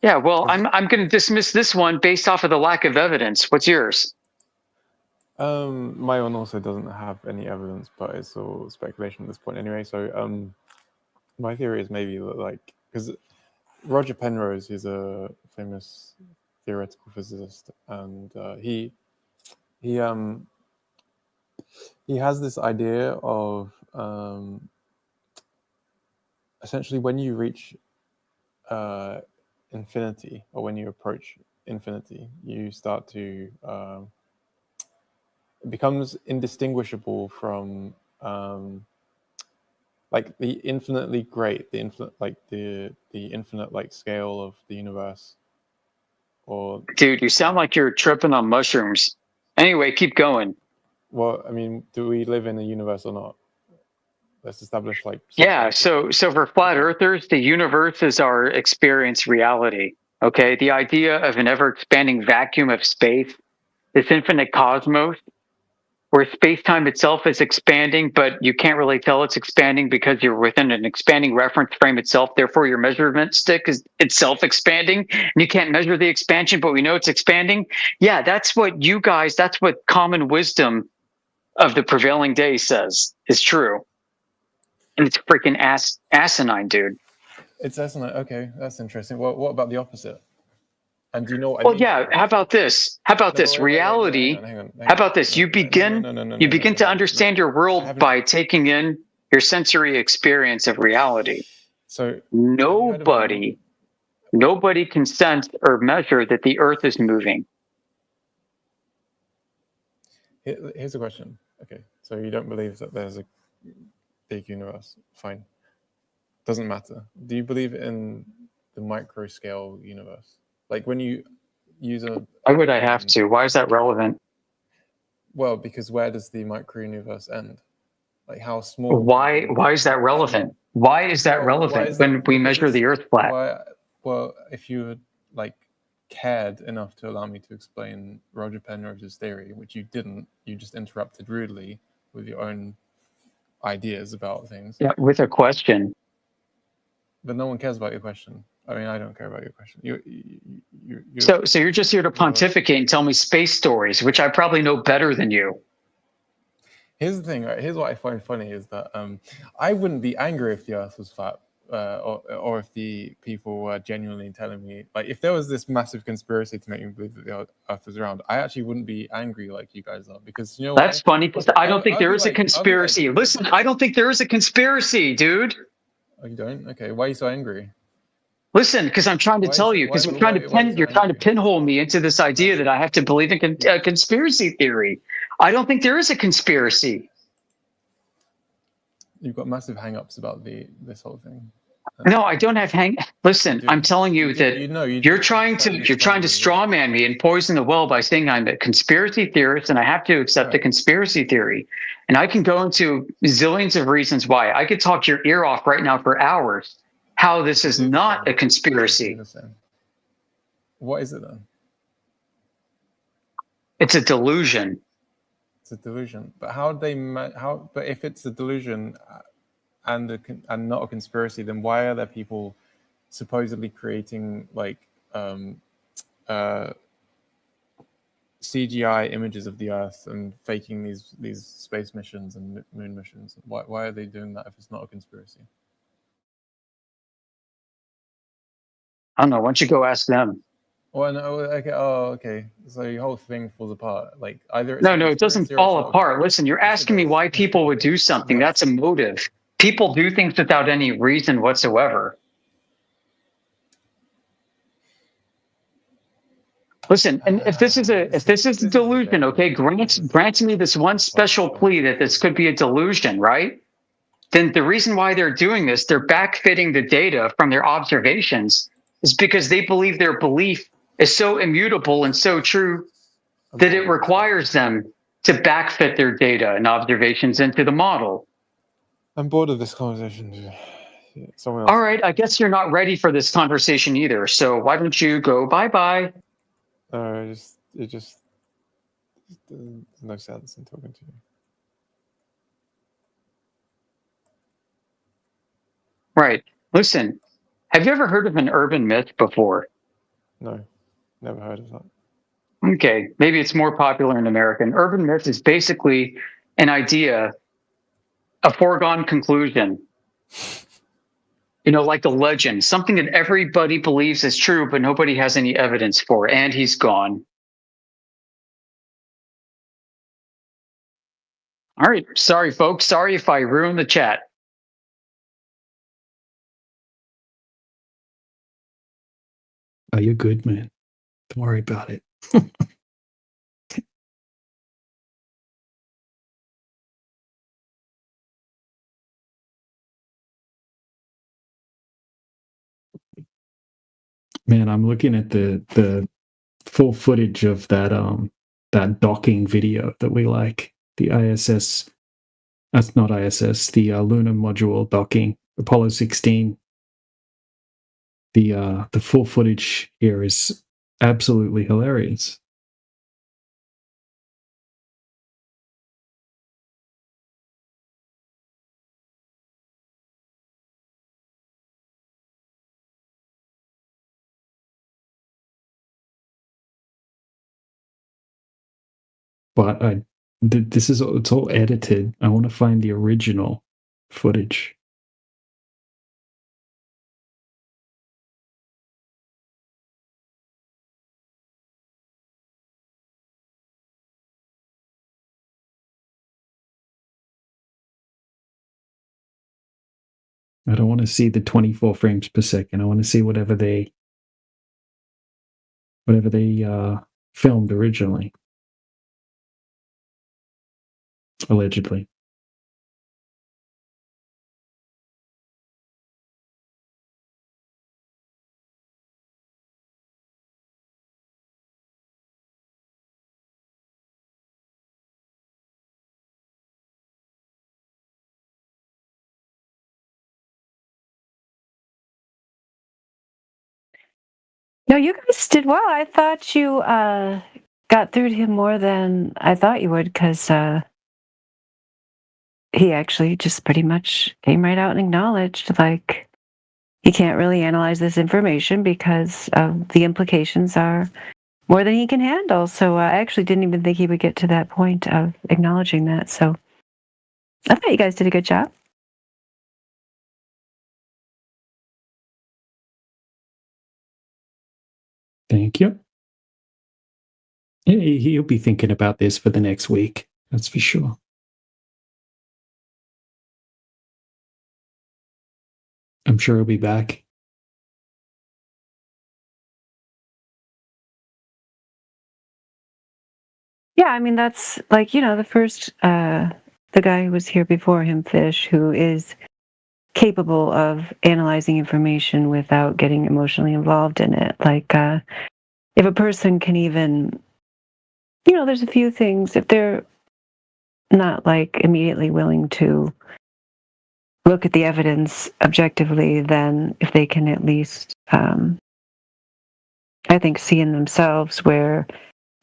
Yeah, well, 'Cause, I'm going to dismiss this one based off of the lack of evidence. What's yours? my one also doesn't have any evidence, but it's all speculation at this point anyway. So, my theory is maybe that, like, because Roger Penrose is a famous theoretical physicist, and he um he has this idea of essentially when you reach uh, infinity, or when you approach infinity, you start to it becomes indistinguishable from like the infinitely great, the infinite, like the infinite like scale of the universe, or Dude, you sound like you're tripping on mushrooms. Anyway, keep going. well, I mean, do we live in a universe or not? Let's establish like Yeah, something quickly. so for flat Okay. earthers, the universe is our experience reality. Okay, the idea of an ever expanding vacuum of space, this infinite cosmos, where space time itself is expanding, but you can't really tell it's expanding because you're within an expanding reference frame itself. Therefore, your measurement stick is itself expanding, and you can't measure the expansion, but we know it's expanding. Yeah, that's what you guys, that's what common wisdom of the prevailing day says is true. And it's freaking asinine, dude. It's asinine. Okay, that's interesting. Well, what about the opposite? And do you know what I Well, mean by yeah. the How opposite? about this? How about No, but this? wait. No, hang on, Reality. hang on, hang How on. about this? No, no, no, no, no, no, You no, no, begin no, to no, no. understand your I world haven't. by taking in your sensory experience of reality. So, have you heard of Nobody can sense or measure that the Earth is moving. Here's a question. Okay, so you don't believe that there's a big universe? Fine, doesn't matter. Do you believe in the micro scale universe? Like when you use a Why would I have to? Why is that relevant? well, because where does the micro universe end? Like how small Why? can Why is that actually? relevant? Why is that Well, why relevant is that? when we Because measure it's the Earth flat? why. Well, if you had like cared enough to allow me to explain Roger Penrose's theory, which you didn't, you just interrupted rudely with your own ideas about things. Yeah, with a question. But no one cares about your question. I mean, I don't care about your question. So you're just here to You're. pontificate and tell me space stories, which I probably know better than you. Here's the thing, right? Here's what I find funny is that I wouldn't be angry if the Earth was flat, or if the people were genuinely telling me, like, if there was this massive conspiracy to make me believe that the Earth was round, I actually wouldn't be angry like you guys are, because you know That's why? funny because I don't think I'd there be is a like, I'd be like, conspiracy. Listen, I don't think there is a conspiracy, dude. oh, you don't? Okay, why are you so angry? Listen, because I'm trying to tell you, because Why are you you're so trying to angry? pinhole me into this idea No, that I have to believe in a conspiracy theory. I don't think there is a conspiracy. you've got massive hang-ups about the this whole thing. No, I don't have hang. You Listen, I'm do. telling You you do. that You know. You just slightly you're trying to strongly. straw man me and poison the well by saying I'm a conspiracy theorist and I have to All accept the right. conspiracy theory. And I can go into zillions of reasons why. I could talk your ear off right now for hours how this We'll is do the not a same. We'll do conspiracy. the same. What is it then? It's a delusion. It's a delusion. But how they how? But if it's a delusion and not a conspiracy, then why are there people supposedly creating like um, uh, CGI images of the Earth and faking these space missions and moon missions? Why are they doing that if it's not a conspiracy? I don't know. Why don't you go ask them? Well, no, okay. Oh, okay. So your whole thing falls apart. Like either it's No, a no, it doesn't conspiracy or it's fall not. apart. Listen, you're Yes, it asking me does. why people would do something. No. That's a motive. People do things without any reason whatsoever. Listen, and if this is a This is a delusion, bit. okay, grant me this one special plea that this could be a delusion, right? Then the reason why they're doing this, they're backfitting the data from their observations, is because they believe their belief is so immutable and so true I'm that bored it of this requires conversation. them to backfit their data and observations into the model. I'm bored of this conversation. Someone All else talk. right, I guess you're not ready for this conversation either. So why don't you go bye bye? There's no sense in talking to you. Right. Listen, have you ever heard of an urban myth before? No, never heard of that. Okay, maybe it's more popular in America. An urban myth is basically an idea, a foregone conclusion, like a legend, something that everybody believes is true, but nobody has any evidence for. And he's gone. All right. Sorry, folks. Sorry if I ruined the chat. Oh, you're good, man. Don't worry about it. Man, I'm looking at the full footage of that docking video that we like. The ISS, that's not ISS, the lunar module docking, Apollo 16. The full footage here is absolutely hilarious. But it's all edited. I want to find the original footage. I don't want to see the 24 frames per second. I want to see whatever they filmed originally, allegedly. No, you guys did well. I thought you got through to him more than I thought you would, because he actually just pretty much came right out and acknowledged, like, he can't really analyze this information because the implications are more than he can handle. So I actually didn't even think he would get to that point of acknowledging that. So I thought you guys did a good job. Thank you. Yeah, he'll be thinking about this for the next week. That's for sure. I'm sure he'll be back. Yeah, I mean, that's like, the first, the guy who was here before him, Fish, who is capable of analyzing information without getting emotionally involved in it. Like, if a person can even, there's a few things, if they're not like immediately willing to look at the evidence objectively, then if they can at least, I think, see in themselves where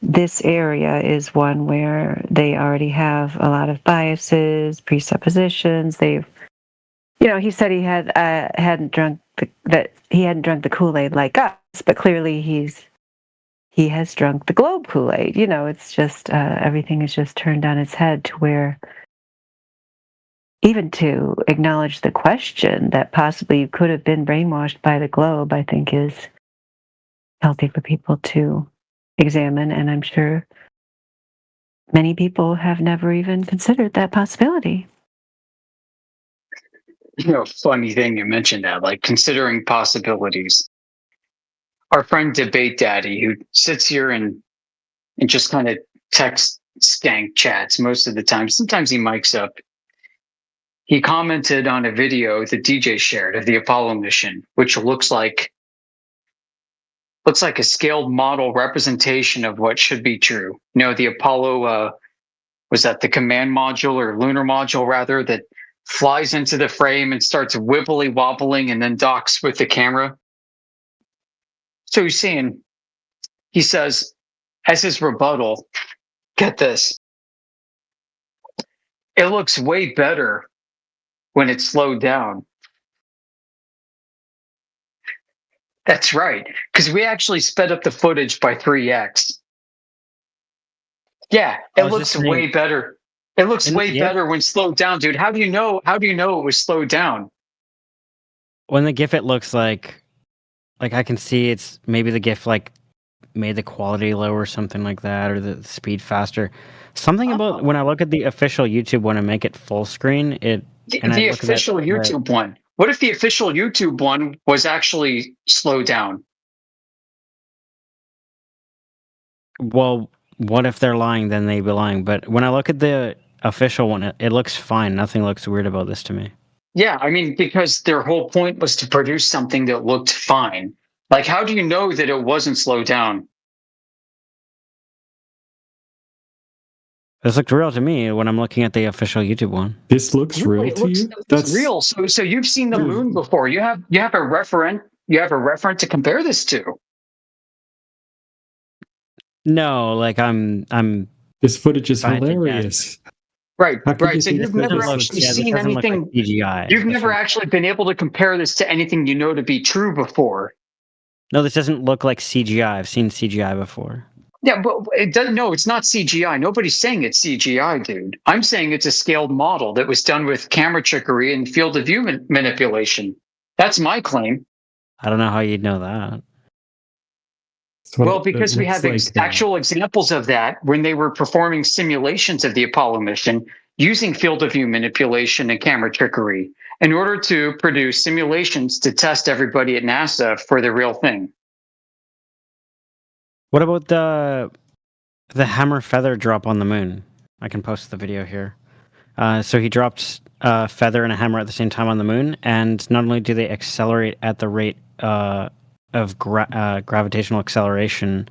this area is one where they already have a lot of biases, presuppositions. He said he hadn't drunk the Kool-Aid like us, but clearly he has drunk the globe Kool-Aid. It's just everything is just turned on its head to where even to acknowledge the question that possibly you could have been brainwashed by the globe, I think is healthy for people to examine. And I'm sure many people have never even considered that possibility. Funny thing you mentioned that, like considering possibilities. Our friend Debate Daddy, who sits here and just kind of text skank chats most of the time. Sometimes he mics up. He commented on a video the DJ shared of the Apollo mission, which looks like a scaled model representation of what should be true. The Apollo was that the command module or lunar module rather that flies into the frame and starts wibbly wobbling and then docks with the camera. So he says, as his rebuttal, get this, it looks way better when it's slowed down. That's right, because we actually sped up the footage by 3x. Yeah, I it was looks just saying- way better. It looks In the way GIF? better when slowed down, dude. How do you know? How do you know it was slowed down? When the GIF, it looks like I can see it's maybe the GIF like made the quality lower or something like that, or the speed faster. Something about when I look at the official YouTube one and make it full screen, and I The look at official that- YouTube one. What if the official YouTube one was actually slowed down? Well, what if they're lying? Then they'd be lying. But when I look at the official one, it looks fine. Nothing looks weird about this to me. Yeah, I mean, because their whole point was to produce something that looked fine. Like, how do you know that it wasn't slowed down? This looked real to me when I'm looking at the official YouTube one. This looks real It to looks, you? it looks real. So you've seen the Yeah. moon before. You have a reference. You have a reference to compare this to. No, like I'm. This footage is Trying to hilarious. Right, How could right. you So think you've that never this looks- actually this seen doesn't look like anything. CGI. You've This never one- actually been able to compare this to anything you know to be true before. No, this doesn't look like CGI. I've seen CGI before. Yeah, but it doesn't. No, it's not CGI. Nobody's saying it's CGI, dude. I'm saying it's a scaled model that was done with camera trickery and field of view manipulation. That's my claim. I don't know how you'd know that. It's what Well, it because we looks have like, actual examples of that when they were performing simulations of the Apollo mission using field of view manipulation and camera trickery in order to produce simulations to test everybody at NASA for the real thing. What about the hammer feather drop on the moon? I can post the video here. So he dropped a feather and a hammer at the same time on the moon, and not only do they accelerate at the rate of gravitational acceleration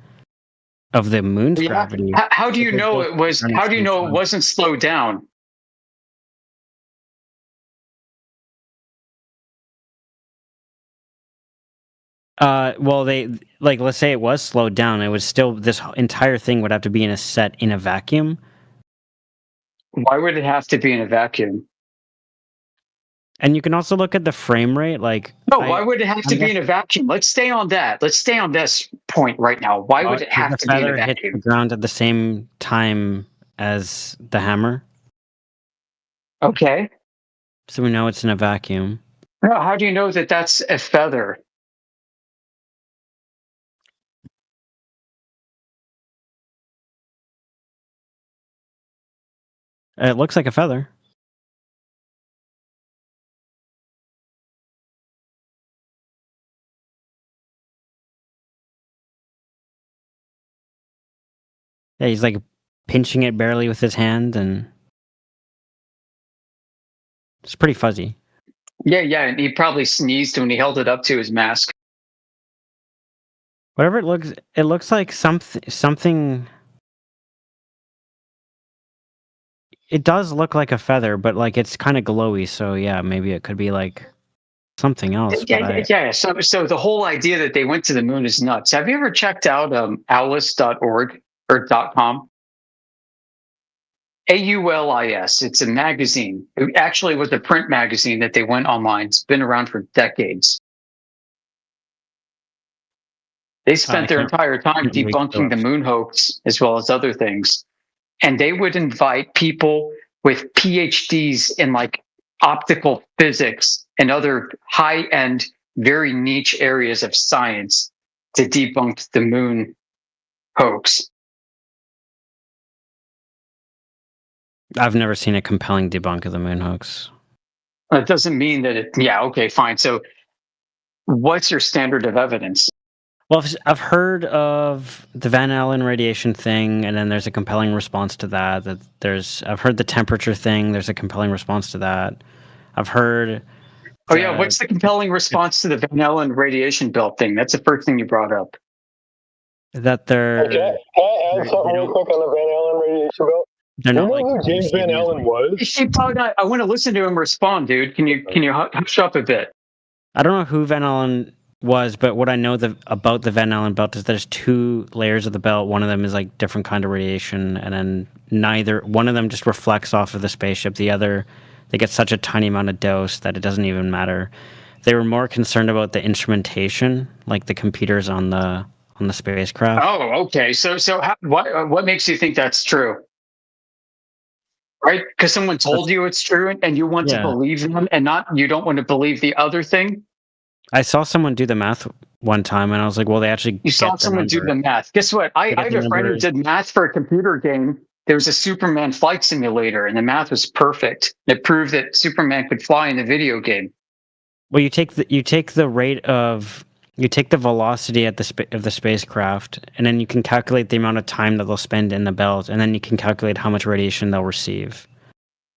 of the moon's Yeah. gravity. How do you But they're know both it was? running How do you same know it time. wasn't slowed down? Well, they like let's say it was slowed down. It was still this entire thing would have to be in a vacuum. Why would it have to be in a vacuum? And you can also look at the frame rate. Like, No, why would it have to I'm be in a vacuum? Let's stay on that. Let's stay on this point right now. Why would it have the to be in a feather hit the vacuum? ground at the same time as the hammer? Okay. So we know it's in a vacuum. No, how do you know that that's a feather? It looks like a feather. Yeah, he's like pinching it barely with his hand, and it's pretty fuzzy. Yeah, and he probably sneezed when he held it up to his mask. Whatever it looks like something. It does look like a feather, but like it's kind of glowy. So yeah, maybe it could be like something else. But Yeah. So the whole idea that they went to the moon is nuts. Have you ever checked out aulis.org or .com? AULIS. It's a magazine. It actually was a print magazine that they went online. It's been around for decades. They spent their can't- entire time can't wait debunking for the us. moon hoax as well as other things. And they would invite people with PhDs in like optical physics and other high-end, very niche areas of science to debunk the moon hoax. I've never seen a compelling debunk of the moon hoax. That doesn't mean that it, yeah, okay, fine. So what's your standard of evidence? Well, I've heard of the Van Allen radiation thing, and then there's a compelling response to that. I've heard the temperature thing. There's a compelling response to that. I've heard. Oh yeah, what's the compelling response to the Van Allen radiation belt thing? That's the first thing you brought up. That they're Can I add something real quick on the Van Allen radiation belt? they're You not know like who James Van Allen was? I want to listen to him respond, dude. Can you hush up a bit? I don't know who Van Allen was, but what I know about the Van Allen belt is there's two layers of the belt. One of them is like different kind of radiation, and then one of them just reflects off of the spaceship. The other, they get such a tiny amount of dose that it doesn't even matter. they were more concerned about the instrumentation, like the computers on the spacecraft. Oh, okay. So what makes you think that's true? Right? Because someone told you it's true, and you want to Yeah. believe them, and you don't want to believe the other thing. I saw someone do the math one time, and I was like, well, they actually You saw get the someone do number. the math. Guess what? I get have the a friend who numbers. did math for a computer game. There was a Superman flight simulator, and the math was perfect. It proved that Superman could fly in the video game. Well, you take the velocity at of the spacecraft, and then you can calculate the amount of time that they'll spend in the belt, and then you can calculate how much radiation they'll receive.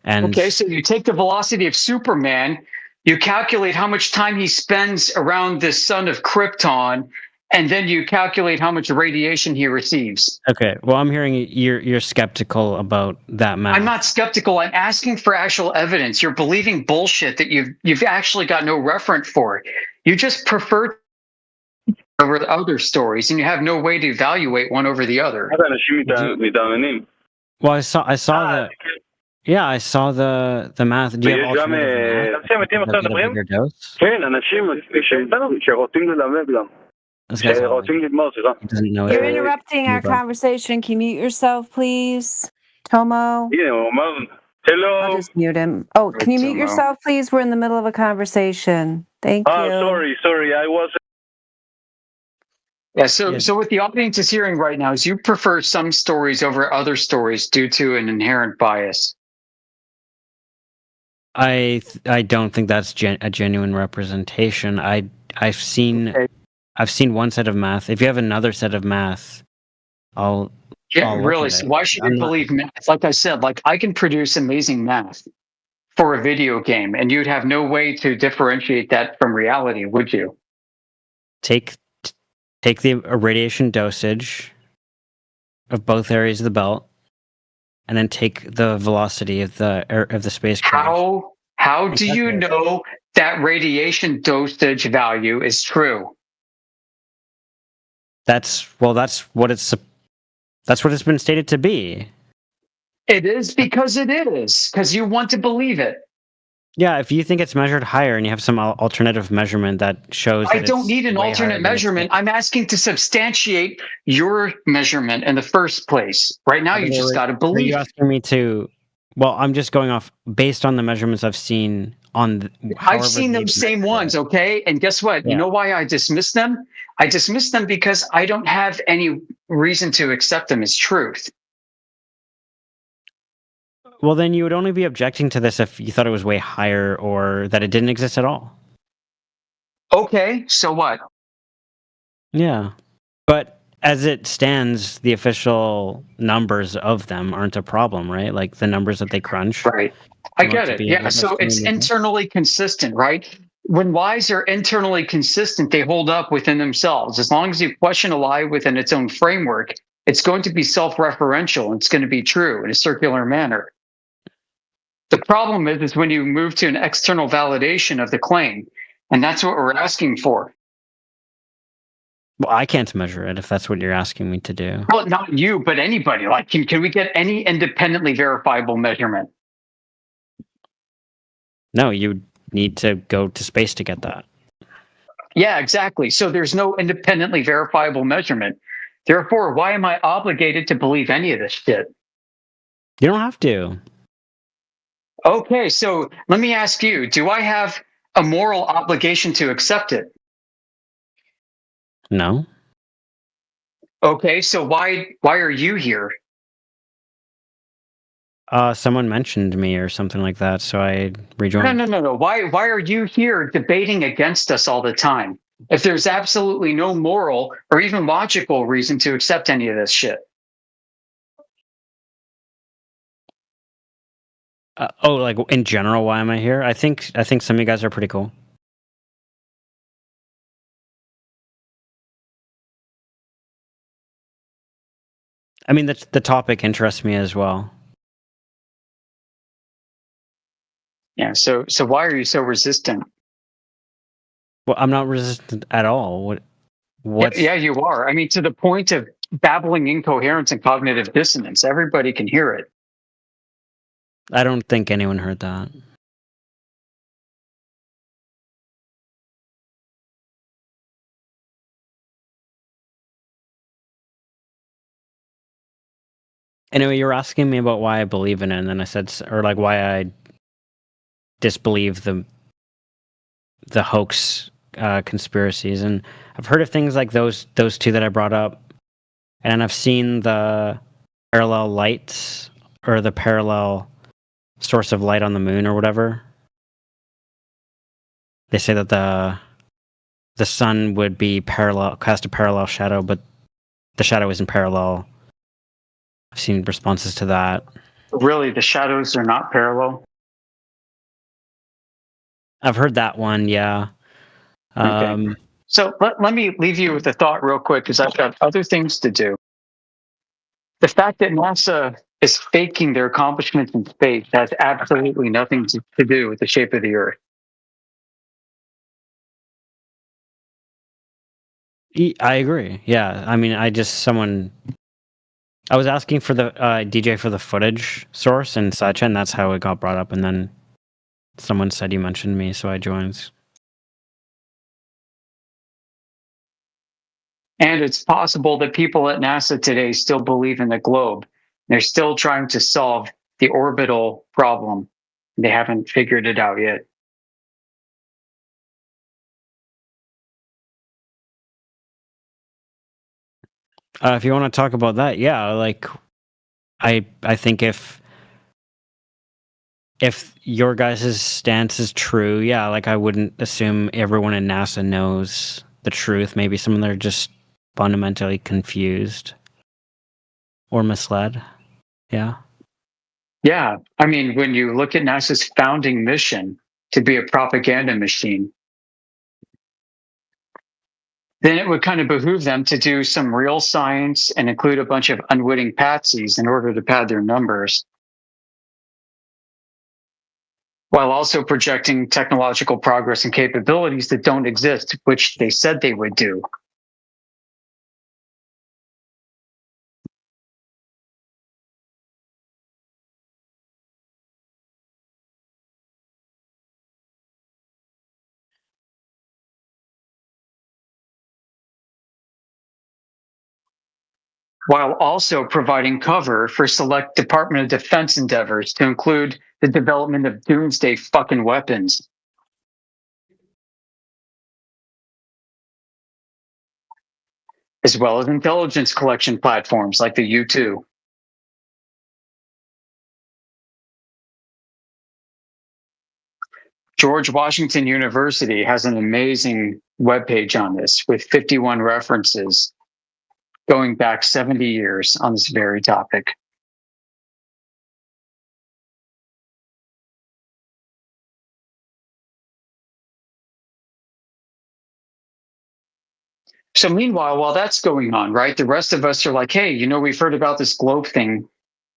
And Okay, so you take the velocity of Superman, you calculate how much time he spends around the sun of Krypton, and then you calculate how much radiation he receives. okay, well, I'm hearing you're skeptical about that math. I'm not skeptical. I'm asking for actual evidence. You're believing bullshit that you've actually got no reference for. You just prefer over the other stories, and you have no way to evaluate one over the other. Well, I saw the. Yeah, I saw the math. Do you have alternative math? Get a bigger dose? כן, אנשים שאיתנו שרוצים ללמד גם. This guy's all like, שרוצים ללמוד, סליחה. he doesn't know You're it. interrupting our conversation. Can you mute yourself, please? Tomo? הנה, הוא אמר, I'll hello. just mute him. Oh, can you mute Tomo. yourself, please? We're in the middle of a conversation. Thank you. sorry, I was... Yeah, so Yeah. so what the audience is hearing right now is you prefer some stories over other stories due to an inherent bias. I don't think that's a genuine representation. I've seen Okay. one set of math. If you have another set of math, I'll Yeah, look really. at So it. why should I'm you not- believe math? Like I said, like I can produce amazing math for a video game, and you'd have no way to differentiate that from reality, would you? take the radiation dosage of both areas of the belt, and then take the velocity of the spacecraft. How do you know that radiation dosage value is true? That's what it's been stated to be. It is because it is, because you want to believe it. Yeah, if you think it's measured higher and you have some alternative measurement that shows I that don't it's need an way higher alternate than it's measurement. I'm asking to substantiate your measurement in the first place. Right now, you just got to Are believe you it. asking me to? Well, I'm just going off based on the measurements I've seen on. I've seen those same ones, okay? And guess what? Yeah. You know why I dismiss them? I dismiss them because I don't have any reason to accept them as truth. Well, then you would only be objecting to this if you thought it was way higher or that it didn't exist at all. Okay, so what? Yeah, but as it stands, the official numbers of them aren't a problem, right? Like the numbers that they crunch. Right. I want get to it. be Yeah, able to so it's estimate it. internally consistent, right? When lies are internally consistent, they hold up within themselves. As long as you question a lie within its own framework, it's going to be self-referential. It's going to be true in a circular manner. The problem is when you move to an external validation of the claim, and that's what we're asking for. Well, I can't measure it if that's what you're asking me to do. Well, not you, but anybody. Like, can we get any independently verifiable measurement? No, you need to go to space to get that. Yeah, exactly. So there's no independently verifiable measurement. Therefore, why am I obligated to believe any of this shit? You don't have to. Okay, so let me ask you, do I have a moral obligation to accept it? No. Okay, so why are you here? Someone mentioned me or something like that, so I rejoined. No. Why are you here debating against us all the time? If there's absolutely no moral or even logical reason to accept any of this shit. Like in general, why am I here? I think some of you guys are pretty cool. I mean, the topic interests me as well. Yeah, so why are you so resistant? Well, I'm not resistant at all. What? Yeah, you are. I mean, to the point of babbling incoherence and cognitive dissonance. Everybody can hear it. I don't think anyone heard that. Anyway, you were asking me about why I believe in it, and then I said, or like why I disbelieve the hoax conspiracies, and I've heard of things like those two that I brought up, and I've seen the parallel lights or the parallel source of light on the moon or whatever. They say that the sun would be cast a parallel shadow, but the shadow isn't parallel. I've seen responses to that. Really, the shadows are not parallel. I've heard that one, yeah. Okay. So let me leave you with a thought real quick, because I've got other things to do. The fact that NASA is faking their accomplishments in space has absolutely nothing to do with the shape of the Earth. I agree. Yeah, I mean, I was asking for the DJ for the footage source and such, and that's how it got brought up. And then someone said you mentioned me, so I joined. And it's possible that people at NASA today still believe in the globe. They're still trying to solve the orbital problem. They haven't figured it out yet. If you want to talk about that, yeah, like I think if your guys' stance is true, yeah, like I wouldn't assume everyone in NASA knows the truth. Maybe some of them are just fundamentally confused or misled. Yeah. Yeah. I mean, when you look at NASA's founding mission to be a propaganda machine, then it would kind of behoove them to do some real science and include a bunch of unwitting patsies in order to pad their numbers, while also projecting technological progress and capabilities that don't exist, which they said they would do. While also providing cover for select Department of Defense endeavors to include the development of doomsday fucking weapons. As well as intelligence collection platforms like the U2. George Washington University has an amazing webpage on this with 51 references going back 70 years on this very topic. So meanwhile, while that's going on, right, the rest of us are like, hey, you know, we've heard about this globe thing.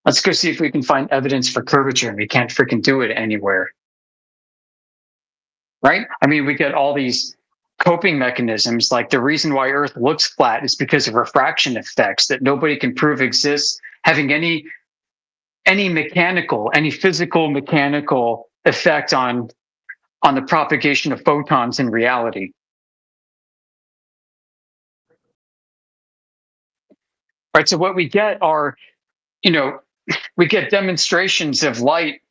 Let's go see if we can find evidence for curvature, and we can't freaking do it anywhere. Right? I mean, we get all these coping mechanisms, like the reason why Earth looks flat is because of refraction effects that nobody can prove exists, having any physical mechanical effect on the propagation of photons in reality. Right? So what we get are, you know, we get demonstrations of light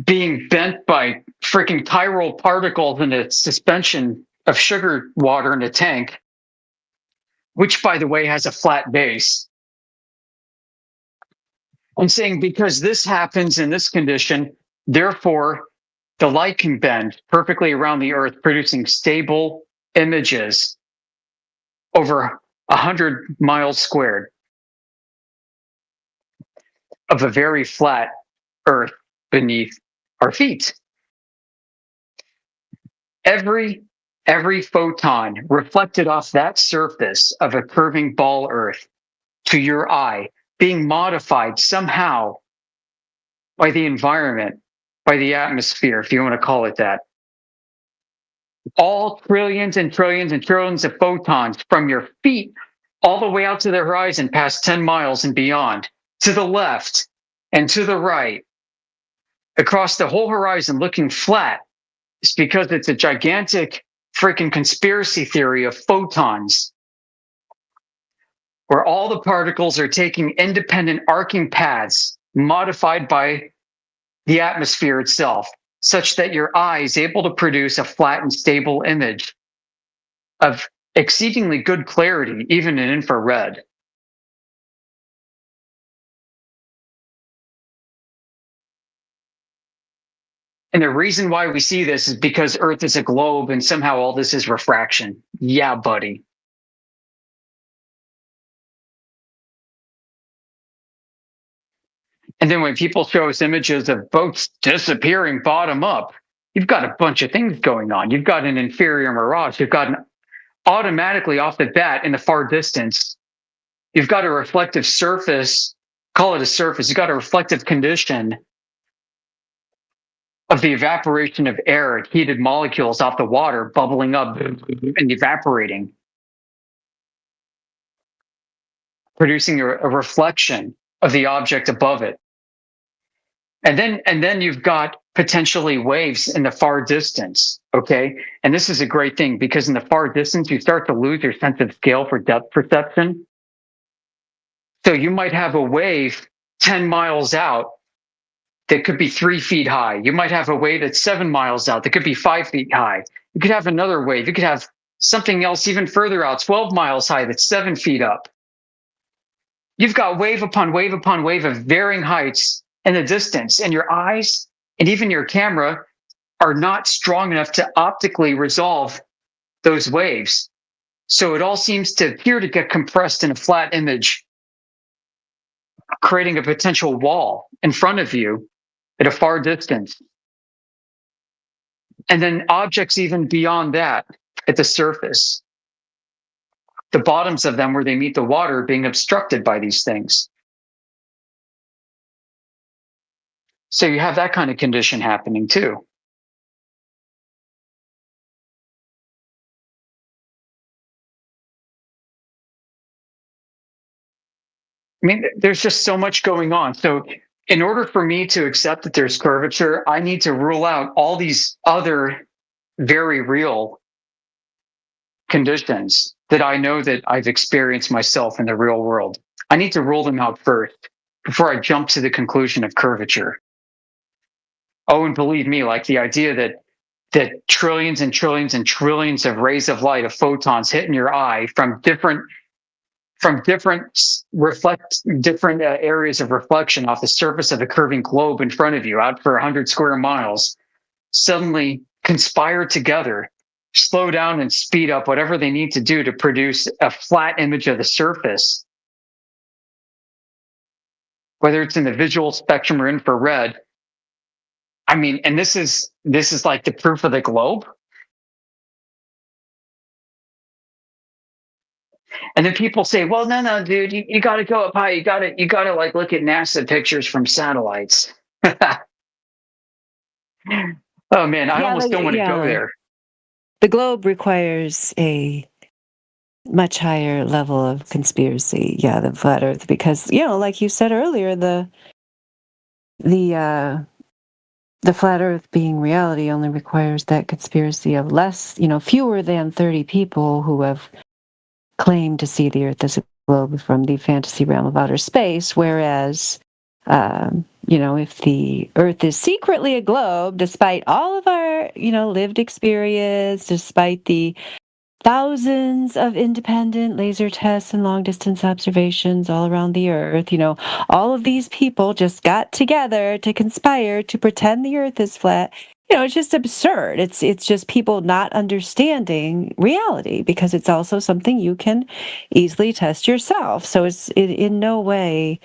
being bent by freaking chiral particles in a suspension of sugar water in a tank, which, by the way, has a flat base. I'm saying because this happens in this condition, therefore, the light can bend perfectly around the Earth, producing stable images over 100 miles squared of a very flat Earth beneath our feet. Every photon reflected off that surface of a curving ball Earth to your eye, being modified somehow by the environment, by the atmosphere, if you want to call it that. All trillions and trillions and trillions of photons from your feet all the way out to the horizon, past 10 miles and beyond, to the left and to the right, across the whole horizon looking flat. It's because it's a gigantic freaking conspiracy theory of photons where all the particles are taking independent arcing paths modified by the atmosphere itself, such that your eye is able to produce a flat and stable image of exceedingly good clarity, even in infrared. And the reason why we see this is because Earth is a globe and somehow all this is refraction. Yeah, buddy. And then when people show us images of boats disappearing bottom up, you've got a bunch of things going on. You've got an inferior mirage. You've got automatically off the bat in the far distance, you've got a reflective surface, call it a surface, you've got a reflective condition of the evaporation of air, heated molecules off the water bubbling up and evaporating, producing a reflection of the object above it. And then you've got potentially waves in the far distance. Okay. And this is a great thing because in the far distance, you start to lose your sense of scale for depth perception. So you might have a wave 10 miles out that could be 3 feet high. You might have a wave that's 7 miles out that could be 5 feet high. You could have another wave. You could have something else even further out, 12 miles high, that's 7 feet up. You've got wave upon wave upon wave of varying heights in the distance, and your eyes and even your camera are not strong enough to optically resolve those waves. So it all seems to appear to get compressed in a flat image, creating a potential wall in front of you at a far distance. And then objects even beyond that at the surface, the bottoms of them where they meet the water being obstructed by these things. So you have that kind of condition happening too. I mean, there's just so much going on. So in order for me to accept that there's curvature, I need to rule out all these other very real conditions that I know that I've experienced myself in the real world. I need to rule them out first before I jump to the conclusion of curvature. Oh, and believe me, like the idea that trillions and trillions and trillions of rays of light, of photons hitting your eye from different areas of reflection off the surface of a curving globe in front of you, out for 100 square miles, suddenly conspire together, slow down and speed up whatever they need to do to produce a flat image of the surface, whether it's in the visual spectrum or infrared. I mean, and this is like the proof of the globe. And then people say, well, no, dude, you got to go up high. You got to like look at NASA pictures from satellites. Oh man, I almost don't want to go there. The globe requires a much higher level of conspiracy, than flat Earth, because like you said earlier, the flat Earth being reality only requires that conspiracy of fewer than 30 people who have claimed to see the Earth as a globe from the fantasy realm of outer space, whereas if the Earth is secretly a globe, despite all of our lived experience, despite the thousands of independent laser tests and long distance observations all around the Earth, all of these people just got together to conspire to pretend the Earth is flat. It's just absurd. It's just people not understanding reality, because it's also something you can easily test yourself. So it's in no way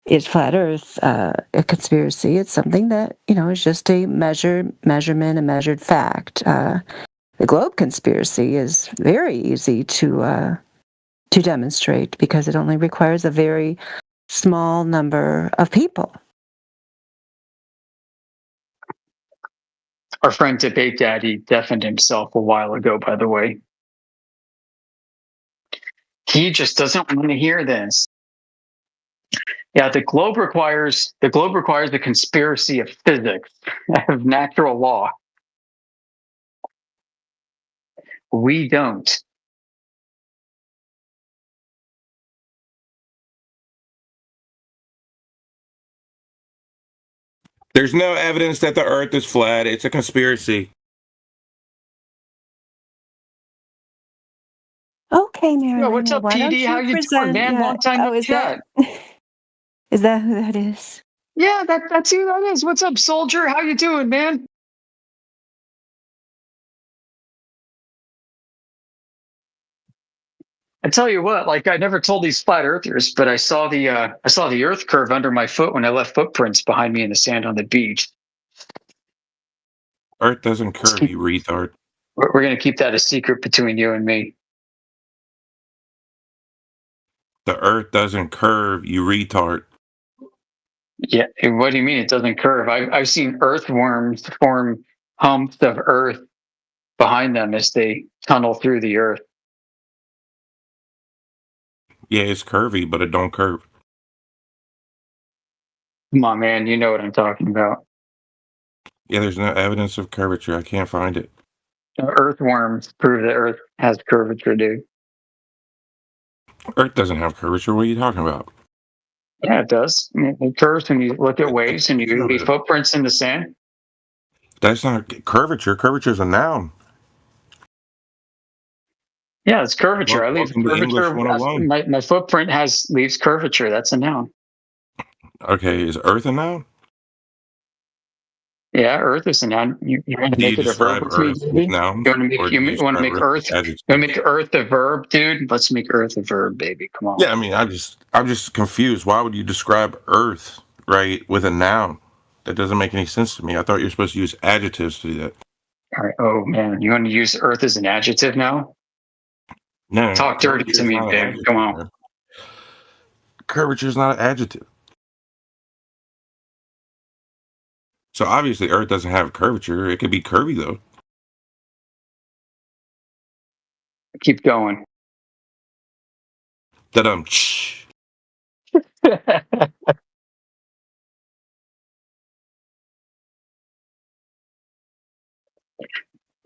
is flat Earth a conspiracy. It's something that is just a measurement, a measured fact. The globe conspiracy is very easy to demonstrate, because it only requires a very small number of people. Our friend Debate Daddy deafened himself a while ago, by the way. He just doesn't want to hear this. Yeah, the globe requires the conspiracy of physics, of natural law. We don't. There's no evidence that the Earth is flat. It's a conspiracy. Okay, Marilyn. Yo, what's well, up, why don't PD? How you doing, present? man? Long time no is chat. is that who that is? Yeah, that's who that is. What's up, soldier? How you doing, man? I tell you what, like I never told these flat earthers, but I saw the Earth curve under my foot when I left footprints behind me in the sand on the beach. Earth doesn't curve, you retard. We're gonna keep that a secret between you and me. The Earth doesn't curve, you retard. Yeah, and what do you mean it doesn't curve? I've seen earthworms form humps of earth behind them as they tunnel through the earth. Yeah, it's curvy, but it don't curve. Come on, man, you know what I'm talking about. Yeah, there's no evidence of curvature. I can't find it. Earthworms prove that Earth has curvature, dude. Earth doesn't have curvature. What are you talking about? Yeah, it does. I mean, it curves when you look at waves and you leave footprints in the sand. That's not curvature. Curvature is a noun. Yeah, it's curvature. I leave Welcome to English curvature. 101. My footprint leaves curvature. That's a noun. Okay, is Earth a noun? Yeah, Earth is a noun. You want to Do you make it a verb describe with me, Earth baby? with nouns? You want to make or do you want to make describe Earth. You adjectives? want to make Earth a verb, dude? Let's make Earth a verb, baby. Come on. Yeah, I mean, I'm just confused. Why would you describe Earth, right, with a noun? That doesn't make any sense to me. I thought you were supposed to use adjectives to do that. All right. Oh man, you want to use Earth as an adjective now? No, Talk dirty curvature to is me, not an babe. adjective, Come on. man. Curvature is not an adjective. So obviously, Earth doesn't have curvature. It could be curvy though. Keep going. Da-dum.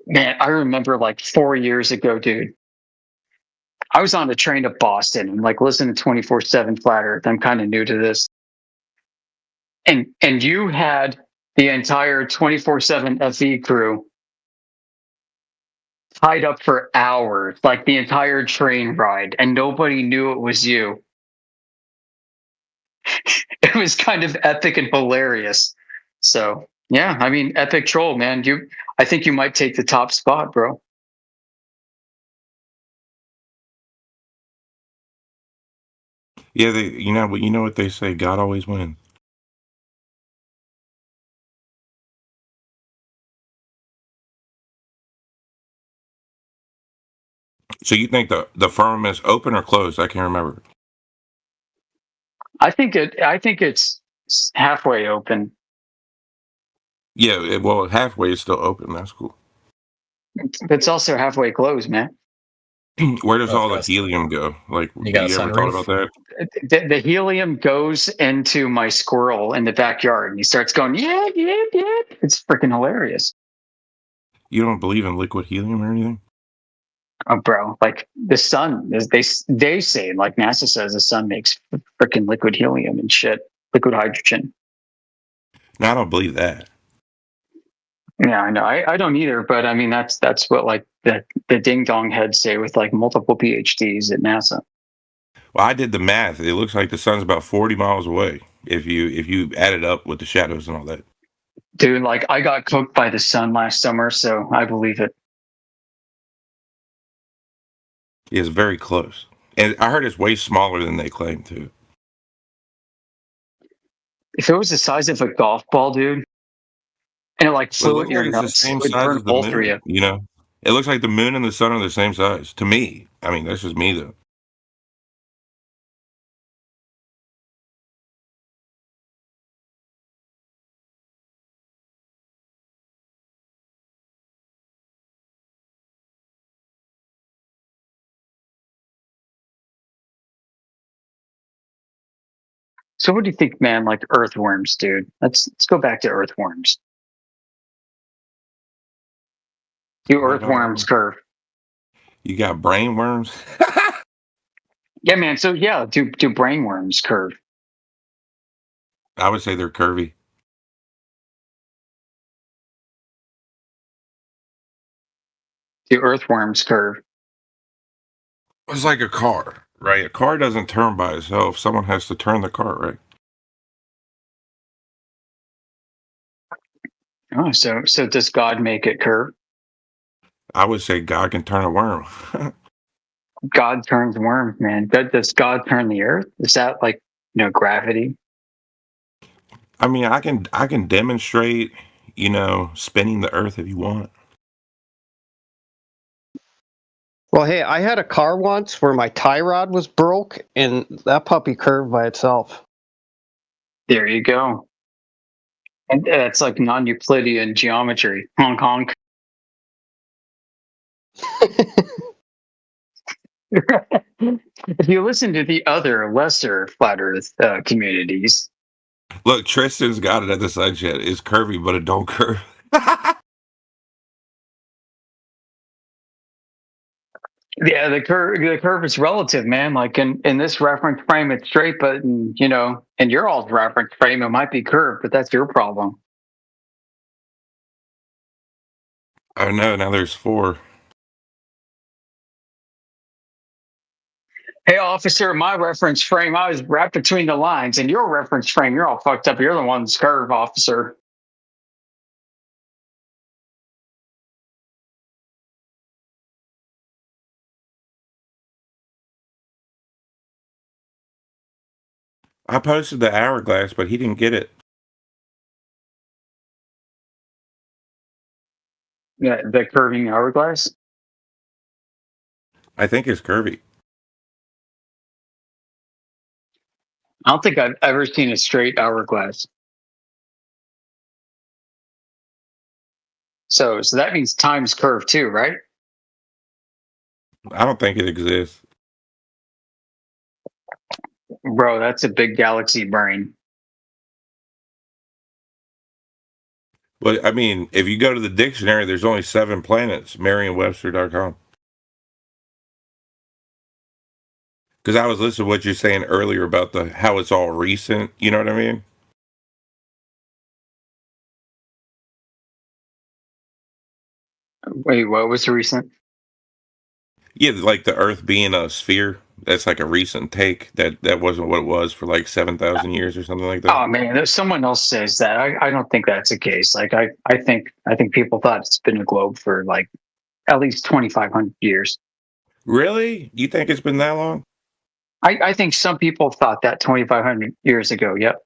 Man, I remember like 4 years ago, dude. I was on the train to Boston and like listening to 24/7 Flat Earth. I'm kind of new to this. And you had the entire 24/7 FE crew tied up for hours, like the entire train ride, and nobody knew it was you. It was kind of epic and hilarious. So yeah, I mean, epic troll, man. I think you might take the top spot, bro. Yeah, you know what they say. God always wins. So you think the firmament is open or closed? I can't remember. I think it's halfway open. Yeah, well, halfway is still open. That's cool. It's also halfway closed, man. Where does Oh, all the yes. helium go? Like, You got you a ever thought sunroof? about that? The helium goes into my squirrel in the backyard, and he starts going, yeah, yeah, yeah. It's freaking hilarious. You don't believe in liquid helium or anything? Oh, bro, like the sun, they say, like NASA says, the sun makes freaking liquid helium and shit, liquid hydrogen. No, I don't believe that. Yeah, I know. I don't either, but I mean that's what like the ding dong heads say with like multiple PhDs at NASA. Well, I did the math. It looks like the sun's about 40 miles away if you add it up with the shadows and all that. Dude, like I got cooked by the sun last summer, so I believe it. It's very close. And I heard it's way smaller than they claim too. If it was the size of a golf ball, dude, and it like Well, it flew at looks your like it's the nuts, it same would size burn as the both of you. moon, you know? It looks like the moon and the sun are the same size. To me. I mean, that's just me though. So what do you think, man? Like earthworms, dude. Let's go back to earthworms. Do What about earthworms curve? you got brain worms? Yeah, man. So yeah, do brainworms curve? I would say they're curvy. The earthworm's curve. It's like a car, right? A car doesn't turn by itself. Someone has to turn the car, right? Oh, so does God make it curve? I would say God can turn a worm. God turns worms, man. Does God turn the earth? Is that like, gravity? I mean, I can demonstrate, spinning the earth if you want. Well, hey, I had a car once where my tie rod was broke, and that puppy curved by itself. There you go. And it's like non-Euclidean geometry. Honk honk. If you listen to the other lesser flat Earth communities, Look, Tristan's got it at the side chat. It's curvy, but it don't curve. yeah, the curve is relative, man. Like in this reference frame, it's straight, but in your all's reference frame, it might be curved, but that's your problem. Oh no, now there's 4. Hey, officer, my reference frame, I was wrapped between the lines, and your reference frame, you're all fucked up. You're the one that's curved, officer. I posted the hourglass, but he didn't get it. Yeah, the curving hourglass. I think it's curvy. I don't think I've ever seen a straight hourglass. So that means time's curved too, right? I don't think it exists. Bro, that's a big galaxy brain. But I mean, if you go to the dictionary, there's only 7 planets. Merriam-Webster.com. Because I was listening to what you're saying earlier about how it's all recent. You know what I mean? Wait, what was recent? Yeah, like the Earth being a sphere. That's like a recent take. That wasn't what it was for like 7,000 years or something like that. Oh man, someone else says that. I don't think that's the case. Like I think people thought it's been a globe for like at least 2,500 years. Really? You think it's been that long? I think some people thought that 2,500 years ago. Yep.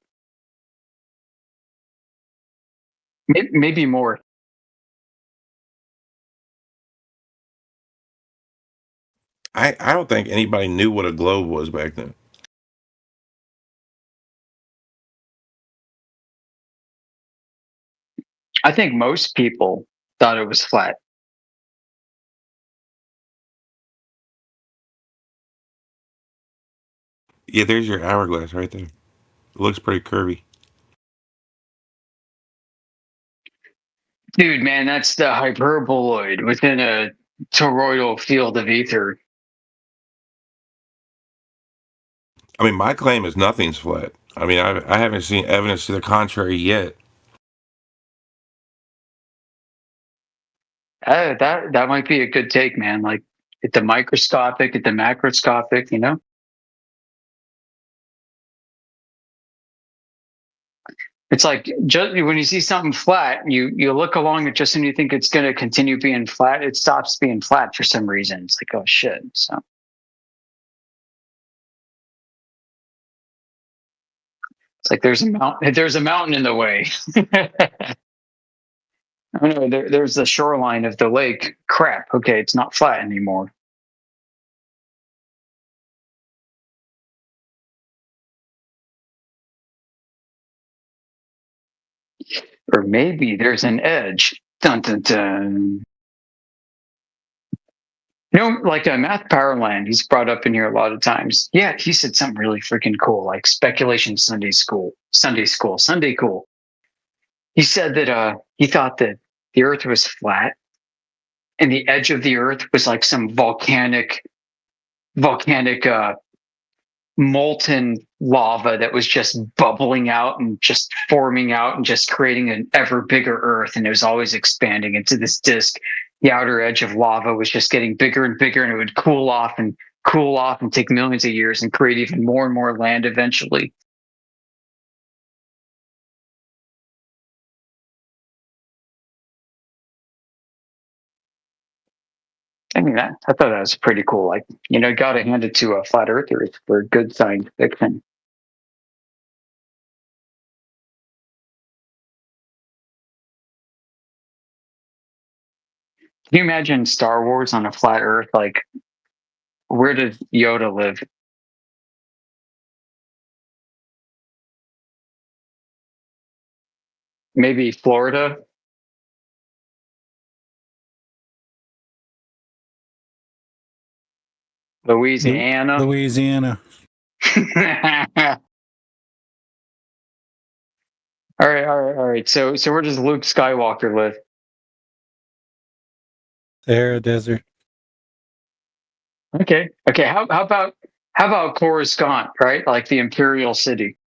Maybe more. I don't think anybody knew what a globe was back then. I think most people thought it was flat. Yeah, there's your hourglass right there. It looks pretty curvy. Dude, man, that's the hyperboloid within a toroidal field of ether. I mean, my claim is nothing's flat. I mean, I haven't seen evidence to the contrary yet. That might be a good take, man. Like at the microscopic, at the macroscopic, It's like just when you see something flat, you look along it just when you think it's going to continue being flat, it stops being flat for some reason. It's like, oh shit. So it's like there's a mountain in the way. Oh no, there's the shoreline of the lake. Crap. Okay, it's not flat anymore. Or maybe there's an edge. Dun dun dun. Like Math Powerland, he's brought up in here a lot of times. Yeah, he said something really freaking cool, like speculation Sunday school. Sunday cool. He said that he thought that the Earth was flat, and the edge of the Earth was like some volcanic molten lava that was just bubbling out and just forming out and just creating an ever bigger Earth, and it was always expanding into this disk. the outer edge of lava was just getting bigger and bigger, and it would cool off and take millions of years and create even more and more land eventually. I mean, I thought that was pretty cool. Like, got to hand it to flat earthers for good science fiction. Can you imagine Star Wars on a flat Earth? Like, where does Yoda live? Maybe Florida? Louisiana? Louisiana. All right. So where does Luke Skywalker live? Sahara Desert. Okay. How about Coruscant, right? Like the Imperial City.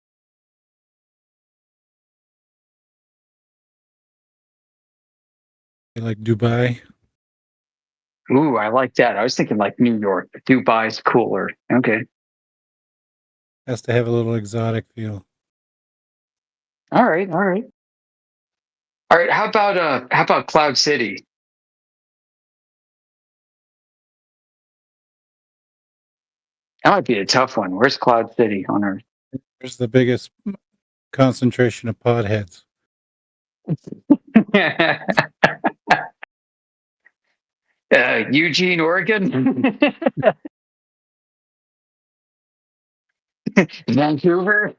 Like Dubai. Ooh, I like that. I was thinking like New York. But Dubai's cooler. Okay. Has to have a little exotic feel. All right. All right. How about Cloud City? That might be a tough one. Where's Cloud City on Earth? There's the biggest concentration of potheads. Eugene, Oregon? Vancouver?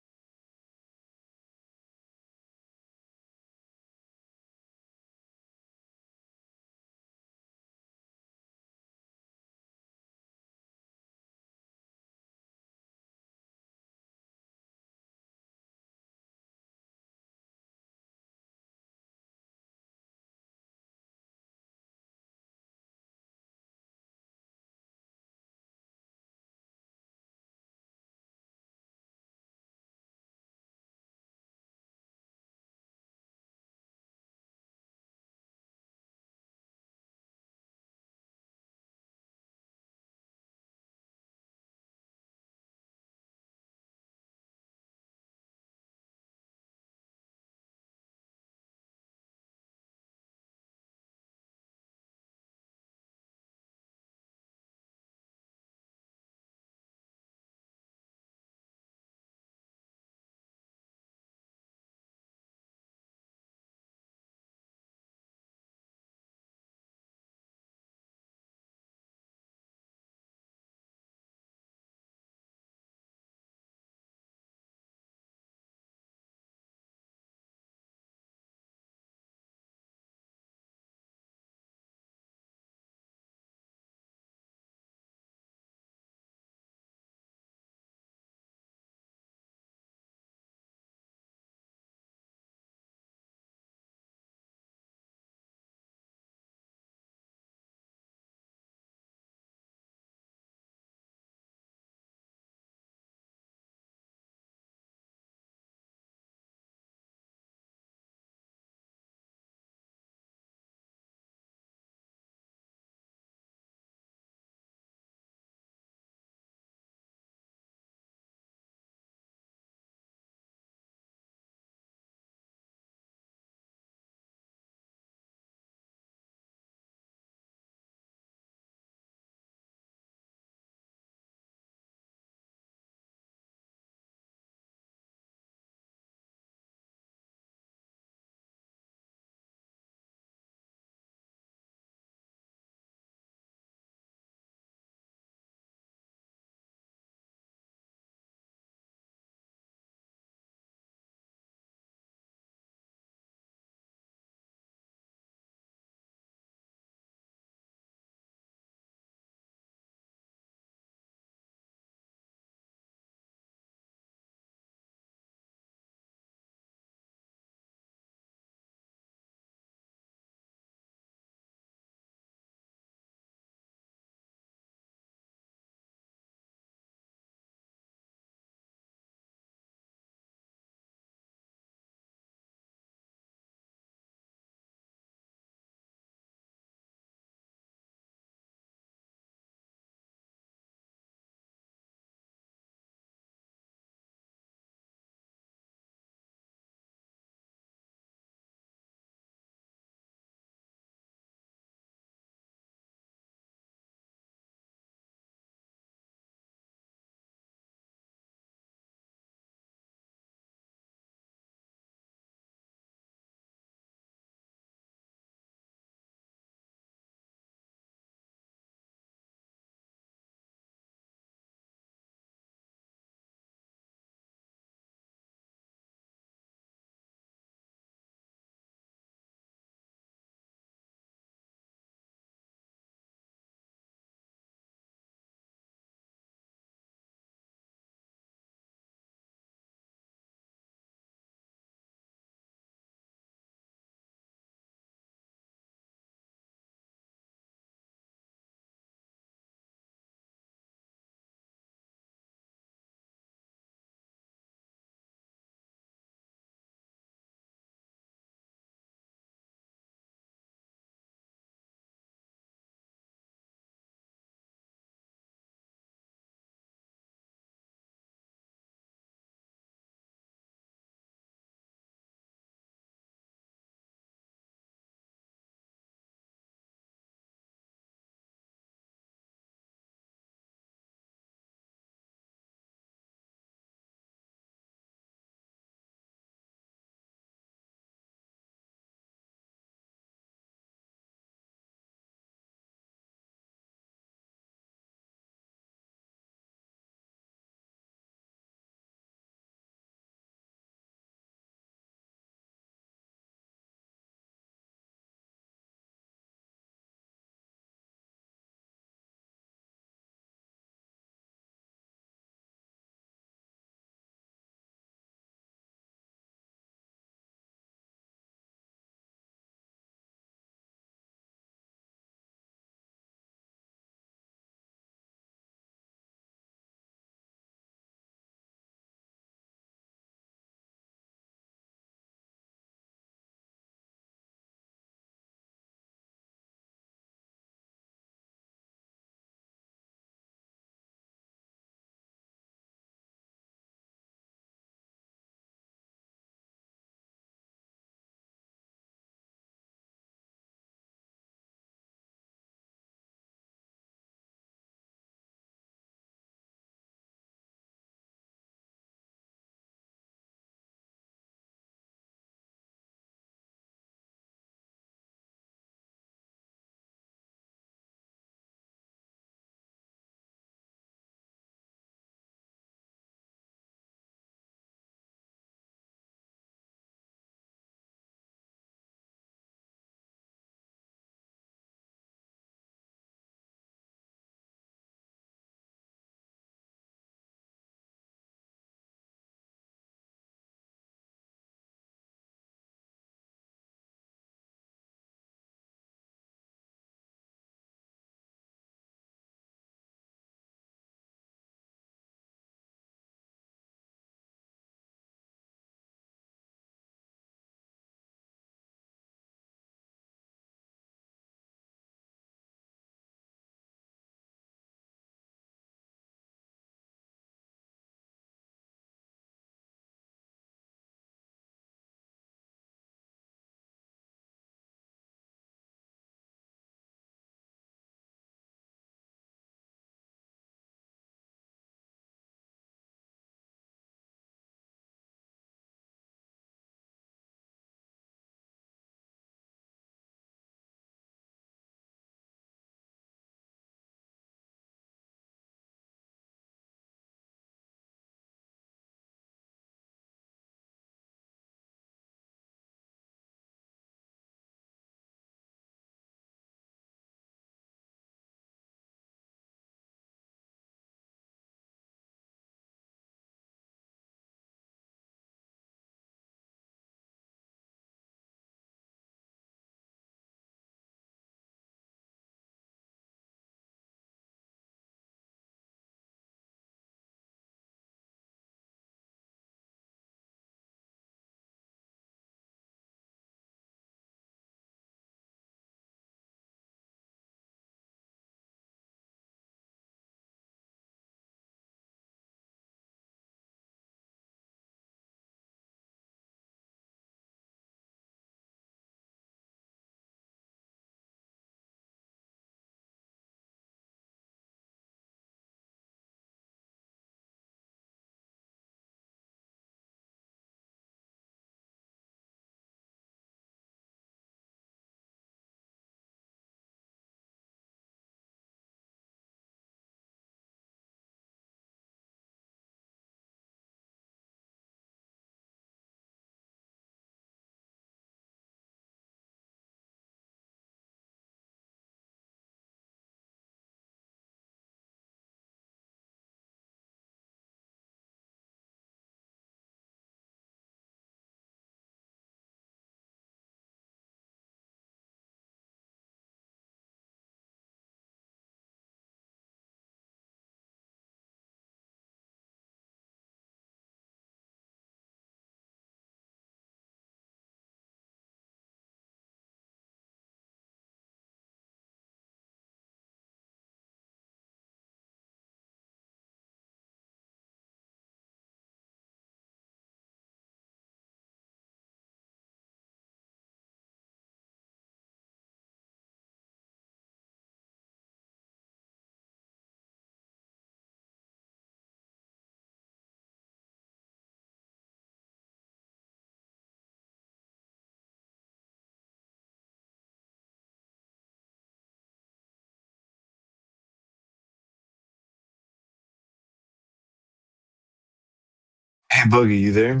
Hey, Boogie, you there?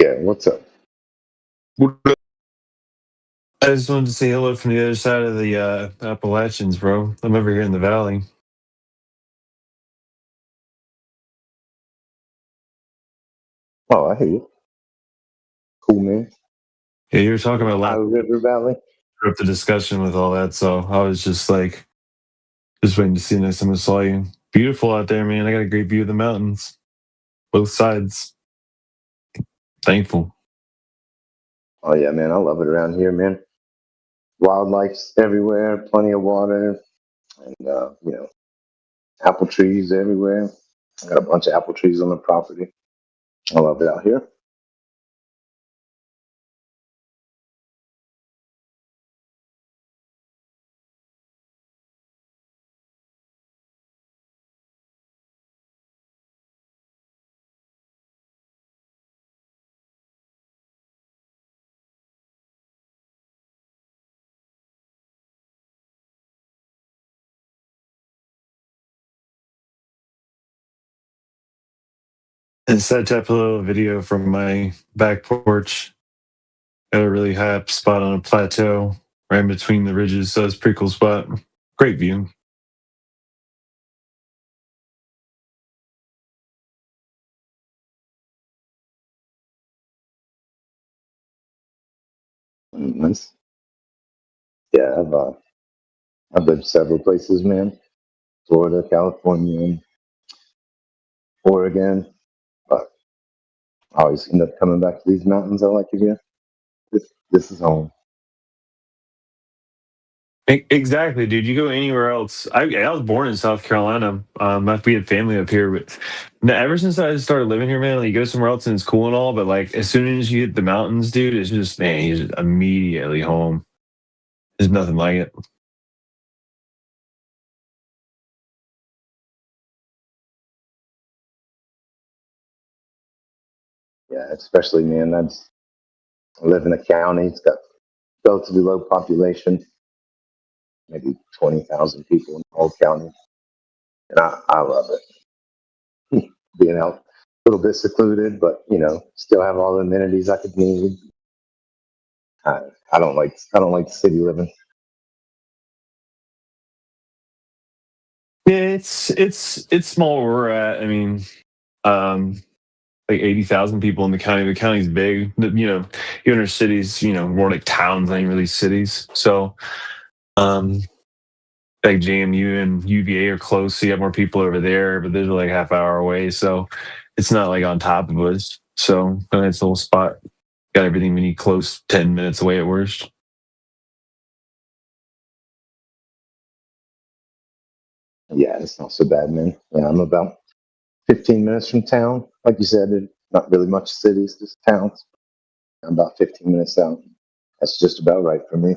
Yeah, what's up? I just wanted to say hello from the other side of the Appalachians, bro. I'm over here in the valley. Oh, I hear you. Cool, man. Yeah, you were talking about Ohio last River Valley. up the discussion with all that, so I was just like, just waiting to see the next time I saw you. Beautiful out there, man. I got a great view of the mountains, both sides. Thankful. Oh yeah, man, I love it around here, man. Wildlife's everywhere, plenty of water, and apple trees everywhere. I got a bunch of apple trees on the property. I love it out here. It's that type of little video from my back porch. Got a really high up spot on a plateau right in between the ridges, so it's a pretty cool spot. Great view. Nice. Yeah, I've lived several places, man. Florida, California, and Oregon. But I always end up coming back to these mountains. I like it here. This is home. Exactly, dude. You go anywhere else. I was born in South Carolina. We had family up here, but ever since I started living here, man, like, you go somewhere else and it's cool and all, but like as soon as you hit the mountains, dude, it's just man, you're just immediately home. There's nothing like it. Yeah, especially, man. I live in a county. It's got relatively low population, maybe 20,000 people in the whole county. And I love it. Being out a little bit secluded, but still have all the amenities I could need. I, I don't like city living. Yeah, it's small where we're at. I mean, um, like 80,000 people in the county. The county's big. You enter cities, more like towns than really cities. So, um, like JMU and UVA are close, so you have more people over there, but they're like half hour away. So it's not like on top of us. So a nice little spot. Got everything we need close, 10 minutes away at worst. Yeah, it's not so bad, man. Yeah, I'm about 15 minutes from town. Like you said, not really much cities, just towns. I'm about 15 minutes out. That's just about right for me.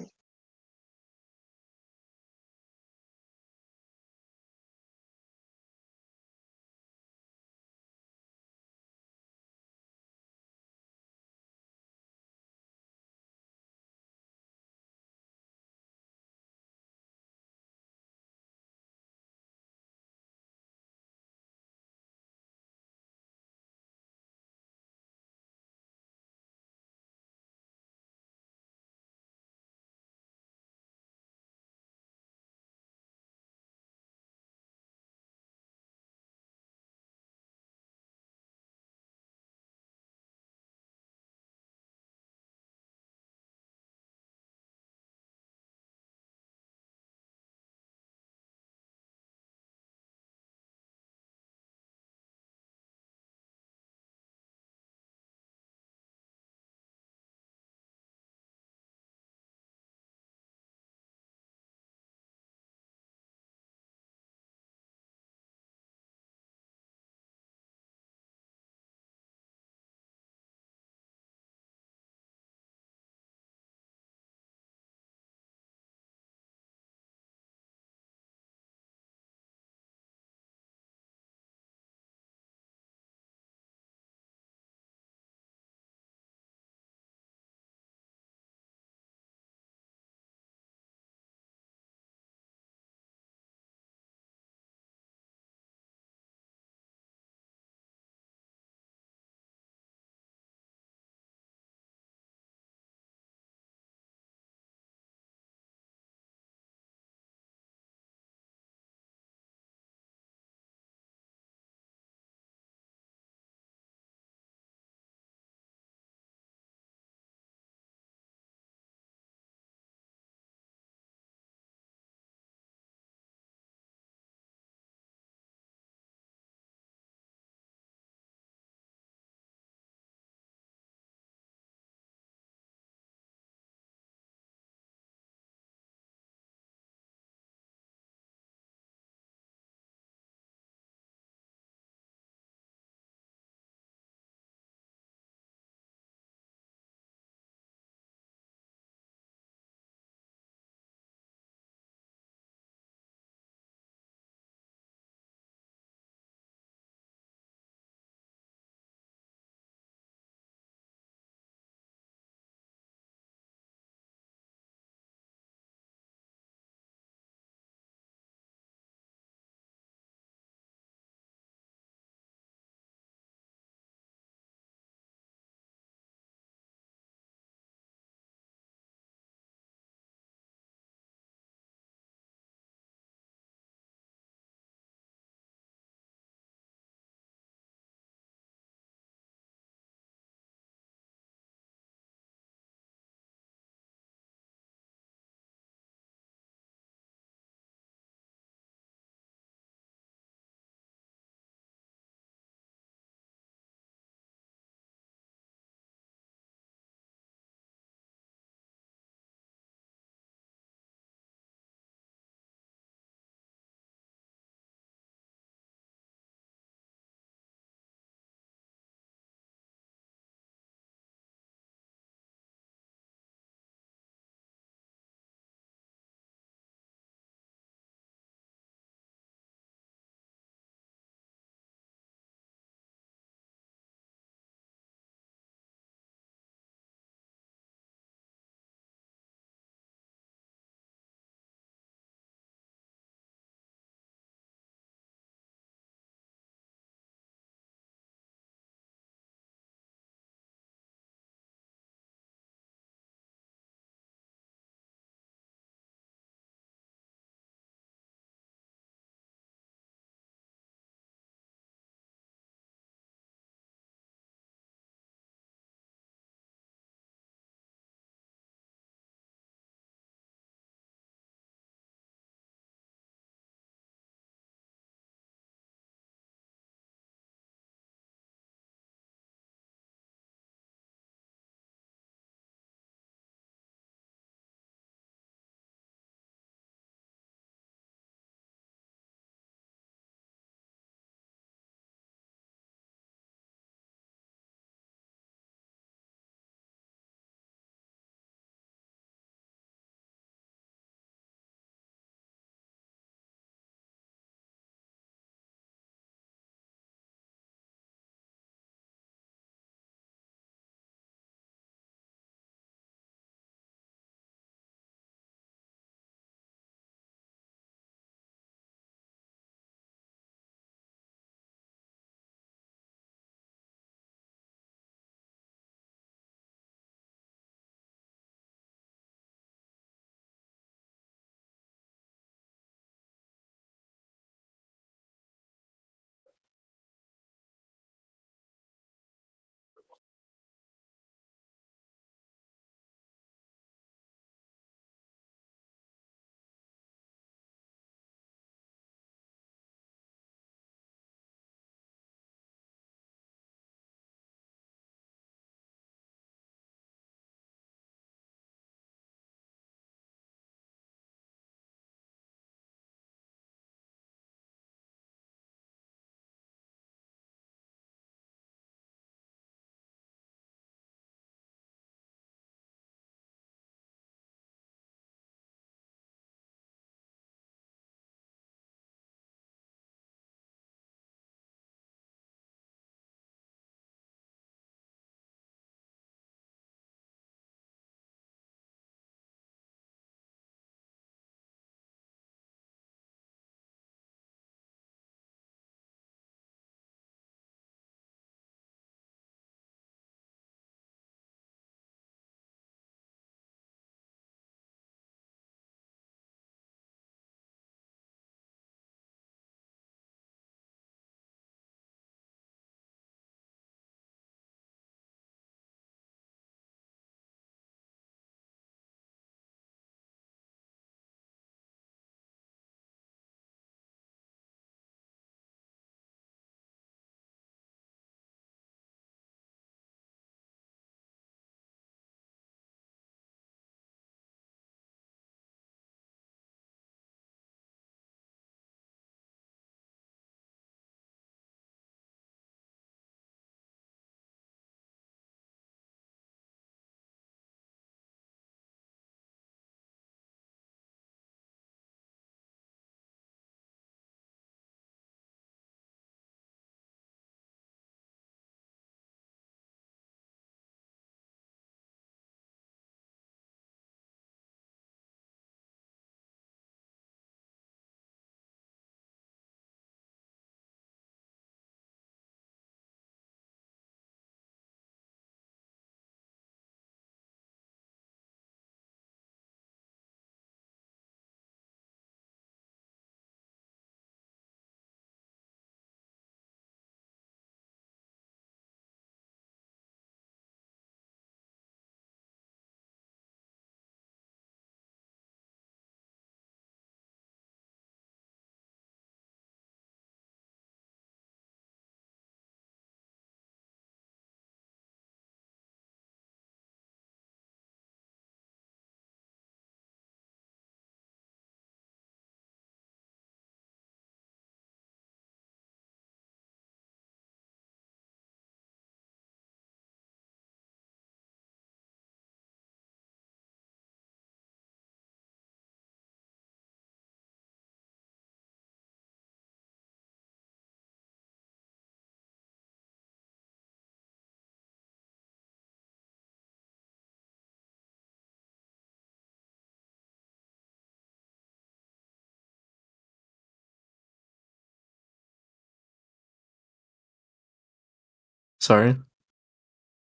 Sorry.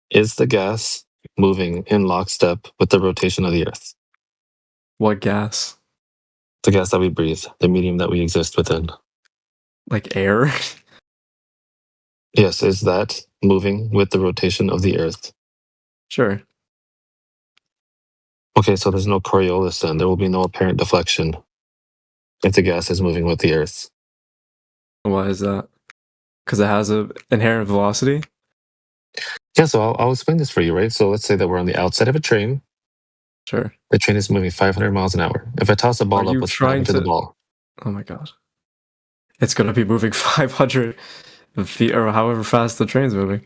Is the gas moving in lockstep with the rotation of the Earth? What gas? The gas that we breathe, the medium that we exist within. Like air? Yes, is that moving with the rotation of the Earth? Sure. Okay, so there's no Coriolis then. There will be no apparent deflection if the gas is moving with the Earth. Why is that? Because it has an inherent velocity? Yeah, so I'll explain this for you, right? So let's say that we're on the outside of a train. Sure. The train is moving 500 miles an hour. If I toss a ball Are up, you what's trying happening to the to- ball? Oh my god. It's going to be moving 500 feet or however fast the train's moving.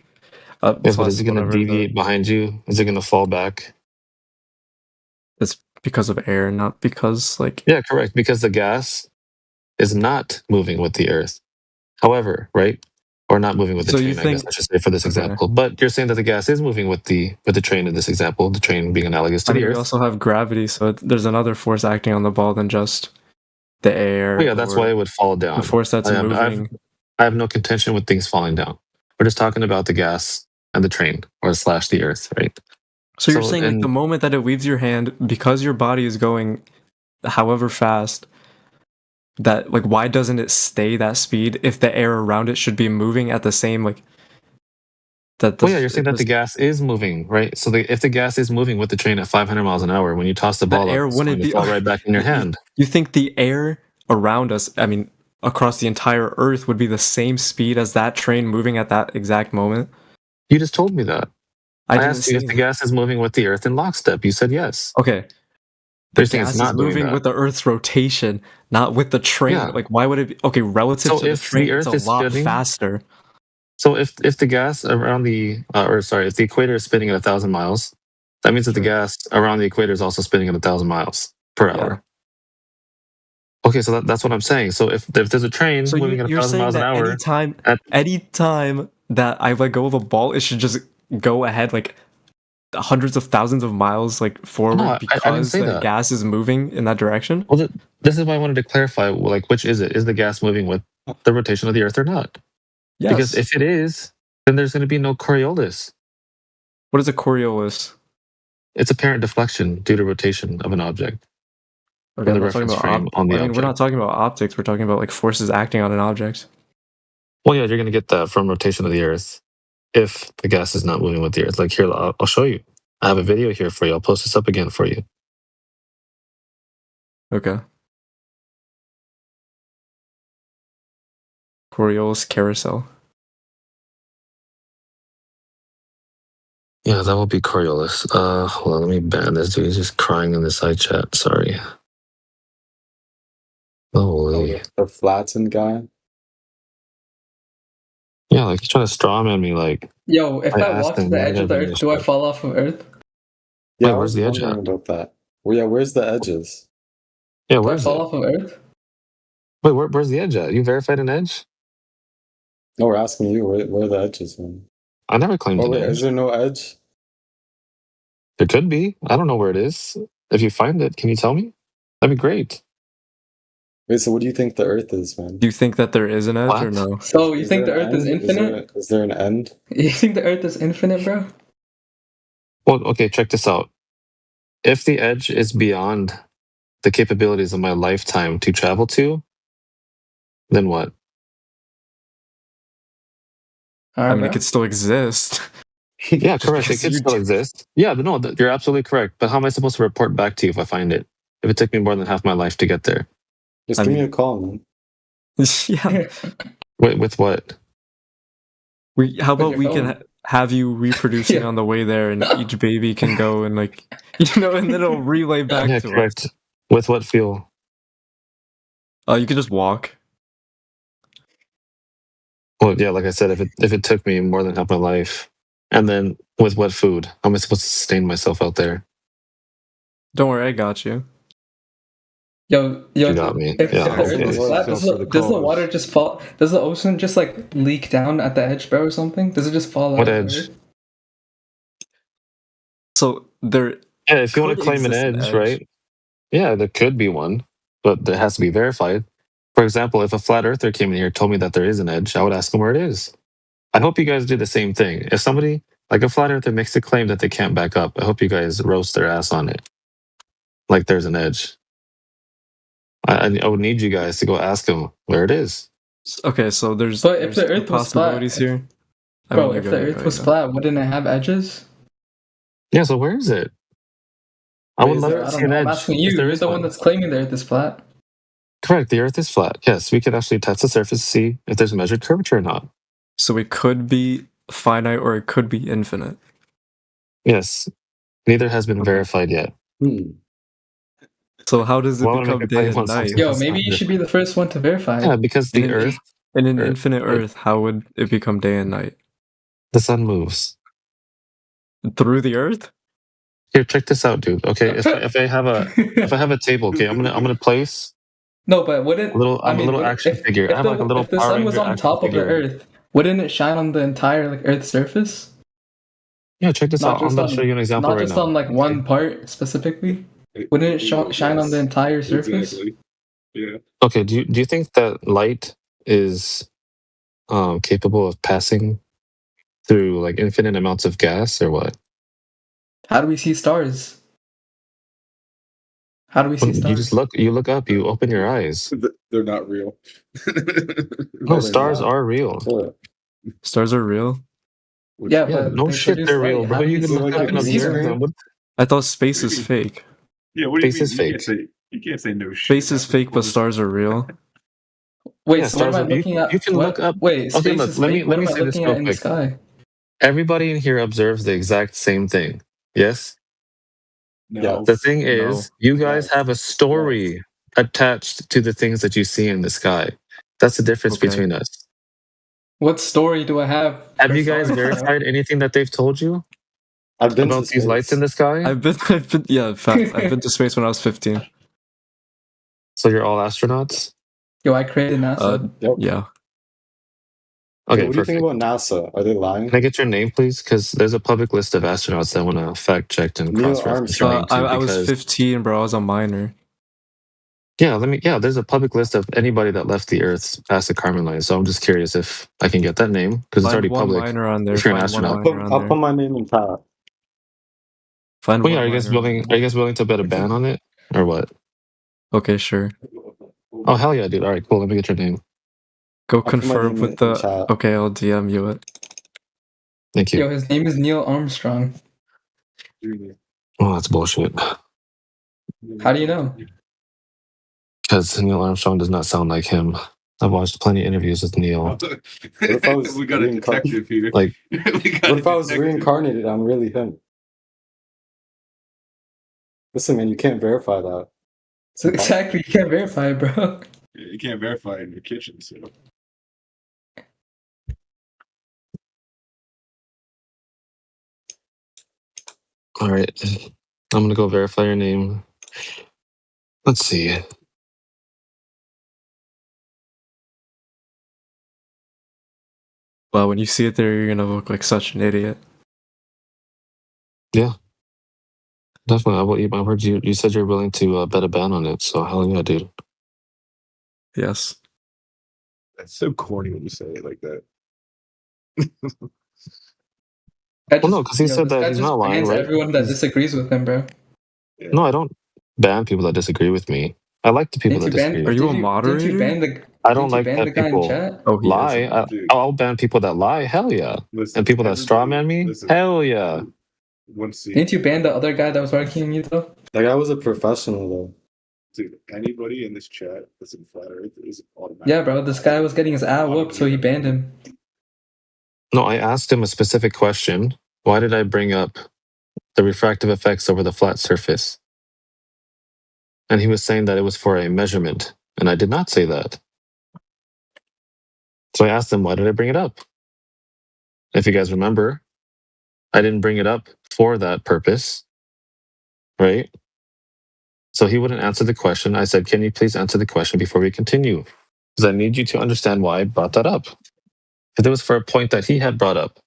Yes, but is it going to whatever deviate behind you? Is it going to fall back? It's because of air, not because like. Yeah, correct. Because the gas is not moving with the Earth. However, right? Or not moving with the So train, you I guess think- I should say for this Okay. example. But you're saying that the gas is moving with the train in this example, the train being analogous to I mean, the we Earth. also have gravity, so there's another force acting on the ball than just the air. Well, yeah, that's or why it would fall down. the force that's moving. I have no contention with things falling down. We're just talking about the gas and the train, or slash the Earth, right? So you're So, saying like and- the moment that it leaves your hand, because your body is going however fast, that like why doesn't it stay that speed if the air around it should be moving at the same like that? Well, yeah, you're saying that the gas is moving, right? So if the gas is moving with the train at 500 miles an hour, when you toss the ball air up, it's wouldn't going to be- fall right back in your hand. You think the air around us, I mean, across the entire Earth would be the same speed as that train moving at that exact moment? You just told me that. I didn't asked you if say the that. gas is moving with the Earth in lockstep. You said yes. Okay. You're The saying gas it's is not doing moving that. with the Earth's rotation, not with the train. Yeah. Like, why would it be? Okay, relative So to the if the train, Earth it's is a lot spinning- faster. So if the gas around the if the equator is spinning at 1,000 miles, that means that the gas around the equator is also spinning at 1,000 miles per hour. Okay, so that's what I'm saying. So if there's a train So moving at you're 1,000 saying miles an that hour, anytime that I let go of a ball, it should just go ahead like hundreds of thousands of miles like forward No, I didn't because say the that. gas is moving in that direction? well, this is why I wanted to clarify. Like, which is it? Is the gas moving with the rotation of the Earth or not? Yes. Because if it is, then there's going to be no Coriolis. What is a Coriolis? It's apparent deflection due to rotation of an object. Okay, Or the I'm not talking reference about frame on the I mean, we're object. not talking about optics. We're talking about like forces acting on an object. Well, yeah, you're going to get that from rotation of the Earth if the gas is not moving with the Earth. Like here, I'll show you. I have a video here for you. I'll post this up again for you. Okay. Coriolis carousel. Yeah, that will be Coriolis. Hold on, let me ban this dude. He's just crying in the side chat. Sorry. Holy. The Flatten guy. Yeah, like he's trying to strawman me. Like, Yo, if I asked walk to him, the "Why edge did of the I do Earth, this do I shit?" fall off of Earth? Yeah, Wait, I where's was the edge wondering at? about that. Well, yeah, where's the edges? Yeah, Do I where's it? fall off of Earth? Wait, where's the edge at? You verified an edge? No, we're asking you where are the edges, man. I never claimed Oh an wait, edge. is there no edge? There could be. I don't know where it is. If you find it, can you tell me? That'd be great. Wait, so what do you think the Earth is, man? Do you think that there is an edge or What? no? So you think the there an Earth is end? infinite? Is there an end? You think the Earth is infinite, bro? Well, okay, check this out. If the edge is beyond the capabilities of my lifetime to travel to, then what? I mean, it could still exist. Yeah, correct. It because could you still exist. Yeah, no, you're absolutely correct. But how am I supposed to report back to you if I find it? If it took me more than half my life to get there? Just give me a call, man. Yeah. With what? How about your we phone. can have you reproducing Yeah. on the way there, and each baby can go and like, you know, and then it'll relay back Yeah, to correct. us. With what fuel? You can just walk. Well, yeah, like I said, if it took me more than half my life, and then with what food? How am I supposed to sustain myself out there? Don't worry, I got you. Yo, You got me. If Yeah, the Earth okay. is flat, does the water just fall? Does the ocean just like leak down at the edge, bro, or something? Does it just fall out? What of the edge? Earth? So there. Yeah, if you want to could claim an exist edge, right? Yeah, there could be one, but it has to be verified. For example, if a flat earther came in here and told me that there is an edge, I would ask him where it is. I hope you guys do the same thing. If somebody, like a flat earther, makes a claim that they can't back up, I hope you guys roast their ass on it. Like there's an edge. I would need you guys to go ask them where it is. Okay, so there's But if there's the two Earth was flat, possibilities here. I bro, mean, if you the go, you Earth go, was you go. flat, wouldn't it have edges? Yeah, so where is it? I would Wait, is love there- to I see don't an know. I'm edge. asking if you. there You're is the one that's claiming the Earth is flat. Correct. The Earth is flat. Yes, we could actually test the surface to see if there's measured curvature or not. So it could be finite or it could be infinite. Yes. Neither has been Okay. verified yet. So how does it Why would I become make a day claim and on night? something Yo, that's maybe not you should be the first one to verify Yeah, it. because In the an, Earth, in an Earth- infinite Earth, how would it become day and night? the sun moves. Through the Earth? Here, check this out, dude. Okay, if I have a table, okay, I'm gonna place No, but wouldn't a little I mean little would, action figure. I if have like a little if the Power sun was Ranger on action top of the figure. Earth, wouldn't it shine on the entire like Earth's surface? Yeah, check this Not out. I'm just about to show you an example not right just now. on like one part specifically. Wouldn't it shine on the entire surface? Yeah. Okay, do you think that light is capable of passing through like infinite amounts of gas or what? How do we see stars? How do we see You stars? just look up, you open your eyes. They're not real. No, stars are real. Stars are real? Yeah, Yeah, but no they shit, produce they're light. real, bro. How do You we can see, look how up do and we see observe them? them. What- I thought space is fake. Yeah, what do you Space mean? is fake. You can't say no shit. Space is fake, but stars are real. Wait, Yeah, so what am stars I are- you- looking at? you can what? look up- Wait, Okay, space look, is let fake. me What am I say this looking real at in the quick. sky? Everybody in here observes the exact same thing. Yes? No. The thing is, you guys have a story attached to the things that you see in the sky. That's the difference Okay. between us. What story do I have? Have for you guys stars, bro? verified anything that they've told you I've been about to these lights in the sky? I've been yeah, in fact, I've been to space when I was 15. So you're all astronauts? Yo, I created NASA. Yep. Yeah. Okay, What do you think perfect. about NASA? Are they lying? Can I get your name, please? Because there's a public list of astronauts that want to fact check and Neil cross-reference your name Armstrong. too. I was because- 15, bro. I was a minor. Yeah, there's a public list of anybody that left the Earth past the Kármán line. So I'm just curious if I can get that name because it's Find already one public. minor on there. If you're an Find one astronaut. minor on I'll there. put my name in chat. Find Well, yeah, one are you guys minor on willing? there. Are you guys willing to bet a ban on it or what? Okay, sure. Oh hell yeah, dude! All right, cool. Let me get your name. Go put my confirm name with in the. chat. Okay, I'll DM you it. Thank you. Yo, his name is Neil Armstrong. Oh, that's bullshit. How do you know? Because Neil Armstrong does not sound like him. I've watched plenty of interviews with Neil. What if I was We got a detective here. Like, We got What a if I was detective. reincarnated? I'm really him. Listen, man, you can't verify that. So exactly, you can't verify it, bro. Yeah, you can't verify it in your kitchen, so. all right, I'm gonna go verify your name. Let's see. Well, when you see it there, you're gonna look like such an idiot. Yeah, definitely. I heard you. You said you're willing to bet a ban on it. So hell yeah, dude. Yes. That's so corny when you say it like that. Well, no, because he said that he's not lying, right? Everyone that disagrees with him, bro. No, I don't ban people that disagree with me. I like the people that disagree. Are you a Didn't moderator? you ban the? I don't like ban that the guy in people chat? Oh, he lie. is. I'll ban people that lie. Hell yeah. Listen, And people that straw man me. listen. Hell yeah. One seat. Didn't you ban the other guy that was arguing you though? That guy was a professional, though. Dude, anybody in this chat that's in flat Earth is automatic. Yeah, bro. This guy was getting his ass whooped, so he banned him. No, I asked him a specific question. Why did I bring up the refractive effects over the flat surface? And he was saying that it was for a measurement. And I did not say that. So I asked him, why did I bring it up? If you guys remember, I didn't bring it up for that purpose. Right? So he wouldn't answer the question. I said, can you please answer the question before we continue? Because I need you to understand why I brought that up. Because it was for a point that he had brought up.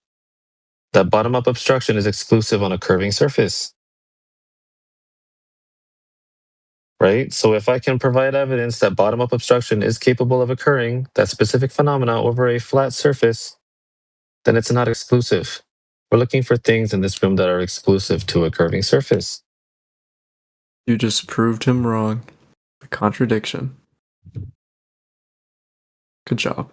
That bottom-up obstruction is exclusive on a curving surface. Right? So if I can provide evidence that bottom-up obstruction is capable of occurring, that specific phenomena over a flat surface, then it's not exclusive. We're looking for things in this room that are exclusive to a curving surface. You just proved him wrong. The contradiction. Good job.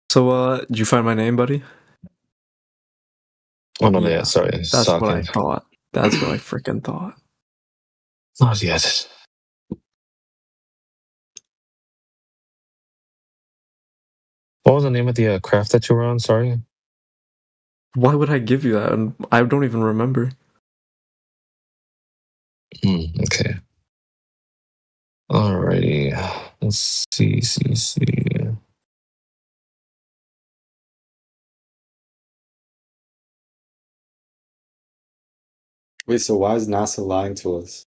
So, did you find my name, buddy? Oh, no, yeah, sorry. That's what I thought. That's what I freaking thought. Not yet. What was the name of the craft that you were on? Sorry. Why would I give you that? And I don't even remember. Okay. Alrighty. Let's see. Wait, so why is NASA lying to us?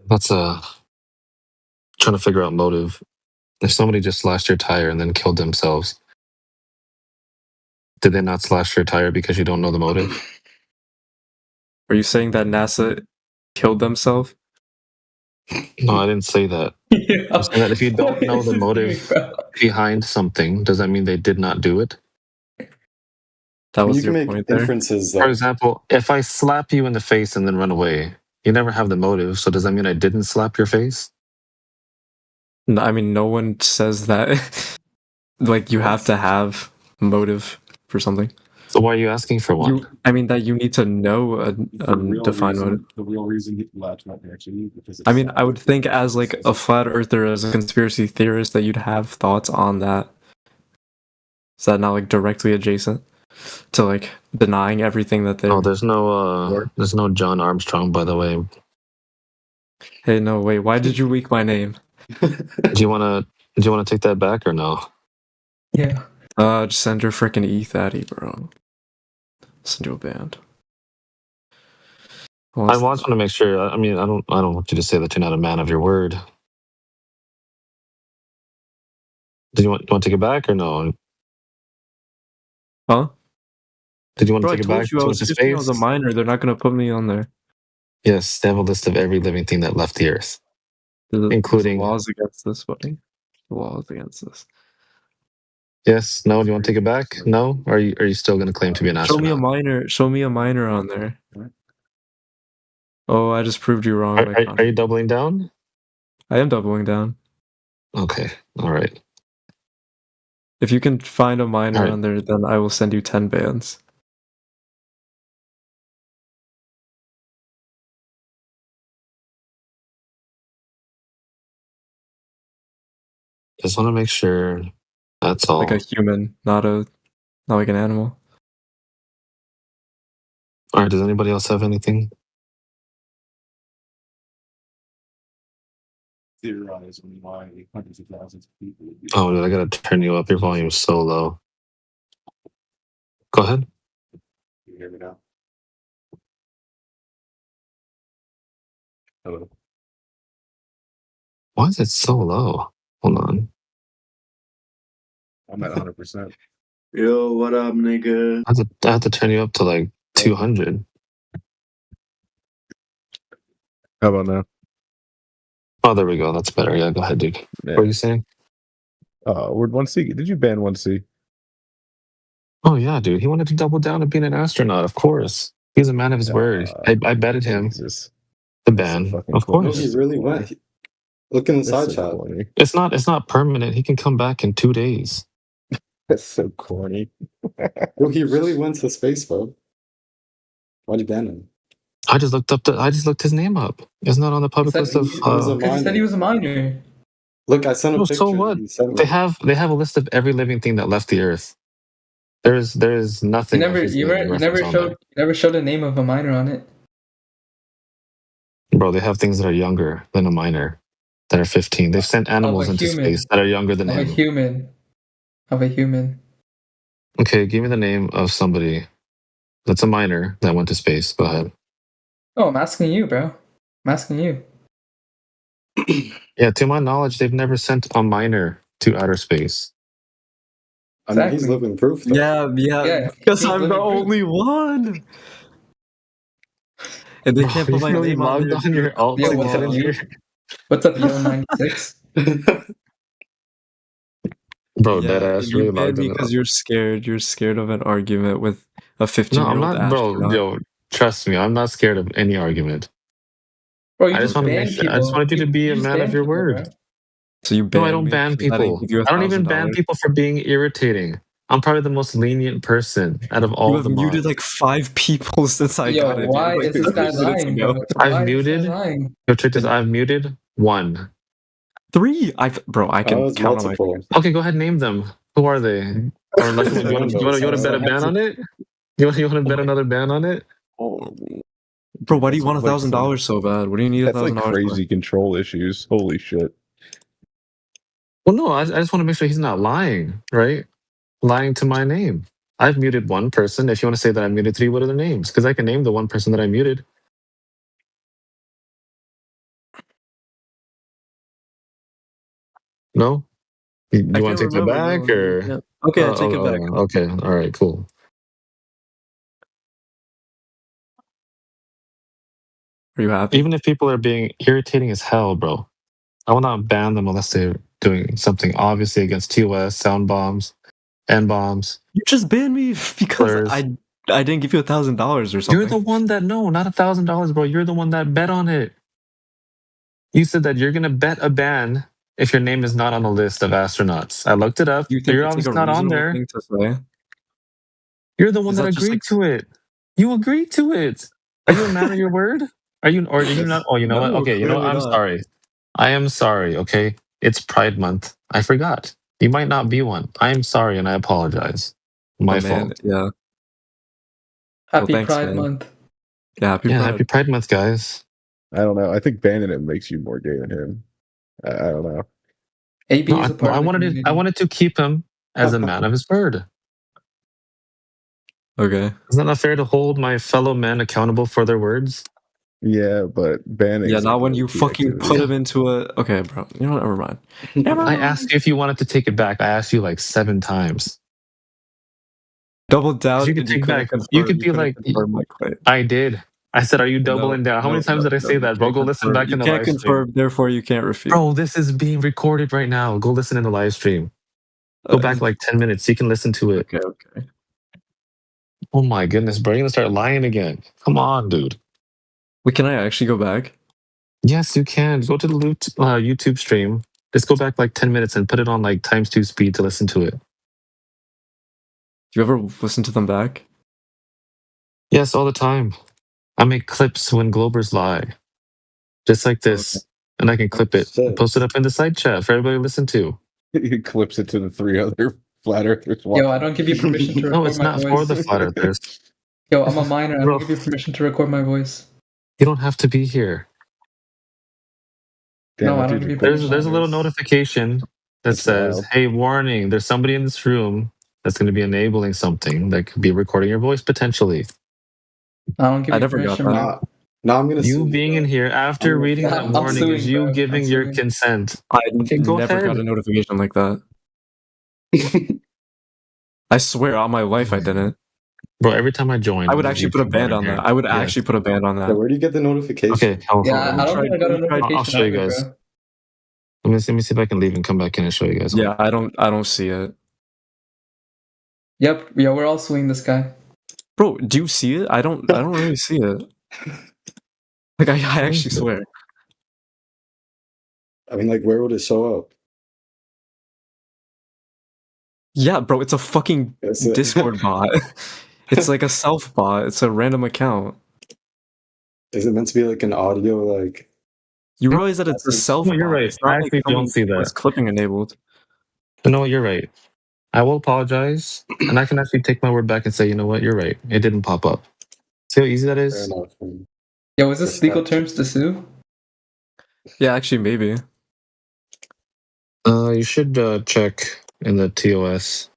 That's trying to figure out motive. If somebody just slashed your tire and then killed themselves, did they not slash your tire because you don't know the motive? Are you saying that NASA killed themselves? No, I didn't say that. I'm saying that if you don't know the motive behind something, does that mean they did not do it? That was you can your make point there. inferences. For example, if I slap you in the face and then run away, you never have the motive, so does that mean I didn't slap your face? No, I mean, no one says that. Like, you have to have motive for something. So why are you asking for one? I mean, that you need to know a defined motive. The real reason he left not actually because I mean, I would think as like a flat earther, as a conspiracy theorist, that you'd have thoughts on that. Is that not like directly adjacent to like denying everything that they? Oh, there's no John Armstrong, by the way. Hey, no, wait. Why did you leak my name? Do you wanna take that back or no? Yeah. Just send your freaking ETH at it, bro. Send you a band. I want to make sure. I mean, I don't want you to say that you're not a man of your word. Did you want to take it back or no? Huh? Did you want Bro, to I take it told back you to I the was 15, I was a space? minor. They're not gonna put me on there. Yes, they have a list of every living thing that left the Earth, including There's laws against this, buddy. Laws against this. Yes. No. Do you want to take it back? No. Or are you still going to claim to be an Show me a astronaut? minor. Show me a minor on there. Oh, I just proved you wrong. Are you doubling down? I am doubling down. Okay. All right. If you can find a minor Alright. on there, then I will send you 10 bands. Just want to make sure. That's all. Like a human, not like an animal. All right. Does anybody else have anything? Theorizing why hundreds of thousands of people would be. Oh, dude, I gotta turn you up. Your volume's so low. Go ahead. Can you hear me now? Hello. Why is it so low? Hold on. I'm at 100%. Yo, what up, nigga? I have to turn you up to like 200. How about now? Oh, there we go. That's better. Yeah, go ahead, dude. Yeah. What are you saying? Word 1C. Did you ban 1C? Oh yeah, dude. He wanted to double down on being an astronaut. Of course, he's a man of his word. I betted him the ban. Of No, course, he really went. Look in the side chat. it's not permanent. He can come back in 2 days. That's so corny. Bro, he really went to space, bro. Why'd you ban him? I just looked his name up. It's not on the public list of. Because he said he was a minor. Look, I sent a No, picture. so what? They have a list of every living thing that left the Earth. There is nothing. You never showed the name of a minor on it. Bro, they have things that are younger than a minor, that are 15. They've sent animals into space that are younger than him. Of a human. Okay, give me the name of somebody that's a minor that went to space. Go ahead. Oh, I'm asking you, bro. I'm asking you. Yeah, to my knowledge, they've never sent a minor to outer space. I mean, he's living proof, though. Yeah, because I'm the only one. And they can't put my really name on logged there. on your alt Yo, what's up, you? What's up, Yo 96? Bro, dead Yeah, ass you really banned logged me in. because you're scared. You're scared of an argument with a No, 15-year-old I'm not, bro. astronaut. Yo, trust me, I'm not scared of any argument. Bro, you I just just want to Okay. make ban sure. I just people. wanted you to be a just man of ban your people, word. bro. So you No, I banned don't me ban because I didn't people. give you I don't even ban $1,000. people for being irritating. I'm probably the most lenient person out of You all have the muted mods. like 5 people since I got Yo, it, why dude. Like is this guy 15 minutes lying, ago. bro? I've Why is this guy muted. lying? Yo, check this. I've muted 1. 3. Bro, I Oh, can it's count on my multiple. fingers. Okay, go ahead, name them. Who are they? Or like, It's you want random. to bet a ban on it? You want to bet another ban on it? Oh, bro, why do you want That's like $1,000 so bad? What do you need That's like $1,000 for? crazy control issues. Holy shit. Well, no, I just want to make sure he's not lying, right? Lying to my name. I've muted 1 person. If you want to say that I muted 3, what are their names? Because I can name the 1 person that I muted. No? You I want can't to take that remember. No, back or? yeah. Okay, I take it back. Okay, all right, cool. Are you happy? Even if people are being irritating as hell, bro, I will not ban them unless they're doing something obviously against TOS, sound bombs, N bombs. You just banned me because slurs. I didn't give you $1,000 or something. You're the one that not $1,000, bro. You're the one that bet on it. You said that you're gonna bet a ban if your name is not on the list of astronauts. I looked it up. You think You're it's like obviously a not on reasonable there. thing to say? You're the one Is that that just agreed like to it. You agreed to it. Are you a man of your word? Are you not? Oh, you know what? No, Okay, you know what? clearly I'm not. sorry. I am sorry. Okay, it's Pride Month. I forgot. You might not be one. I am sorry, and I apologize. My Oh man, fault. yeah. Happy thanks, Pride man. Month. Yeah, happy Pride. Happy Pride Month, guys. I don't know. I think banning it makes you more gay than him. I don't know. AB No, is a part I of the wanted community. I wanted to keep him as a man of his word. Okay. Isn't that fair to hold my fellow men accountable for their words? Yeah, but banning. Yeah, not when you fucking put him into a. Okay, bro. You know what? Never mind. I asked you if you wanted to take it back. I asked you like 7 times. Double down. You could take back. You could be like, I did. I said, are you doubling down? How many times did I say that, bro? Go listen back in the live stream. You can't confirm, therefore you can't refute. Bro, this is being recorded right now. Go listen in the live stream. Go back like 10 minutes. You can listen to it. Okay. Oh my goodness, bro. You're going to start lying again. Come on, dude. Wait, can I actually go back? Yes, you can. Go to the YouTube stream. Just go back like 10 minutes and put it on like ×2 speed to listen to it. Do you ever listen to them back? Yes, all the time. I make clips when Globers lie. Just like this. And I can clip it and post it up in the side chat for everybody to listen to. He clips it to the 3 other flat earthers. Yo, I don't give you permission to record No, it's my not voice. for the flat earthers. Yo, I'm a minor. I Bro. don't give you permission to record my voice. You don't have to be here. No, I don't give you permission. There's a little notification that says, wild. hey, warning, there's somebody in this room that's going to be enabling something that could be recording your voice potentially. I don't give you never got permission, that. bro. No, I'm gonna You being in here after reading that I'm warning suing, is you bro. giving I'm your suing. consent. I Go never ahead. got a notification like that. I swear on my life I didn't. Bro, every time I join, I would actually put a ban on that. I would actually put a ban on Yeah, that. where do you get the notification? Okay, Yeah, I don't think I got a notification. I'll show you either, guys. bro. Let me see if I can leave and come back in and show you guys. Yeah, I don't see it. Yep. Yeah, we're all suing this guy. Bro, do you see it? I don't really see it. Like I actually swear. I mean, like, where would it show up? Yeah, bro, it's a fucking That's it. Discord bot. It's like a self bot. It's a random account. Is it meant to be like an audio, like? You realize that it's a self bot. No, you're right. It's not I actually don't see that. It's clipping enabled. No, you're right. I will apologize, and I can actually take my word back and say, you know what, you're right. It didn't pop up. See how easy that Fair is? enough. Yo, is this legal terms to sue? Yeah, actually, maybe. You should check in the TOS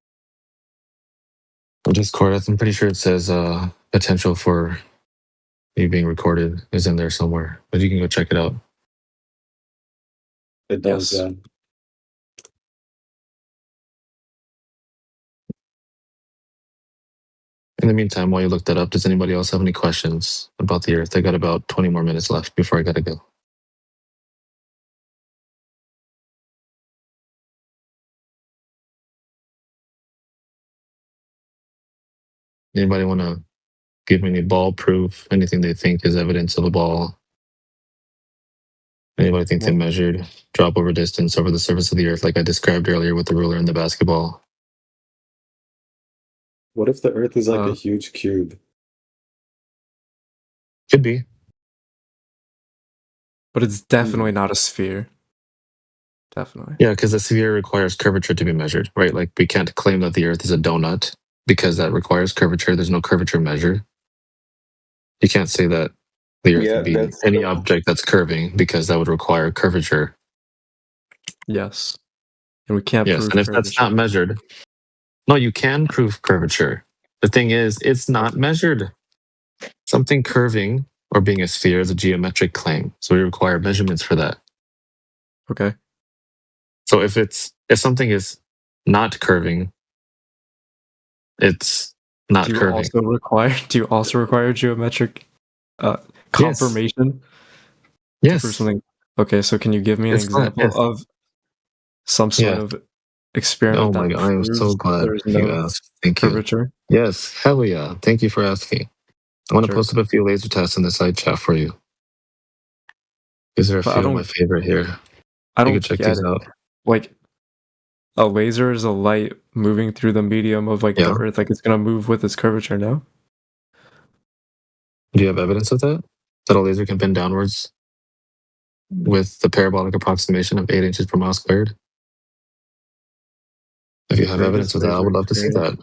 or Discord. I'm pretty sure it says potential for you being recorded is in there somewhere, but you can go check it out. It does. Yes. In the meantime, while you look that up, does anybody else have any questions about the Earth? I got about 20 more minutes left before I gotta go. Anybody want to give me any ball proof? Anything they think is evidence of a ball? Anybody think they measured drop over distance over the surface of the Earth, like I described earlier with the ruler and the basketball? What if the Earth is like a huge cube? Could be. But it's definitely not a sphere. Definitely. Yeah, because the sphere requires curvature to be measured, right? Like we can't claim that the Earth is a donut because that requires curvature. There's no curvature measured. You can't say that the Earth would be any object that's curving because that would require curvature. Yes. And we can't Yes, prove and if that's not measured, no, you can prove curvature. The thing is, it's not measured. Something curving or being a sphere is a geometric claim, so we require measurements for that. Okay. So if something is not curving, it's not curving. Do you also require geometric confirmation? Yes. For something. Okay, so can you give me an example of some sort of experiment? Oh my god, I am so glad you asked. Thank curvature? you. Yes, hell yeah. Thank you for asking. I want to post up a few laser tests in the side chat for you. These are a few of my favorite here. I don't you can check get these it. out. Like, a laser is a light moving through the medium of the Earth. Like, it's gonna move with its curvature, no? Do you have evidence of that? That a laser can bend downwards with the parabolic approximation of 8 inches per mile squared? If you have evidence of that, I would love to see that.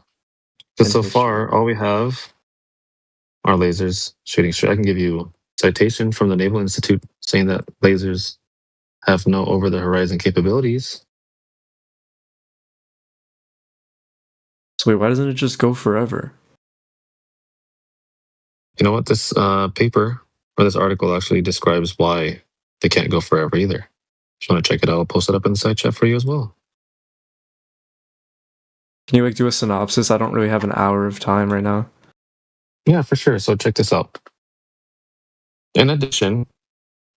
Because so far, all we have are lasers shooting straight. I can give you a citation from the Naval Institute saying that lasers have no over-the-horizon capabilities. So wait, why doesn't it just go forever? You know what? This paper or this article actually describes why they can't go forever either. If you want to check it out, I'll post it up in the side chat for you as well. Can you do a synopsis? I don't really have an hour of time right now. Yeah, for sure. So check this out. In addition,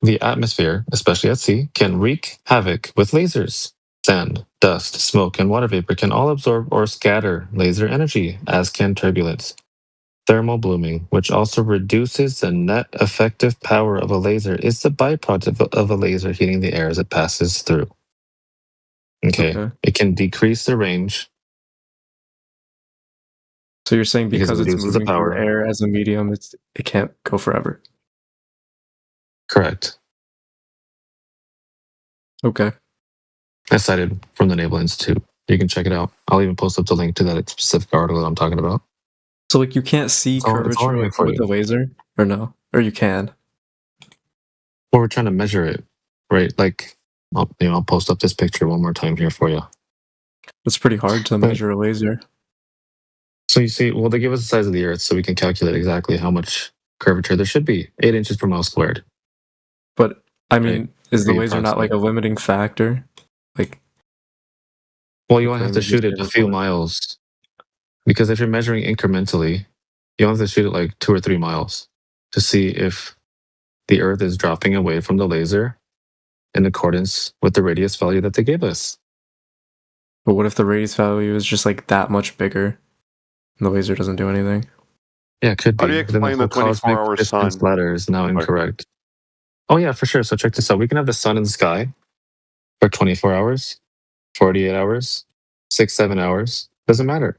the atmosphere, especially at sea, can wreak havoc with lasers. Sand, dust, smoke, and water vapor can all absorb or scatter laser energy, as can turbulence. Thermal blooming, which also reduces the net effective power of a laser, is the byproduct of a laser heating the air as it passes through. Okay. It can decrease the range. So you're saying because it it's reduces the moving through power. air as a medium, it can't go forever. Correct. Okay. I cited from the Naval Institute. You can check it out. I'll even post up the link to that specific article that I'm talking about. So like you can't see curvature with the laser, or no? Or you can? Well, we're trying to measure it, right? Like, I'll post up this picture one more time here for you. It's pretty hard to measure a laser. So you see, well, they give us the size of the Earth so we can calculate exactly how much curvature there should be. 8 inches per mile squared. But, I mean, is the laser not like a limiting factor? Like, well, you only have to shoot it a few miles. Because if you're measuring incrementally, you only have to shoot it like 2 or 3 miles to see if the Earth is dropping away from the laser in accordance with the radius value that they gave us. But what if the radius value is just like that much bigger and the laser doesn't do anything? Yeah, it could be. How do you explain the 24-hour sun? Ladder is now incorrect. Oh yeah, for sure. So check this out. We can have the sun in the sky for 24 hours, 48 hours, 6-7 hours. Doesn't matter.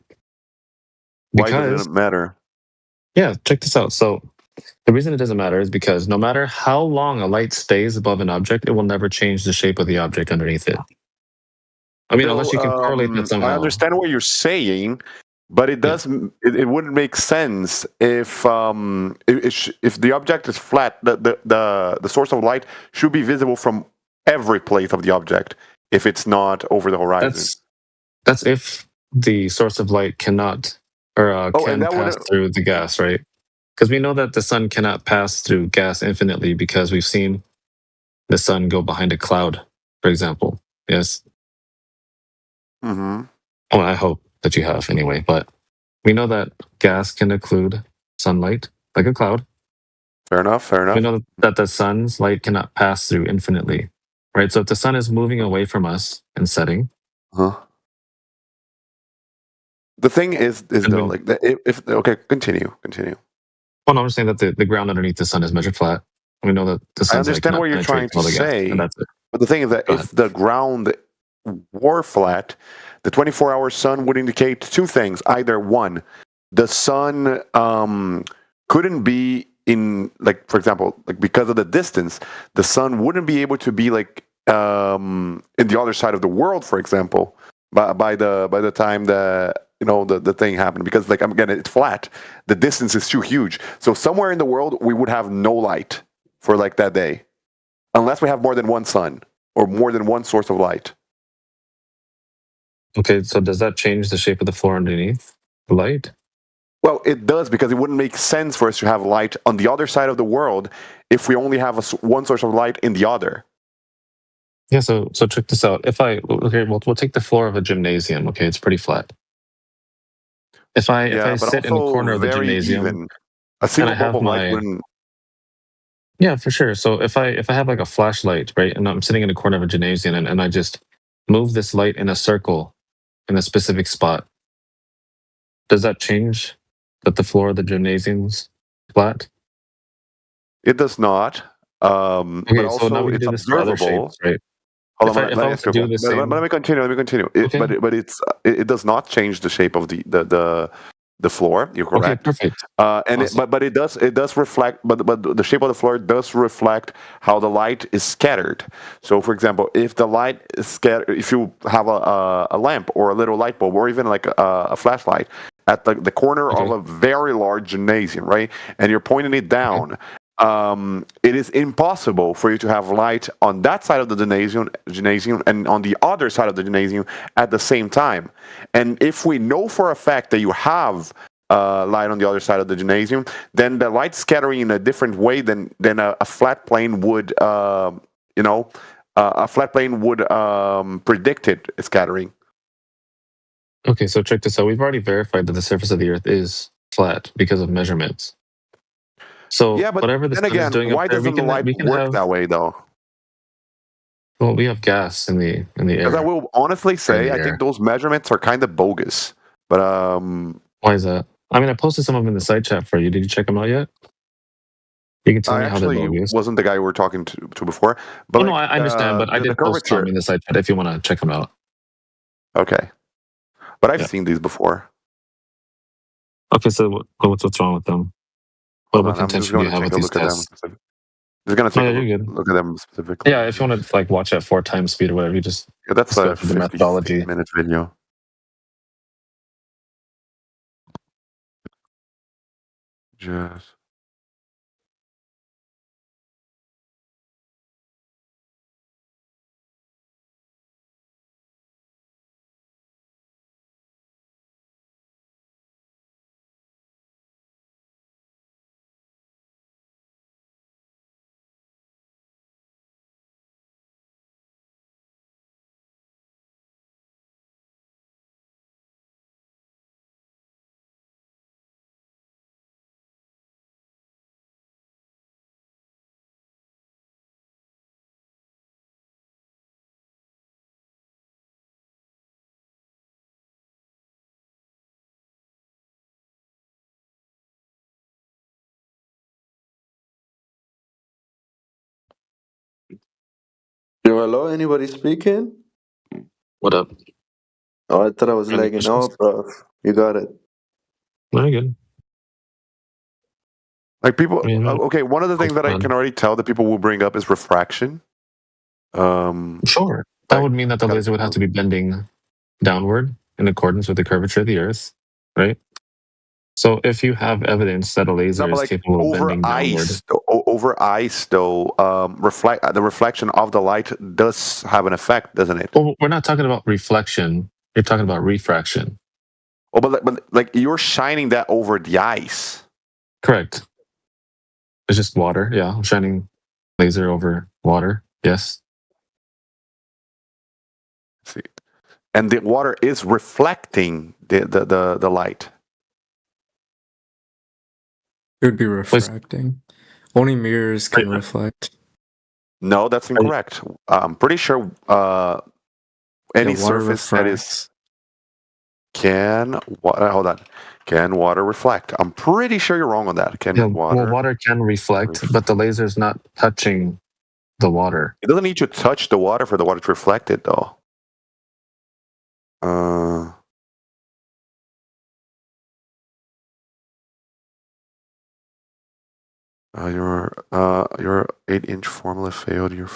Why does it matter? Yeah, check this out. So the reason it doesn't matter is because no matter how long a light stays above an object, it will never change the shape of the object underneath it. I mean, unless you can correlate that somehow. I understand what you're saying, but it does. It wouldn't make sense if the object is flat. The source of light should be visible from every place of the object if it's not over the horizon. That's if the source of light cannot or can pass through the gas, right? Because we know that the sun cannot pass through gas infinitely because we've seen the sun go behind a cloud, for example. Yes. Mm-hmm. Well, I hope that you have anyway, but we know that gas can occlude sunlight like a cloud. Fair enough. Fair enough. We know that the sun's light cannot pass through infinitely, right? So if the sun is moving away from us and setting, the thing is And though, when, like if okay, continue. well, no, I'm just saying that the ground underneath the sun is measured flat. We know that the I sun's like understand cannot what you're penetrate trying to all the gas, and say, that's it. but the thing is that Go if ahead. the ground were flat, the 24-hour sun would indicate two things. Either one, the sun couldn't be in, like, for example, like because of the distance, the sun wouldn't be able to be like in the other side of the world, for example, by the time that the thing happened, because like again it's flat, the distance is too huge. So somewhere in the world we would have no light for like that day, unless we have more than one sun or more than one source of light. Okay, so does that change the shape of the floor underneath the light? Well, it does, because it wouldn't make sense for us to have light on the other side of the world if we only have one source of light in the other. Yeah, so check this out. If we'll take the floor of a gymnasium. Okay, it's pretty flat. If I but sit in the also corner of the very gymnasium even. A and single I have bulb of light my wouldn't. yeah, for sure. So if I have like a flashlight, right, and I'm sitting in a corner of a gymnasium and I just move this light in a circle in a specific spot, does that change that the floor of the gymnasium's flat? It does not. Okay, But so now also we can it's do this for other observable. shapes, right? Hold on, If let I me was ask to you a do question. the same, Let me continue. okay, But it does not change the shape of the floor. You're okay, correct. perfect. Awesome. But it does reflect. But the shape of the floor does reflect how the light is scattered. So, for example, if the light is scattered, if you have a lamp or a little light bulb or even like a flashlight at the corner of a very large gymnasium, right, and you're pointing it down. It is impossible for you to have light on that side of the gymnasium and on the other side of the gymnasium at the same time. And if we know for a fact that you have light on the other side of the gymnasium, then the light scattering in a different way than a flat plane would, a flat plane would predict it scattering. Okay, so check this out. We've already verified that the surface of the Earth is flat because of measurements. So Yeah, but whatever the then sun is again, doing up why there, doesn't the light we can work have. that way though? Well, we have gas in the Because I air. will honestly say, I air. think those measurements are kind of bogus. But Why is that? I mean, I posted some of them in the side chat for you. Did you check them out yet? You can tell I me how they're actually bogus. wasn't the guy we were talking to before. But Oh, no, I understand, but I the did post some curvature. in the side chat if you want to check them out. Okay, but I've Yeah. seen these before. Okay, so what's wrong with them? Hold What on, I'm just contention do going you to have take with a these look at them. tests? Just going to No, take yeah, a you're good. look at them specifically. Yeah, if you want to like watch at 4 times speed or whatever, you just Yeah, that's go a through the methodology. 50-minute video. Just. Yo, hello, anybody speaking? What up? Oh, I thought I was Any lagging questions? out, bro. You got it. Very good. Like people, I mean, okay. One of the things that I can already tell that people will bring up is refraction. Sure. That would mean that the laser would have to be bending downward in accordance with the curvature of the Earth, right? So if you have evidence that a laser No, but is like capable of over bending downward, ice, though, the reflection of the light does have an effect, doesn't it? well, we're not talking about reflection. You're talking about refraction. Oh, but like you're shining that over the ice. Correct. It's just water. Yeah, I'm shining laser over water. Yes. See, and the water is reflecting the light. It would be refracting. Only mirrors can reflect. No, that's incorrect. I'm pretty sure any water surface that is refracts. hold on. Can water reflect? I'm pretty sure you're wrong on that. Can Yeah, water? well, water can reflect, but the laser's not touching the water. It doesn't need to touch the water for the water to reflect it, though. Your 8-inch formula failed. Your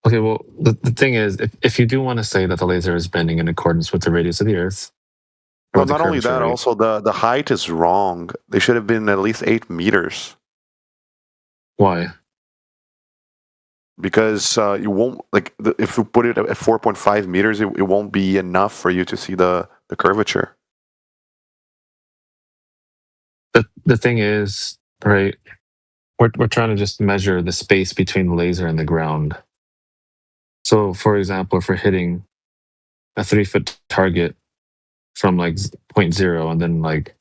Okay, well, the thing is, if you do want to say that the laser is bending in accordance with the radius of the Earth, well, not only that, also the height is wrong. They should have been at least 8 meters. Why? Because you won't if you put it at 4.5 meters, it won't be enough for you to see the curvature. The thing is, right? We're trying to just measure the space between the laser and the ground. So, for example, if we're hitting a 3-foot target from like 0.0 and then like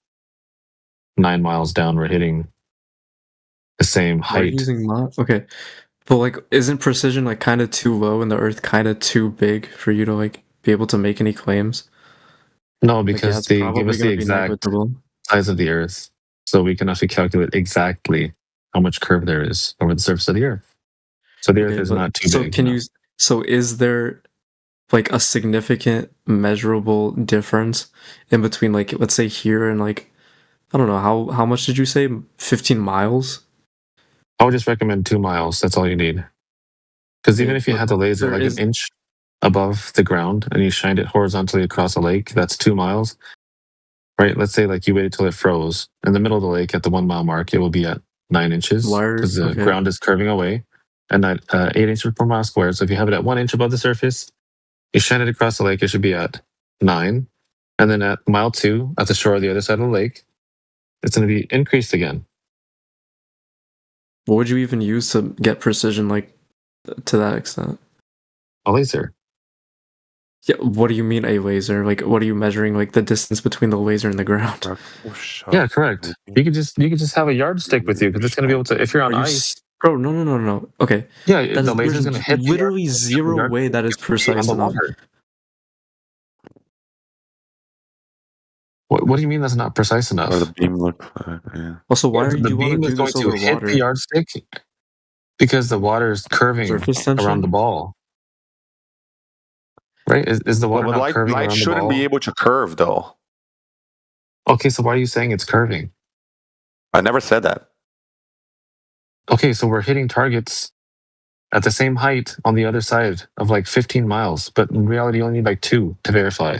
9 miles down, we're hitting the same height. Okay, but like, isn't precision like kind of too low and the Earth kind of too big for you to like be able to make any claims? No, because they give us the exact size of the Earth, so we can actually calculate exactly how much curve there is over the surface of the Earth. So the Earth is not too big. So is there like a significant measurable difference in between, like, let's say here and like, I don't know, how much did you say? 15 miles? I would just recommend 2 miles. That's all you need. Because even if you had the laser like an inch above the ground and you shined it horizontally across a lake, that's 2 miles. Right? Let's say like you waited till it froze. In the middle of the lake at the 1 mile mark, it will be at 9 inches because the ground is curving away. And at 8 inches per mile squared. So if you have it at 1 inch above the surface, you shine it across the lake, it should be at 9. And then at mile 2, at the shore of the other side of the lake, it's going to be increased again. What would you even use to get precision like to that extent? A laser. Yeah, what do you mean a laser? Like, what are you measuring? Like the distance between the laser and the ground? Yeah, correct. You could just have a yardstick with you because it's going to be able to. If you're on ice, bro, no. Okay. Yeah, the laser's going to hit. Literally zero way that is precise enough. What do you mean that's not precise enough? Or the beam look. Yeah. Also, why do you want to do this over hit water? the yardstick? Because the water is curving around the ball. Right? Is the water not curving around the ball? Light shouldn't be able to curve, though. Okay, so why are you saying it's curving? I never said that. Okay, so we're hitting targets at the same height on the other side of like 15 miles, but in reality, you only need like 2 to verify.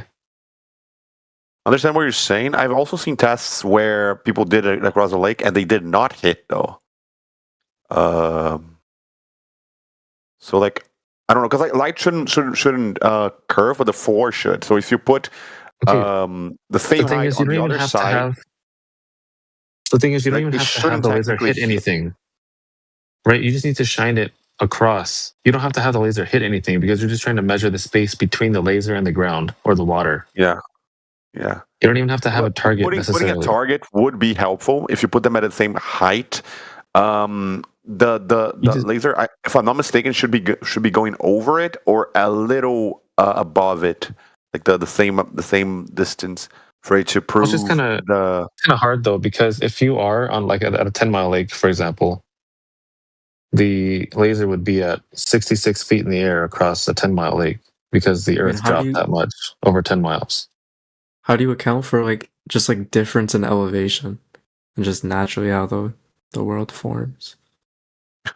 Understand what you're saying? I've also seen tests where people did it across the lake and they did not hit, though. So like, I don't know, because like light shouldn't curve, but the floor should. So if you put the same height on the other side, the thing is, you don't even have to have the laser hit anything, right? You just need to shine it across. You don't have to have the laser hit anything because you're just trying to measure the space between the laser and the ground or the water. Yeah. You don't even have to have a target necessarily. Putting a target would be helpful if you put them at the same height. The laser, if I'm not mistaken, should be going over it or a little above it, like the same distance for it to prove. It's just kind of hard though, because if you are on like at a 10-mile lake, for example, the laser would be at 66 feet in the air across a 10-mile lake because the Earth dropped that much over 10 miles. How do you account for like just like difference in elevation and just naturally how the world forms?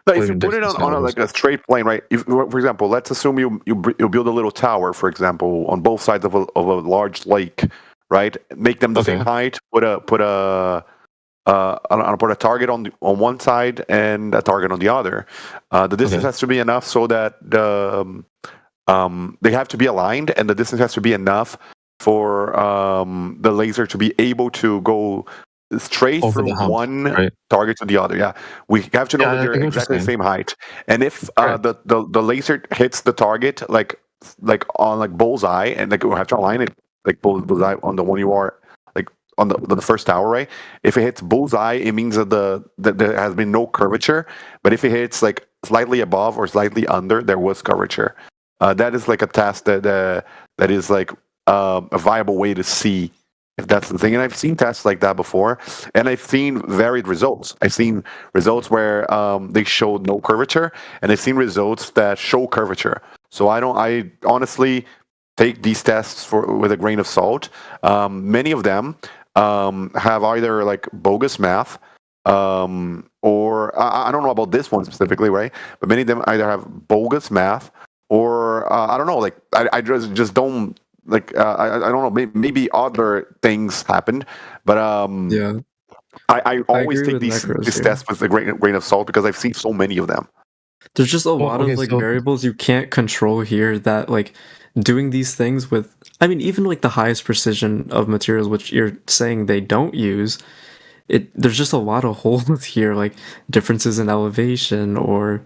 No, if you put it on like a straight plane, right? If, for example, let's assume you build a little tower, for example, on both sides of a large lake, right? Make them the same height. Put a target on one side and a target on the other. The distance has to be enough so that they have to be aligned, and the distance has to be enough for the laser to be able to go straight from one target to the other. Yeah, we have to know that they're exactly the same height. And if the laser hits the target like on like bullseye, and like we have to align it like bullseye on the one you are like on the first tower, right? If it hits bullseye, it means that there has been no curvature. But if it hits like slightly above or slightly under, there was curvature. That is like a task that is like a viable way to see if that's the thing. And I've seen tests like that before, and I've seen varied results. I've seen results where they showed no curvature, and I've seen results that show curvature. So I honestly take these tests with a grain of salt. Many of them have either like bogus math, or I don't know about this one specifically, right? But many of them either have bogus math, or I don't know, like I just don't like I don't know, maybe other things happened, but Yeah, I always agree take with Necros these here. tests with a grain of salt because I've seen so many of them. There's just a Well, lot okay, of like so variables you can't control here that like doing these things with, I mean, even like the highest precision of materials which you're saying they don't use, there's just a lot of holes here, like differences in elevation, or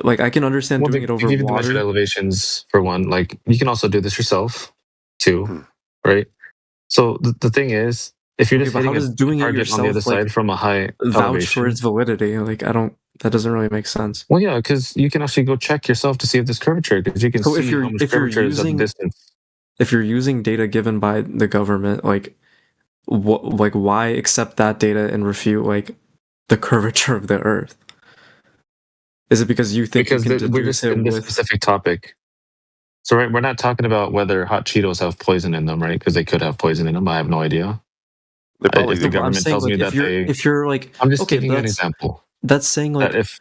like I can understand well, doing it they over give you the measured water. elevations for one. Like you can also do this yourself, too, right? So the thing is, if you're Okay, just but how hitting does a doing it target on the other yourself like side from a high vouch for its elevation, validity? Like that doesn't really make sense. well, yeah, because you can actually go check yourself to see if there's curvature, because you can So see how much curvature is at the distance. if you're using data given by the government, like like why accept that data and refute like the curvature of the Earth? Is it because you think you Because can we're deduce just it in this with? specific topic. So right, we're not talking about whether hot Cheetos have poison in them, right? Because they could have poison in them. I have no idea. They probably If the do. No, but I'm government saying tells me like that they, if you're like, I'm just okay, giving you an example. that's saying That like, if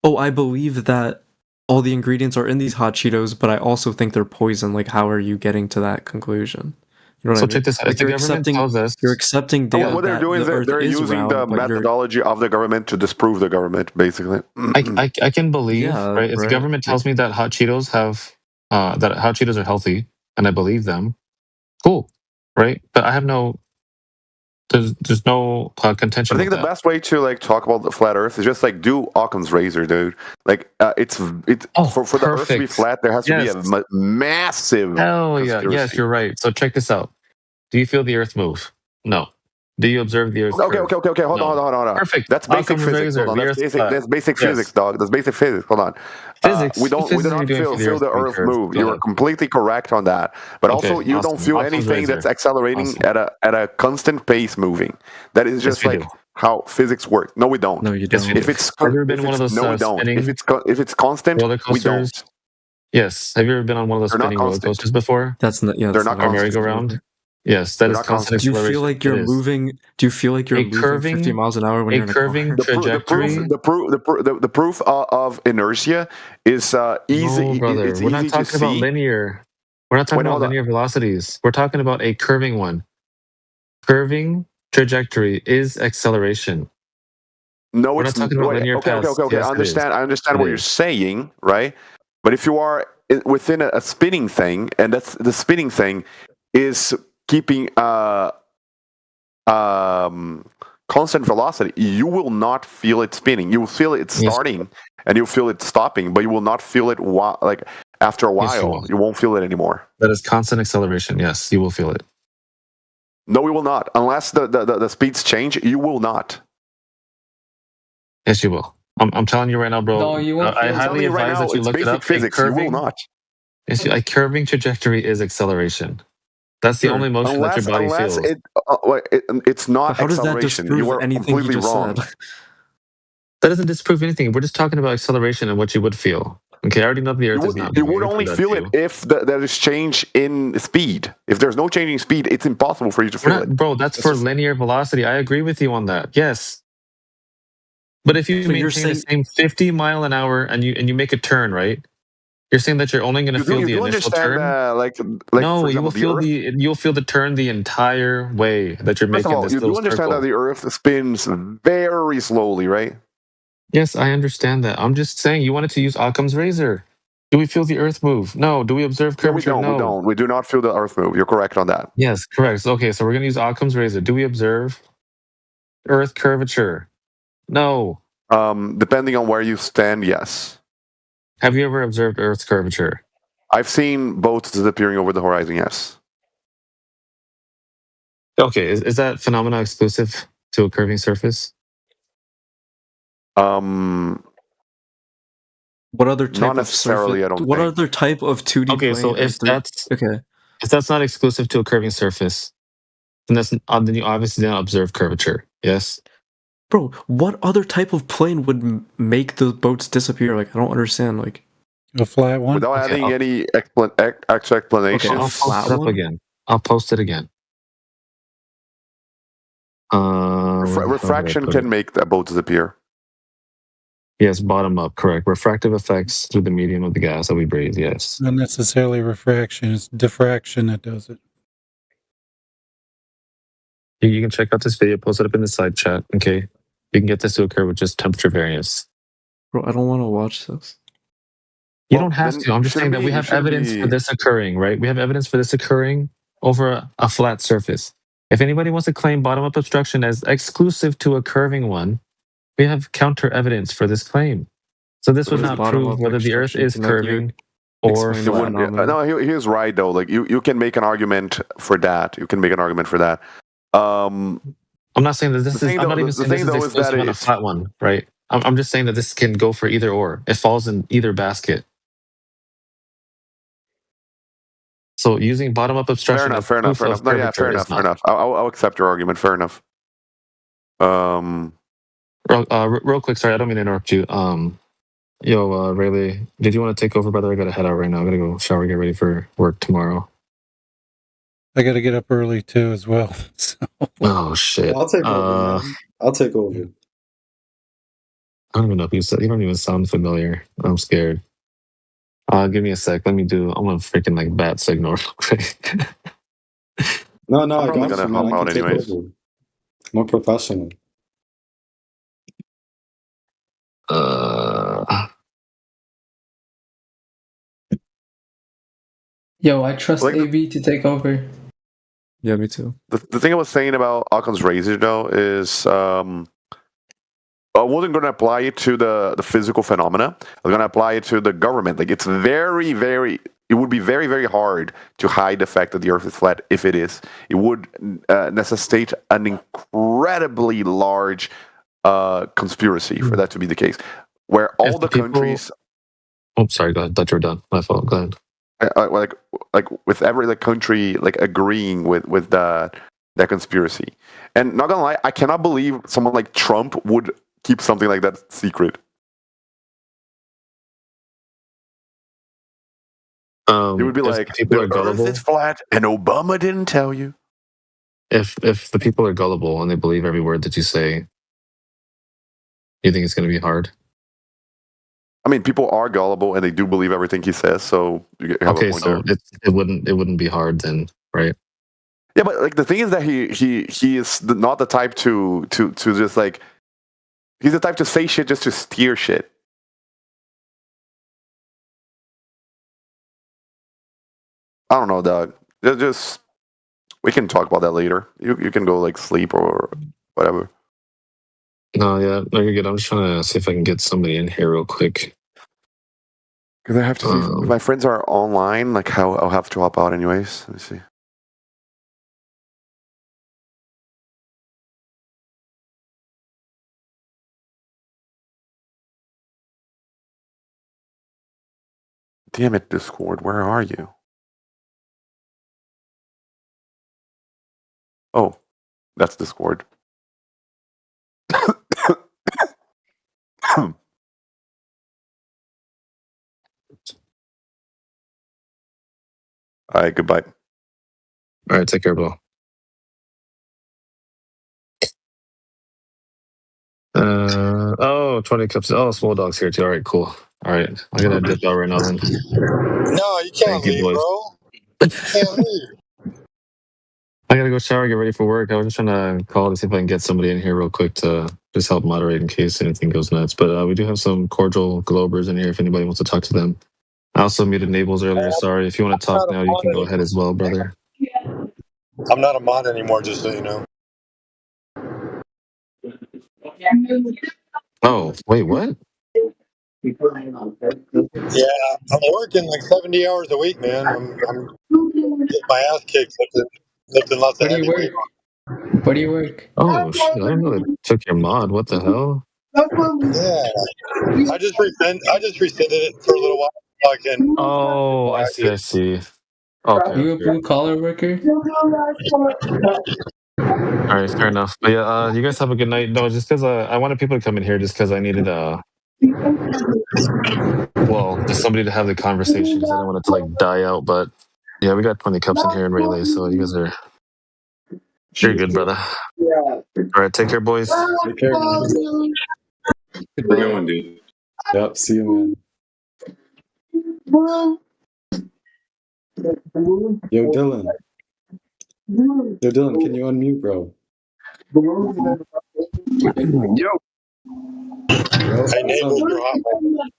oh, I believe that all the ingredients are in these hot Cheetos, but I also think they're poison. Like, how are you getting to that conclusion? You know what so I mean? check this out. If Like the government tells us, you're accepting And data what they're that doing is the Earth they're is using the round, but you're methodology of the government to disprove the government, basically. I can believe, yeah, right? If the right. government tells me that hot Cheetos have that hot Cheetos are healthy, and I believe them, cool, right? But I have no, there's no contention I think with the that. best way to like talk about the flat Earth is just like do Occam's razor, dude. Like it's Oh, for the Earth to be perfect. flat, there has to be Yes. a massive Hell yeah. conspiracy. Yes, you're right. So check this out. Do you feel the Earth move? No. Do you observe the Earth's Okay, curve? Hold No. on. Perfect. That's basic Occam's physics. razor. Hold on. The That's Earth's basic. flat. That's basic Yes. physics, dog. That's basic physics. Hold on. Physics. We What do physics are not you doing for the feel Earth the to be Earth curved? move. Go You are ahead. completely correct on that. But Okay, also, you don't awesome. feel Occam's anything razor. that's accelerating Awesome. at a constant pace moving. That is Yes, just we like do. how physics works. No, we don't. No, you Yes, we don't. do. Have you ever been on one of those No, we don't. spinning If it's constant, roller we coasters? don't. Yes. Have you ever been on one of those They're not spinning roller constant. coasters before? That's not. Yeah, They're that's not not Or constant. merry-go-round? Yes, that They're is not constant constant. Do you feel acceleration. like you're It is. moving? Do you feel like you're A moving 50 miles an hour when you're in a car? The proof of inertia is No, easy. brother. It's We're not easy to talking about see. linear. We're not talking Wait, about hold on. linear velocities. We're talking about a curving one. Curving trajectory is acceleration. No, We're it's not talking about wait. linear paths. Okay. Yes, it is. I understand It what you're is. saying, right? But if you are within a spinning thing, and that's the spinning thing is keeping constant velocity, you will not feel it spinning. You will feel it Yes, starting, and you'll feel it stopping, but you will not feel it like after a yes, you while. will. You won't feel it anymore. That is constant acceleration. Yes, you will feel it. No, we will not. Unless the speeds change, you will not. Yes, you will. I'm telling you right now, bro. No, you won't I feel it. highly Right advise now, that you it's look it basic up. physics. You will not. A curving trajectory is acceleration. That's the only motion that your body Unless feels. it's not But how does that acceleration. disprove You are anything he completely just wrong. said? That doesn't disprove anything. We're just talking about acceleration and what you would feel. Okay, I already know the Earth is not You moving. would I only proved that feel to it you. if there is change in speed. If there's no change in speed, it's impossible for you to We're feel not, it. bro. That's for linear velocity. I agree with you on that. Yes, but if you So you're maintain the saying same 50 mile an hour and you make a turn, right? You're saying that you're only going to feel You the do initial understand, turn. like No, for you will example, the feel Earth. you'll feel the turn the entire way that you're First of making all, this you little do understand that circle. the Earth spins very slowly, right? Yes, I understand that. I'm just saying you wanted to use Occam's razor. Do we feel the Earth move? No. Do we observe No, we curvature? don't. We No. don't. We do not feel the Earth move. You're correct on that. Yes, correct. Okay, so we're gonna use Occam's razor. Do we observe Earth curvature? No. Depending on where you stand, yes. Have you ever observed Earth's curvature? I've seen boats disappearing over the horizon. Yes. Okay, is that phenomena exclusive to a curving surface? Um, What other type Not of necessarily, surface? I don't What think. other type of 2D Okay, plane? so or if that's not exclusive to a curving surface, then then you obviously don't observe curvature. Yes. Bro, what other type of plane would make the boats disappear? Like, I don't understand. Like, A flat one? Without Okay, adding any extra explanations. Okay, I'll post it up again. I'll post it again. Where the hell did I Refraction put can it? make the boat disappear. Yes, bottom up, correct. Refractive effects through the medium of the gas that we breathe. Yes. Not necessarily refraction, it's diffraction that does it. You can check out this video, post it up in the side chat. Okay. You can get this to occur with just temperature variance. bro, I don't want to watch this. You don't have to. I'm just saying that we have evidence for this occurring, right? We have evidence for this occurring over a flat surface. If anybody wants to claim bottom-up obstruction as exclusive to a curving one, we have counter evidence for this claim. So this would not prove whether the Earth is curving or It wouldn't- no, he was right though. Like you can make an argument for that. You can make an argument for that. I'm not saying that this is. I'm not even saying this is exclusive on a flat one, right? I'm just saying that this can go for either or. It falls in either basket. So using bottom-up obstruction. Fair enough. No, yeah, fair enough. I'll accept your argument. Fair enough. Real quick, sorry, I don't mean to interrupt you. Rayleigh, did you want to take over, brother? I gotta head out right now. I gotta go shower, get ready for work tomorrow. I got to get up early too, as well. So. Oh shit! I'll take over, man. I'll take over. I don't even know if you said. You don't even sound familiar. I'm scared. Give me a sec. I'm gonna freaking like bat signal real quick. No, I'm I probably got gonna you, man. hop I out can take anyways. over. I'm a professional. Yo, I trust AV to take over. Yeah, me too. The thing I was saying about Occam's razor though is I wasn't going to apply it to the physical phenomena. I was going to apply it to the government. Like it's very, very. It would be very, very hard to hide the fact that the Earth is flat if it is. It would necessitate an incredibly large conspiracy for that to be the case, where all the countries. Oh, sorry. Go ahead. Thought you were done. My fault. Go ahead. Like with every country like agreeing with that conspiracy, and not gonna lie, I cannot believe someone like Trump would keep something like that secret. It would be like people are the Earth gullible. is flat, and Obama didn't tell you. If the people are gullible and they believe every word that you say, you think it's going to be hard? I mean, people are gullible and they do believe everything he says. So you have a point so there. it wouldn't be hard then, right? Yeah, but like the thing is that he is not the type to just like he's the type to say shit just to steer shit. I don't know, Doug. Just we can talk about that later. You can go like sleep or whatever. No, you're good. I'm just trying to see if I can get somebody in here real quick. Because I have to see if my friends are online. Like how I'll have to hop out anyways. Let me see. Damn it, Discord. Where are you? Oh, that's Discord. All right, goodbye. All right, take care, bro. 20 cups. Oh, Small Dog's here too. All right, cool. All right, I'm gonna dip out right now then. No, you can't Thank you, leave, boys. bro. You can't leave. I gotta go shower, get ready for work. I was just trying to call to see if I can get somebody in here real quick to just help moderate in case anything goes nuts. But we do have some cordial Globers in here if anybody wants to talk to them. I also muted Nables earlier. Sorry. If you want to talk now, you can go ahead as well, brother. I'm not a mod anymore, just so you know. Oh, wait, what? Yeah, I'm working like 70 hours a week, man. I'm getting my ass kicked lifting lots of Where do you heavy weight. work? Where do you work? Oh, shit. I didn't know they took your mod. What the hell? Yeah. I just rescinded it for a little while so I can. Oh, I see. I see. Okay. You a Okay. blue collar worker? All right. Fair enough. But yeah, you guys have a good night. No, just because I wanted people to come in here, just because I needed well, just somebody to have the conversation because I didn't want it to like die out. But yeah, we got 20 cups in here and relays, so you guys you're good, brother. All right, take care, boys. Take care, man. Goodbye. Dude. Yep, see you, man. Yo, Dylan. Yo, Dylan, can you unmute, bro? Yo. Hey, Nable's your hot mic.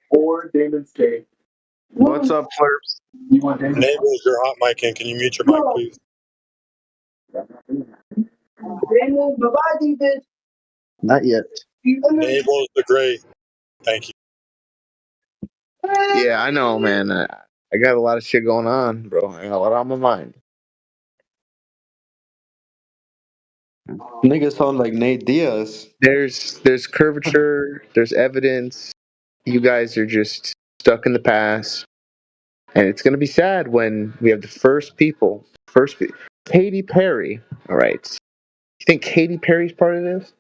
Or Damon State. What's up, Flirps? Nable's your hot mic, and can you mute your mic, please? Bye-bye, David. Not yet. Nable's the great. Thank you. Yeah, I know, man. I got a lot of shit going on, bro. I got a lot on my mind. Niggas sound like Nate Diaz. There's curvature, there's evidence. You guys are just stuck in the past. And it's gonna be sad when we have the Katy Perry. All right. You think Katy Perry's part of this?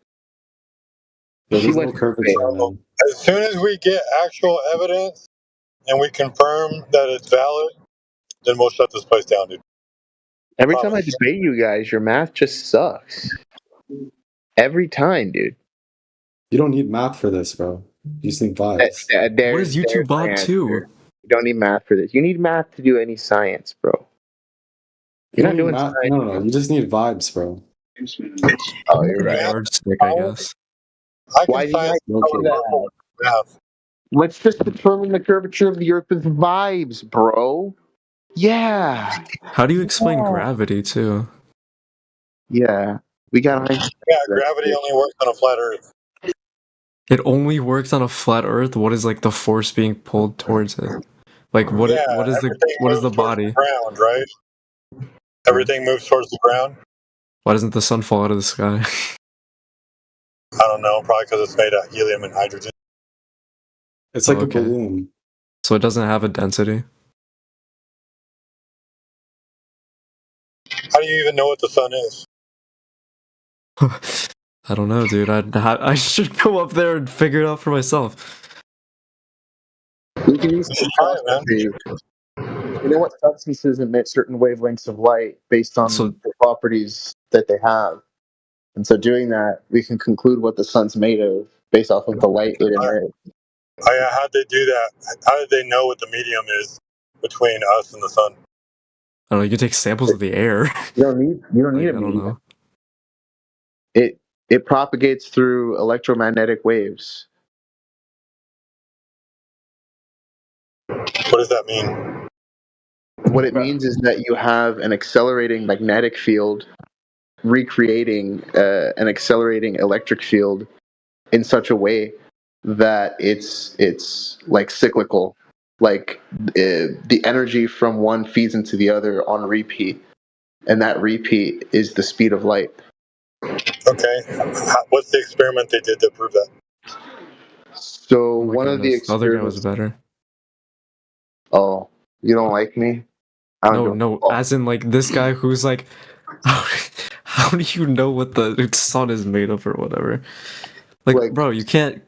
Yo, She there's went no curvature, man. As soon as we get actual evidence and we confirm that it's valid, then we'll shut this place down, dude. Every time I debate you guys, your math just sucks. Every time, dude. You don't need math for this, bro. You just need vibes. What is YouTube Bob 2? You don't need math for this. You need math to do any science, bro. You You're don't not need doing math. science. No. You just need vibes, bro. Oh, you're right. Yardstick, I guess. Why do you guys cover that? Math. Let's just determine the curvature of the Earth with vibes, bro. Yeah. How do you explain gravity too? Yeah. We got Yeah, gravity only works on a flat Earth. It only works on a flat Earth. What is like the force being pulled towards it? Like what is the body? Ground, right? Everything moves towards the ground. Why doesn't the sun fall out of the sky? I don't know. Probably because it's made of helium and hydrogen. It's like a balloon. So it doesn't have a density. How do you even know what the sun is? I don't know, dude. I should go up there and figure it out for myself. We can use spectroscopy. You know what substances emit certain wavelengths of light based on the properties that they have. And so doing that, we can conclude what the sun's made of based off of the light it emits. Oh, yeah, how'd they do that? How did they know what the medium is between us and the sun? I don't know. You can take samples of the air. You don't need a I don't know. It propagates through electromagnetic waves. What does that mean? What it means is that you have an accelerating magnetic field recreating an accelerating electric field in such a way that it's like cyclical, like the energy from one feeds into the other on repeat, and that repeat is the speed of light. Okay, what's the experiment they did to prove that? So one of the The other guy experiments. was better. Oh, you don't like me? No, as in like this guy who's like, how do you know what the sun is made of or whatever? Like, bro, you can't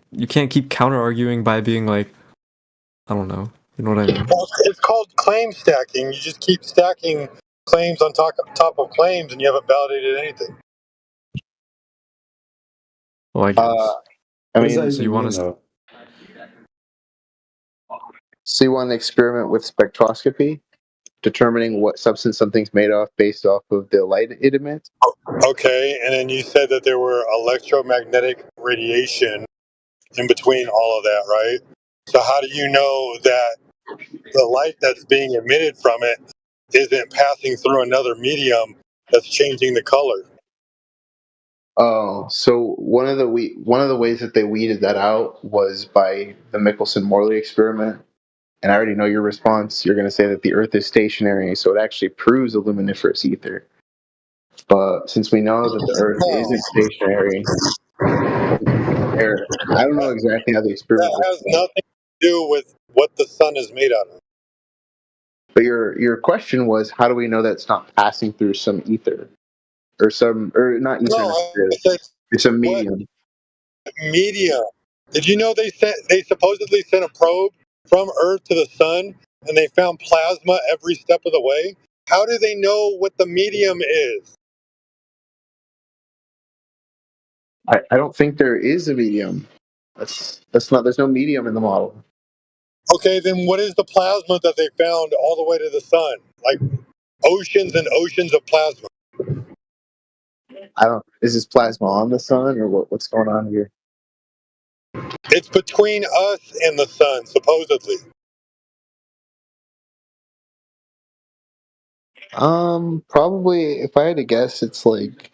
keep counter arguing by being like, I don't know. You know what I mean? Well, it's called claim stacking. You just keep stacking claims on top of claims, and you haven't validated anything. Well, I guess. I mean, so you want to? So you want to experiment with spectroscopy, determining what substance something's made of based off of the light it emits? Okay, and then you said that there were electromagnetic radiation in between all of that, right? So how do you know that the light that's being emitted from it isn't passing through another medium that's changing the color? Oh, so one of the ways that they weeded that out was by the Michelson-Morley experiment. And I already know your response. You're going to say that the Earth is stationary, so it actually proves a luminiferous ether. But since we know that the Earth isn't stationary, I don't know exactly how the experiment That has was. nothing to do with what the sun is made out of. But your question was, how do we know that it's not passing through some ether or not ether No, I necessarily? said It's a what medium. medium. Did you know they supposedly sent a probe from Earth to the sun and they found plasma every step of the way? How do they know what the medium is? I don't think there is a medium. That's not. There's no medium in the model. Okay, then what is the plasma that they found all the way to the sun? Like oceans and oceans of plasma. I don't. Is this plasma on the sun or what's going on here? It's between us and the sun, supposedly. Probably. If I had to guess, it's like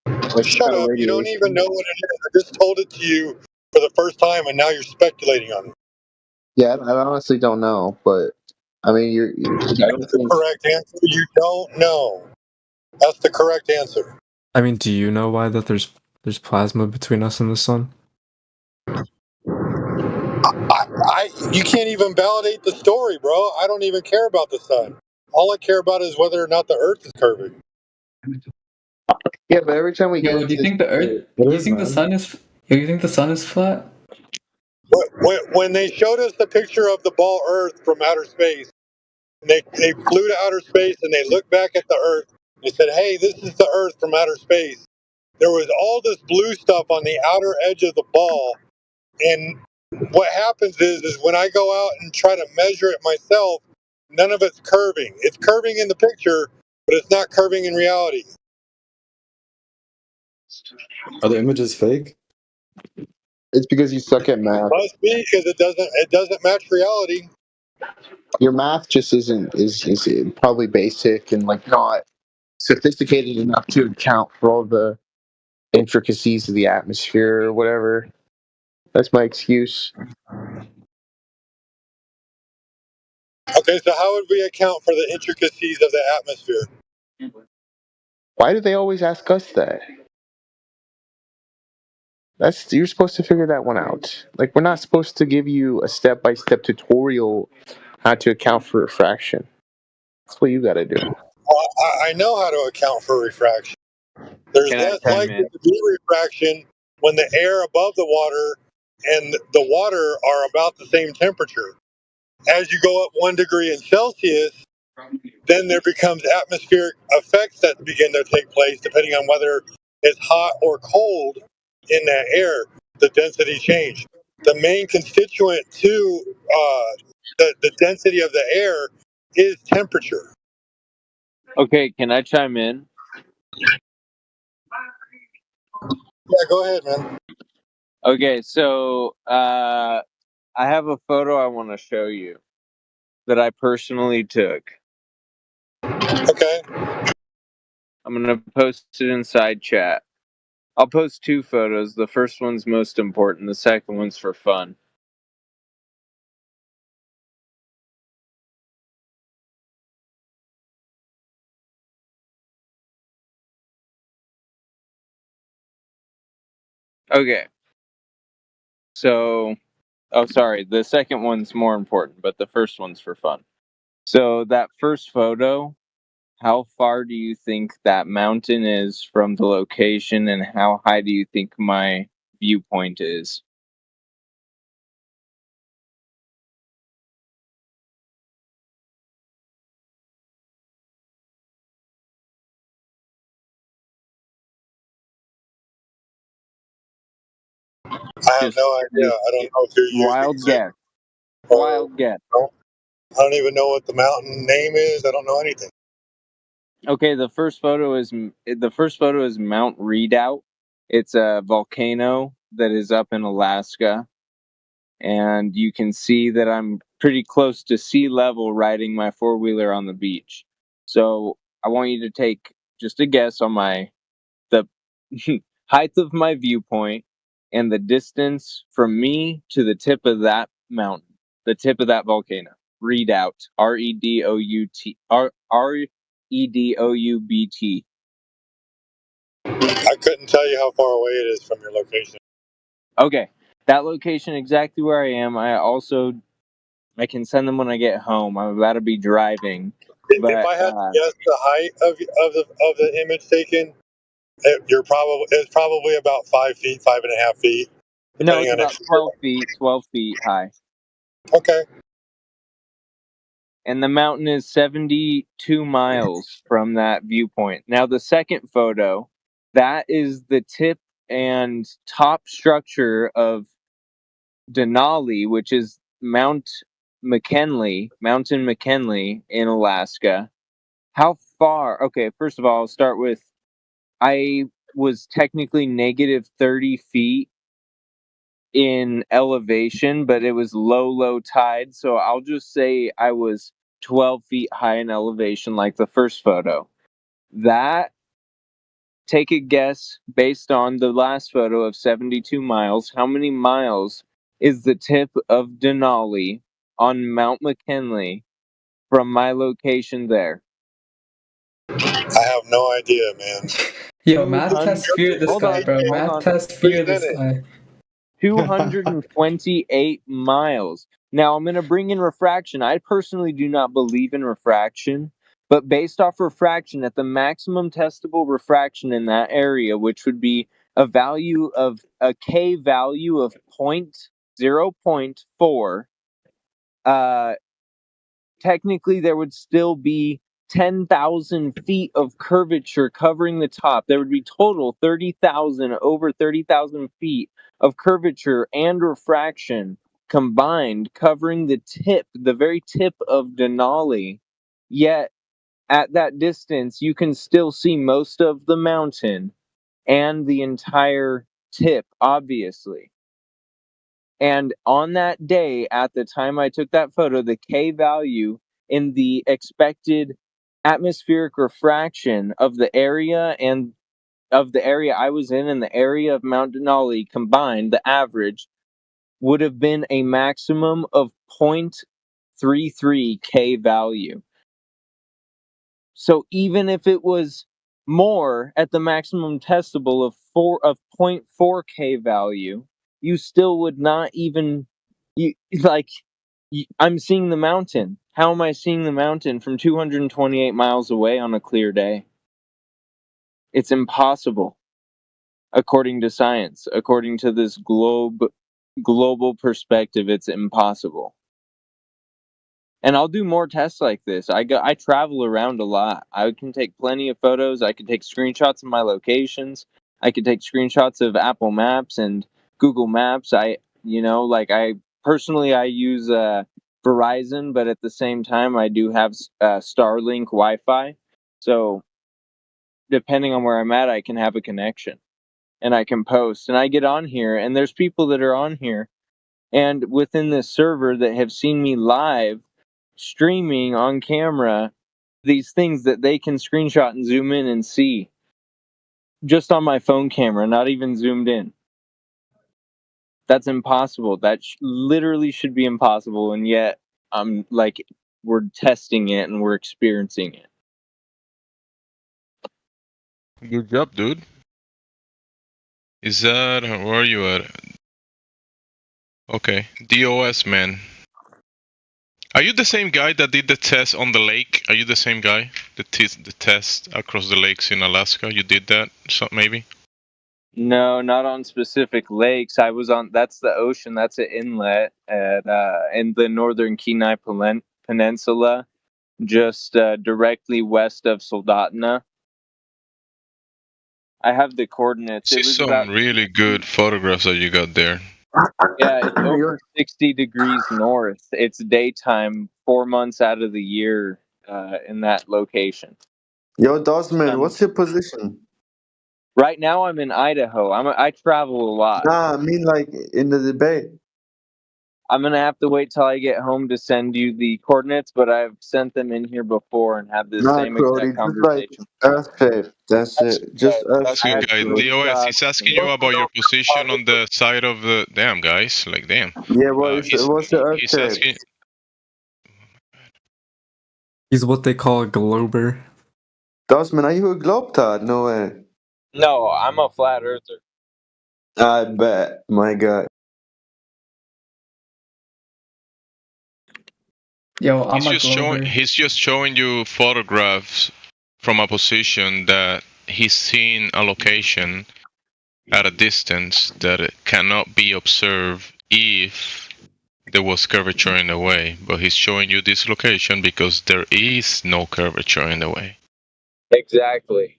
some Shut kind of up. You don't radiation. even know what it is. I just told it to you for the first time and now you're speculating on it. Yeah, I honestly don't know, but I mean, I don't That's the think. correct answer. You don't know. That's the correct answer. I mean, do you know why that there's plasma between us and the sun? You can't even validate the story, bro. I don't even care about the sun. All I care about is whether or not the Earth is curving. Yeah, but every time we get Yo, into do you think the Earth? It You is, think the man. sun is? Yo, you think the sun is flat? When they showed us the picture of the ball Earth from outer space, and they flew to outer space and they looked back at the Earth, they said, "Hey, this is the Earth from outer space." There was all this blue stuff on the outer edge of the ball, and what happens is when I go out and try to measure it myself, none of it's curving. It's curving in the picture, but it's not curving in reality. Are the images fake? It's because you suck at math. Must be because it doesn't match reality. Your math just is probably basic and like not sophisticated enough to account for all the intricacies of the atmosphere or whatever. That's my excuse. Okay, so how would we account for the intricacies of the atmosphere? Why do they always ask us that? You're supposed to figure that one out. Like we're not supposed to give you a step-by-step tutorial how to account for refraction. That's what you got to do. Well, I know how to account for refraction. There's Can I less chime likely in? to be refraction when the air above the water and the water are about the same temperature. As you go up 1 degree in Celsius, then there becomes atmospheric effects that begin to take place depending on whether it's hot or cold in that air. The density change. The main constituent to the density of the air is temperature. Okay, can I chime in? Yeah, go ahead, man. Okay, so I have a photo I want to show you that I personally took. Okay. I'm gonna post it inside chat. I'll post 2 photos. The first one's most important. The second one's for fun. Okay. So, oh, sorry. The second one's more important, but the first one's for fun. So, that first photo, how far do you think that mountain is from the location, and how high do you think my viewpoint is? I have no idea. I don't know if you're using Wild guess. Wild guess. I don't even know what the mountain name is. I don't know anything. Okay, the first photo is Mount Redoubt. It's a volcano that is up in Alaska, and you can see that I'm pretty close to sea level riding my 4-wheeler on the beach. So I want you to take just a guess on the height of my viewpoint and the distance from me to the tip of that mountain, the tip of that volcano. Redoubt, Redoubt. I couldn't tell you how far away it is from your location. Okay, that location exactly where I am. I can send them when I get home. I'm about to be driving, If but I had to guess the height of the image taken, it's probably about 5 feet, 5.5 feet, no, depending it's on about 12 feet high. Okay. And the mountain is 72 miles from that viewpoint. Now, the second photo, that is the tip and top structure of Denali, which is Mountain McKinley in Alaska. How far? Okay, first of all, I'll start with I was technically negative 30 feet in elevation, but it was low tide. So I'll just say I was 12 feet high in elevation, like the first photo. That, take a guess based on the last photo of 72 miles. How many miles is the tip of Denali on Mount McKinley from my location there? I have no idea, man. Yo, math test fear this guy, bro. Math test fear this guy. 228 miles. Now, I'm going to bring in refraction. I personally do not believe in refraction, but based off refraction, at the maximum testable refraction in that area, which would be a value of a K value of 0.4, technically there would still be 10,000 feet of curvature covering the top. There would be total over 30,000 feet of curvature and refraction combined covering the very tip of Denali. Yet at that distance, you can still see most of the mountain and the entire tip, obviously. And on that day, at the time I took that photo, the K value in the expected atmospheric refraction of the area I was in and the area of Mount Denali combined, the average, would have been a maximum of 0.33 K value. So even if it was more at the maximum testable of 0.4 K value, you still would not even I'm seeing the mountain. How am I seeing the mountain from 228 miles away on a clear day? It's impossible, according to science. According to this global perspective, it's impossible. And I'll do more tests like this. I travel around a lot. I can take plenty of photos. I can take screenshots of my locations. I can take screenshots of Apple Maps and Google Maps. I personally use Verizon, but at the same time I do have Starlink Wi-Fi. So depending on where I'm at, I can have a connection and I can post. And I get on here, and there's people that are on here and within this server that have seen me live streaming on camera these things that they can screenshot and zoom in and see just on my phone camera, not even zoomed in. That's impossible. That literally should be impossible, and yet we're testing it and we're experiencing it. Good job, dude. Is that where are you at? Okay, DOS, man. Are you the same guy that did the test on the lake? Are you the same guy? The test across the lakes in Alaska? You did that, so maybe? No, not on specific lakes. I was on. That's the ocean. That's an inlet at in the northern Kenai Peninsula, just directly west of Soldotna. I have the coordinates. See It was some about really good photographs that you got there. Yeah, it's over 60 degrees north. It's daytime 4 months out of the year in that location. Yo, Dosman, what's your position? Right now I'm in Idaho. I travel a lot. Nah, I mean like in the debate. I'm going to have to wait till I get home to send you the coordinates, but I've sent them in here before and have this Nah, same Cody, exact just like conversation. Earth shape. That's it. Just Earth That's good, shape. guy. DOS, he's asking you about your position on the side of the... Damn, guys. Like, damn. Yeah, what's the Earth He's shape? asking... He's what they call a glober. Dosman, are you a globetrot? No way. No, I'm a flat earther. I bet. My God. Yo, I'm a Glover. He's just showing you photographs from a position that he's seeing a location at a distance that it cannot be observed if there was curvature in the way. But he's showing you this location because there is no curvature in the way. Exactly.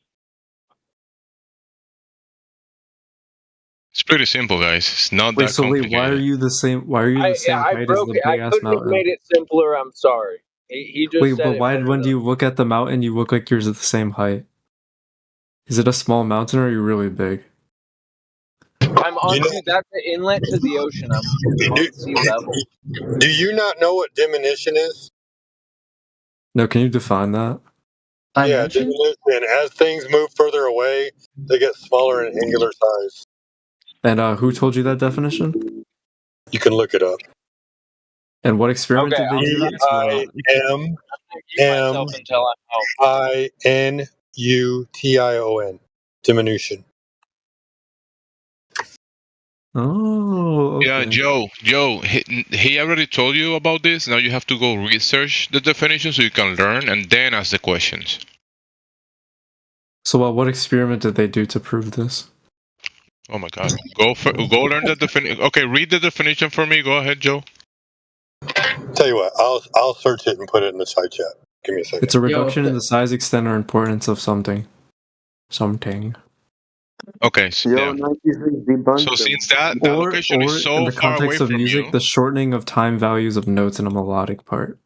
It's pretty simple, guys. It's not Wait, that so complicated. why are you the same? Why are you the same I height as broke the it. I big ass couldn't have mountain? made it simpler. I'm sorry. He just Wait, said but it why better when than- you look at the mountain, you look like you're at the same height? Is it a small mountain or are you really big? I'm on that's the inlet to the ocean. I'm on sea level. Do you not know what diminution is? No, can you define that? Yeah, diminution. As things move further away, they get smaller in angular size. And who told you that definition? You can look it up. And what experiment did they do that? DIMINUTION. Diminution. Oh, okay. Yeah, Joe, he already told you about this. Now you have to go research the definition so you can learn and then ask the questions. So what experiment did they do to prove this? Oh my God. Go learn the definition. Okay, read the definition for me. Go ahead, Joe. Tell you what, I'll search it and put it in the side chat. Give me a second. It's a reduction in the size, extent, or importance of something. Something. Okay. So, Yo, 96 debunked so them. since that location is so in the far away context of from music, you, the shortening of time values of notes in a melodic part.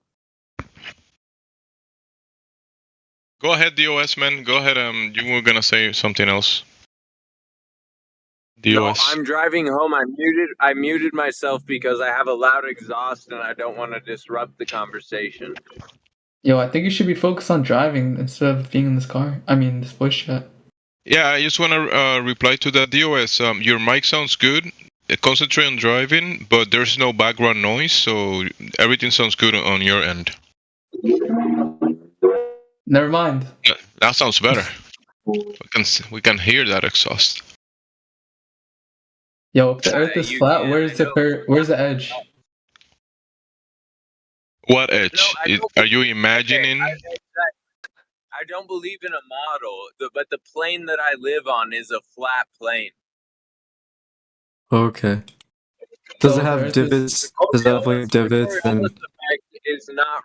go ahead, DOS man. Go ahead. You were gonna say something else. No, DOS. I'm driving home. I muted myself because I have a loud exhaust and I don't want to disrupt the conversation. Yo, I think you should be focused on driving instead of being in this car. I mean, this voice chat. Yeah, I just want to reply to that, DOS. Your mic sounds good. Concentrate on driving, but there's no background noise, so everything sounds good on your end. Never mind. Yeah, that sounds better. We can hear that exhaust. Yo, if the Earth is flat, where's the edge? What edge? Are you imagining? I don't believe in a model, but the plane that I live on is a flat plane. Okay. Does it have divots? Does it have like divots and? It's not.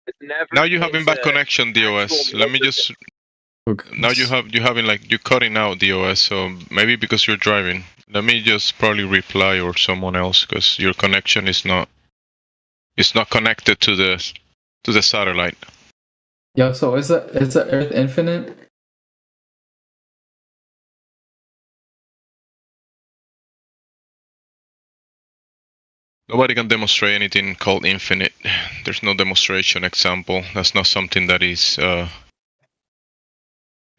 It's never. Now you're having bad connection, DOS. Let me just. Okay. Now you're having like you're cutting out, DOS. So maybe because you're driving. Let me just probably reply or someone else because your connection is not. It's not connected to the satellite. Yo, so is the Earth infinite? Nobody can demonstrate anything called infinite. There's no demonstration example. That's not something that is.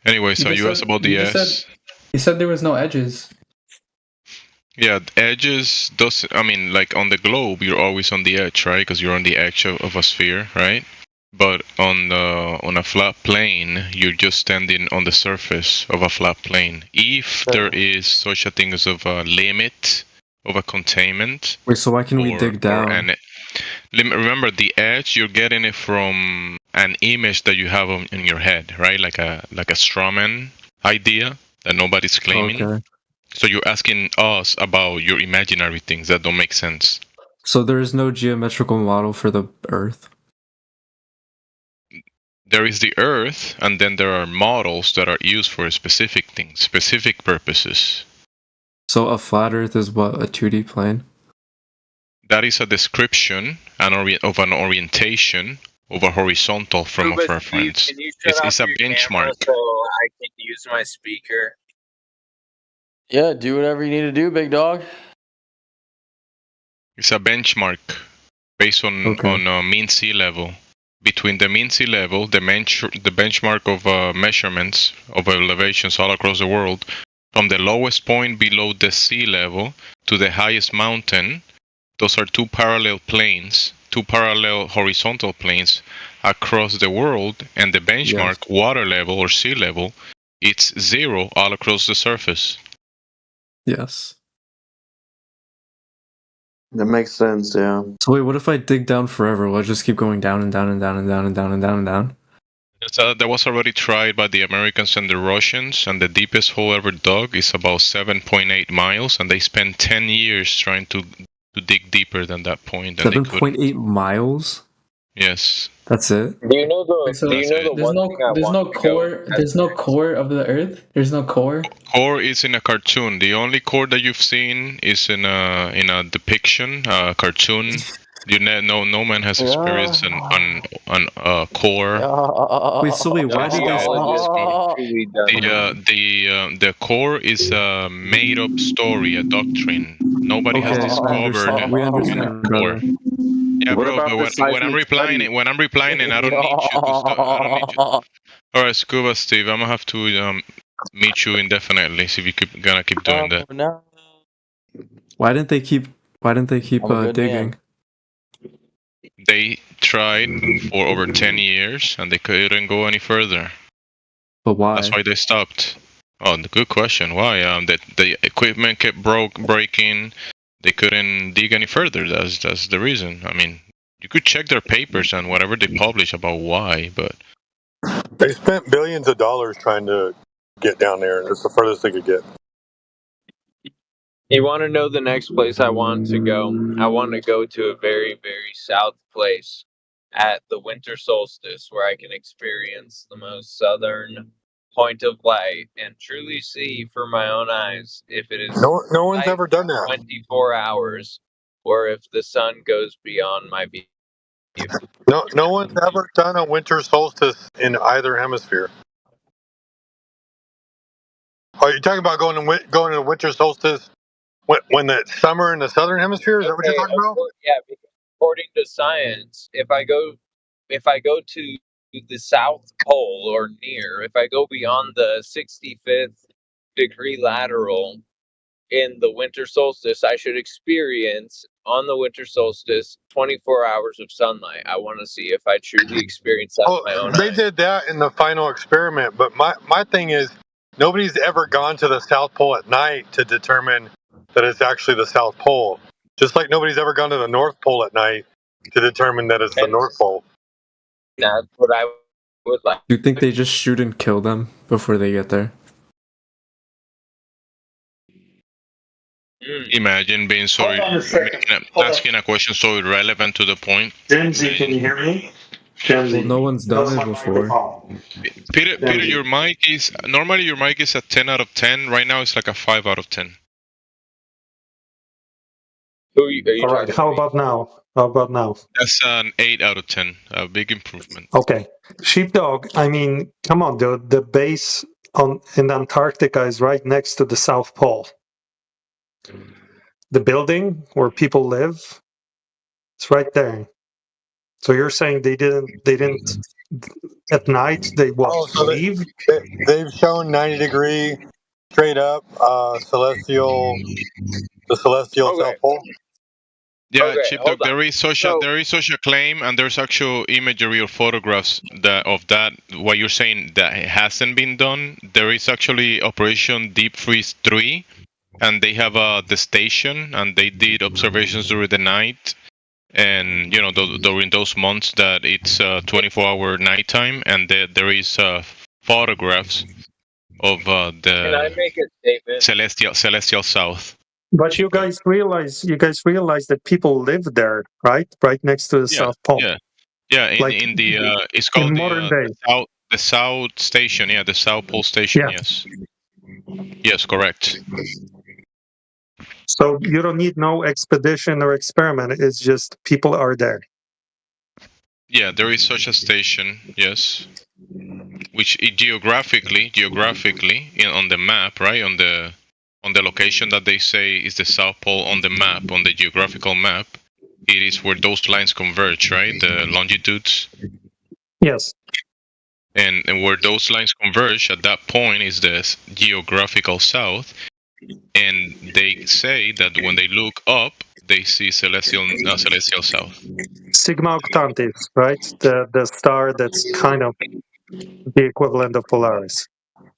Anyway, so you asked about the S. You said there was no edges. Yeah, edges does. I mean, like on the globe, you're always on the edge, right? Because you're on the edge of a sphere, right? But on a flat plane, you're just standing on the surface of a flat plane. If there is such a thing as of a limit of a containment. Wait, so why can we dig down? Remember, the edge, you're getting it from an image that you have in your head, right? Like a strawman idea that nobody's claiming. Okay. So you're asking us about your imaginary things that don't make sense. So there is no geometrical model for the Earth? There is the Earth, and then there are models that are used for specific things, specific purposes. So a flat Earth is what, a 2D plane? That is a description of an orientation of a horizontal frame of reference. It's a benchmark. So I can use my speaker. Yeah, do whatever you need to do, big dog. It's a benchmark based on mean sea level. Between the mean sea level, the benchmark of measurements of elevations all across the world, from the lowest point below the sea level to the highest mountain, those are two parallel planes, two parallel horizontal planes across the world, and the benchmark water level or sea level it's 0 all across the surface. Yes. That makes sense, yeah. So wait, what if I dig down forever? Will I just keep going down and down and down and down and down and down and down? That was already tried by the Americans and the Russians, and the deepest hole ever dug is about 7.8 miles, and they spent 10 years trying to dig deeper than that point. And 7.8 miles? Yes. That's it? Do you know the? Wait, so do you know the there's one no thing I there's want no to go core there's no core of the Earth. There's no core. Core is in a cartoon. The only core that you've seen is in a depiction, a cartoon. No man has experienced an core. Wait, so wait, why did The core is a made up story, a doctrine. Nobody has discovered we understand, brother. Yeah, What bro. about But the when I'm replying, seismic I don't need you to stop. I don't need you. All right, Scuba Steve, I'm gonna have to meet you indefinitely. See if you gonna keep doing that. No. Why didn't they keep I'm a good digging? man. They tried for over 10 years and they couldn't go any further. But why? That's why they stopped. Oh, good question. Why? The equipment kept breaking. They couldn't dig any further. That's the reason. I mean, you could check their papers and whatever they publish about why, but They spent billions of dollars trying to get down there, and it's the furthest they could get. You want to know the next place I want to go? I want to go to a very, very south place at the winter solstice where I can experience the most southern point of light and truly see for my own eyes if it is No one's ever done that. 24 hours or if the sun goes beyond my view. No one's ever done a winter solstice in either hemisphere. Are you talking about going to winter solstice when the summer in the southern hemisphere? Is that what you're talking about? Yeah, because according to science, if I go to the South Pole or near, if I go beyond the 65th degree lateral in the winter solstice, I should experience on the winter solstice 24 hours of sunlight. I want to see if I truly experience that with my own They eyes. did that in the final experiment, but my thing is nobody's ever gone to the South Pole at night to determine that it's actually the South Pole. Just like nobody's ever gone to the North Pole at night to determine that it's the North Pole. That's what I would like. Do you think they just shoot and kill them before they get there? imagine being so asking a question so irrelevant to the point. Denzi, can you hear me? Denzi. Well, no one's done it before. Peter, your mic is normally your mic is a 10 out of 10. Right now it's like a 5 out of 10. Who are you All right. How about now? How about now? That's an 8 out of 10. A big improvement. Okay. Sheepdog, I mean, come on, the base in Antarctica is right next to the South Pole. The building where people live, it's right there. So you're saying they didn't at night they leave? They've shown 90-degree straight up celestial South Pole. Yeah, Chipdog, there is such a claim, and there's actual imagery or photographs of that. What you're saying that it hasn't been done. There is actually Operation Deep Freeze 3, and they have the station, and they did observations during the night, and during those months that it's 24-hour nighttime, and there is photographs of Can I the make a statement? celestial south. But you guys realize that people live there, right? Right next to the South Pole. Yeah. In the it's called in modern day. the South Station. Yeah, the South Pole Station. Yeah. Yes, correct. So you don't need no expedition or experiment. It's just people are there. Yeah, there is such a station. Yes, which geographically, on the map, right on the location that they say is the South Pole on the map, on the geographical map, it is where those lines converge, right? The longitudes. Yes. And where those lines converge at that point is the geographical south. And they say that when they look up, they see celestial south. Sigma Octantis, right? The star that's kind of the equivalent of Polaris.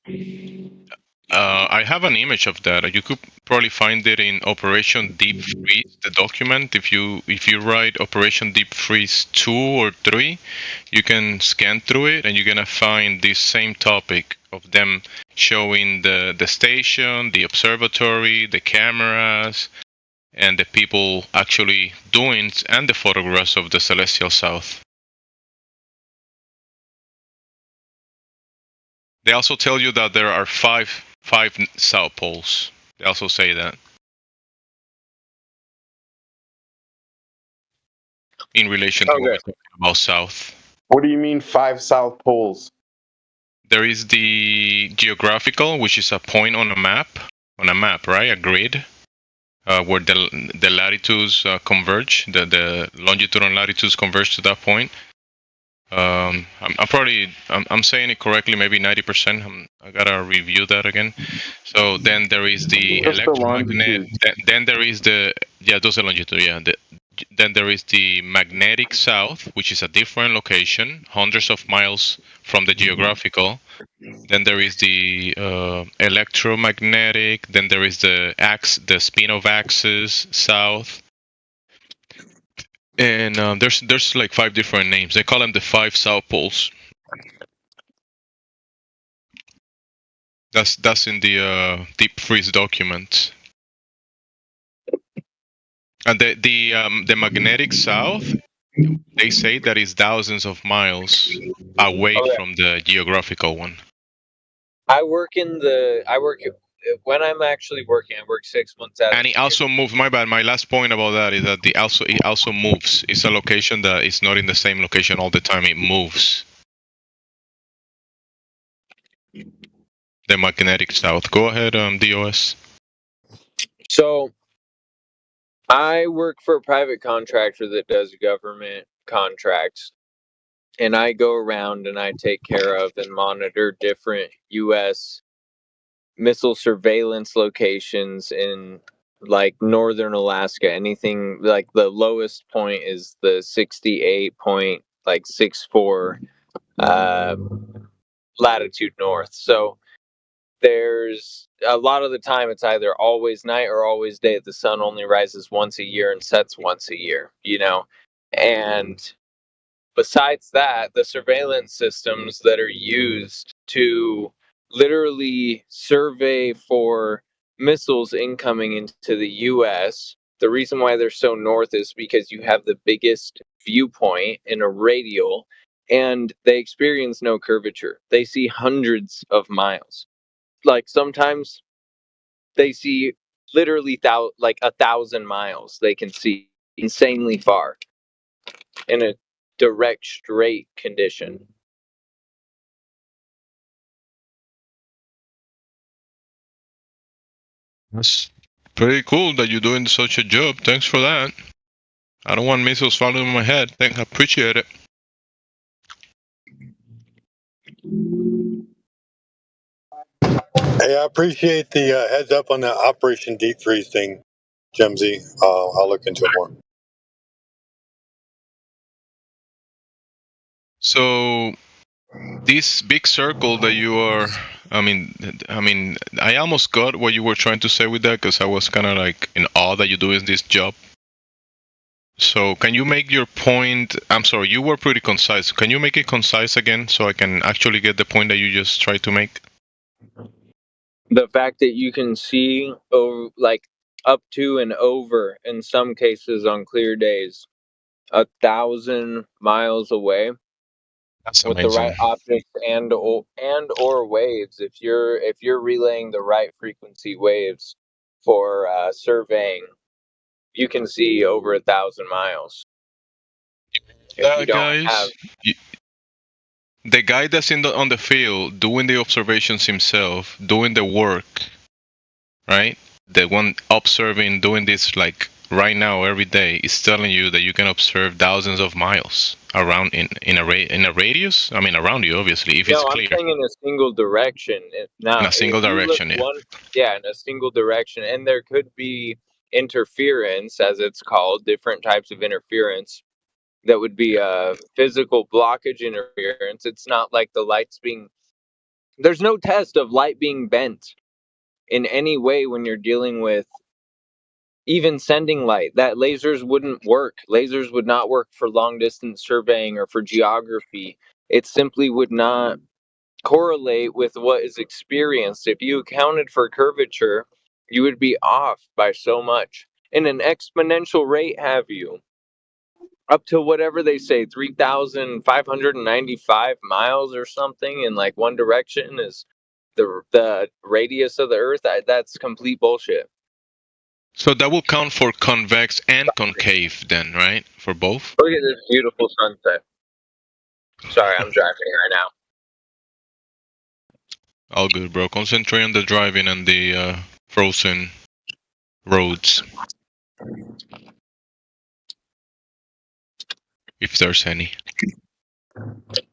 I have an image of that. You could probably find it in Operation Deep Freeze, the document. If you write Operation Deep Freeze 2 or 3, you can scan through it and you're gonna find this same topic of them showing the station, the observatory, the cameras, and the people actually doing, and the photographs of the celestial south. They also tell you that there are five south poles. They also say that in relation to what we're talking about south. What do you mean 5 south poles? There is the geographical, which is a point on a map, right? A grid where the latitudes converge, the longitude and latitudes converge to that point. I'm saying it correctly, maybe 90%. I gotta review that again. So then there is the electromagnetic. Then there is those are longitude. Yeah. Then there is the magnetic south, which is a different location, hundreds of miles from the geographical. Then there is the electromagnetic. Then there is the spin of axis south. And there's like 5 different names. They call them the 5 south poles. That's in the Deep Freeze document. And the magnetic south, they say that is thousands of miles away from the geographical one. When I'm actually working, I work 6 months out. And it also moves. My bad. My last point about that is that it also moves. It's a location that is not in the same location all the time. It moves. The magnetic south. Go ahead, DOS. So, I work for a private contractor that does government contracts, and I go around and I take care of and monitor different U.S. missile surveillance locations in like northern Alaska. Anything like the lowest point is the 68.64 latitude north. So there's a lot of the time it's either always night or always day. The sun only rises once a year and sets once a year, and besides that, the surveillance systems that are used to literally survey for missiles incoming into the US, the reason why they're so north is because you have the biggest viewpoint in a radial, and they experience no curvature. They see hundreds of miles. Like sometimes they see literally like 1,000 miles. They can see insanely far in a direct straight condition. That's pretty cool that you're doing such a job. Thanks for that. I don't want missiles falling on my head. I appreciate it. Hey, I appreciate the heads up on the Operation Deep Freeze thing, Gemsy. I'll look into it more. So this big circle that you are, I almost got what you were trying to say with that because I was kind of like in awe that you're doing this job. So can you make your point? I'm sorry, you were pretty concise. Can you make it concise again so I can actually get the point that you just tried to make? The fact that you can see over, like up to and over, in some cases on clear days, 1,000 miles away. That's with amazing. the right optics and or waves. If you're relaying the right frequency waves for surveying, you can see over 1,000 miles. If you don't have the guy that's on the field doing the observations himself, doing the work, right? The one observing, doing this like right now every day is telling you that you can observe thousands of miles around in a radius. I mean, around you, obviously, if it's clear. I'm saying in a single direction. Now, in a single direction, yeah. In a single direction, and there could be interference, as it's called, different types of interference. That would be a physical blockage interference. It's not like the light's being There's no test of light being bent in any way when you're dealing with even sending light. That lasers wouldn't work. Lasers would not work for long distance surveying or for geography. It simply would not correlate with what is experienced. If you accounted for curvature, you would be off by so much. In an exponential rate, have you? Up to whatever they say, 3,595 miles or something in like one direction is the radius of the Earth. That's complete bullshit. So that will count for convex and concave then, right? For both? Look at this beautiful sunset. Sorry, I'm driving right now. All good, bro. Concentrate on the driving and the frozen roads. If there's any.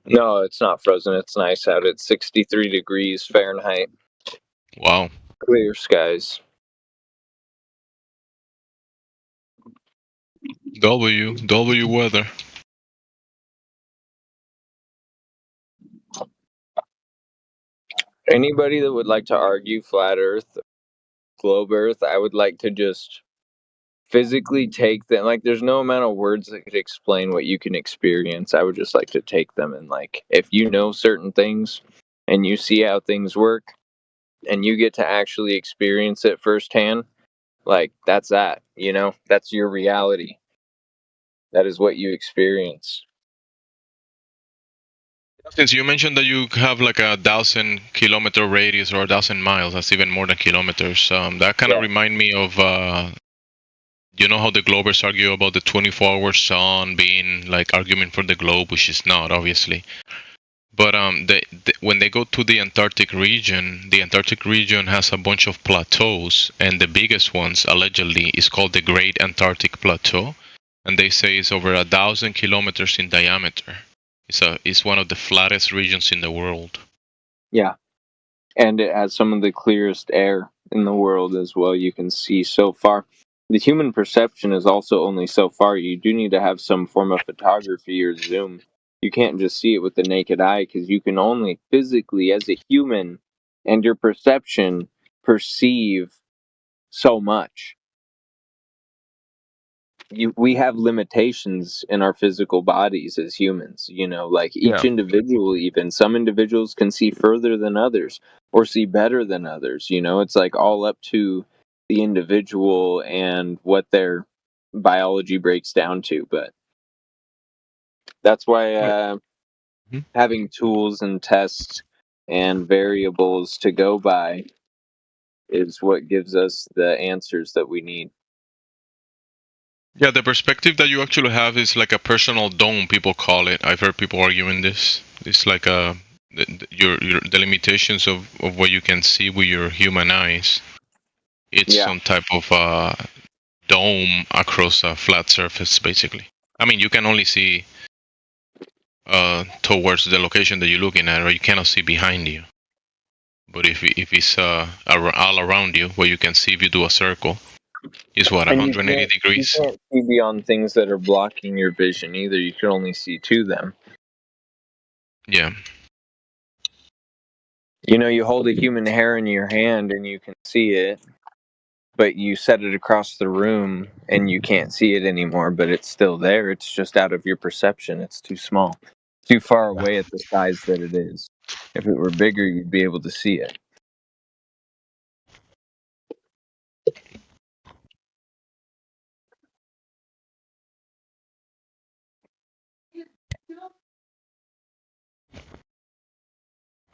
No, it's not frozen. It's nice out. It's 63 degrees Fahrenheit. Wow. Clear skies. W weather. Anybody that would like to argue flat Earth, globe Earth, I would like to just physically take them. Like, there's no amount of words that could explain what you can experience. I would just like to take them and, like, if you know certain things and you see how things work and you get to actually experience it firsthand, like, that's that, you know? That's your reality. That is what you experience. Since you mentioned that you have like 1,000-kilometer radius or 1,000 miles, that's even more than kilometers. That kind of remind me of, you know how the Globers argue about the 24-hour sun being like argument for the globe, which is not, obviously. But when they go to the Antarctic region has a bunch of plateaus, and the biggest ones, allegedly, is called the Great Antarctic Plateau, and they say it's over 1,000 kilometers in diameter. It's one of the flattest regions in the world. Yeah. And it has some of the clearest air in the world as well. You can see so far. The human perception is also only so far. You do need to have some form of photography or zoom. You can't just see it with the naked eye because you can only physically, as a human, and your perception perceive so much. We have limitations in our physical bodies as humans, you know, like each individual, even some individuals can see further than others or see better than others, you know. It's like all up to the individual and what their biology breaks down to. But that's why having tools and tests and variables to go by is what gives us the answers that we need. Yeah, the perspective that you actually have is like a personal dome, people call it. I've heard people arguing this. It's like the limitations of what you can see with your human eyes. It's some type of dome across a flat surface, basically. I mean, you can only see towards the location that you're looking at, or you cannot see behind you. But if it's all around you, where you can see if you do a circle, is what, 180 degrees? You can't see beyond things that are blocking your vision either. You can only see to them. Yeah. You know, you hold a human hair in your hand and you can see it, but you set it across the room and you can't see it anymore, but it's still there. It's just out of your perception. It's too small, too far away at the size that it is. If it were bigger, you'd be able to see it.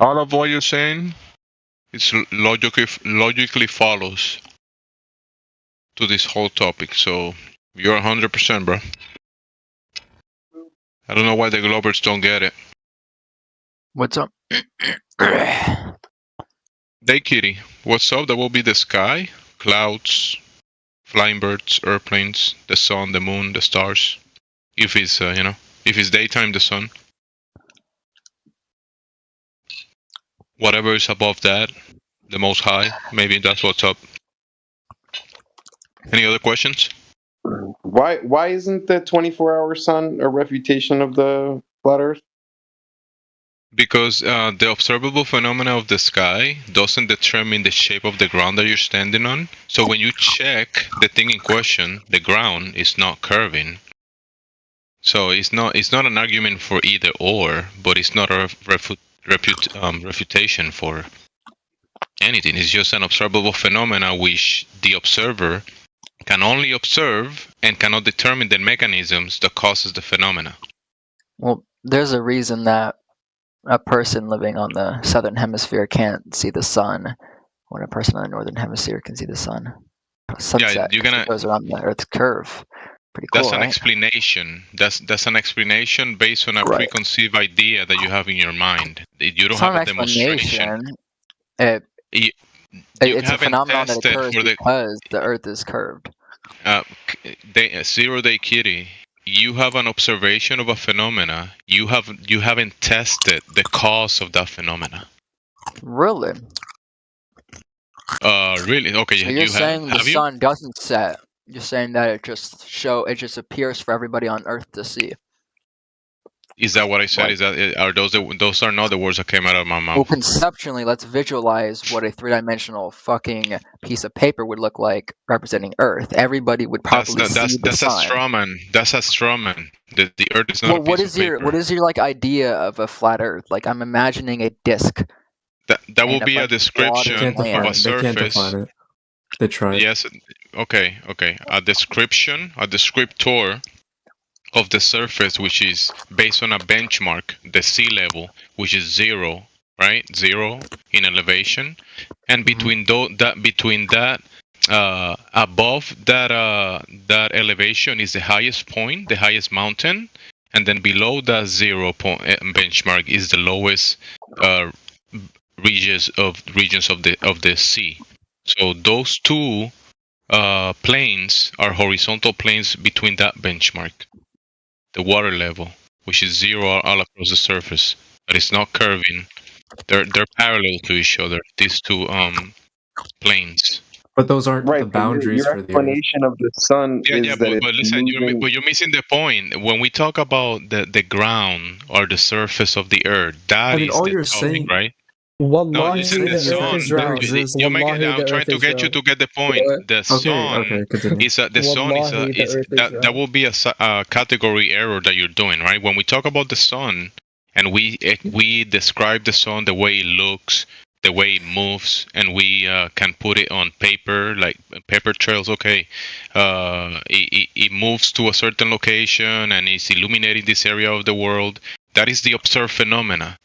All of what you're saying is logically follows to this whole topic. So you're 100%, bro. I don't know why the Globers don't get it. What's up? Day Kitty, what's up? That will be the sky, clouds, flying birds, airplanes, the sun, the moon, the stars. If it's if it's daytime, the sun. Whatever is above that, the most high, maybe that's what's up. Any other questions? Why isn't the 24-hour sun a refutation of the flat Earth? Because the observable phenomena of the sky doesn't determine the shape of the ground that you're standing on. So when you check the thing in question, the ground is not curving. So it's not an argument for either or, but it's not a refutation for anything. It's just an observable phenomena which the observer can only observe and cannot determine the mechanisms that causes the phenomena. Well, there's a reason that a person living on the southern hemisphere can't see the sun, when a person on the northern hemisphere can see the sun. Sunset goes around the Earth's curve. Pretty cool, That's an right? explanation. That's an explanation based on a preconceived idea that you have in your mind. You don't It's have not a an demonstration. explanation. You It's a haven't phenomenon that tested occurs for the because the Earth is curved. Zero Day Kitty. You have an observation of a phenomena. You haven't tested the cause of that phenomena. Really? Really? Okay. So you're saying the have you? sun doesn't set. You're saying that it just appears for everybody on Earth to see. Is that what I said? Is that are those are not the words that came out of my Well, mouth? conceptually, let's visualize what a three-dimensional fucking piece of paper would look like representing Earth. Everybody would probably see the That's a sun. straw man. That's a straw man. The Earth is not Well, a piece of paper. what is your like idea of a flat Earth? Like I'm imagining a disc. That will and be a bunch of description water of a land. They can't surface. define it. They tried. Yes. Okay. A descriptor of the surface, which is based on a benchmark, the sea level, which is 0, right? 0 in elevation, and between that, above that elevation is the highest point, the highest mountain, and then below that 0 point benchmark is the lowest regions of the sea. So those two planes are horizontal planes between that benchmark, the water level, which is 0 all across the surface, but it's not curving. They're parallel to each other. These two planes. But those aren't Right, the but boundaries your for the Earth. explanation of the sun Yeah, is that it's but listen, moving. you're missing the point. When we talk about the ground or the surface of the Earth, that I mean, is all the you're topic, saying. right? No, Wallahi, listen, the the sun. Earth is round. You make it. Wallahi, I'm the trying Earth to is get you round. to get the point. The sun continue. is the sun Wallahi, the is Earth is that will be a category error that you're doing, right? When we talk about the sun and we describe the sun, the way it looks, the way it moves, and we can put it on paper, like paper trails. Okay, it moves to a certain location and is illuminating this area of the world. That is the observed phenomena.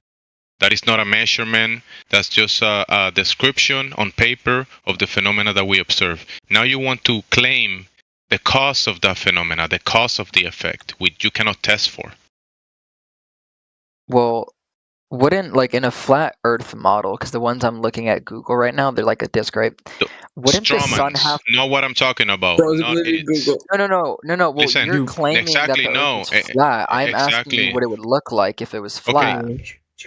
That is not a measurement. That's just a description on paper of the phenomena that we observe. Now you want to claim the cause of that phenomena, the cause of the effect, which you cannot test for. Well, wouldn't like in a flat Earth model, because the ones I'm looking at Google right now, they're like a disc, right? Wouldn't the sun Strawmans, have? not what I'm talking about. Not it's. No. Well, Listen, you're claiming exactly, that the no, Earth is flat. I'm asking exactly. you what it would look like if it was flat.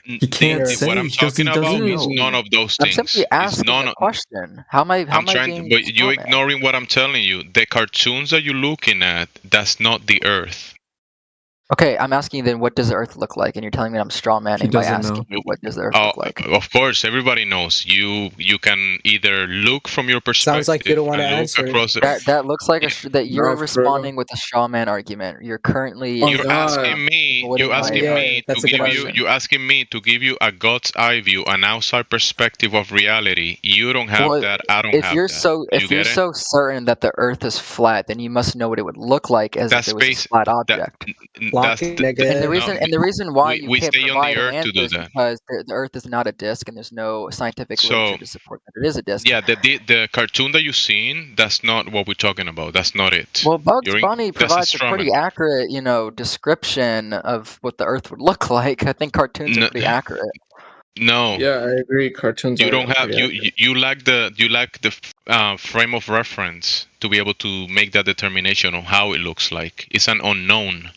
He can't say What I'm because he talking doesn't about is know. none of those I'm things. simply It's asking none a of. question. How am I? How I'm am I trying, being but you're strawman? ignoring what I'm telling you. The cartoons that you're looking at, that's not the Earth. Okay, I'm asking you then, what does the Earth look like? And you're telling me I'm straw manning by asking you, what does the Earth look like? Of course, everybody knows. You can either look from your perspective. Sounds like you don't want to and look answer. across the, That looks like that you're No, bro. responding with a straw man argument. You're currently You're asking me. You're asking me to that's a good give you. question. You're asking me to give you a God's eye view, an outside perspective of reality. You don't have Well, that. I don't if have you're that. so You if you're get it? so certain that the Earth is flat, then you must know what it would look like as That's if it was a basic. flat object. That's And the reason why you we can't stay on the provide an Earth to do answer is that. because the Earth is not a disk, and there's no scientific So literature to support that it is a disk. yeah, the cartoon that you've seen, that's not what we're talking about. That's not it. Well, Bugs You're Bunny that's provides a pretty strawman. accurate, description of what the Earth would look like. I think cartoons are pretty accurate. No. Yeah, I agree. Cartoons You are don't have pretty you lack the frame of reference to be able to make that determination on how it looks like. It's an unknown.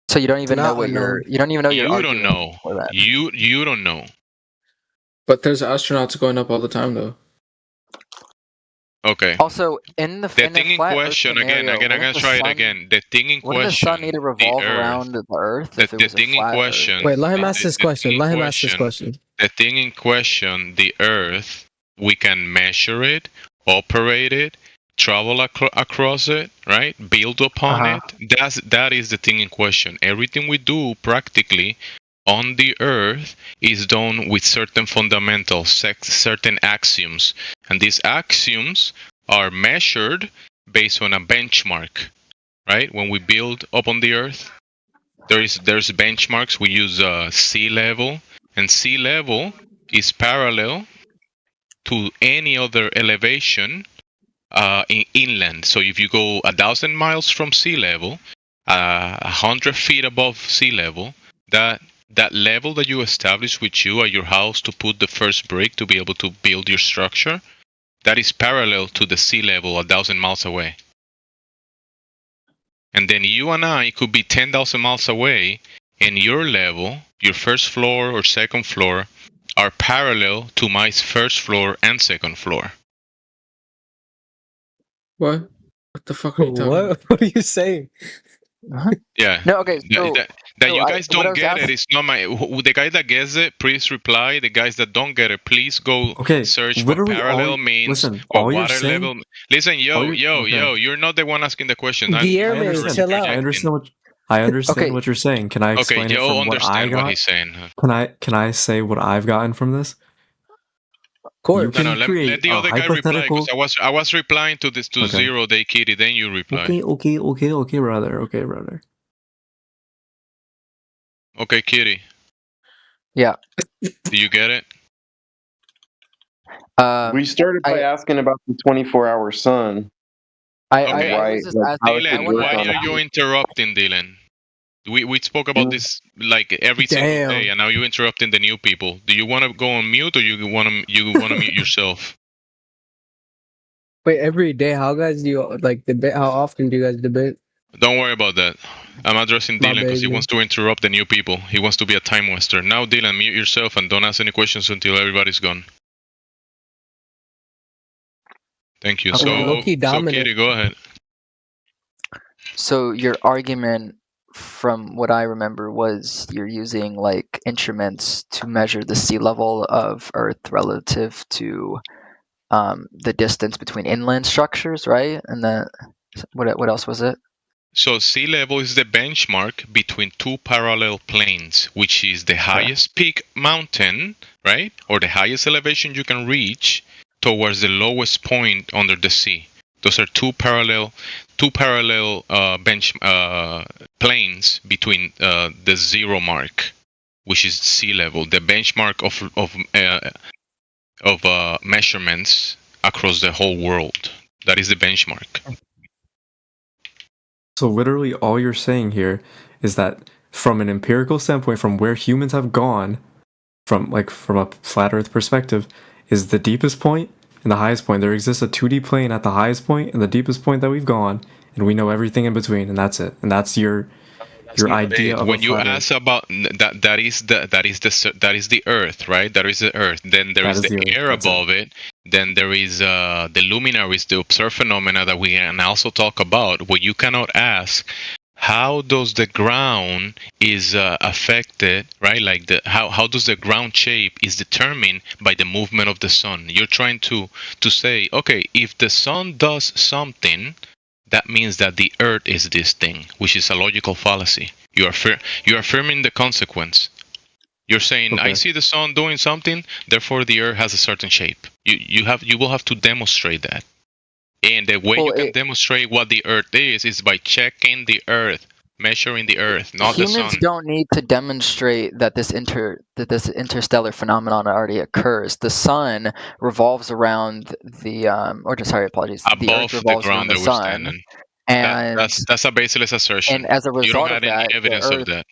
So you don't even know not what unknown. you don't even know your You don't argument know. for that. You don't know. But there's astronauts going up all the time, though. Okay. Also, in the thing in flat question Earth again. scenario, I'm gonna try it again. The thing in wouldn't the sun question, need to the revolve Earth. around the Earth The if it was a thing in flat Earth? question. Wait, let him ask the this question. thing in Let him ask this question- question. The thing in question, the Earth, we can measure it, operate it, travel across it, right? Build upon it. That is the thing in question. Everything we do practically on the Earth is done with certain fundamentals, certain axioms, and these axioms are measured based on a benchmark, right? When we build up on the Earth, there's benchmarks. We use sea level, and sea level is parallel to any other elevation inland. So if you go 1,000 miles from sea level, 100 feet above sea level, that level that you establish with you at your house to put the first brick to be able to build your structure, that is parallel to the sea level 1,000 miles away. And then you and I could be 10,000 miles away, and your level, your first floor or second floor, are parallel to my first floor and second floor. What? What the fuck are you talking about? What are you saying? Yeah. No, okay. That you guys don't get it. It's not my. The guy that gets it, please reply. The guys that don't get it, please go search what parallel means. What water level. Listen, yo, you're not the one asking the question. Guillermo, chill out. I understand what you're saying. Can I explain it from what I got? What he's saying. Can I say what I've gotten from this? Of course. No, let the other guy reply, because I was replying to this 0 Day Kitty. Then you reply. Okay, brother. Okay, Kitty. Yeah. Do you get it? We started by asking about the 24-hour sun. Dylan, why are you interrupting, Dylan? We spoke about this like every single day, and now you're interrupting the new people. Do you want to go on mute, or you want to mute yourself? Wait, every day? How guys do you like debate? How often do you guys debate? Don't worry about that. I'm addressing Dylan because he wants to interrupt the new people. He wants to be a time waster. Now, Dylan, mute yourself and don't ask any questions until everybody's gone. Thank you. So Kitty, go ahead. So your argument, from what I remember, was you're using like instruments to measure the sea level of Earth relative to the distance between inland structures, right? And then what else was it? So sea level is the benchmark between two parallel planes, which is the highest peak mountain, right? Or the highest elevation you can reach towards the lowest point under the sea. Those are two parallel planes between the 0 mark, which is sea level, the benchmark of measurements across the whole world. That is the benchmark. So literally all you're saying here is that from an empirical standpoint, from where humans have gone, from a flat Earth perspective, is the deepest point and the highest point. There exists a 2D plane at the highest point and the deepest point that we've gone, and we know everything in between, and that's it. And that's your idea of when you ask about that is the Earth, right? That is the Earth. Then there is the air above it. Then there is the luminaries, the observed phenomena that we can also talk about. What you cannot ask, how does the ground is affected, right? Like how does the ground shape is determined by the movement of the sun? You're trying to say, okay, if the sun does something, that means that the Earth is this thing, which is a logical fallacy. You are affirming the consequence. You're saying, I see the sun doing something, therefore the Earth has a certain shape. You will have to demonstrate that. And the way you can demonstrate what the Earth is by checking the Earth, measuring the Earth, not the sun. Humans don't need to demonstrate that this interstellar phenomenon already occurs. The sun revolves around the the Earth revolves around the sun. And that's a baseless assertion. And as a result, you don't have any of that, evidence of that.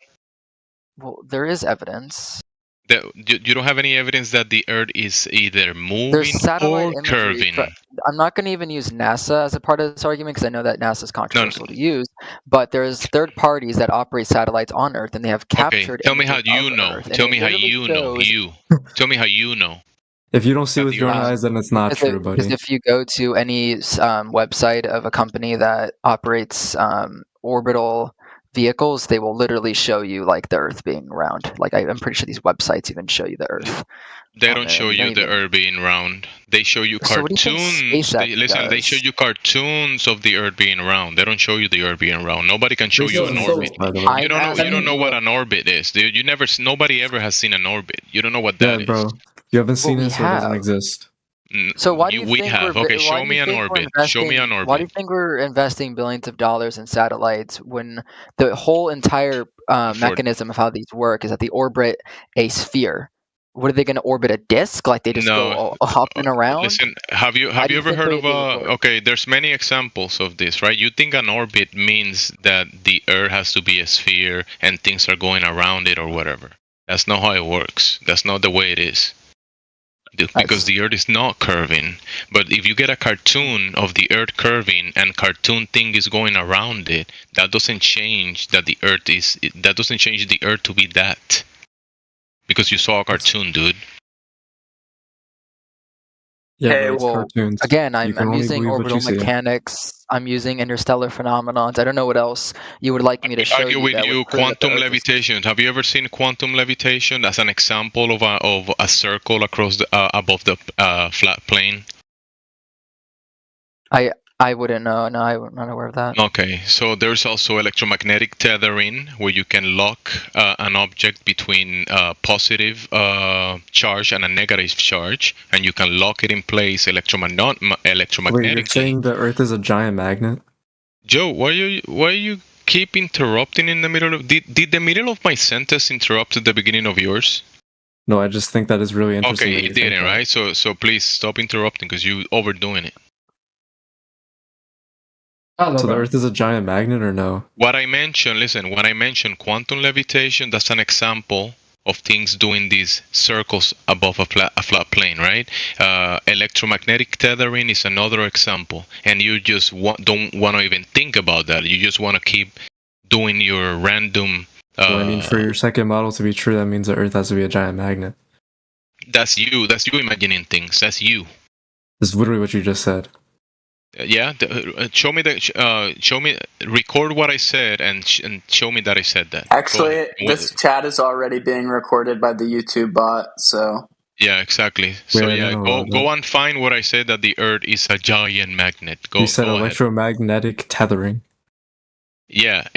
Well, there is evidence. You don't have any evidence that the Earth is either moving or curving. I'm not going to even use NASA as a part of this argument because I know that NASA is controversial to use. But there's third parties that operate satellites on Earth, and they have captured. Tell me how you know. Tell me how you know. Tell me how you know. If you don't see That with the your own Earth is- eyes, then it's not true, buddy. Because if you go to any website of a company that operates orbital vehicles, they will literally show you like the Earth being round. Like I'm pretty sure these websites even show you the Earth. They don't show you the Earth being round. They show you So what do you think cartoons. SpaceX They show does? you cartoons of the Earth being round. They don't show you the Earth being round. Nobody can show you an So- orbit. I'm You don't know. You asking don't know you- what an orbit is, dude. Nobody ever has seen an orbit. You don't know what that Yeah, is. bro. You haven't seen we it, so it doesn't have. exist. So why do you We think have. we're Okay, why show do me you an think we're orbit. Show me an investing? Why do you orbit. think we're investing billions of dollars in satellites when the whole entire mechanism of how these work is that they orbit a sphere? What are they going to orbit a disc? Like they just No. go hopping around? Listen, have you How do you ever think heard they of would work? okay, there's many examples of this, right? You think an orbit means that the Earth has to be a sphere and things are going around it or whatever. That's not how it works. That's not the way it is. Because the Earth is not curving. But if you get a cartoon of the Earth curving and cartoon thing is going around it, that doesn't change that the Earth is. That doesn't change the Earth to be that. Because you saw a cartoon, dude. Yeah, Hey, but it's well, cartoons. again, You I'm can only using believe what orbital you see. mechanics. I'm using interstellar phenomenons. I don't know what else you would like me to show Argue you. with that you, would prove that the quantum Earth is- levitation. Have you ever seen quantum levitation as an example of a circle across the above the flat plane? I wouldn't know. No, I'm not aware of that. Okay, so there's also electromagnetic tethering, where you can lock an object between a positive charge and a negative charge, and you can lock it in place Wait, you're electromagnetically. saying the Earth is a giant magnet? Joe, why you keep interrupting in the middle of? Did the middle of my sentence interrupt at the beginning of yours? No, I just think that is really interesting. Okay, that it you think didn't, that. right? So please stop interrupting because you overdoing it. So the Earth is a giant magnet, or no? What I mentioned, listen, when I mentioned quantum levitation, that's an example of things doing these circles above a flat plane, right? Electromagnetic tethering is another example, and you just don't want to even think about that. You just want to keep doing your random. Well, I mean, for your second model to be true, that means the Earth has to be a giant magnet. That's you. That's you imagining things. That's you. This is literally what you just said. Yeah, show me record what I said and show me that I said that. Actually, this chat is already being recorded by the YouTube bot, so. Yeah, exactly. So Wait, I yeah, don't know about go and find what I said that the Earth is a giant magnet. You said go ahead. electromagnetic tethering. Yeah,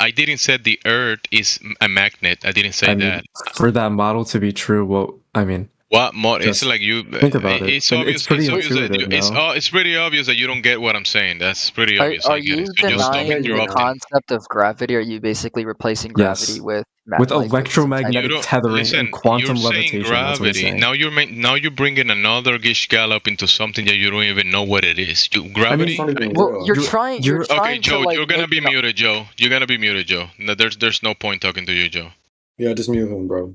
I didn't say the Earth is a magnet. I didn't say I mean, that. for that model to be true, well, I mean, What more? It's just like you think about it. It's And obvious. it's pretty It's obvious that intuitive, no? it's pretty obvious that you don't get what I'm saying. That's pretty obvious. Are I get you it. So just stop denying the interrupting. concept of gravity? Are you basically replacing gravity Yes. with With like, electromagnetic tethering Listen, and quantum you're saying levitation. That's what he's gravity. saying. Now you're bringing another Gish Gallop into something that you don't even know what it is. Gravity. Well, you're trying. You're okay, trying Joe. to like. You're gonna make be it up. muted, Joe. You're gonna be muted, Joe. No, there's no point talking to you, Joe. Yeah, just mute him, bro.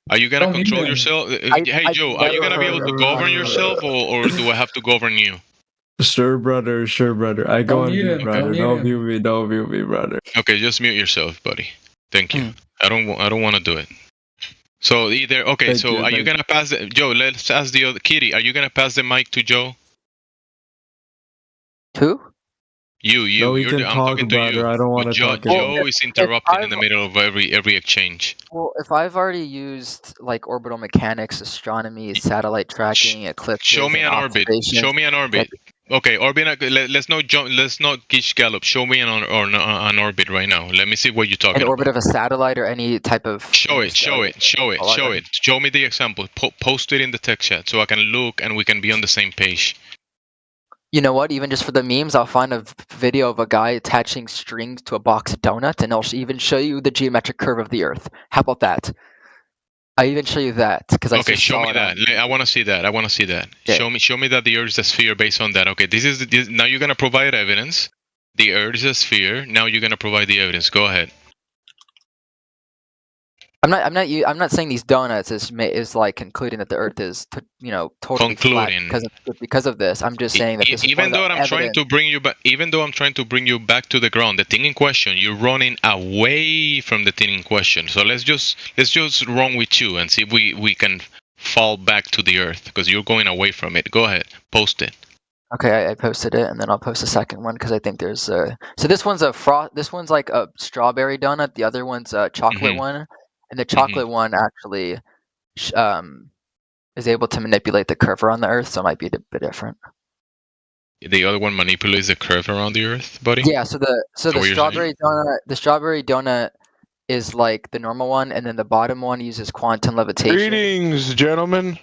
Are you gonna Don't mute control him. yourself? Hey, Joe. Are you gonna be able to govern yourself, or do I have to govern you? Sure, brother. Sure, brother. I go Don't on mute mute, him, brother. don't Don't mute mute me. Don't mute me, brother. Okay, just mute yourself, buddy. Thank you. I don't want to do it. So either okay. Thank So you, are you thank gonna pass the, Joe? Let's ask the other Kitty. Are you gonna pass the mic to Joe? Who? No, You. we You're can I'm talk, talking to brother. you. I don't want to Joe, talk. anymore. Joe is interrupting in the middle of every exchange. Well, if I've already used like orbital mechanics, astronomy, satellite tracking, eclipses, Show me and an orbit. observations, Show me an orbit. Okay, orbit. Let's not jump. Let's not Gish Gallop. Show me an orbit right now. Let me see what you're talking an about. orbit of a satellite or any type of. Show it. Show me the example. Post it in the text chat so I can look and we can be on the same page. You know what? Even just for the memes, I'll find a video of a guy attaching strings to a box of donuts, and I'll even show you the geometric curve of the Earth. How about that? I even show you that because I Okay, just show saw me it that. I want to see that. Okay. Show me that the Earth is a sphere based on that. Okay, this now you're gonna provide evidence. The Earth is a sphere. Now you're gonna provide the evidence. Go ahead. I'm not saying these donuts is like concluding that the Earth is totally Concluding. flat because of this. I'm just saying that this is Even one though of the I'm trying evidence. to bring you back, even though I'm trying to bring you back to the ground, the thing in question, you're running away from the thing in question. So let's just run with you and see if we can fall back to the Earth because you're going away from it. Go ahead, post it. Okay, I posted it, and then I'll post a second one because I think there's so this one's a this one's like a strawberry donut. The other one's a chocolate one, and the chocolate one actually is able to manipulate the curve around the Earth, so it might be a bit different. The other one manipulates the curve around the Earth, buddy. Yeah. So the strawberry donut is like the normal one, and then the bottom one uses quantum levitation. Greetings, gentlemen.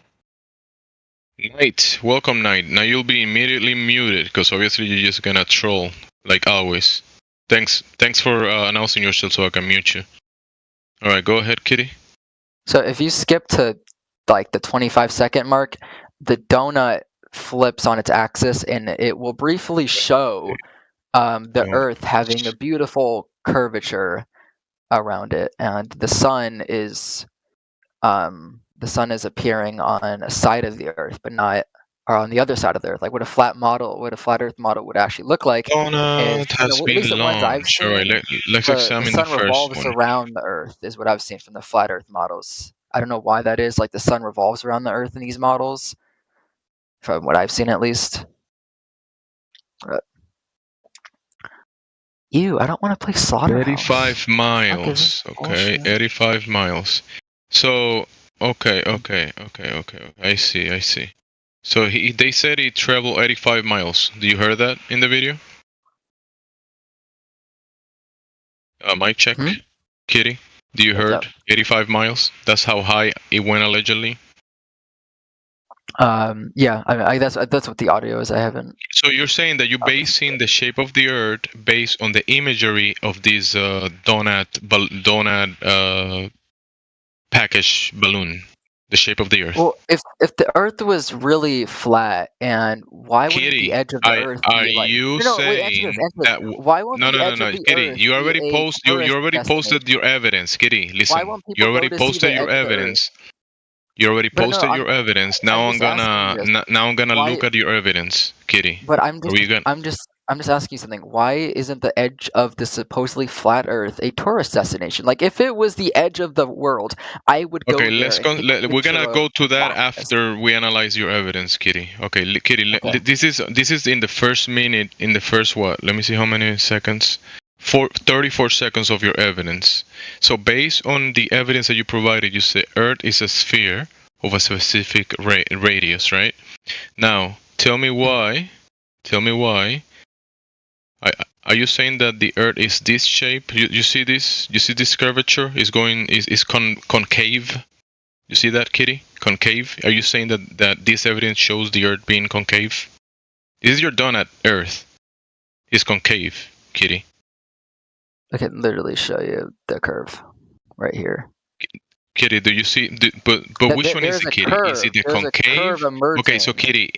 Knight, welcome, Knight. Now you'll be immediately muted because obviously you're just gonna troll like always. Thanks for announcing yourself so I can mute you. All right, go ahead, Kitty. So if you skip to like the 25-second mark, the donut flips on its axis, and it will briefly show the Earth having a beautiful curvature around it, and the sun is appearing on a side of the Earth, but not on the other side of the Earth. Like what a flat Earth model would actually look like. Donut has been launched. All right, let's examine the first one. The sun revolves around the Earth, is what I've seen from the flat Earth models. I don't know why that is. Like the sun revolves around the Earth in these models, from what I've seen at least. Ew, I don't want to play Slaughterhouse. 85 miles. Okay, 85 miles. So, okay. I see. So they said he traveled 85 miles. Do you hear that in the video? Mic check. Kitty, do you heard 85 miles? That's how high it went allegedly? Yeah, that's what the audio is. I haven't. So you're saying that you're basing the shape of the Earth based on the imagery of this donut package balloon, the shape of the Earth. Well, if the Earth was really flat, and why wouldn't the edge of the Earth be like? Are you saying that? Why won't No, the edge of the Kitty, Earth you already be a posted. You tourist already posted destination? your evidence, Kitty. Listen, Why won't you people already go to see posted the your edge of the evidence. You already posted your evidence. Now I'm gonna look at your evidence, Kitty. But I'm just asking you something. Why isn't the edge of the supposedly flat Earth a tourist destination? Like if it was the edge of the world, I would go Okay, there. let's go. We're gonna go to that after we analyze your evidence, Kitty. Okay, Kitty. This is in the first minute. In the first what? Let me see how many seconds. 34 seconds of your evidence. So based on the evidence that you provided, you say Earth is a sphere of a specific radius, right? Now, tell me why. Are you saying that the Earth is this shape? You see this? You see this curvature is concave? You see that, Kitty? Concave? Are you saying that this evidence shows the Earth being concave? This is your donut Earth. It's concave, Kitty. I can literally show you the curve right here. Kitty, do you see? But which one is it, Kitty? Is it the concave? Okay, so Kitty,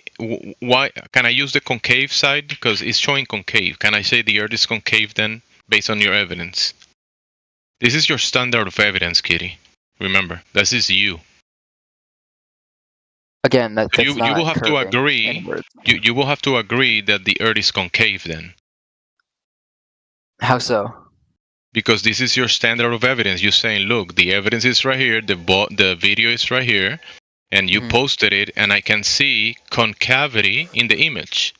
why can I use the concave side because it's showing concave? Can I say the Earth is concave then, based on your evidence? This is your standard of evidence, Kitty. Remember, this is you. Again, that's you will have to agree. You will have to agree that the Earth is concave then. How so? Because this is your standard of evidence. You're saying, look, the evidence is right here, the video is right here, and you posted it, and I can see concavity in the image.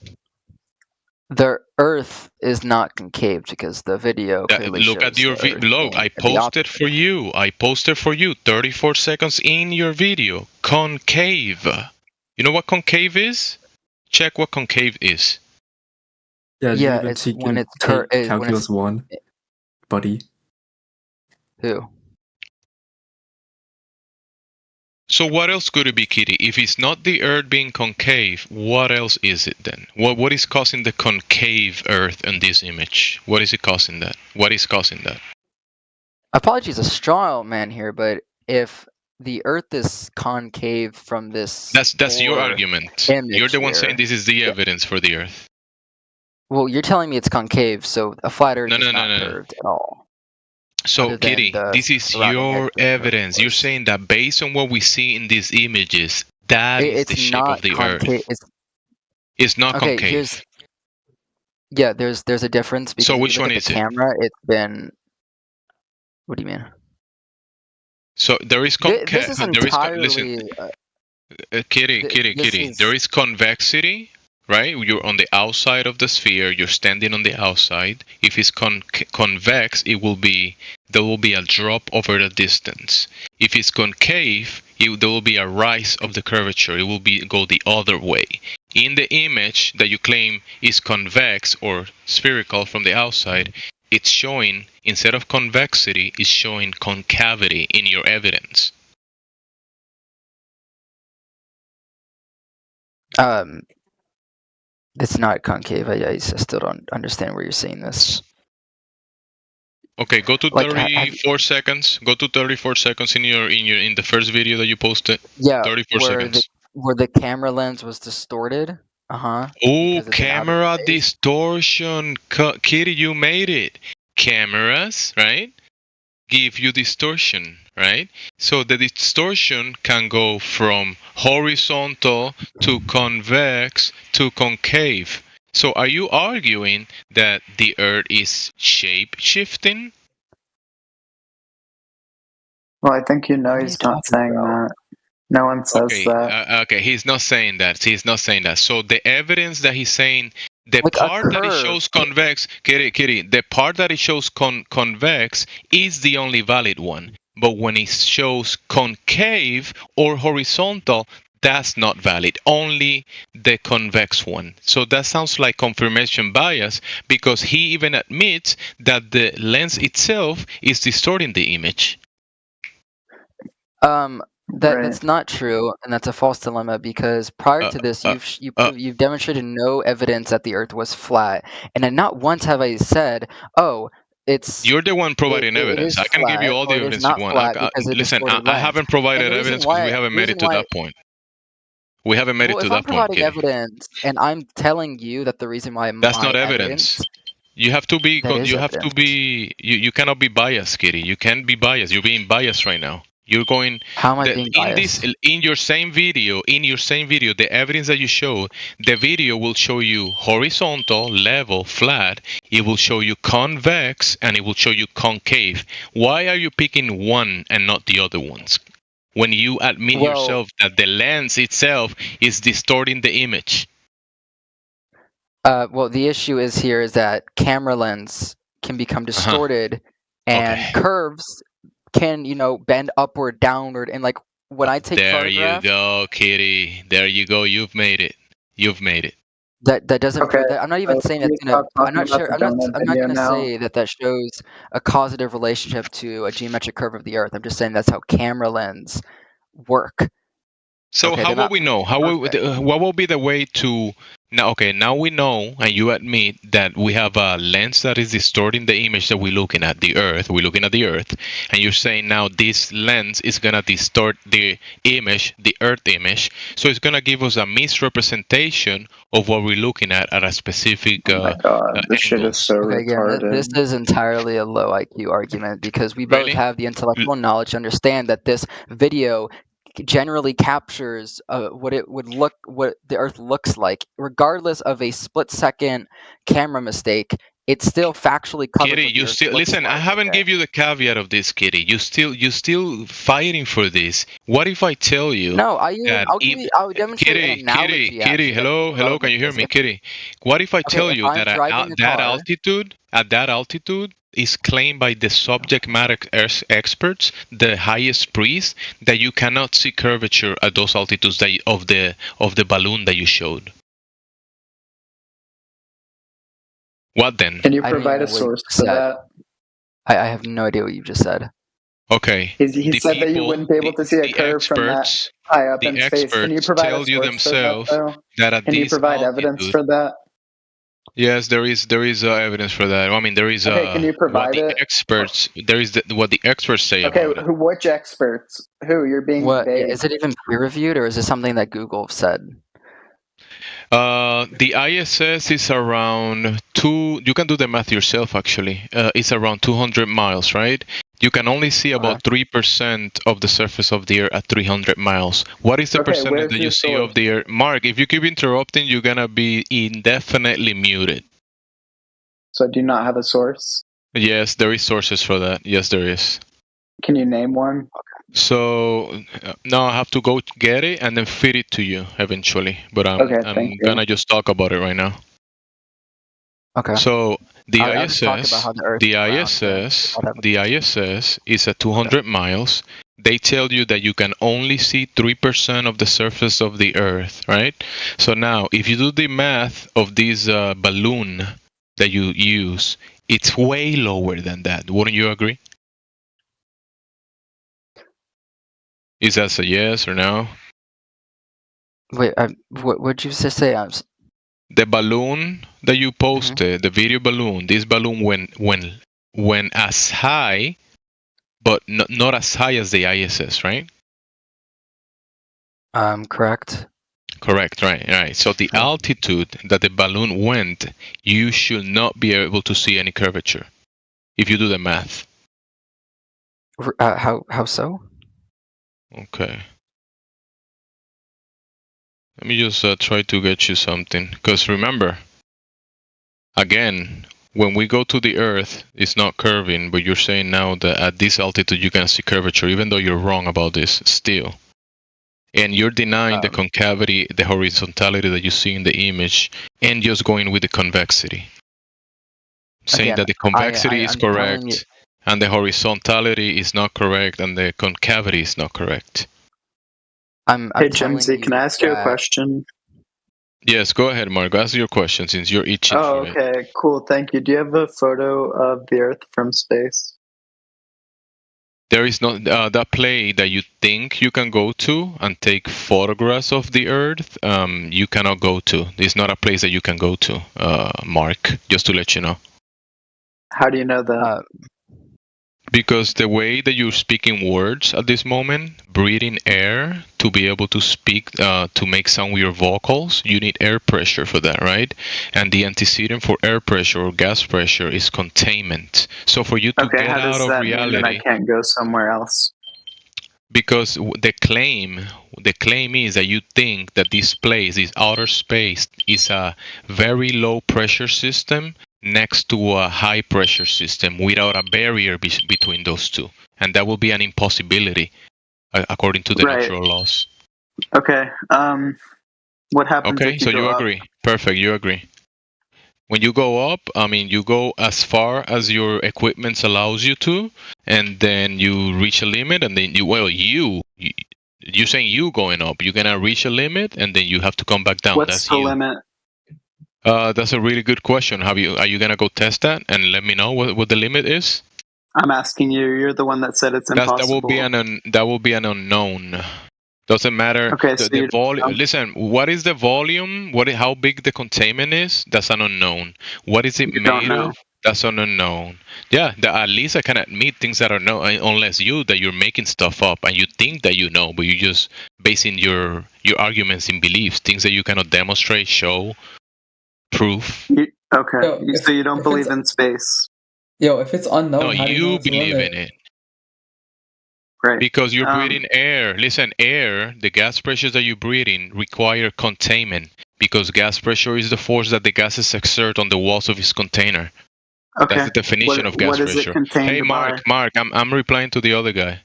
The Earth is not concave because the video clearly look at your look. I posted for you. 34 seconds in your video. Concave. You know what concave is? Check what concave is. Yeah, it's when it's calculus 1. Buddy. Who? So what else could it be, Kitty? If it's not the Earth being concave, what else is it then? What is causing the concave Earth in this image? What is it causing that? What is causing that? Apologies, a straw man here, but if the Earth is concave from this, that's your argument. You're the one saying this is the evidence for the Earth. Well, you're telling me it's concave, so a flat Earth is not curved at all. So, Kitty, this is your evidence. You're saying that based on what we see in these images, that is the shape of the Earth. It's not concave. Yeah, there's a difference. Because so which one is it? Camera, it's been. What do you mean? So there is concave. This is entirely. Kitty. There is convexity, right? You're on the outside of the sphere. You're standing on the outside. If it's convex, there will be a drop over the distance. If it's concave, there will be a rise of the curvature. It will go the other way. In the image that you claim is convex or spherical from the outside, it's showing, instead of convexity, it's showing concavity in your evidence. It's not concave. I still don't understand where you're seeing this. Okay, go to 34 seconds. Go to 34 seconds in the first video that you posted. Yeah, 34 seconds. Where the camera lens was distorted. Oh, camera distortion. Kitty, you made it. Cameras, right? Give you distortion, right? So the distortion can go from horizontal to convex to concave. So are you arguing that the Earth is shape-shifting? Well, I think he's not saying that. No one says that. Okay, he's not saying that. He's not saying that. So the evidence that he's saying, the part that it shows convex, Kitty, the part that it shows convex is the only valid one. But when it shows concave or horizontal, that's not valid. Only the convex one. So that sounds like confirmation bias, because he even admits that the lens itself is distorting the image. That's not true, and that's a false dilemma, because prior to this, you've demonstrated no evidence that the Earth was flat, and then not once have I said, "Oh, it's." You're the one providing evidence. I can give you all the evidence you want. Listen, I haven't provided evidence because we haven't made it to that point. We haven't made it to that point. If I'm providing evidence, and I'm telling you that the reason why that's not evidence. You have to be. You have to be. You cannot be biased, Kitty. You can't be biased. You're being biased right now. You're going. How am I being biased? In your same video, the evidence that you show, the video will show you horizontal, level, flat. It will show you convex, and it will show you concave. Why are you picking one and not the other ones? When you admit yourself that the lens itself is distorting the image. Well, the issue is that camera lens can become distorted, and curves can, bend upward, downward, and like when I take photographs. There you go, Kitty. There you go. You've made it. That doesn't prove that. I'm not even saying that's gonna. I'm not sure. I'm not gonna say that shows a causative relationship to a geometric curve of the Earth. I'm just saying that's how camera lens work. So how will we know? What will be the way to now? Okay, now we know, and you admit that we have a lens that is distorting the image that we're looking at, the Earth. We're looking at the Earth, and you're saying now this lens is gonna distort the image, the Earth image. So it's gonna give us a misrepresentation of what we're looking at a specific. Oh my God, this shit is so retarded. This is entirely a low IQ argument, because we both have the intellectual knowledge to understand that this video generally captures what the Earth looks like, regardless of a split-second camera mistake. It's still factually covered. Kitty, you still listen. I haven't give you the caveat of this, Kitty. You still fighting for this. What if I tell you? No, I'll demonstrate an analogy. Kitty, hello. Can you hear me, Kitty? What if I tell you that at that altitude is claimed by the subject matter experts, the highest priest, that you cannot see curvature at those altitudes of the balloon that you showed? What then? Can you provide a source for that? I have no idea what you just said. Okay. He said that you wouldn't be able to see a curve from that high up in space. Can you provide a source for that, though? Can you provide evidence for that? Yes, there is evidence for that. I mean, there is. Can you provide what the experts? There is what the experts say. Okay, about it. Which experts? Who? You're being vague. Is it even peer reviewed, or is it something that Google said? The ISS is around 2. You can do the math yourself. Actually, it's around 200 miles, right? You can only see about 3% of the surface of the Earth at 300 miles. What is the percentage that you see of the Earth? Mark, if you keep interrupting, you're gonna be indefinitely muted. So do you not have a source? Yes, there is sources for that. Yes, there is. Can you name one? So now I have to go get it and then feed it to you eventually. But I'm gonna just talk about it right now. Okay. So the I'll just talk about how the Earth the ISS is at 200 miles. They tell you that you can only see 3% of the surface of the Earth, right? So now, if you do the math of this balloon that you use, it's way lower than that. Wouldn't you agree? Is that a yes or no? Wait, what would you just say? The balloon that you posted, the video balloon, this balloon went as high, but not as high as the ISS, right? Correct. Correct, right. So the altitude that the balloon went, you should not be able to see any curvature if you do the math. How so? Okay. Let me just try to get you something. Because remember, again, when we go to the Earth, it's not curving, but you're saying now that at this altitude you can see curvature, even though you're wrong about this still. And you're denying the concavity, the horizontality that you see in the image, and just going with the convexity. Saying Again, that the convexity is correct, and the horizontality is not correct, and the concavity is not correct. Hey, Jimsy, can I ask you a question? Yes, go ahead, Mark. Ask your question since you're itching for it. Okay, cool. Thank you. Do you have a photo of the Earth from space? There is no that play that you think you can go to and take photographs of the Earth. You cannot go to. It's not a place that you can go to, Mark. Just to let you know. How do you know that? Because the way that you're speaking words at this moment, breathing air to be able to speak, to make sound with your vocals, you need air pressure for that, right? And the antecedent for air pressure or gas pressure is containment. So for you to get out of reality, mean that I can't go somewhere else? Because the claim is that you think that this place, this outer space, is a very low pressure system next to a high pressure system without a barrier between those two, and that will be an impossibility according to the natural laws. Okay. What happens? Okay, if you so go you up? agree. Perfect, you agree. When you go up, I mean, you go as far as your equipment allows you to, and then you reach a limit, and then you're saying you going up, you're gonna reach a limit, and then you have to come back down. What's the limit? That's a really good question. Are you gonna go test that and let me know what the limit is? I'm asking you. You're the one that said it's impossible. That will be an unknown. Doesn't matter. Okay, the volume. Listen, what is the volume? How big the containment is? That's an unknown. What is it made of? That's an unknown. Yeah, at least I can admit things that are known, unless that you're making stuff up and you think that you know, but you're just basing your arguments in beliefs, things that you cannot demonstrate, show, proof. So you don't believe in space? If it's unknown, no, how do you believe in it. Right. Because you're breathing air. Listen, air, the gas pressures that you breathe in require containment, because gas pressure is the force that the gases exert on the walls of its container. Okay. That's the definition of gas pressure. Hey, Mark, I'm replying to the other guy.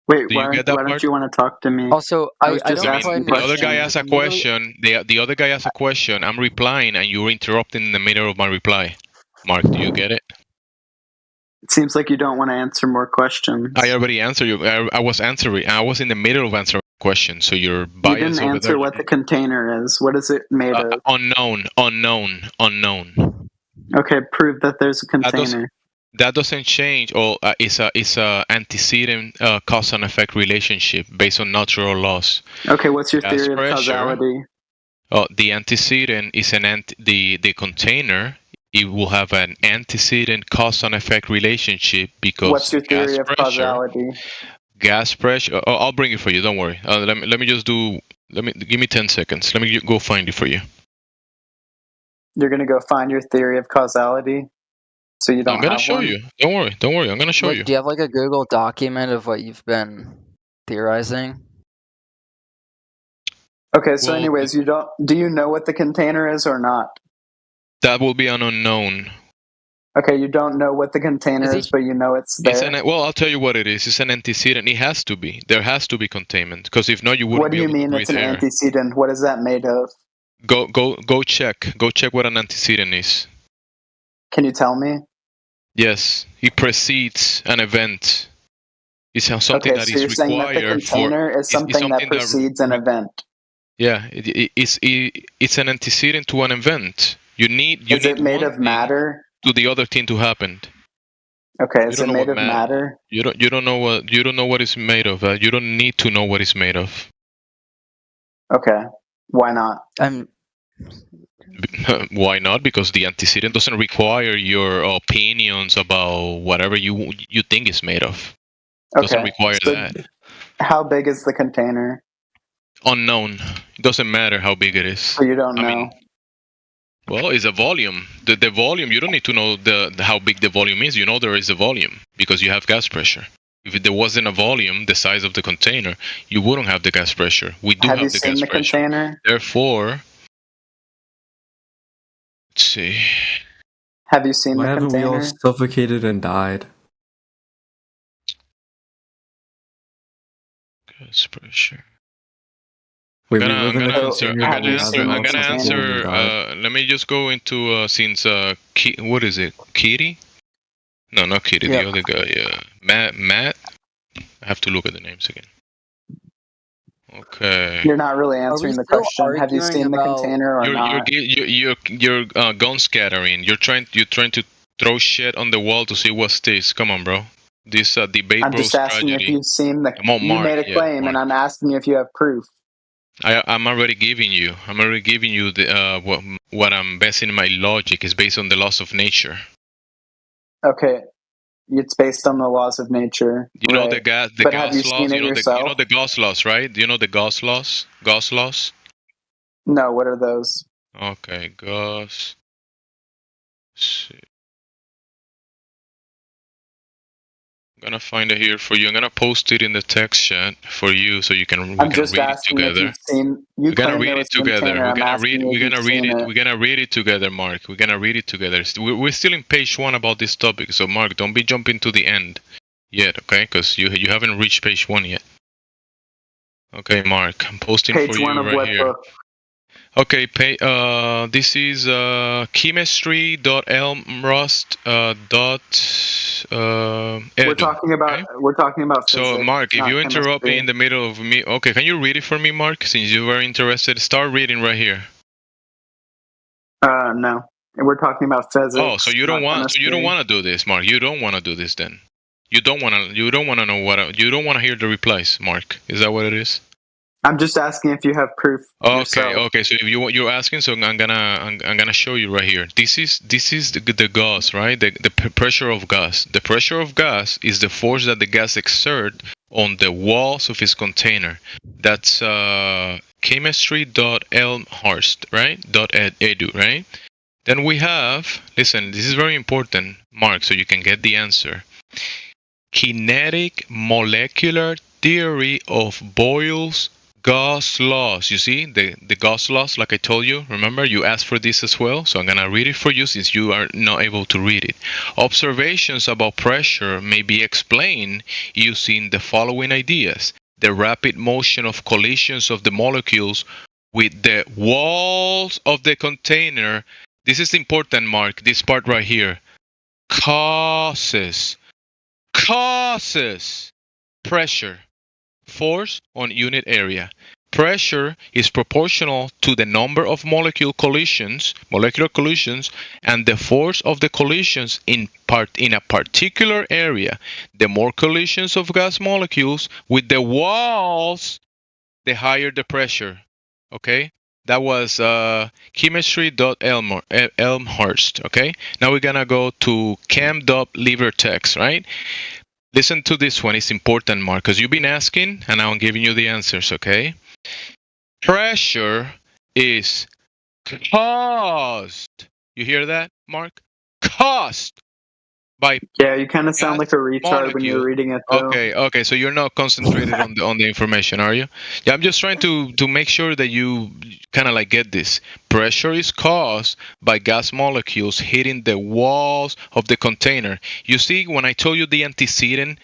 Wait, why don't you want to talk to me? Also, I don't the other guy asked a question. The other guy asked a question. I'm replying, and you're interrupting in the middle of my reply. Mark, do you get it? It seems like you don't want to answer more questions. I already answered you. I was answering. I was in the middle of answering a question, so you're biased. You didn't answer what the container is. What is it made of? Unknown. Okay, prove that there's a container. That doesn't change. It's a antecedent cause and effect relationship based on natural laws. Okay, what's your theory of causality? The antecedent is the container. It will have an antecedent cause and effect relationship because. What's your theory of causality? Gas pressure. I'll bring it for you. Don't worry. Let me just do. Give me 10 seconds. Let me go find it for you. You're gonna go find your theory of causality, so you don't. I'm gonna show you. Don't worry. I'm gonna show you. Do you have like a Google document of what you've been theorizing? Okay, so anyways, you don't. Do you know what the container is or not? That will be an unknown. Okay, you don't know what the container is, but you know it's there. Well, I'll tell you what it is. It's an antecedent. It has to be. There has to be containment, because if not, you wouldn't. What do you mean it's an antecedent? What is that made of? Go check. Go check what an antecedent is. Can you tell me? Yes, it precedes an event. It's something that is required. Saying that the container is something that precedes an event. Yeah, it's an antecedent to an event. You need. Is it made of matter? To the other thing to happen. Okay, is it made of matter? You don't know what it's made of. You don't need to know what it's made of. Okay, why not? Why not? Because the antecedent doesn't require your opinions about whatever you think is made of. It doesn't require that. How big is the container? Unknown. It doesn't matter how big it is. So you don't know. Well, it's a volume. The volume, you don't need to know how big the volume is. You know there is a volume because you have gas pressure. If there wasn't a volume the size of the container, you wouldn't have the gas pressure. We do have the gas pressure. Have you seen the container? Therefore, let's see. Have you seen the container? Why haven't we all suffocated and died? Gas pressure. I'm gonna answer. Let me just go into since what is it? Kitty? No, not Kitty. The other guy. Matt. I have to look at the names again. Okay. You're not really answering the question. Have you seen the container or not? You're gun scattering. You're trying to throw shit on the wall to see what sticks. Come on, bro. This debate. I'm just asking if you've seen the. You made a claim, and I'm asking you if you have proof. I'm already giving you the what I'm basing my logic is based on the laws of nature. Okay, it's based on the laws of nature. You know the gas laws. You know the Gauss laws, right? Do you know the Gauss laws? Gauss laws? No, what are those? Okay, Gauss. Let's see. I'm gonna find it here for you. I'm gonna post it in the text chat for you so we can read it together. We're gonna read it together. We're gonna read it together, Mark. We're gonna read it together. We're still in page 1 about this topic, so Mark, don't be jumping to the end yet, okay? Because you haven't reached page 1 yet. Okay, Mark, I'm posting page for you right here. Book? Okay, this is chemistry.elmrust.edu. We're talking about physics. So, Mark, if you interrupt me in the middle of me, okay, can you read it for me, Mark? Since you were interested, start reading right here. No, we're talking about physics. Oh, so you don't want to do this, Mark. You don't want to do this then. You don't want to know you don't want to hear the replies, Mark. Is that what it is? I'm just asking if you have proof. Okay. So if you're asking, so I'm gonna show you right here. This is the gas, right? The pressure of gas. The pressure of gas is the force that the gas exerts on the walls of its container. That's chemistry.elmhurst, right? .edu, right? Then we have. Listen, this is very important, Mark, so you can get the answer. Kinetic molecular theory of Boyle's Gauss laws. You see the Gauss laws, like I told you. Remember, you asked for this as well, so I'm gonna read it for you since you are not able to read it. Observations about pressure may be explained using the following ideas: the rapid motion of collisions of the molecules with the walls of the container. This is important, Mark. This part right here causes pressure. Force on unit area. Pressure is proportional to the number of molecular collisions, and the force of the collisions in a particular area. The more collisions of gas molecules with the walls, the higher the pressure. Okay? That was chemistry.elmhurst. Okay? Now we're gonna go to chem.libertex, right? Listen to this one. It's important, Mark, because you've been asking, and now I'm giving you the answers, okay? Pressure is caused. You hear that, Mark? Caused Yeah, you kind of sound like a retard when you're reading it, though. Okay, so you're not concentrated on the information, are you? Yeah, I'm just trying to make sure that you kind of like get this. Pressure is caused by gas molecules hitting the walls of the container. You see, when I told you the antecedent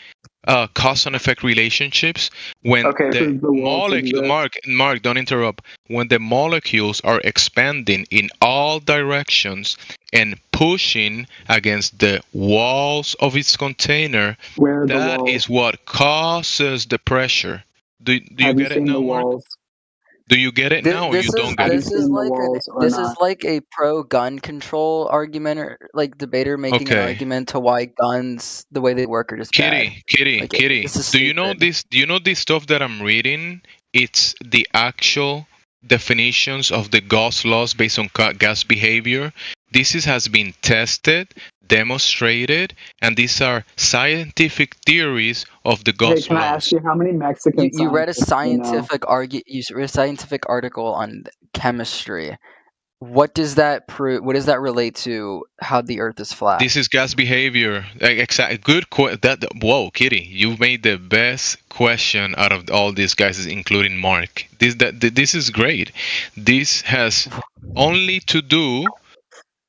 cause and effect relationships, when the molecule, Mark, don't interrupt. When the molecules are expanding in all directions and pushing against the walls of its container, that is what causes the pressure. Do you get it now, Mark? Do you get it now, or you don't get it? This is like a pro-gun control argument, or like debater making an argument to why guns, the way they work, are just bad. Kitty. Do you know this? Do you know this stuff that I'm reading? It's the actual definitions of the Gauss laws based on gas behavior. This has been tested, demonstrated, and these are scientific theories of the Gauss Can I ask you how many Mexican you read a scientific you read a scientific article on chemistry. What does that prove? What does that relate to how the Earth is flat? This is gas behavior. Exactly. Good. Whoa, Kitty, you made the best question out of all these guys, including Mark. This is great. This has only to do.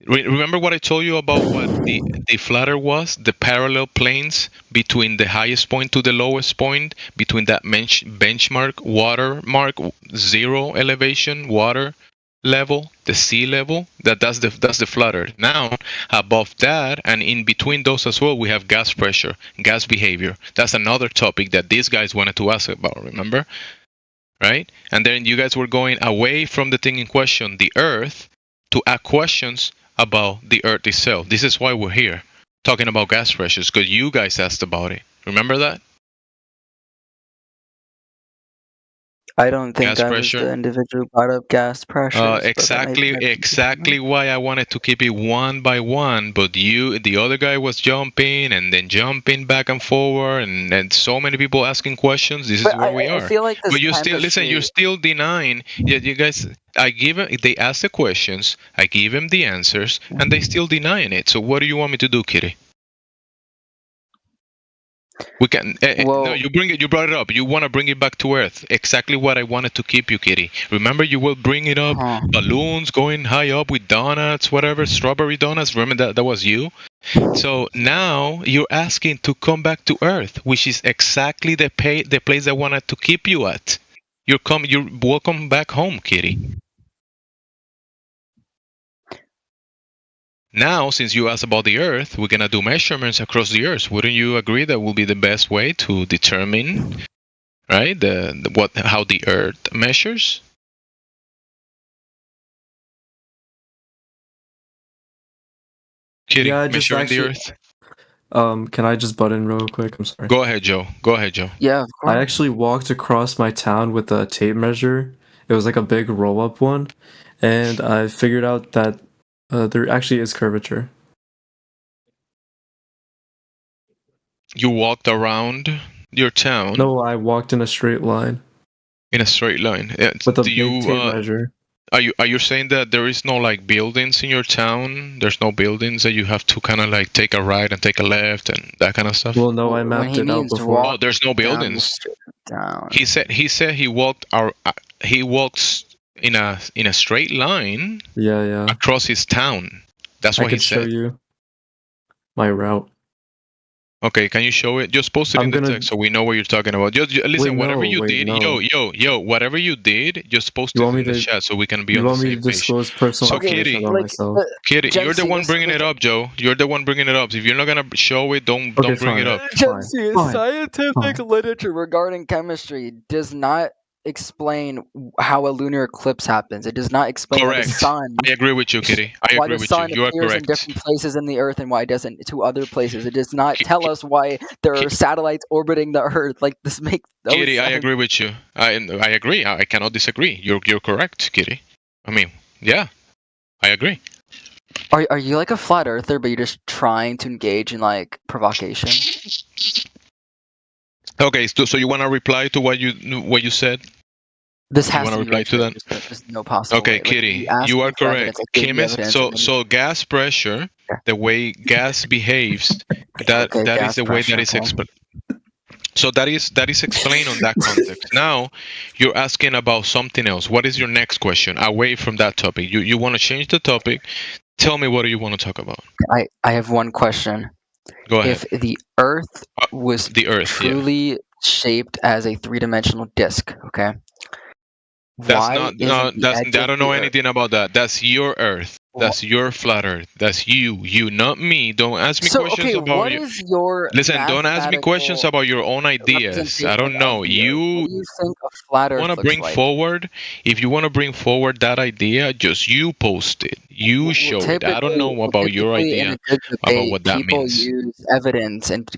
Remember what I told you about what the flatter was? The parallel planes between the highest point to the lowest point, between that benchmark, watermark, zero elevation, water level, the sea level. That's the flutter. Now, above that and in between those as well, we have gas pressure, gas behavior. That's another topic that these guys wanted to ask about, remember? Right? And then you guys were going away from the thing in question, the Earth, to ask questions about the Earth itself. This is why we're here, talking about gas pressures, because you guys asked about it. Remember that? I don't think I was the individual who brought up gas pressure. Exactly why I wanted to keep it one by one, but the other guy was jumping and then jumping back and forward, and so many people asking questions. This is where we are. I feel like but you still listen. You're still denying. You guys. They ask the questions. I give them the answers, and they still denying it. So what do you want me to do, Kitty? We can. No, you bring it. You brought it up. You want to bring it back to Earth. Exactly what I wanted to keep you, Kitty. Remember, you will bring it up. Balloons going high up with donuts, whatever, strawberry donuts. Remember that was you. So now you're asking to come back to Earth, which is exactly the place I wanted to keep you at. You're welcome back home, Kitty. Now, since you asked about the Earth, we're going to do measurements across the Earth. Wouldn't you agree that will be the best way to determine, right, how the Earth measures? Kitty, measuring the Earth. Can I just butt in real quick? I'm sorry. Go ahead, Joe. Yeah, of course. I actually walked across my town with a tape measure. It was like a big roll-up one, and I figured out that there actually is curvature. You walked around your town? No, I walked in a straight line. In a straight line? With a big tape measure. Are you saying that there is no like buildings in your town? There's no buildings that you have to kind of like take a right and take a left and that kind of stuff? Well, no, I mapped it out before. Oh, there's no buildings. He said he walked in a straight line. Yeah. Across his town. That's what he said. I can show you my route. Okay, can you show it? Just post it in the text so we know what you're talking about. Just listen, whatever you did, whatever you did, just post it in the chat so we can be on the same page. You want me to disclose personal information on myself? Kitty, you're the one bringing it up, Joe. You're the one bringing it up. If you're not gonna show it, don't bring it up. Jesse, scientific literature regarding chemistry does not explain how a lunar eclipse happens. It does not explain why the sun. I agree with you, Kitty. Why the sun appears in different places in the Earth and why it doesn't to other places. It does not tell us why there are satellites orbiting the Earth. Like this makes no Kitty, sense. I agree with you. I agree. I cannot disagree. You're correct, Kitty. I mean, yeah, I agree. Are you like a flat earther, but you're just trying to engage in like provocation? Okay, so you want to reply to what you said? This has you want to reply to that? There's no possible. Okay, way. Kitty, you are correct. Chemist. So gas pressure the way gas behaves, that is the way that is explained. So that is explained on that context. Now you're asking about something else. What is your next question away from that topic? You want to change the topic? Tell me, what do you want to talk about? I have one question. Go ahead. If the Earth was truly shaped as a three-dimensional disc, okay? I don't know anything about that. That's your Earth. That's your flat Earth. That's you, not me. Don't ask me questions about you. Listen, don't ask me questions about your own ideas. I don't know. You think a flat Earth want to bring forward? If you want to bring forward that idea, just you post it. You show it. I don't know about your idea about what that means. People use evidence and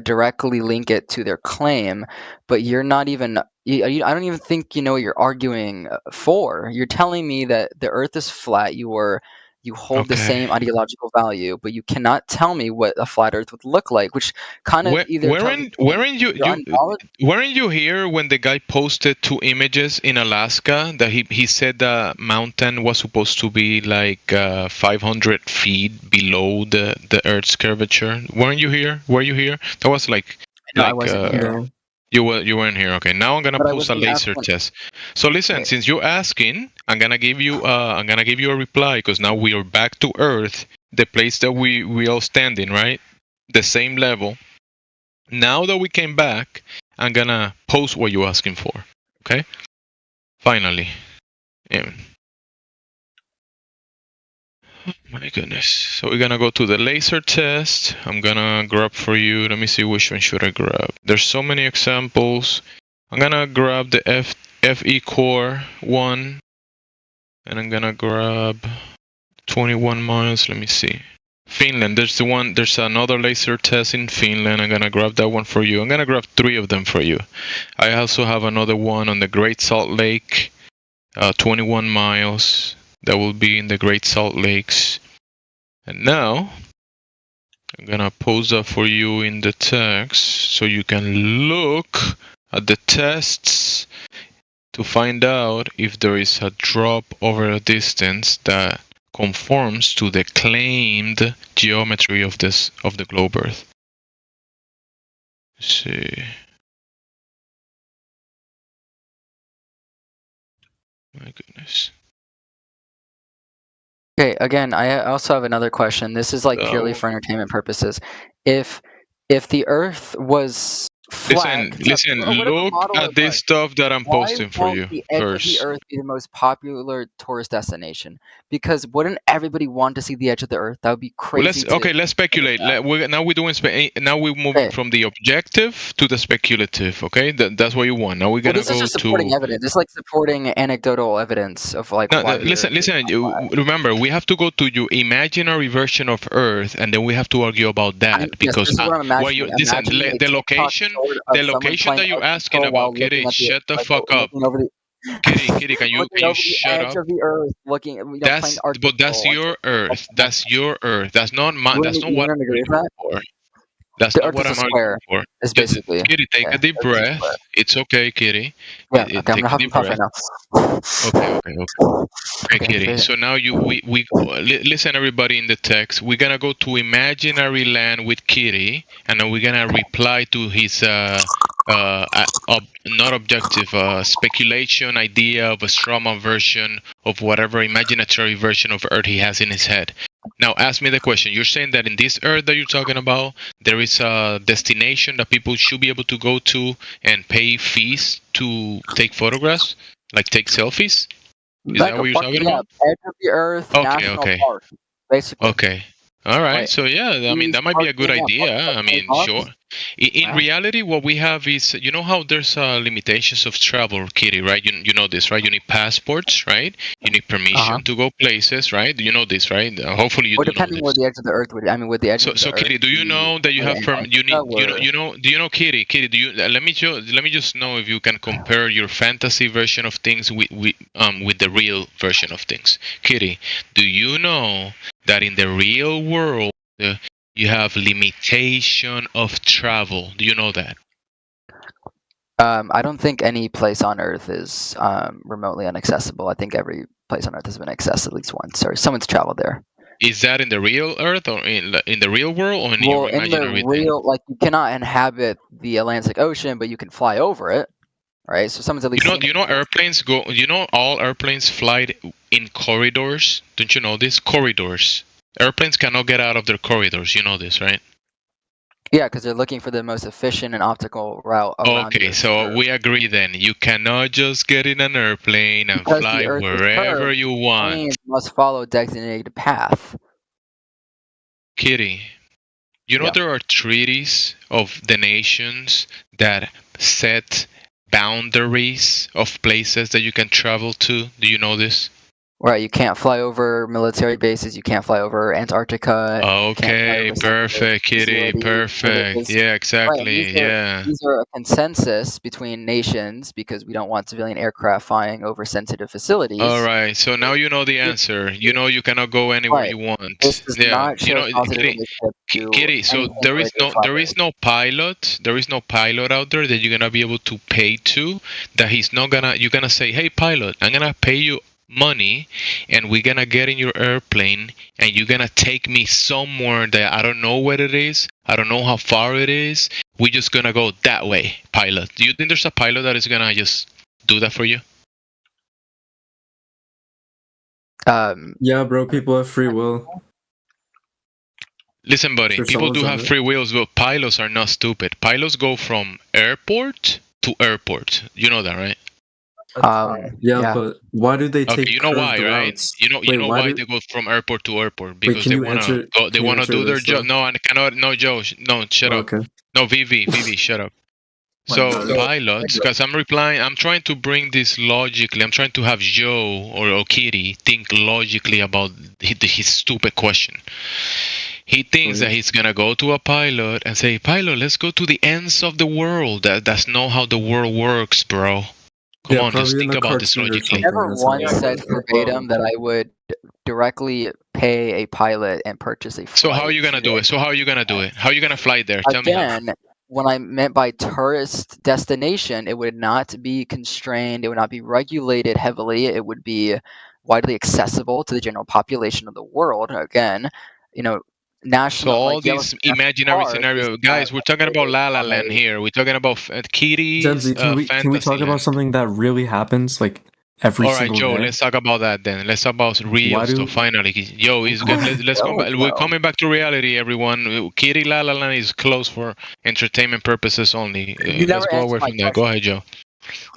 directly link it to their claim, but you're not even. I don't even think you know what you're arguing for. You're telling me that the Earth is flat. You hold the same ideological value, but you cannot tell me what a flat Earth would look like, which kind of weren't you here when the guy posted 2 images in Alaska that he said the mountain was supposed to be like 500 feet below the Earth's curvature? Weren't you here? Were you here? That was like I wasn't here. You weren't here. Okay, now I'm gonna post a laser test. So listen, since you're asking, I'm gonna give you a reply, because now we are back to Earth, the place that we all standing, right? The same level. Now that we came back, I'm gonna post what you're asking for. Okay? Finally. Yeah. Oh my goodness. So we're gonna go to the laser test. I'm gonna grab for you. Let me see, which one should I grab. There's so many examples. I'm gonna grab the FE Core one, and I'm gonna grab 21 miles. Let me see. Finland. There's another laser test in Finland. I'm gonna grab that one for you. I'm gonna grab 3 of them for you. I also have another one on the Great Salt Lake, 21 miles. That will be in the Great Salt Lakes. And now, I'm gonna post that for you in the text so you can look at the tests to find out if there is a drop over a distance that conforms to the claimed geometry of the globe Earth. Let's see. My goodness. Okay, again, I also have another question. This is like purely for entertainment purposes. If the Earth was flat, listen, look at this stuff that I'm posting for you the edge of the Earth be the most popular tourist destination? Because wouldn't everybody want to see the edge of the Earth? That would be crazy. Let's speculate. Now we're moving from the objective to the speculative. Okay, that's what you want. Now we're gonna go to supporting evidence. It's like supporting anecdotal evidence of like. Listen. Remember, we have to go to your imaginary version of Earth, and then we have to argue about that because the location that you're asking about, Kitty, shut the fuck up. Kitty, can you shut up? Of the Earth, that's your Earth. That's your Earth. That's not mine. That's not what I'm arguing for. That's not what I'm arguing for. It's basically. Kitty, take a deep breath. It's okay, Kitty. Yeah, okay, I'm having a puff right now. Okay, Kitty. So now we listen, everybody in the text. We're gonna go to imaginary land with Kitty, and then we're gonna reply to his not objective speculation idea of a Stroma version of whatever imaginary version of Earth he has in his head. Now ask me the question. You're saying that in this Earth that you're talking about, there is a destination that people should be able to go to and pay fees to take photographs, like take selfies? Is that what you're talking about? Edge of the Earth, National Park, basically. Okay. All right. So yeah, I mean, that might be a good idea. I mean, sure. In reality, what we have is, you know how there's limitations of travel, Kitty, right? You know this, right? You need passports, right? You need permission to go places, right? You know this, right? Hopefully you do know this. Depending where the edge of the Earth would, I mean, with the edge of the Earth. So Kitty, do you know that you have do you know Kitty? Kitty, do you? Let me just know if you can compare your fantasy version of things with the real version of things. Kitty, do you know that in the real world you have limitation of travel? Do you know that? I don't think any place on Earth is remotely inaccessible. I think every place on Earth has been accessed at least once, or someone's traveled there. Is that in the real Earth or in the real world or in your imaginary in the real, like you cannot inhabit the Atlantic Ocean, but you can fly over it, right? So someone's at least. You know airplanes go. You know all airplanes fly in corridors. Don't you know this? Corridors. Airplanes cannot get out of their corridors. You know this, right? Yeah, because they're looking for the most efficient and optimal route. Okay, so we agree then. You cannot just get in an airplane and fly wherever you want. Planes must follow designated path. Kitty, you know there are treaties of the nations that set boundaries of places that you can travel to. Do you know this? Right, you can't fly over military bases. You can't fly over Antarctica. Okay, perfect, Kitty, perfect. Yeah, exactly. Right, these are a consensus between nations because we don't want civilian aircraft flying over sensitive facilities. All right, so now you know the answer. You know you cannot go anywhere you want. This does not show Kitty. So there is no pilot. There is no pilot out there that you're gonna be able to pay to. That he's not gonna. You're gonna say, "Hey, pilot, I'm gonna pay you money and we're gonna get in your airplane and you're gonna take me somewhere that I don't know where it is, I don't know how far it is, we're just gonna go that way, pilot." Do you think there's a pilot that is gonna just do that for you? Yeah, bro, people have free will. Listen, buddy, people do have free wills, but pilots are not stupid. Pilots go from airport to airport. You know that, right? But why do they take? Okay, you know why, right? Routes? You know why they go from airport to airport because they wanna do their job. No, I cannot. No, Joe. No, shut up. No, Vivi, shut up. So pilots, because I'm trying to bring this logically. I'm trying to have Joe or Kitty think logically about his stupid question. He thinks that he's gonna go to a pilot and say, "Pilot, let's go to the ends of the world." That's not how the world works, bro. Come on, just think about this logically. I never once said verbatim that I would directly pay a pilot and purchase a flight. So how are you gonna do it? How are you gonna fly there? Tell me how. When I meant by tourist destination, it would not be constrained. It would not be regulated heavily. It would be widely accessible to the general population of the world. Again, national. So all these imaginary scenarios, guys. We're talking about La La Land here. We're talking about Kitty. Can we talk about something that really happens, like every single day? All right, Joe. Let's talk about that then. Let's talk about real stuff. Finally, Yo, is good. Let's come back. We're coming back to reality, everyone. Kitty La La Land is closed for entertainment purposes only. Let's go away from that. Go ahead, Joe.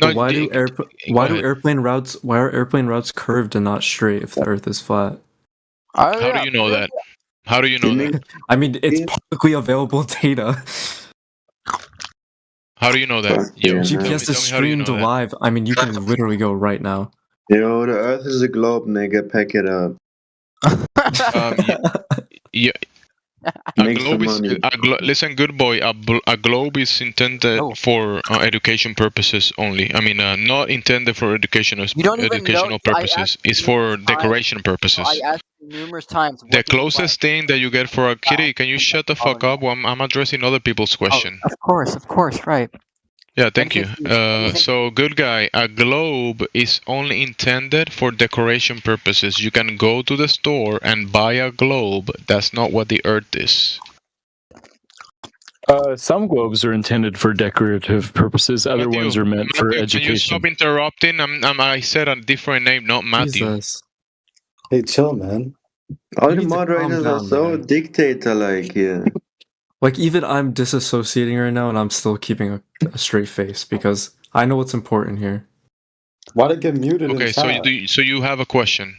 No, why are airplane routes curved and not straight if the Earth is flat? How do you know that? How do you know that? I mean, it's publicly available data. How do you know that? GPS is streamed live. I mean, you can literally go right now. Yo, the Earth is a globe, nigga. Pack it up. Listen, good boy. A globe is intended for education purposes only. I mean, not intended for educational purposes. It's for decoration purposes. I asked you numerous times. The closest thing that you get for a Kitty, can you shut the fuck up? I'm addressing other people's question. Of course, right. Yeah, thank you. So, good guy, a globe is only intended for decoration purposes. You can go to the store and buy a globe. That's not what the Earth is. Some globes are intended for decorative purposes. Other ones are meant for education. Can you stop interrupting? I said a different name, not Matthew. Jesus. Hey, chill, man. All the moderators are so dictator-like here. Like, even I'm disassociating right now, and I'm still keeping a straight face because I know what's important here. Why did it get muted? Okay, so you have a question.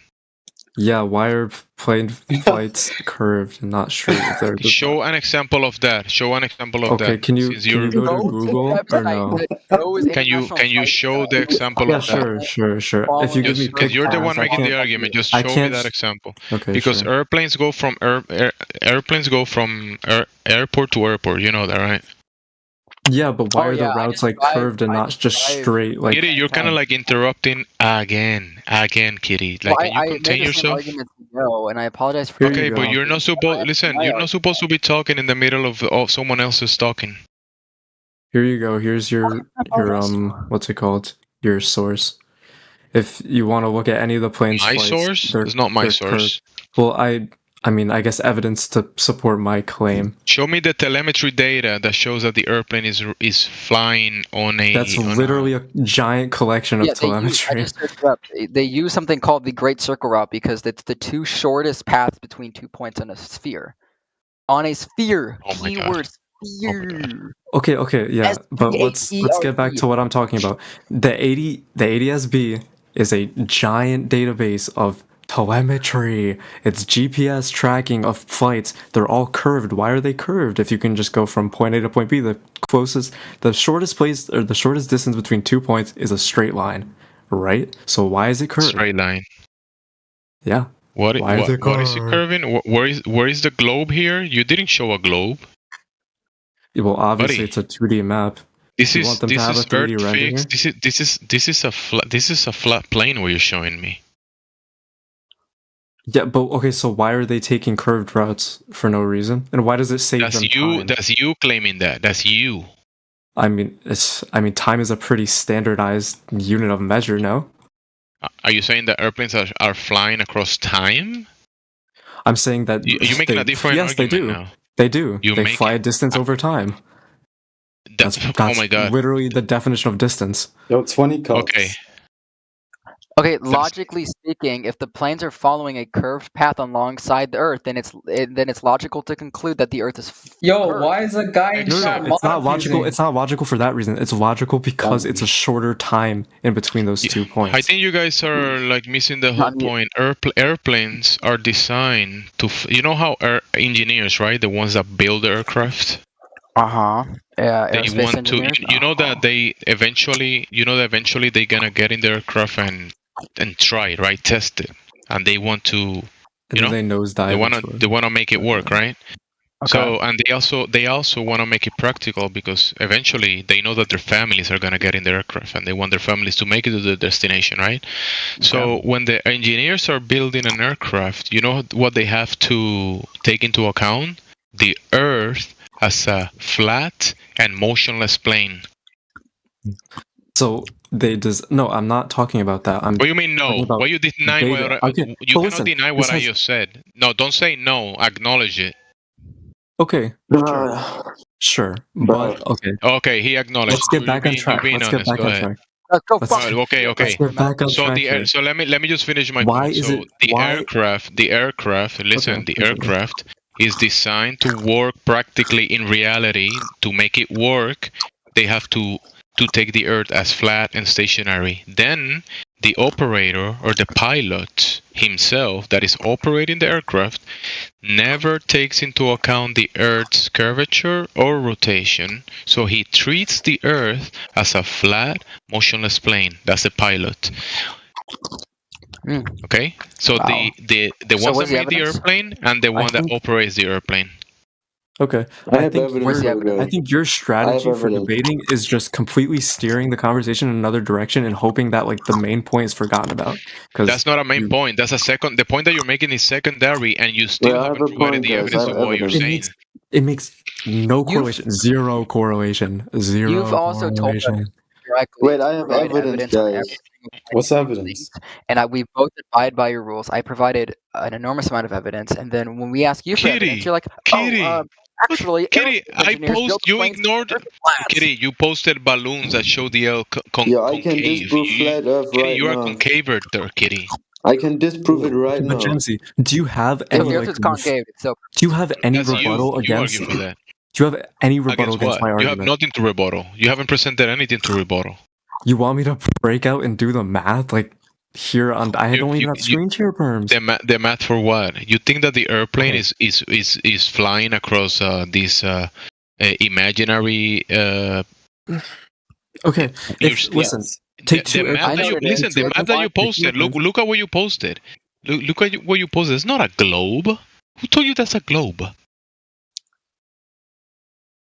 Yeah, why are plane flights curved and not straight? Show an example of that. Okay, can you go to Google or no? Can you show the example of that? Sure. If you give me because you're the one making the argument, just show me that example. Okay. Because airplanes go from airport to airport. You know that, right? Yeah, but why are the routes curved and not just straight? Like, Kitty, you're kind of like interrupting again, Kitty. Like, can you contain yourself? No, and I apologize for. Okay, but you're not supposed. Listen, you're not supposed to be talking in the middle of someone else's talking. Here you go. Here's your what's it called? Your source. If you want to look at any of the planes, my source? It's not my source. Well, I I mean, I guess evidence to support my claim. Show me the telemetry data that shows that the airplane is flying on a... That's literally a giant collection of telemetry. They use something called the Great Circle Route because it's the two shortest paths between 2 points on a sphere. On a sphere. Keyword sphere. Okay, yeah. But let's get back to what I'm talking about. The ADS-B is a giant database of telemetry. It's GPS tracking of flights. They're all curved. Why are they curved? If you can just go from point A to point B, the shortest place or the shortest distance between 2 points is a straight line, right? So why is it curved? Straight line. Yeah. What is it curving? Where is the globe here? You didn't show a globe. Yeah, well, obviously it's a 2D map. This is Earth fixed. This is a flat plane where you're showing me. Yeah, but okay, so why are they taking curved routes for no reason? And why does it save them time? That's you claiming that. That's you. I mean, time is a pretty standardized unit of measure, no? Are you saying that airplanes are flying across time? I'm saying that you're making a different argument. Yes, they do. Now. They do. They fly a distance over time. That's oh my god! Literally the definition of distance. Yo, 20 cups. Okay, logically speaking, if the planes are following a curved path alongside the Earth, then it's logical to conclude that the Earth is. Yo, why is a guy in chat? It's not logical. It's not logical for that reason. It's logical because it's a shorter time in between those 2 points. I think you guys are like missing the whole point. Airplanes are designed to. You know how engineers, right? The ones that build the aircraft. Yeah. They want to. You know that they eventually. They're gonna get in the aircraft and try it, right? Test it, and they want to. They nosedive. They want to make it work, right? Okay. So, and they also want to make it practical because eventually they know that their families are gonna get in the aircraft, and they want their families to make it to the destination, right? Okay. So when the engineers are building an aircraft, you know what they have to take into account? The Earth as a flat and motionless plane. So no, I'm not talking about that. What do you mean no? Why you deny what you cannot deny what I just said? No, don't say no. Acknowledge it. Okay. Sure. But okay. Okay, he acknowledged. Let's get back on track. Okay. So let me just finish my point. So the aircraft. Listen, the aircraft is designed to work practically in reality. To make it work, they have to take the Earth as flat and stationary. Then the operator or the pilot himself that is operating the aircraft never takes into account the Earth's curvature or rotation. So he treats the Earth as a flat, motionless plane. That's the pilot. Okay, so the ones that made the airplane and the one that operates the airplane. Okay, I think your strategy for debating is just completely steering the conversation in another direction and hoping that like the main point is forgotten about. That's not a main point. That's a second. The point that you're making is secondary, and you still haven't provided the evidence of what you're saying. It makes no correlation. Zero correlation. Zero. You've also told us directly. Wait, I have evidence, guys. What's evidence? And we both abide by your rules. I provided an enormous amount of evidence, and then when we ask you for evidence, you're like, actually, Kitty, you ignored. Kitty, you posted balloons that show the concave. I can disprove flat Earth right you are now. concaved there, Kitty. I can disprove it right now. But Jensi, do you have any? Do you have any rebuttal against? You argue for that. Do you have any rebuttal against my argument? You have nothing to rebuttal. You haven't presented anything to rebuttal. You want me to break out and do the math like here on? I don't even have screen share perms. The math for what? You think that the airplane is flying across this imaginary? Okay, listen. Take two. The map that you posted. Look at what you posted. Look at what you posted. It's not a globe. Who told you that's a globe?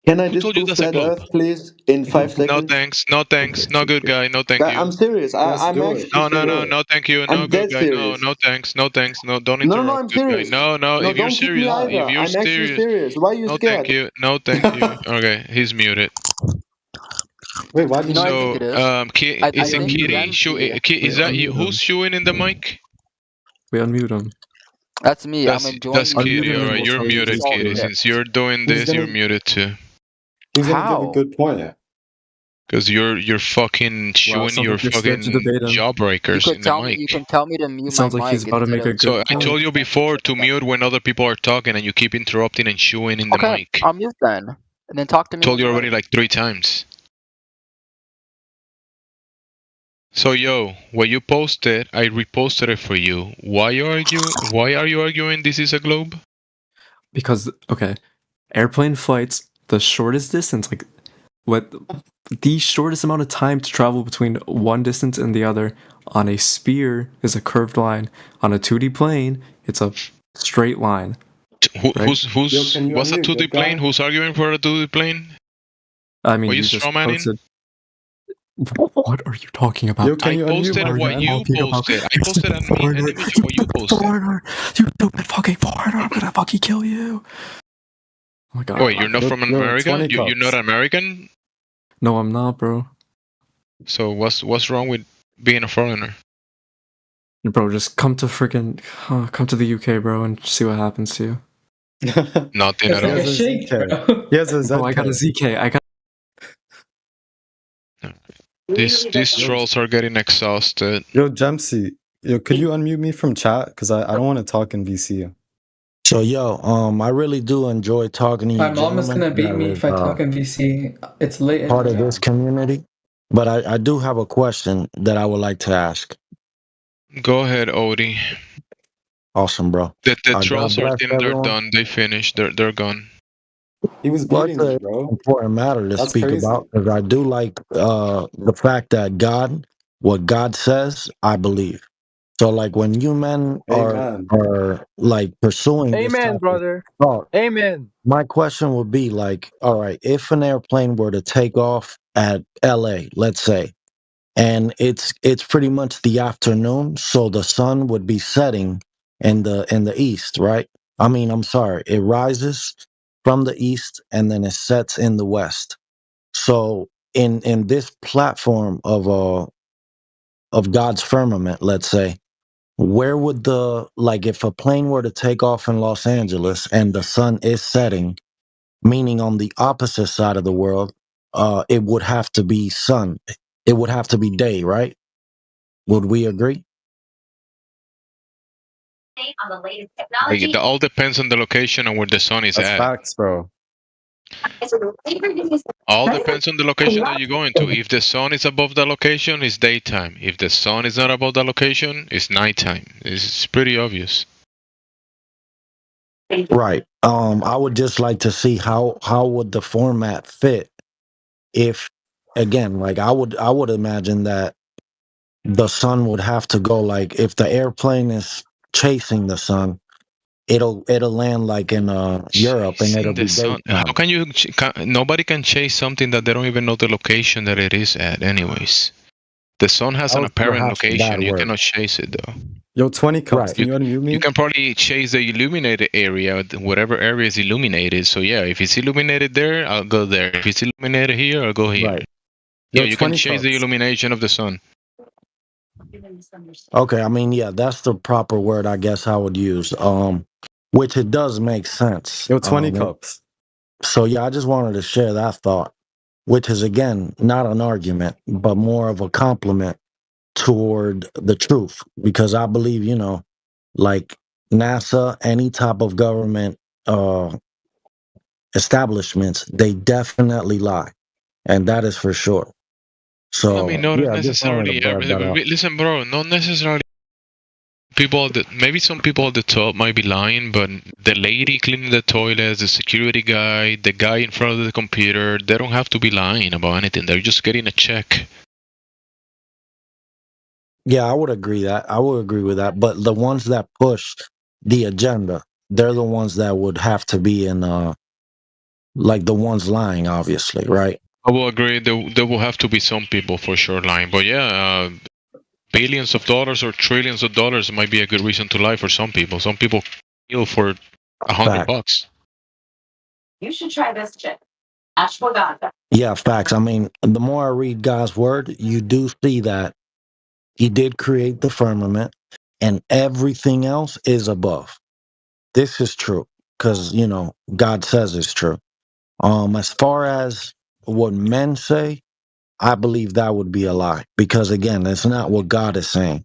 Can I disprove flat Earth, please, in 5 seconds? No thanks. No thanks. No good guy. No thank you. I'm serious. I'm actually serious. No thank you. No good guy. No thanks. No thanks. No, don't interrupt. No, I'm serious. No, if you're serious. If you're serious. Why are you scared? No thank you. Okay, he's muted. Wait, why did you is it Kitty? Is that you? Who's shooing in the mic? We unmute him. That's me. I'm enjoying. That's Kitty. All right, you're muted, Kitty. Since you're doing this, you're muted too. He's gonna give a good point. Because you're fucking chewing your fucking jawbreakers in the mic. You can tell me to mute Sounds my like mic. he's about to make a good So I point. told you before to mute when other people are talking, and you keep interrupting and chewing in the mic. I'll mute then, and then talk to me. Told you already like 3 times. So yo, what you posted, I reposted it for you. Why are you arguing this is a globe? Because okay, airplane flights, the shortest distance, like what the shortest amount of time to travel between one distance and the other on a sphere is a curved line. On a 2D plane, it's a straight line. What's a 2D plane? Who's arguing for a 2D plane? I mean, Are you just strawmanning? posted. What are you talking about? I posted what you posted. I posted an image of what you posted. Foreigner, you stupid fucking foreigner! I'm gonna fucking kill you. Oh my god. Wait, you're not from America? You're not American? No, I'm not, bro. So what's wrong with being a foreigner? Bro, just come to the UK, bro, and see what happens to you. Nothing at all. Yes, I got a ZK. I got. These trolls are getting exhausted. Yo, Jemsy, could you unmute me from chat? Because I don't want to talk in VC. So yo, I really do enjoy talking to you. My mom is gonna beat me if I talk in VC. It's late. Part of this community, but I do have a question that I would like to ask. Go ahead, Odie. Awesome, bro. The trolls are they're done. They finished. They're gone. He was beating me, bro. Important matter to speak about, because I do like the fact that what God says, I believe. So like when you men are like pursuing this Amen, brother. thought, Amen. my question would be like, all right, if an airplane were to take off at LA, let's say, and it's pretty much the afternoon, so the sun would be setting in the east, right? I mean, I'm sorry, it rises from the east and then it sets in the west. So in this platform of God's firmament, let's say, where would if a plane were to take off in Los Angeles and the sun is setting, meaning on the opposite side of the world, it would have to be sun. It would have to be day, right? Would we agree? On the latest technology. It all depends on the location and where the sun is at. Facts, bro. All depends on the location that you're going to. If the sun is above the location, it's daytime. If the sun is not above the location, it's nighttime. It's pretty obvious. Right. I would just like to see how would the format fit if, again, like I would imagine that the sun would have to go, like if the airplane is chasing the sun, it'll land like in Europe, and it'll be daytime. How can you? Nobody can chase something that they don't even know the location that it is at. Anyways, the sun has an apparent location. You cannot chase it though. Yo, 20 cups. Can you unmute me? You can probably chase the illuminated area, whatever area is illuminated. So yeah, if it's illuminated there, I'll go there. If it's illuminated here, I'll go here. Right. Yeah, you can chase the illumination of the sun. Okay, I mean, yeah, that's the proper word I guess I would use. Which it does make sense. Yo, 20 cups. So yeah, I just wanted to share that thought, which is again not an argument, but more of a compliment toward the truth, because I believe, like NASA, any type of government establishments, they definitely lie, and that is for sure. So I mean, not necessarily. Listen, bro, not necessarily. Maybe some people at the top might be lying, but the lady cleaning the toilets, the security guy, the guy in front of the computer, they don't have to be lying about anything. They're just getting a check. Yeah, I would agree with that. But the ones that push the agenda, they're the ones that would have to be in, like the ones lying, obviously, right? I will agree. There will have to be some people for sure lying. But yeah, billions of dollars or trillions of dollars might be a good reason to lie for some people. Some people kill for $100. You should try this shit. Ashwagandha. Yeah, facts. I mean, the more I read God's word, you do see that He did create the firmament, and everything else is above. this is true because God says it's true. As far as what men say, I believe that would be a lie because again, it's not what God is saying.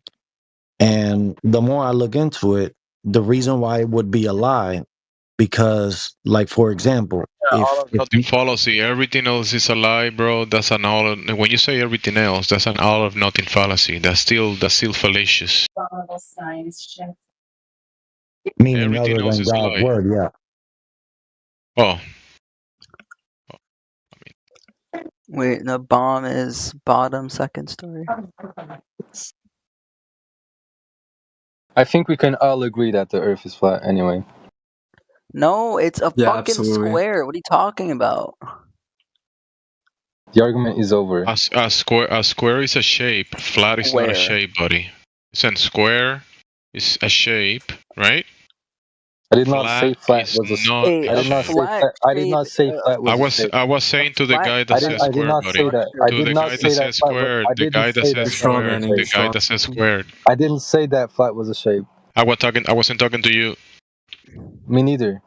And the more I look into it, the reason why it would be a lie, because, like, for example, Nothing fallacy. Everything else is a lie, bro. That's an all. When you say everything else, that's an all of nothing fallacy. That's still fallacious. Meaning other than God's word, yeah. Oh. Wait, the bomb is bottom second story. I think we can all agree that the Earth is flat anyway. No, it's a fucking square. What are you talking about? The argument is over. A square is a shape. Flat is not a shape, buddy. It's a square is a shape, right? I did not say flat was a shape. I did not say flat was a shape. I was saying to the guy that says square, buddy. To the guy that says square, the guy that says square, the guy that says squared. I didn't say that flat was a shape. I wasn't talking to you. Me neither.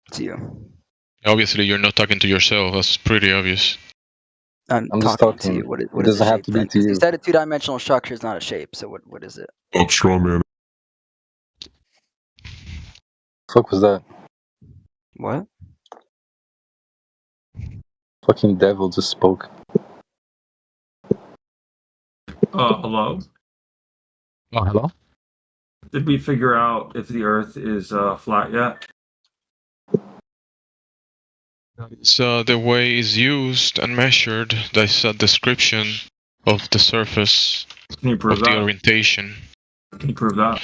It's you. Obviously, you're not talking to yourself. That's pretty obvious. I'm just talking to you. What it is doesn't have to be to you. You said a two-dimensional structure is not a shape. So what is it? I'm strong, man. Fuck was that? What? Fucking devil just spoke. Hello? Oh, hello? Did we figure out if the Earth is flat yet? So the way it's used and measured, there's a description of the surface Can you prove of the orientation. Can you prove that?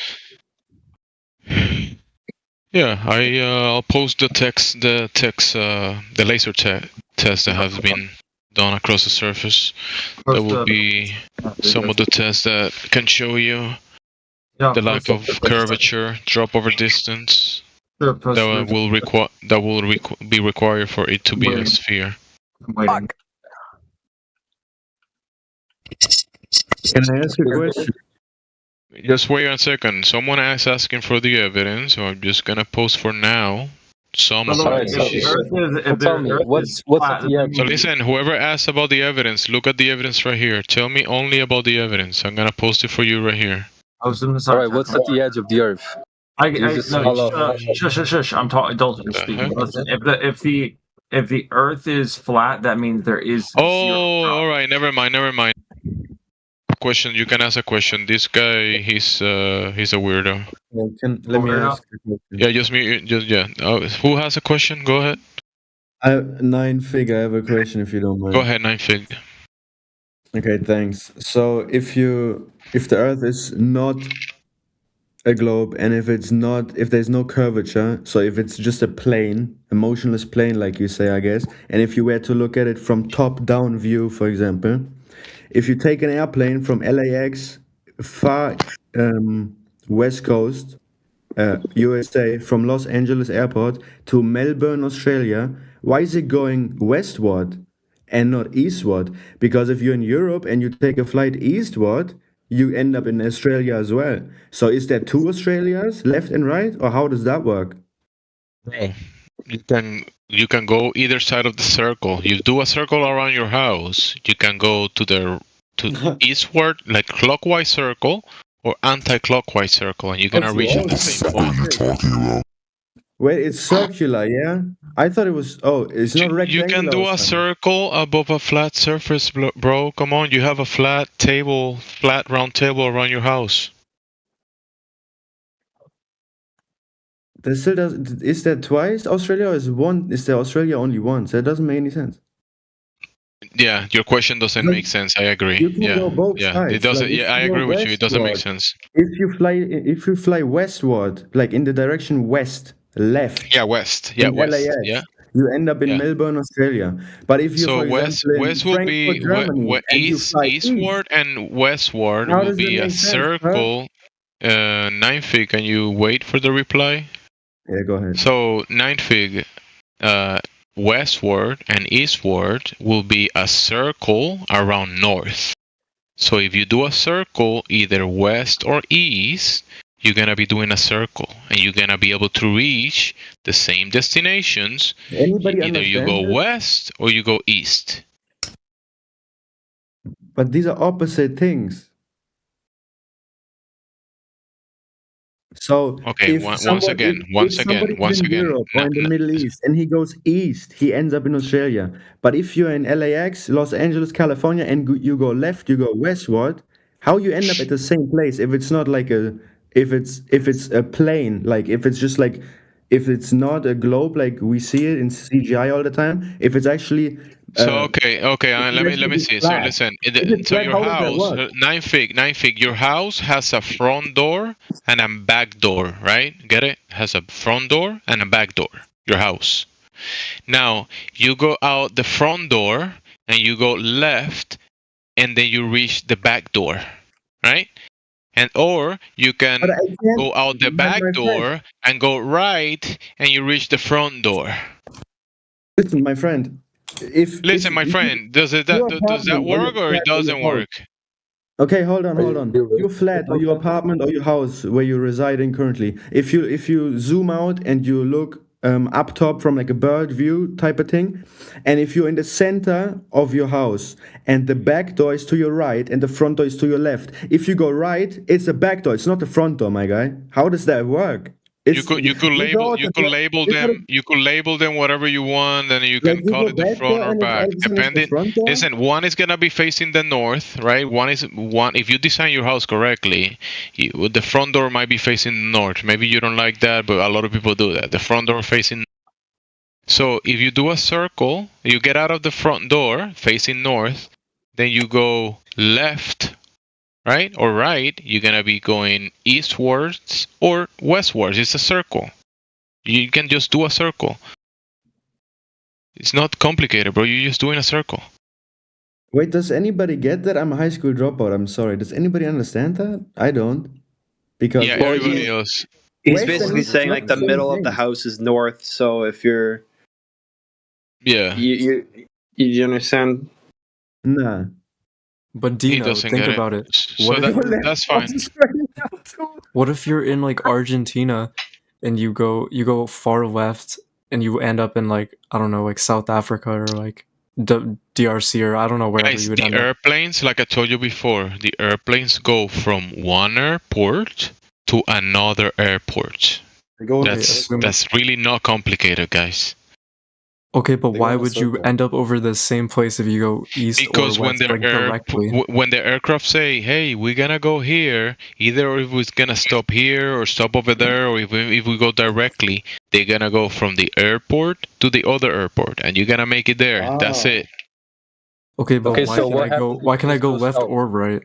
Yeah, I'll post the laser test that has been done across the surface. That will be some of the tests that can show you the lack of curvature, drop over distance. That will be required for it to be a sphere. Fuck. Can I ask a question? Just wait a second. Someone is asking for the evidence, so I'm just gonna post for now some of What's So listen, whoever asks about the evidence, look at the evidence right here. Tell me only about the evidence. I'm gonna post it for you right here. Alright, what's at the edge of the Earth? Shush. I'm talking. Don't speak. Listen, if the Earth is flat, that means there is. All right. Never mind. Question. You can ask a question. This guy, he's a weirdo. Let me ask a question. Yeah, just me. Who has a question? Go ahead. 9fig, I have a question if you don't mind. Go ahead, 9fig. Okay, thanks. So if the Earth is not a globe, and if there's no curvature, so if it's just a plane, a motionless plane, like you say, I guess, and if you were to look at it from top-down view, for example, if you take an airplane from LAX, far west coast, USA, from Los Angeles airport to Melbourne, Australia, why is it going westward and not eastward? Because if you're in Europe and you take a flight eastward, you end up in Australia as well. So is there two Australias, left and right, or how does that work? You can go either side of the circle. You do a circle around your house. You can go to eastward, like clockwise circle, or anti-clockwise circle, and you're gonna reach at the same point. Wait, it's circular, yeah? I thought it was. Oh, it's not rectangular. You can do a circle above a flat surface, bro. Come on, you have a flat round table around your house. Is there twice Australia, or is one? Is there Australia only once? That doesn't make any sense. Yeah, your question doesn't make sense. I agree. You can go both sides. It doesn't. Like, I agree with you. It doesn't make sense. If you fly westward, like in the direction west, left. Yeah, west. Yeah, west. LAX, yeah. You end up in Melbourne, Australia. But if you west will be eastward and westward will be a circle. 9fig, can you wait for the reply? Yeah, go ahead. So 9fig, westward and eastward will be a circle around north. So if you do a circle, either west or east, you're gonna be doing a circle, and you're gonna be able to reach the same destinations. Either you go west or you go east. But these are opposite things. So okay, once again, Europe or in the Middle East and he goes east, he ends up in Australia. But if you're in LAX, Los Angeles, California, and you go left, you go westward, how you end up at the same place if it's not like if it's a plane, like if it's just like if it's not a globe like we see it in CGI all the time, if it's actually okay. Let me see. So listen. So your house, 9fig. Your house has a front door and a back door, right? Get it? Has a front door and a back door. Your house. Now you go out the front door and you go left, and then you reach the back door, right? And or you can go out the back door and go right, and you reach the front door. Listen, my friend. Listen, my friend, does that work or it doesn't work? Okay, hold on. Your flat or your apartment or your house where you're residing currently. If you zoom out and you look up top from like a bird view type of thing, and if you're in the center of your house and the back door is to your right and the front door is to your left, if you go right, it's the back door. It's not the front door, my guy. How does that work? You could label them whatever you want, and you can call it the front or back, depending. Listen, one is gonna be facing the north, right? One. If you design your house correctly, the front door might be facing the north. Maybe you don't like that, but a lot of people do that. The front door facing. So if you do a circle, you get out of the front door facing north, then you go left. Right or right, you're gonna be going eastwards or westwards. It's a circle. You can just do a circle. It's not complicated, bro. You're just doing a circle. Wait, does anybody get that? I'm a high school dropout. I'm sorry. Does anybody understand that? I don't. Because everybody else. He's basically saying like the middle of the house is north. So if you're, you understand? Nah. But Dino, think about it. So that's fine. What if you're in like Argentina and you go far left and you end up in like, I don't know, like South Africa or like DRC or I don't know wherever you would end up. Airplanes, like I told you before, the airplanes go from one airport to another airport. That's really not complicated, guys. Okay, but why would you end up over the same place if you go east because or west, when the aircraft say, hey, we're gonna go here, either if we're gonna stop here or stop over there, or if we go directly, they're gonna go from the airport to the other airport, and you're gonna make it there. Oh. That's it. Okay, but why can I go left or right?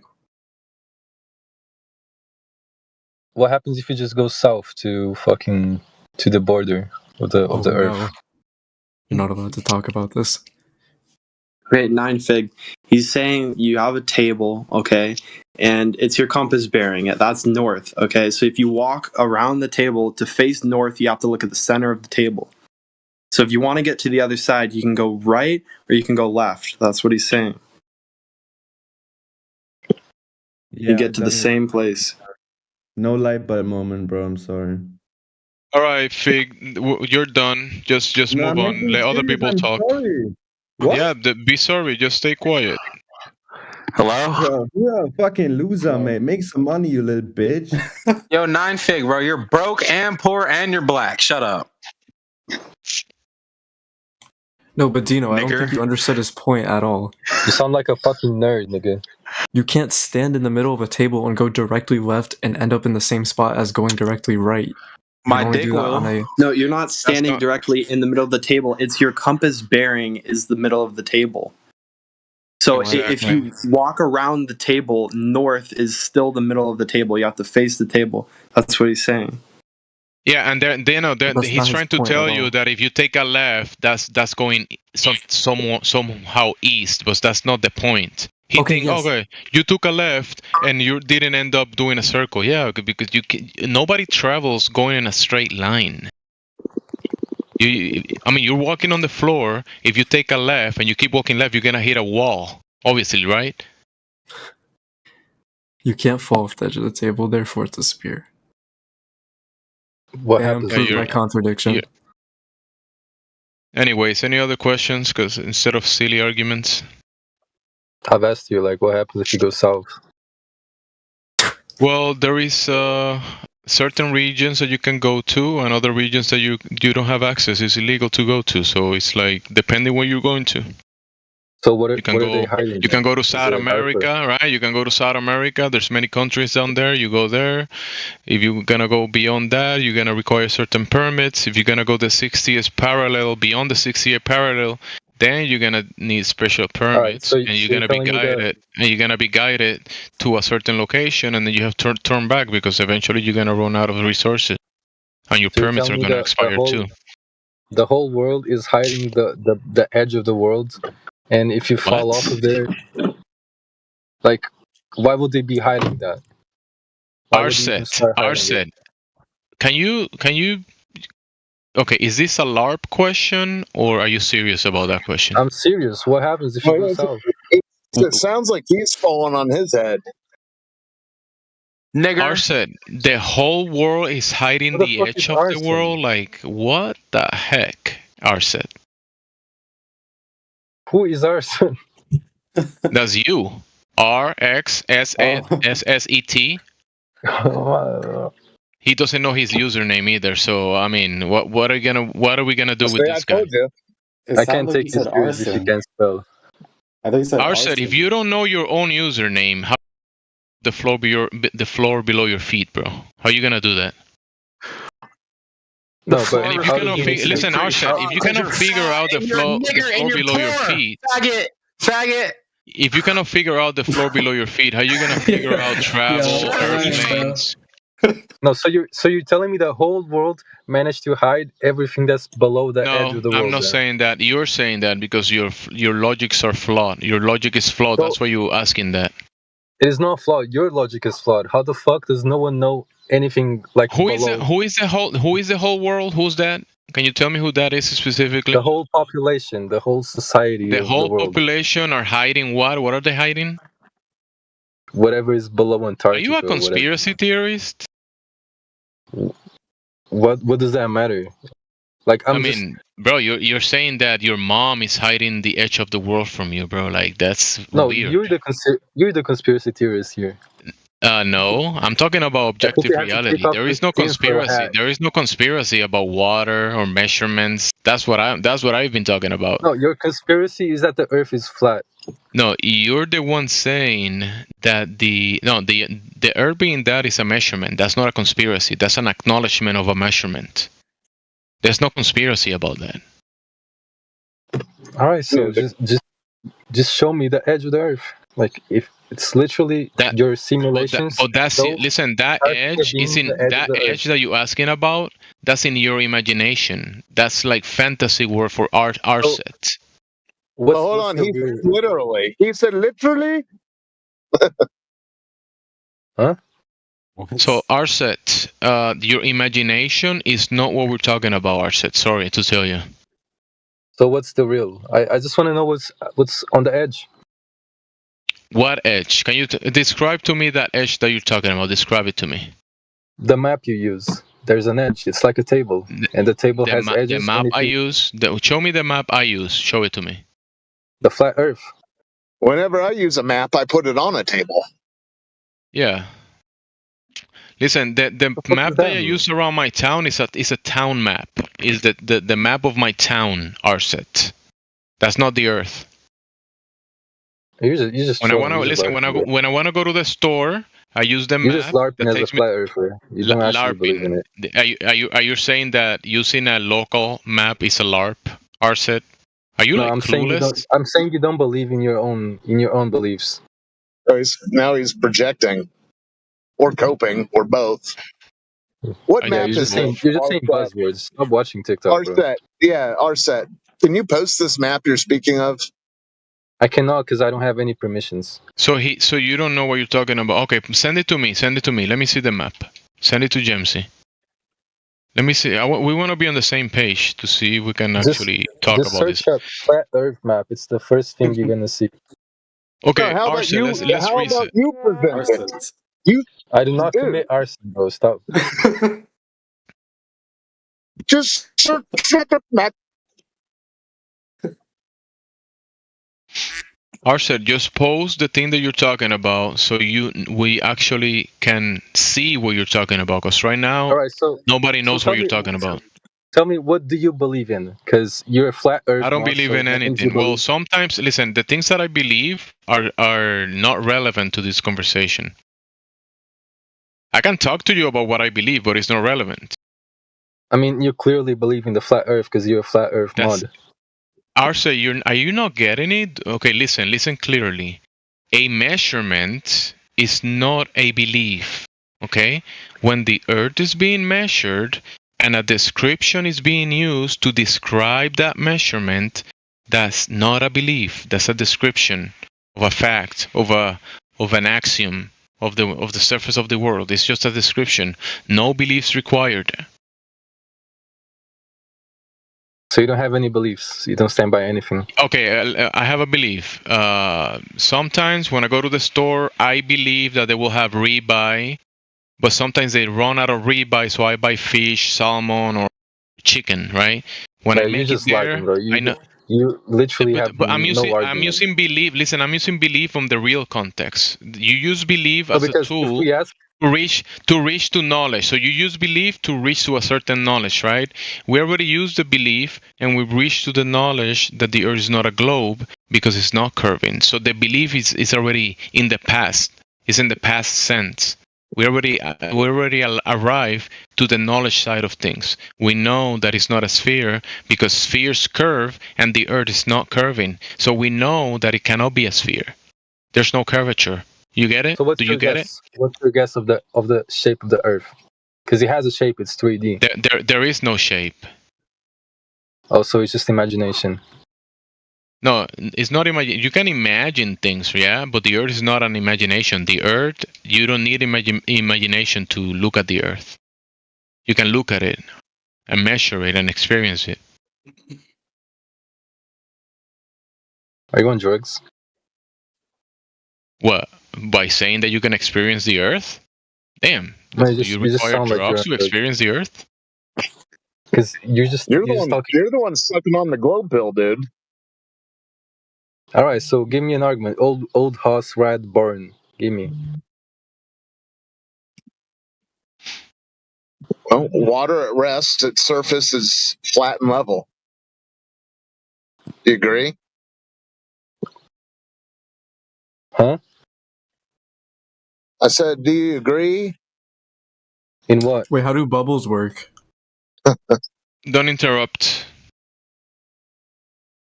What happens if you just go south to the border of the Earth? No. You're not allowed to talk about this. Great, 9fig. He's saying you have a table, okay, and it's your compass bearing. That's north, okay? So if you walk around the table to face north, you have to look at the center of the table. So if you want to get to the other side, you can go right or you can go left. That's what he's saying. You get to the same place. No light bulb moment, bro. I'm sorry. All right, Fig, you're done. Just move on. Let other people talk. Yeah, be sorry. Just stay quiet. Hello? You're a fucking loser, mate. Make some money, you little bitch. Yo, 9fig, bro. You're broke and poor and you're black. Shut up. No, but Dino, I don't think you understood his point at all. You sound like a fucking nerd, nigga. You can't stand in the middle of a table and go directly left and end up in the same spot as going directly right. My dick will. No, you're not standing directly in the middle of the table. It's your compass bearing is the middle of the table. So if you walk around the table, north is still the middle of the table. You have to face the table. That's what he's saying. Yeah, and he's trying to tell you that if you take a left, that's going somehow east, but that's not the point. Okay, you took a left and you didn't end up doing a circle. Yeah, because nobody travels going in a straight line. You're walking on the floor. If you take a left and you keep walking left, you're gonna hit a wall. Obviously, right? You can't fall off the edge of the table, therefore it's a sphere. What happens? Prove my contradiction. Anyways, any other questions? Because instead of silly arguments, I've asked you, like, what happens if you go south? Well, there is certain regions that you can go to, and other regions that you don't have access. It's illegal to go to. So it's like depending where you're going to. So what are they hiding? You can go to South America, right? You can go to South America. There's many countries down there. You go there. If you're gonna go beyond that, you're gonna require certain permits. If you're gonna go the 60th parallel, beyond the 60th parallel, then you're gonna need special permits, and you're gonna be guided. And you're gonna be guided to a certain location, and then you have to turn back because eventually you're gonna run out of resources, and your permits are gonna expire too. The whole world is hiding the edge of the world. And if you fall off of there, like, why would they be hiding that? Arset, can you? Okay, is this a LARP question, or are you serious about that question? I'm serious. What happens if you go south? It sounds like he's falling on his head. Nigger. Arset, the whole world is hiding the edge of the world. Like, what the heck, Arset? Who is Arset? That's you. RXSSET. He doesn't know his username either. So I mean, what are we gonna do with this guy? I can't take his serious if you can't spell. I think he said Arset, if you don't know your own username, how the floor below your feet, bro? How are you gonna do that? No, but if you cannot listen, Arset, if you cannot figure out the floor below your feet, faggot. If you cannot figure out the floor below your feet, how are you gonna figure out travel, lanes? No, so you're telling me the whole world managed to hide everything that's below the edge of the world? No, I'm not saying that. You're saying that because your logics are flawed. Your logic is flawed. That's why you're asking that. It is not flawed. Your logic is flawed. How the fuck does no one know anything like who is the whole world? Who's that? Can you tell me who that is specifically? The whole population, the whole society. The whole population are hiding what? What are they hiding? Whatever is below Antarctica. Are you a conspiracy theorist? What does that matter? Like bro, you're saying that your mom is hiding the edge of the world from you, bro. Like that's weird. You're the conspiracy theorist here. No, I'm talking about objective reality. There is no conspiracy. There is no conspiracy about water or measurements. That's what I've been talking about. No, your conspiracy is that the Earth is flat. No, you're the one saying that the Earth being that is a measurement. That's not a conspiracy. That's an acknowledgement of a measurement. There's no conspiracy about that. All right, so just show me the edge of the Earth. Like if it's literally your simulations. But that's it. Listen, that edge is in that edge that you're asking about. That's in your imagination. That's like fantasy word for Arset. Well, hold on. He said literally. Huh? So Arset, your imagination is not what we're talking about, Arset. Sorry to tell you. So what's the real? I just want to know what's on the edge. What edge? Can you describe to me that edge that you're talking about? Describe it to me. The map you use. There's an edge. It's like a table, and the table has edges. The map I use. Show me the map I use. Show it to me. The flat Earth. Whenever I use a map, I put it on a table. Yeah. Listen, the map that I use around my town is a town map. Is the map of my town, Arset. That's not the Earth. You just when I want to go to the store, I use the map. You're just LARPing as a flat earther. You don't actually believe in it. Are you saying that using a local map is a LARP, Arset? Are you clueless? I'm saying you don't believe in your own beliefs. Now he's projecting, or coping, or both. What map is this? You're just saying buzzwords. Stop watching TikTok, Arset. bro. Yeah, Arset. Can you post this map you're speaking of? I cannot because I don't have any permissions. So you don't know what you're talking about. Okay, send it to me. Let me see the map. Send it to Gemsy. Let me see. We want to be on the same page to see if we can actually talk about this. Just search up flat Earth map. It's the first thing you're gonna see. Okay, no, Arson, let's reset. You present it? I do not commit arson, bro. Stop. Just shut up, Matt. Arson, just post the thing that you're talking about, so we actually can see what you're talking about. Because right now, nobody knows what you're talking about. Tell me, what do you believe in? Because you're a flat earth. I don't believe in anything. Well, sometimes, listen, the things that I believe are not relevant to this conversation. I can talk to you about what I believe, but it's not relevant. I mean, you clearly believe in the flat earth because you're a flat earth mod. Arce, are you not getting it? Okay, listen clearly. A measurement is not a belief, okay? When the earth is being measured, and a description is being used to describe that measurement, that's not a belief. That's a description of a fact, of an axiom of the surface of the world. It's just a description. No beliefs required. So you don't have any beliefs. You don't stand by anything. Okay, I have a belief. Sometimes when I go to the store, I believe that they will have ribeye. But sometimes they run out of ribeye, so I buy fish, salmon, or chicken, right? When I make it there, I know. You literally have but I'm using belief. Listen, I'm using belief from the real context. You use belief as a tool to reach to knowledge. So you use belief to reach to a certain knowledge, right? We already used the belief, and we reached to the knowledge that the Earth is not a globe because it's not curving. So the belief is already in the past. It's in the past sense. We already arrived to the knowledge side of things. We know that it's not a sphere because spheres curve and the Earth is not curving. So we know that it cannot be a sphere. There's no curvature. You get it? So do you get it? What's your guess of the shape of the Earth? Because it has a shape. It's 3D. There is no shape. Oh, so it's just imagination. No, it's not imagine. You can imagine things, yeah, but the Earth is not an imagination. The Earth, you don't need imagination to look at the Earth. You can look at it and measure it and experience it. Are you on drugs? What? By saying that you can experience the Earth? Damn. No, do you require drugs to experience the Earth? Because you're the one sucking on the globe pill, dude. All right, so give me an argument. Old horse ride barn. Give me. Well, water at rest, its surface is flat and level. Do you agree? Huh? I said, do you agree? In what? Wait, how do bubbles work? Don't interrupt.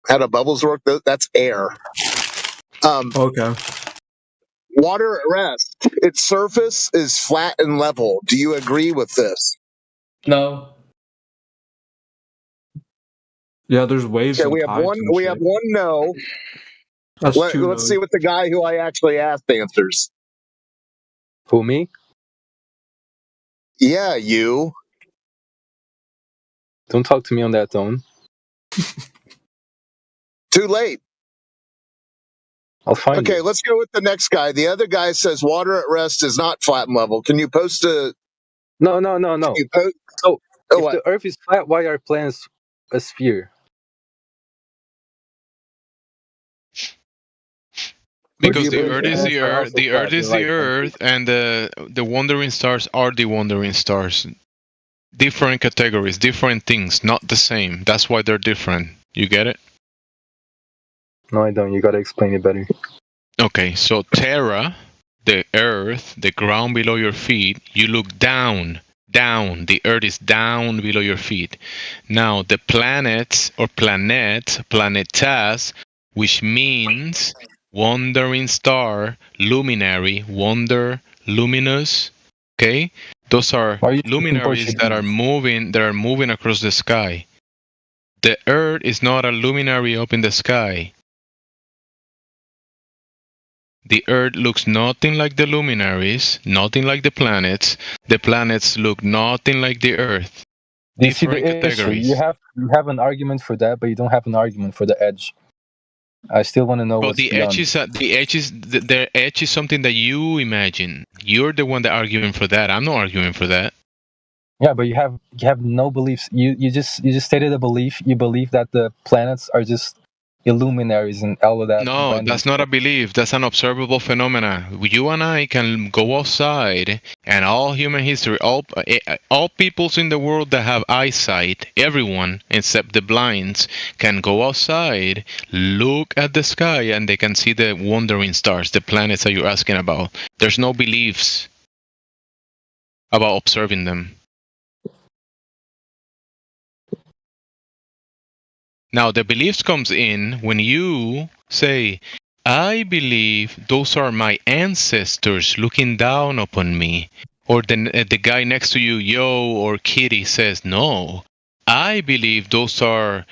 How do bubbles work? That's air. Okay. Water at rest, its surface is flat and level. Do you agree with this? No. Yeah, there's waves. Okay, we have one no. Let's see what the guy who I actually asked answers. Who, me? Yeah, you. Don't talk to me on that tone. Too late. I'll find Okay, let's go with the next guy. The other guy says water at rest is not flat and level. Can you post a... No. So, if the Earth is flat, why are planets a sphere? Because the Earth is the Earth, the Earth is the Earth, and the wandering stars are the wandering stars. Different categories, different things, not the same. That's why they're different. You get it? No, I don't. You gotta explain it better. Okay, so Terra, the Earth, the ground below your feet, you look down. The Earth is down below your feet. Now, the planets or planetas, which means wandering star, luminary, luminous. Okay, those are luminaries that are moving across the sky. The Earth is not a luminary up in the sky. The Earth looks nothing like the luminaries, nothing like the planets. The planets look nothing like the Earth. Different categories. You have an argument for that, but you don't have an argument for the edge. I still want to know But what's the beyond. the edge is something that you imagine. You're the one that arguing for that. I'm not arguing for that. Yeah, but you have no beliefs. You just stated a belief. You believe that the planets are just illuminaries and all of that. No, that's not a belief. That's an observable phenomena. You and I can go outside, and all human history, all peoples in the world that have eyesight, everyone except the blinds, can go outside, look at the sky, and they can see the wandering stars, the planets that you're asking about. There's no beliefs about observing them. Now, the beliefs comes in when you say, I believe those are my ancestors looking down upon me. Or the guy next to you, Yo or Kitty, says, no, I believe those are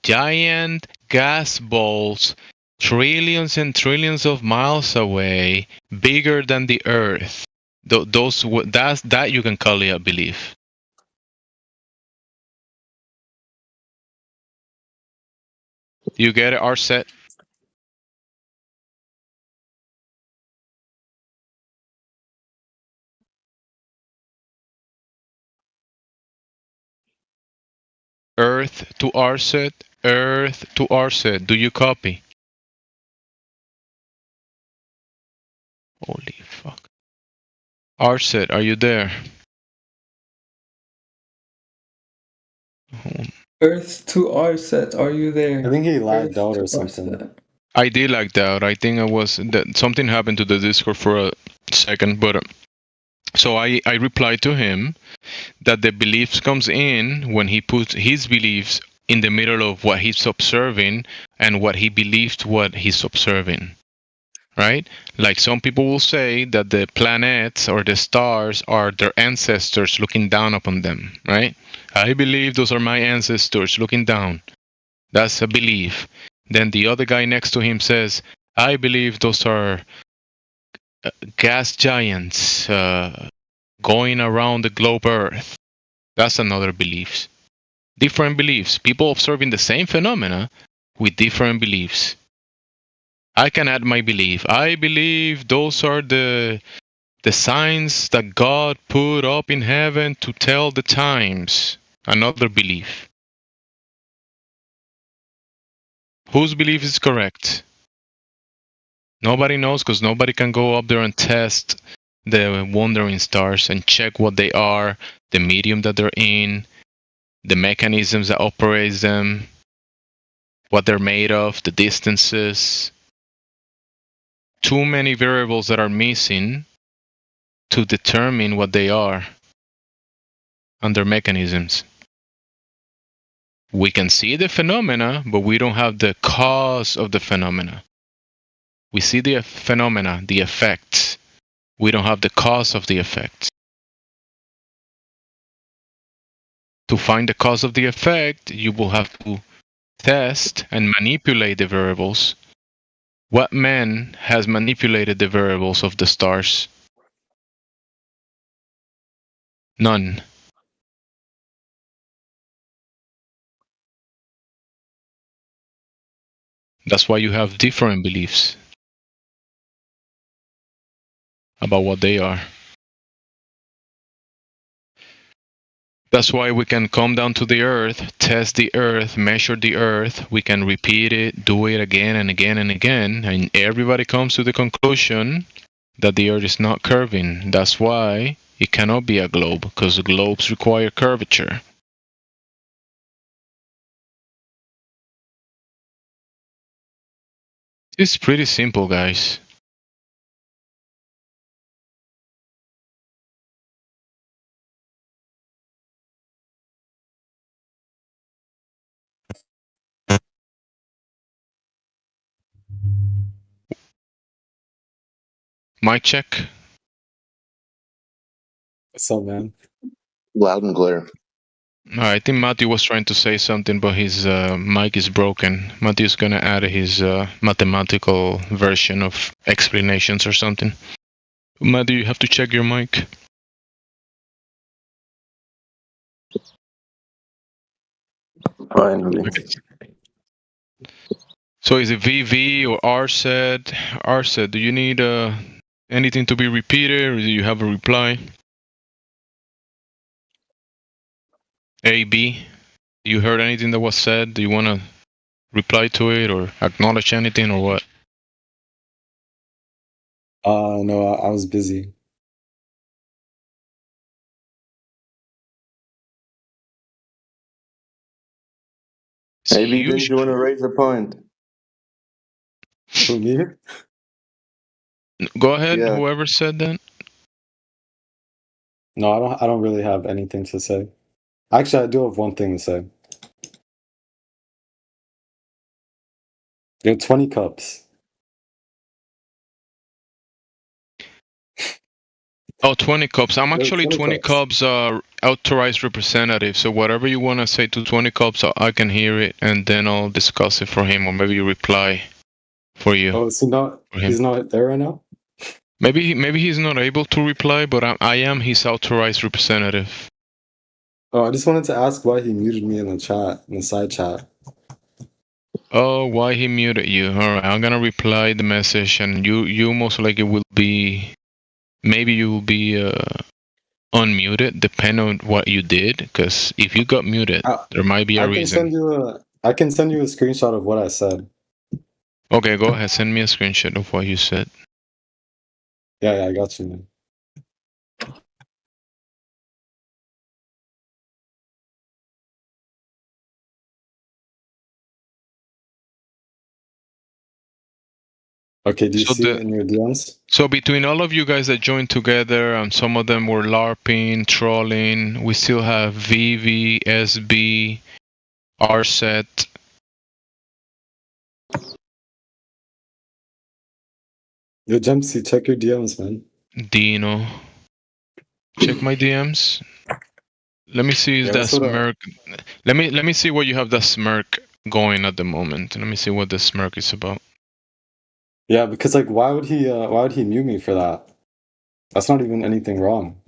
giant gas balls trillions and trillions of miles away, bigger than the Earth. That you can call it a belief. You get it, Arset? Earth to Arset, Earth to Arset. Do you copy? Holy fuck. Arset, are you there? Earth to Arset, are you there? I think he lagged out or something. I did like that. I think something happened to the Discord for a second, but so I replied to him that the beliefs comes in when he puts his beliefs in the middle of what he's observing and what he believes what he's observing. Right? Like some people will say that the planets or the stars are their ancestors looking down upon them, right? I believe those are my ancestors looking down. That's a belief. Then the other guy next to him says, I believe those are gas giants going around the globe Earth. That's another belief. Different beliefs. People observing the same phenomena with different beliefs. I can add my belief. I believe those are the signs that God put up in heaven to tell the times. Another belief. Whose belief is correct? Nobody knows because nobody can go up there and test the wandering stars and check what they are, the medium that they're in, the mechanisms that operate them, what they're made of, the distances. Too many variables that are missing to determine what they are and their mechanisms. We can see the phenomena, but we don't have the cause of the phenomena. We see the phenomena, the effects. We don't have the cause of the effects. To find the cause of the effect, you will have to test and manipulate the variables. What man has manipulated the variables of the stars? None. That's why you have different beliefs about what they are. That's why we can come down to the earth, test the earth, measure the earth. We can repeat it, do it again and again and again. And everybody comes to the conclusion that the earth is not curving. That's why it cannot be a globe, because globes require curvature. It's pretty simple, guys. Mic check. What's up, man? Loud and clear. I think Matthew was trying to say something, but his mic is broken. Matthew's gonna add his mathematical version of explanations or something. Matthew, you have to check your mic. Finally. Okay. So is it VV or RSET? RSET, do you need anything to be repeated, or do you have a reply? AB, you heard anything that was said? Do you want to reply to it or acknowledge anything or what? No, I was busy. Maybe didn't you want to raise a point? Who, me? Go ahead, yeah. Whoever said that. No, I don't really have anything to say. Actually, I do have one thing to say. You have 20 cups. Oh, 20 cups. I'm actually 20 cups authorized representative. So whatever you want to say to 20 cups, I can hear it, and then I'll discuss it for him, or maybe you reply for you. Oh, so he's not there right now? Maybe he's not able to reply, but I am his authorized representative. Oh, I just wanted to ask why he muted me in the chat, in the side chat. Oh, why he muted you? All right, I'm gonna reply the message, and you most likely will be. Maybe you will be unmuted, depending on what you did. Because if you got muted, there might be a reason. I can send you a screenshot of what I said. Okay, go ahead. Send me a screenshot of what you said. Yeah, I got you, man. Okay, do you see it in your DMs? So between all of you guys that joined together, and some of them were LARPing, trolling, we still have VV, SB, RSET. Yo, Jempsy, check your DMs, man. Dino. Check my DMs. Let me see that smirk. Let me see what you have that smirk going at the moment. Let me see what the smirk is about. Yeah, because like, why would he mute me for that? That's not even anything wrong.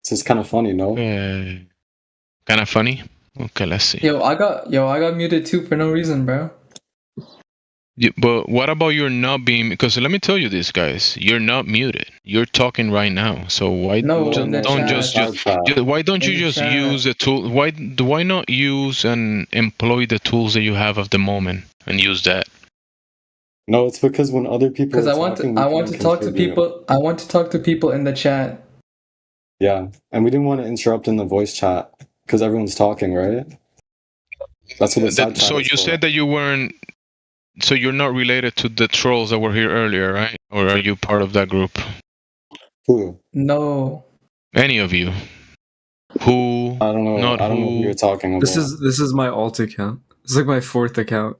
It's just kind of funny, no? Kind of funny. Okay, let's see. Yo, I got muted too for no reason, bro. Yeah, but what about your not being? Because let me tell you this, guys. You're not muted. You're talking right now. So why don't you just use the tool? Why not use and employ the tools that you have at the moment and use that? No, it's because when other people. Because I want to talk to people. I want to talk to people in the chat. Yeah, and we didn't want to interrupt in the voice chat because everyone's talking, right? That's what the side chat So is you for. said that you weren't. So you're not related to the trolls that were here earlier, right? Or are you part of that group? Who? No. Any of you? Who? I don't know. Not I don't know who you're talking about. This is my alt account. It's like my 4th account.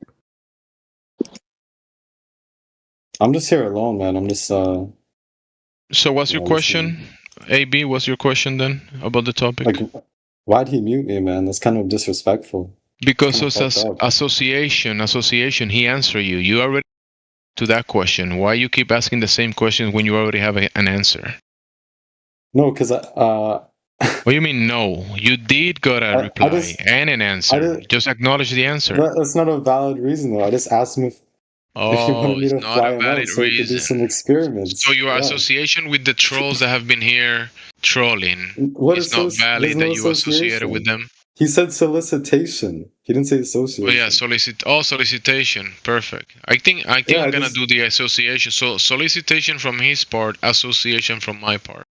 I'm just here alone, man. I'm just. So what's your question? AB, what's your question then about the topic? Like, why'd he mute me, man? That's kind of disrespectful. Because of association, he answered you. You already to that question. Why you keep asking the same question when you already have an answer? No, because What do you mean no? You did got a reply and an answer. Just acknowledge the answer. That's not a valid reason, though. I just asked him if he wanted me to fly him out so he could do some experiments. So your association with the trolls that have been here trolling is not valid that you associated with them? He said solicitation. He didn't say association. Oh yeah, solicitation. Perfect. I think I'm gonna do the association. So solicitation from his part, association from my part.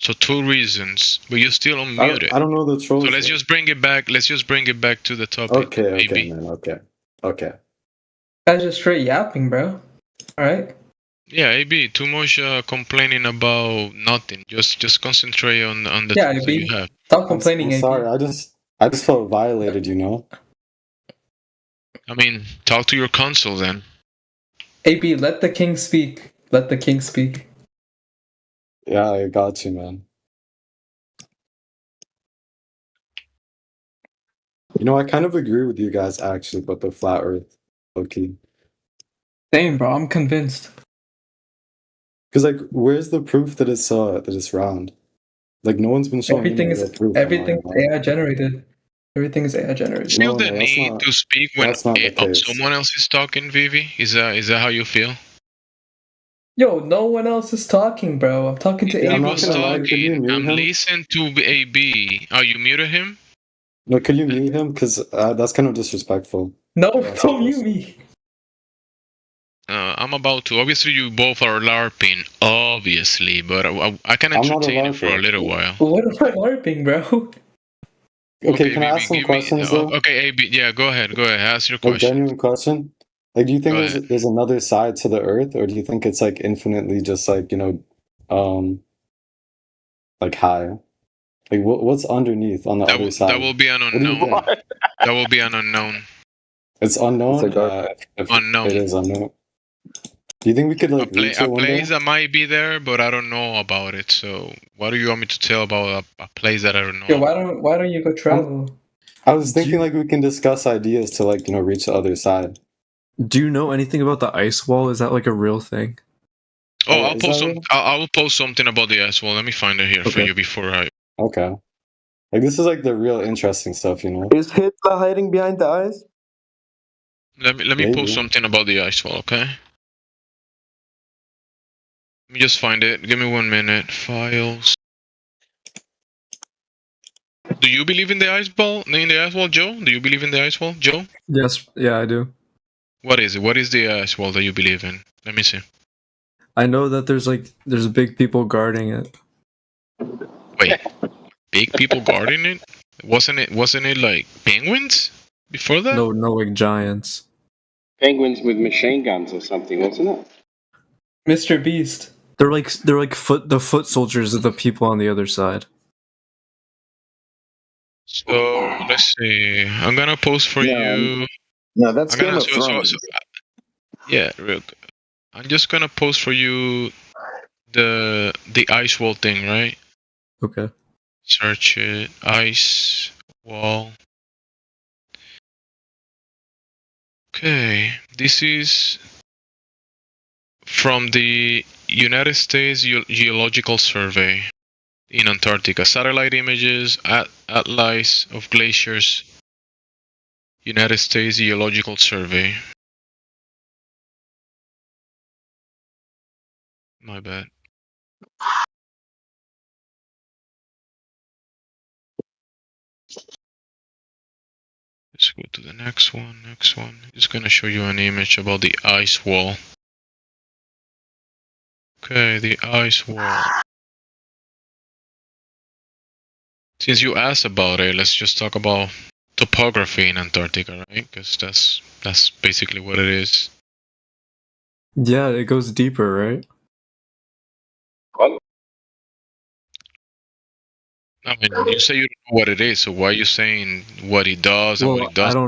So 2 reasons, but you're still unmuted. I don't know the trolls. So let's just bring it back. Let's just bring it back to the topic. Okay, man. Okay. That's just straight yapping, bro. All right. Yeah, AB, too much complaining about nothing. Just concentrate on the things that you have. Stop complaining, I'm sorry, I just felt violated, you know? I mean, talk to your console then. AB, let the king speak. Let the king speak. Yeah, I got you, man. You know, I kind of agree with you guys, actually, about the flat earth. Okay. Same, bro. I'm convinced. Because, like, where's the proof that it's round? Like, no one's been showing everything's AI generated. Everything is AI generated. Feel the need to speak when someone else is talking, Vivi? Is that how you feel? Yo, no one else is talking, bro. I'm talking to AB. He was talking. I'm listening to AB. Oh, you muted him? No, could you mute him? Because that's kind of disrespectful. No, don't mute me. I'm about to. Obviously, you both are LARPing, obviously, but I can entertain you for a little while. What am I LARPing, bro? Okay, can I ask some questions, though? Okay, AB, yeah, go ahead. Ask your question. A genuine question? Like, do you think there's another side to the Earth, or do you think it's, like, infinitely just, like, you know, like, high? Like, what's underneath on the other side? That will be an unknown. That will be an unknown. It's unknown? Unknown. It is unknown. Do you think we could, like, reach it one day? A place that might be there, but I don't know about it. So, what do you want me to tell about a place that I don't know? Yo, why don't you go travel? I was thinking, like, we can discuss ideas to, like, you know, reach the other side. Do you know anything about the ice wall? Is that, like, a real thing? Oh, I will post something about the ice wall. Let me find it here for you before I... Okay. Like, this is, like, the real interesting stuff, you know? Is Hitler hiding behind the ice? Let me post something about the ice wall, okay? Let me just find it. Give me 1 minute. Files. Do you believe in the ice wall? Joe? Do you believe in the ice wall, Joe? Yes. Yeah, I do. What is it? What is the ice wall that you believe in? Let me see. I know that there's big people guarding it. Wait, big people guarding it? Wasn't it like penguins before that? No, like giants. Penguins with machine guns or something, wasn't it? Mr. Beast. They're like the foot soldiers of the people on the other side. So let's see. I'm gonna post for you. No, that's Game of Thrones. Yeah, real good. I'm just gonna post for you the ice wall thing, right? Okay. Search it. Ice wall. Okay, this is from the United States Geological Survey in Antarctica. Satellite images, atlas of glaciers. United States Geological Survey. My bad. Let's go to the next one. It's gonna show you an image about the ice wall. Okay, the ice wall. Since you asked about it, let's just talk about topography in Antarctica, right? Because that's basically what it is. Yeah, it goes deeper, right? What? I mean, you say you don't know what it is, so why are you saying what it does and what it doesn't? I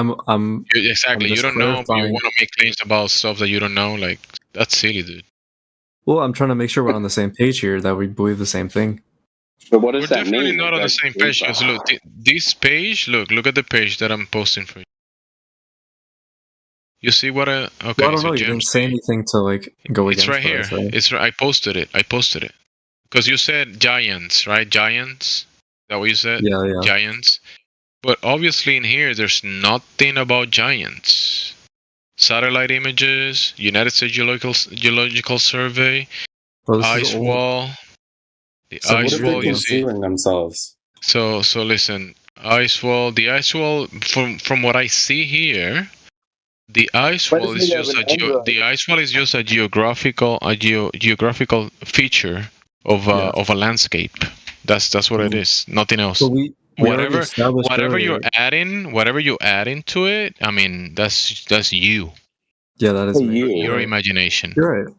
don't know. Exactly. You don't know, but you want to make claims about stuff that you don't know. Like, that's silly, dude. Well, I'm trying to make sure we're on the same page here, that we believe the same thing. But what does We're that mean? We're definitely not on the same page. Because look, this page. Look at the page that I'm posting for you. You see what I? Okay. Well, I don't know. You didn't say anything to like go against. It's right here. Right? It's right. I posted it. Because you said giants, right? Giants. Is that what you said? Yeah. Giants. But obviously in here, there's nothing about giants. Satellite images, United States Geological Survey, ice wall. The ice wall, you see. Themselves. So listen, ice wall. The ice wall, from what I see here, the ice wall is just a geographical feature of a landscape. That's what it is. Nothing else. So whatever you add into it, I mean, that's you. Yeah, that is your imagination. You're right.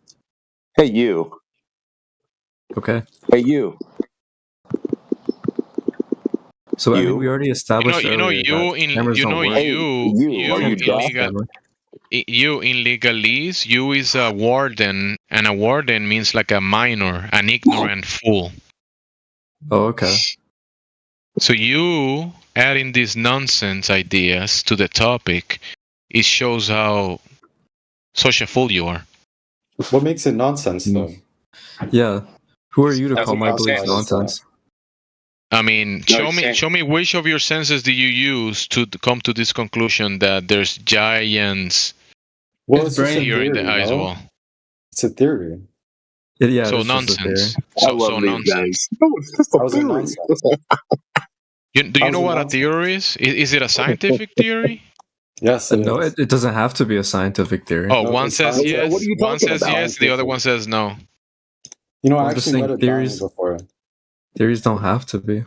Hey, you. Okay. Hey, you. So I mean, we already established. You in legalese, you is a warden, and a warden means like a minor, an ignorant fool. Oh, okay. So you adding these nonsense ideas to the topic, it shows how such a fool you are. What makes it nonsense, though? Yeah. Who are you to call my beliefs nonsense? I mean, show me which of your senses do you use to come to this conclusion that there's giants here in the ice wall? It's a theory. Yeah. So nonsense. I love these guys. No, it's just a theory. Do you know what a theory is? Is it a scientific theory? Yes. No, it doesn't have to be a scientific theory. Oh, one says yes. One says yes. The other one says no. You know, I actually read it theories before. Theories don't have to be.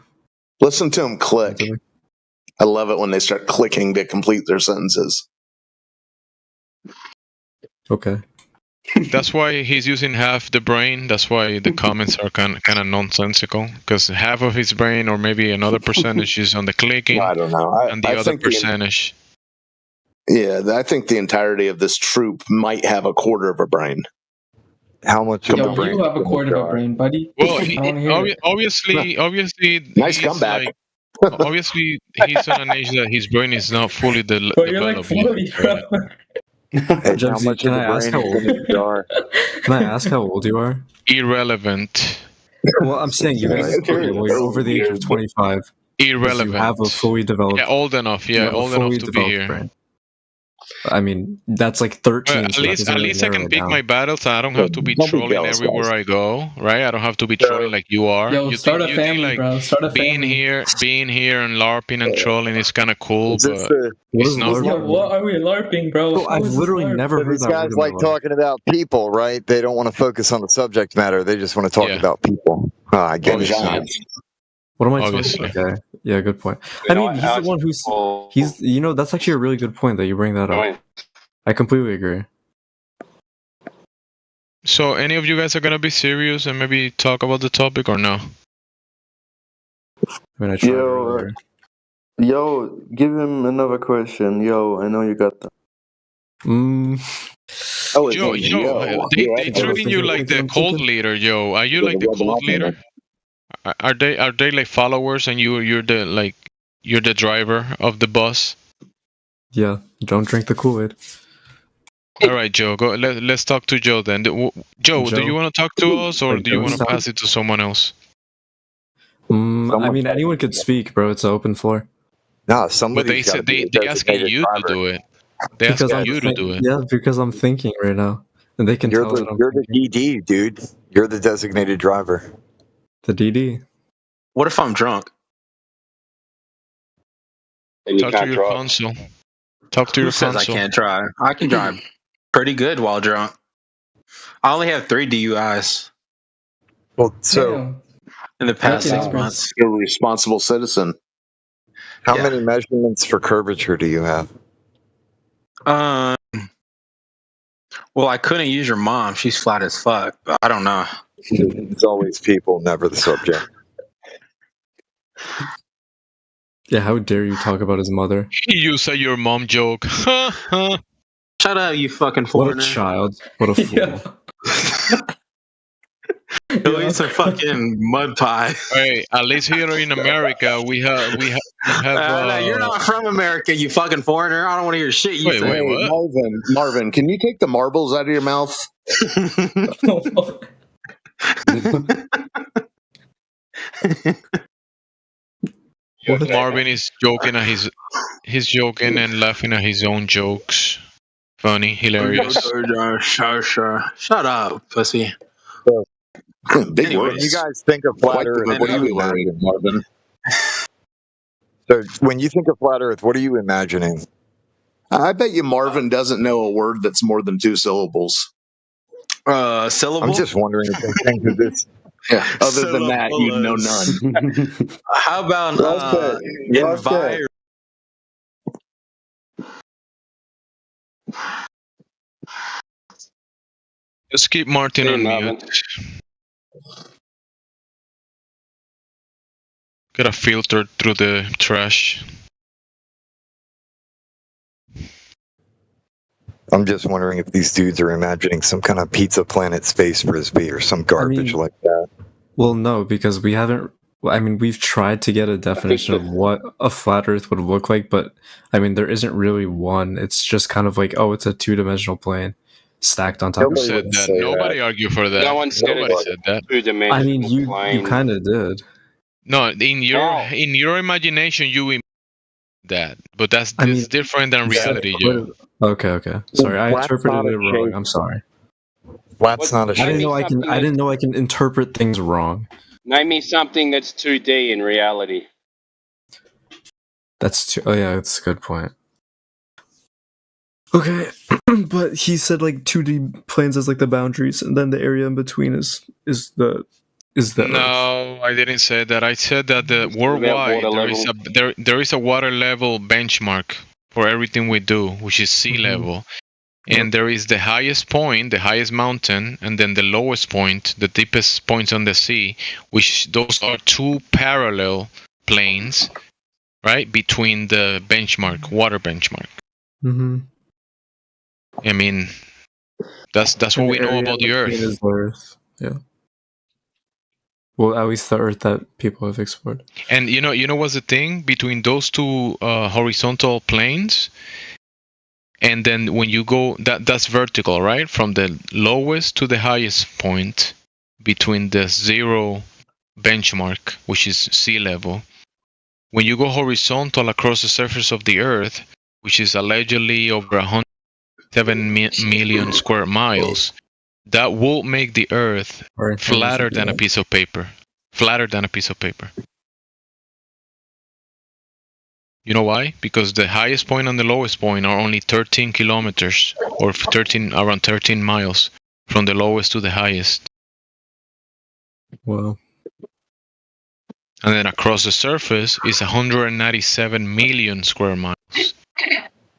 Listen to them click. I love it when they start clicking to complete their sentences. Okay. That's why he's using half the brain. That's why the comments are kind of nonsensical. Because half of his brain, or maybe another percentage, is on the clicking. I don't know. And the other percentage. I think the entirety of this troop might have a quarter of a brain. How much of a brain? You have a quarter of a brain, buddy. Well, obviously, nice comeback. Obviously, he's on an age that his brain is not fully developed. You're like 40, bro. How much can I ask how old you are? Can I ask how old you are? Irrelevant. Well, I'm saying you're over the age of 25. Irrelevant. You have a fully developed. Yeah, old enough. Yeah, old enough to be here. Brain. I mean, that's like 13. At least I can pick my battles. I don't have to be trolling everywhere I go, right? I don't have to be trolling like you are. Yo, start a family, bro. Start a family. Being here and LARPing and trolling is kind of cool, but it's not. Yo, what are we LARPing, bro? I've literally never heard these guys like talking about people, right? They don't want to focus on the subject matter. They just want to talk about people. I get it. What am I talking about? Okay. Yeah, good point. I mean, he's the one who's that's actually a really good point that you bring that up. I completely agree. So, any of you guys are gonna be serious and maybe talk about the topic or no? I mean, I tried. Yo, give him another question. Yo, I know you got that. Yo, they treating you like the cult leader, yo. Are you like the cult leader? Are they like followers and you're the driver of the bus? Yeah, don't drink the Kool-Aid. All right, Joe. Go. Let's talk to Joe then. Joe, do you want to talk to us or do you want to pass it to someone else? I mean, anyone could speak, bro. It's an open floor. No, somebody. But they asking you to do it. They asking you to do it. Yeah, because I'm thinking right now, and they can tell that I'm. You're the DD, dude. You're the designated driver. The DD. What if I'm drunk? Talk to your console. Talk to your console. I can't drive. I can drive pretty good while drunk. I only have 3 DUIs. Well, so in the past 6 months. You're a responsible citizen. How many measurements for curvature do you have? Well, I couldn't use your mom. She's flat as fuck. But I don't know. It's always people, never the subject. Yeah, how dare you talk about his mother? You say your mom joke. Shut up, you fucking foreigner. What a child. What a fool. At least a fucking mud pie. Hey, at least here in America, we have. No, you're not from America, you fucking foreigner. I don't want to hear shit you say. Wait, what? Marvin, can you take the marbles out of your mouth? Marvin is joking at he's joking and laughing at his own jokes. Funny, hilarious. Shut up, pussy. Big when you guys think of flat Earth, what do you imagine, Marvin? So when you think of flat Earth, what are you imagining? I bet you Marvin doesn't know a word that's more than 2 syllables. Syllable? I'm just wondering if they think of this. Yeah. Other than that, you know none. How about environment? Just keep Martin on mute. Gotta filter through the trash. I'm just wondering if these dudes are imagining some kind of Pizza Planet space frisbee or some garbage like that. Well, no, because we haven't. I mean, we've tried to get a definition of what a flat Earth would look like, but I mean, there isn't really one. It's just kind of like, oh, it's a 2-dimensional plane stacked on top of said that. Nobody argued for that. No one said Nobody said that. I mean, you kind of did. No, in your imagination, you that, but that's different than reality, Joe. Okay. Sorry, I interpreted it wrong. I'm sorry. Flat's not a shape. I didn't know I can interpret things wrong. Name me something that's 2D in reality. That's that's a good point. Okay, but he said like 2D planes as like the boundaries, and then the area in between is the. No, I didn't say that. I said that the worldwide there is a water level benchmark for everything we do, which is sea level. And there is the highest point, the highest mountain, and then the lowest point, the deepest points on the sea, which those are two parallel planes, right, between the benchmark, water benchmark. Mm-hmm. I mean, that's what we know about the Earth. Yeah. Well, at least the Earth that people have explored. And you know what's the thing between those two horizontal planes? And then when you go, that's vertical, right? From the lowest to the highest point between the zero benchmark, which is sea level. When you go horizontal across the surface of the Earth, which is allegedly over 107 million square miles, that will make the Earth flatter than a piece of paper. Flatter than a piece of paper. You know why? Because the highest point and the lowest point are only 13 kilometers, or around 13 miles from the lowest to the highest. Wow. And then across the surface is 197 million square miles.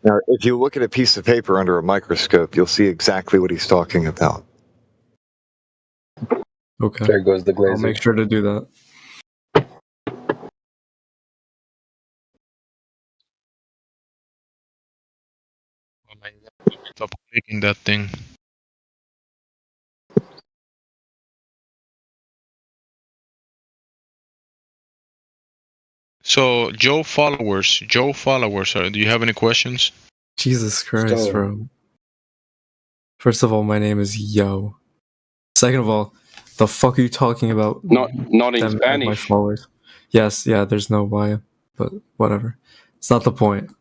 Now, if you look at a piece of paper under a microscope, you'll see exactly what he's talking about. Okay. There goes the glazer. I'll make sure to do that. Stop clicking that thing. So, Joe followers, do you have any questions? Jesus Christ, bro. First of all, my name is Yo. Second of all, the fuck are you talking about? Not in Spanish. My followers. Yes, yeah, there's no why, but whatever. It's not the point.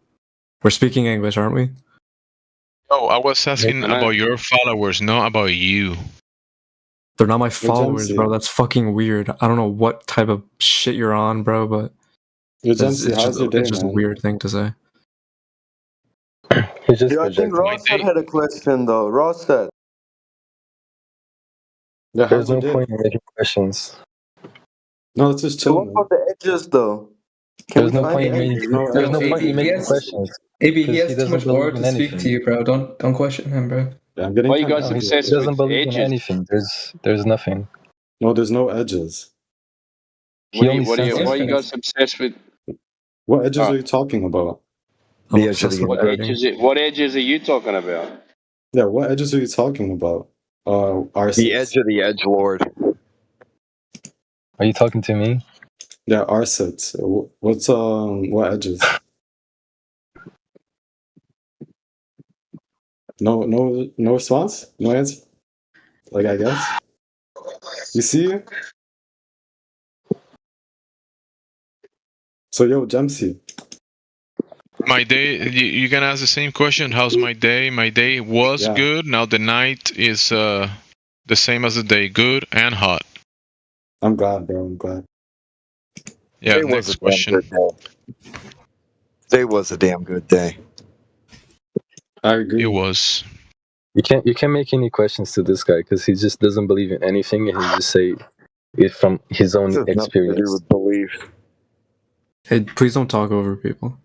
We're speaking English, aren't we? No, I was asking about your followers, not about you. They're not my followers, bro. That's fucking weird. I don't know what type of shit you're on, bro, but it's just a weird thing to say. I think Rosset had a question, though. Rosset. Yeah, there's no point in making questions. No, it's just chill. What about the edges, though? There's no point in making questions. AB, he has too much more to speak to you, bro. Don't question him, bro. Yeah, I'm getting. Why you guys obsessed He doesn't with believe edges? in anything. There's nothing. No, there's no edges. Why are you guys obsessed with? What edges are you talking about? What edges are you talking about? Yeah, what edges are you talking about? The edge of the edge lord. Are you talking to me? Yeah, Arset. What's what edges? No response? No answer? Like, I guess? You see? So, yo, Jamsi. My day, you can ask the same question. How's my day? My day was good. Now the night is the same as the day. Good and hot. I'm glad, bro. I'm glad. Yeah, next question. Today was a damn good day. I agree. It was. You can't make any questions to this guy because he just doesn't believe in anything, and he just say it from his own experience. To do with belief. Hey, please don't talk over people.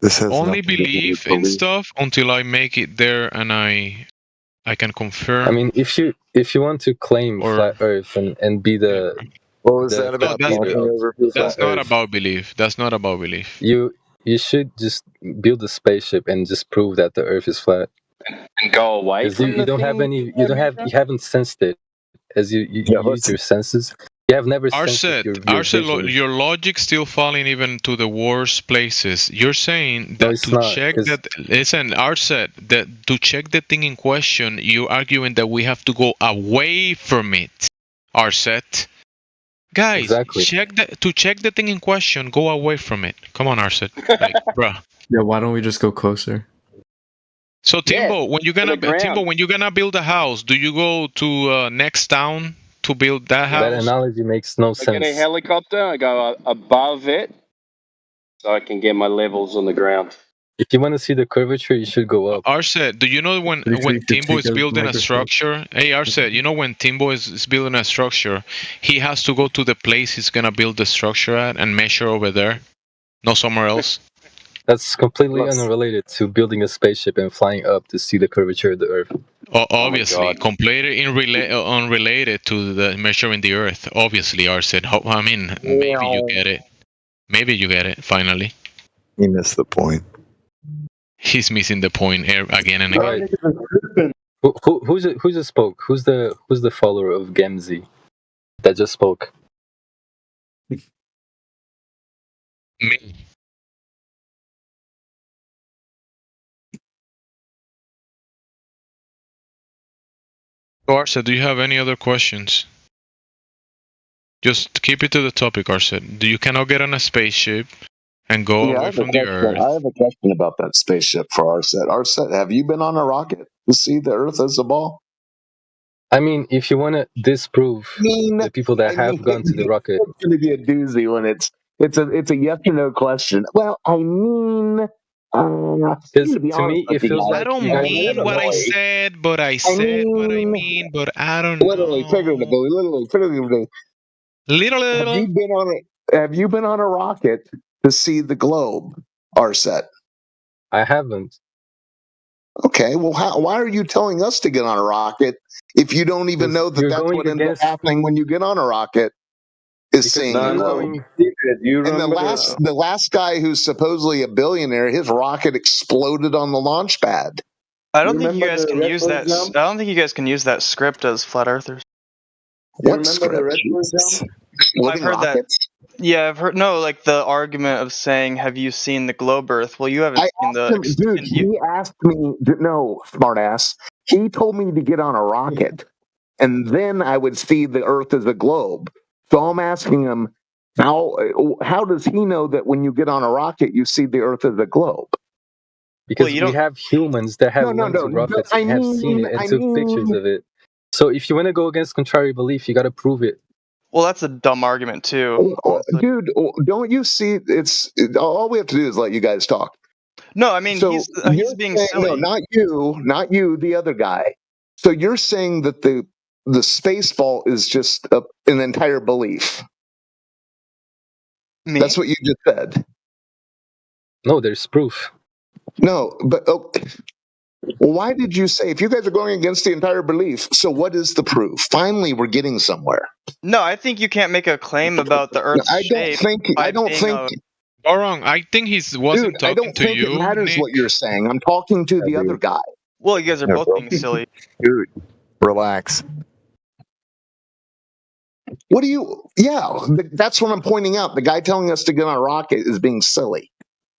This has only believe in stuff until I make it there and I can confirm. I mean, if you want to claim flat Earth and be the what was that about? That's not about belief. That's not about belief. You should just build a spaceship and just prove that the Earth is flat. And go away. You haven't sensed it as you use your senses. You have never sensed your logic still falling even to the worst places. You're saying that to check the thing in question, you're arguing that we have to go away from it. Arset. Guys, to check the thing in question, go away from it. Come on, Arset. Like, bruh. Yeah, why don't we just go closer? So Timbo, when you're gonna build a house, do you go to next town to build that house? That analogy makes no sense. I get a helicopter, I go above it, so I can get my levels on the ground. If you want to see the curvature, you should go up. Arset, do you know when Timbo is building a structure? Hey, Arset, you know when Timbo is building a structure, he has to go to the place he's gonna build the structure at and measure over there, not somewhere else. That's completely unrelated to building a spaceship and flying up to see the curvature of the Earth. Obviously, completely unrelated to the measuring the Earth. Obviously, Arset. I mean, maybe you get it. Maybe you get it finally. You missed the point. He's missing the point again and again. Right. Who just spoke? Who's the follower of Gemzi that just spoke? Me. Arset, do you have any other questions? Just keep it to the topic, Arset. You cannot get on a spaceship and go away from the Earth. I have a question about that spaceship for Arset. Arset, have you been on a rocket to see the Earth as a ball? I mean, if you want to disprove the people that have gone to the rocket, it's going to be a doozy when it's a yes or no question. Well, I mean, to me, it feels like I don't mean what I said, but I said what I mean, but I don't know. Literally, figuratively. Have you been on a rocket to see the globe, Arset? I haven't. Okay, well, why are you telling us to get on a rocket if you don't even know that that's what ends up happening when you get on a rocket? Is seeing the globe. And the last guy who's supposedly a billionaire, his rocket exploded on the launch pad. I don't think you guys can use that. I don't think you guys can use that script as flat earthers. What script? I've heard that. Yeah, I've heard like the argument of saying, "Have you seen the globe Earth?" Well, you haven't seen the. Dude, he asked me. No, smartass. He told me to get on a rocket, and then I would see the Earth as a globe. So I'm asking him, how does he know that when you get on a rocket, you see the Earth as a globe? Because we have humans that have went to rockets and have seen it and took pictures of it. So if you want to go against contrary belief, you got to prove it. Well, that's a dumb argument too. Dude, don't you see? It's all we have to do is let you guys talk. No, I mean, he's being silly. No, not you, the other guy. So you're saying that the space fault is just an entire belief. Me? That's what you just said. No, there's proof. No, but why did you say, if you guys are going against the entire belief, so what is the proof? Finally, we're getting somewhere. No, I think you can't make a claim about the Earth's shape. I don't think. Wrong. I think he wasn't talking to you. I don't think it matters Nick. what you're saying. I'm talking to the other guy. Well, you guys are both being silly. Dude, relax. What do you? Yeah, that's what I'm pointing out. The guy telling us to get on a rocket is being silly.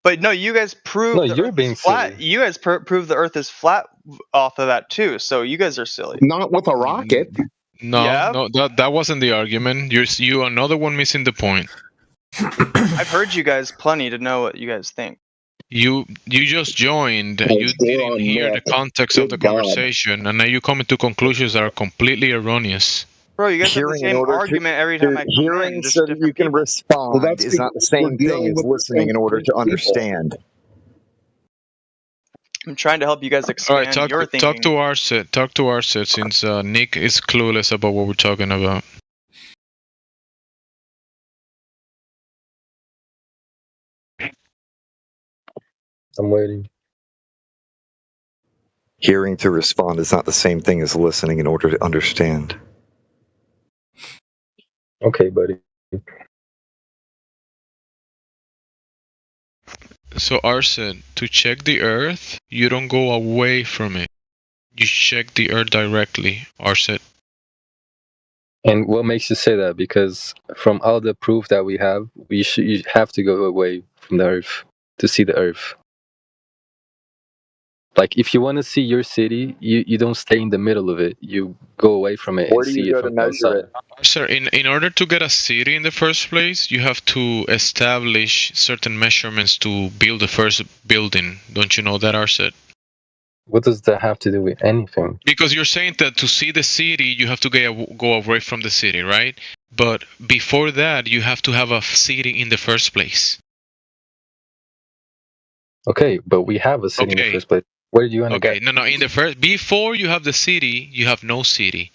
But no, you guys proved the you're Earth being is flat. silly. You guys proved the Earth is flat off of that too. So you guys are silly. Not with a rocket. No, that wasn't the argument. You're another one missing the point. I've heard you guys plenty to know what you guys think. You just joined. You didn't hear the context of the conversation, and now you come to conclusions that are completely erroneous. Bro, you guys have the same argument every time I come hearing so that you can respond is not the same thing as listening in order to understand. I'm trying to help you guys expand your thinking. Talk to Arset, since Nick is clueless about what we're talking about. I'm waiting. Hearing to respond is not the same thing as listening in order to understand. Okay, buddy. So Arset, to check the Earth, you don't go away from it. You check the Earth directly, Arset. And what makes you say that? Because from all the proof that we have, you have to go away from the Earth to see the Earth. Like if you want to see your city, you don't stay in the middle of it. You go away from it and see it from outside. Sir, in order to get a city in the first place, you have to establish certain measurements to build the first building. Don't you know that, Arset? What does that have to do with anything? Because you're saying that to see the city, you have to go away from the city, right? But before that, you have to have a city in the first place. Okay, but we have a city in the first place. Where do you want to get? No. In the first, before you have the city, you have no city.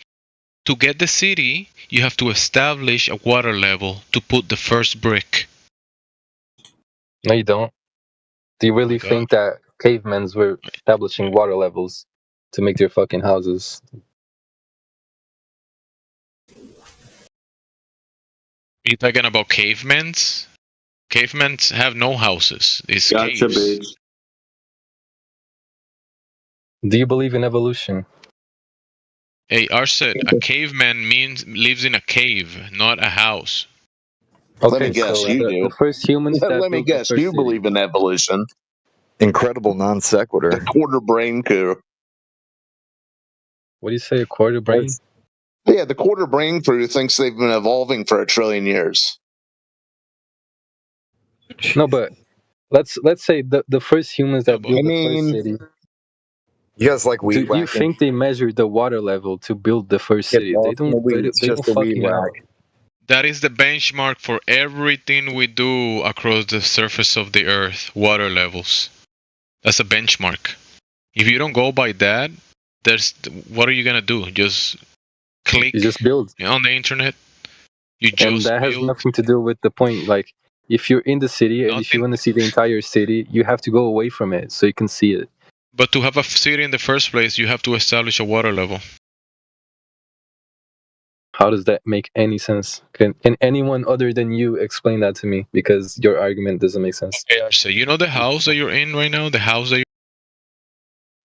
To get the city, you have to establish a water level to put the first brick. No, you don't. Do you really think that cavemen were establishing water levels to make their fucking houses? You talking about cavemen? Cavemen have no houses. It's caves. Do you believe in evolution? Hey, Arset, a caveman lives in a cave, not a house. Okay, let me guess, you do. The first humans. Let me guess, you believe in evolution. Incredible non sequitur. A quarter brain coup. What do you say, a quarter brain? Yeah, the quarter brain crew thinks they've been evolving for 1 trillion years. No, but let's say the first humans that built the first city. You guys like weed Do you think they measured the water level to build the first city? They don't. They don't fucking know. That is the benchmark for everything we do across the surface of the earth. Water levels. That's a benchmark. If you don't go by that, what are you gonna do? Just click. You just build on the internet. And that has nothing to do with the point. Like, if you're in the city and if you want to see the entire city, you have to go away from it so you can see it. But to have a city in the first place, you have to establish a water level. How does that make any sense? Can anyone other than you explain that to me? Because your argument doesn't make sense. Okay, so you know the house that you're in right now? The house that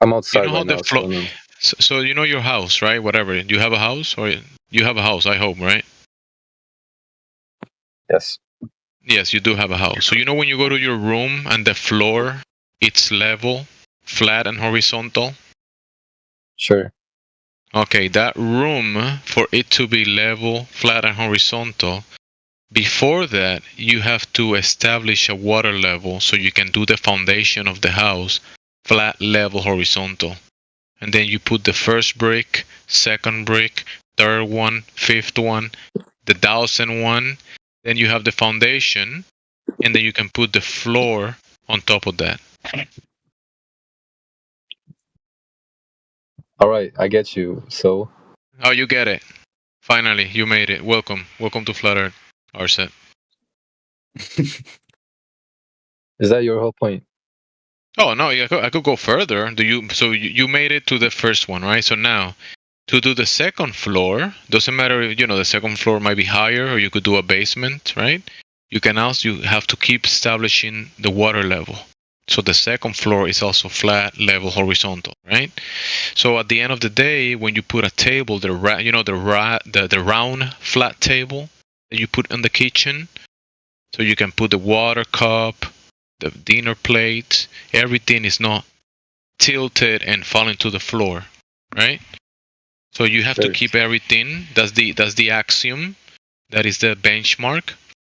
I'm outside right now. So you know your house, right? Whatever. Do you have a house? Or you have a house, I hope, right? Yes. Yes, you do have a house. So you know when you go to your room and the floor, it's level, flat and horizontal? Sure. Okay, that room, for it to be level, flat and horizontal, before that, you have to establish a water level so you can do the foundation of the house, flat, level, horizontal. And then you put the first brick, second brick, third one, fifth one, the 1,000th one. Then you have the foundation, and then you can put the floor on top of that. All right, I get you. So. Oh, you get it. Finally, you made it. Welcome to Flat Earth, Arset. Is that your whole point? Oh no, I could go further. So you made it to the first one, right? So now, to do the second floor, doesn't matter if the second floor might be higher, or you could do a basement, right? You have to keep establishing the water level. So the second floor is also flat, level, horizontal, right? So at the end of the day, when you put a table, the round flat table that you put in the kitchen, so you can put the water cup, the dinner plate, everything is not tilted and falling to the floor, right? So you have to keep everything. That's the axiom. That is the benchmark.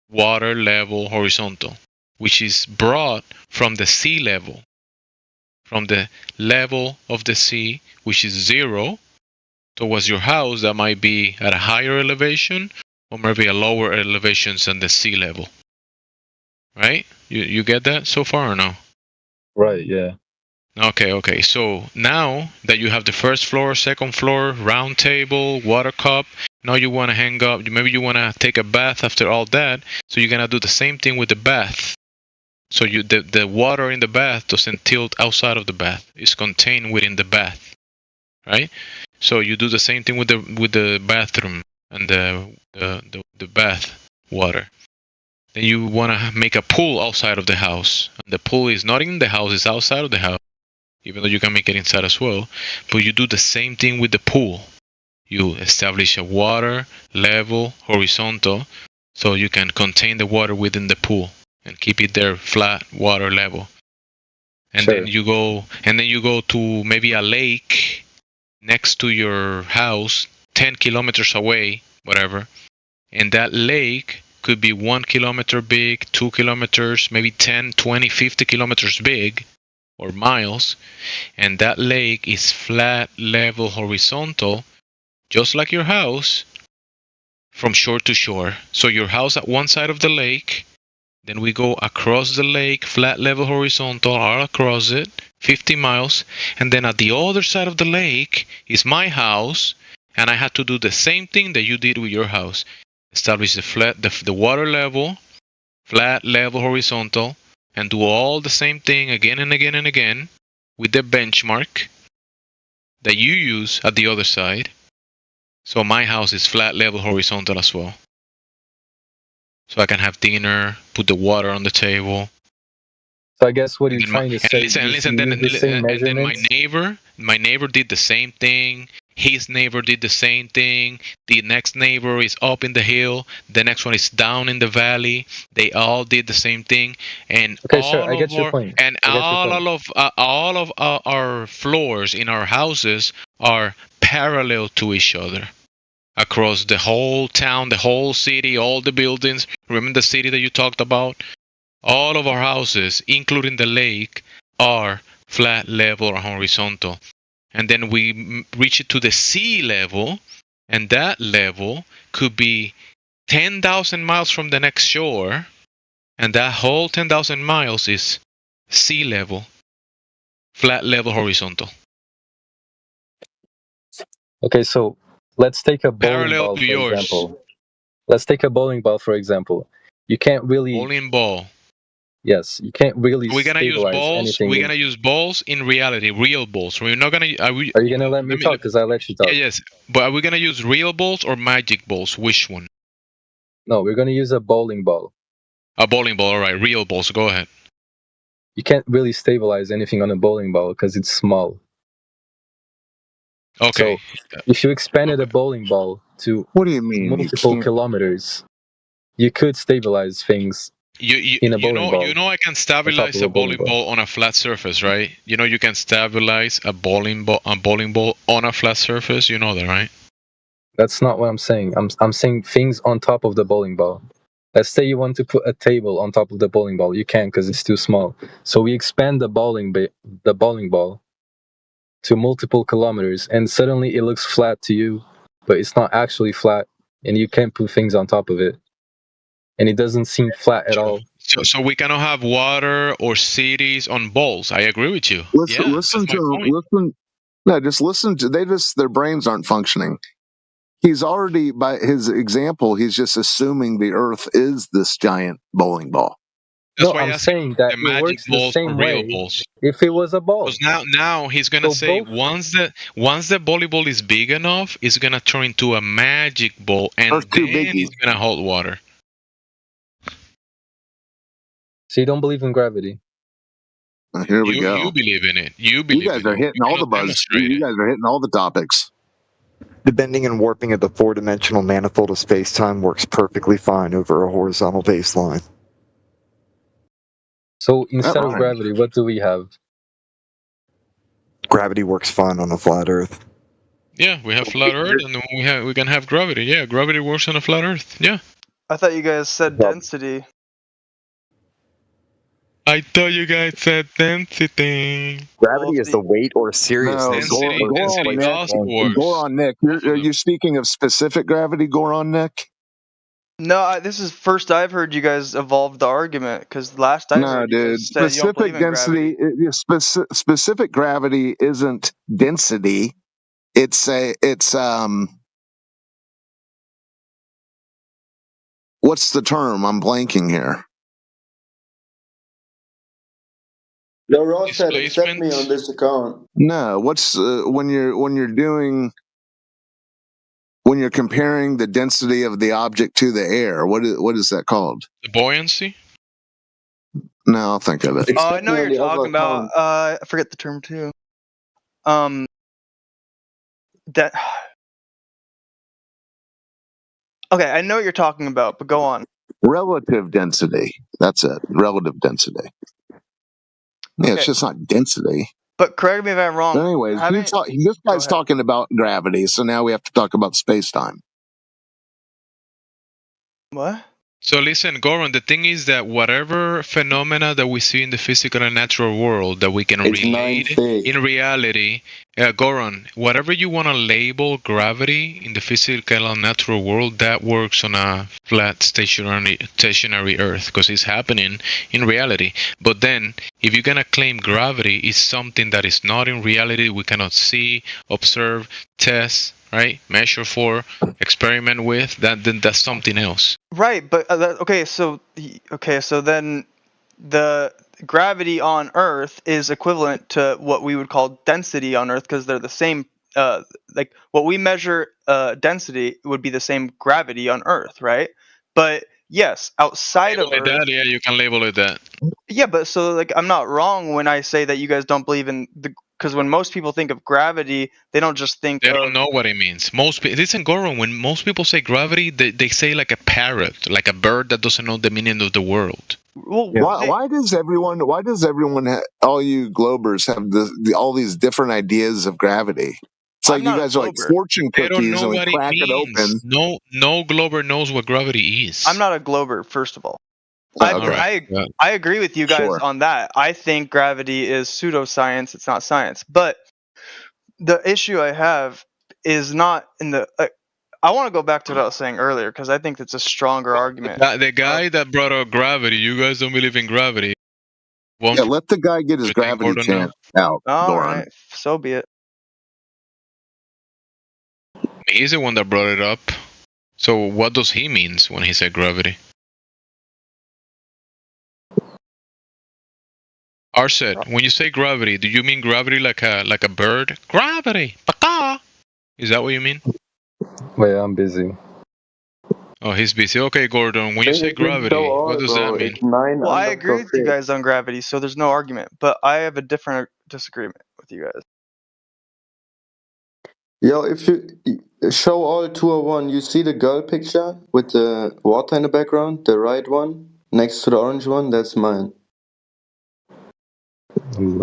Water level, horizontal, which is brought from the sea level, from the level of the sea, which is 0, towards your house that might be at a higher elevation or maybe a lower elevation than the sea level. Right? You get that so far or no? Right, yeah. Okay. So now that you have the first floor, second floor, round table, water cup, now you want to hang up, maybe you want to take a bath after all that, so you're going to do the same thing with the bath. So the water in the bath doesn't tilt outside of the bath. It's contained within the bath, right? So you do the same thing with the bathroom and the bath water. Then you want to make a pool outside of the house. And the pool is not in the house, it's outside of the house, even though you can make it inside as well. But you do the same thing with the pool. You establish a water level, horizontal, so you can contain the water within the pool and keep it there flat, water level. and then you go to maybe a lake next to your house, 10 kilometers away, whatever, and that lake could be 1 kilometer big, 2 kilometers, maybe 10, 20, 50 kilometers big, or miles, and that lake is flat, level, horizontal, just like your house, from shore to shore. So your house at one side of the lake, then we go across the lake, flat, level, horizontal, all across it, 50 miles, and then at the other side of the lake is my house, and I had to do the same thing that you did with your house. Establish the water level, flat, level, horizontal, and do all the same thing again and again and again with the benchmark that you use at the other side. So my house is flat, level, horizontal as well. So I can have dinner, put the water on the table. So I guess what you're trying to say is then my neighbor did the same thing. His neighbor did the same thing. The next neighbor is up in the hill. The next one is down in the valley. They all did the same thing, and all of our floors in our houses are parallel to each other. Across the whole town, the whole city, all the buildings. Remember the city that you talked about? All of our houses, including the lake, are flat, level, or horizontal. And then we reach it to the sea level, and that level could be 10,000 miles from the next shore, and that whole 10,000 miles is sea level, flat, level, horizontal. Okay, so let's take a bowling ball, for example. Let's take a bowling ball, for example. You can't really... Bowling ball. Yes, you can't really We're gonna use balls. We're gonna use balls in reality, real balls. We're not gonna... Are you gonna let me talk? Because I let you talk. Yeah, yes. But are we gonna use real balls or magic balls? Which one? No, we're gonna use a bowling ball. A bowling ball, alright. Real balls, go ahead. You can't really stabilize anything on a bowling ball because it's small. Okay. So if you expanded a bowling ball to multiple kilometers, you could stabilize things in a bowling ball. You know I can stabilize a bowling ball on a flat surface, right? You know you can stabilize a bowling ball on a flat surface. You know that, right? That's not what I'm saying. I'm saying things on top of the bowling ball. Let's say you want to put a table on top of the bowling ball. You can't because it's too small. So we expand the bowling ball to multiple kilometers, and suddenly it looks flat to you, but it's not actually flat, and you can't put things on top of it, and it doesn't seem flat at all. So we cannot have water or cities on balls. I agree with you. Listen to them. Their brains aren't functioning. He's already, by his example, he's just assuming the Earth is this giant bowling ball. That's why I'm saying that it works the same way if it was a ball. Because now he's gonna say once the volleyball is big enough, it's gonna turn into a magic ball, and then it's gonna hold water. So you don't believe in gravity? Here we go. You believe in it. You guys are hitting all the buzzes. You guys are hitting all the topics. The bending and warping of the four-dimensional manifold of space-time works perfectly fine over a horizontal baseline. So instead of gravity, what do we have? Gravity works fine on a flat Earth. Yeah, we have flat Earth, and we can have gravity. Yeah, gravity works on a flat Earth. Yeah. I thought you guys said density. I thought you guys said density. Gravity is the weight or seriousness. Goron, Nick. Are you speaking of specific gravity, Goron, Nick? No, this is first I've heard you guys evolve the argument, because last I heard you guys said you don't believe in density. Specific gravity isn't density. It's what's the term? I'm blanking here. No, Ron said accept me on this account. No, what's when you're comparing the density of the object to the air? What is that called? The buoyancy. No, I'll think of it. I know what you're talking about. I forget the term too. That. Okay, I know what you're talking about, but go on. Relative density. That's it. Relative density. Yeah, it's just not density. But correct me if I'm wrong. But anyways, this guy's talking about gravity, so now we have to talk about space-time. What? So listen, Goran, the thing is that whatever phenomena that we see in the physical and natural world that we can relate in reality, Goran, whatever you want to label gravity in the physical and natural world, that works on a flat stationary Earth because it's happening in reality. But then, if you're going to claim gravity is something that is not in reality, we cannot see, observe, test, right? Measure for, experiment with, then that's something else. Right, but so then the gravity on Earth is equivalent to what we would call density on Earth because they're the same. Like what we measure density would be the same gravity on Earth, right? But yes, outside of Earth, yeah, you can label it that. Yeah, but so like I'm not wrong when I say that you guys don't believe in the. Because when most people think of gravity, they don't just think they don't know what it means. Listen, Goran, when most people say gravity, they say like a parrot, like a bird that doesn't know the meaning of the world. Well, why does everyone, all you Globers have all these different ideas of gravity? It's like you guys are like fortune cookies and we crack it open. No Glober knows what gravity is. I'm not a Glober, first of all. I agree with you guys on that. I think gravity is pseudoscience. It's not science. But the issue I have is not in the... I want to go back to what I was saying earlier because I think that's a stronger argument. The guy that brought up gravity, you guys don't believe in gravity. Yeah, let the guy get his gravity chant out. All right, so be it. He's the one that brought it up. So what does he mean when he said gravity? Arset, when you say gravity, do you mean gravity like a bird? Gravity! Baka! Is that what you mean? Wait, I'm busy. Oh, he's busy. Okay, Gordon, when you say gravity, what does that mean? Well, I agree with you guys on gravity, so there's no argument. But I have a different disagreement with you guys. Yo, if you show all 201, you see the girl picture with the water in the background, the right one, next to the orange one? That's mine.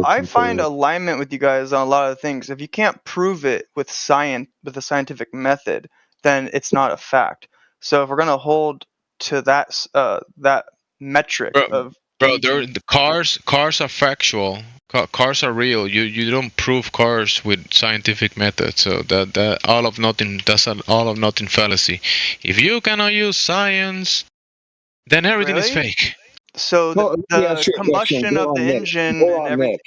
I find alignment with you guys on a lot of things. If you can't prove it with science, with a scientific method, then it's not a fact. So if we're gonna hold to that metric the cars are factual. Cars are real. You don't prove cars with scientific methods. So that all of nothing. That's an all of nothing fallacy. If you cannot use science, then everything is fake. So the combustion of the engine and everything.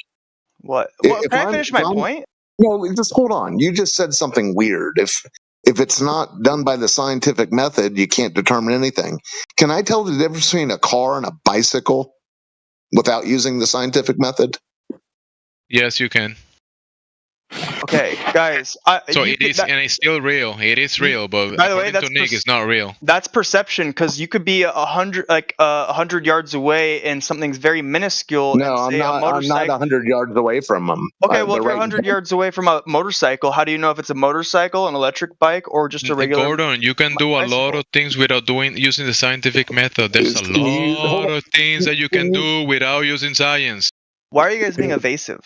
What? Can I finish my point? No, just hold on. You just said something weird. If it's not done by the scientific method, you can't determine anything. Can I tell the difference between a car and a bicycle without using the scientific method? Yes, you can. Okay, guys. So it is, and it's still real. It is real, but by the way, to Nick, it's not real. That's perception, because you could be 100 yards away, and something's very minuscule. No, I'm not 100 yards away from them. Okay, well, if you're 100 yards away from a motorcycle, how do you know if it's a motorcycle, an electric bike, or just a regular? Gordon, you can do a lot of things without using the scientific method. There's a lot of things that you can do without using science. Why are you guys being evasive?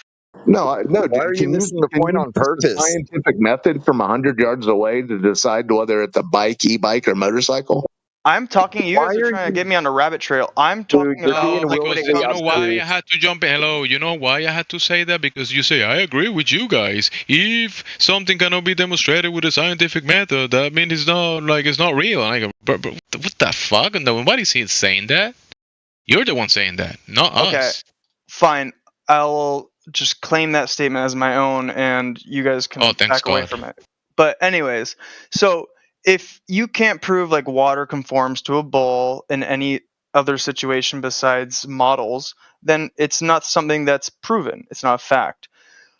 No. Why are you missing the point on purpose? Scientific method from 100 yards away to decide whether it's a bike, e-bike, or motorcycle. I'm talking. You guys are trying to get me on a rabbit trail. I'm talking about. Because you know why I had to jump in. Hello, you know why I had to say that? Because you say I agree with you guys. If something cannot be demonstrated with a scientific method, that means it's not real. I go, bro, what the fuck? And nobody's saying that. You're the one saying that, not us. Okay, fine. I'll just claim that statement as my own, and you guys can back away from it. But anyways, so if you can't prove like water conforms to a bowl in any other situation besides models, then it's not something that's proven. It's not a fact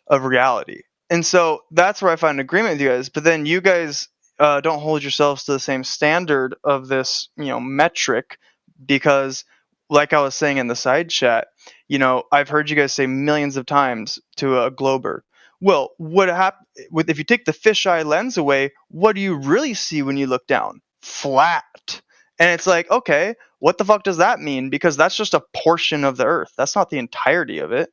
of reality. And so that's where I find agreement with you guys. But then you guys don't hold yourselves to the same standard of this, metric, because like I was saying in the side chat, I've heard you guys say millions of times to a Glober, well, what happens if you take the fisheye lens away? What do you really see when you look down? Flat. And it's like, okay, what the fuck does that mean? Because that's just a portion of the Earth. That's not the entirety of it.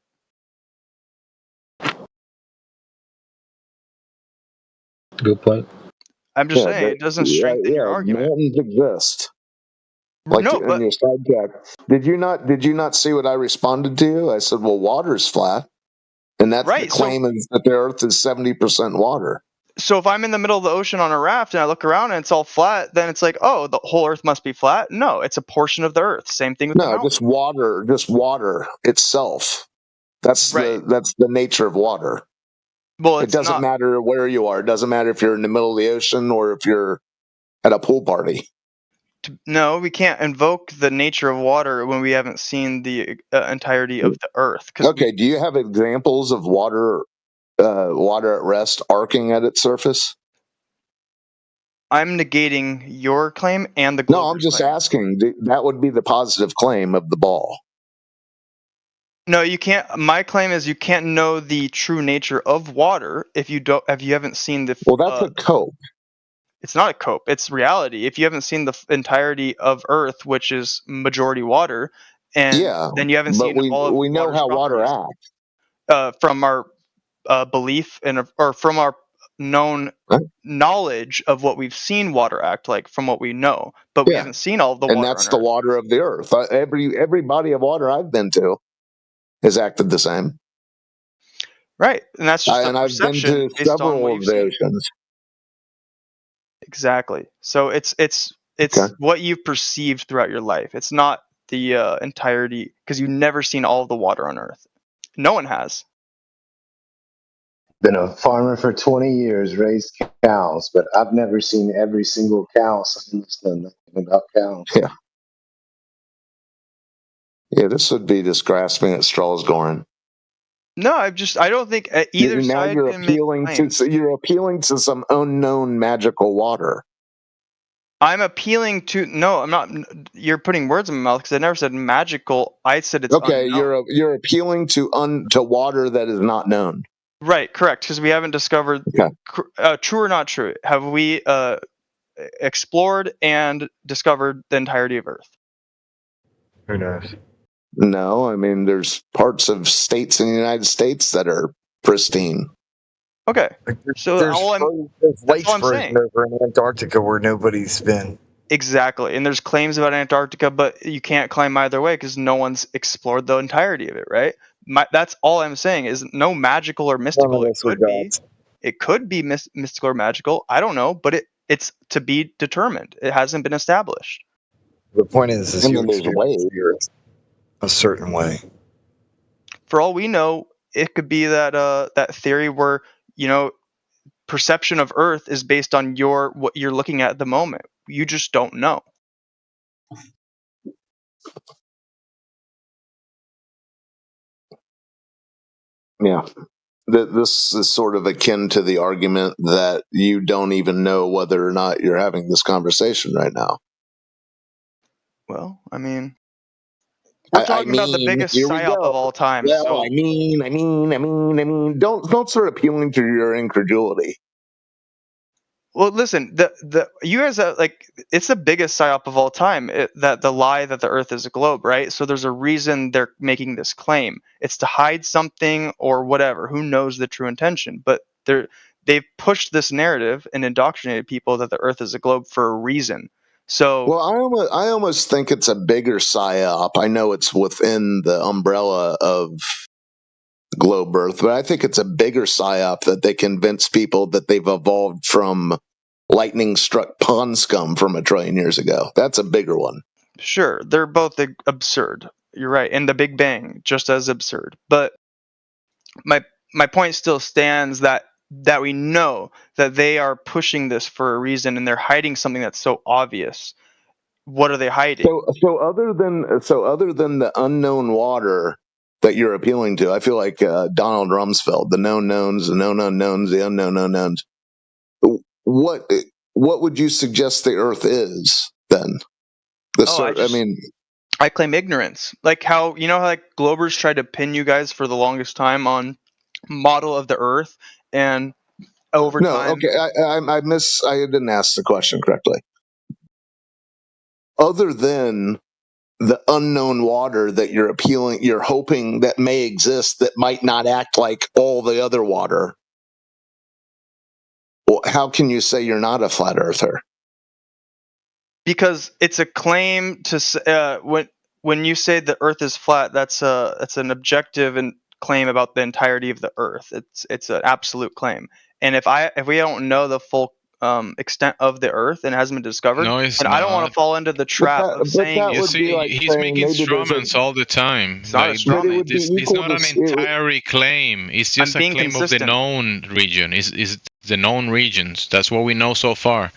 Good point. I'm just saying it doesn't strengthen your argument. Mountains exist. Like in your side check. Did you not see what I responded to you? I said, well, water's flat. And that's the claim is that the Earth is 70% water. So if I'm in the middle of the ocean on a raft and I look around and it's all flat, then it's like, oh, the whole Earth must be flat. No, it's a portion of the Earth. Same thing with the mountain. just water itself. That's the nature of water. Well, it doesn't matter where you are. It doesn't matter if you're in the middle of the ocean or if you're at a pool party. No, we can't invoke the nature of water when we haven't seen the entirety of the Earth. Okay, do you have examples of water at rest arcing at its surface? I'm negating your claim and the Glober's No, I'm just asking. That would be the positive claim of the ball. No, you can't. My claim is you can't know the true nature of water if you haven't seen the. Well, that's a cope. It's not a cope. It's reality. If you haven't seen the entirety of Earth, which is majority water, and then you haven't seen all of. We know how water acts. From our belief or from our known knowledge of what we've seen water act like, from what we know, but we haven't seen all of the water. And that's the water of the Earth. Every body of water I've been to has acted the same. Right, and that's just a perception. I've been to several of the oceans. Exactly. So it's what you've perceived throughout your life. It's not the entirety, because you've never seen all of the water on Earth. No one has. Been a farmer for 20 years, raised cows, but I've never seen every single cow, so I just know nothing about cows. Yeah, this would be just grasping at straws, Goran. No, I don't think either side can make claims. You're appealing to some unknown magical water. I'm appealing to I'm not. You're putting words in my mouth because I never said magical. I said it's unknown. You're appealing to water that is not known. Right, correct. Because we haven't discovered true or not true. Have we explored and discovered the entirety of Earth? Who knows? No, I mean, there's parts of states in the United States that are pristine. Okay, so there's lakes frozen over in Antarctica where nobody's been. Exactly, and there's claims about Antarctica, but you can't claim either way because no one's explored the entirety of it, right? That's all I'm saying is no magical or mystical. It could be mystical or magical. I don't know, but it's to be determined. It hasn't been established. The point is you experience a certain way. For all we know, it could be that that theory where perception of Earth is based on what you're looking at the moment. You just don't know. Yeah. This is sort of akin to the argument that you don't even know whether or not you're having this conversation right now. Well, I mean, we're talking about the biggest psyop of all time. Well, so. I mean, don't start appealing to your incredulity. Well, listen, you guys it's the biggest psyop of all time. That the lie that the Earth is a globe, right? So there's a reason they're making this claim. It's to hide something or whatever. Who knows the true intention? But they've pushed this narrative and indoctrinated people that the Earth is a globe for a reason. So, well, I almost think it's a bigger psyop. I know it's within the umbrella of globe Earth, but I think it's a bigger psyop that they convince people that they've evolved from lightning-struck pond scum from 1 trillion years ago. That's a bigger one. Sure, they're both absurd. You're right, and the Big Bang just as absurd. But my point still stands that we know that they are pushing this for a reason, and they're hiding something that's so obvious. What are they hiding? So other than the unknown water that you're appealing to, I feel like Donald Rumsfeld, the known knowns, the known unknowns, the unknown unknowns. What would you suggest the Earth is then? I claim ignorance. Like how Globers tried to pin you guys for the longest time on model of the Earth, and over time. Okay, I didn't ask the question correctly. Other than the unknown water that you're hoping that may exist that might not act like all the other water. Well, how can you say you're not a flat earther? Because it's a claim to when you say the Earth is flat, that's an objective and claim about the entirety of the Earth. It's an absolute claim. And if we don't know the full extent of the Earth and it hasn't been discovered, and I don't want to fall into the trap of saying he's making strawmans all the time. It's not a straw man. It's not an entire claim. It's just a claim of the known region. Is the known regions. That's what we know so far.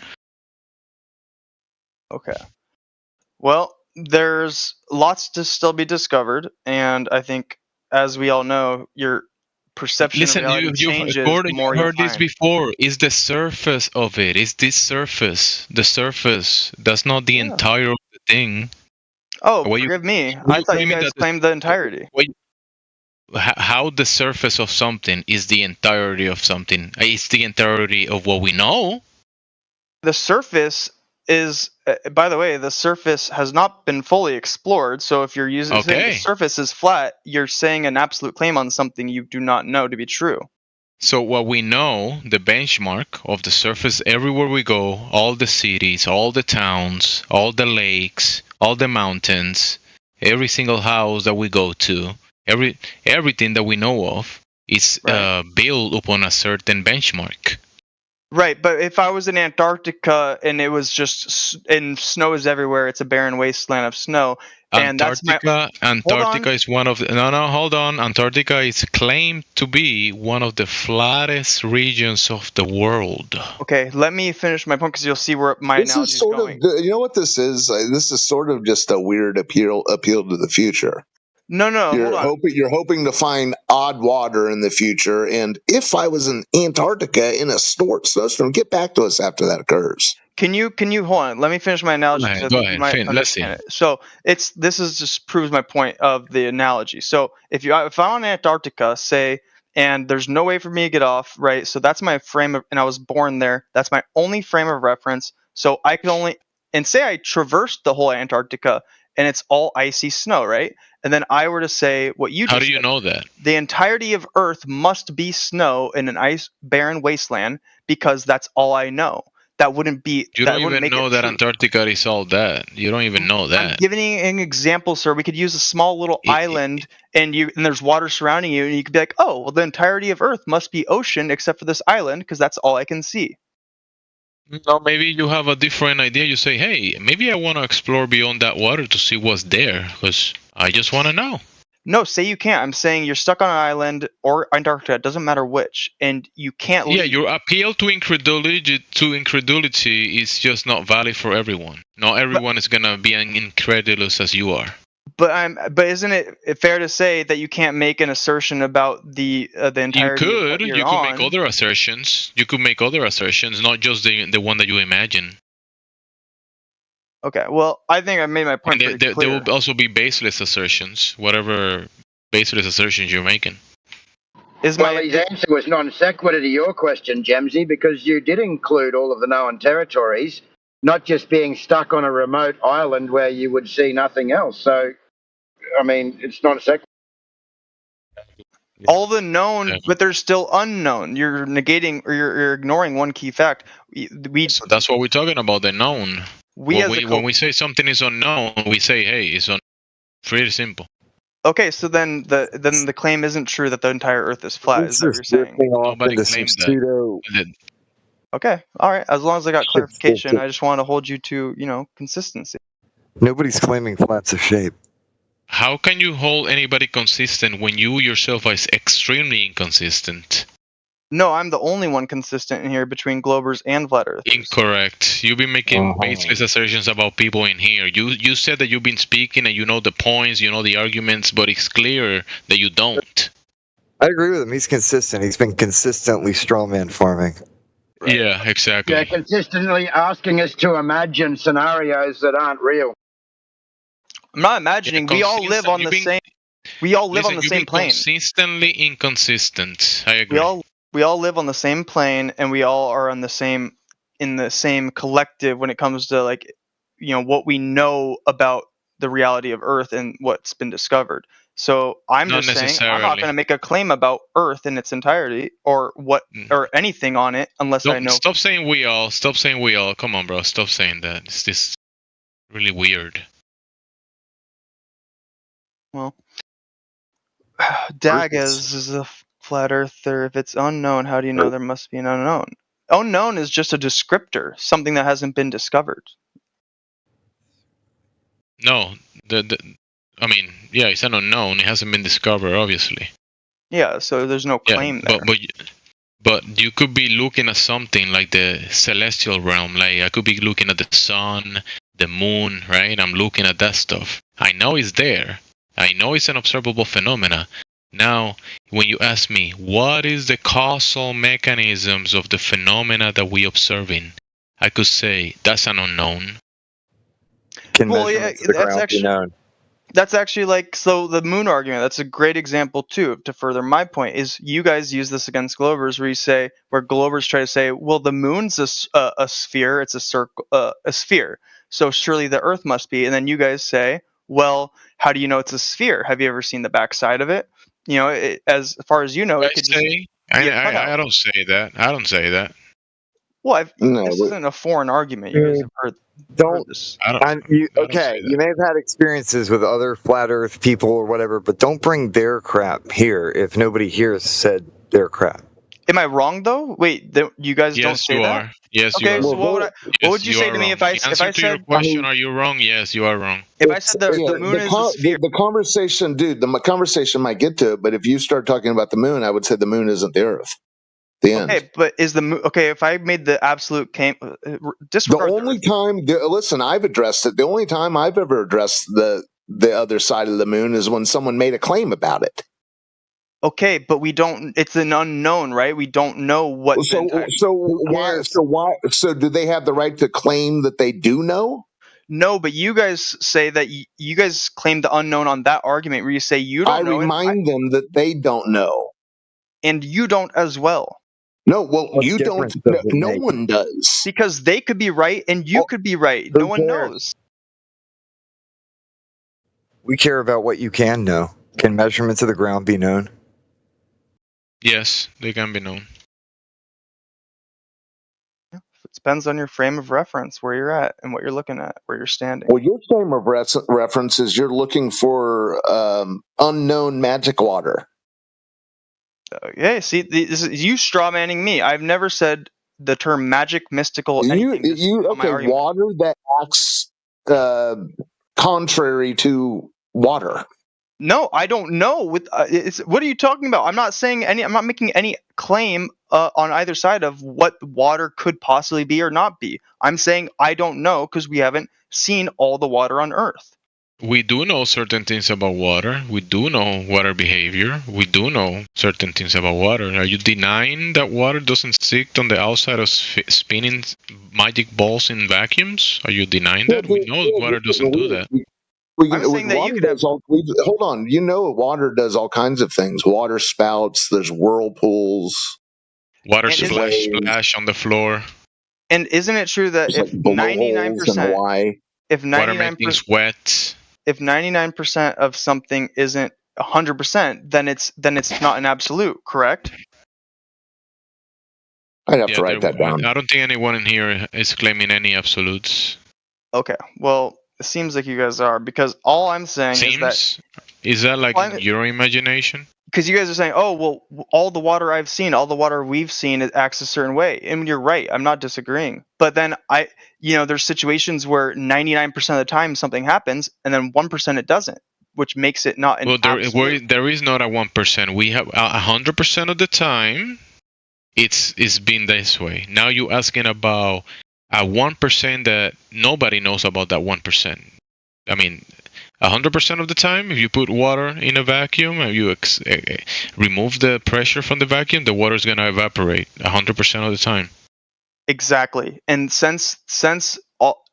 Okay. Well, there's lots to still be discovered, and I think, as we all know, your perception of reality changes. Gordon, you heard this before. Is the surface of it? Is this surface? The surface. That's not the entire of the thing. Oh, forgive me. I thought you guys claimed the entirety. How the surface of something is the entirety of something? It's the entirety of what we know. The surface is, by the way, the surface has not been fully explored. So if you're saying the surface is flat, you're saying an absolute claim on something you do not know to be true. So what we know, the benchmark of the surface everywhere we go, all the cities, all the towns, all the lakes, all the mountains, every single house that we go to, everything that we know of is built upon a certain benchmark. Right, but if I was in Antarctica and it was just and snow is everywhere, it's a barren wasteland of snow. And Antarctica is one of the, hold on. Antarctica is claimed to be one of the flattest regions of the world. Okay, let me finish my point because you'll see where my analogy is going. You know what this is? This is sort of just a weird appeal to the future. No, You're hoping to find odd water in the future, and if I was in Antarctica in a snowstorm, get back to us after that occurs. Can you hold on? Let me finish my analogy. Go ahead. Let's see. So this just proves my point of the analogy. So if I'm on Antarctica, say, and there's no way for me to get off, right? So that's my frame of, and I was born there. That's my only frame of reference. So I can only, and say I traversed the whole Antarctica, and it's all icy snow, right? And then I were to say what you just said. How do you know that? The entirety of Earth must be snow in an barren wasteland because that's all I know. That wouldn't be. You don't even know that Antarctica is all that. You don't even know that. I'm giving you an example, sir. We could use a small little island, and there's water surrounding you, and you could be like, oh, well, the entirety of Earth must be ocean except for this island because that's all I can see. No, maybe you have a different idea. You say, hey, maybe I want to explore beyond that water to see what's there because I just want to know. No, say you can't. I'm saying you're stuck on an island or Antarctica. It doesn't matter which, and you can't leave. Yeah, your appeal to incredulity is just not valid for everyone. Not everyone is gonna be as incredulous as you are. But isn't it fair to say that you can't make an assertion about the entirety? You could make other assertions. You could make other assertions, not just the one that you imagine. Okay, well, I think I made my point pretty clear. There will also be baseless assertions, whatever baseless assertions you're making. His answer was non sequitur to your question, Gemsy, because you did include all of the known territories, not just being stuck on a remote island where you would see nothing else. So, I mean, it's non sequitur. All the known, but there's still unknown. You're negating or you're ignoring one key fact. So that's what we're talking about, the known. When we say something is unknown, we say, hey, it's pretty simple. Okay, so then the claim isn't true that the entire Earth is flat. Is that what you're saying? Nobody claims that. Okay, all right. As long as I got clarification, I just want to hold you to consistency. Nobody's claiming flat's a shape. How can you hold anybody consistent when you yourself are extremely inconsistent? No, I'm the only one consistent in here between Globers and Flat Earthers. Incorrect. You've been making baseless assertions about people in here. You said that you've been speaking and you know the points, you know the arguments, but it's clear that you don't. I agree with him. He's consistent. He's been consistently strawman farming. Right. Yeah, exactly. They're consistently asking us to imagine scenarios that aren't real. I'm not imagining. We all live on the same. We all live on the same plane. Consistently inconsistent. I agree. We all live on the same plane, and we all are in the same collective when it comes to what we know about the reality of Earth and what's been discovered. So I'm just saying I'm not going to make a claim about Earth in its entirety or anything on it unless I know. Stop saying we all. Stop saying we all. Come on, bro. Stop saying that. It's just really weird. Well, Daggaz is a flat earther. If it's unknown, how do you know there must be an unknown? Unknown is just a descriptor, something that hasn't been discovered. No, I mean, yeah, it's an unknown. It hasn't been discovered, obviously. Yeah, so there's no claim there. But you could be looking at something like the celestial realm. Like I could be looking at the sun, the moon, right? I'm looking at that stuff. I know it's there. I know it's an observable phenomena. Now, when you ask me, what is the causal mechanisms of the phenomena that we observing? I could say, that's an unknown. That's actually like, so the moon argument, that's a great example too, to further my point, is you guys use this against Glovers where Glovers try to say, well, the moon's a sphere, it's a circle, a sphere, so surely the Earth must be, and then you guys say, well, how do you know it's a sphere? Have you ever seen the backside of it? You know, as far as you know, it could just I don't say that. I don't say that. Well, this isn't a foreign argument. You guys have heard this. You may have had experiences with other flat Earth people or whatever, but don't bring their crap here if nobody here has said their crap. Am I wrong though? Wait, you guys don't say that? Yes, you are. Okay, so what would you say to me if I said your question? Are you wrong? Yes, you are wrong. If I said the moon is a sphere, the conversation, dude, the conversation might get to it, but if you start talking about the moon, I would say the moon isn't the Earth. The end. Okay, but is the moon okay? If I made the absolute disregard, the only time, listen, I've addressed it. The only time I've ever addressed the other side of the moon is when someone made a claim about it. Okay, but we don't. It's an unknown, right? We don't know what. So do they have the right to claim that they do know? No, but you guys say that you guys claim the unknown on that argument where you say you don't know. I remind them that they don't know, and you don't as well. No, well, you don't. No one does, because they could be right and you could be right. No one knows. We care about what you can know. Can measurements of the ground be known? Yes, they can be known. It depends on your frame of reference, where you're at and what you're looking at, where you're standing. Well, your frame of reference is you're looking for unknown magic water. Yeah, see, this is you straw manning me. I've never said the term magic, mystical, anything. Water that acts contrary to water. No, I don't know. What are you talking about? I'm not saying any. I'm not making any claim on either side of what water could possibly be or not be. I'm saying I don't know because we haven't seen all the water on Earth. We do know certain things about water. We do know water behavior. We do know certain things about water. Are you denying that water doesn't sit on the outside of spinning magic balls in vacuums? Are you denying that? We know water doesn't do that. Hold on. You know water does all kinds of things. Water spouts. There's whirlpools. Water splash on the floor. And isn't it true that if 99%, water makes things wet. If 99% of something isn't 100%, then it's not an absolute, correct? I'd have to write that down. I don't think anyone in here is claiming any absolutes. Okay, well, it seems like you guys are, because all I'm saying is that like your imagination? Because you guys are saying, oh, well, all the water I've seen, all the water we've seen, it acts a certain way. And you're right. I'm not disagreeing. But then there's situations where 99% of the time something happens and then 1% it doesn't, which makes it not an absolute. There is not a 1%. We have 100% of the time it's been this way. Now you're asking about a 1% that nobody knows about that 1%. I mean, 100% of the time, if you put water in a vacuum and you remove the pressure from the vacuum, the water is going to evaporate 100% of the time. Exactly. And since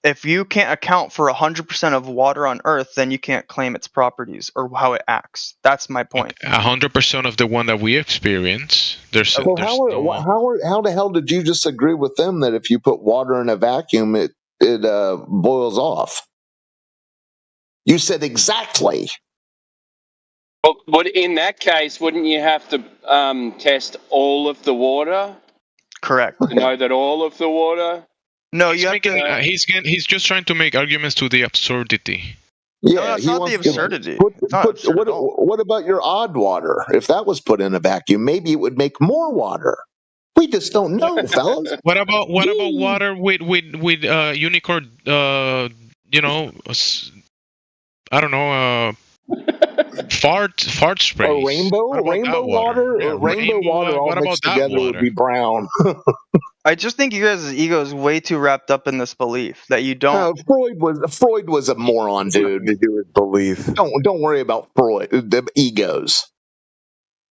if you can't account for 100% of water on Earth, then you can't claim its properties or how it acts. That's my point. 100% of the one that we experience. How the hell did you just agree with them that if you put water in a vacuum, it boils off? You said exactly. Well, in that case, wouldn't you have to test all of the water? Correct. To know that all of the water. No, he's just trying to make arguments to the absurdity. Yeah, no, it's not the absurdity. What about your odd water? If that was put in a vacuum, maybe it would make more water. We just don't know, fellas. What about water with unicorn? I don't know. Fart sprays. Rainbow water. Yeah, rainbow water all mixed together would be brown. I just think you guys' ego is way too wrapped up in this belief that you don't. Freud was a moron, dude. To do with belief. Don't worry about Freud. The egos.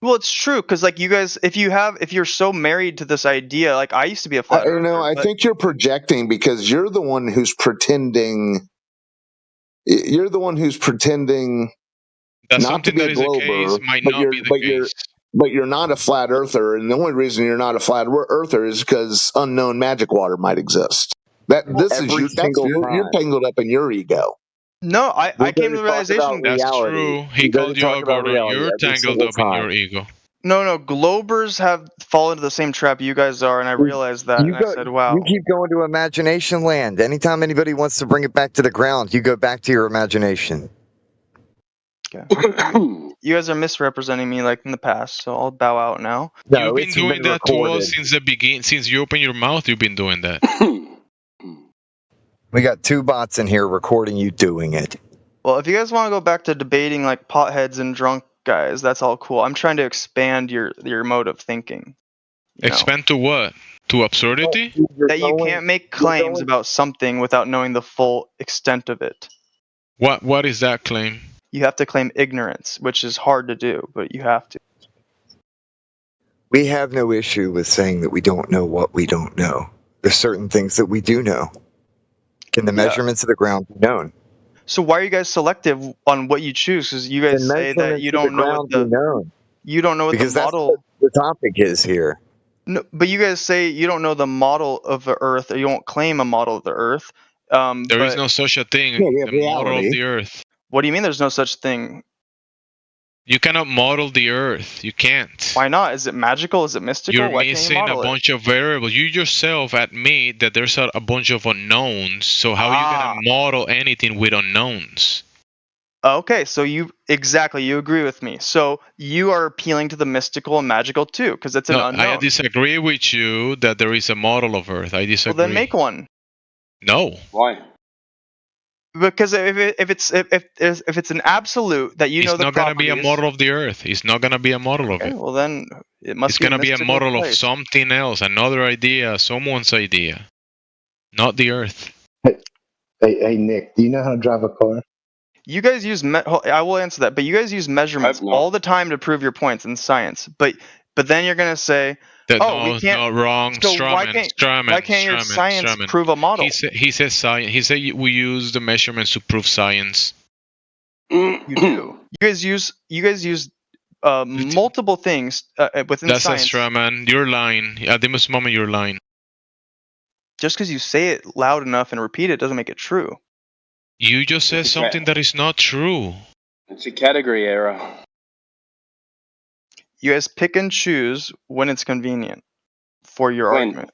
Well, it's true because like you guys, if you're so married to this idea, like I used to be a flat earther. I think you're projecting because you're the one who's pretending. You're the one who's pretending not to be a Glober, but you're not a flat earther, and the only reason you're not a flat earther is because unknown magic water might exist. You're tangled up in your ego. No, I came to the realization that's true. He called you a Glober. You're tangled up in your ego. No, Globers have fallen into the same trap you guys are, and I realized that, and I said, wow. You keep going to imagination land. Anytime anybody wants to bring it back to the ground, you go back to your imagination. Okay. You guys are misrepresenting me like in the past, so I'll bow out now. No, you've been doing that to us since the beginning. Since you opened your mouth, you've been doing that. We got 2 bots in here recording you doing it. Well, if you guys want to go back to debating like potheads and drunk guys, that's all cool. I'm trying to expand your mode of thinking. Expand to what? To absurdity? That you can't make claims about something without knowing the full extent of it. What is that claim? You have to claim ignorance, which is hard to do, but you have to. We have no issue with saying that we don't know what we don't know. There's certain things that we do know. Can the measurements of the ground be known? So why are you guys selective on what you choose? Because you guys say that you don't know what the model. That's what the topic is here. No, but you guys say you don't know the model of the Earth, or you won't claim a model of the Earth. There is no such a thing. The model of the Earth. What do you mean? There's no such thing. You cannot model the Earth. You can't. Why not? Is it magical? Is it mystical? You're missing a bunch of variables. You yourself admit that there's a bunch of unknowns. So how are you gonna model anything with unknowns? Okay, so you agree with me. So you are appealing to the mystical and magical too, because it's an unknown. I disagree with you that there is a model of Earth. I disagree. Well, then make one. No. Why? Because if it's an absolute that you know the properties... It's not going to be a model of the Earth. It's not going to be a model of it. Well, then it must It's going to be a model of something else, another idea, someone's idea, not the Earth. Hey, Nick, do you know how to drive a car? You guys use... I will answer that, but you guys use measurements all the time to prove your points in science. But then you're going to say... we can't. No, wrong. So why can't your science prove a model? He says science. He said we use the measurements to prove science. You do. You guys use multiple things within That's science. That's a straw man. You're lying. At this moment, you're lying. Just because you say it loud enough and repeat it doesn't make it true. You just said something that is not true. It's a category error. You guys pick and choose when it's convenient for your argument.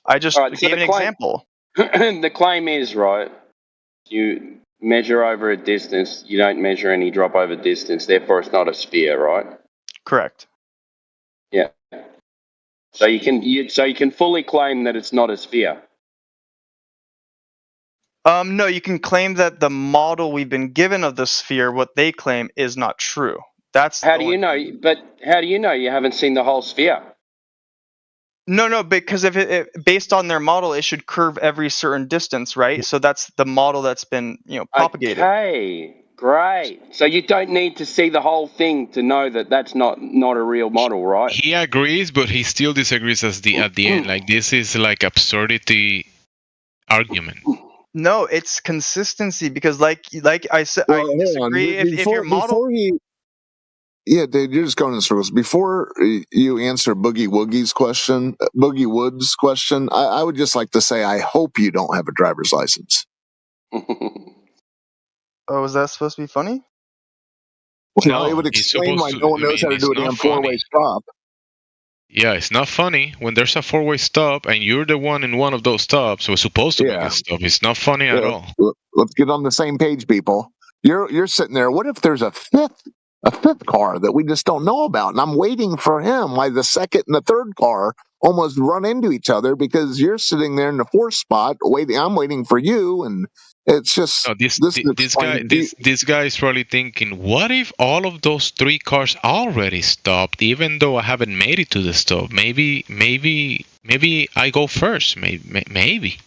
I just gave an example. The claim is, right, you measure over a distance, you don't measure any drop over distance, therefore it's not a sphere, right? Correct. Yeah. So you can fully claim that it's not a sphere. No, you can claim that the model we've been given of the sphere, what they claim, is not true. How do you know? But how do you know you haven't seen the whole sphere? No, because if based on their model, it should curve every certain distance, right? So that's the model that's been propagated. Okay, great. So you don't need to see the whole thing to know that that's not a real model, right? He agrees, but he still disagrees at the end. Like this is like absurdity argument. No, it's consistency because, like I said, I disagree. If your model. Yeah, dude, you're just going in circles. Before you answer Boogie Wood's question, I would just like to say I hope you don't have a driver's license. Oh, was that supposed to be funny? Well, it would explain why no one knows how to do a damn four-way stop. Yeah, it's not funny when there's a four-way stop and you're the one in one of those stops who was supposed to make a stop. It's not funny at all. Let's get on the same page, people. You're sitting there. What if there's a fifth car that we just don't know about? And I'm waiting for him. Why the second and the third car almost run into each other because you're sitting there in the fourth spot waiting. I'm waiting for you, and it's just this guy is probably thinking, what if all of those three cars already stopped, even though I haven't made it to the stop? Maybe I go first. Maybe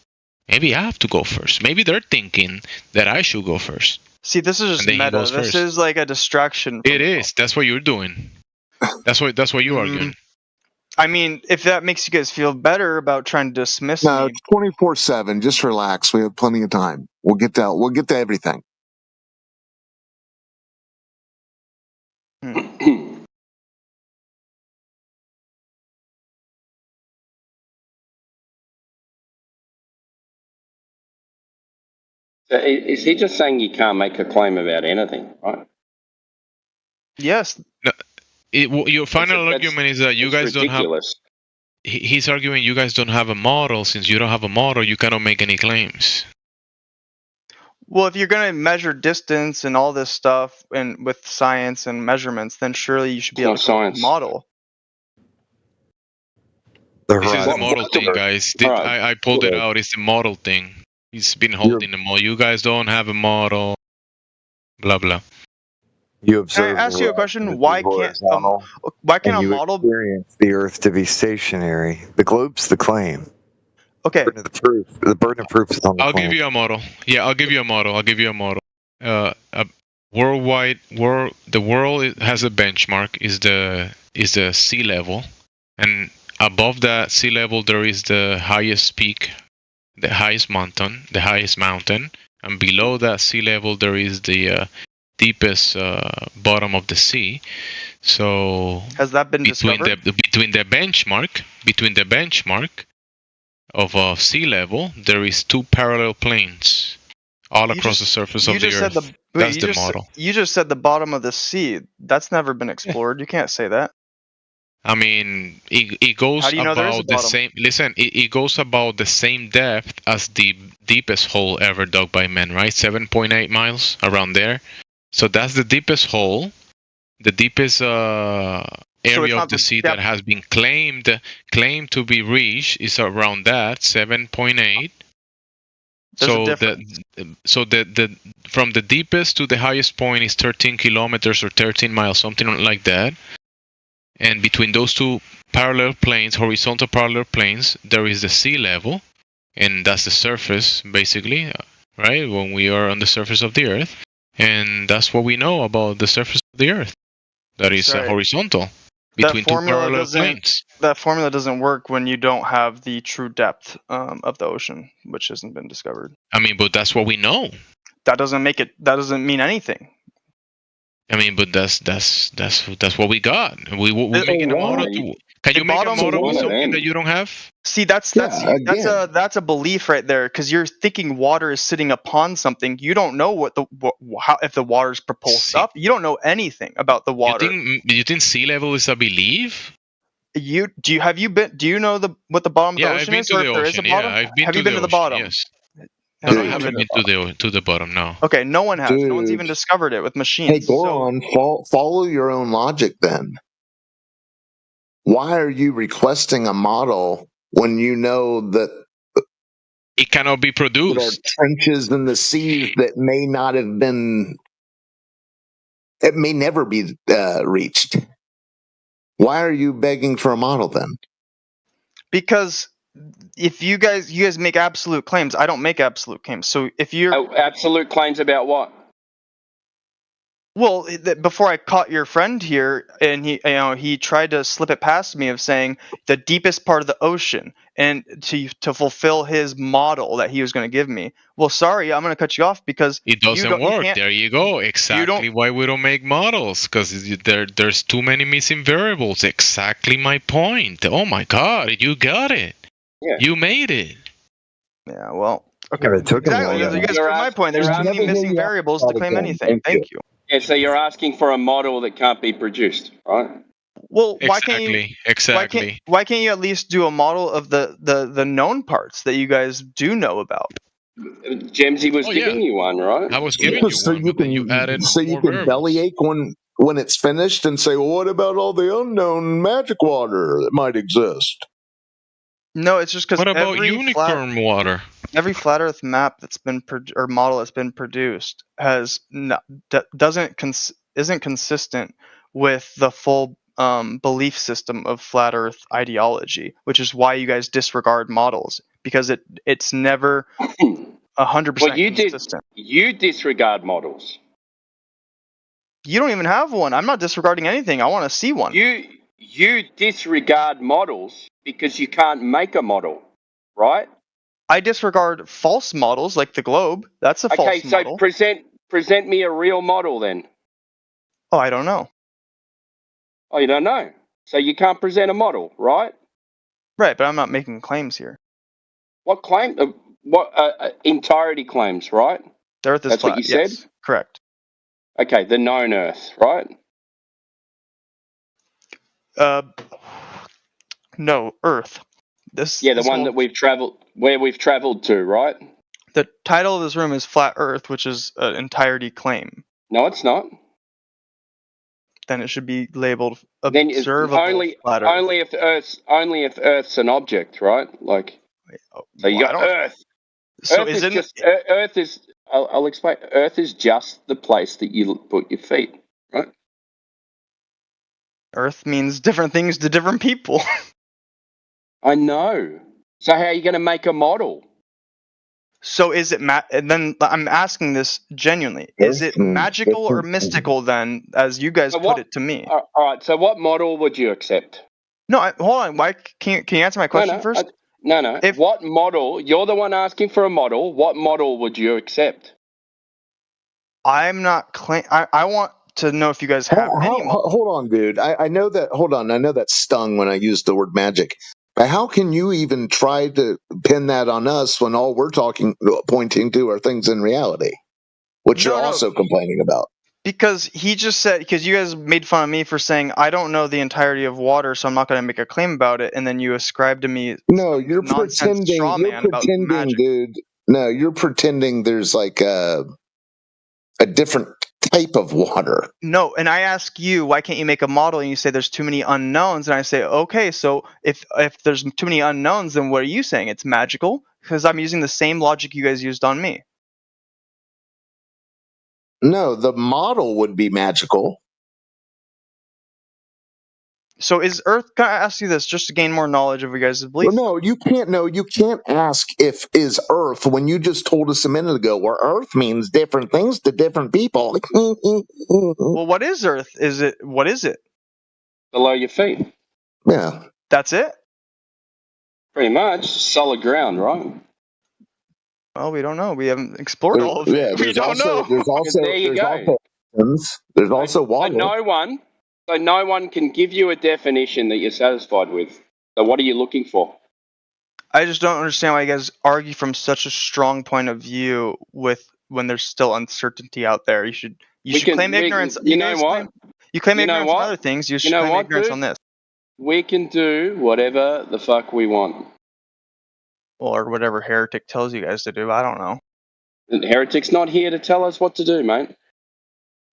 I have to go first. Maybe they're thinking that I should go first. See, this is just meta. This is like a distraction. It is. That's what you're doing. That's what you're arguing. I mean, if that makes you guys feel better about trying to dismiss me. No, it's 24/7. Just relax. We have plenty of time. We'll get to everything. So is he just saying you can't make a claim about anything, right? Yes. No, your final argument is that you guys don't have. He's arguing you guys don't have a model. Since you don't have a model, you cannot make any claims. Well, if you're going to measure distance and all this stuff, and with science and measurements, then surely you should be able to model. This is the model thing, guys. I pulled it out. It's the model thing. He's been holding the model. You guys don't have a model. Blah blah. Can I ask you a question? Why can't a model experience the Earth to be stationary? The globe's the claim. Okay. The burden of proof is on the claim. I'll give you a model. Yeah, I'll give you a model. Worldwide, the world has a benchmark. Is the sea level, and above that sea level there is the highest peak, the highest mountain, and below that sea level there is the deepest bottom of the sea. So has that been discovered? Between the benchmark of sea level, there is two parallel planes all across the surface of the Earth. That's the model. You just said the bottom of the sea. That's never been explored. You can't say that. I mean, it goes about the same. Listen, it goes about the same depth as the deepest hole ever dug by men, right? 7.8 miles, around there. So that's the deepest hole, the deepest area of the sea that has been claimed to be reached is around that 7.8. So the from the deepest to the highest point is 13 kilometers or 13 miles, something like that. And between those two parallel planes, horizontal parallel planes, there is the sea level, and that's the surface, basically, right? When we are on the surface of the Earth. And that's what we know about the surface of the Earth. That is horizontal between two parallel planes. That formula doesn't work when you don't have the true depth of the ocean, which hasn't been discovered. I mean, but that's what we know. That doesn't mean anything. I mean, but that's what we got. We making a model. Can you make a model with something that you don't have? See, that's a belief right there, because you're thinking water is sitting upon something. You don't know if the water is propulsed up. You don't know anything about the water. You think sea level is a belief? Do you know what the bottom of the ocean is? I've been to the ocean. Have you been to the bottom? Yes. No, I haven't been to the bottom. No. Okay, no one has. No one's even discovered it with machines. Hey, Goron, follow your own logic then. Why are you requesting a model when you know that it cannot be produced? There are trenches in the seas that may not have been. It may never be reached. Why are you begging for a model then? Because if you guys make absolute claims, I don't make absolute claims. So if you're absolute claims about what? Well, before I caught your friend here, and he tried to slip it past me of saying the deepest part of the ocean, and to fulfill his model that he was going to give me. Well, sorry, I'm going to cut you off because it doesn't work. There you go. Exactly why we don't make models, because there's too many missing variables. Exactly my point. Oh my God, you got it. Yeah. You made it. Yeah. Well. Okay, exactly. You guys proved my point. There's too many missing variables to claim anything. Thank you. Yeah, so you're asking for a model that can't be produced, right? Well, why can't you? Why can't you at least do a model of the known parts that you guys do know about? Gemsy was giving you one, right? I was giving you one, but then you added more variables. Bellyache when it's finished and say, well, what about all the unknown magic water that might exist? No, it's just because what about unicorn water? Every flat Earth map that's been or model that's been produced has isn't consistent with the full belief system of flat Earth ideology, which is why you guys disregard models, because it's never 100% consistent. You disregard models. You don't even have one. I'm not disregarding anything. I want to see one. You disregard models because you can't make a model, right? I disregard false models like the globe. That's a false model. Okay, so present me a real model then. Oh, I don't know. Oh, you don't know? So you can't present a model, right? Right, but I'm not making claims here. What claim? Entirety claims, right? The Earth is That's flat. What you said? Correct. Okay, the known Earth, right? No, Earth. The one that we've traveled to, right? The title of this room is Flat Earth, which is an entirety claim. No, it's not. Then it should be labeled observable flat Earth. Only if Earth's an object, right? Like, so you got Earth. So Earth is. I'll explain. Earth is just the place that you put your feet, right? Earth means different things to different people. I know. So how are you going to make a model? So is it and then I'm asking this genuinely. Is it magical or mystical then, as you guys put it to me? All right. So what model would you accept? No, hold on. Why can you answer my question first? No. What model? You're the one asking for a model. What model would you accept? I'm not I want to know if you guys have any model. Hold on, dude. I know that. Hold on. I know that stung when I used the word magic. But how can you even try to pin that on us when all we're pointing to are things in reality, which you're also complaining about? Because he just said, because you guys made fun of me for saying I don't know the entirety of water, so I'm not going to make a claim about it, and then you ascribe to me. No, you're pretending. You're pretending, dude. No, you're pretending there's like a different type of water. No, and I ask you, why can't you make a model? And you say there's too many unknowns, and I say, okay, so if there's too many unknowns, then what are you saying? It's magical? Because I'm using the same logic you guys used on me. No, the model would be magical. So is Earth? Can I ask you this just to gain more knowledge of your guys' beliefs? Well, no, you can't. No, you can't ask if is Earth when you just told us a minute ago where Earth means different things to different people. Well, what is Earth? What is it? Below your feet. Yeah. That's it? Pretty much. Solid ground, right? Well, we don't know. We haven't explored all of it. Yeah, we don't know. There's also water. So no one can give you a definition that you're satisfied with. So what are you looking for? I just don't understand why you guys argue from such a strong point of view when there's still uncertainty out there. You should claim ignorance. You know what? You claim ignorance on other things. You should claim ignorance on this. We can do whatever the fuck we want. Or whatever Heretic tells you guys to do. I don't know. And Heretic's not here to tell us what to do, mate.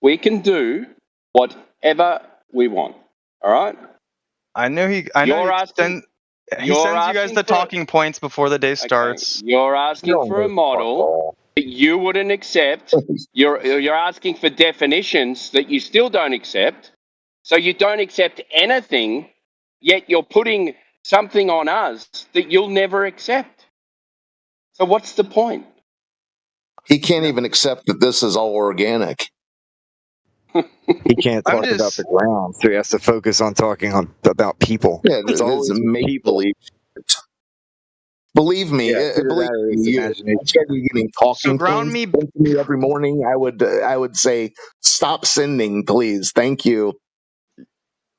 We can do whatever we want. All right? I know he sends you guys the talking points before the day starts. You're asking for a model that you wouldn't accept. You're asking for definitions that you still don't accept. So you don't accept anything, yet you're putting something on us that you'll never accept. So what's the point? He can't even accept that this is all organic. He can't talk about the ground, so he has to focus on talking about people. Yeah, it's always make-believe. Believe me, getting talking ground me every morning. I would say, stop sending, please. Thank you.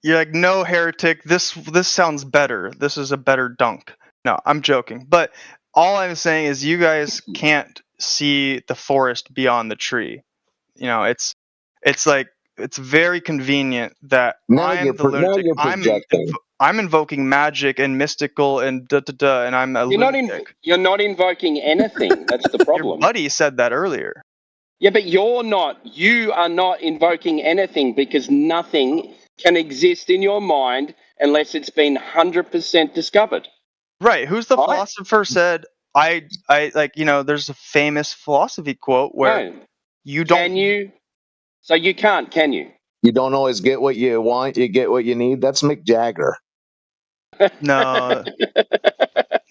You're like, no, Heretic. This sounds better. This is a better dunk. No, I'm joking. But all I'm saying is you guys can't see the forest beyond the tree. You know, it's like it's very convenient that I'm the lunatic. I'm invoking magic and mystical and and I'm a lunatic. You're not invoking anything. That's the problem. Your buddy said that earlier. Yeah, but you're not. You are not invoking anything because nothing can exist in your mind unless it's been 100% discovered. Right. Who's the philosopher said, I like, you know, there's a famous philosophy quote where you don't... Can you? So you can't, can you? You don't always get what you want, you get what you need. That's Mick Jagger. No,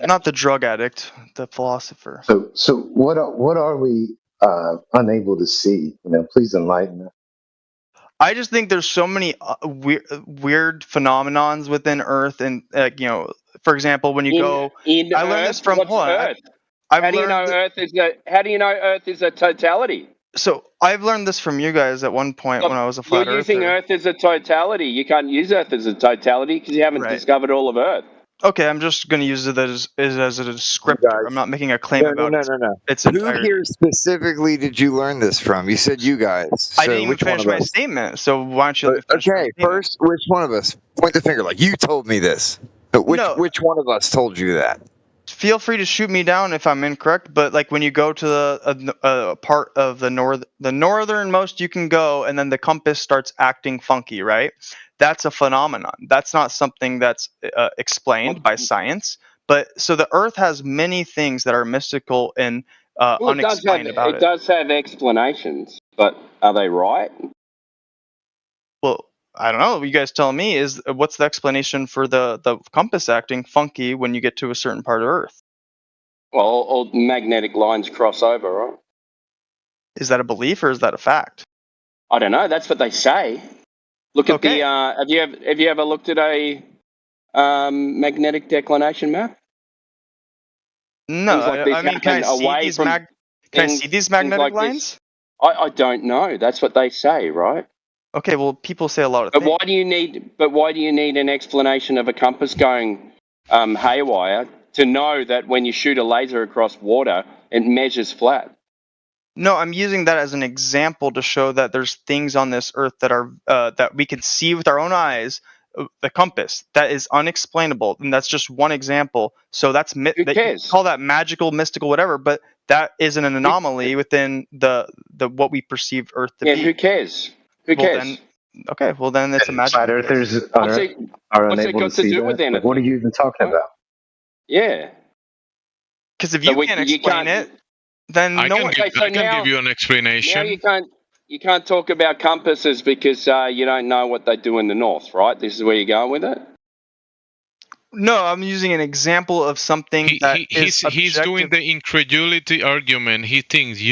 not the drug addict, the philosopher. So what are we unable to see? You know, please enlighten us. I just think there's so many weird phenomenons within Earth, and you know, for example, when you go, I learned this from Earth. How do you know Earth is a totality? So I've learned this from you guys at one point when I was a flat earther. You're using Earth as a totality. You can't use Earth as a totality because you haven't discovered all of Earth. Okay, I'm just going to use it as a descriptor. I'm not making a claim about it. No. It's Who here specifically did you learn this from? You said you guys. I didn't even finish my statement, so why don't you let me finish my statement? First, which one of us? Point the finger like you told me this. But which one of us told you that? Feel free to shoot me down if I'm incorrect, but like when you go to the part of the northernmost you can go, and then the compass starts acting funky, right? That's a phenomenon. That's not something that's explained by science. But so the Earth has many things that are mystical and unexplained about it. It does have explanations, but are they right? Well, I don't know. You guys tell me. What's the explanation for the compass acting funky when you get to a certain part of Earth? Well, all magnetic lines cross over, right? Is that a belief or is that a fact? I don't know. That's what they say. Look at the. Have you ever looked at a magnetic declination map? No, I mean, can I see these magnetic lines? I don't know. That's what they say, right? Okay, well, people say a lot of things. Why do you need an explanation of a compass going haywire to know that when you shoot a laser across water, it measures flat? No, I'm using that as an example to show that there's things on this Earth that are that we can see with our own eyes. The compass that is unexplainable, and that's just one example. So that's Who cares? Call that magical, mystical, whatever. But that isn't an anomaly within the what we perceive Earth to be. Yeah, who cares? Who cares? Then, okay, well then it's a magic. Flat earthers are unable to see that. Like, what are you even talking about? Yeah. Because if you can't explain it, then I can give you an explanation. Now you can't talk about compasses because you don't know what they do in the north, right? This is where you're going with it? No, I'm using an example of something he's doing the incredulity argument. He thinks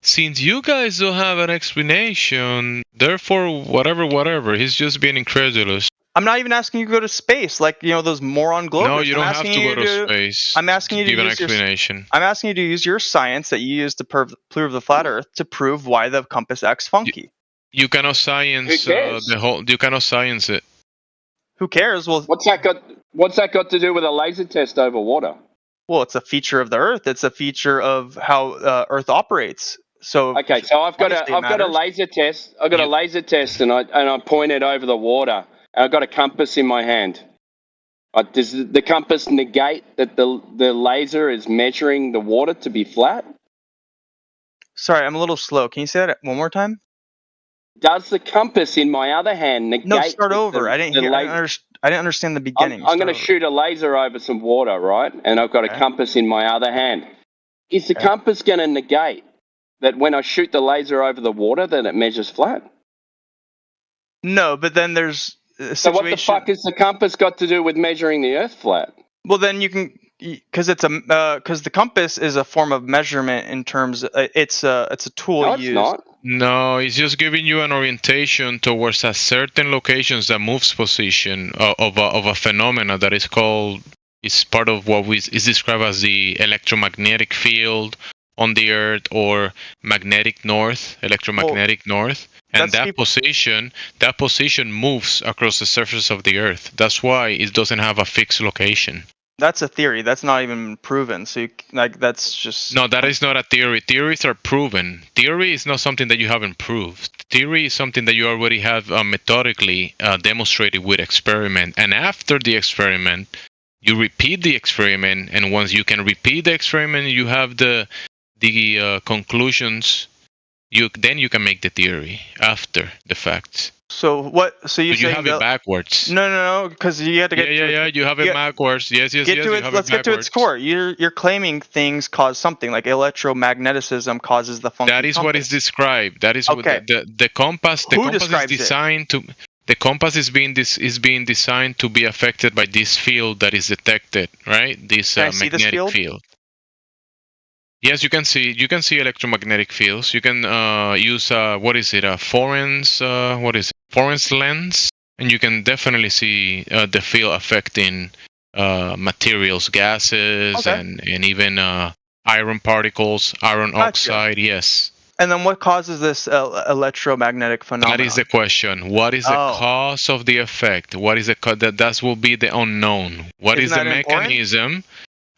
since you guys don't have an explanation, therefore whatever. He's just being incredulous. I'm not even asking you to go to space, like those moron globers. No, you don't have to go to space. I'm asking you to give an explanation. I'm asking you to use your science that you use to prove the flat Earth to prove why the compass acts funky. You cannot science You cannot science it. Who cares? Well, what's that got to do with a laser test over water? Well, it's a feature of the Earth. It's a feature of how Earth operates. So okay, so I've got a laser test. I've got a laser test, and I point it over the water. And I've got a compass in my hand. Does the compass negate that the laser is measuring the water to be flat? Sorry, I'm a little slow. Can you say that one more time? Does the compass in my other hand negate? No, start over. I didn't understand the beginning. I'm going to shoot a laser over some water, right? And I've got a compass in my other hand. Is the compass going to negate that when I shoot the laser over the water that it measures flat? No, but then there's so what the fuck has the compass got to do with measuring the Earth flat? Well, then you can, because the compass is a form of measurement in terms. It's a tool used. It's not. No, it's just giving you an orientation towards a certain locations that moves position of a phenomena that is called. It's part of what is described as the electromagnetic field on the Earth, or magnetic north, electromagnetic north. And that position moves across the surface of the Earth. That's why it doesn't have a fixed location. That's a theory. That's not even proven. So, that's just... No, that is not a theory. Theories are proven. Theory is not something that you haven't proved. Theory is something that you already have methodically demonstrated with experiment. And after the experiment, you repeat the experiment. And once you can repeat the experiment, you have the conclusions. Then you can make the theory after the facts. So what? So you have it backwards? No, because you have to get. Yeah. You have it backwards. Yes. Let's get to its core. You're claiming things cause something, like electromagnetism causes the function. That is what is described. That is what the compass. The compass is designed to. The compass is being designed to be affected by this field that is detected, right? This magnetic field. Yes, you can see electromagnetic fields. You can use a Forens lens, and you can definitely see the field affecting materials, gases, and even iron particles, iron oxide. Yes. And then what causes this electromagnetic phenomenon? That is the question. What is the cause of the effect? What is that will be the unknown. What is the mechanism? Important?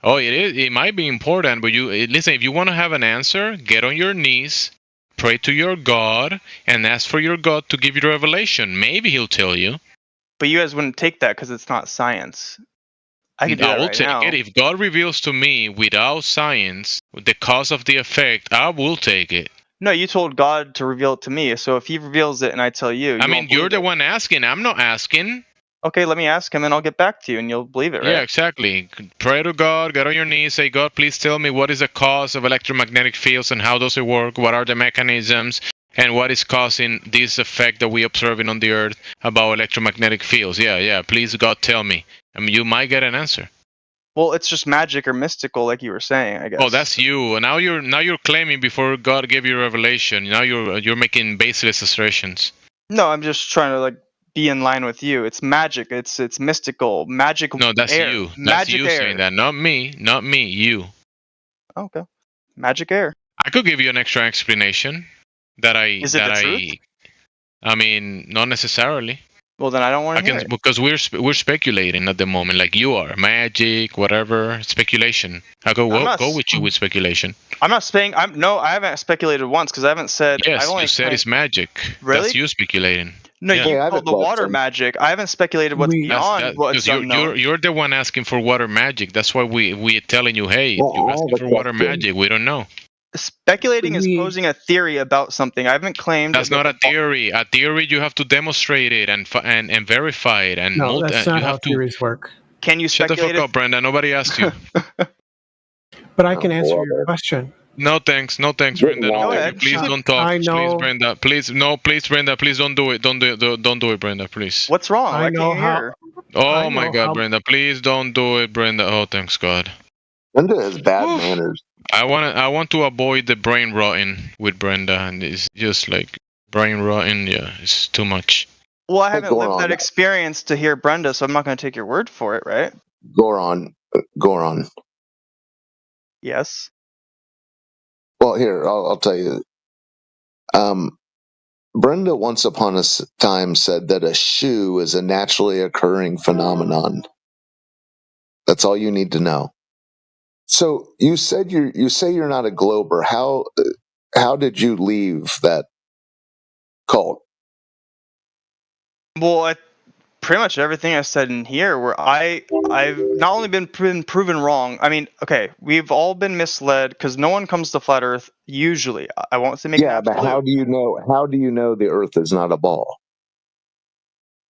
Oh, it is. It might be important, but listen. If you want to have an answer, get on your knees, pray to your God, and ask for your God to give you the revelation. Maybe He'll tell you. But you guys wouldn't take that because it's not science. I could do that right now. It. If God reveals to me without science the cause of the effect, I will take it. No, you told God to reveal it to me. So if He reveals it and I tell you, you're the one asking. I'm not asking. Okay, let me ask Him and I'll get back to you and you'll believe it, right? Yeah, exactly. Pray to God, get on your knees, say, God, please tell me what is the cause of electromagnetic fields and how does it work? What are the mechanisms? And what is causing this effect that we observing on the Earth about electromagnetic fields? Yeah, please, God, tell me. You might get an answer. Well, it's just magic or mystical, like you were saying, I guess. Oh, that's you. Now you're claiming before God gave you revelation. Now you're making baseless assertions. No, I'm just trying to be in line with you. It's magic. It's mystical. Magic. No, that's air. you. That's you saying that. Not me. Not me. You. Okay. Magic air. I could give you an extra explanation. Is it the truth? I mean, not necessarily. Well, then I don't want to hear it. Because we're speculating at the moment, like you are. Magic, whatever, speculation. I'll go with you with speculation. I'm not saying I haven't speculated once because I haven't said. Yes, you said it's magic. Really? That's you speculating. No, you called the water magic. I haven't speculated what's beyond what's unknown. You're the one asking for water magic. That's why we're telling you, hey, you're asking for water magic. We don't know. Speculating is posing a theory about something. I haven't claimed. That's not a theory. A theory, you have to demonstrate it and verify it. And no, that's not how theories work. Can you speculate? Shut the fuck up, Brenda. Nobody asked you. But I can answer your question. No thanks, Brenda. No, please don't talk. I know. Please, Brenda. Please, Brenda. Please don't do it. Don't do it, Brenda. Please. What's wrong? I know how. Oh my God, Brenda. Please don't do it, Brenda. Oh, thanks God. Brenda has bad manners. I want to avoid the brain rotting with Brenda, and it's just like brain rotting. Yeah, it's too much. Well, I haven't lived that experience to hear Brenda, so I'm not going to take your word for it, right? Goron. Yes. Well, here I'll tell you. Brenda once upon a time said that a shoe is a naturally occurring phenomenon. That's all you need to know. So you said you say you're not a Glober. How did you leave that cult? Well, pretty much everything I said in here, where I've not only been proven wrong. I mean, okay, we've all been misled because no one comes to flat Earth usually. I won't say make. Yeah, but how do you know? How do you know the Earth is not a ball?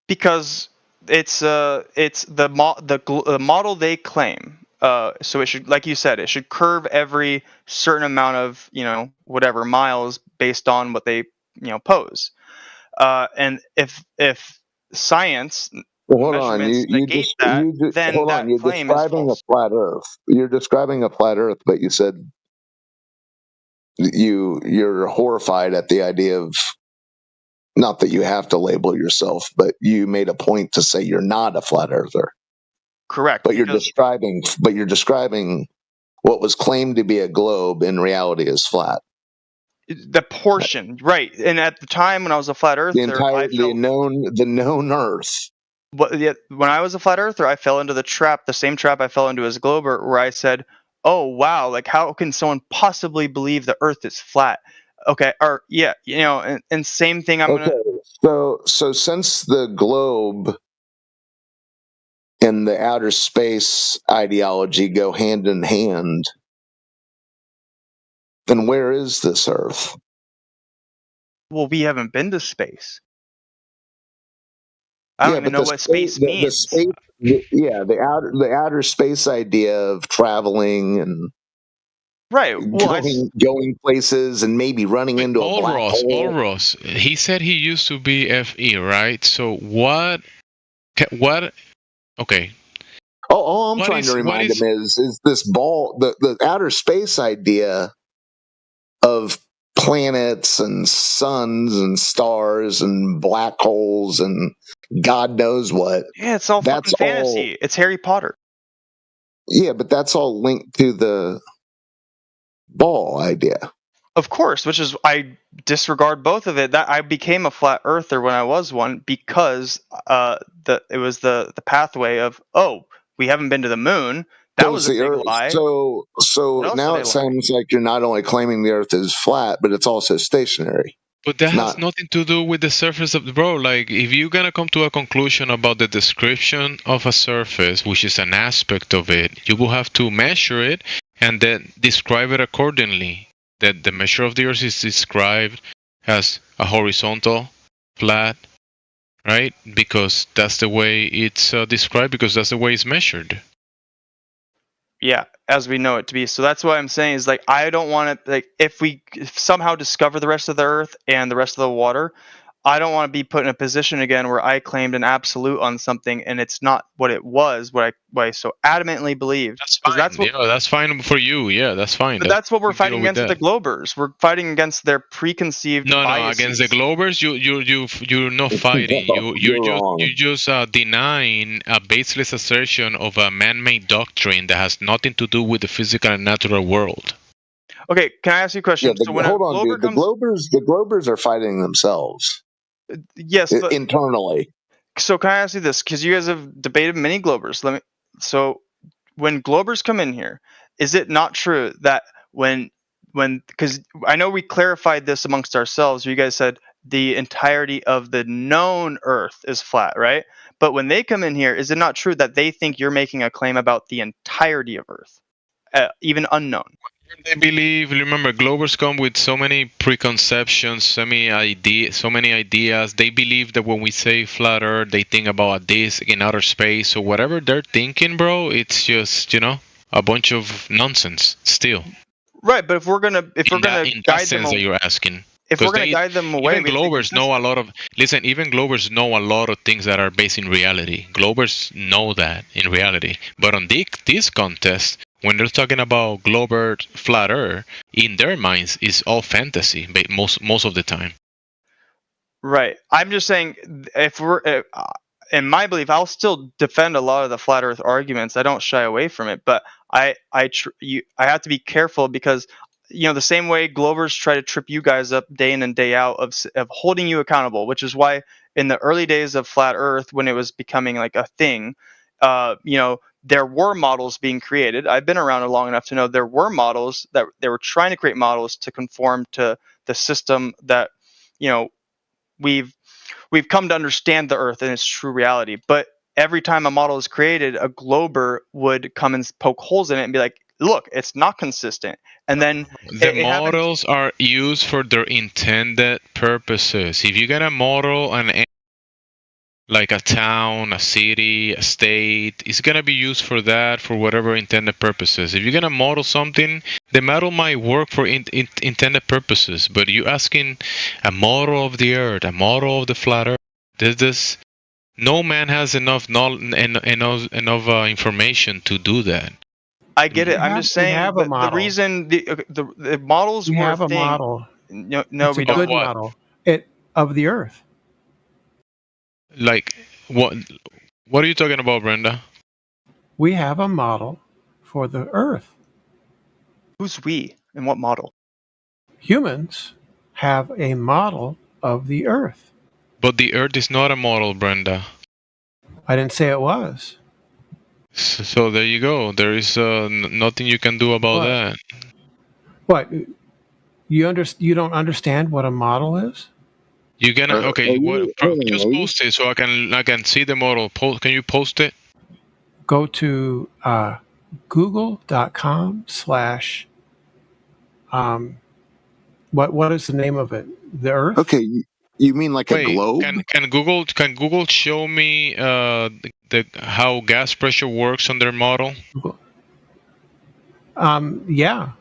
Because it's the model they claim. So it should, like you said, it should curve every certain amount of, whatever miles based on what they, pose. And if science negates that, then that claim is false. You're describing a flat Earth. You're describing a flat Earth, but you said you're horrified at the idea of, not that you have to label yourself, but you made a point to say you're not a flat earther. Correct. But you're describing what was claimed to be a globe in reality is flat. The portion, right? And at the time when I was a flat earther, the known Earth when I was a flat earther, I fell into the same trap I fell into as Glober, where I said, "Oh wow, like how can someone possibly believe the Earth is flat?" Okay, or yeah, and same thing. So since the globe and the outer space ideology go hand in hand, then where is this Earth? Well, we haven't been to space. I don't even know what space means. The outer space idea of traveling and going places and maybe running into a black hole. Ross, he said he used to be FE, right? So what? Okay. All I'm trying to remind him is this the outer space idea of planets and suns and stars and black holes and God knows what. Yeah, it's all fucking fantasy. It's Harry Potter. Yeah, but that's all linked to the ball idea. Of course, which is I disregard both of it. That I became a flat earther when I was one because it was the pathway of we haven't been to the moon. That was a big lie. So now it sounds like you're not only claiming the Earth is flat, but it's also stationary. But that has nothing to do with the surface of the bro. Like, if you're gonna come to a conclusion about the description of a surface, which is an aspect of it, you will have to measure it and then describe it accordingly. That the measure of the Earth is described as a horizontal, flat, right? Because that's the way it's described. Because that's the way it's measured. Yeah, as we know it to be. So that's what I'm saying is like I don't want to if we somehow discover the rest of the Earth and the rest of the water, I don't want to be put in a position again where I claimed an absolute on something and it's not what it was, what I so adamantly believed. That's fine. That's fine for you. Yeah, that's fine. But that's what we're fighting against the Globers. We're fighting against their preconceived biases. Against the Globers, you're not fighting. You're just denying a baseless assertion of a man-made doctrine that has nothing to do with the physical and natural world. Okay, can I ask you a question? Yeah, the Globers are fighting themselves. Yes, but internally. So can I ask you this? Because you guys have debated many Globers. So when Globers come in here, is it not true that because I know we clarified this amongst ourselves. You guys said the entirety of the known Earth is flat, right? But when they come in here, is it not true that they think you're making a claim about the entirety of Earth, even unknown? They believe, remember, Globers come with so many preconceptions, so many ideas. They believe that when we say flat Earth, they think about a disc in outer space. So whatever they're thinking, bro, it's just, a bunch of nonsense still. Right, but if we're gonna guide them, that you're asking. If we're gonna guide them away, even Globers know a lot of. Listen, even Globers know a lot of things that are based in reality. Globers know that in reality, but on this contest, when they're talking about Glober flat Earth, in their minds, it's all fantasy, most of the time. Right. I'm just saying, if we're in my belief, I'll still defend a lot of the flat Earth arguments. I don't shy away from it, but I have to be careful because the same way Globers try to trip you guys up day in and day out of holding you accountable, which is why in the early days of flat Earth, when it was becoming like a thing, there were models being created. I've been around long enough to know there were models that they were trying to create models to conform to the system that we've come to understand the Earth in its true reality. But every time a model is created, a Glober would come and poke holes in it and be like, look, it's not consistent. And then the models are used for their intended purposes. If you get a model like a town, a city, a state, it's going to be used for that, for whatever intended purposes. If you're going to model something, the model might work for intended purposes, but you're asking a model of the Earth, a model of the flat Earth. No man has enough information to do that. I get it. I'm just saying the reason the models we were have a thing. Model. No, it's we a don't. Good model. Of the Earth. Like what? What are you talking about, Brenda? We have a model for the Earth. Who's we and what model? Humans have a model of the Earth. But the Earth is not a model, Brenda. I didn't say it was. So there you go. There is nothing you can do about that. What? You don't understand what a model is? You gonna okay? Just post it so I can see the model. Can you post it? Go to google.com/ what is the name of it? The Earth? Okay, you mean like a globe? Can Google show me how gas pressure works on their model? Yeah.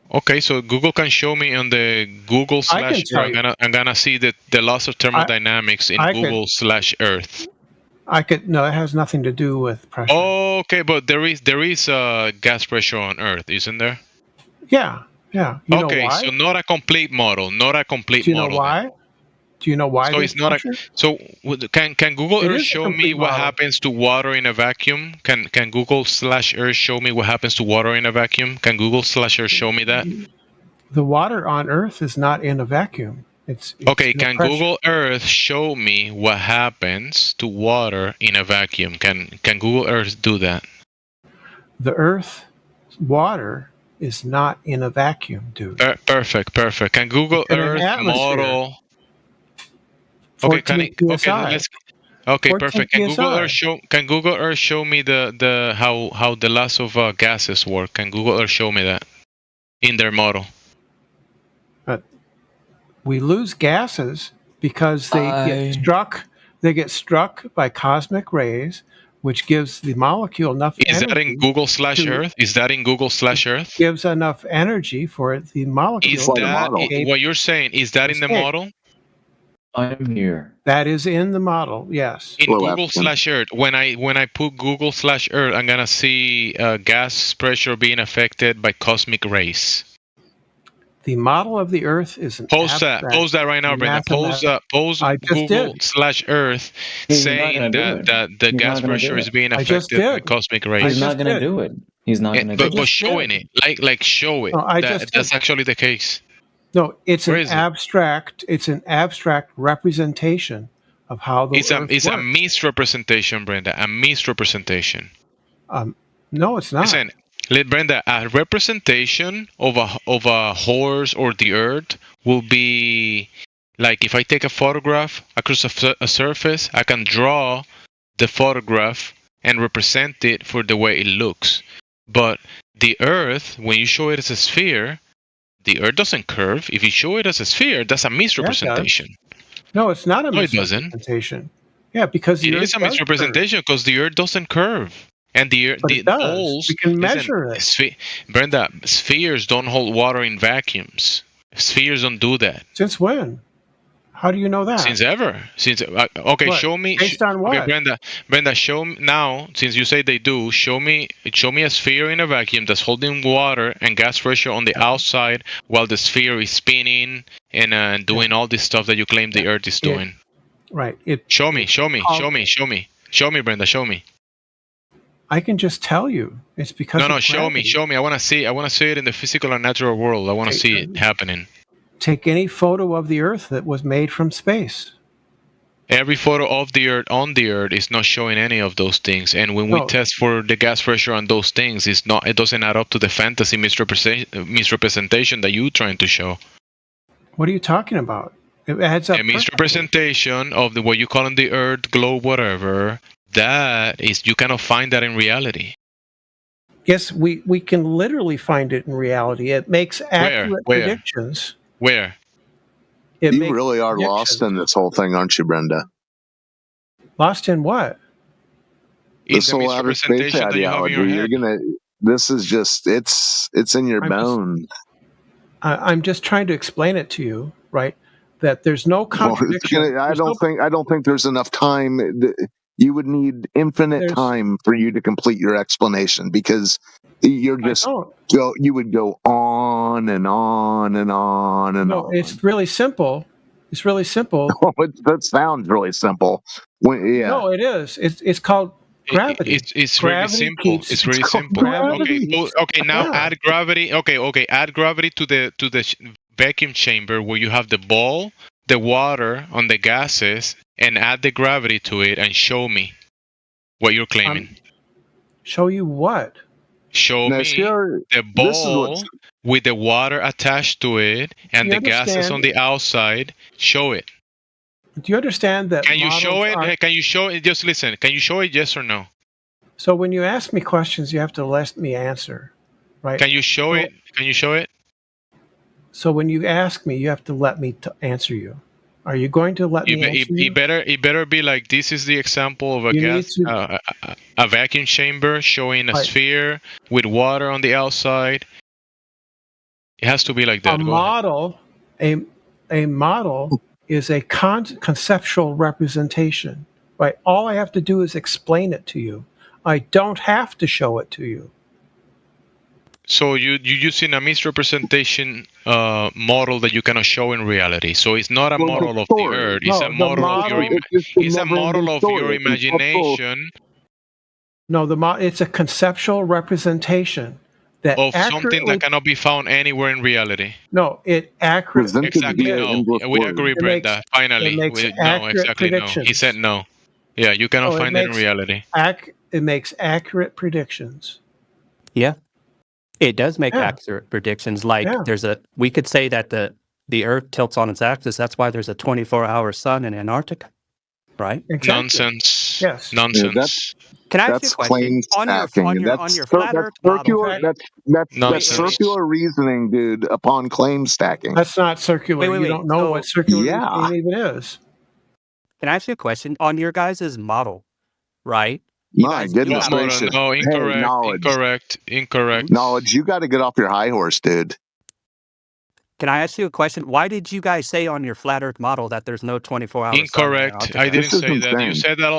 Okay, so Google can show me on the Google / I'm gonna see the laws of thermodynamics in Google/Earth. No, it has nothing to do with pressure. Oh, okay, but there is gas pressure on Earth, isn't there? Yeah. You know why? So not a complete model. Not a complete model. Do you know why? Do you know why? So it's not pressure? Can Google Earth show me what happens to water in a vacuum? Can Google/Earth show me what happens to water in a vacuum? Can Google/Earth show me that? The water on Earth is not in a vacuum. It's okay. Can Google Earth show me what happens to water in a vacuum? Can Google Earth do that? The Earth water is not in a vacuum, dude. Perfect. Can Google Earth model? Okay, perfect. Can Google Earth show me how the laws of gases work? Can Google Earth show me that in their model? We lose gases because they get struck by cosmic rays, which gives the molecule enough energy. Is that in Google/Earth? Is that in Google/Earth? Gives enough energy for the molecule. Is that what you're saying? Is that in the model? I'm here. That is in the model, yes. In Google/Earth, when I put Google/Earth, I'm gonna see gas pressure being affected by cosmic rays. The model of the Earth is an Post that right now, Brenda. Post Google/Earth saying that the gas pressure is being affected by cosmic rays. He's not gonna do it. He's not gonna do it. But showing it, like show it. That's actually the case. No, it's an abstract representation of how the Earth works. It's a misrepresentation, Brenda. A misrepresentation. No, it's not. Listen, Brenda, a representation of a horse or the Earth will be like if I take a photograph across a surface, I can draw the photograph and represent it for the way it looks. But the Earth, when you show it as a sphere, the Earth doesn't curve. If you show it as a sphere, that's a misrepresentation. No, it's not a misrepresentation. Yeah, because it is a misrepresentation because the Earth doesn't curve. And the poles, we can measure it. Brenda, spheres don't hold water in vacuums. Spheres don't do that. Since when? How do you know that? Since ever. Show me. Based on what? Okay, Brenda, show me now. Since you say they do, show me a sphere in a vacuum that's holding water and gas pressure on the outside, while the sphere is spinning and doing all this stuff that you claim the Earth is doing. Right. Show me, Brenda. Show me. I can just tell you. It's because no. Show me. I want to see it in the physical and natural world. I want to see it happening. Take any photo of the Earth that was made from space. Every photo of the Earth on the Earth is not showing any of those things. And when we test for the gas pressure on those things, it doesn't add up to the fantasy misrepresentation that you're trying to show. What are you talking about? It adds up. A misrepresentation of what you call in the Earth, globe, whatever. That is, you cannot find that in reality. Yes, we can literally find it in reality. It makes accurate predictions. Where? You really are lost in this whole thing, aren't you, Brenda? Lost in what? This whole outer space ideology. This is just it's in your bones. I'm just trying to explain it to you, right? That there's no contradiction. I don't think there's enough time. You would need infinite time for you to complete your explanation because you're just you would go on and on and on and on. It's really simple. It's really simple. That sounds really simple. No, it is. It's called gravity. It's really simple. It's really simple. Okay. Now add gravity. Okay. Add gravity to the vacuum chamber where you have the ball, the water on the gases, and add the gravity to it and show me what you're claiming. Show you what? Show me the ball with the water attached to it and the gases on the outside. Show it. Do you understand that? Can you show it? Can you show it? Just listen. Can you show it? Yes or no? So when you ask me questions, you have to let me answer, right? Can you show it? Can you show it? So when you ask me, you have to let me answer you. Are you going to let me answer you? It better be like, this is the example of a vacuum chamber showing a sphere with water on the outside. It has to be like that. A model is a conceptual representation, right? All I have to do is explain it to you. I don't have to show it to you. So you're using a misrepresentation model that you cannot show in reality. So it's not a model of the Earth. It's a model of your imagination. No, it's a conceptual representation that of something that cannot be found anywhere in reality. No, it accurately. Exactly. No, we agree, Brenda. Finally, no, exactly. No, he said no. Yeah, you cannot find it in reality. It makes accurate predictions. Yeah. It does make accurate predictions. Like we could say that the Earth tilts on its axis. That's why there's a 24-hour sun in Antarctica, right? Exactly. Nonsense. Yes. Nonsense. Can I ask you a question? On your flat Earth model, that's circular reasoning, dude. Upon claim stacking. That's not circular. You don't know what circular reasoning even is. Can I ask you a question? On your guys' model, right? My goodness gracious. No, incorrect. Knowledge, you got to get off your high horse, dude. Can I ask you a question? Why did you guys say on your flat Earth model that there's no 24 hours? Incorrect. I didn't say that. You said that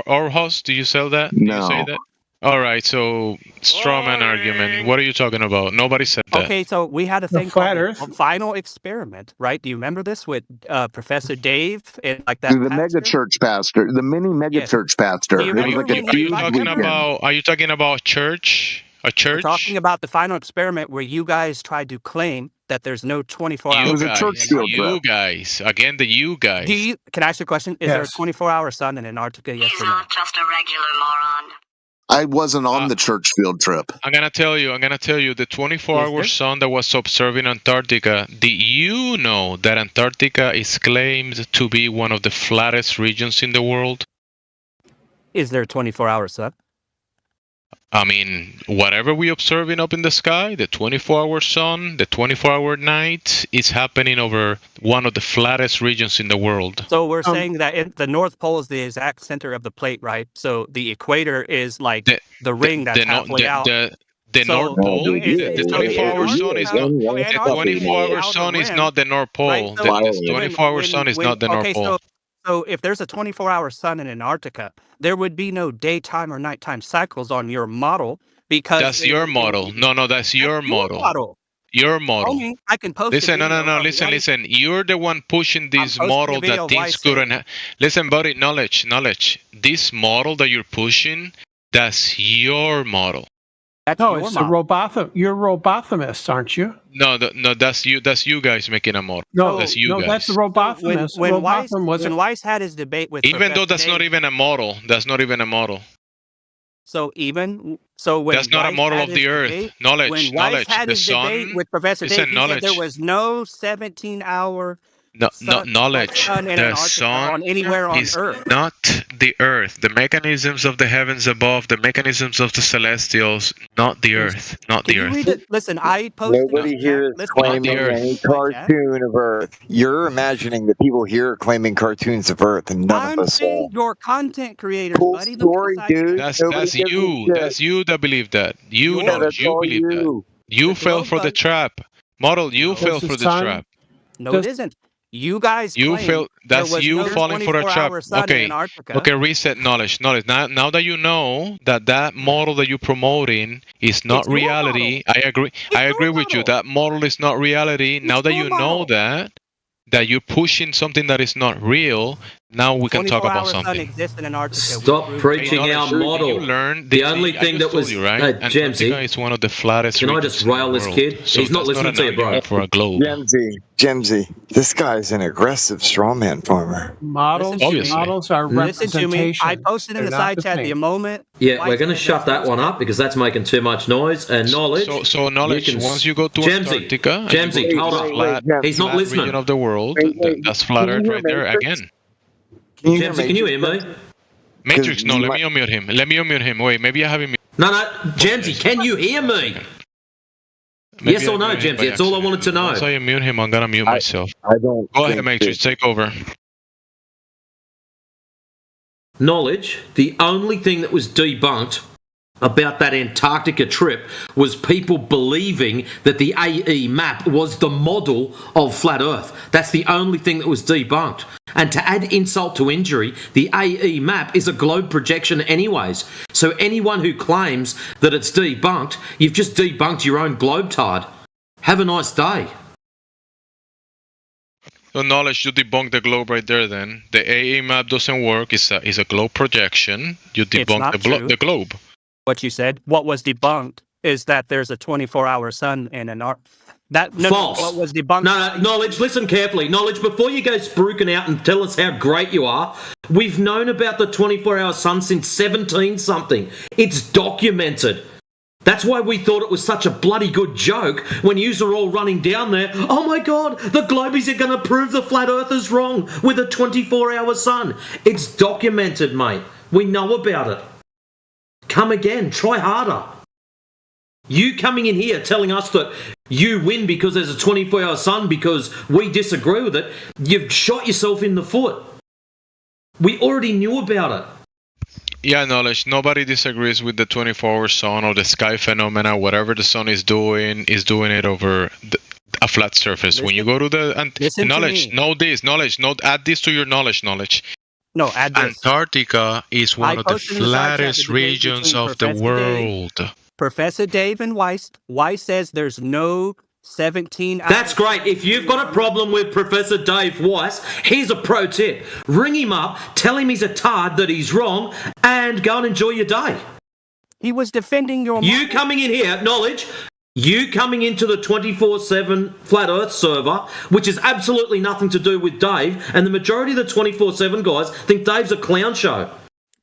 our host? Do you say that? No. Did you say that? All right, so strawman argument. What are you talking about? Nobody said that. Okay, so we had a thing called the final experiment, right? Do you remember this with Professor Dave and like that? The mega church pastor, the mini mega church pastor. Are you talking about church? A church? We're talking about the final experiment where you guys tried to claim that there's no 24 hours. It was a church field trip. You guys. Again, the you guys. Can I ask you a question? Is there a 24-hour sun in Antarctica? Yes or no? He's not just a regular moron. I wasn't on the church field trip. I'm gonna tell you, the 24-hour sun that was observed in Antarctica. Do you know that Antarctica is claimed to be one of the flattest regions in the world? Is there a 24-hour sun? I mean, whatever we observing up in the sky, the 24-hour sun, the 24-hour night, is happening over one of the flattest regions in the world. So we're saying that the North Pole is the exact center of the plate, right? So the equator is like the ring that's halfway out. The North Pole, the 24-hour sun is not. The 24-hour sun is not the North Pole. Right? The 24-hour sun is not the North Pole. So if there's a 24-hour sun in Antarctica, there would be no daytime or nighttime cycles on your model because that's your model. No, that's your model. Your model. I can post. Listen, no. Listen. You're the one pushing this model that things couldn't. Listen, buddy. Knowledge. This model that you're pushing, that's your model. No, it's you're robothamists, aren't you? No, that's you. That's you guys making a model. No, that's you guys. That's the robothamists. When Weiss had his debate with, even though that's not even a model. That's not even a model. So when that's not a model of the Earth. Debate, knowledge. When Weiss had his debate with Professor Dave, he said there was no 17-hour. Knowledge. The sun anywhere on is Earth. Not the Earth. The mechanisms of the heavens above, the mechanisms of the celestials, not the Earth. Not the Earth. Listen, I posted. Nobody here is claiming any cartoon of Earth. You're imagining that people here are claiming cartoons of Earth, and none of us are. Your content creators, cool buddy. Story, dude. That's you. That's you that believe that. You believe that. You fell for the trap. Model, you fell for the trap. No, it isn't. You guys. You feel that's you falling for a trap. Okay. Reset knowledge. Now that you know that model that you're promoting is not reality. I agree with you. That model is not reality. Now that you know that you're pushing something that is not real. Now we can talk about 24-hour sun something. exists in Antarctica. Stop preaching our model. You learn The only thing that was Antarctica is one of the flattest. Can I just rail this kid? So he's not listening to you, bro. For a globe. Gemsy, this guy's an aggressive strawman farmer. Models are Listen to me. representation. I posted in the side chat the moment. Yeah, we're going to shut that one up because that's making too much noise and knowledge. So knowledge. Once you go to Antarctica, Gemsy, hold on. He's not listening. Region of the world, that's flat Earth right there again. Gemsy, can you hear me? Matrix, no, let me unmute him. Wait, maybe I have him. No, Gemsy, can you hear me? Yes or no, Gemsy? That's all I wanted to know. Once I mute him, I'm gonna mute myself. I don't. Go ahead, Matrix, take over. Knowledge, the only thing that was debunked about that Antarctica trip was people believing that the AE map was the model of flat Earth. That's the only thing that was debunked. And to add insult to injury, the AE map is a globe projection anyways. So anyone who claims that it's debunked, you've just debunked your own globetard. Have a nice day. So knowledge, you debunk the globe right there then. The AE map doesn't work, it's a globe projection. You debunk the globe. What you said, what was debunked is that there's a 24-hour sun in Antarctica. False. What was debunked? No, Knowledge, listen carefully. Knowledge, before you go spruiking out and tell us how great you are, we've known about the 24-hour sun since 17-something. It's documented. That's why we thought it was such a bloody good joke when yous are all running down there. Oh my God, the Globies are going to prove the flat earthers wrong with a 24-hour sun. It's documented, mate. We know about it. Come again, try harder. You coming in here telling us that you win because there's a 24-hour sun because we disagree with it, you've shot yourself in the foot. We already knew about it. Yeah, knowledge. Nobody disagrees with the 24-hour sun or the sky phenomena. Whatever the sun is doing it over a flat surface. When you go to the knowledge, add this to your knowledge. No, add this. Antarctica is one of the flattest regions of the world. Professor Dave and Weiss says there's no 17 hours. That's great. If you've got a problem with Professor Dave Weiss, here's a pro tip. Ring him up, tell him he's a tard, that he's wrong, and go and enjoy your day. He was defending your... You coming in here, knowledge, you coming into the 24/7 Flat Earth server, which is absolutely nothing to do with Dave, and the majority of the 24/7 guys think Dave's a clown show.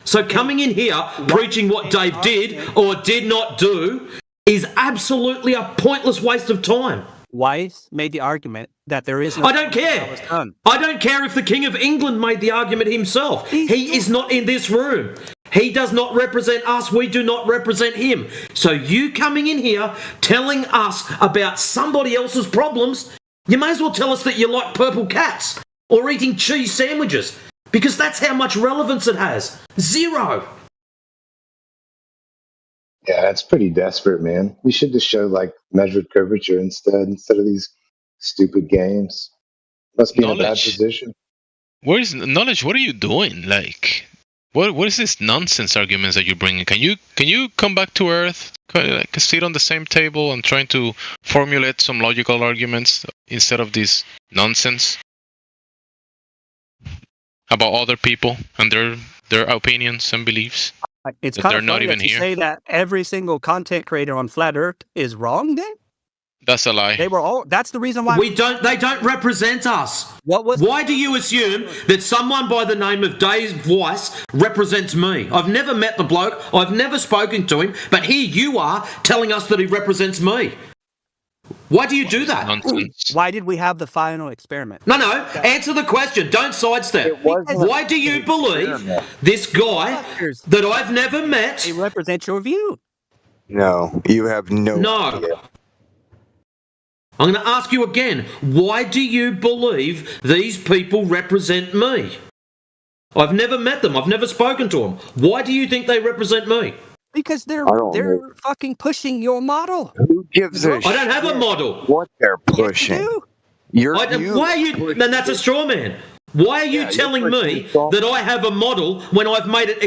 So coming in here, preaching what Dave did or did not do is absolutely a pointless waste of time. Weiss made the argument that there is no... I don't care. I don't care if the King of England made the argument himself. He is not in this room. He does not represent us. We do not represent him. So you coming in here telling us about somebody else's problems, you may as well tell us that you like purple cats or eating cheese sandwiches, because that's how much relevance it has. Zero. Yeah, that's pretty desperate, man. We should just show like measured curvature instead of these stupid games. Must be in a bad position. Where's knowledge? What are you doing? Like, what is this nonsense arguments that you're bringing? Can you come back to Earth? Like, sit on the same table and trying to formulate some logical arguments instead of this nonsense about other people and their opinions and beliefs. It's kind of funny that you say that every single content creator on Flat Earth is wrong then? That's a lie. They were all. That's the reason why they don't represent us. Why do you assume that someone by the name of Dave Weiss represents me? I've never met the bloke. I've never spoken to him. But here you are telling us that he represents me. Why do you do that? Nonsense. Why did we have the final experiment? No. Answer the question. Don't sidestep. Why do you believe this guy that I've never met? He represents your view. No, you have no idea. I'm going to ask you again. Why do you believe these people represent me? I've never met them. I've never spoken to them. Why do you think they represent me? Because they're fucking pushing your model. Who gives a shit? I don't have a model. What they're pushing? Why are you? Then that's a straw man. Why are you telling me that I have a model when I've made it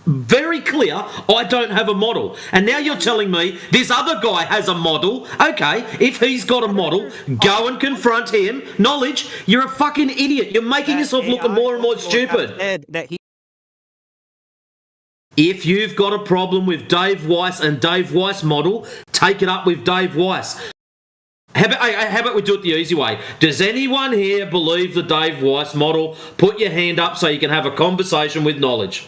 Very clear, I don't have a model. And now you're telling me this other guy has a model. Okay, if he's got a model, go and confront him. Knowledge, you're a fucking idiot. You're making yourself look more and more stupid. If you've got a problem with Dave Weiss and Dave Weiss model, take it up with Dave Weiss. How about we do it the easy way? Does anyone here believe the Dave Weiss model? Put your hand up so you can have a conversation with Knowledge.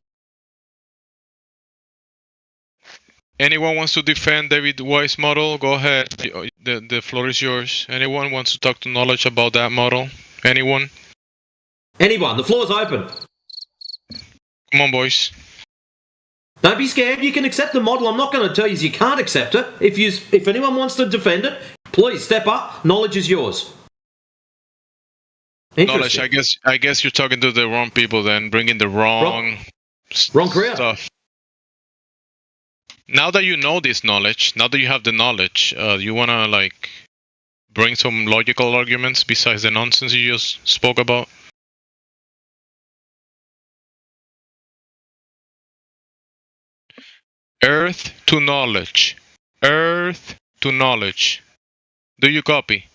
Anyone wants to defend David Weiss model? Go ahead. The floor is yours. Anyone wants to talk to Knowledge about that model? Anyone? Anyone. The floor's open. Come on, boys. Don't be scared. You can accept the model. I'm not going to tell you can't accept it. If anyone wants to defend it, please step up. Knowledge is yours. Knowledge. I guess you're talking to the wrong people. Then bringing the wrong crowd stuff. Now that you know this knowledge, now that you have the knowledge, you wanna like bring some logical arguments besides the nonsense you just spoke about? Earth to knowledge. Earth to knowledge. Do you copy?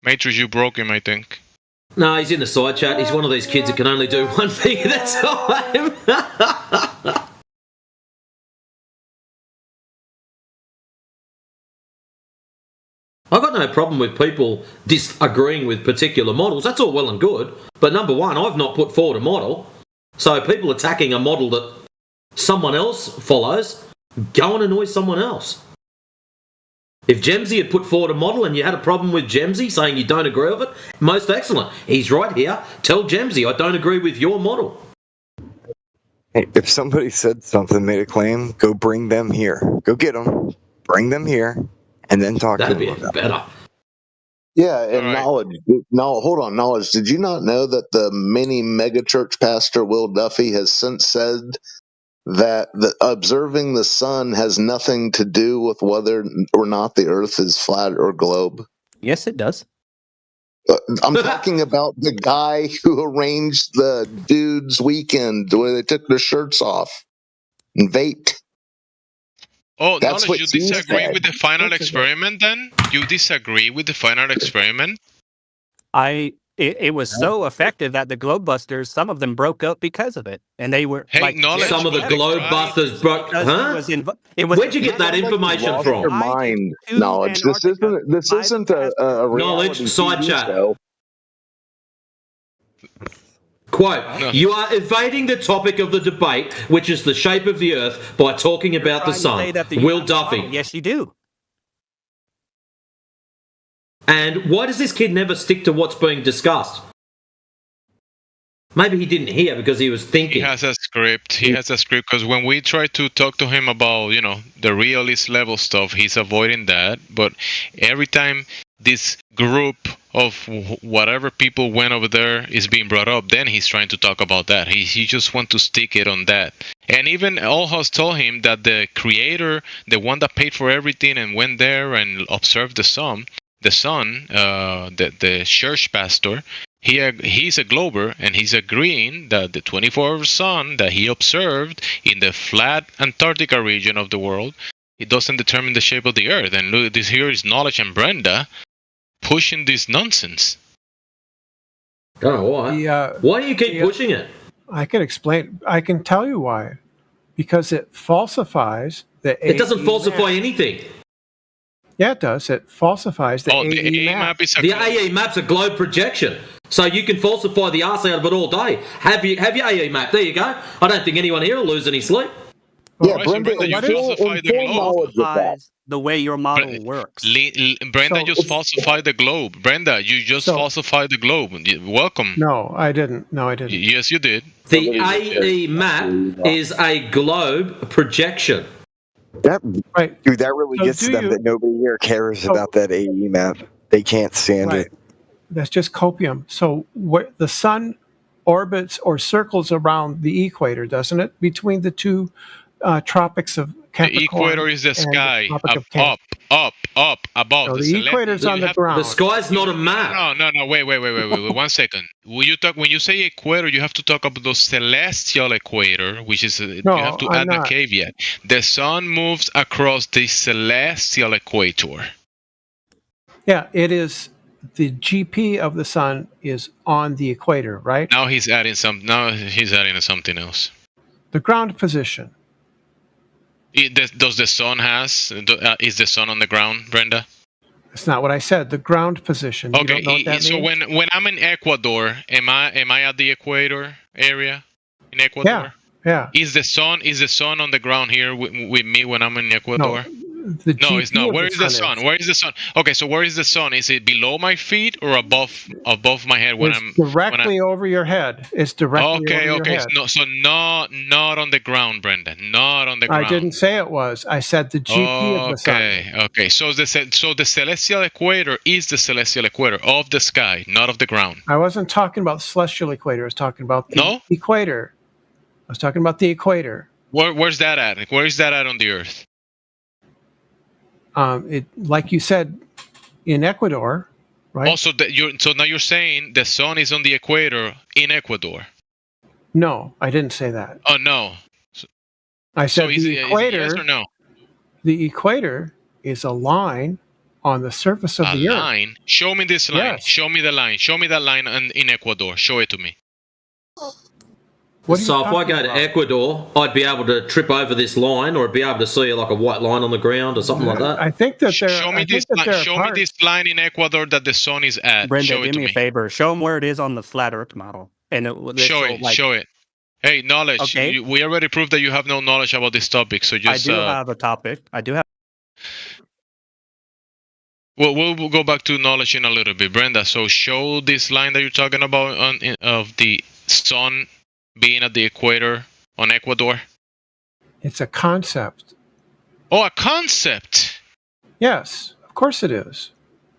Matrix, you broke him, I think. No, he's in the side chat. He's one of these kids that can only do one thing at a time. I've got no problem with people disagreeing with particular models. That's all well and good. But number one, I've not put forward a model. So people attacking a model that someone else follows, go and annoy someone else. If Gemsy had put forward a model and you had a problem with Gemsy saying you don't agree with it, most excellent. He's right here. Tell Gemsy, I don't agree with your model. Hey, if somebody said something, made a claim, go bring them here. Go get them. Bring them here, and then talk to them. That'd be better. Yeah, and Knowledge. No, hold on, Knowledge. Did you not know that the mini megachurch pastor Will Duffy has since said that observing the sun has nothing to do with whether or not the Earth is flat or globe? Yes, it does. I'm talking about the guy who arranged the dude's weekend where they took their shirts off and vaped. Oh, Knowledge, you disagree with the final experiment then? You disagree with the final experiment? It was so effective that the Globebusters, some of them broke up because of it. And they were some of the Globebusters broke. Huh? Where'd you get that information from? Your mind, Knowledge. This isn't a Knowledge side chat. Quote, you are evading the topic of the debate, which is the shape of the Earth, by talking about the sun. Will Duffy. Yes, you do. And why does this kid never stick to what's being discussed? Maybe he didn't hear because he was thinking. He has a script because when we try to talk to him about, the realist level stuff, he's avoiding that. But every time this group of whatever people went over there is being brought up, then he's trying to talk about that. He just wants to stick it on that. And even Olhos told him that the creator, the one that paid for everything and went there and observed the sun, the church pastor, he's a glober, and he's agreeing that the 24-hour sun that he observed in the flat Antarctica region of the world, it doesn't determine the shape of the Earth. And look, this here is Knowledge and Brenda pushing this nonsense. I don't know why. Why do you keep pushing it? I can explain. I can tell you why. Because it falsifies the AE It doesn't falsify anything. Yeah, it does. It falsifies the AE map. The AE map's a globe projection. So you can falsify the arse out of it all day. Have your AE map. There you go. I don't think anyone here will lose any sleep. Yeah, Brenda, you falsify the globe. The way your model works. Brenda just falsified the globe. Brenda, you just falsified the globe. Welcome. No, I didn't. Yes, you did. The AE map is a globe projection. Dude, that really gets to them that nobody here cares about that AE map. They can't stand it. That's just copium. So the sun orbits or circles around the equator, doesn't it? Between the two tropics of Capricorn. The equator is the sky. Up, above. No, the equator's on the ground. The sky's not a map. No. Wait. 1 second. When you say equator, you have to talk about the celestial equator, which is you have to add the caveat. The sun moves across the celestial equator. Yeah, it is. The GP of the sun is on the equator, right? Now he's adding something something else. The ground position. Does the sun is the sun on the ground, Brenda? That's not what I said. The ground position. Okay, you don't know what that so means? when I'm in Ecuador, am I at the equator area in Ecuador? Yeah. Is the sun on the ground here with me when I'm in Ecuador? No, it's not. Where is the sun? Where is the sun? Okay, so where is the sun? Is it below my feet or above my head when It's directly over your head. It's directly over your head. So not on the ground, Brenda. Not on the ground. I didn't say it was. I said the GP of the sun. Okay. So the celestial equator is the celestial equator of the sky, not of the ground. I wasn't talking about the celestial equator. I was talking about the equator. I was talking about the equator. Where's that at? Where is that at on the Earth? Like you said, in Ecuador, right? Also, so now you're saying the sun is on the equator in Ecuador. No, I didn't say that. Oh no. I said the equator. Yes or no? The equator is a line on the surface of the Earth. A line? Show me this line. Yes. Show me the line. Show me that line in Ecuador. Show it to me. So if I go to Ecuador, I'd be able to trip over this line, or be able to see like a white line on the ground or something like that. I think that show me this line in Ecuador that the sun is at. Brenda, do me a favor. Show them where it is on the flat Earth model, and show it. Hey, knowledge. Okay. We already proved that you have no knowledge about this topic, so just. I do have a topic. Well, we'll go back to knowledge in a little bit, Brenda. So show this line that you're talking about of the sun being at the equator on Ecuador. It's a concept. Oh, a concept. Yes, of course it is.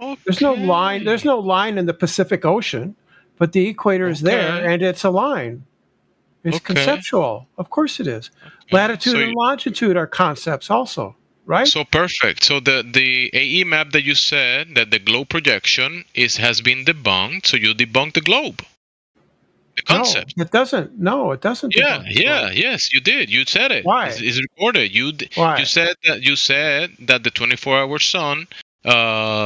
Okay. There's no line. There's no line in the Pacific Ocean, but the equator is there, and it's a line. It's conceptual. Of course it is. Latitude and longitude are concepts also, right? So perfect. So the AE map that you said that the globe projection has been debunked. So you debunked the globe. The concept. No, it doesn't. No, it doesn't. Yes, you did. You said it. Why? It's recorded. Why? You said that the 24-hour sun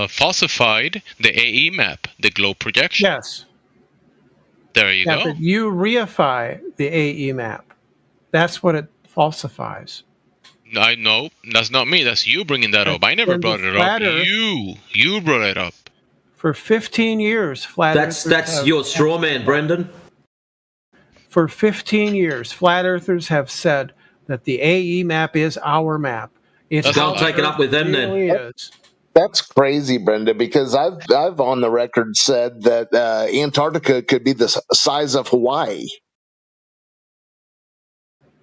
falsified the AE map, the globe projection. Yes. There you go. But you reify the AE map. That's what it falsifies. I know. That's not me. That's you bringing that up. I never brought it up. You brought it up. For 15 years, flat Earthers. That's your straw man, Brendan. For 15 years, flat earthers have said that the AE map is our map. Don't take it up with them then. That's crazy, Brenda, because I've on the record said that Antarctica could be the size of Hawaii.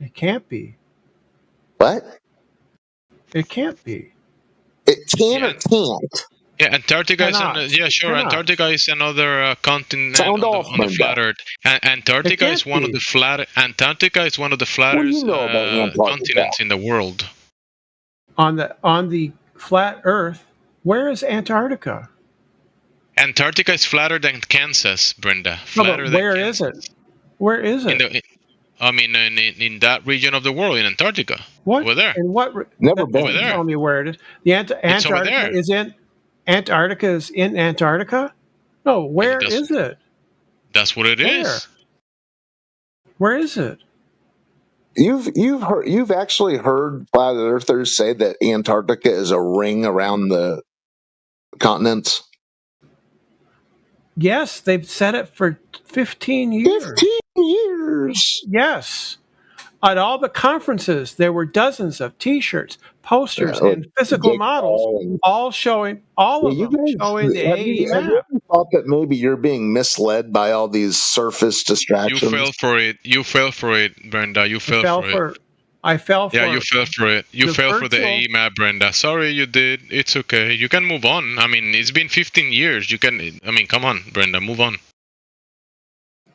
It can't be. What? It can't be. It can or can't. Yeah, Antarctica Antarctica is another continent on the flat Earth. Antarctica is one of the flattest continents in the world. On the flat Earth, where is Antarctica? Antarctica is flatter than Kansas, Brenda. Where is it? Where is it? In that region of the world, in Antarctica. What? Over there. And what? Never been. Over there. Tell me where it is. The Antarctica is in. Antarctica is in Antarctica? No, where is it? That's what it is. Where is it? You've actually heard flat earthers say that Antarctica is a ring around the continents? Yes, they've said it for 15 years. 15 years. Yes. At all the conferences, there were dozens of T-shirts, posters, and physical models, all showing the AE map. Have you ever thought that maybe you're being misled by all these surface distractions? You fell for it. You fell for it, Brenda. You fell for it. I fell for it. Yeah, you fell for it. You fell for the AE map, Brenda. Sorry, you did. It's okay. You can move on. It's been 15 years. Come on, Brenda, move on.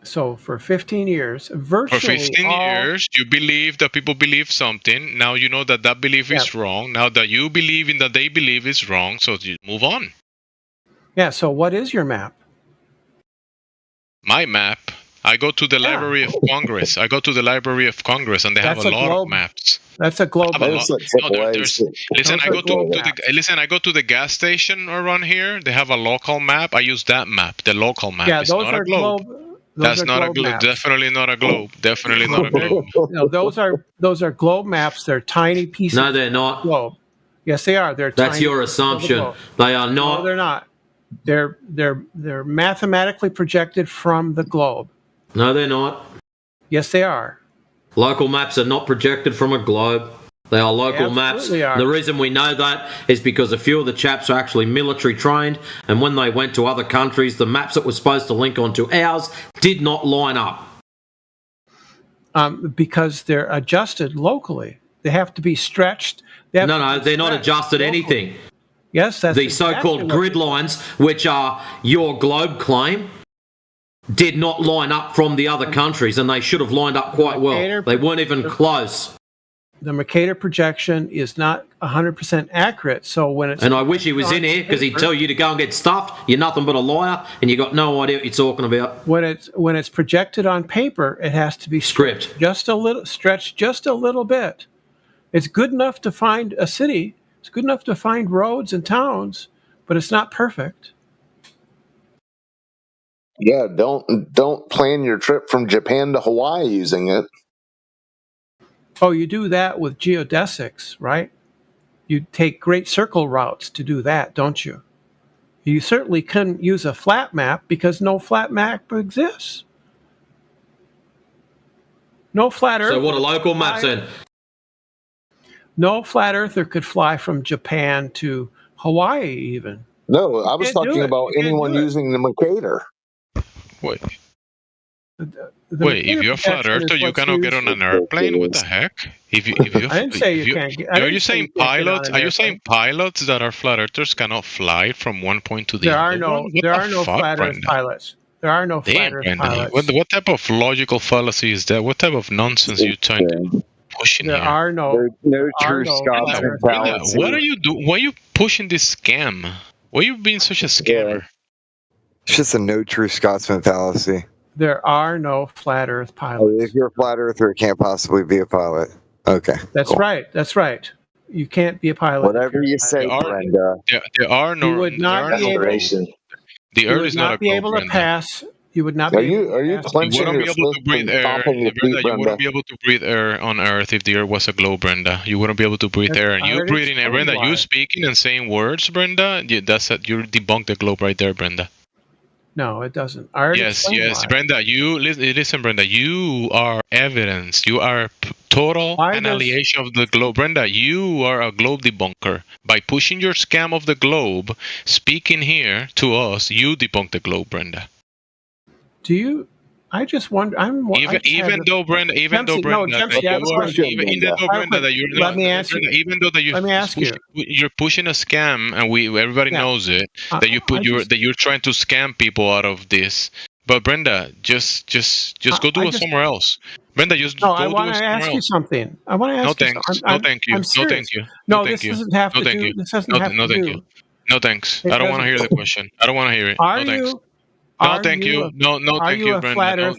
So for 15 years, virtually for 15 years, you believe that people believe something. Now you know that that belief is wrong. Now that you believe in that they believe is wrong, so you move on. Yeah, so what is your map? My map? I go to the Library of Congress. I go to the Library of Congress, and they have a lot of maps. That's a globe. Listen, I go to the gas station around here. They have a local map. I use that map, the local map. Yeah, it's those not are a globe. That's not a globe. Maps. Definitely not a globe. Definitely not a globe. No, those are globe maps. They're tiny pieces. No, they're not. Globe. Yes, they are. That's your assumption. They are not. No, they're not. They're mathematically projected from the globe. No, they're not. Yes, they are. Local maps are not projected from a globe. They are local maps. Are. The reason we know that is because a few of the chaps are actually military trained, and when they went to other countries, the maps that were supposed to link onto ours did not line up. Because they're adjusted locally. They have to be stretched. They're not adjusted locally. Anything. Yes, that's the so-called grid lines, which are your globe claim, did not line up from the other countries, and they should have lined up quite well. They weren't even close. The Mercator projection is not 100% accurate, so when it's... And I wish he was in here, because he'd tell you to go and get stuffed. You're nothing but a liar, and you got no idea what you're talking about. When it's projected on paper, it has to be stretched just a little bit. It's good enough to find a city. It's good enough to find roads and towns, but it's not perfect. Yeah, don't plan your trip from Japan to Hawaii using it. Oh, you do that with geodesics, right? You take great circle routes to do that, don't you? You certainly couldn't use a flat map because no flat map exists. No flat earth. So what are local maps then? No flat earther could fly from Japan to Hawaii even. No, I was talking about anyone using the Mercator. Wait, if you're a flat earther, you cannot get on an airplane? What the heck? I didn't say you can't get. Are you saying pilots? Are you saying pilots that are flat earthers cannot fly from one point to the other? There are no flat earth pilots. There are no flat earth pilots. What type of logical fallacy is that? What type of nonsense are you trying to push in here? There are no true Scotsman fallacy. What are you doing? Why are you pushing this scam? Why are you being such a scammer? It's just a no true Scotsman fallacy. There are no flat Earth pilots. If you're a flat earther, it can't possibly be a pilot. Okay. That's cool. right. That's right. You can't be a pilot. Whatever you say, Brenda. There are no. You would not be able. The Earth is not be able to pass. You would not be. Are you clenching your fist and breathe air, Brenda? You wouldn't be able to breathe air on Earth if the Earth was a globe, Brenda. You wouldn't be able to breathe air. And you breathing air, Brenda. You speaking and saying words, Brenda. You debunked the globe right there, Brenda. No, it doesn't. Yes, Brenda. You listen, Brenda. You are evidence. You are total annihilation of the globe, Brenda. You are a globe debunker. By pushing your scam of the globe, speaking here to us, you debunk the globe, Brenda. Do you? I just wonder. Even though Brenda, let me ask you. Even though you're pushing a scam, and everybody knows it, that you're trying to scam people out of this. But Brenda, just go do it somewhere else. Brenda, just go do it somewhere else. I want to ask you something. I want to ask you something. No, thank you. No, thank you. No, this doesn't have to do. This doesn't have to do. No, thank you. No, thanks. I don't want to hear the question. I don't want to hear it. No, thanks. No, thank you. No, thank you, Brenda.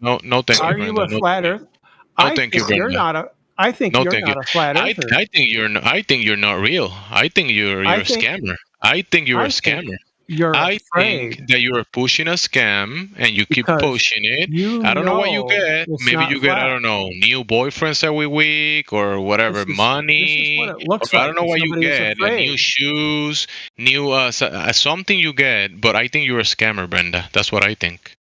No, thank you, Brenda. Are you a flat earther? No, thank you, Brenda. I think you're not a flat earther. I think you're not real. I think you're a scammer. I think you're a scammer. I think that you're pushing a scam and you keep pushing it. I don't know what you get. Maybe you get, I don't know, new boyfriends every week or whatever, money. This is what it looks I don't know what you get. New shoes, new something you get. But I think you're a scammer, Brenda. That's what I think.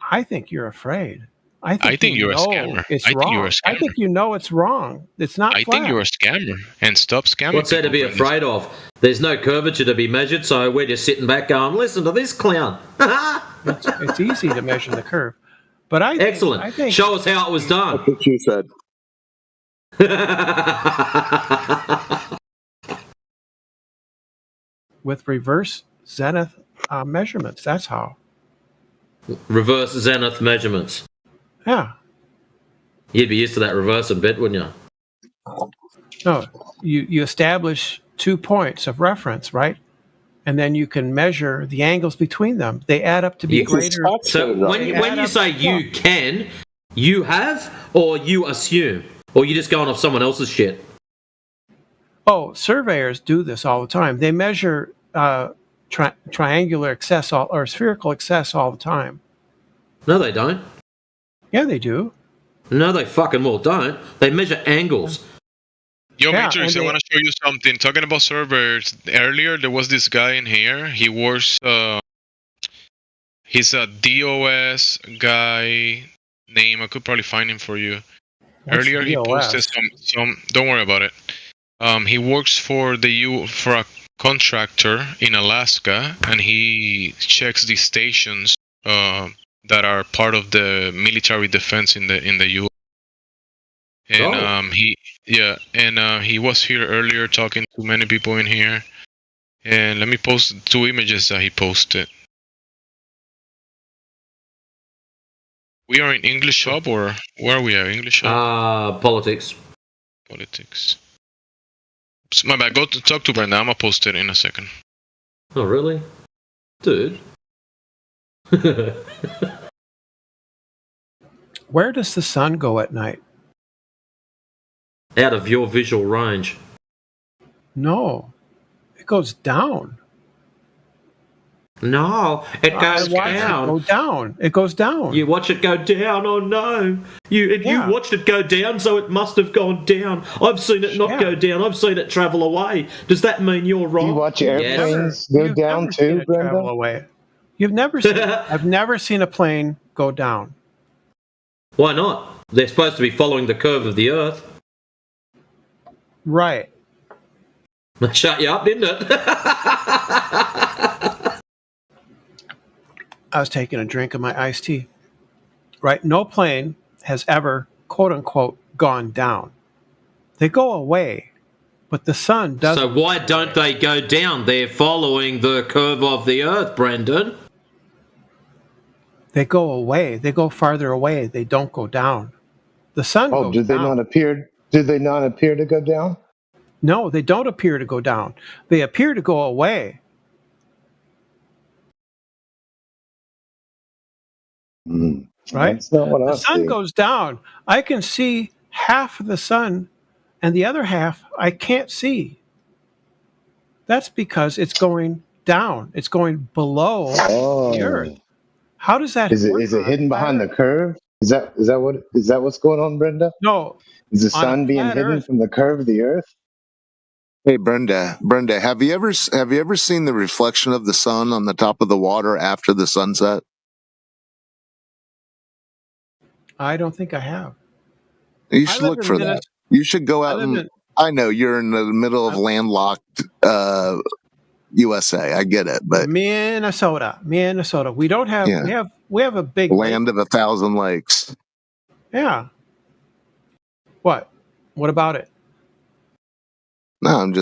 I think you're afraid. I think you're a scammer. It's wrong. I think you know it's wrong. It's not flat. I think you're a scammer. And stop scamming. What's there to be afraid of? There's no curvature to be measured, so we're just sitting back going, listen to this clown. It's easy to measure the curve. But Excellent. I think, show us how it was done. That's what you said. With reverse zenith measurements. That's how. Reverse zenith measurements. Yeah. You'd be used to that reverse a bit, wouldn't you? No, you establish 2 points of reference, right? And then you can measure the angles between them. They add up to be greater. So when you say you can, you have, or you assume, or you just going off someone else's shit? Oh, surveyors do this all the time. They measure triangular excess or spherical excess all the time. No, they don't. Yeah, they do. No, they fucking well don't. They measure angles. Yo, Matrix, I want to show you something. Talking about servers, earlier there was this guy in here. He works, he's a DOS guy name. I could probably find him for you. What's earlier DOS? he posted some, don't worry about it. He works for for a contractor in Alaska, and he checks these stations that are part of the military defense in the U.S. And he was here earlier talking to many people in here. And let me post 2 images that he posted. We are in English Shop, or where are we at? English Shop? Politics. Politics. My bad. Go to talk to Brenda. I'm gonna post it in a second. Oh, really? Dude. Where does the sun go at night? Out of your visual range. No. It goes down. No, it goes down. It go down. It goes down. You watch it go down. Oh no! You watched it go down, so it must have gone down. I've seen it not go down. I've seen it travel away. Does that mean you're wrong? You watch airplanes go down too, Brenda? Travel away. You've never seen. I've never seen a plane go down. Why not? They're supposed to be following the curve of the Earth. Right. That shut you up, didn't it? I was taking a drink of my iced tea. Right? No plane has ever, quote unquote, gone down. They go away, but the sun doesn't. So why don't they go down? They're following the curve of the Earth, Brendan. They go away. They go farther away. They don't go down. The sun goes did they down. not appear? Did they not appear to go down? No, they don't appear to go down. They appear to go away. Right? That's not what the sun goes down. I can see half of the sun, and the other half I can't see. That's because it's going down. It's going below the Earth. How does that? Is it hidden behind the curve? Is that what's going on, Brenda? No. Is the sun being hidden from the curve of the Earth? Hey, Brenda, have you ever seen the reflection of the sun on the top of the water after the sunset? I don't think I have. You should look for that. You should go out I know you're in the middle of landlocked USA. I get it, but Minnesota. We don't have. Yeah. We have a big land of 1,000 lakes. Yeah. What? What about it? No,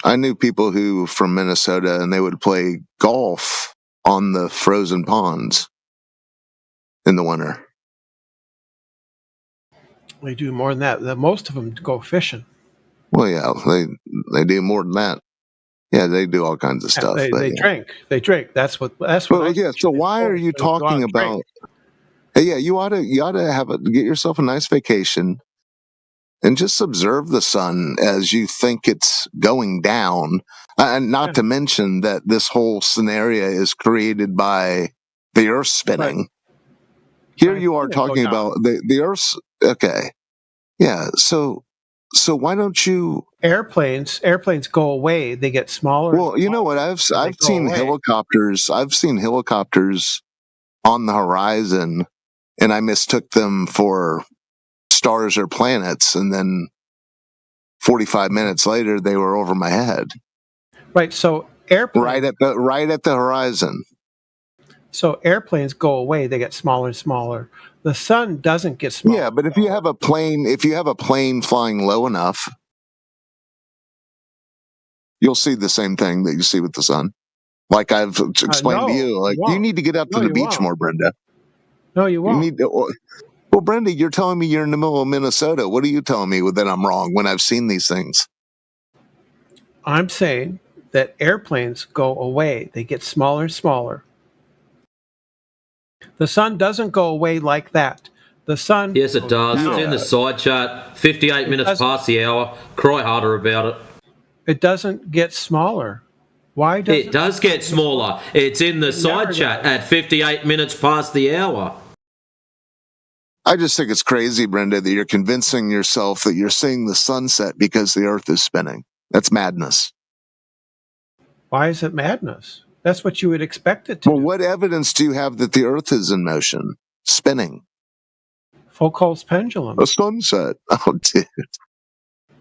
I knew people who from Minnesota, and they would play golf on the frozen ponds in the winter. They do more than that. Most of them go fishing. Well, yeah, they do more than that. Yeah, they do all kinds of stuff. They drink. They drink. That's what. Well, yeah. So why are you talking about? Hey, yeah, you ought to get yourself a nice vacation, and just observe the sun as you think it's going down. And not to mention that this whole scenario is created by the Earth spinning. Right. Here you are talking about the Earth's. Okay, yeah. So why don't you? Airplanes go away. They get smaller. Well, you know what? I've seen helicopters. I've seen helicopters on the horizon, and I mistook them for stars or planets, and then 45 minutes later, they were over my head. Right. So airplanes right at the horizon. So airplanes go away. They get smaller and smaller. The sun doesn't get smaller. Yeah, but if you have a plane flying low enough, you'll see the same thing that you see with the sun. Like I've explained to you, like you need to get out to the beach more, Brenda. No, you won't. You need to, well, Brenda, you're telling me you're in the middle of Minnesota. What are you telling me that I'm wrong when I've seen these things? I'm saying that airplanes go away. They get smaller and smaller. The sun doesn't go away like that. The sun... Yes, it does. It's in the side chart. 58 minutes past the hour. Cry harder about it. It doesn't get smaller. Why does it does get smaller. It's in the side chat at 58 minutes past the hour. I just think it's crazy, Brenda, that you're convincing yourself that you're seeing the sunset because the Earth is spinning. That's madness. Why is it madness? That's what you would expect it to do. What evidence do you have that the Earth is in motion, spinning? Foucault's pendulum. A sunset. Oh, dude.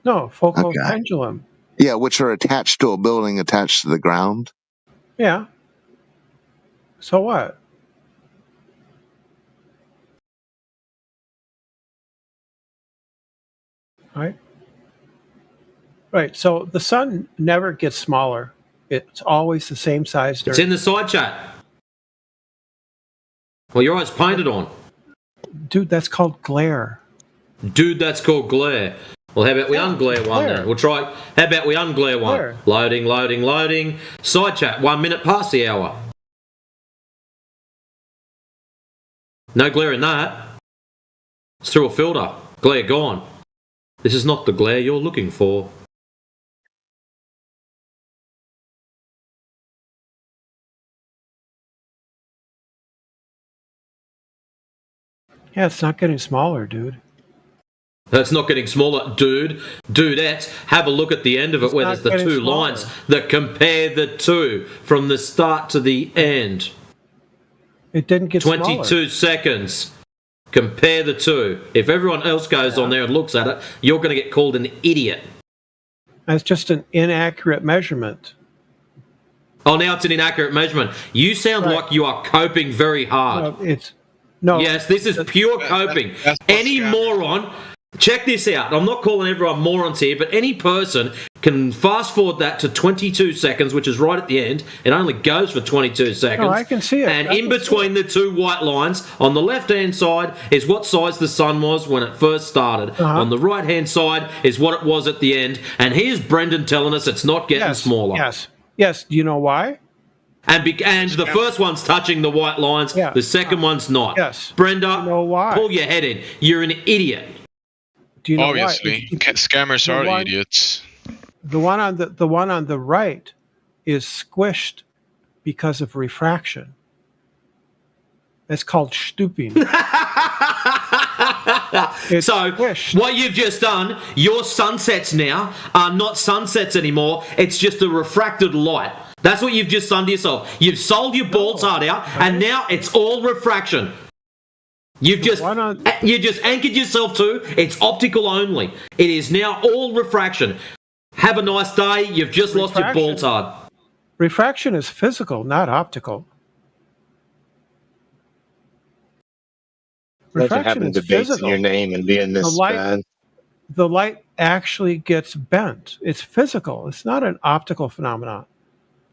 No, Foucault's pendulum. Yeah, which are attached to a building attached to the ground. Yeah. So what? Right? Right. So the sun never gets smaller. It's always the same size. It's in the side chat. Well, your eyes painted on. Dude, that's called glare. Dude, that's called glare. Well, how about we unglare one then? We'll try. How about we unglare one? Glare. Loading, loading, loading. Side chat, 1 minute past the hour. No glare in that. It's through a filter. Glare gone. This is not the glare you're looking for. Yeah, it's not getting smaller, dude. That's not getting smaller, dude. Dudette, have a look at the end of it where there's the two lines that compare the two from the start to the end. It didn't get 22 smaller. seconds. Compare the two. If everyone else goes on there and looks at it, you're going to get called an idiot. That's just an inaccurate measurement. Oh, now it's an inaccurate measurement. You sound like you are coping very hard. No. Yes, this is pure coping. Any moron... Check this out. I'm not calling everyone morons here, but any person can fast forward that to 22 seconds, which is right at the end. It only goes for 22 seconds. No, I can see it. And in between the two white lines, on the left-hand side is what size the sun was when it first started. On the right-hand side is what it was at the end. And here's Brendan telling us it's not getting smaller. Yes. Do you know why? And the first one's touching the white lines. The second one's not. Yes. Brenda, know why? Pull your head in. You're an idiot. Do you know Obviously, why? Scammers are idiots. The one on the right is squished because of refraction. That's called stooping. So what you've just done, your sunsets now are not sunsets anymore. It's just a refracted light. That's what you've just done to yourself. You've sold your balls hard out, and now it's all refraction. You just anchored yourself to it's optical only. It is now all refraction. Have a nice day. You've just lost your balls hard. Refraction is physical, not optical. Imagine having debates in your name and being this bad. The light actually gets bent. It's physical. It's not an optical phenomenon.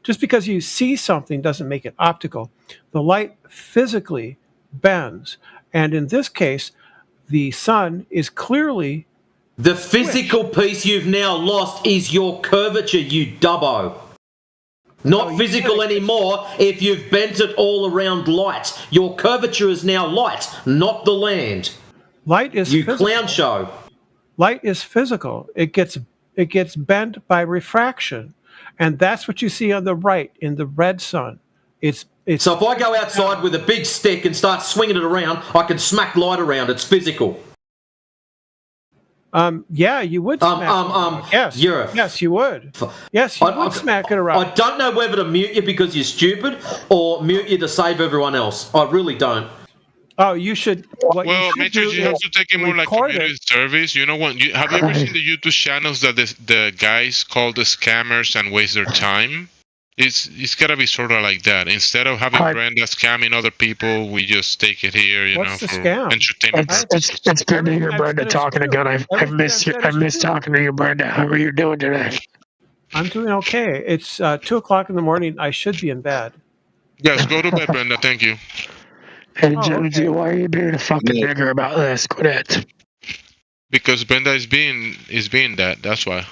Just because you see something doesn't make it optical. The light physically bends. And in this case, the sun is clearly... The physical piece you've now lost is your curvature, you dubbo. Not physical anymore if you've bent it all around light. Your curvature is now light, not the land. Light is you physical. Clown show. Light is physical. It gets bent by refraction. And that's what you see on the right in the red sun. So if I go outside with a big stick and start swinging it around, I can smack light around. It's physical. Yeah, you would. Yes, yes, you would. Yes, you would smack it around. I don't know whether to mute you because you're stupid or mute you to save everyone else. I really don't. Oh, you should. Matrix, you have to take it more like community service. You know what? Have you ever seen the YouTube channels that the guys call the scammers and waste their time? It's gotta be sort of like that. Instead of having Brenda scamming other people, we just take it here, for entertainment purposes. It's good to hear Brenda talking again. I've missed talking to you, Brenda. How are you doing today? I'm doing okay. It's 2:00 in the morning. I should be in bed. Yes, go to bed, Brenda. Thank you. Hey, Jonesy, why are you being a fucking nigger about this? Quit it. Because Brenda is being that. That's why.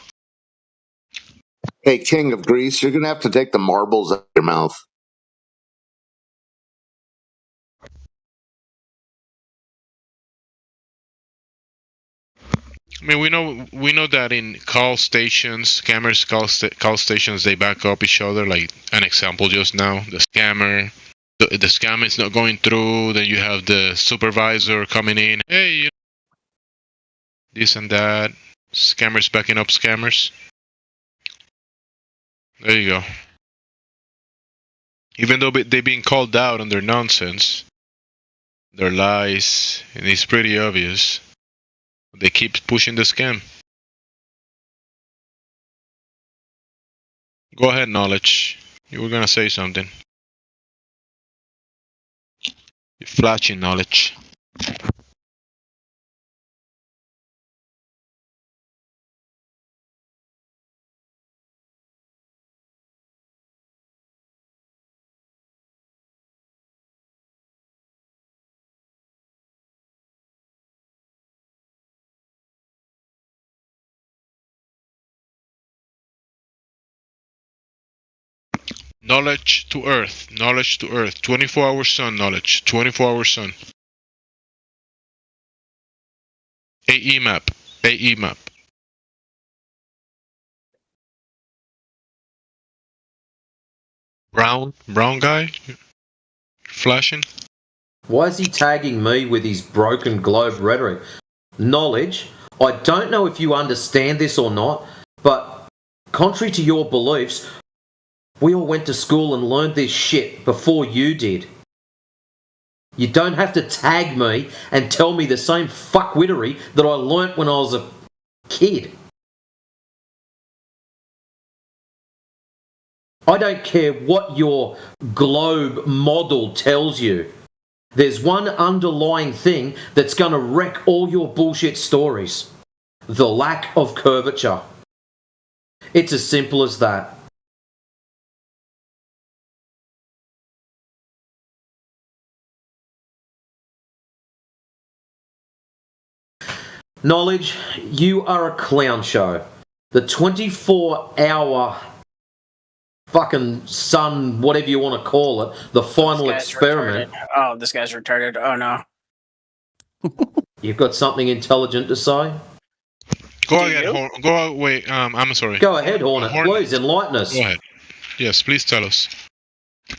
Hey, King of Greece, you're gonna have to take the marbles out of your mouth. I mean, we know that in call stations, scammers call stations, they back up each other. Like an example just now, the scammer, the scam is not going through. Then you have the supervisor coming in. Hey, this and that. Scammers backing up scammers. There you go. Even though they're being called out on their nonsense, their lies, and it's pretty obvious. They keep pushing the scam. Go ahead, Knowledge. You were gonna say something. You're flashing, Knowledge. Knowledge to Earth. Knowledge to Earth. 24-hour sun knowledge. 24-hour sun. AE map. AE map. Brown guy? Flashing? Why is he tagging me with his broken globe rhetoric? Knowledge, I don't know if you understand this or not, but contrary to your beliefs, we all went to school and learned this shit before you did. You don't have to tag me and tell me the same fuckwittery that I learnt when I was a kid. I don't care what your globe model tells you. There's one underlying thing that's going to wreck all your bullshit stories. The lack of curvature. It's as simple as that. Knowledge, you are a clown show. The 24-hour fucking sun, whatever you want to call it, the final experiment. Retarded. Oh, this guy's retarded. Oh, no. You've got something intelligent to say? Go ahead, wait, I'm sorry. Go ahead, Hornet. Please, enlighten us. Go ahead. Yes, please tell us.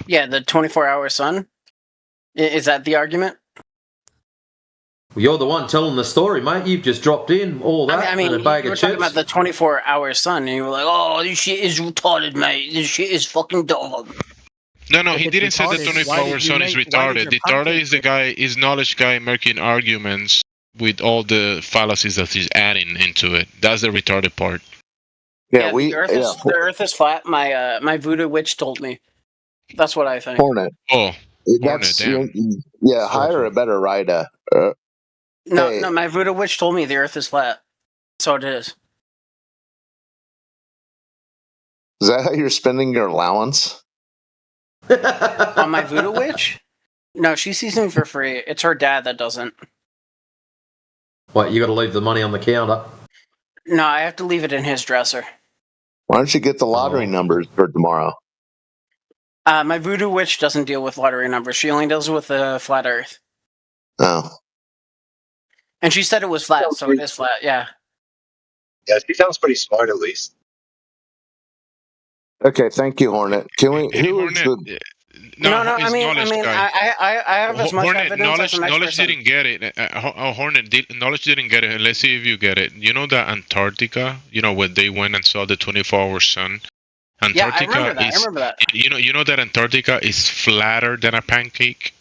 Yeah, the 24-hour sun? Is that the argument? Well, you're the one telling the story, mate. You've just dropped in all that I mean, and a bag you were of talking chips. about the 24-hour sun, and you were like, oh, this shit is retarded, mate. This shit is fucking dumb. No, he didn't say the 24-hour sun is retarded. Retarded is the guy, is knowledge guy making arguments with all the fallacies that he's adding into it. That's the retarded part. Yeah, the Earth is flat. My voodoo witch told me. That's what I think. Hornet. Oh, that's Hornet, yeah. Hire a better writer. No, my voodoo witch told me the Earth is flat. So it is. Is that how you're spending your allowance? On my voodoo witch? No, she sees me for free. It's her dad that doesn't. What, you got to leave the money on the counter? No, I have to leave it in his dresser. Why don't you get the lottery numbers for tomorrow? My voodoo witch doesn't deal with lottery numbers. She only deals with the flat Earth. Oh. And she said it was flat, so it is flat, yeah. Yeah, she sounds pretty smart at least. Okay, thank you, Hornet. Can we? No, I mean, I have as much Hornet, evidence as an knowledge didn't get it. Hornet, knowledge didn't get it. Let's see if you get it. You know that Antarctica, when they went and saw the 24-hour sun? Antarctica I remember that. You know that Antarctica is flatter than a pancake?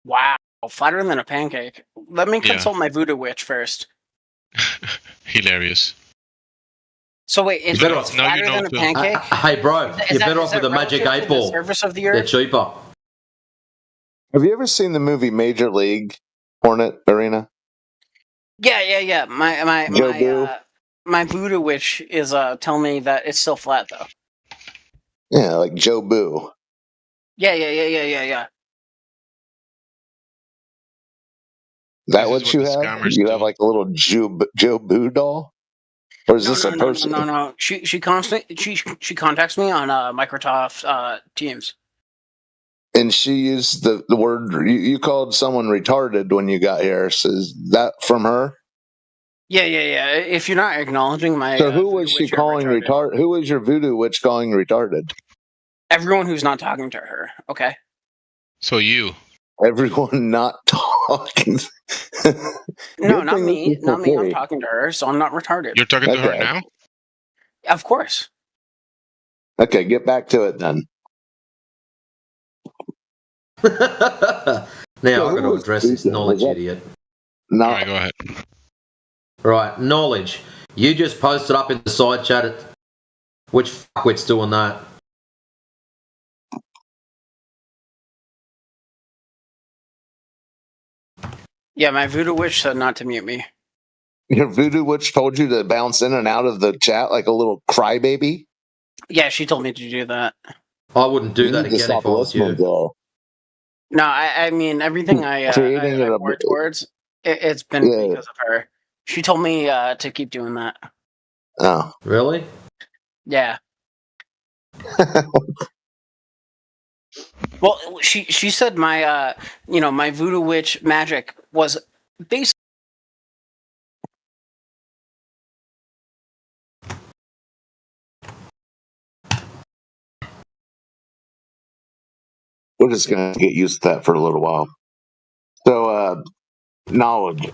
Wow, flatter than a pancake. Let me consult my voodoo witch first. Hilarious. So wait, it's flatter than a pancake? Hey, bro, you're better off with the magic 8 ball. Surface of the Earth? They're cheaper. Have you ever seen the movie Major League, Hornet Arena? Yeah. My voodoo witch is telling me that it's still flat though. Yeah, like Joe Boo. Yeah. That what you have? You have like a little Joe Boo doll? Or is this a person? No. She contacts me on Microsoft Teams. And she used the word, you called someone retarded when you got here. So is that from her? Yeah. If you're not acknowledging my... So who was she calling retarded? Who was your voodoo witch calling retarded? Everyone who's not talking to her, okay? So you. Everyone not talking. No, not me. Not me. I'm talking to her, so I'm not retarded. You're talking to her now? Of course. Okay, get back to it then. Now I've got to address this knowledge idiot. No. Alright, go ahead. Right, knowledge. You just posted up in the side chat which fuckwit's doing that. Yeah, my voodoo witch said not to mute me. Your voodoo witch told you to bounce in and out of the chat like a little crybaby? Yeah, she told me to do that. I wouldn't do that again if I was you. No, I mean, everything I work towards, it's been because of her. She told me to keep doing that. Oh. Really? Yeah. Well, she said my my voodoo witch magic was basically... We're just going to get used to that for a little while. So, knowledge.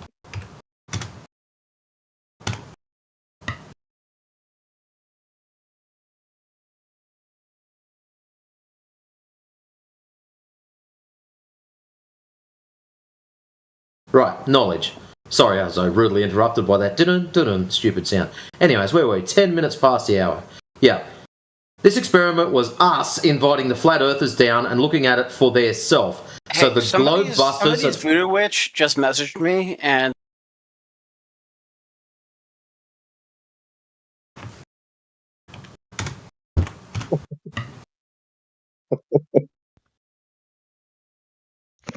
Right, knowledge. Sorry, I was rudely interrupted by that dun-dun-dun stupid sound. Anyways, where were we? 10 minutes past the hour. Yeah. This experiment was us inviting the flat earthers down and looking at it for their self. Hey, so the globe busters... Somebody's voodoo witch just messaged me and...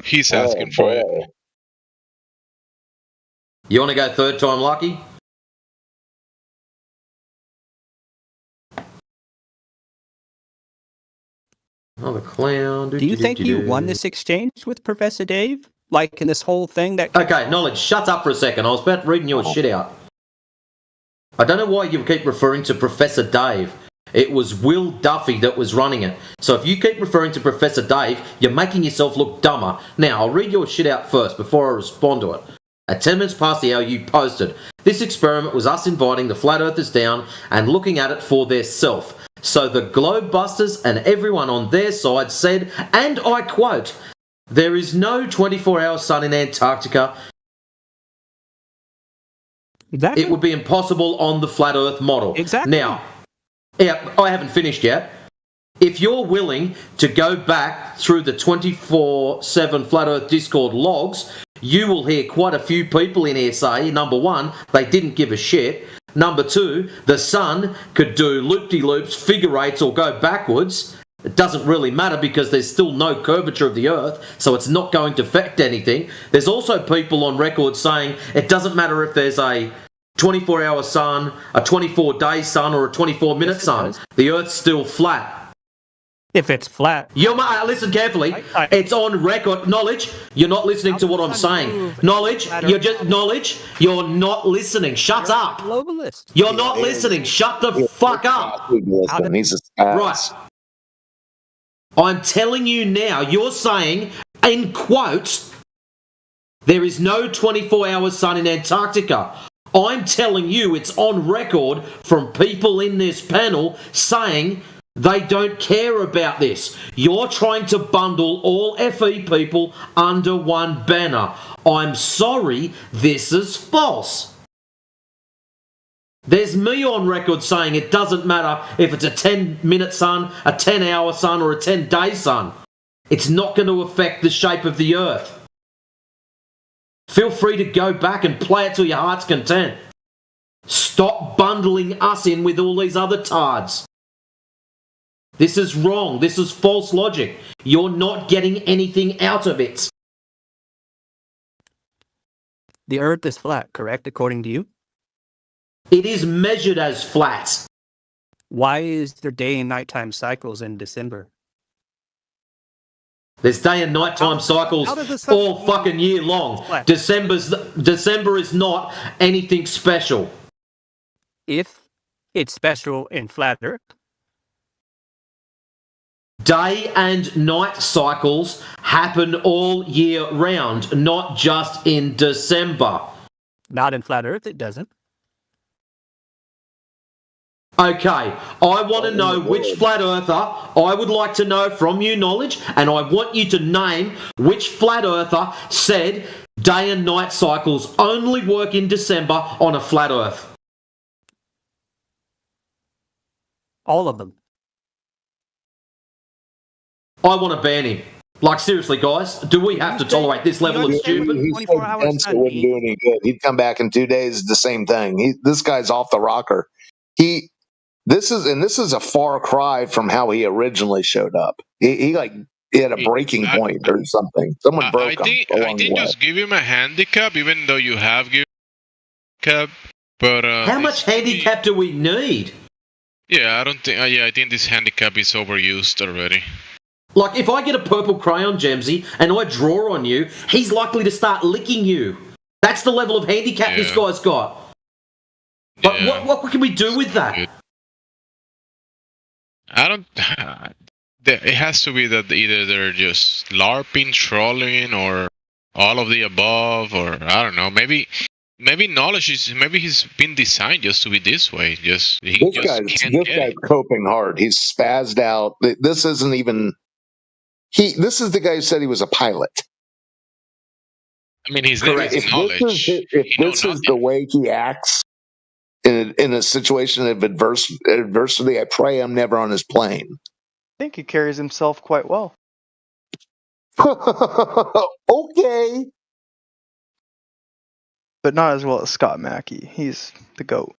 He's asking for it. You want to go third time lucky? Oh, the clown. Do you think you won this exchange with Professor Dave? Like in this whole thing that... Okay, knowledge, shut up for a second. I was about reading your shit out. I don't know why you keep referring to Professor Dave. It was Will Duffy that was running it. So if you keep referring to Professor Dave, you're making yourself look dumber. Now, I'll read your shit out first before I respond to it. At 10 minutes past the hour, you posted, this experiment was us inviting the flat earthers down and looking at it for their self. So the globe busters and everyone on their side said, and I quote, there is no 24-hour sun in Antarctica. Exactly. It would be impossible on the flat earth model. Exactly. Now, yeah, I haven't finished yet. If you're willing to go back through the 24/7 Flat Earth Discord logs, you will hear quite a few people in here say, number one, they didn't give a shit. Number two, the sun could do loop-de-loops, figure eights, or go backwards. It doesn't really matter because there's still no curvature of the Earth, so it's not going to affect anything. There's also people on record saying it doesn't matter if there's a 24-hour sun, a 24-day sun, or a 24-minute sun. The Earth's still flat. If it's flat. Listen carefully. It's on record. Knowledge, you're not listening to what I'm saying. Knowledge, you're not listening. Shut up. Globalist. You're not listening. Shut the fuck up. Right. I'm telling you now, you're saying, in quotes, there is no 24-hour sun in Antarctica. I'm telling you it's on record from people in this panel saying they don't care about this. You're trying to bundle all FE people under one banner. I'm sorry, this is false. There's me on record saying it doesn't matter if it's a 10-minute sun, a 10-hour sun, or a 10-day sun. It's not going to affect the shape of the Earth. Feel free to go back and play it to your heart's content. Stop bundling us in with all these other tards. This is wrong. This is false logic. You're not getting anything out of it. The Earth is flat, correct, according to you? It is measured as flat. Why is there day and nighttime cycles in December? There's day and nighttime cycles all fucking year long. December is not anything special. If it's special in flat Earth. Day and night cycles happen all year round, not just in December. Not in flat Earth, it doesn't. Okay, I want to know which flat earther. I would like to know from you knowledge, and I want you to name which flat earther said day and night cycles only work in December on a flat earth. All of them. I want to ban him. Like, seriously, guys, do we have to tolerate this level of stupid? He wouldn't do any good. He'd come back in 2 days, the same thing. This guy's off the rocker. This is a far cry from how he originally showed up. He had a breaking point or something. Someone broke him. I think just give him a handicap, even though you have given handicap. But how much handicap do we need? Yeah, I don't think. I think this handicap is overused already. Like, if I get a purple crayon, Gemsy, and I draw on you, he's likely to start licking you. That's the level of handicap this guy's got. But what can we do with that? I don't. It has to be that either they're just LARPing, trolling, or all of the above, or I don't know. Maybe knowledge is. Maybe he's been designed just to be this way. This guy's coping hard. He's spazzed out. This isn't even. This is the guy who said he was a pilot. I mean, his name is knowledge. If this is the way he acts in a situation of adversity, I pray I'm never on his plane. I think he carries himself quite well. Okay. But not as well as Scott Mackey. He's the GOAT.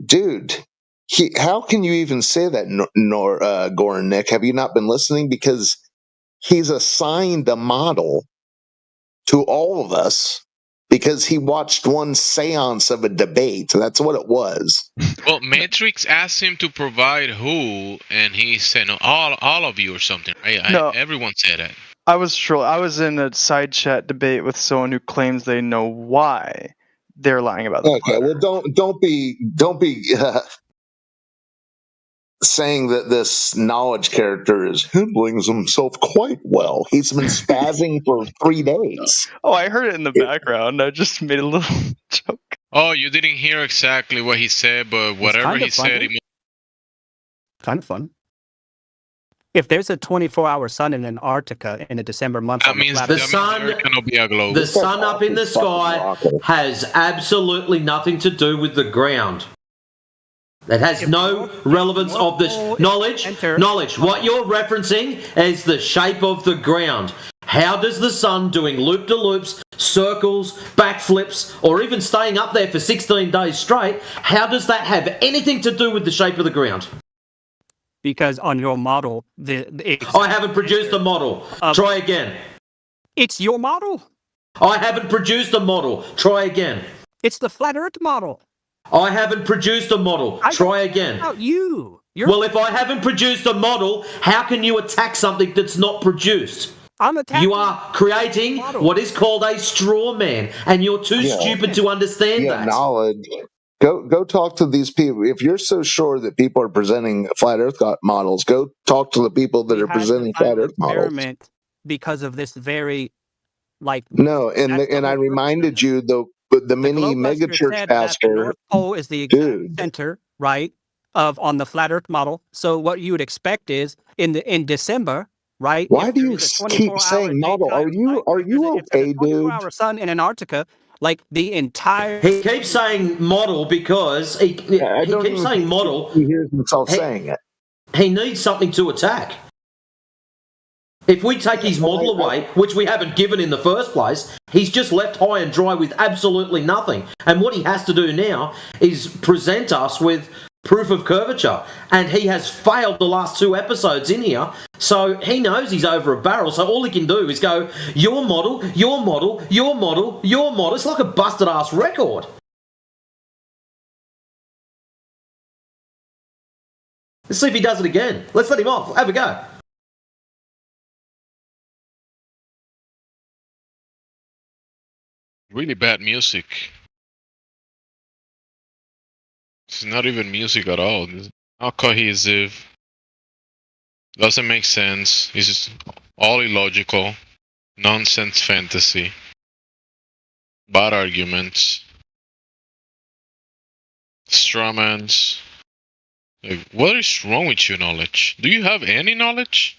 Dude, how can you even say that, Goran Nick? Have you not been listening? Because he's assigned a model to all of us because he watched one seance of a debate. That's what it was. Well, Matrix asked him to provide who, and he said, no, all of you or something. No, everyone said that. I was in a side chat debate with someone who claims they know why they're lying about that. Okay, well, don't be saying that this knowledge character is handling himself quite well. He's been spazzing for 3 days. Oh, I heard it in the background. I just made a little joke. Oh, you didn't hear exactly what he said, but whatever he said, kind of fun. If there's a 24-hour sun in Antarctica in a December month, that means the sun up in the sky has absolutely nothing to do with the ground. That has no relevance of the knowledge. What you're referencing is the shape of the ground. How does the sun doing loop-de-loops, circles, backflips, or even staying up there for 16 days straight, how does that have anything to do with the shape of the ground? Because on your model, I haven't produced a model. Try again. It's your model. I haven't produced a model. Try again. It's the flat Earth model. I haven't produced a model. Try again. Well, if I haven't produced a model, how can you attack something that's not produced? I'm attacking. You are creating what is called a straw man, and you're too stupid to understand that. Knowledge. Go talk to these people. If you're so sure that people are presenting flat Earth models, go talk to the people that are presenting flat Earth models. Because of this very, no, and I reminded you the mini megachurch pastor. North is the exact center, right, on the flat Earth model. So what you would expect is in December, right? Why do you keep saying model? Are you okay, dude? 24-hour sun in Antarctica. Like the entire. He keeps saying model because he keeps saying model. He hears himself saying it. He needs something to attack. If we take his model away, which we haven't given in the first place, he's just left high and dry with absolutely nothing. And what he has to do now is present us with proof of curvature, and he has failed the last 2 episodes in here, so he knows he's over a barrel, so all he can do is go, your model, your model, your model, your model. It's like a busted ass record. Let's see if he does it again. Let's let him off. Have a go. Really bad music. It's not even music at all. It's not cohesive. Doesn't make sense. It's just all illogical. Nonsense fantasy. Bad arguments. Strawmans. Like, what is wrong with your knowledge? Do you have any knowledge?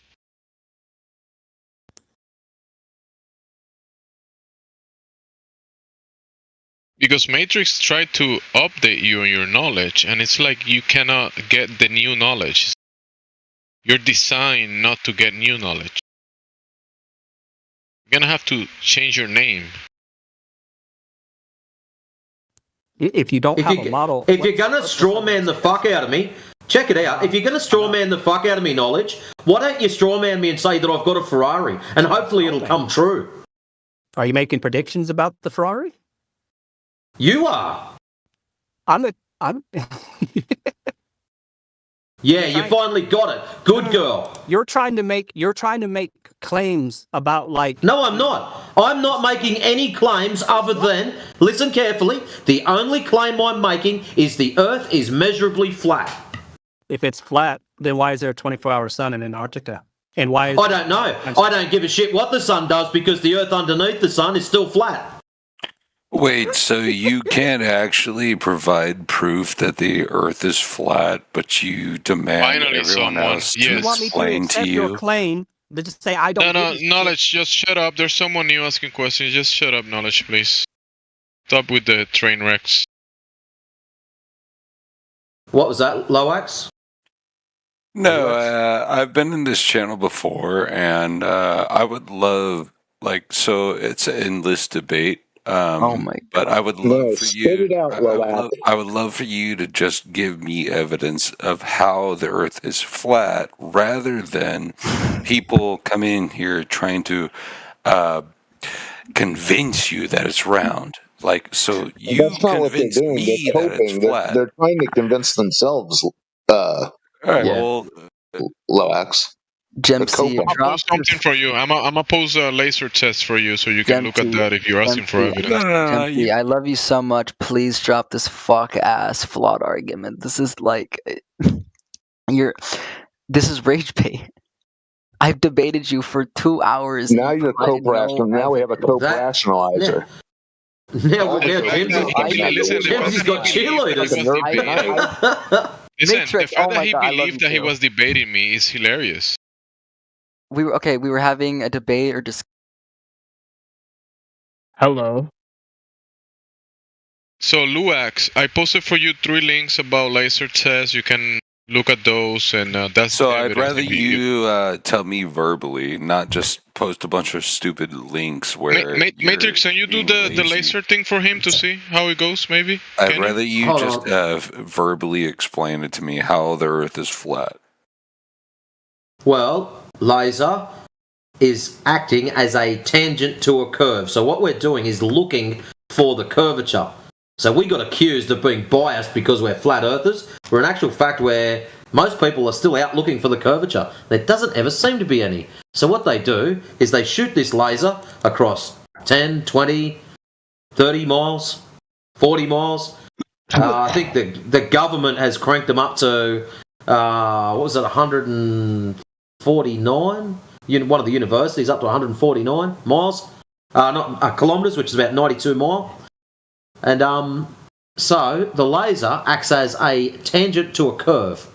Because Matrix tried to update you on your knowledge, and it's like you cannot get the new knowledge. You're designed not to get new knowledge. You're gonna have to change your name. If you don't have a model... If you're gonna strawman the fuck out of me, check it out. If you're gonna strawman the fuck out of me knowledge, why don't you strawman me and say that I've got a Ferrari, and hopefully it'll come true. Are you making predictions about the Ferrari? You are. I'm Yeah, you finally got it. Good girl. You're trying to make claims about like... No, I'm not. I'm not making any claims other than, listen carefully, the only claim I'm making is the Earth is measurably flat. If it's flat, then why is there a 24-hour sun in Antarctica? And why is... I don't know. I don't give a shit what the sun does because the Earth underneath the sun is still flat. Wait, so you can't actually provide proof that the Earth is flat, but you demand everyone else to explain to you? Your claim, to just say I don't. No, Knowledge, just shut up. There's someone new asking questions. Just shut up, Knowledge, please. Stop with the train wrecks. What was that, Loax? No, I've been in this channel before, and I would love, so it's an endless debate. Oh my God. But I would love for you. I would love for you to just give me evidence of how the Earth is flat, rather than people coming in here trying to convince you that it's round. So you that's not what they're doing. Me they're that it's flat. They're trying to convince themselves. All right. Yeah. Well, Loax. I'll post something for you. I'm gonna post a laser test for you so you can look at that if you're asking for evidence. Dempsey, I love you so much. Please drop this fuck ass flawed argument. This is this is rage bait. I've debated you for 2 hours. Now you're Now we have a co-rationalizer. Now Dempsey's got cheerleaders. Listen, the fact that he believed that he was debating me is hilarious. We were having a debate or just. Hello. So Luax, I posted for you 3 links about laser tests. You can look at those, and that's. So I'd rather you tell me verbally, not just post a bunch of stupid links where. Matrix, can you do the laser thing for him to see how it goes? Maybe. I'd rather you just verbally explain it to me how the Earth is flat. Well, laser is acting as a tangent to a curve. So what we're doing is looking for the curvature. So we got accused of being biased because we're flat earthers, where in actual fact most people are still out looking for the curvature. There doesn't ever seem to be any. So what they do is they shoot this laser across 10, 20, 30 miles, 40 miles. I think the government has cranked them up to, 149? One of the universities up to 149 miles. Kilometres, which is about 92 miles. And so the laser acts as a tangent to a curve.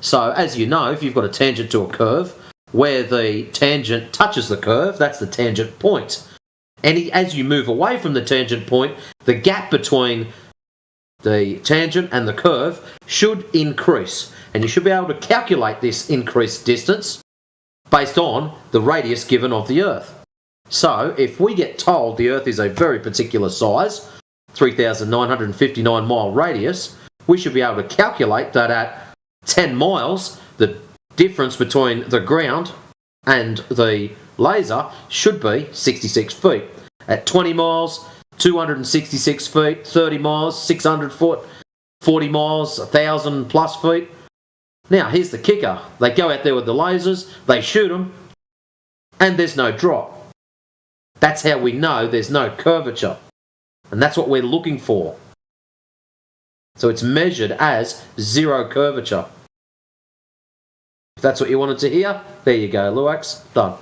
So as you know, if you've got a tangent to a curve, where the tangent touches the curve, that's the tangent point. And as you move away from the tangent point, the gap between the tangent and the curve should increase. And you should be able to calculate this increased distance based on the radius given of the Earth. So, if we get told the Earth is a very particular size, 3,959 mile radius, we should be able to calculate that at 10 miles, the difference between the ground and the laser should be 66 feet. At 20 miles, 266 feet, 30 miles, 600 foot, 40 miles, 1,000 plus feet. Now, here's the kicker. They go out there with the lasers, they shoot them, and there's no drop. That's how we know there's no curvature. And that's what we're looking for. So it's measured as zero curvature. If that's what you wanted to hear, there you go, Luax. Done.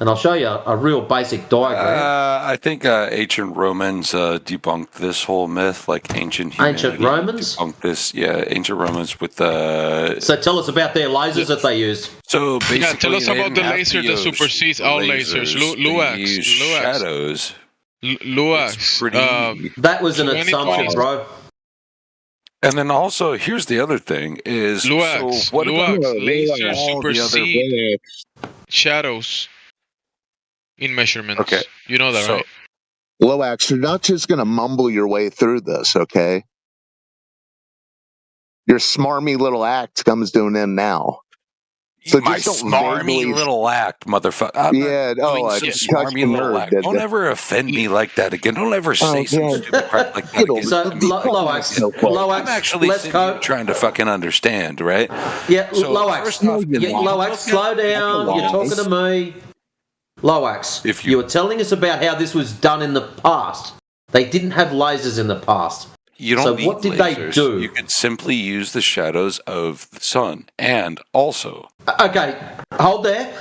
And I'll show you a real basic diagram. I think ancient Romans debunked this whole myth, like ancient Romans? debunked this, yeah, ancient Romans with the... So tell us about their lasers that they used. So basically, yeah, tell us about the laser that supersedes all lasers. Luax. Shadows. Luax. That was an assumption, bro. And then also, here's the other thing: is Luax. So what about lasers all the supersede shadows in measurements? Okay, you know that, right? Luax, you're not just going to mumble your way through this, okay? Your smarmy little act comes to an end now. So my smarmy little act, motherfucker. Yeah, smarmy little act. Don't ever offend me like that again. Don't ever say some stupid crap like that again. So, Loax, I'm actually trying to fucking understand, right? Yeah, So, Loax, slow down. You're talking to me. Loax, you were telling us about how this was done in the past. They didn't have lasers in the past. You don't so need what did lasers. they do? You can simply use the shadows of the sun. And also... Okay, hold there.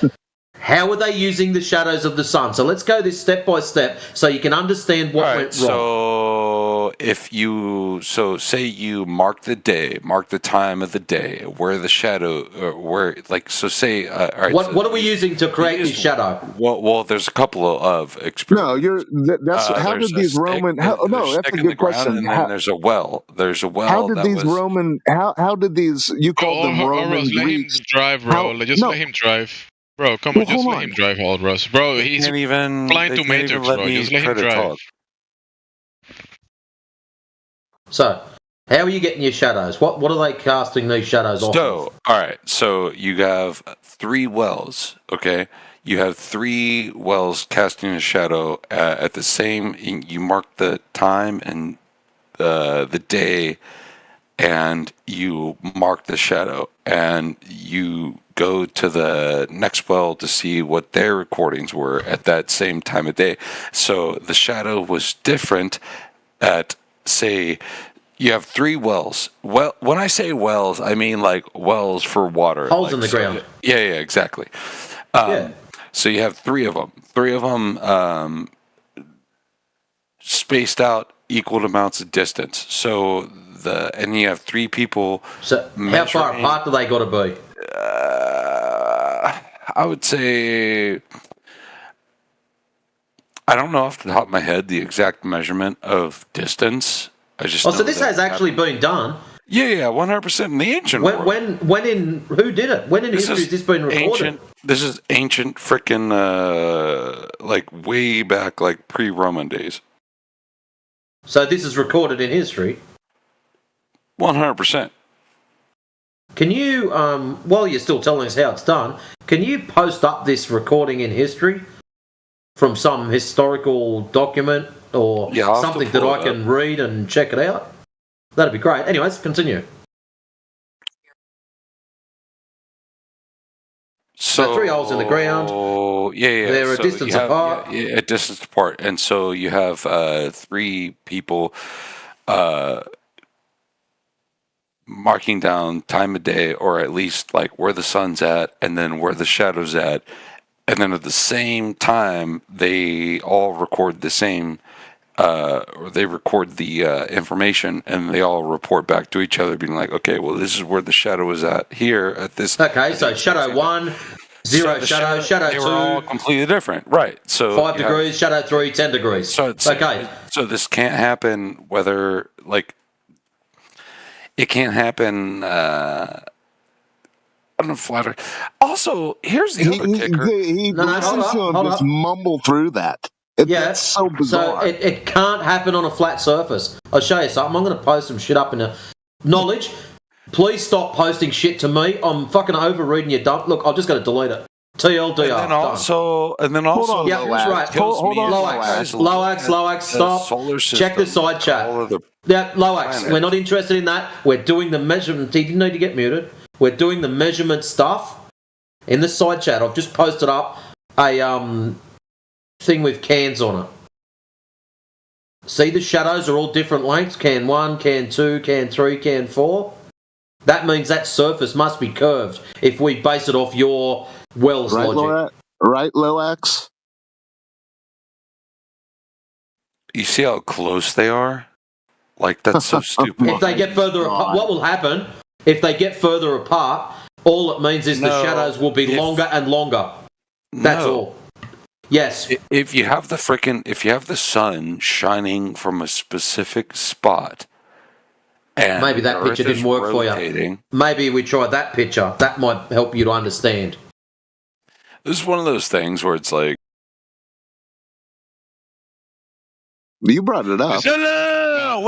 How were they using the shadows of the sun? So let's go this step by step so you can understand what went wrong. So if you... So say you mark the day, mark the time of the day, where the shadow... where like, so say... all right, what are we using to create this shadow? Well, there's a couple of experiments. No, that's... how did these Roman... that's a good question. And then there's a well. There's a well. How did these Roman... How did these... You called them Roman Greeks. Let him drive, bro. Let him drive. Bro, come on, just let him drive, Aldros. Bro, he's blind to Matrix, bro. Just let him drive. So, how are you getting your shadows? What are they casting these shadows off? So, all right. So you have 3 wells, okay? You have 3 wells casting a shadow at the same... You mark the time and the day, and you mark the shadow, and you go to the next well to see what their recordings were at that same time of day. So the shadow was different at, say, you have 3 wells. Well, when I say wells, I mean like wells for water. Holes in the ground. Yeah, exactly. So you have 3 of them. 3 of them spaced out equal amounts of distance. So and you have 3 people. So how far apart do they got to be? I would say, I don't know off the top of my head the exact measurement of distance. I just. So this has actually been done. Yeah, 100% in the ancient world. When in who did it? When in history has this been recorded? This is ancient, freaking like way back, like pre-Roman days. So this is recorded in history. 100%. Can you, while you're still telling us how it's done, can you post up this recording in history from some historical document or something that I can read and check it out? That'd be great. Anyways, continue. So 3 holes in the ground. Yeah. They're a distance apart. Yeah, a distance apart. And so you have 3 people marking down time of day, or at least like where the sun's at and then where the shadow's at, and then at the same time they all record the same or they record the information, and they all report back to each other being like, okay, well, this is where the shadow is at here at this. Okay, so shadow 1, 0 shadow 2. They were all completely different, right? So 5 degrees, shadow 3, 10 degrees. So okay, so this can't happen whether like. It can't happen on a flat Earth. Also, here's the other kicker. He listens to him just mumble through that. That's so bizarre. So it can't happen on a flat surface. I'll show you something. I'm going to post some shit up in Knowledge, please stop posting shit to me. I'm fucking overreading your dump. Look, I'm just going to delete it. TLDR. And then also, yeah, right. Hold on, Loax, stop. Check the side chat. Yeah, Loax, we're not interested in that. We're doing the measurement. He didn't need to get muted. We're doing the measurement stuff in the side chat. I've just posted up a thing with cans on it. See, the shadows are all different lengths. Can 1, can 2, can 3, can 4. That means that surface must be curved if we base it off your Wells logic. Right, Loax? You see how close they are? Like, that's so stupid. If they get further apart, what will happen, if they get further apart, all it means is the shadows will be longer and longer. That's all. Yes. If you have the sun shining from a specific spot, and maybe that picture didn't work for you. Maybe we try that picture. That might help you to understand. This is one of those things where it's like, you brought it up. No,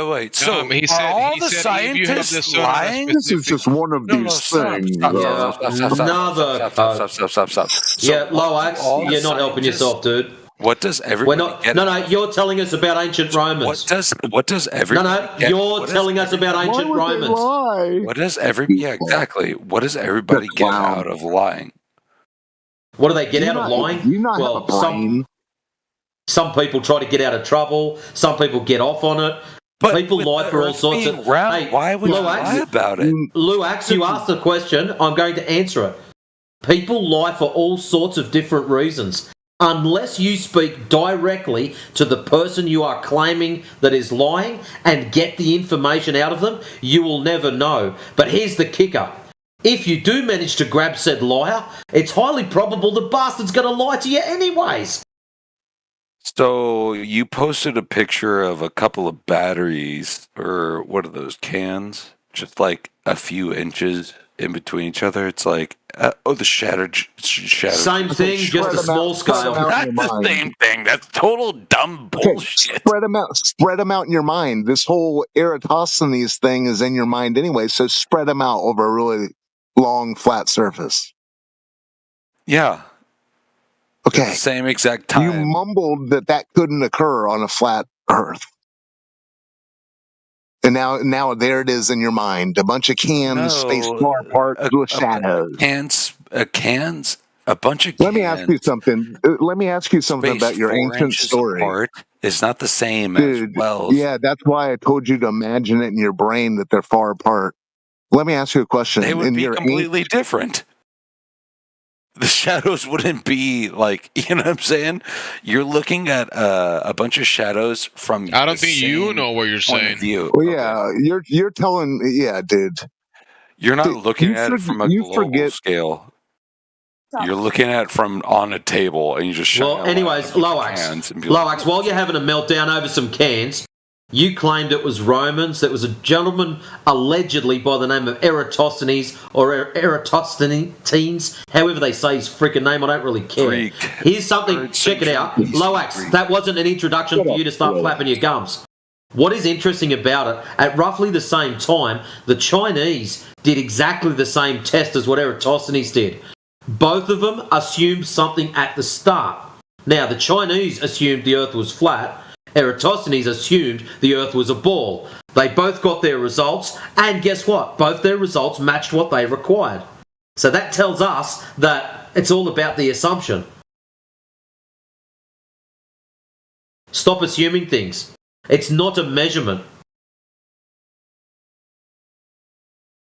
wait. So he said, all the scientists lying? This is just one of these things. Stop. Yeah, Loax, you're not helping yourself, dude. What does everybody get? No, you're telling us about ancient Romans. What does everybody get? You're telling us about ancient Romans. What does exactly. What does everybody get out of lying? What do they get out of lying? Some people try to get out of trouble. Some people get off on it. But people lie for all sorts of... Hey, why would you lie about it? Loax, you asked the question. I'm going to answer it. People lie for all sorts of different reasons. Unless you speak directly to the person you are claiming that is lying and get the information out of them, you will never know. But here's the kicker. If you do manage to grab said liar, it's highly probable the bastard's going to lie to you anyways. So you posted a picture of a couple of batteries, or what are those, cans? Just like a few inches in between each other. It's like, the shattered. Same thing, just a small scale. That's the same thing. That's total dumb bullshit. Spread them out in your mind. This whole Eratosthenes thing is in your mind anyway, so spread them out over a really long, flat surface. Yeah. Okay. At the same exact time. You mumbled that couldn't occur on a flat Earth. And now there it is in your mind. A bunch of cans spaced far apart with shadows. Cans, a bunch of cans. Let me ask you something about your ancient story. It's not the same, dude, as Wells. Yeah, that's why I told you to imagine it in your brain that they're far apart. Let me ask you a question. They would be completely different. The shadows wouldn't be like, you know what I'm saying? You're looking at a bunch of shadows from. I don't think you know what you're saying. Well, yeah, you're telling, yeah, dude. You're not looking at it from a global scale. You're looking at it from on a table, and you just. Well, anyways, Loax, while you're having a meltdown over some cans, you claimed it was Romans. That was a gentleman allegedly by the name of Eratosthenes or Eratosthenes, however they say his freaking name. I don't really care. Here's something. Check it out. Loax, that wasn't an introduction for you to start flapping your gums. What is interesting about it, at roughly the same time, the Chinese did exactly the same test as what Eratosthenes did. Both of them assumed something at the start. Now, the Chinese assumed the Earth was flat. Eratosthenes assumed the Earth was a ball. They both got their results, and guess what? Both their results matched what they required. So that tells us that it's all about the assumption. Stop assuming things. It's not a measurement.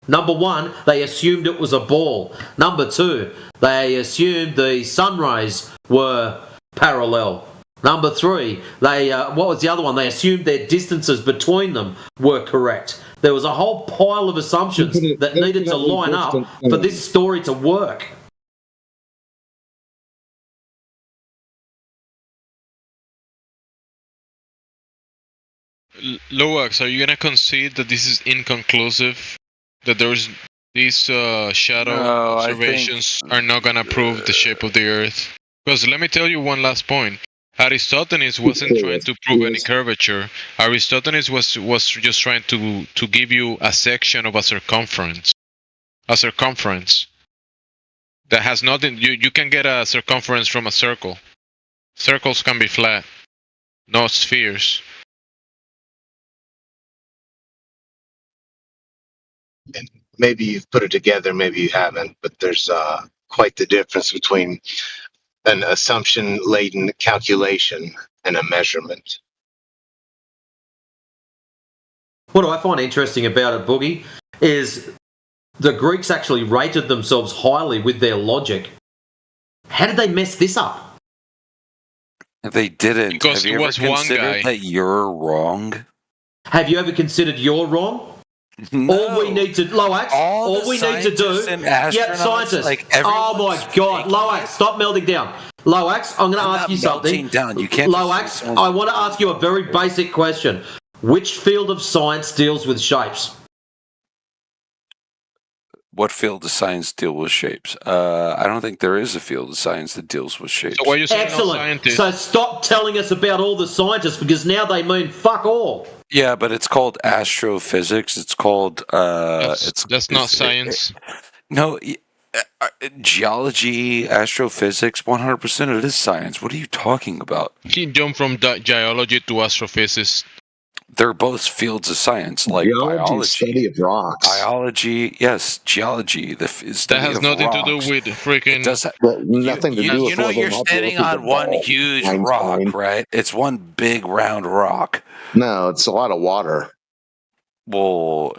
Number one, they assumed it was a ball. Number two, they assumed the sun rays were parallel. Number three, what was the other one? They assumed their distances between them were correct. There was a whole pile of assumptions that needed to line up for this story to work. Loax, are you going to concede that this is inconclusive? That these shadow observations are not going to prove the shape of the Earth? Because let me tell you one last point. Aristotle's wasn't trying to prove any curvature. Aristotle's was just trying to give you a section of a circumference. A circumference that has nothing. You can get a circumference from a circle. Circles can be flat, not spheres. And maybe you've put it together, maybe you haven't, but there's quite the difference between an assumption-laden calculation and a measurement. What I find interesting about it, Boogie, is the Greeks actually rated themselves highly with their logic. How did they mess this up? They didn't. Because Have you ever considered that you're wrong? Have you ever considered you're wrong? No. All we need to, Loax, all we need to do, scientists. Like oh my God, Loax, stop melting down. Loax, I'm going to ask you something. Down. You can't. Loax, I want to ask you a very basic question. Which field of science deals with shapes? What field of science deals with shapes? I don't think there is a field of science that deals with shapes. So why are you saying Excellent. No scientists? So stop telling us about all the scientists because now they mean fuck all. Yeah, but it's called astrophysics. It's called that's not science. Geology, astrophysics, 100% it is science. What are you talking about? You jump from geology to astrophysics. They're both fields of science, like biology, study of rocks. Biology, yes, geology. The study that has of nothing rocks. to do with freaking. Nothing to do with. You know, you're standing on one huge rock, right? It's one big round rock. No, it's a lot of water. Well,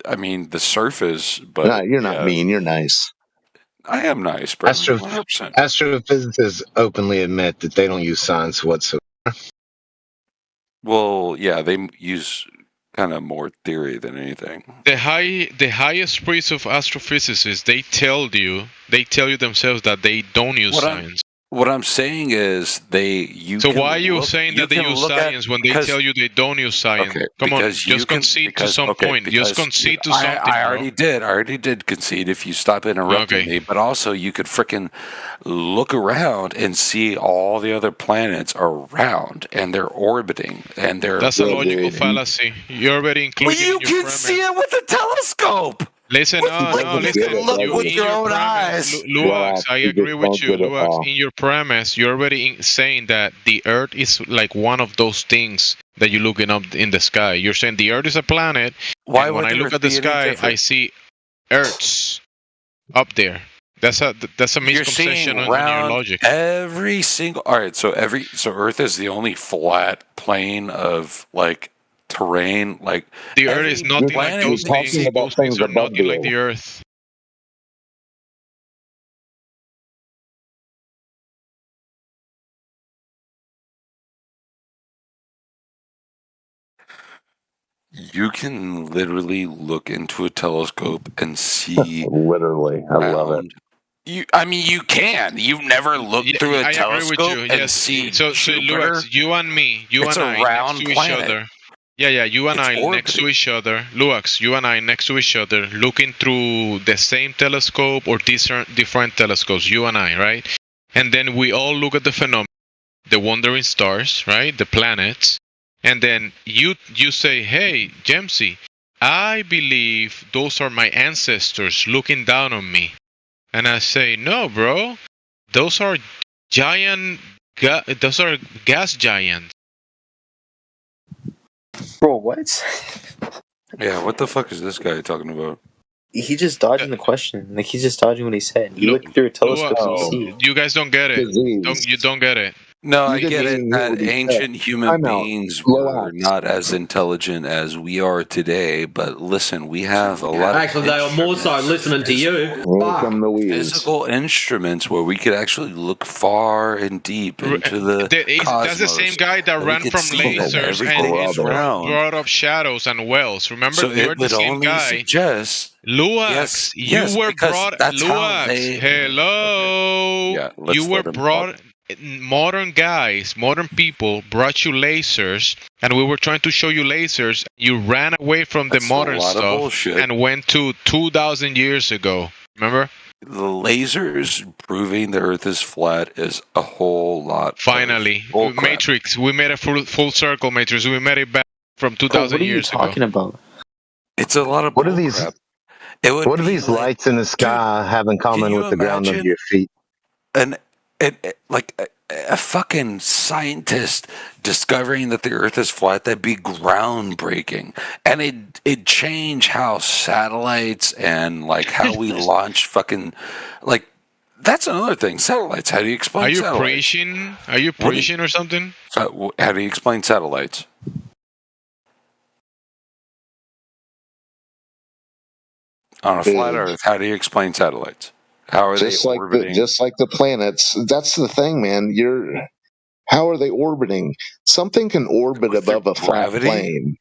I mean, the surface, but no, you're not mean. You're nice. I am nice, bro. Astrophysicists openly admit that they don't use science whatsoever. Well, yeah, they use kind of more theory than anything. The highest priest of astrophysicists, they tell you themselves that they don't use science. What I'm saying is So why are you saying that they use science when they tell you they don't use science? Okay, come on, just concede to some point. Just concede to something. I already did concede if you stop interrupting me. But also, you could frickin' look around and see all the other planets are round and they're orbiting and they're. That's a logical fallacy. You're already including. Well, you can see it with a telescope. Listen, listen. Look with your own eyes. Luax, I agree with you. Luax, in your premise, you're already saying that the Earth is like one of those things that you're looking up in the sky. You're saying the Earth is a planet. Why when I look at the sky, I see Earths up there. That's a misconception on your logic. Every single. All right, so Earth is the only flat plane of like. Terrain, like the Earth is nothing like those things. Those things are nothing like the Earth. You can literally look into a telescope and see. Literally, I love it. I mean, you can. You've never looked through a telescope and see. So Luax, you and me, you and I next to each other. Yeah, you and I next to each other. Luax, you and I next to each other, looking through the same telescope or different telescopes, you and I, right? And then we all look at the phenomenon, the wandering stars, right? The planets. And then you say, hey, Gemsy, I believe those are my ancestors looking down on me. And I say, no, bro, those are gas giants. Bro, what? Yeah, what the fuck is this guy talking about? He just dodging the question. Like he's just dodging what he said. You look through a telescope and you see. You guys don't get it. You don't get it. No, I get it that ancient human beings were not as intelligent as we are today, but listen, we have a lot actually, they are more so listening to you. Physical instruments where we could actually look far and deep into the cosmos. That's the same guy that ran from lasers and brought up shadows and wells. Remember, so you're the same guy. Suggest Luax, you were brought. Luax, hello. Yeah, you were brought. Modern people brought you lasers, and we were trying to show you lasers. You ran away from the modern stuff and went to 2,000 years ago. Remember? the lasers proving the Earth is flat is a whole lot. Finally, Matrix. We made a full circle, Matrix. We made it back from 2,000 years ago. What are you talking about? It's a lot of what are these? crap. What do these lights in the sky have in common with the ground under your feet? Like a fucking scientist discovering that the Earth is flat, that'd be groundbreaking, and it'd change how satellites and like how we launch fucking like. That's another thing. Satellites. How do you explain? Are you satellites? preaching? Are you preaching or something? So, how do you explain satellites? On a flat Earth, how do you explain satellites? How are they orbiting? Just like the planets. That's the thing, man. How are they orbiting? Something can orbit above a flat plane.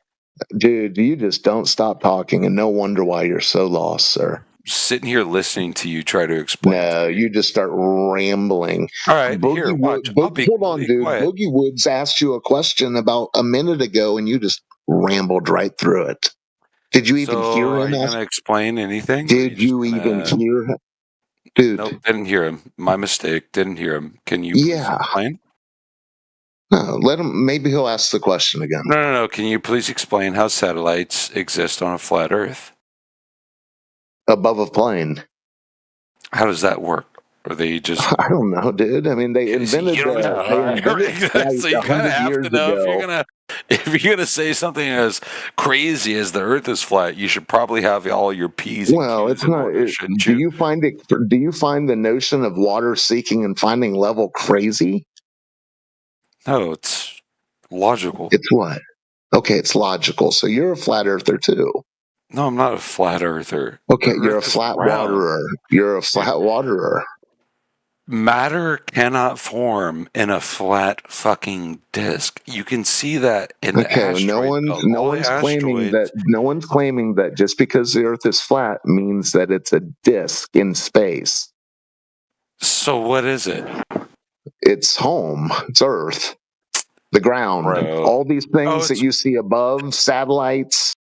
Dude, you just don't stop talking, and no wonder why you're so lost, sir. Sitting here listening to you try to explain. No, you just start rambling. All right, here, watch. Hold on, dude. Quiet. Boogie Woods asked you a question about a minute ago, and you just rambled right through it. Did you even hear him? Are you going to explain anything? Did you even hear him? Dude. Nope, didn't hear him. My mistake. Didn't hear him. Can you please explain? No, let him. Maybe he'll ask the question again. No. Can you please explain how satellites exist on a flat Earth? Above a plane. How does that work? Are they just? I don't know, dude. I mean, they invented. You don't know. So you kind of have to know if you're gonna say something as crazy as the Earth is flat. You should probably have all your P's. Well, it's not. Do you find the notion of water seeking and finding level crazy? No, it's logical. It's what? Okay, it's logical. So you're a flat earther too. No, I'm not a flat earther. Okay, you're a flat waterer. You're a flat waterer. Matter cannot form in a flat fucking disk. You can see that in the asteroid. No one's claiming that just because the Earth is flat means that it's a disk in space. So what is it? It's home. It's Earth. The ground. Bro. All these things that you see above, satellites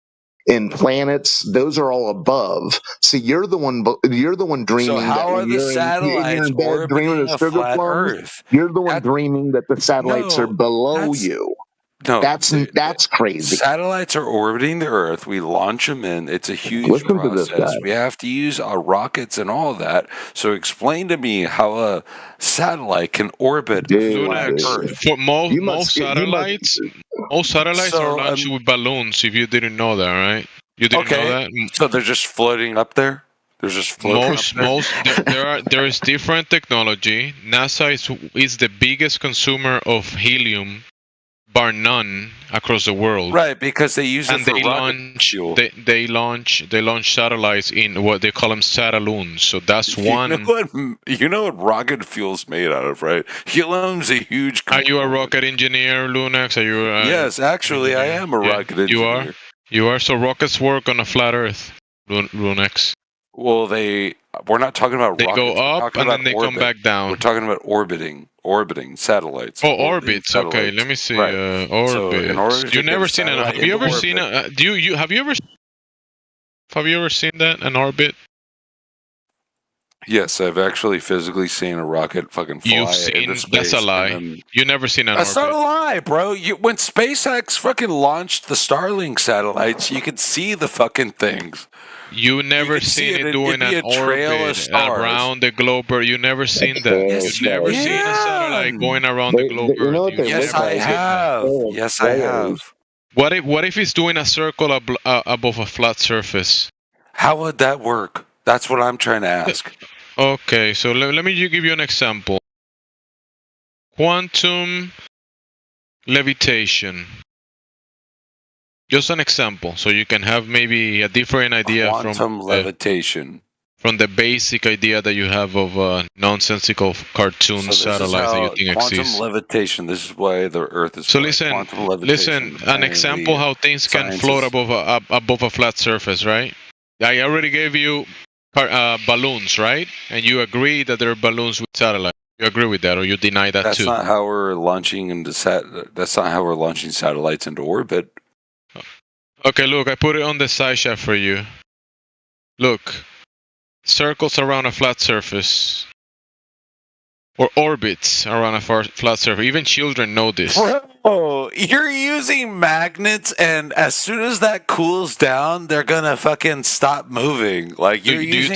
and planets, those are all above. See, you're the one dreaming. So how are the satellites orbiting a flat Earth? You're the one dreaming that the satellites are below you. No, that's crazy. Satellites are orbiting the Earth. We launch them in. It's a huge process. We have to use our rockets and all that. So explain to me how a satellite can orbit Earth. For most satellites are launched with balloons. If you didn't know that, right? You didn't know that. So they're just floating up there. They're just floating. There is different technology. NASA is the biggest consumer of helium, bar none, across the world. Right, because they use it for rocket fuel. They launch satellites in what they call them sataloons. So that's one. You know what rocket fuel's made out of, right? Helium's a huge. Are you a rocket engineer, Lunax? Are you? Yes, actually, I am a rocket engineer. You are. So rockets work on a flat Earth, Lunax. Well, we're not talking about rockets. They go up and then they come back down. We're talking about orbiting satellites. Oh, orbits. Okay, let me see. Right. Orbits. You've never seen an? Have you ever seen a? Have you ever seen that, an orbit? Yes, I've actually physically seen a rocket fucking fly into space. That's a lie. You never seen an orbit. That's not a lie, bro. When SpaceX fucking launched the Starlink satellites, you could see the fucking things. You never seen it doing an orbit around the globe. You never seen that. You've never seen a satellite going around the globe. Yes, I have. Yes, I have. What if it's doing a circle above a flat surface? How would that work? That's what I'm trying to ask. Okay, so let me give you an example. Quantum levitation. Just an example, so you can have maybe a different idea from levitation. From the basic idea that you have of a nonsensical cartoon satellites that you think exist. Quantum levitation. This is why the Earth is. So listen. An example how things can float above a flat surface, right? I already gave you balloons, right? And you agree that there are balloons with satellites. You agree with that, or you deny that too? That's not how we're launching satellites into orbit. Okay, look, I put it on the side shot for you. Look, circles around a flat surface. Or orbits around a flat surface. Even children know this. Bro, you're using magnets, and as soon as that cools down, they're gonna fucking stop moving. Like do you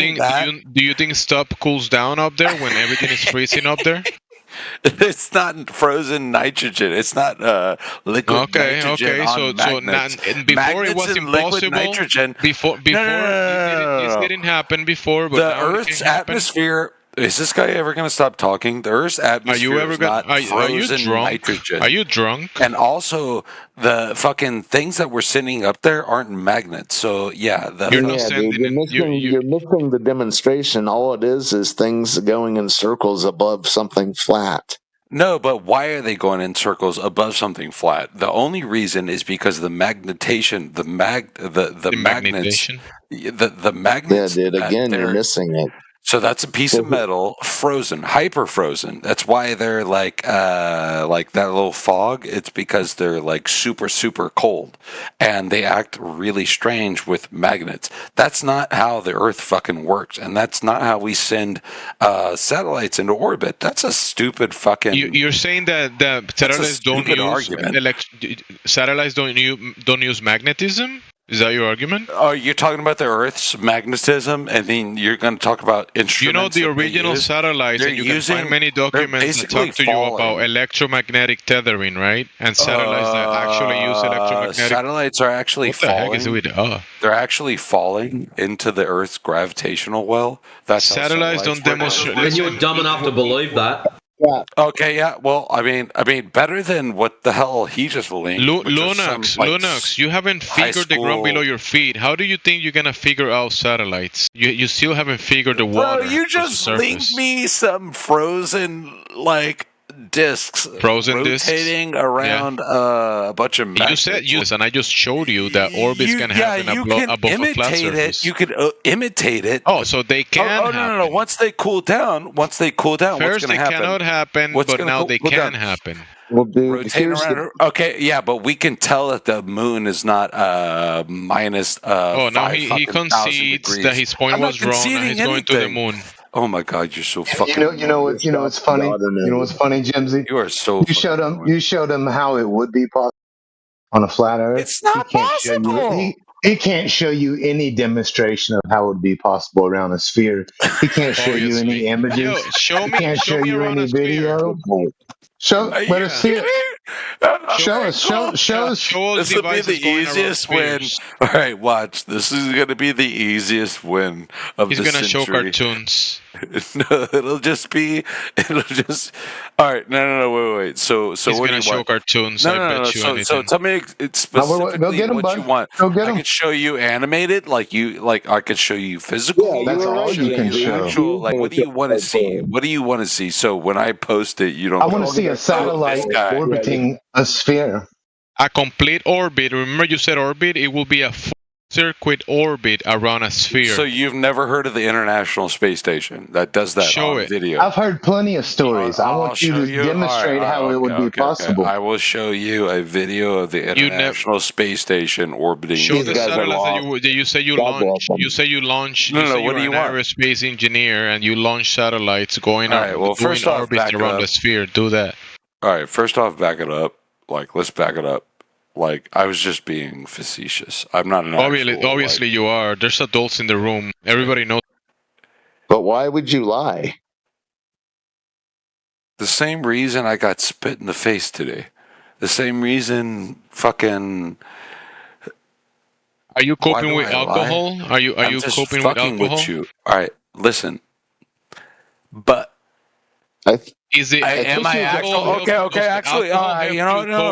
think stuff cools down up there when everything is freezing up there? It's not frozen nitrogen. It's not liquid nitrogen. Okay. So before magnets it was impossible. Nitrogen. Before this didn't happen before. But the Earth's atmosphere. Is this guy ever going to stop talking? The Earth's atmosphere is not frozen nitrogen. Are you drunk? And also, the fucking things that we're sending up there aren't magnets. So, yeah. You're missing the demonstration. All it is things going in circles above something flat. No, but why are they going in circles above something flat? The only reason is because the magnetation, the magnets. Yeah, dude. Again, you're missing it. So that's a piece of metal, frozen, hyper frozen. That's why they're like that little fog. It's because they're like super, super cold, and they act really strange with magnets. That's not how the Earth fucking works, and that's not how we send satellites into orbit. That's a stupid fucking. You're saying that satellites don't use magnetism? Is that your argument? Oh, you're talking about the Earth's magnetism, and then you're going to talk about instruments. You know the original satellites, and you can find many documents that talk to you about electromagnetic tethering, right? And satellites that actually use electromagnetic. Satellites are actually falling. What the heck is with They're actually falling into the Earth's gravitational well. That's satellites don't demonstrate. And you're dumb enough to believe that. Yeah. Okay, yeah. Well, I mean, better than what the hell he just linked. Lunox, you haven't figured the ground below your feet. How do you think you're gonna figure out satellites? You still haven't figured the water. Bro, you just linked me some frozen discs rotating around a bunch of magnets. You said and I just showed you that orbits can happen above a flat surface. You could imitate it. Oh, so they can happen. No. Once they cool down, what's going to happen? First they cannot happen, but now they can happen. Well, dude, okay, yeah, but we can tell that the moon is not minus. Now he concedes that his point was wrong, and he's going to the moon. Oh my God, you're so fucking. You know what's funny? You know what's funny, Jimsy? You are so. You showed him how it would be possible on a flat Earth. It's not possible. He can't show you any demonstration of how it would be possible around a sphere. He can't show you any images. Show me. He can't show you any video. Show us. This will be the easiest win. All right, watch. This is going to be the easiest win of the century. He's going to show cartoons. No, it'll just. All right, no, wait. So he's going to show cartoons. No. So tell me specifically what you want. Go get I could show you animated, I could show you physical. Yeah, that's all you can show. What do you want to see? What do you want to see? So when I post it, you don't. I want to see a satellite orbiting a sphere. A complete orbit. Remember, you said orbit. It will be a circuit orbit around a sphere. So you've never heard of the International Space Station that does that video? I've heard plenty of stories. I want you to demonstrate how it would be possible. I will show you a video of the International Space Station orbiting. Show the satellites that you say you launch. You say you launch. No, what do you want? Aerospace engineer, and you launch satellites going first off, orbits around the sphere. Do that. All right. First off, back it up. Let's back it up. I was just being facetious. I'm not an obviously you are. There's adults in the room. Everybody knows. But why would you lie? The same reason I got spit in the face today. The same reason fucking. Are you coping with alcohol? Are you coping with alcohol? With you. All right, listen. But is it? Am I actually okay? Actually,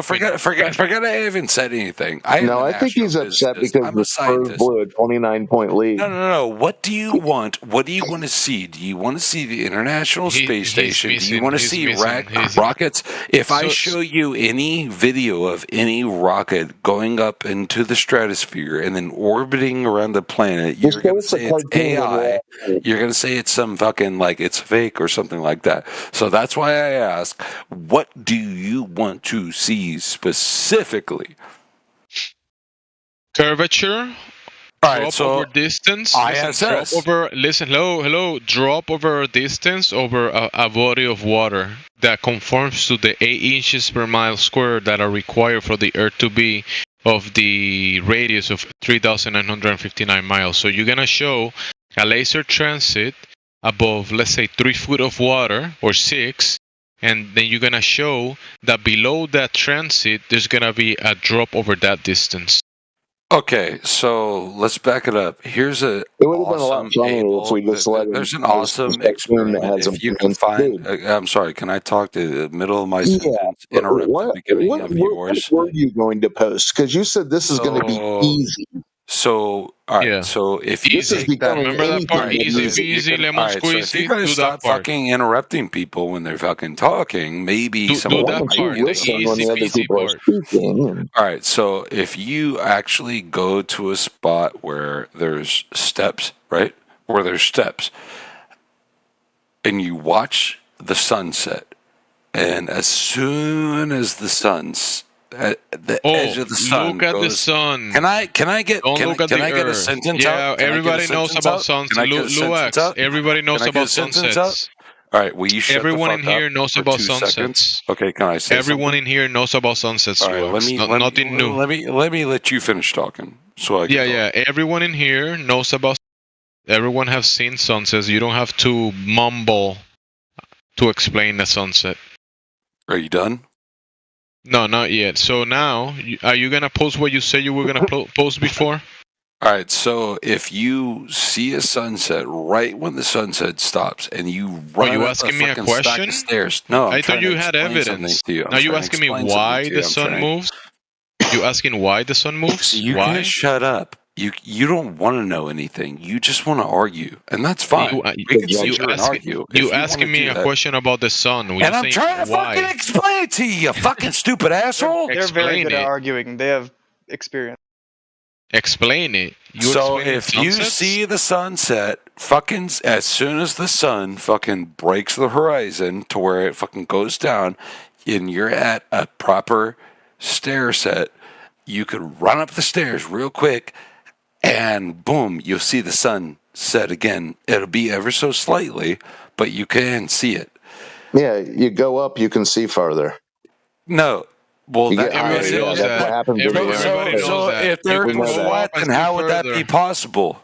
forget I even said anything. I think he's upset because the Spurs blew a 29-point lead. No. What do you want? What do you want to see? Do you want to see the International Space Station? Do you want to see rockets? If I show you any video of any rocket going up into the stratosphere and then orbiting around the planet, you're going to say it's AI. You're going to say it's some fucking it's fake or something like that. So that's why I ask, what do you want to see specifically? Curvature Drop over distance. Drop over. Listen, hello. Drop over distance over a body of water that conforms to the 8 inches per mile square that are required for the Earth to be of the radius of 3,959 miles. So you're gonna show a laser transit above, let's say, 3 foot of water or 6, and then you're gonna show that below that transit there's gonna be a drop over that distance. Okay, so let's back it up. Here's a. It would have been a lot funnier if we just let There's an awesome experiment. If you can find, I'm sorry. Can I talk to the middle of my sentence? Interrupt the beginning of yours. What were you going to post? Because you said this is going to be easy. So, all right. So if you take that, remember that part, easy peasy, lemon squeezy. So if you guys stop fucking interrupting people when they're fucking talking, maybe someone that part, the easy peasy part. All right. So if you actually go to a spot where there's steps, right? Where there's steps, and you watch the sunset, and as soon as the sun's at the edge of the sun. Look at the sun. Can I get? Look at can I get a sentence out? Everybody knows about sunsets. Luax, everybody knows about sunsets. All right. Will you shut Everyone the in fuck here up knows for about 2 sunsets. seconds? Okay. Can I say Everyone something? in here knows about sunsets. All right. Nothing new. Let me let you finish talking. So I can talk. Everyone in here knows about. Everyone has seen sunsets. You don't have to mumble to explain the sunset. Are you done? No, not yet. So now, are you gonna post what you said you were gonna post before? All right. So if you see a sunset right when the sunset stops, and you run Are you up asking me a fucking stack question? of stairs, no, I'm I thought trying you to had explain something evidence. to you. I'm Now you trying to asking me explain something why to you. the I'm sun trying- moves? You asking why the sun moves? You Why? guys shut up. You don't want to know anything. You just want to argue, and that's fine. We can sit here and argue. If You wanna asking me do a that. question about the sun? And I'm trying to fucking explain it to you, you fucking stupid asshole. They're very Explain good at it. arguing. They have experience. Explain it. So if you see the sunset, fucking as soon as the sun fucking breaks the horizon to where it fucking goes down, and you're at a proper stair set, you could run up the stairs real quick, and boom, you'll see the sun set again. It'll be ever so slightly, but you can see it. Yeah, you go up, you can see farther. No. Well, Everybody knows that. That's what happens. So if the Earth was flat, then how would that be possible?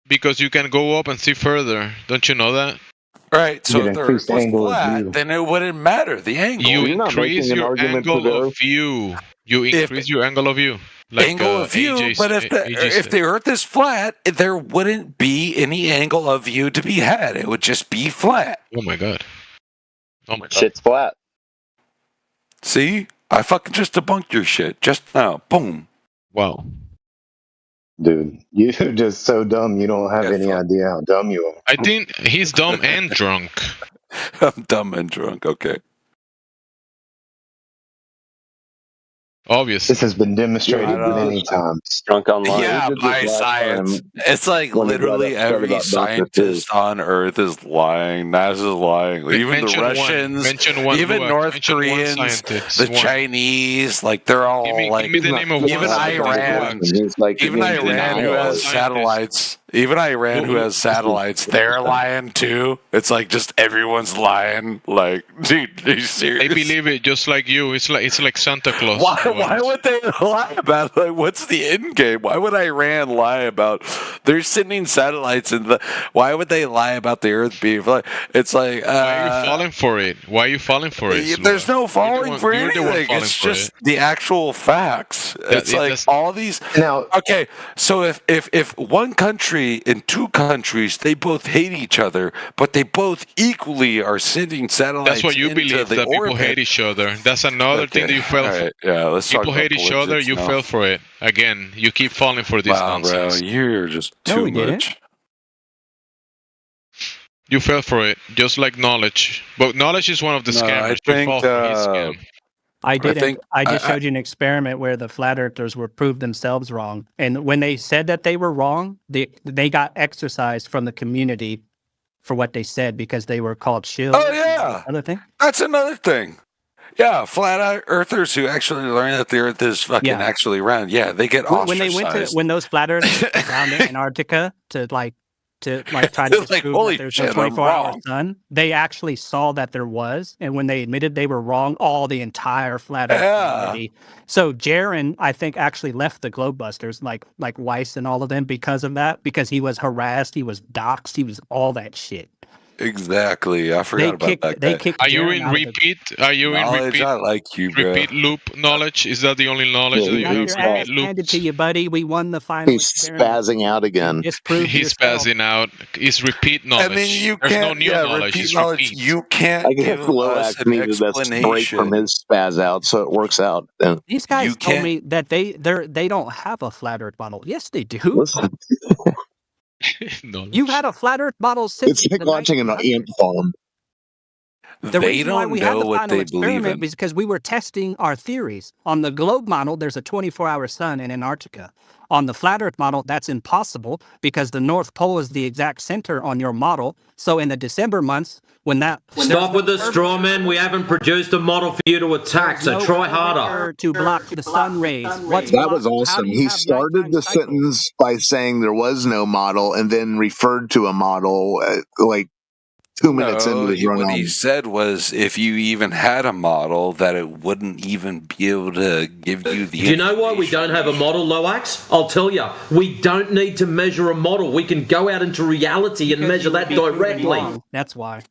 Because you can go up and see further. Don't you know that? Right. So if the Earth was flat, then it wouldn't matter the angle. You increase your angle of view. You increase your angle of view. Like, angle of view, AJ, but if the Earth is flat, there wouldn't be any angle of view to be had. It would just be flat. Oh my god! Oh my god! Shit's flat. See, I fucking just debunked your shit just now. Boom. Wow. Dude, you're just so dumb. You don't have any idea how dumb you are. I think he's dumb and drunk. I'm dumb and drunk. Okay. Obviously. This has been demonstrated many times. Drunk online. Yeah, by science. It's like literally every scientist on Earth is lying. NASA's lying. Even the Russians, even North Koreans, the Chinese, like they're all like. Give me the name of even Iran. Even Iran who has satellites. Even Iran who has satellites, they're lying too. It's like just everyone's lying. Like, dude, are you serious? They believe it just like you. It's like Santa Claus. Why would they lie about it? Like, what's the end game? Why would Iran lie about they're sending satellites in the? Why would they lie about the Earth being? It's like why are you falling for it? Why are you falling for it? There's no falling for anything. It's just the actual facts. It's like all these. Now, okay, so if one country and 2 countries, they both hate each other, but they both equally are sending satellites. That's what you believe, that people hate each other. That's another thing that you fell for. Yeah, let's talk people about hate each other, you fell for it. Again, you keep falling for this nonsense. Bro, you're just too much. You fell for it, just like knowledge. But knowledge is one of the scammers. I think, you fall for his scam. I just showed you an experiment where the flat earthers were proved themselves wrong. And when they said that they were wrong, they got exercised from the community for what they said because they were called shills. Oh, yeah. Other thing? That's another thing. Yeah, flat earthers who actually learn that the Earth is fucking actually round. Yeah, they get ostracized. When those flat earthers went down to Antarctica to try to disprove that there's no 24-hour sun, they actually saw that there was, and when they admitted they were wrong, the entire flat earth community. So Jaron, I think, actually left the Globebusters, like Weiss and all of them, because of that, because he was harassed, he was doxxed, he was all that shit. Exactly, I forgot about that. They kicked. Are you in repeat? Are you in repeat? I like you, bro. Repeat loop knowledge? Is that the only knowledge that you have? Repeat loop. Handed to you, buddy. We won the final. He's spazzing out again. He's spazzing out. It's repeat knowledge. I mean, you There's can't. No new knowledge. Repeat knowledge. You can't. I guess Loax needed a break from his spaz out, so it works out. These guys told me that they don't have a flat Earth model. Yes, they do. Listen. You've had a flat Earth model since. It's like watching an ant farm. The reason why we had the final experiment is because we were testing our theories. On the globe model, there's a 24-hour sun in Antarctica. On the flat Earth model, that's impossible because the North Pole is the exact center on your model. So in the December months, Stop with the straw man. We haven't produced a model for you to attack, so try harder. To block the sun rays. That was awesome. He started the sentence by saying there was no model and then referred to a model like 2 minutes into his run. What he said was if you even had a model, that it wouldn't even be able to give you the. Do you know why we don't have a model, Loax? I'll tell you. We don't need to measure a model. We can go out into reality and measure that directly. That's why.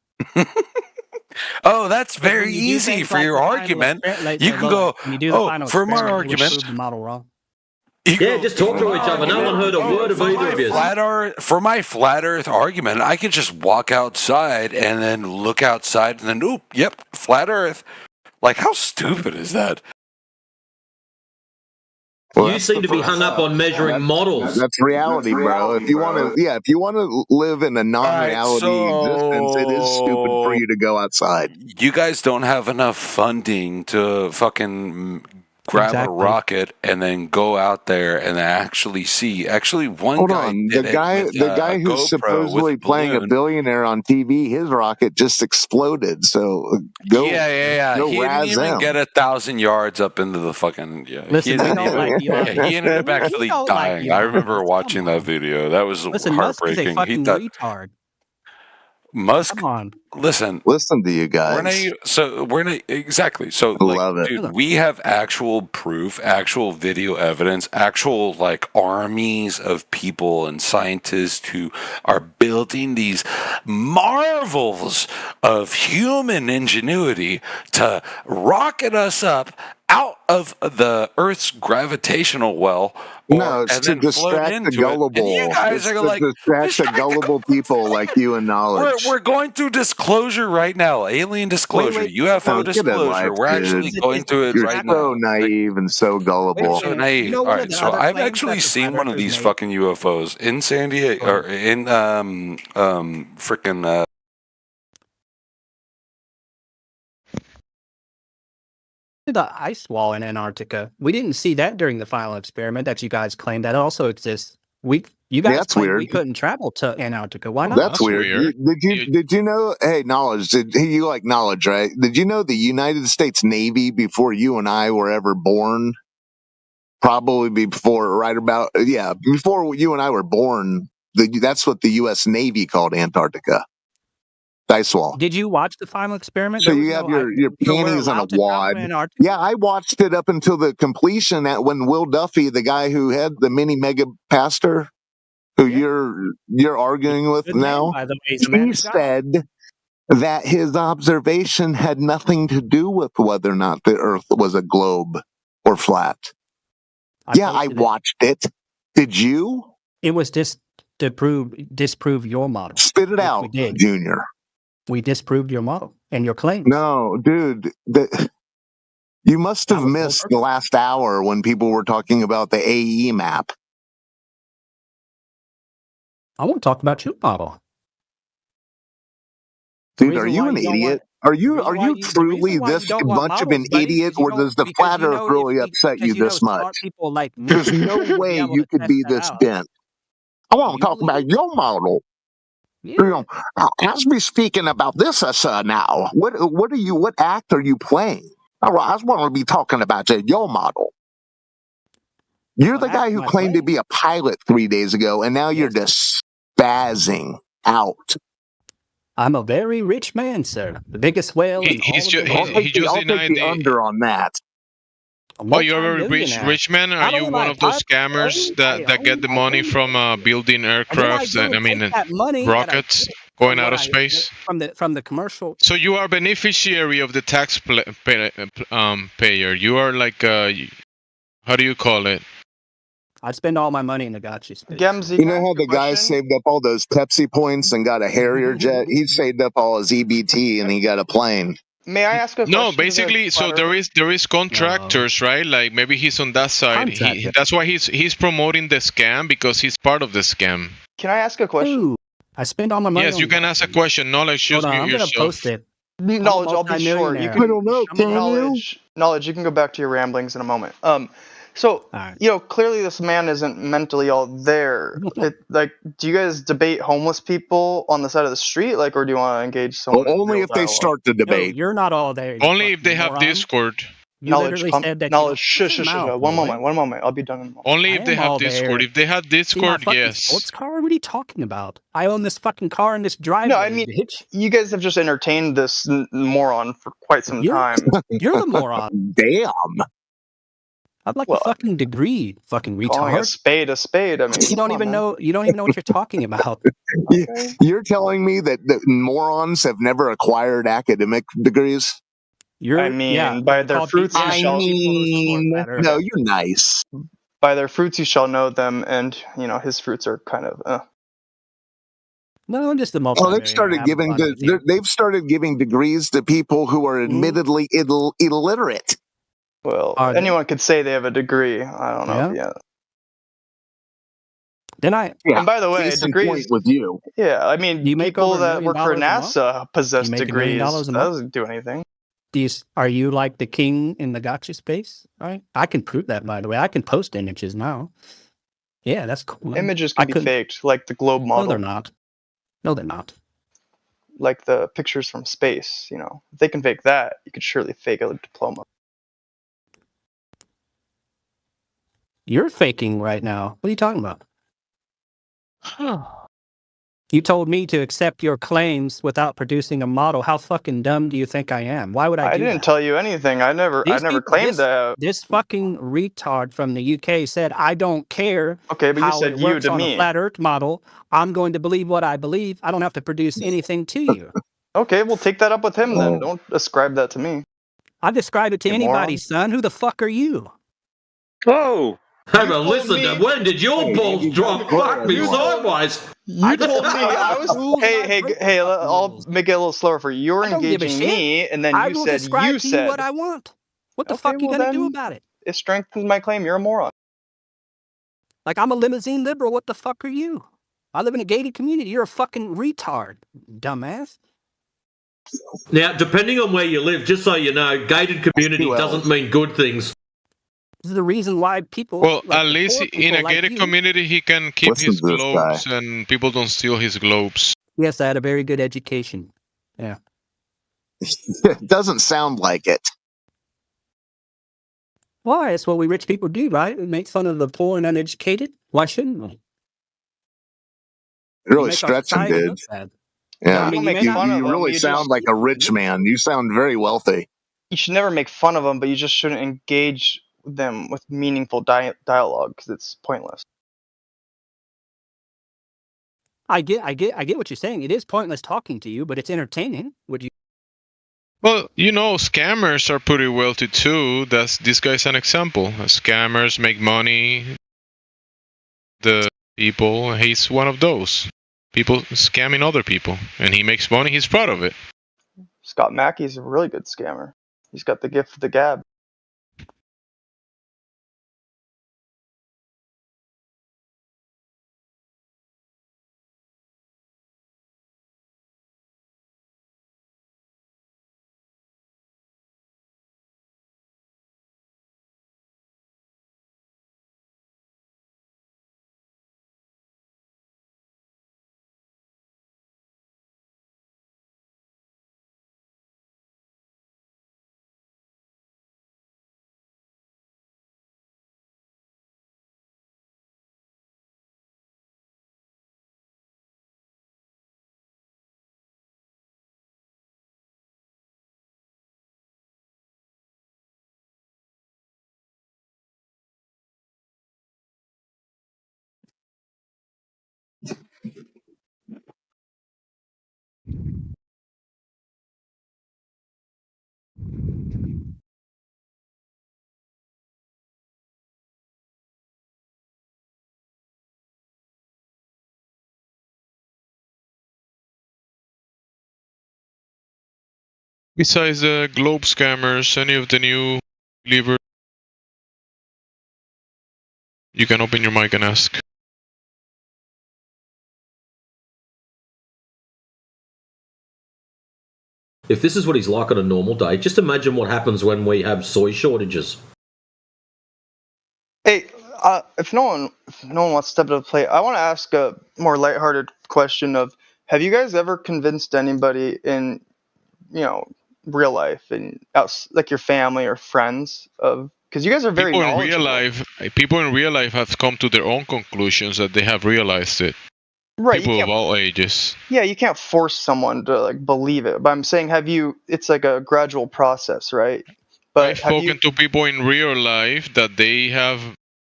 Oh, that's very easy for your argument. You can go, for my argument. The model wrong. Yeah, just talk to each other. No one heard a word of either of you. For my flat Earth argument, I could just walk outside and then look outside and then, flat Earth. Like, how stupid is that? Well, you seem to be hung up on measuring models. That's reality, bro. If you want to live in a non-reality existence, it is stupid for you to go outside. You guys don't have enough funding to fucking grab a rocket and then go out there and actually see. Actually, one guy did the guy who's GoPro supposedly playing a billionaire on TV, his rocket just exploded. So go, Go he didn't even get 1,000 yards up into the fucking. Listen, he ended up actually dying. I remember watching that video. That was heartbreaking. Musk is a fucking retard. Musk, come on. Listen to you guys. Exactly. So, like, dude, we have actual proof, actual video evidence, actual like armies of people and scientists who are building these marvels of human ingenuity to rocket us up out of the Earth's gravitational well. It's to distract the gullible. You guys are like distract the gullible people like you and knowledge. We're going through disclosure right now. Alien disclosure, UFO disclosure. We're actually going through it right now. You're so naive and so gullible. So naive. All right, so I've actually seen one of these fucking UFOs in San Diego or in frickin'. The ice wall in Antarctica. We didn't see that during the final experiment that you guys claimed that also exists. You guys claimed we couldn't travel to Antarctica. Why not? That's weird. Did you know? Hey, knowledge. You like knowledge, right? Did you know the United States Navy before you and I were ever born? Probably before you and I were born. That's what the U.S. Navy called Antarctica. Ice wall. Did you watch the final experiment? So you have your panties on a wad. Yeah, I watched it up until the completion when Will Duffy, the guy who had the mini mega pastor, who you're arguing with now, he said that his observation had nothing to do with whether or not the Earth was a globe or flat. I watched it. Did you? It was just to disprove your model. Spit it out, Junior. We disproved your model and your claims. No, dude. You must have missed the last hour when people were talking about the AE map. I want to talk about your model. Dude, are you an idiot? Are you truly this much of an idiot, or does the flat Earth really upset you this much? There's no way you could be this bent. I want to talk about your model. As we speaking about this now, what act are you playing? I just want to be talking about your model. You're the guy who claimed to be a pilot 3 days ago, and now you're just spazzing out. I'm a very rich man, sir. The biggest whale in all of the world. I'll take the under on that. Oh, you're a rich man? Are you one of those scammers that get the money from building aircrafts and rockets going out of space? From the commercial. So you are beneficiary of the tax payer. You are like how do you call it? I spend all my money in the gotcha space. You know how the guy saved up all those Pepsi points and got a Harrier jet? He saved up all his EBT and he got a plane. May I ask a question? No, basically, so there is contractors, right? Like maybe he's on that side. That's why he's promoting the scam because he's part of the scam. Can I ask a question? Ooh, I spend all my money. Yes, you can ask a question. Knowledge, just mute yourself. I'm gonna post it. Knowledge, I'll be short. I don't know. Knowledge, you can go back to your ramblings in a moment. So, clearly this man isn't mentally all there. Do you guys debate homeless people on the side of the street, or do you want to engage someone? Well, only if they start the debate. No, you're not all there. Only if they have Discord. Knowledge, shush. One moment. I'll be done in a moment. Only if they have Discord. If they have Discord, yes. Sports car? What are you talking about? I own this fucking car in this driveway. No, I mean, you guys have just entertained this moron for quite some time. You're the moron. Damn. I'd like a fucking degree, fucking retard. Calling a spade a spade. I mean, you don't even know what you're talking about. You're telling me that morons have never acquired academic degrees? By their fruits you shall. No, you're nice. By their fruits you shall know them, and his fruits are kind of. No, I'm just the most. They've started giving degrees to people who are admittedly illiterate. Well, anyone could say they have a degree. I don't know. Yeah. And by the way, degrees with you. Yeah, I mean, people that work for NASA possess degrees. That doesn't do anything. Are you like the king in the gotcha space? Right? I can prove that, by the way. I can post images now. Yeah, that's cool. Images can be faked, like the globe model. No, they're not. No, they're not. Like the pictures from space, if they can fake that, you could surely fake a diploma. You're faking right now. What are you talking about? You told me to accept your claims without producing a model. How fucking dumb do you think I am? Why would I do that? I didn't tell you anything. I never claimed that. This fucking retard from the UK said, I don't care but you said you to me. A flat earth model. I'm going to believe what I believe. I don't have to produce anything to you. Okay, we'll take that up with him then. Don't ascribe that to me. I describe it to anybody, son. Who the fuck are you? Oh! Hey, but listen, when did your balls drop? Fuck me sideways. You told me I was. Hey! I'll make it a little slower for you. You're engaging me, and then you said you said what I want. What the fuck are you gonna do about it? It strengthens my claim. You're a moron. Like I'm a limousine liberal. What the fuck are you? I live in a gated community. You're a fucking retard, dumbass. Now, depending on where you live, just so you know, gated community doesn't mean good things. This is the reason why people. Well, at least in a gated community, he can keep his globes, and people don't steal his globes. Yes, I had a very good education. Yeah. It doesn't sound like it. Why? That's what we rich people do, right? We make fun of the poor and uneducated. Why shouldn't we? Really stretching, dude. Yeah, you really sound like a rich man. You sound very wealthy. You should never make fun of them, but you just shouldn't engage them with meaningful dialogue because it's pointless. I get what you're saying. It is pointless talking to you, but it's entertaining. Would you? Well, scammers are pretty wealthy too. This guy's an example. Scammers make money. The people, he's one of those people scamming other people, and he makes money. He's proud of it. Scott Mackey's a really good scammer. He's got the gift of the gab. Besides the globe scammers, any of the new believers, you can open your mic and ask. If this is what he's like on a normal day, just imagine what happens when we have soy shortages. Hey, if no one wants to step to the plate, I want to ask a more lighthearted question of: have you guys ever convinced anybody in, real life and like your family or friends of? Because you guys are very knowledgeable. People in real life have come to their own conclusions that they have realized it. Right. People of all ages. Yeah, you can't force someone to believe it. But I'm saying, it's like a gradual process, right? But I've spoken to people in real life that they have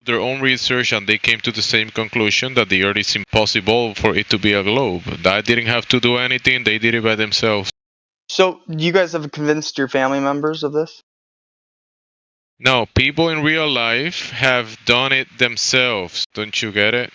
their own research and they came to the same conclusion that the Earth is impossible for it to be a globe. That didn't have to do anything. They did it by themselves. So you guys have convinced your family members of this? No, people in real life have done it themselves. Don't you get it?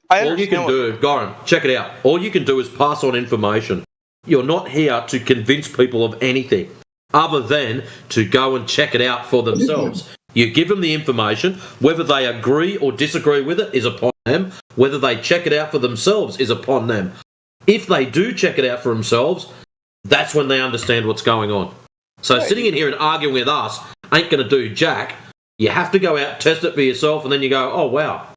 All you can do, Goran, check it out. All you can do is pass on information. You're not here to convince people of anything other than to go and check it out for themselves. You give them the information. Whether they agree or disagree with it is upon them. Whether they check it out for themselves is upon them. If they do check it out for themselves, that's when they understand what's going on. So sitting in here and arguing with us ain't going to do jack. You have to go out, test it for yourself, and then you go, oh, wow.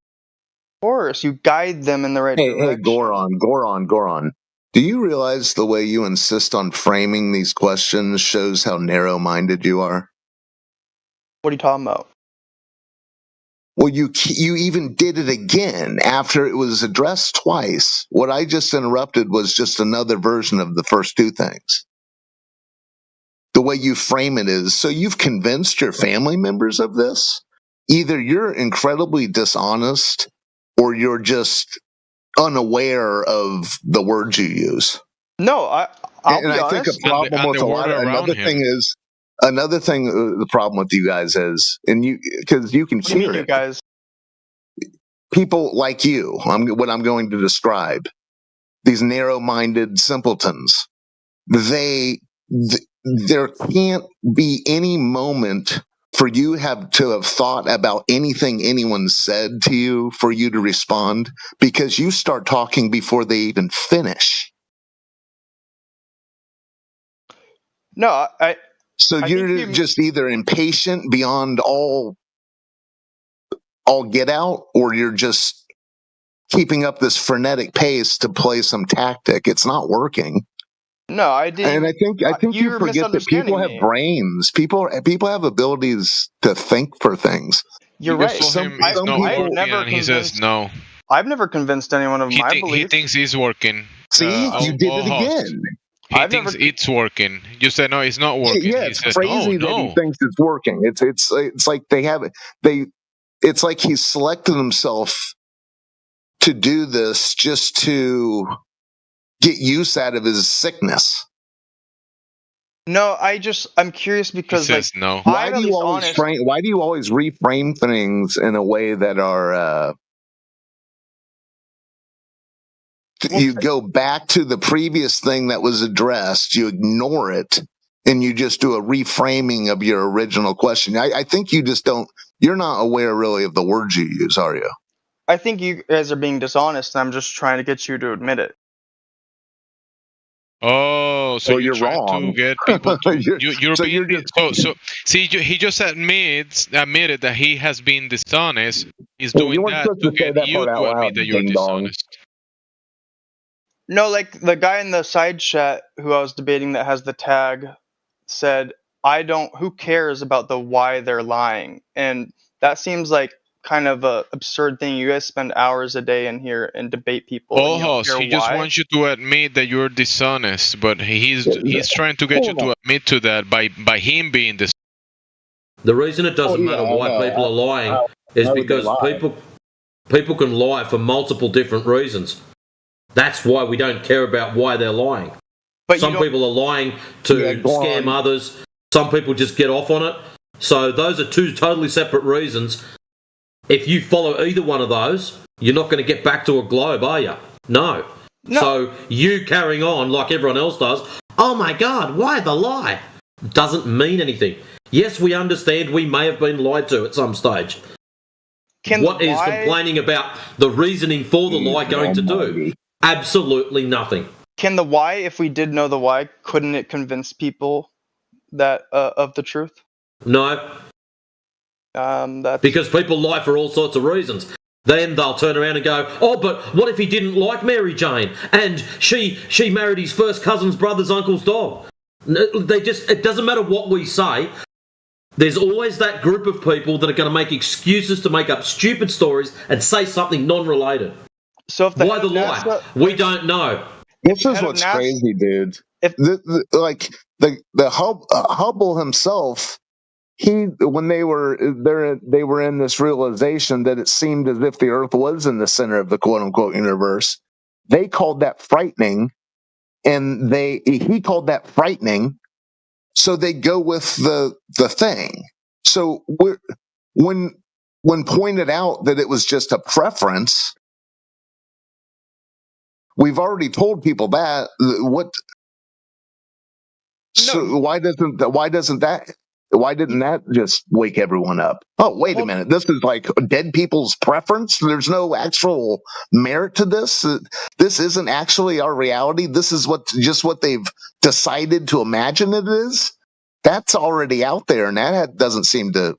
Of course, you guide them in the right direction. Hey, Goran. Do you realize the way you insist on framing these questions shows how narrow-minded you are? What are you talking about? Well, you even did it again after it was addressed twice. What I just interrupted was just another version of the first two things. The way you frame it is, so you've convinced your family members of this? Either you're incredibly dishonest or you're just unaware of the words you use. No, I'll and be I honest. think a problem with a lot of another thing. The problem with you guys is, and because you can hear it, you guys. People like you. What I'm going to describe. These narrow-minded simpletons. There can't be any moment for you to have thought about anything anyone said to you for you to respond, because you start talking before they even finish. No, So you're just either impatient beyond all get out, or you're just keeping up this frenetic pace to play some tactic. It's not working. No, I didn't. And I think you forget that people have brains. People have abilities to think for things. You're right. He says no. I've never convinced anyone of my belief. He thinks he's working. See, you did it again. He thinks it's working. You said no, it's not working. Yeah, it's crazy that he thinks it's working. It's like it's like he's selected himself to do this just to get use out of his sickness. No, I'm curious because he says no. Why do you always reframe things in a way that are you go back to the previous thing that was addressed, you ignore it, and you just do a reframing of your original question. I think you're not aware really of the words you use, are you? I think you guys are being dishonest, and I'm just trying to get you to admit it. Oh, so you're To wrong. get people to, see, he just admitted that he has been dishonest. He's doing that to get you to admit that you're dishonest. No, like the guy in the side chat who I was debating that has the tag said, who cares about the why they're lying? And that seems like kind of a absurd thing. You guys spend hours a day in here and debate people. He just wants you to admit that you're dishonest, but he's trying to get you to admit to that by him being dishonest. The reason it doesn't matter why people are lying is because people can lie for multiple different reasons. That's why we don't care about why they're lying. But some people are lying to scam others. Some people just get off on it. So those are two totally separate reasons. If you follow either one of those, you're not going to get back to a globe, are you? No. So you carrying on like everyone else does, oh my God, why the lie? Doesn't mean anything. Yes, we understand we may have been lied to at some stage. What is complaining about the reasoning for the lie going to do? Absolutely nothing. Can the why, if we did know the why, couldn't it convince people that of the truth? No. Because people lie for all sorts of reasons. Then they'll turn around and go, oh, but what if he didn't like Mary Jane and she married his first cousin's brother's uncle's dog? It doesn't matter what we say. There's always that group of people that are going to make excuses to make up stupid stories and say something non-related. So why the lie? We don't know. This is what's crazy, dude. The Hubble himself, when they were there, they were in this realization that it seemed as if the Earth was in the center of the quote unquote universe. They called that frightening, and he called that frightening. So they go with the thing. So when pointed out that it was just a preference, we've already told people that. Why didn't that just wake everyone up? Oh, wait a minute. This is like dead people's preference. There's no actual merit to this. This isn't actually our reality. This is what they've decided to imagine it is. That's already out there, and that doesn't seem to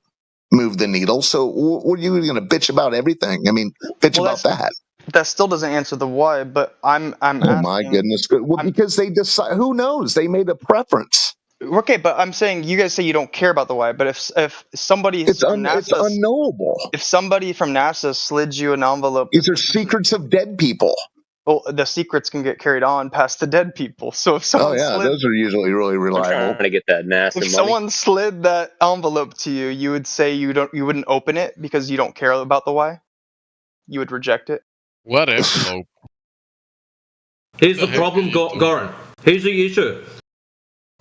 move the needle. So what are you going to bitch about everything? I mean, about that. That still doesn't answer the why, but I'm asking, my goodness. Well, because they decide, who knows? They made a preference. Okay, but I'm saying, you guys say you don't care about the why, but if somebody it's unknowable. If somebody from NASA slid you an envelope, these are secrets of dead people. Well, the secrets can get carried on past the dead people. So if someone those are usually really reliable. I'm trying to get that NASA money. If someone slid that envelope to you, you would say you wouldn't open it because you don't care about the why. You would reject it. What envelope? Here's the problem, Goran. Here's the issue.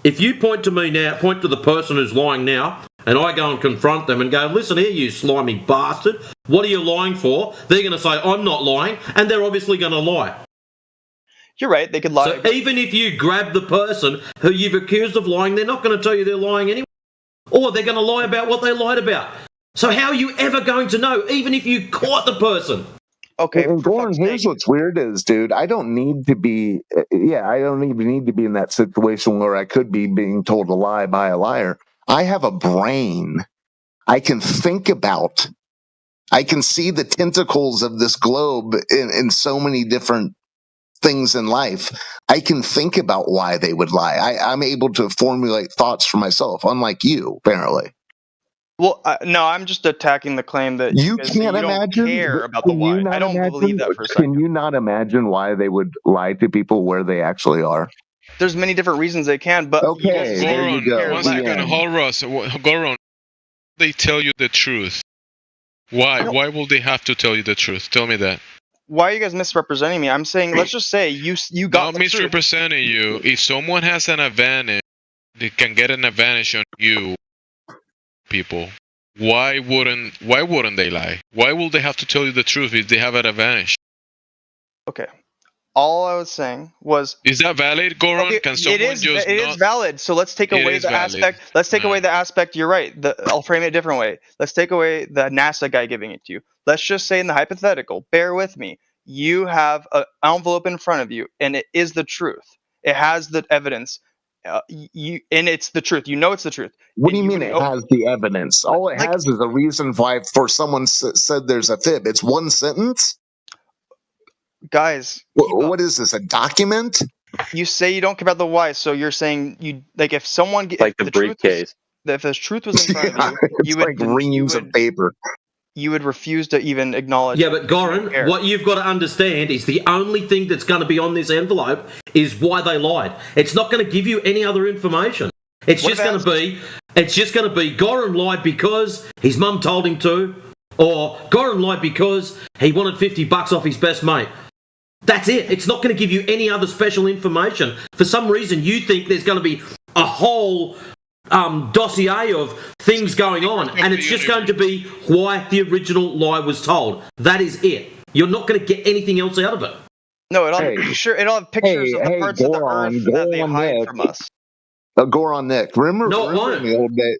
If you point to me now, point to the person who's lying now, and I go and confront them and go, listen here, you slimy bastard, what are you lying for? They're going to say, I'm not lying, and they're obviously going to lie. You're right, they could lie. So even if you grab the person who you've accused of lying, they're not going to tell you they're lying anyway. Or they're going to lie about what they lied about. So how are you ever going to know, even if you caught the person? Okay, and Goran, here's what's weird is, dude, I don't need to be, I don't even need to be in that situation where I could be being told a lie by a liar. I have a brain. I can think about, I can see the tentacles of this globe in so many different things in life. I can think about why they would lie. I'm able to formulate thoughts for myself, unlike you, apparently. Well, no, I'm just attacking the claim that you can't imagine. Don't care about the why. I don't believe that for a second. Can you not imagine why they would lie to people where they actually are? There's many different reasons they can, but okay, there you go. One second, Goran, they tell you the truth. Why? Why will they have to tell you the truth? Tell me that. Why are you guys misrepresenting me? I'm saying, let's just say you got not misrepresenting you. If someone has an advantage, they can get an advantage on you. People, why wouldn't they lie? Why will they have to tell you the truth if they have an advantage? Okay, all I was saying was, is that valid, Goran? Okay, Can someone it is valid. So let's take away the aspect. Let's take away the aspect. You're right. I'll frame it a different way. Let's take away the NASA guy giving it to you. Let's just say in the hypothetical. Bear with me. You have an envelope in front of you, and it is the truth. It has the evidence. And it's the truth. You know it's the truth. What do you mean it has the evidence? All it has is a reason why for someone said there's a fib. It's one sentence? Guys. What is this, a document? You say you don't care about the why, so you're saying you if someone like the briefcase. If the truth was in front of you, you would like reams of paper. You would refuse to even acknowledge. Yeah, but Goran, what you've got to understand is the only thing that's going to be on this envelope is why they lied. It's not going to give you any other information. It's just going to be Goran lied because his mum told him to, or Goran lied because he wanted $50 off his best mate. That's it. It's not going to give you any other special information. For some reason, you think there's going to be a whole dossier of things going on, and it's just going to be why the original lie was told. That is it. You're not going to get anything else out of it. No, it'll have pictures of the parts of the Earth that they hide from us. Goron Nick, remember in the old days?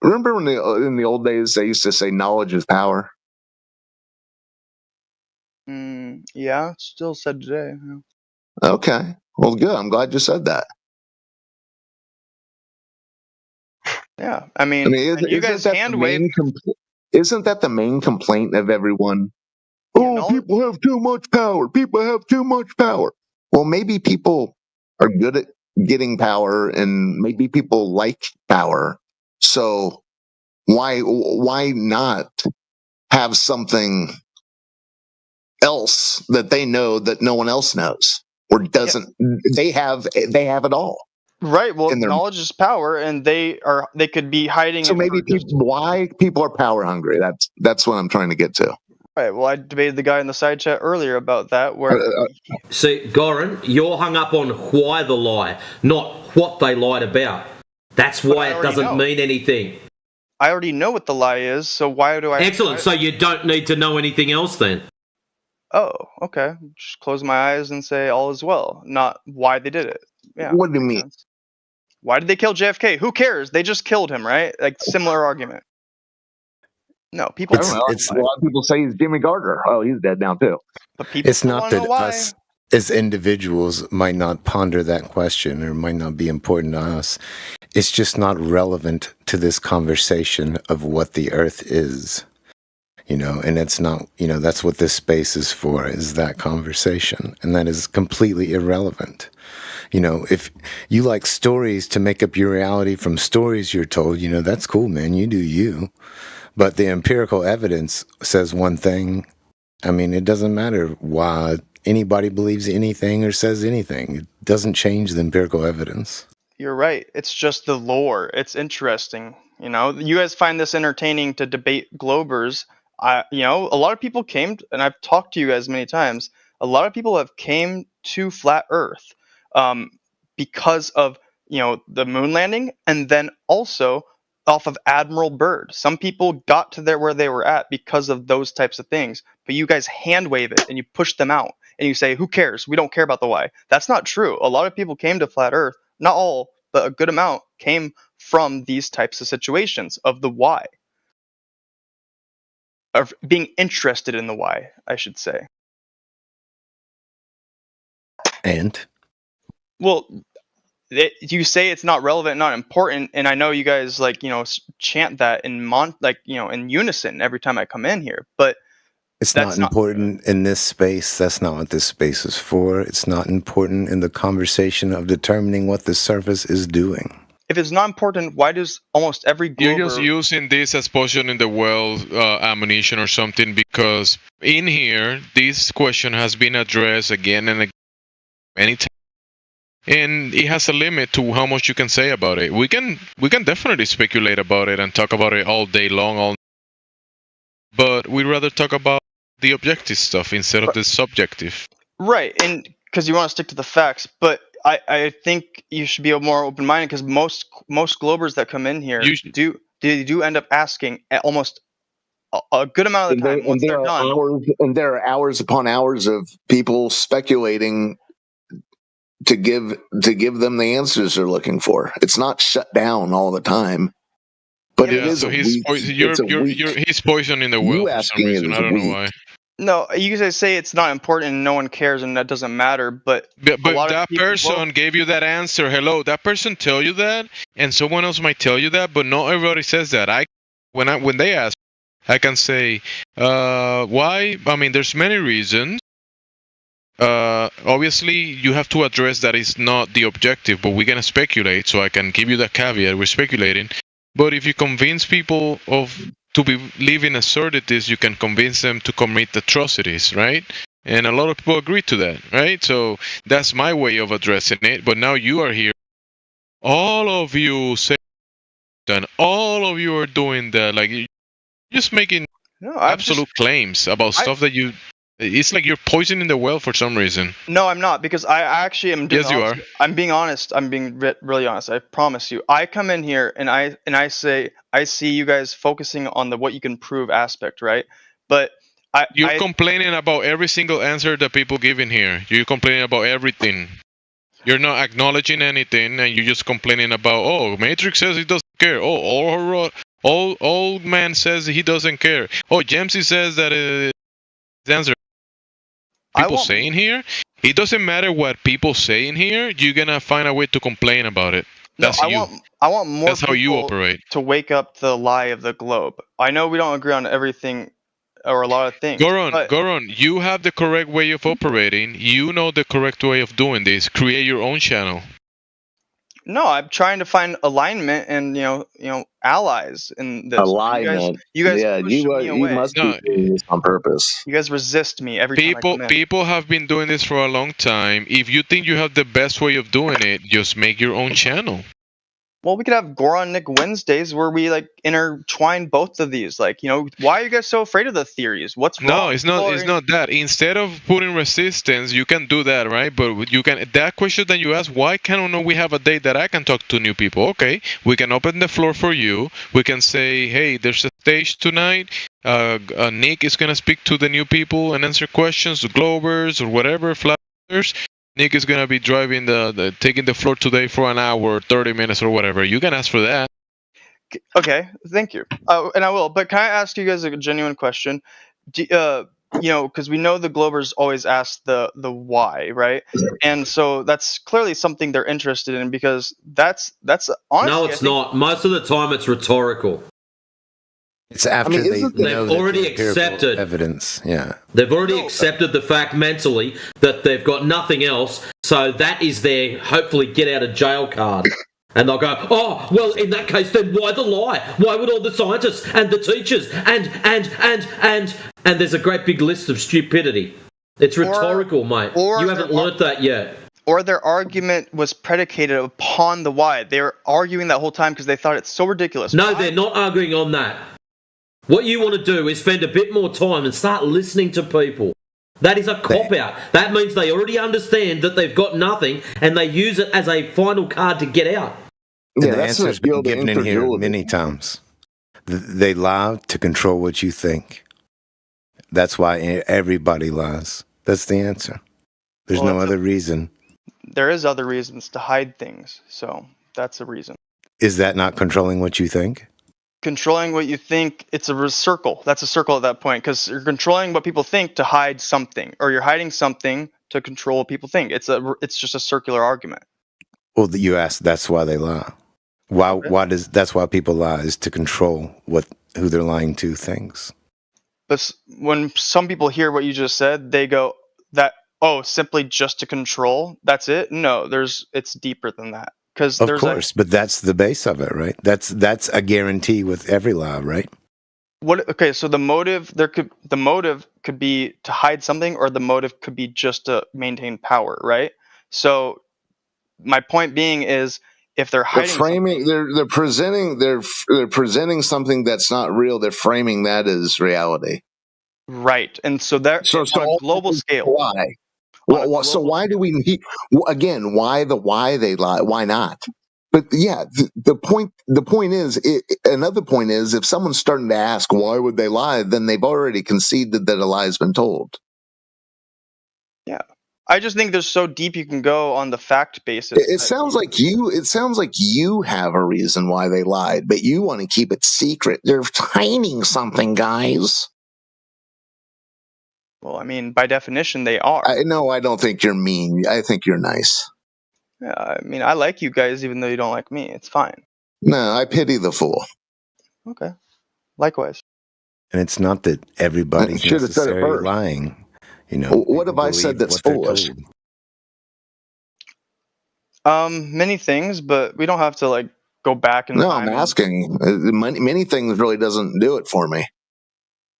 Remember when in the old days they used to say knowledge is power? Yeah, still said today. Yeah. Okay, well, good. I'm glad you said that. Yeah, I mean you guys hand wave. Isn't that the main complaint of everyone? Oh, people have too much power. People have too much power. Well, maybe people are good at getting power, and maybe people like power. So why not have something else that they know that no one else knows or doesn't? Yeah. They have it all. Right. Well, knowledge is power, and they could be hiding. So maybe why people are power hungry. That's what I'm trying to get to. Right. Well, I debated the guy in the side chat earlier about that. Where see, Goran, you're hung up on why the lie, not what they lied about. That's why it doesn't mean anything. I already know what the lie is, so why do I? Excellent. So you don't need to know anything else then. Oh, okay. Just close my eyes and say all is well, not why they did it. Yeah. What do you mean? Sense. Why did they kill JFK? Who cares? They just killed him, right? Like similar argument. No, people. A lot of people say he's Jimmy Carter. Oh, he's dead now too. But people it's not that us as individuals might not ponder that question or might not be important to us. It's just not relevant to this conversation of what the Earth is. And it's not, that's what this space is for, is that conversation. And that is completely irrelevant. If you like stories to make up your reality from stories you're told, that's cool, man. You do you. But the empirical evidence says one thing. I mean, it doesn't matter why anybody believes anything or says anything. It doesn't change the empirical evidence. You're right. It's just the lore. It's interesting. You guys find this entertaining to debate globers. A lot of people came, and I've talked to you guys many times. A lot of people have came to flat Earth because of the moon landing, and then also off of Admiral Byrd. Some people got to where they were at because of those types of things. But you guys hand wave it and you push them out and you say, "Who cares? We don't care about the why." That's not true. A lot of people came to flat Earth. Not all, but a good amount came from these types of situations of the why. Of being interested in the why, I should say. And? Well, you say it's not relevant, not important, and I know you guys chant that in in unison every time I come in here, but it's not important in this space. That's not what this space is for. It's not important in the conversation of determining what the surface is doing. If it's not important, why does almost every glober... You're just using this as poison in the well ammunition or something, because in here, this question has been addressed again and again, many times. And it has a limit to how much you can say about it. We can definitely speculate about it and talk about it all day long, but we'd rather talk about the objective stuff instead of the subjective. Right, and because you want to stick to the facts, but I think you should be more open-minded, because most globers that come in here do end up asking almost a good amount of the time once they're done. And there are hours upon hours of people speculating to give them the answers they're looking for. It's not shut down all the time, but it is. So he's poisoning the well for some reason. I don't know why. No, you guys say it's not important and no one cares and that doesn't matter, but that person gave you that answer. Hello, that person tell you that, and someone else might tell you that, but not everybody says that. When they ask, I can say, why? I mean, there's many reasons. Obviously, you have to address that it's not the objective, but we're gonna speculate. So I can give you that caveat. We're speculating, but if you convince people to believe in absurdities, you can convince them to commit atrocities, right? And a lot of people agree to that, right? So that's my way of addressing it. But now you are here. All of you say that. All of you are doing that. Like, you're just making absolute claims about stuff that you... It's like you're poisoning the well for some reason. No, I'm not, because I actually am. Yes, you are. I'm being honest. I'm being really honest. I promise you. I come in here and I say I see you guys focusing on the what you can prove aspect, right? But You're complaining about every single answer that people give in here. You're complaining about everything. You're not acknowledging anything, and you're just complaining about, oh, Matrix says he doesn't care. Oh, old man says he doesn't care. Oh, Jamesy says that his answer. People say in here, it doesn't matter what people say in here. You're gonna find a way to complain about it. That's you. I want more. That's how you operate. To wake up the lie of the globe. I know we don't agree on everything or a lot of things. Goron, you have the correct way of operating. You know the correct way of doing this. Create your own channel. No, I'm trying to find alignment and allies in this. Alignment. You guys you must be doing this on purpose. You guys resist me every time I come in. People have been doing this for a long time. If you think you have the best way of doing it, just make your own channel. Well, we could have Goron Nick Wednesdays where we intertwine both of these. Why are you guys so afraid of the theories? What's wrong? No, it's not. It's not that. Instead of putting resistance, you can do that, right? But you can. That question that you ask, why can't we have a day that I can talk to new people? Okay, we can open the floor for you. We can say, hey, there's a stage tonight. Nick is gonna speak to the new people and answer questions, the Globers or whatever, flatters. Nick is gonna be driving taking the floor today for an hour, 30 minutes, or whatever. You can ask for that. Okay, thank you, and I will. But can I ask you guys a genuine question? Because we know the Globers always ask the why, right? And so that's clearly something they're interested in because that's honestly. No, it's not. Most of the time, it's rhetorical. It's after they've already accepted evidence. Yeah, they've already accepted the fact mentally that they've got nothing else. So that is their hopefully get out of jail card. And they'll go, oh, well, in that case, then why the lie? Why would all the scientists and the teachers and there's a great big list of stupidity. It's rhetorical, mate. You haven't learnt that yet. Or their argument was predicated upon the why. They were arguing that whole time because they thought it's so ridiculous. No, they're not arguing on that. What you want to do is spend a bit more time and start listening to people. That is a cop-out. That means they already understand that they've got nothing and they use it as a final card to get out. Yeah, the answer's been given in here many times. They lie to control what you think. That's why everybody lies. That's the answer. There's no other reason. There is other reasons to hide things, so that's a reason. Is that not controlling what you think? Controlling what you think, it's a circle. That's a circle at that point because you're controlling what people think to hide something, or you're hiding something to control what people think. It's just a circular argument. Well, you asked. That's why they lie. That's why people lie, is to control who they're lying to thinks. But when some people hear what you just said, they go simply just to control. That's it. No, it's deeper than that. Of course, but that's the base of it, right? That's a guarantee with every law, right? Okay, so the motive could be to hide something, or the motive could be just to maintain power, right? So my point being is, if they're hiding, they're presenting something that's not real. They're framing that as reality, right? And so on a global scale, why? Well, so why do we need again? Why they lie? Why not? But yeah, the point is, another point is, if someone's starting to ask why would they lie, then they've already conceded that a lie has been told. Yeah, I just think there's so deep you can go on the fact basis. It sounds like you have a reason why they lied, but you want to keep it secret. They're hiding something, guys. Well, I mean, by definition, they are. No, I don't think you're mean. I think you're nice. Yeah, I mean, I like you guys, even though you don't like me. It's fine. No, I pity the fool. Okay. Likewise. And it's not that everybody's necessarily lying. What have I said that's foolish? Many things, but we don't have to go back and. No, I'm asking. Many things really doesn't do it for me.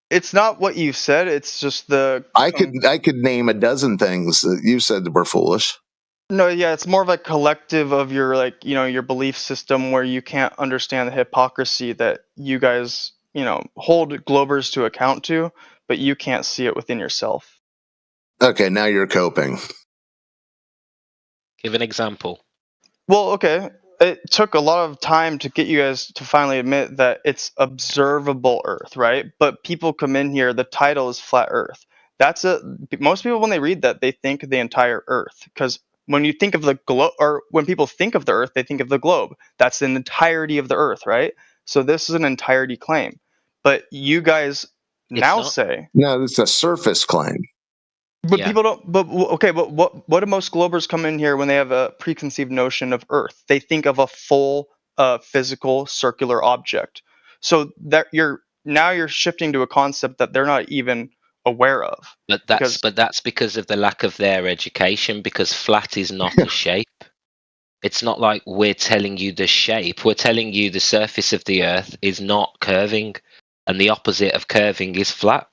It's not what you said. It's just I could name a dozen things that you said that were foolish. No, yeah, it's more of a collective of your your belief system where you can't understand the hypocrisy that you guys hold Globers to account to, but you can't see it within yourself. Okay, now you're coping. Give an example. Well, okay. it took a lot of time to get you guys to finally admit that it's observable Earth, right? But people come in here, the title is Flat Earth. Most people, when they read that, they think the entire Earth, because when you think of the globe, or when people think of the Earth, they think of the globe. That's the entirety of the Earth, right? So this is an entirety claim. But you guys say no, it's a surface claim. But people don't. But okay. But what do most globers come in here when they have a preconceived notion of Earth? They think of a full, physical, circular object. So that you're shifting to a concept that they're not even aware of. But that's because of the lack of their education. Because flat is not a shape. It's not like we're telling you the shape. We're telling you the surface of the Earth is not curving, and the opposite of curving is flat.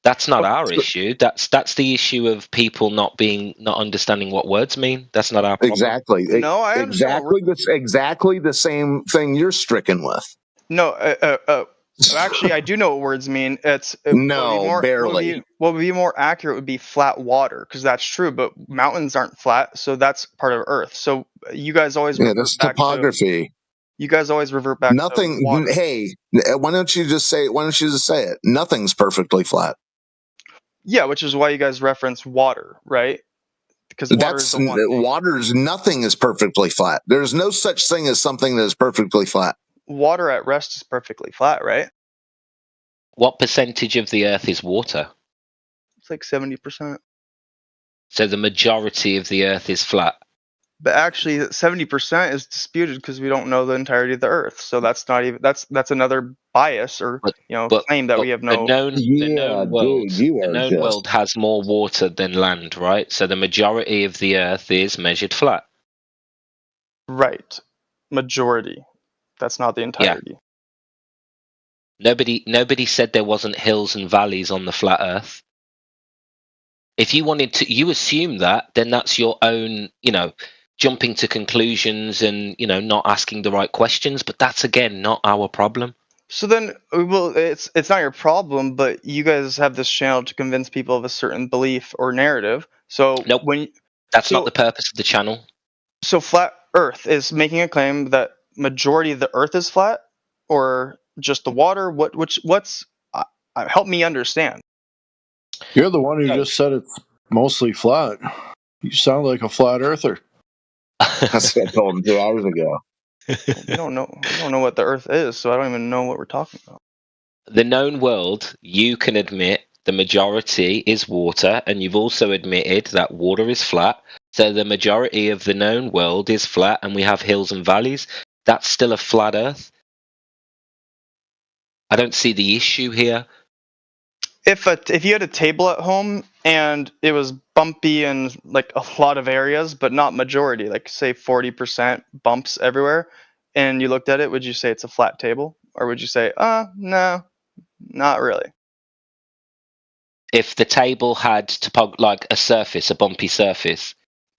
That's not our issue. That's the issue of people not understanding what words mean. That's not our problem. Exactly. No, I understand. Exactly the same thing you're stricken with. No, actually, I do know what words mean. Barely. What would be more accurate would be flat water, because that's true. But mountains aren't flat, so that's part of Earth. So you guys always that's topography. You guys always revert back. Nothing. To water. Hey, why don't you just say it? Nothing's perfectly flat. Yeah, which is why you guys reference water, right? Because nothing is perfectly flat. There's no such thing as something that is perfectly flat. Water at rest is perfectly flat, right? What percentage of the Earth is water? It's like 70%. So the majority of the Earth is flat. But actually, 70% is disputed because we don't know the entirety of the Earth. So that's not even that's another bias or claim that we have no. The known world has more water than land, right? So the majority of the Earth is measured flat. Right, majority. That's not the entirety. Yeah. Nobody said there wasn't hills and valleys on the flat Earth. If you wanted to, you assume that, then that's your own, jumping to conclusions and not asking the right questions, but that's again not our problem. So then, well, it's not your problem, but you guys have this channel to convince people of a certain belief or narrative. So nope, that's not the purpose of the channel. So Flat Earth is making a claim that majority of the Earth is flat, or just the water. What's help me understand. You're the one who just said it's mostly flat. You sound like a flat earther. That's what I told him 2 hours ago. I don't know what the Earth is, so I don't even know what we're talking about. The known world, you can admit the majority is water, and you've also admitted that water is flat. So the majority of the known world is flat, and we have hills and valleys. That's still a flat Earth. I don't see the issue here. If you had a table at home and it was bumpy in like a lot of areas, but not majority, like say 40% bumps everywhere, and you looked at it, would you say it's a flat table, or would you say, no, not really? If the table had like a surface, a bumpy surface,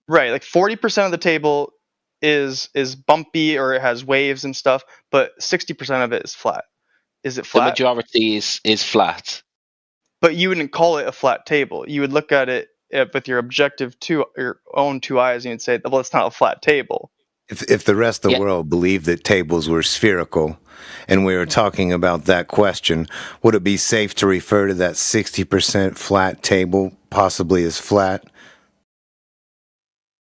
right? Like 40% of the table is bumpy or it has waves and stuff, but 60% of it is flat. Is it flat? The majority is flat. But you wouldn't call it a flat table. You would look at it with your your own 2 eyes, and you'd say, well, it's not a flat table. If the rest of the world believed that tables were spherical, and we were talking about that question, would it be safe to refer to that 60% flat table possibly as flat?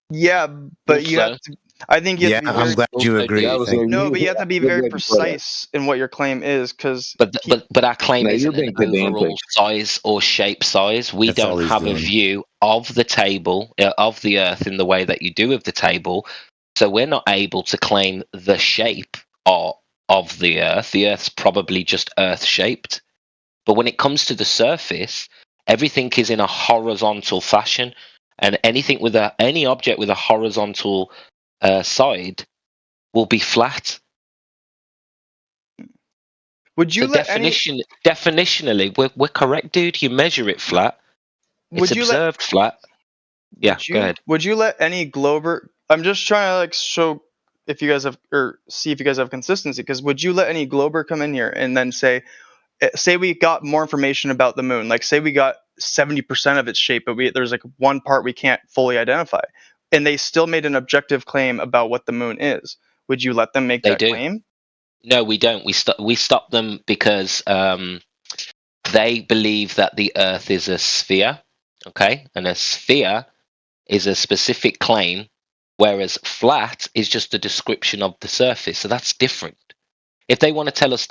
Yeah, but you have to. I think you have to be I'm glad you agree. No, but you have to be very precise in what your claim is, because. But our claim isn't an overall size or shape size. We don't have a view of the table, of the Earth in the way that you do of the table. So we're not able to claim the shape of the Earth. The Earth's probably just Earth-shaped. But when it comes to the surface, everything is in a horizontal fashion, and any object with a horizontal side will be flat. Would you definitionally, we're correct, dude. You measure it flat. It's observed flat. Yeah, go ahead. Would you let any glober? I'm just trying to show if you guys have, or see if you guys have consistency. Because would you let any glober come in here and then say we got more information about the moon? Like say we got 70% of its shape, but there's like one part we can't fully identify. and they still made an objective claim about what the moon is. Would you let them make that claim? No, we don't. We stop them because they believe that the Earth is a sphere, okay? And a sphere is a specific claim, whereas flat is just a description of the surface. So that's different. If they want to tell us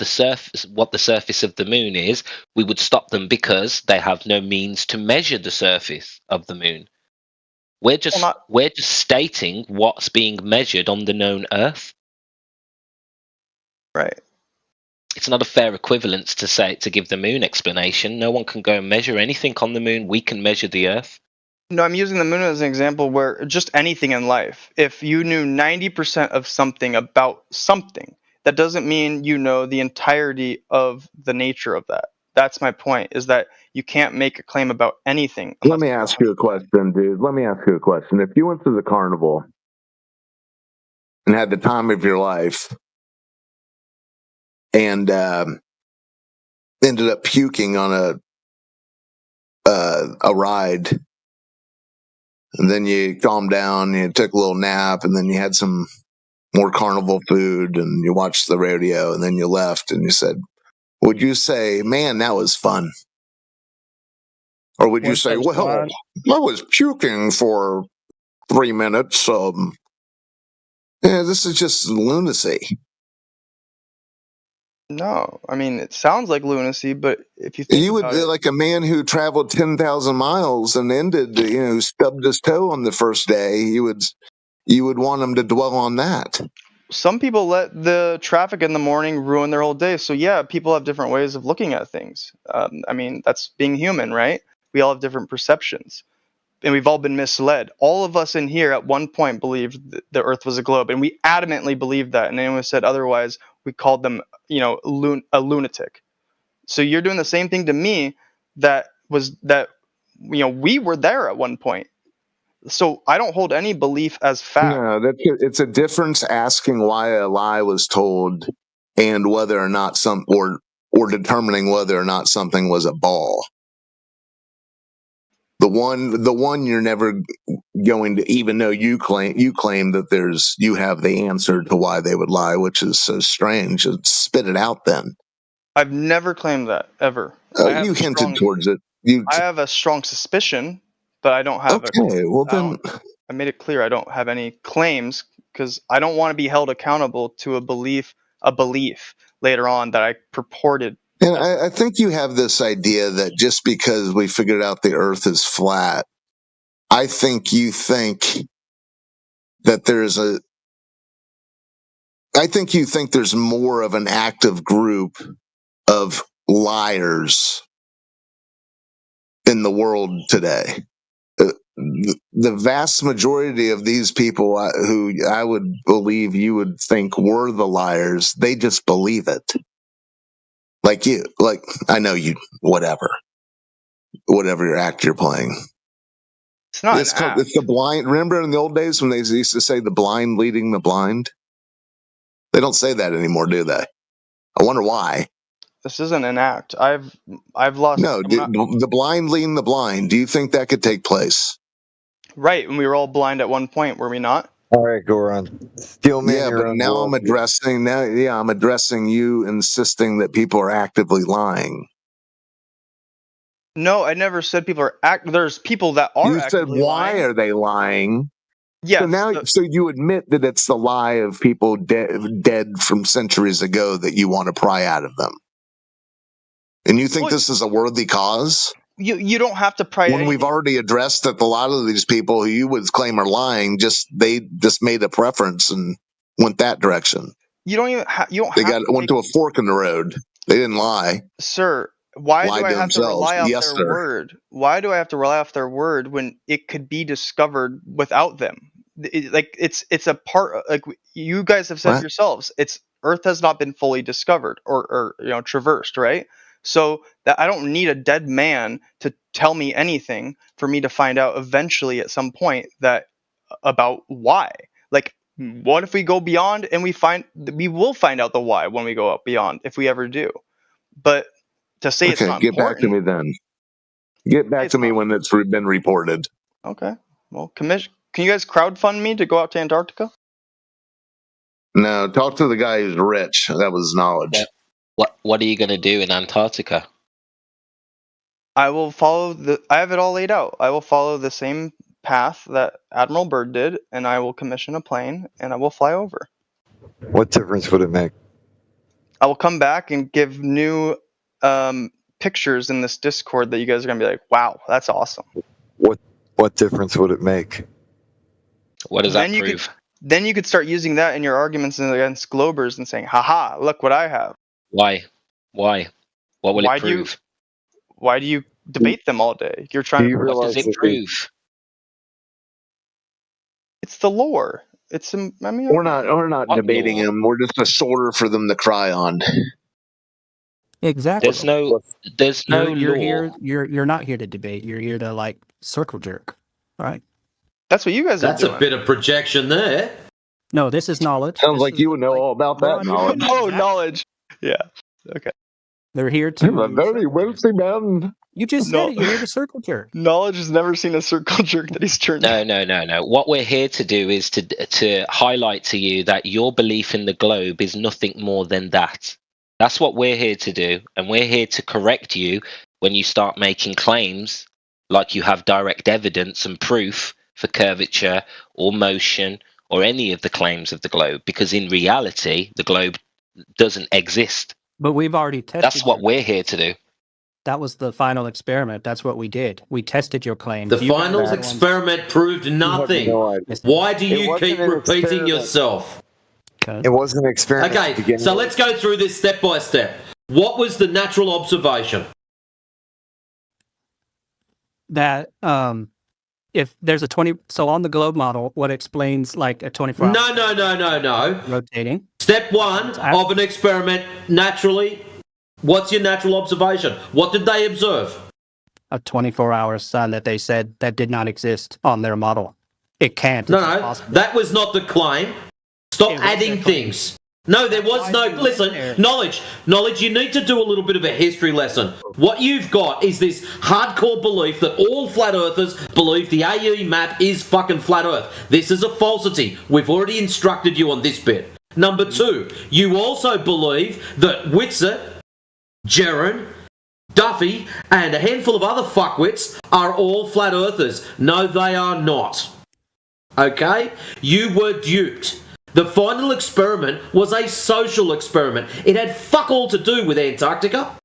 what the surface of the moon is, we would stop them because they have no means to measure the surface of the moon. We're just stating what's being measured on the known Earth. Right. It's not a fair equivalence to give the moon explanation. No one can go and measure anything on the moon. We can measure the Earth. No, I'm using the moon as an example where just anything in life. If you knew 90% of something about something, that doesn't mean you know the entirety of the nature of that. That's my point, is that you can't make a claim about anything. Let me ask you a question, dude. Let me ask you a question. If you went to the carnival and had the time of your life and ended up puking on a ride, and then you calmed down, you took a little nap, and then you had some more carnival food, and you watched the rodeo, and then you left, and you said, would you say, man, that was fun? Or would you say, well, I was puking for 3 minutes. This is just lunacy. No, I mean, it sounds like lunacy, but if you think you would be like a man who traveled 10,000 miles and ended, stubbed his toe on the first day. You would want him to dwell on that. Some people let the traffic in the morning ruin their whole day. So yeah, people have different ways of looking at things. I mean, that's being human, right? We all have different perceptions, and we've all been misled. All of us in here at one point believed the Earth was a globe, and we adamantly believed that. And anyone who said otherwise, we called them, a lunatic. So you're doing the same thing to me. We were there at one point. So I don't hold any belief as fact. No, it's a difference asking why a lie was told and whether or not or determining whether or not something was a ball. The one you're never going to, even though you claim that you have the answer to why they would lie, which is so strange. Spit it out then. I've never claimed that ever. You hinted towards it. I have a strong suspicion, but I don't have. I made it clear I don't have any claims because I don't want to be held accountable to a belief later on that I purported. And I think you have this idea that just because we figured out the Earth is flat, I think you think that there's more of an active group of liars in the world today. The vast majority of these people who I would believe you would think were the liars, they just believe it. Like you, I know you, whatever your act you're playing. It's not an act. It's the blind. Remember in the old days when they used to say the blind leading the blind? They don't say that anymore, do they? I wonder why. This isn't an act. I've lost. No, the blind leading the blind. Do you think that could take place? Right, and we were all blind at one point, were we not? All right, Goran. Yeah, but now I'm addressing you, insisting that people are actively lying. No, I never said people are There's people that are. You said why lying. Are they lying? Yeah. So now, so you admit that it's the lie of people dead from centuries ago that you want to pry out of them, and you think this is a worthy cause? You don't have to pry. When we've already addressed that a lot of these people who you would claim are lying, they just made a preference and went that direction. You don't even. Went to a fork in the road. They didn't lie, sir. Why do I have to rely off their word? Why do I have to rely off their word when it could be discovered without them? It's a part. Like you guys have said yourselves, Earth has not been fully discovered or traversed, right? So that I don't need a dead man to tell me anything for me to find out eventually at some point about why. Like, what if we go beyond and we will find out the why when we go out beyond, if we ever do. But to say it's not get important, back to me then. Get back to me when it's been reported. Okay. Well, Can you guys crowdfund me to go out to Antarctica? No, talk to the guy who's rich. That was knowledge. What are you going to do in Antarctica? I will follow I have it all laid out. I will follow the same path that Admiral Byrd did, and I will commission a plane, and I will fly over. What difference would it make? I will come back and give new pictures in this Discord that you guys are going to be like, wow, that's awesome. What difference would it make? What does that prove? Then you could start using that in your arguments against Globers and saying, haha, look what I have. Why? What will it prove? Why do you debate them all day? You're trying to what does it prove? It's the lore. We're not debating him. We're just a shoulder for them to cry on. Exactly. There's no you're law. here. You're not here to debate. You're here to like circle jerk, right? That's what you guys are doing. That's a bit of projection there. No, this is knowledge. Sounds like you would know all about that knowledge. Oh, knowledge. Yeah. Okay. They're here to. I'm a very wealthy man. You just said it. You're here to circle jerk. Knowledge has never seen a circle jerk that he's turned. No. What we're here to do is to highlight to you that your belief in the globe is nothing more than that. That's what we're here to do, and we're here to correct you when you start making claims like you have direct evidence and proof for curvature or motion or any of the claims of the globe, because in reality, the globe doesn't exist. But we've already tested. That's what we're here to do. That was the final experiment. That's what we did. We tested your claim. The final experiment proved nothing. Why do you keep repeating yourself? It wasn't an experiment. Okay, so let's go through this step by step. What was the natural observation? That if there's a 20, so on the globe model, what explains like a 24 hour? No. Rotating. Step one of an experiment, naturally, what's your natural observation? What did they observe? A 24-hour sun that they said that did not exist on their model. It can't. No, that was not the claim. Stop adding things. No, there was no... Listen, knowledge, you need to do a little bit of a history lesson. What you've got is this hardcore belief that all flat earthers believe the AE map is fucking flat earth. This is a falsity. We've already instructed you on this bit. Number two, you also believe that Witzer, Jaren, Duffy, and a handful of other fuckwits are all flat earthers. No, they are not. Okay? You were duped. The final experiment was a social experiment. It had fuck all to do with Antarctica.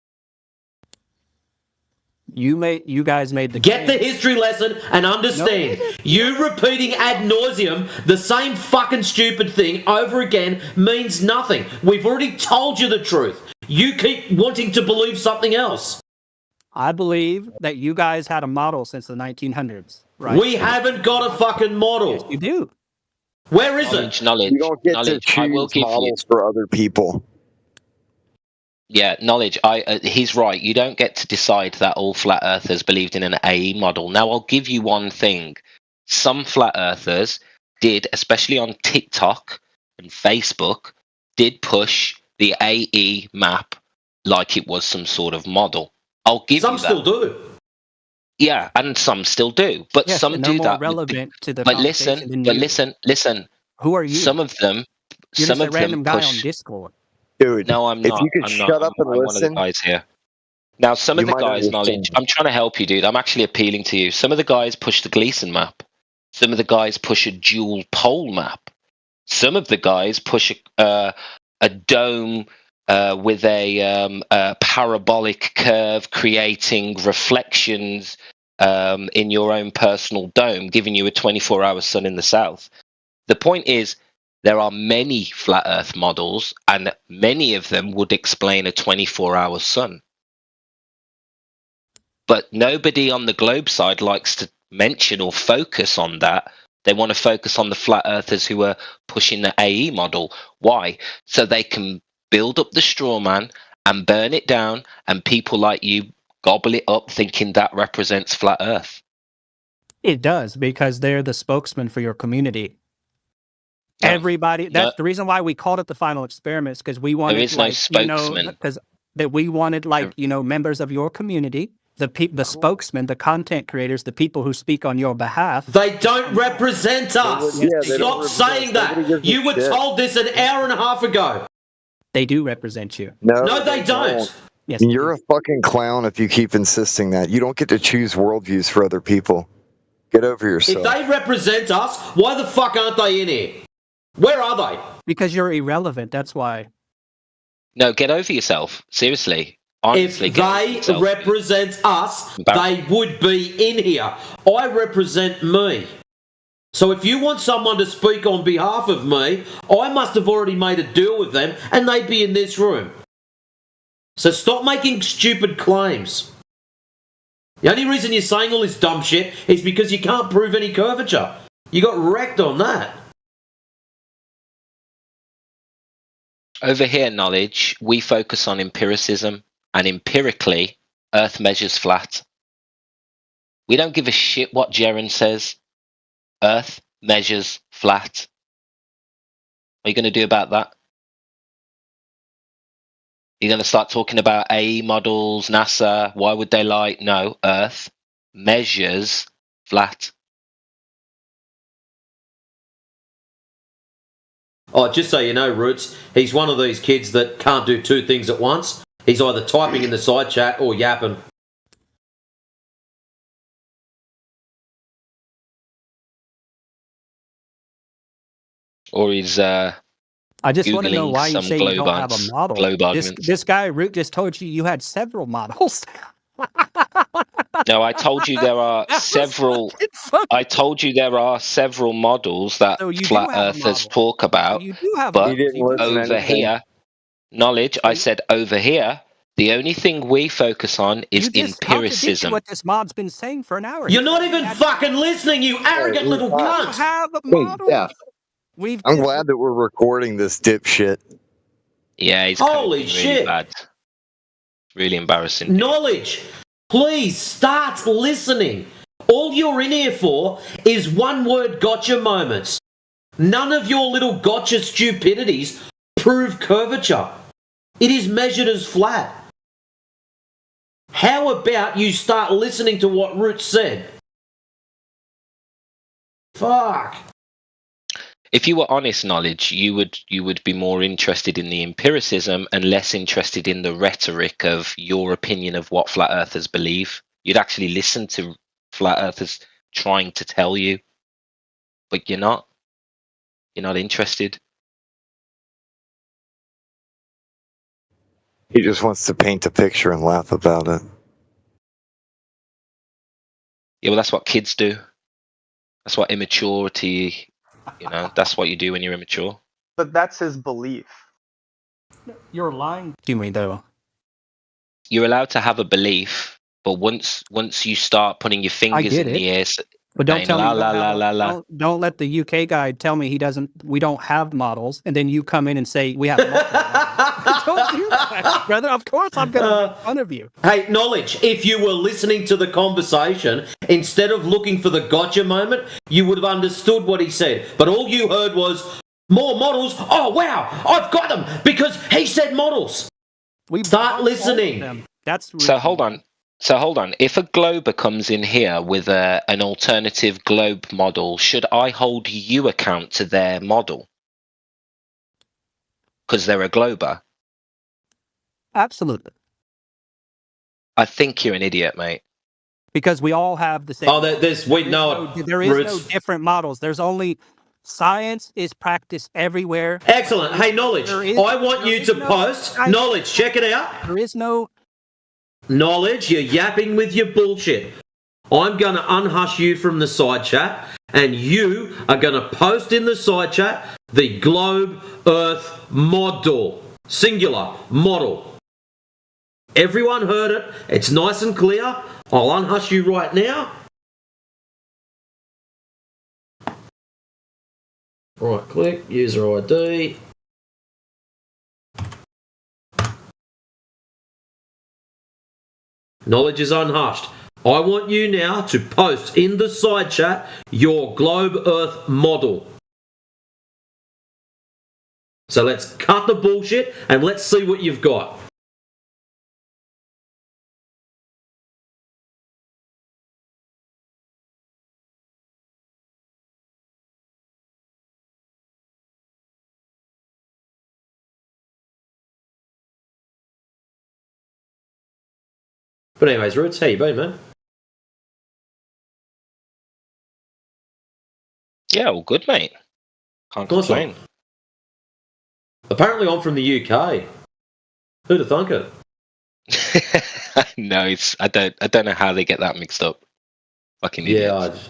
You guys made the Get the history lesson and understand. You repeating ad nauseum the same fucking stupid thing over again means nothing. We've already told you the truth. You keep wanting to believe something else. I believe that you guys had a model since the 1900s, right? We haven't got a fucking model. Yes, you do. Where is it? Knowledge. You don't get to choose models for other people. Yeah, knowledge. He's right. You don't get to decide that all flat earthers believed in an AE model. Now, I'll give you one thing. Some flat earthers did, especially on TikTok and Facebook, did push the AE map like it was some sort of model. I'll give you that. Some still do. Yeah, and some still do, but yes, some do that. Relevant to the but listen. Who are you? Some of them. You're some just of a random them guy push. on Discord. Dude, no, I'm not. If you could shut up and I'm listen. one of the guys here. Now, some of the guys, knowledge. I'm trying to help you, dude. I'm actually appealing to you. Some of the guys push the Gleason map. Some of the guys push a dual pole map. Some of the guys push a dome. With a parabolic curve creating reflections in your own personal dome, giving you a 24-hour sun in the south. The point is, there are many flat earth models, and many of them would explain a 24-hour sun. But nobody on the globe side likes to mention or focus on that. They want to focus on the flat earthers who are pushing the AE model. Why? So they can build up the straw man and burn it down, and people like you gobble it up thinking that represents flat earth. It does, because they're the spokesman for your community. No, everybody, that's the reason why we called it the final experiment, because we wanted, there is no spokesman. because that we wanted, members of your community the spokesman, the content creators, the people who speak on your behalf. They don't represent us. Stop saying that. You were told this an hour and a half ago. They do represent you. No, they don't. Yes, You're a fucking clown if you keep insisting that. You don't get to choose worldviews for other people. Get over yourself. If they represent us, why the fuck aren't they in here? Where are they? Because you're irrelevant, that's why. No, get over yourself. Seriously. Honestly, if they represent us, they would be in here. I represent me. So if you want someone to speak on behalf of me, I must have already made a deal with them and they'd be in this room. So stop making stupid claims. The only reason you're saying all this dumb shit is because you can't prove any curvature. You got wrecked on that. Over here, knowledge, we focus on empiricism, and empirically, Earth measures flat. We don't give a shit what Jaren says. Earth measures flat. What are you going to do about that? You're going to start talking about AE models, NASA, why would they lie? No, Earth measures flat. Oh, just so you know, Roots, he's one of these kids that can't do two things at once. He's either typing in the side chat or yapping. Or he's I just want to know why you say you don't have a model. This guy, Root, just told you had several models. No, I told you there are several. I told you there are several models that flat earthers talk about. You do have but over here, knowledge. I said over here. The only thing we focus on is empiricism. What this mod's been saying for an hour. You're not even fucking listening, you arrogant little cunt. Have a model. Yeah. I'm glad that we're recording this dipshit. Yeah, he's holy shit. Really bad. Really embarrassing. Knowledge. Please start listening. All you're in here for is one-word gotcha moments. None of your little gotcha stupidities prove curvature. It is measured as flat. How about you start listening to what Root said? Fuck. If you were honest, knowledge, you would be more interested in the empiricism and less interested in the rhetoric of your opinion of what flat earthers believe. You'd actually listen to flat earthers trying to tell you, but you're not. You're not interested. He just wants to paint a picture and laugh about it. Yeah, well, that's what kids do. That's what immaturity. That's what you do when you're immature. But that's his belief. You're lying to me, though. You're allowed to have a belief, but once you start putting your fingers in the air, but don't tell me don't let the UK guy tell me we don't have models, and then you come in and say we have models. Don't do that, brother. Of course I'm gonna make fun of you. Hey, knowledge, if you were listening to the conversation, instead of looking for the gotcha moment, you would have understood what he said. But all you heard was more models. Oh wow, I've got them because he said models. Start listening. So hold on. If a glober comes in here with an alternative globe model, should I hold you account to their model? Because they're a glober. Absolutely. I think you're an idiot, mate. Because we all have the same. Oh, there is no different models. There's only science is practiced everywhere. Excellent. Hey, knowledge. I want you to post knowledge. Check it out. There is no knowledge. You're yapping with your bullshit. I'm going to unhush you from the side chat, and you are going to post in the side chat the globe Earth model, singular model. Everyone heard it. It's nice and clear. I'll unhush you right now. Right click, user ID. Knowledge is unhushed. I want you now to post in the side chat your globe Earth model. So let's cut the bullshit and let's see what you've got. But anyways, Roots, how you been, man? Yeah, all good, mate. Can't complain. Apparently, I'm from the UK. Who'd have thunk it? No, I don't know how they get that mixed up. Fucking idiots.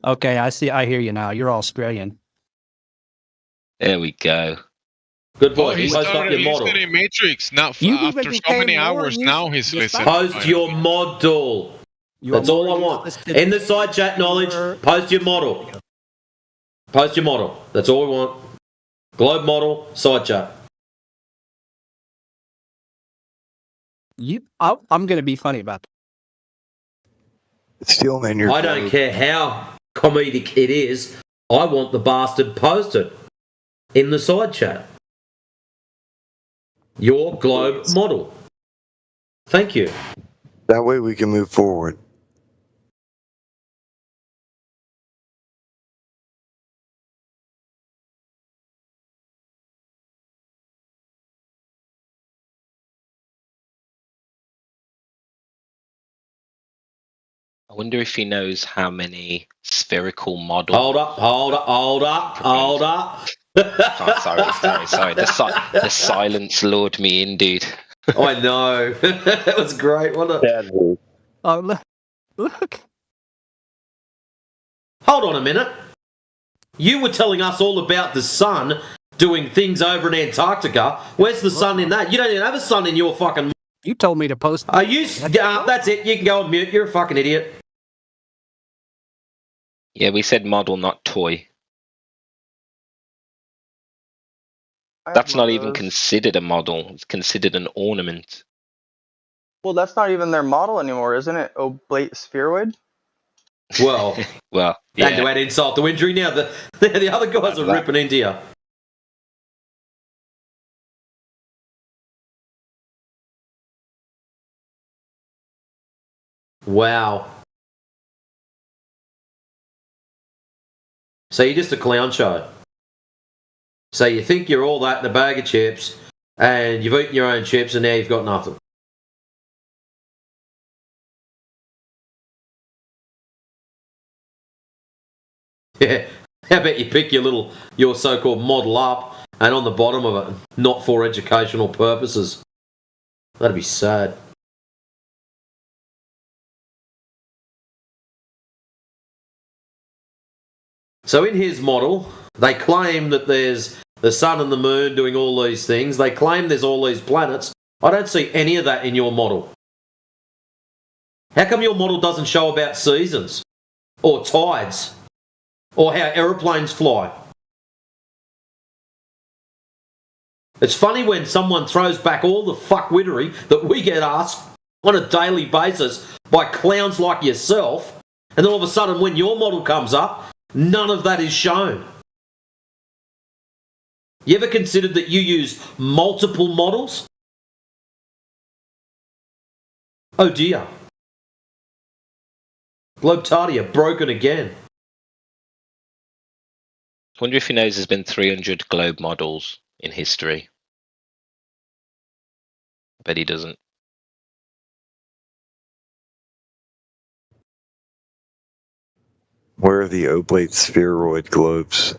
Okay, I hear you now. You're Australian. There we go. Good boy. Oh, he's studying Matrix. Now, after so many hours, now he's listening. Post your model. That's all I want. In the side chat, Knowledge, post your model. Post your model. That's all we want. Globe model, side chat. I'm going to be funny about that. Steelman, I don't care how comedic it is. I want the bastard posted in the side chat. Your globe model. Thank you. That way we can move forward. I wonder if he knows how many spherical models. Hold up. Oh, sorry. The silence lured me in, dude. I know. That was great, wasn't it? Oh, look. Hold on a minute. You were telling us all about the sun doing things over in Antarctica. Where's the sun in that? You don't even have a sun in your fucking... You told me to post... That's it. You can go on mute. You're a fucking idiot. Yeah, we said model, not toy. That's not even considered a model. It's considered an ornament. Well, that's not even their model anymore, isn't it? Oblate spheroid? Well, yeah. And to add insult to injury, now the other guys are ripping into you. Wow. So you're just a clown show. So you think you're all that in a bag of chips, and you've eaten your own chips, and now you've got nothing. Yeah. How about you pick your so-called model up, and on the bottom of it, not for educational purposes. That'd be sad. So in his model, they claim that there's the sun and the moon doing all these things. They claim there's all these planets. I don't see any of that in your model. How come your model doesn't show about seasons? Or tides? Or how aeroplanes fly? It's funny when someone throws back all the fuckwittery that we get asked on a daily basis by clowns like yourself, and then all of a sudden when your model comes up, none of that is shown. You ever considered that you use multiple models? Oh dear. Globetardia broken again. I wonder if he knows there's been 300 globe models in history. I bet he doesn't. Where are the oblate spheroid globes?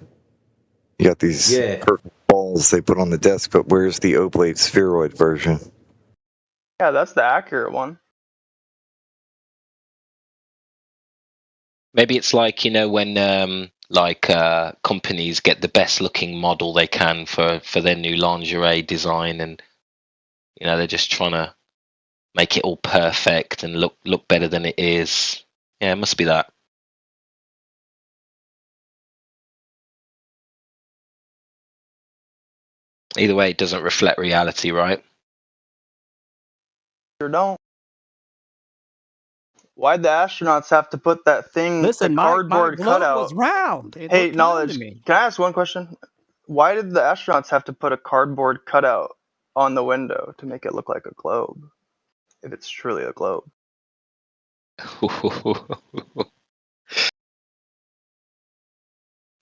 You got these perfect balls they put on the desk, but where's the oblate spheroid version? Yeah, that's the accurate one. Maybe it's like, when companies get the best looking model they can for their new lingerie design, and they're just trying to make it all perfect and look better than it is. Yeah, it must be that. Either way, it doesn't reflect reality, right? Sure don't. Why'd the astronauts have to put that thing, the cardboard cutout? Was round. Hey, Knowledge, can I ask one question? Why did the astronauts have to put a cardboard cutout on the window to make it look like a globe, if it's truly a globe?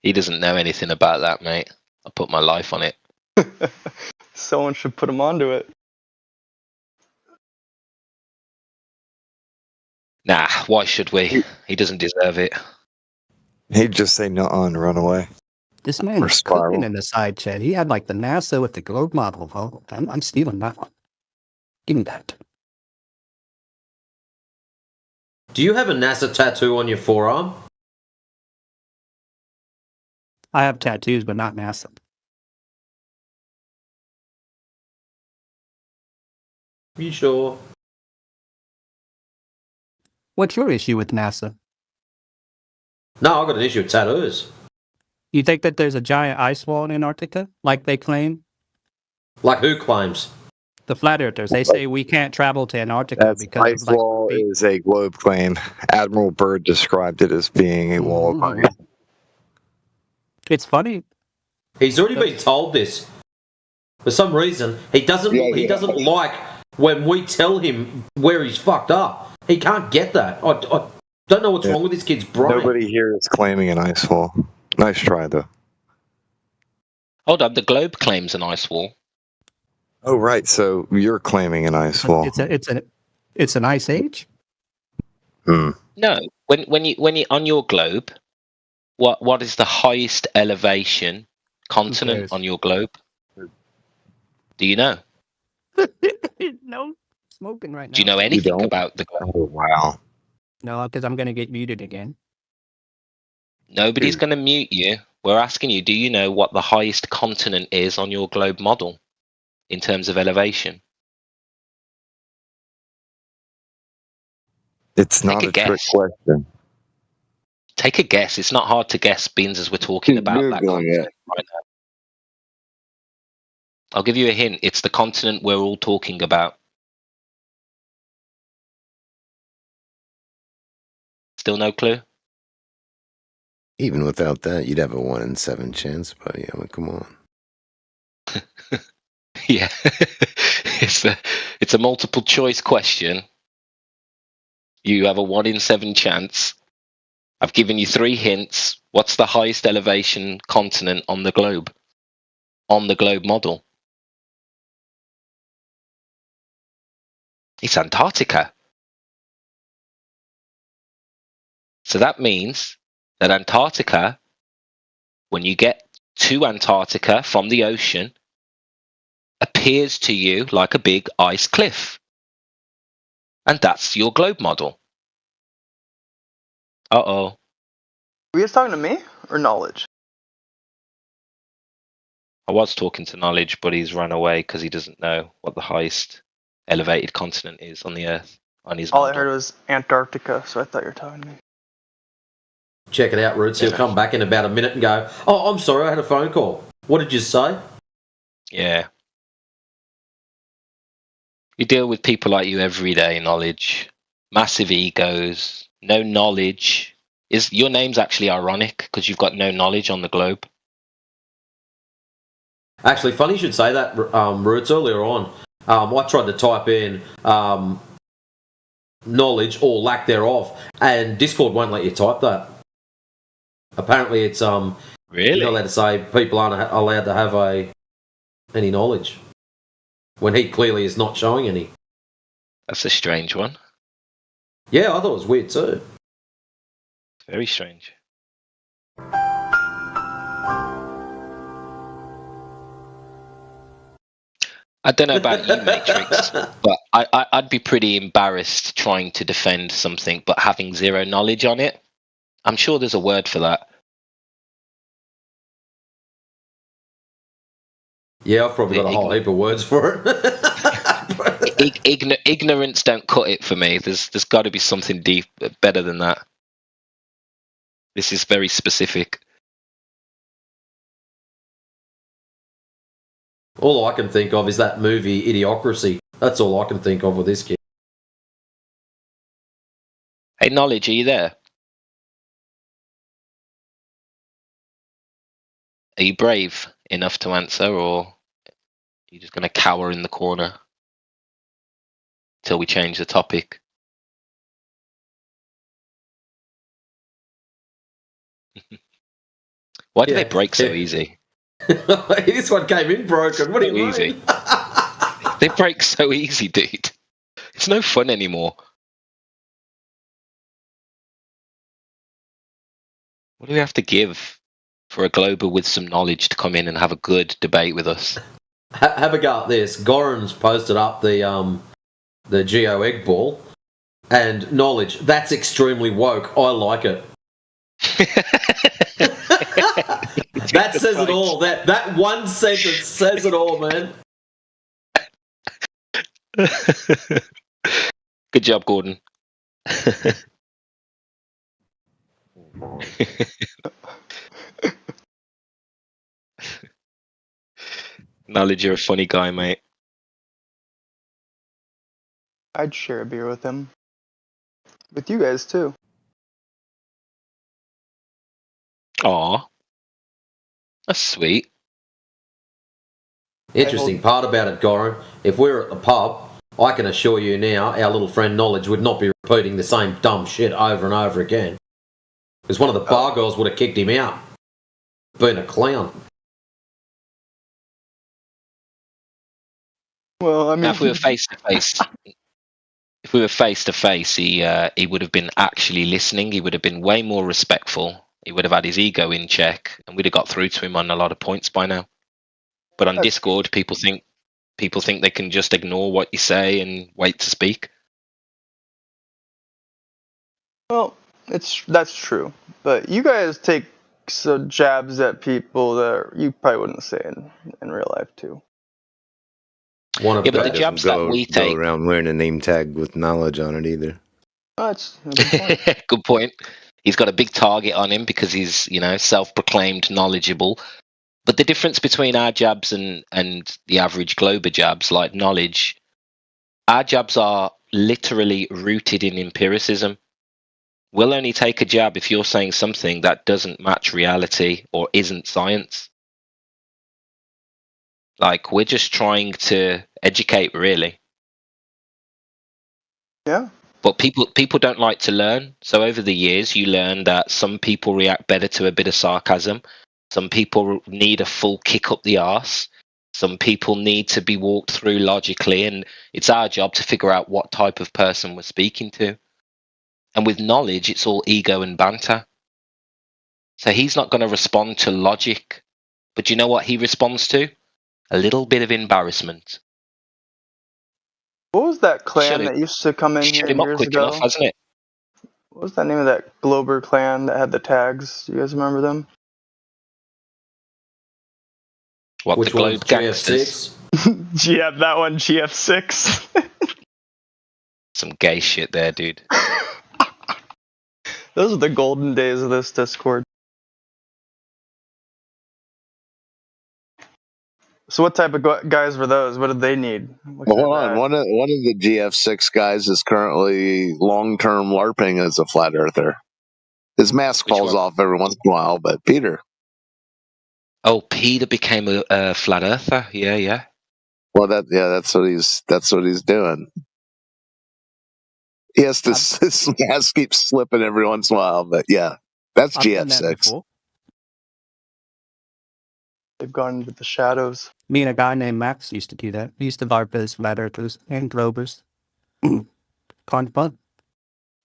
He doesn't know anything about that, mate. I put my life on it. Someone should put him onto it. Nah, why should we? He doesn't deserve it. He'd just say no and run away. This man is cooking in the side chat. He had like the NASA with the globe model. Oh, I'm stealing that one. Give me that. Do you have a NASA tattoo on your forearm? I have tattoos, but not NASA. Are you sure? What's your issue with NASA? No, I've got an issue with tattoos. You think that there's a giant ice wall in Antarctica, like they claim? Like who claims? The flat earthers. They say we can't travel to Antarctica because ice wall is a globe claim. Admiral Byrd described it as being a wall of ice. It's funny. He's already been told this. For some reason, he doesn't like when we tell him where he's fucked up. He can't get that. I don't know what's wrong with this kid's brain. Nobody here is claiming an ice wall. Nice try, though. Hold up, the globe claims an ice wall. Oh, right. So you're claiming an ice wall. It's an ice age. No, when you on your globe, what is the highest elevation continent on your globe? Do you know? No, smoking right now. Do you know anything about the globe? Oh, wow. No, because I'm going to get muted again. Nobody's going to mute you. We're asking you, do you know what the highest continent is on your globe model in terms of elevation? It's not a trick question. Take a guess. It's not hard to guess, beans, as we're talking about that continent right now. I'll give you a hint. It's the continent we're all talking about. Still no clue? Even without that, you'd have a 1 in 7 chance, buddy. I mean, come on. Yeah. It's a multiple choice question. You have a 1 in 7 chance. I've given you 3 hints. What's the highest elevation continent on the globe? On the globe model? It's Antarctica. So that means that Antarctica, when you get to Antarctica from the ocean, appears to you like a big ice cliff. And that's your globe model. Uh-oh. Were you talking to me or Knowledge? I was talking to Knowledge, but he's run away because he doesn't know what the highest elevated continent is on the Earth. On his All model. I heard was Antarctica, so I thought you were talking to me. Check it out, Roots. He'll come back in about a minute and go, "Oh, I'm sorry, I had a phone call. What did you say?" Yeah. You deal with people like you every day, Knowledge. Massive egos, no knowledge. Your name's actually ironic because you've got no knowledge on the globe. Actually, funny you should say that, Roots. Earlier on, I tried to type in knowledge or lack thereof, and Discord won't let you type that. Apparently, it's really? You're not allowed to say people aren't allowed to have any knowledge when he clearly is not showing any. That's a strange one. Yeah, I thought it was weird too. Very strange. I don't know about you, Matrix, but I'd be pretty embarrassed trying to defend something but having zero knowledge on it. I'm sure there's a word for that. Yeah, I've probably got a whole heap of words for it. Ignorance don't cut it for me. There's got to be something deep, better than that. This is very specific. All I can think of is that movie Idiocracy. That's all I can think of with this kid. Hey, Knowledge, are you there? Are you brave enough to answer, or are you just going to cower in the corner till we change the topic? Why do they break so easy? This one came in broken. What do you mean? They break so easy, dude. It's no fun anymore. What do we have to give for a Glober with some knowledge to come in and have a good debate with us? Have a go at this. Goran's posted up the Geo Egg Ball and knowledge. That's extremely woke. I like it. That says it all. That one sentence says it all, man. Good job, Gordon. Knowledge, you're a funny guy, mate. I'd share a beer with him. With you guys, too. Aw. That's sweet. Interesting part about it, Goran. If we're at the pub, I can assure you now, our little friend Knowledge would not be repeating the same dumb shit over and over again. Because one of the bar girls would have kicked him out. Been a clown. Well, I mean, now, if we were face to face, he would have been actually listening. He would have been way more respectful. He would have had his ego in check, and we'd have got through to him on a lot of points by now. But on Discord, people think they can just ignore what you say and wait to speak. Well, that's true. But you guys take some jabs at people that you probably wouldn't say in real life too. But the jabs that we take go around wearing a name tag with knowledge on it either. Oh, that's a good point. Good point. He's got a big target on him because he's, self-proclaimed knowledgeable. But the difference between our jabs and the average Glober jabs, like knowledge, our jabs are literally rooted in empiricism. We'll only take a jab if you're saying something that doesn't match reality or isn't science. Like, we're just trying to educate, really. Yeah. But people don't like to learn. So over the years, you learn that some people react better to a bit of sarcasm. Some people need a full kick up the arse. Some people need to be walked through logically. And it's our job to figure out what type of person we're speaking to. And with knowledge, it's all ego and banter. So he's not going to respond to logic. But you know what he responds to? A little bit of embarrassment. What was that clan that used to come in here years ago? Enough, hasn't it? What was the name of that Glober clan that had the tags? Do you guys remember them? What, which the Globe GF6? Yeah, that one, GF6. Some gay shit there, dude. Those are the golden days of this Discord. So what type of guys were those? What did they need? Well, hold on. One of the GF6 guys is currently long-term LARPing as a flat earther. His mask falls off every once in a while, but Peter. Oh, Peter became a flat earther. Yeah. Well, that's what he's doing. He has to. His mask keeps slipping every once in a while, but yeah, that's GF6. They've gone into the shadows. Me and a guy named Max used to do that. We used to LARP as flat earthers and Globers. Kind of fun.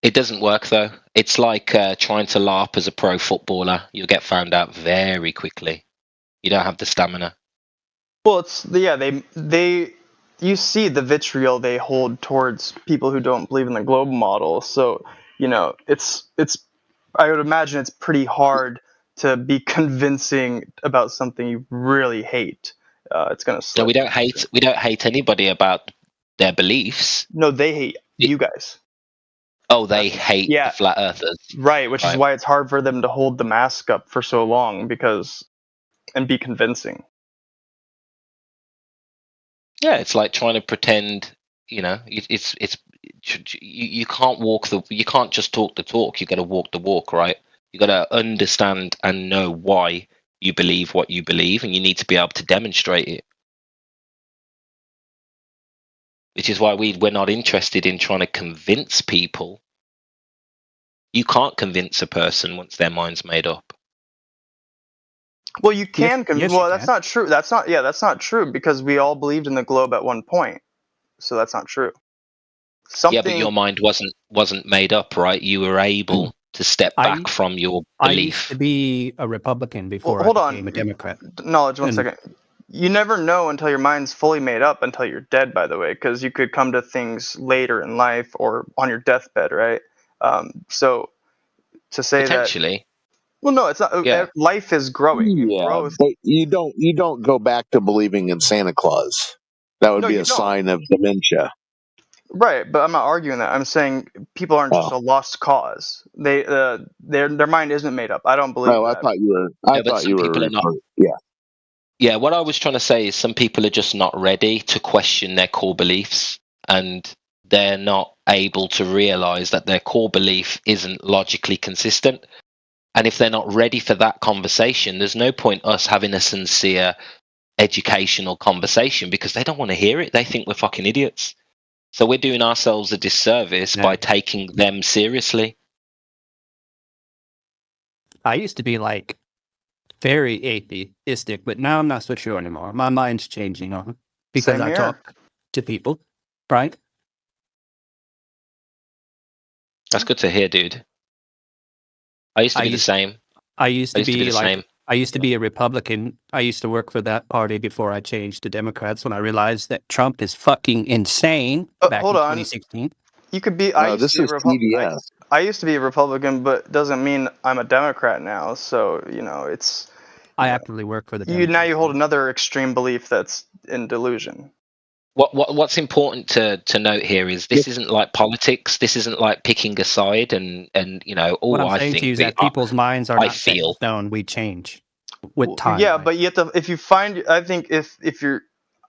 It doesn't work though. It's like trying to LARP as a pro footballer. You'll get found out very quickly. You don't have the stamina. Well, they you see the vitriol they hold towards people who don't believe in the globe model. So, it's I would imagine it's pretty hard to be convincing about something you really hate. It's gonna slip. No, we don't hate anybody about their beliefs. No, they hate you guys. Oh, they hate the flat earthers. Right, which is why it's hard for them to hold the mask up for so long and be convincing. Yeah, it's like trying to pretend. It's you can't just talk the talk. You got to walk the walk, right? You got to understand and know why you believe what you believe, and you need to be able to demonstrate it. Which is why we're not interested in trying to convince people. You can't convince a person once their mind's made up. Well, you can. That's not true. That's not true because we all believed in the globe at one point. So that's not true. Yeah, but your mind wasn't made up, right? You were able to step back from your belief. I used to be a Republican before I became a Democrat. Knowledge, one second. You never know until your mind's fully made up until you're dead, by the way, because you could come to things later in life or on your deathbed, right? So to say potentially. Well, no, it's not. Yeah. Life is growing. Yeah, growth. But you don't go back to believing in Santa Claus. That would be a sign of dementia. Right, but I'm not arguing that. I'm saying people aren't just a lost cause. Their mind isn't made up. I don't believe that. I thought you were. I thought you were. Yeah. Yeah, what I was trying to say is some people are just not ready to question their core beliefs, and they're not able to realize that their core belief isn't logically consistent. And if they're not ready for that conversation, there's no point us having a sincere educational conversation because they don't want to hear it. They think we're fucking idiots. So we're doing ourselves a disservice by taking them seriously. I used to be like very atheistic, but now I'm not so sure anymore. My mind's changing on because I talk to people, right? That's good to hear, dude. I used to be the same. I used to be like I used to be a Republican. I used to work for that party before I changed to Democrats when I realized that Trump is fucking insane back in 2016. You could be. I used to be a Republican, but doesn't mean I'm a Democrat now. So it's. I actively work for the Democrats. Now you hold another extreme belief that's in delusion. What's important to note here is this isn't like politics. This isn't like picking a side and what I'm saying to you is that people's minds are not set in stone. We change with time. Yeah, but you have to. If you find, I think if you're,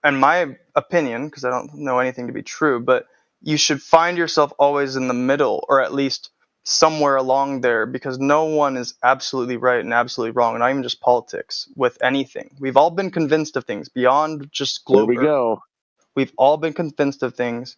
in my opinion, because I don't know anything to be true, but you should find yourself always in the middle, or at least somewhere along there, because no one is absolutely right and absolutely wrong, not even just politics with anything. We've all been convinced of things beyond just global. There we go. We've all been convinced of things,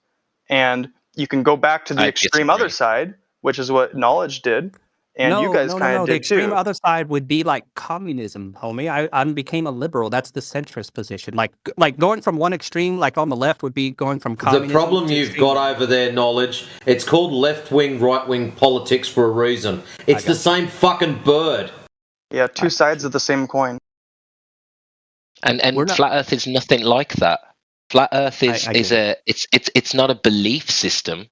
and you can go back to the extreme other side, which is what knowledge did, and you guys kind of did too. The extreme other side would be like communism, homie. I became a liberal. That's the centrist position. Like going from one extreme, like on the left, would be going from communism. The problem you've got over there, knowledge. It's called left-wing, right-wing politics for a reason. It's the same fucking bird. Yeah, two sides of the same coin. And flat Earth is nothing like that. Flat Earth it's not a belief system.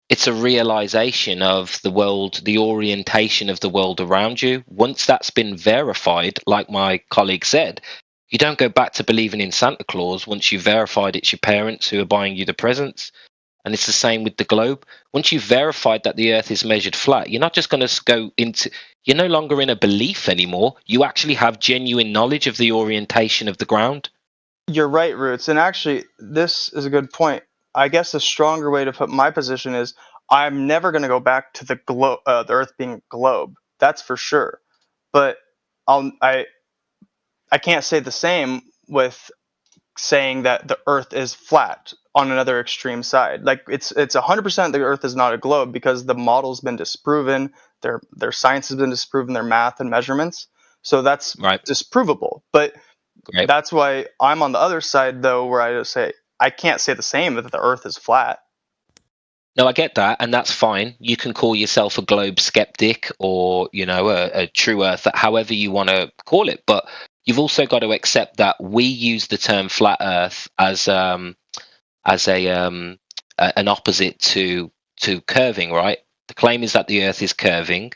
It's a realization of the world, the orientation of the world around you. Once that's been verified, like my colleague said, you don't go back to believing in Santa Claus once you've verified it's your parents who are buying you the presents. And it's the same with the globe. Once you've verified that the Earth is measured flat, you're not just going to go into... You're no longer in a belief anymore. You actually have genuine knowledge of the orientation of the ground. You're right, Roots. And actually, this is a good point. I guess a stronger way to put my position is I'm never going to go back to the Earth being a globe. That's for sure. But I can't say the same with saying that the Earth is flat on another extreme side. Like it's 100% the Earth is not a globe because the model's been disproven. Their science has been disproven. Their math and measurements. So that's disprovable. But that's why I'm on the other side, though, where I just say I can't say the same that the Earth is flat. No, I get that, and that's fine. You can call yourself a globe skeptic or, a true earther, however you want to call it. But you've also got to accept that we use the term flat Earth as an opposite to curving, right? The claim is that the Earth is curving,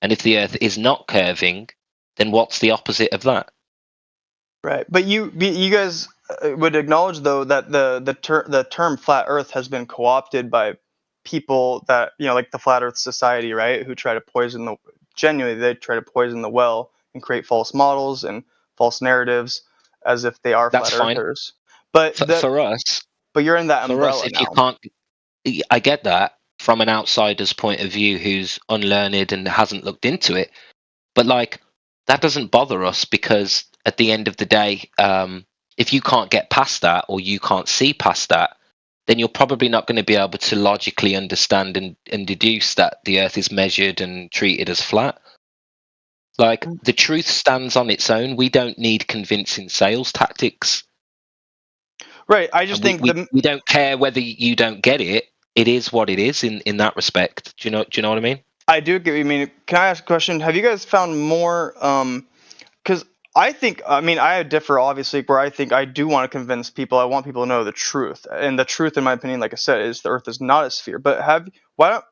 and if the Earth is not curving, then what's the opposite of that? Right, but you guys would acknowledge though that the term flat Earth has been co-opted by people that like the Flat Earth Society, right? Who try to poison they try to poison the well and create false models and false narratives as if they are flat earthers. But for us, but you're in that umbrella for us, if now. you can't, I get that from an outsider's point of view who's unlearned and hasn't looked into it, but that doesn't bother us because at the end of the day, if you can't get past that or you can't see past that, then you're probably not going to be able to logically understand and deduce that the Earth is measured and treated as flat. The truth stands on its own. We don't need convincing sales tactics. Right. I just think we don't care whether you don't get it. It is what it is in that respect. Do you know what I mean? I do get what you mean. Can I ask a question? Have you guys found more? Because I differ obviously. Where I think I do want to convince people. I want people to know the truth, and the truth, in my opinion, like I said, is the Earth is not a sphere. But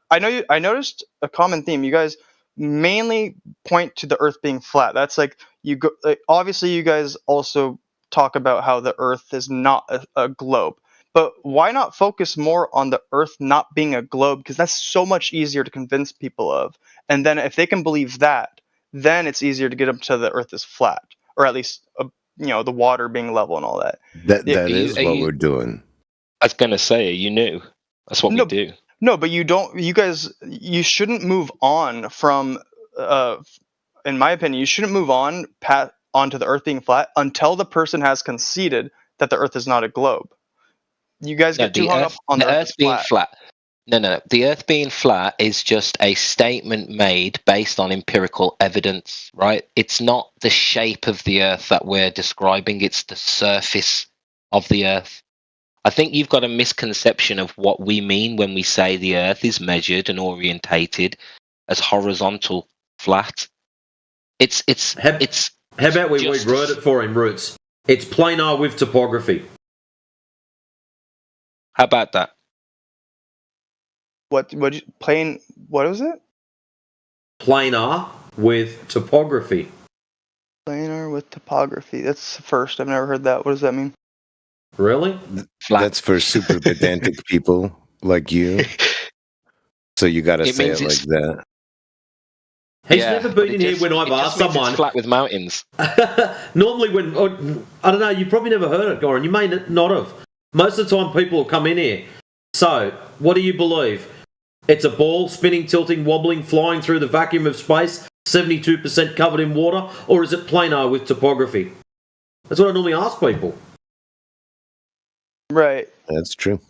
I noticed a common theme. You guys mainly point to the Earth being flat. That's like obviously you guys also talk about how the Earth is not a globe. But why not focus more on the Earth not being a globe? Because that's so much easier to convince people of. And then if they can believe that, then it's easier to get them to the Earth is flat, or at least the water being level and all that. That is what we're doing. I was gonna say, you knew. That's what we do. No, but you don't. You guys, you shouldn't move on from. In my opinion, you shouldn't move on onto the Earth being flat until the person has conceded that the Earth is not a globe. You guys get too hung up on the Earth being flat. No. The Earth being flat is just a statement made based on empirical evidence, right? It's not the shape of the Earth that we're describing. It's the surface of the Earth. I think you've got a misconception of what we mean when we say the Earth is measured and orientated as horizontal flat. How about we reword it for him, Roots? It's planar with topography. How about that? What was it? Planar with topography. Planar with topography. That's the first. I've never heard that. What does that mean? Really? That's for super pedantic people like you. So you got to say it like that. He's never been in here when I've asked someone. It's flat with mountains. Normally, I don't know, you probably never heard it, Goran. You may not have. Most of the time, people will come in here. So, what do you believe? It's a ball spinning, tilting, wobbling, flying through the vacuum of space, 72% covered in water, or is it planar with topography? That's what I normally ask people. Right. That's true.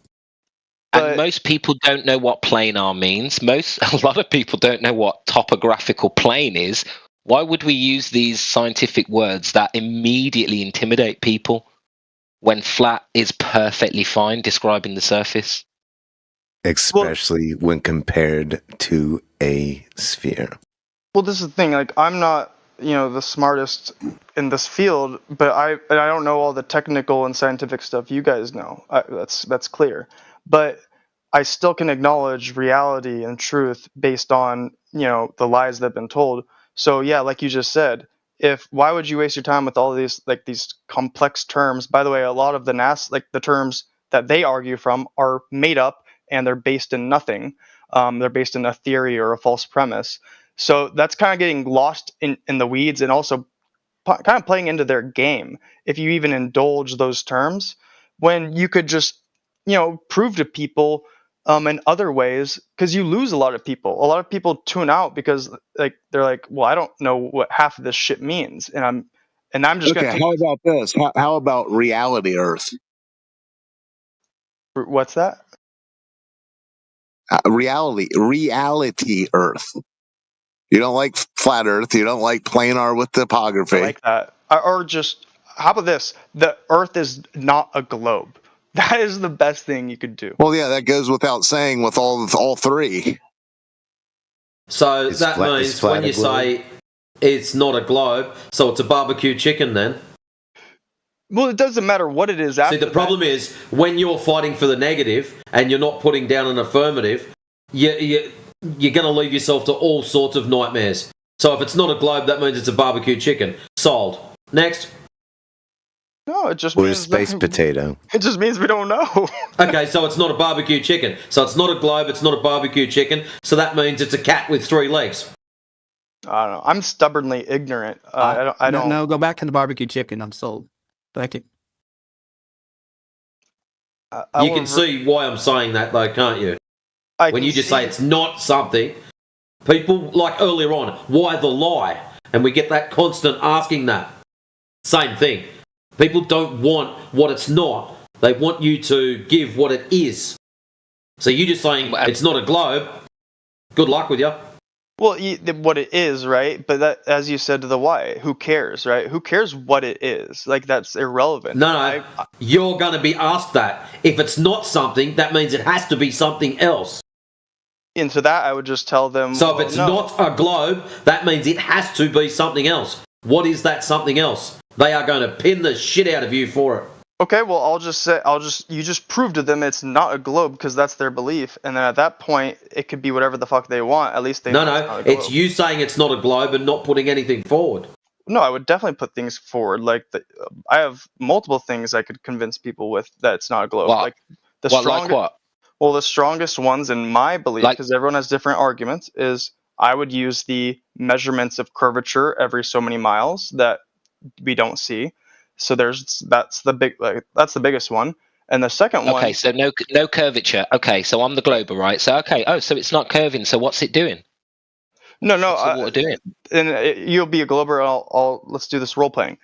And most people don't know what planar means. A lot of people don't know what topographical plane is. Why would we use these scientific words that immediately intimidate people when flat is perfectly fine describing the surface? Especially when compared to a sphere. Well, this is the thing. Like, I'm not, the smartest in this field, but I don't know all the technical and scientific stuff you guys know. That's clear. But I still can acknowledge reality and truth based on, the lies that have been told. So yeah, like you just said, why would you waste your time with all of these complex terms? By the way, a lot of the terms that they argue from are made up and they're based in nothing. They're based in a theory or a false premise. So that's kind of getting lost in the weeds and also kind of playing into their game. If you even indulge those terms, when you could just, prove to people in other ways, because you lose a lot of people. A lot of people tune out because they're like, well, I don't know what half of this shit means, and I'm just okay. How about this? How about reality Earth? What's that? Reality Earth. You don't like flat Earth. You don't like planar with topography. I like that. Or just, how about this? The Earth is not a globe. That is the best thing you could do. Well, yeah, that goes without saying with all three. So that means when you say it's not a globe, so it's a barbecue chicken then? Well, it doesn't matter what it is. See, the problem is when you're fighting for the negative and you're not putting down an affirmative, you're going to leave yourself to all sorts of nightmares. So if it's not a globe, that means it's a barbecue chicken. Sold. Next. No, it just means... Or a space potato. It just means we don't know. Okay, so it's not a barbecue chicken. So it's not a globe, it's not a barbecue chicken. So that means it's a cat with 3 legs. I don't know. I'm stubbornly ignorant. I don't... No, go back to the barbecue chicken. I'm sold. Thank you. You can see why I'm saying that, though, can't you? When you just say it's not something, people, like earlier on, why the lie? And we get that constant asking that. Same thing. People don't want what it's not. They want you to give what it is. So you just saying it's not a globe. Good luck with you. Well, what it is, right? But that, as you said to the why, who cares, right? Who cares what it is? Like, that's irrelevant. No. You're going to be asked that. If it's not something, that means it has to be something else. into that, I would just tell them. So if it's not a globe, that means it has to be something else. What is that something else? They are going to pin the shit out of you for it. Okay, well, you just prove to them it's not a globe because that's their belief, and then at that point, it could be whatever the fuck they want. At least they know it's not a globe. It's you saying it's not a globe and not putting anything forward. No, I would definitely put things forward. Like I have multiple things I could convince people with that it's not a globe. What? Like the What, strongest, like what? Well, the strongest ones in my belief, Like- because everyone has different arguments, is I would use the measurements of curvature every so many miles that we don't see. So that's the biggest one. And the second one. Okay, so no curvature. Okay, so I'm the glober, right? So so it's not curving. So what's it doing? No, What's the water doing? And you'll be a glober. Let's do this role playing.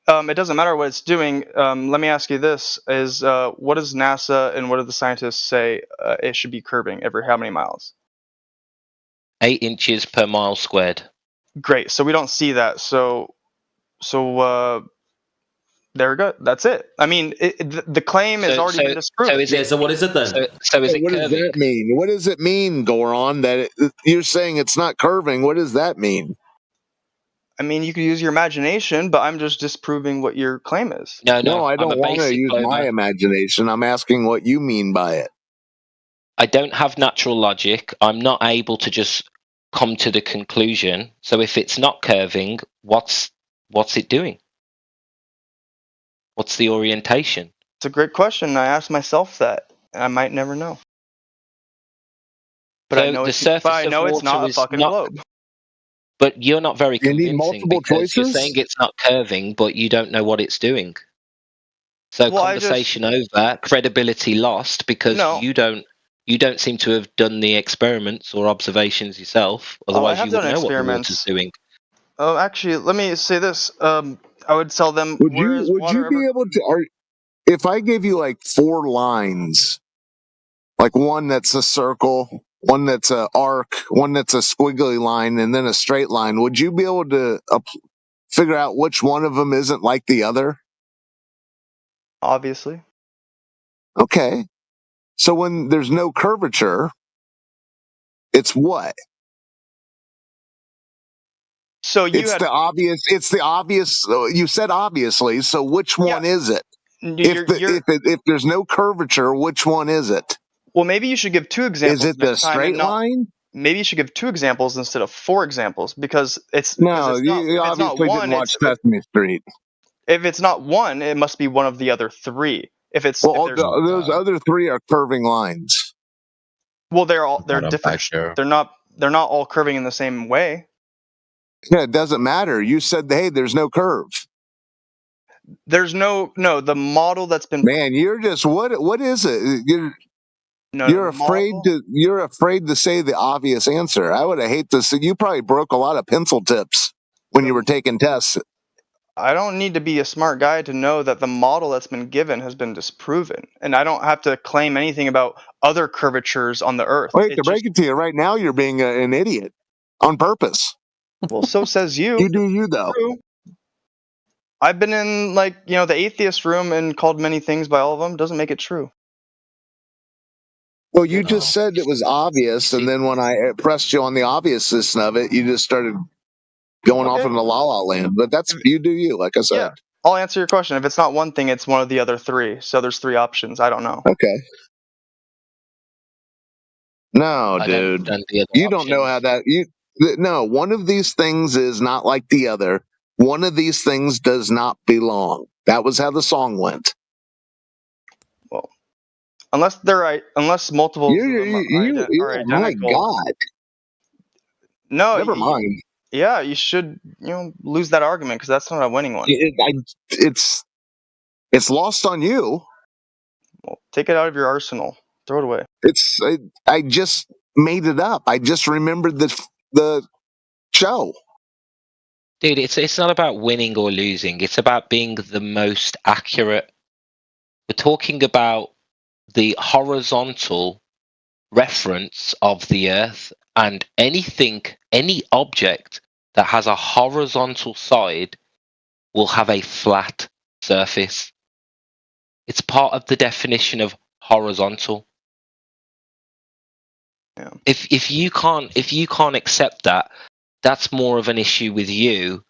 It doesn't matter what it's doing. Let me ask you this: what does NASA and what do the scientists say it should be curving every how many miles? 8 inches per mile squared. Great. So we don't see that. So there we go. That's it. I mean, the claim has already been disproven. So what is it then? So is it what curving? does that mean? What does it mean, Goron? That you're saying it's not curving? What does that mean? I mean, you could use your imagination, but I'm just disproving what your claim is. No, I don't want to use my imagination. I'm asking what you mean by it. I don't have natural logic. I'm not able to just come to the conclusion. So if it's not curving, what's it doing? What's the orientation? It's a great question. I asked myself that. I might never know. But So I know, it's not a fucking globe. But you're not very You need convincing multiple because you're choices? saying it's not curving, but you don't know what it's doing. So Well, conversation over, credibility lost because you don't seem to have done the experiments or observations yourself. Otherwise, I have you would done know what the experiments. water's doing. Oh, actually, let me say this. I would tell them. Would you be able to? If I gave you like 4 lines, like one that's a circle, one that's a arc, one that's a squiggly line, and then a straight line, would you be able to figure out which one of them isn't like the other? Obviously. Okay. So when there's no curvature, it's what? So it's the obvious. You said obviously. So which one is it? If there's no curvature, which one is it? Well, maybe you should give 2 examples. Is it the straight line? Maybe you should give 2 examples instead of 4 examples because it's no. You obviously didn't watch Sesame Street. If it's not one, it must be one of the other 3. If it's those other 3 are curving lines. Well, they're different. They're not all curving in the same way. Yeah, it doesn't matter. You said, hey, there's no curve. There's the model that's been. Man, you're just what is it? You're afraid to say the obvious answer. I would have hate to see you probably broke a lot of pencil tips when you were taking tests. I don't need to be a smart guy to know that the model that's been given has been disproven, and I don't have to claim anything about other curvatures on the Earth. Wait, to break it to you right now, you're being an idiot on purpose. Well, so says you. You do you though. True. I've been in the atheist room and called many things by all of them. Doesn't make it true. Well, you just said it was obvious, and then when I pressed you on the obviousness of it, you just started going off into la la land. But that's you do you, like I said. Yeah, I'll answer your question. If it's not one thing, it's one of the other 3. So there's 3 options. I don't know. Okay. No, dude, you don't know how that No, one of these things is not like the other. One of these things does not belong. That was how the song went. Well, unless multiple of them are identical. My God. No, never mind. Yeah, you should lose that argument because that's not a winning one. It's lost on you. Well, take it out of your arsenal. Throw it away. I just made it up. I just remembered the show. Dude, it's not about winning or losing. It's about being the most accurate. We're talking about the horizontal reference of the Earth, and any object that has a horizontal side will have a flat surface. It's part of the definition of horizontal. If you can't accept that, that's more of an issue with you,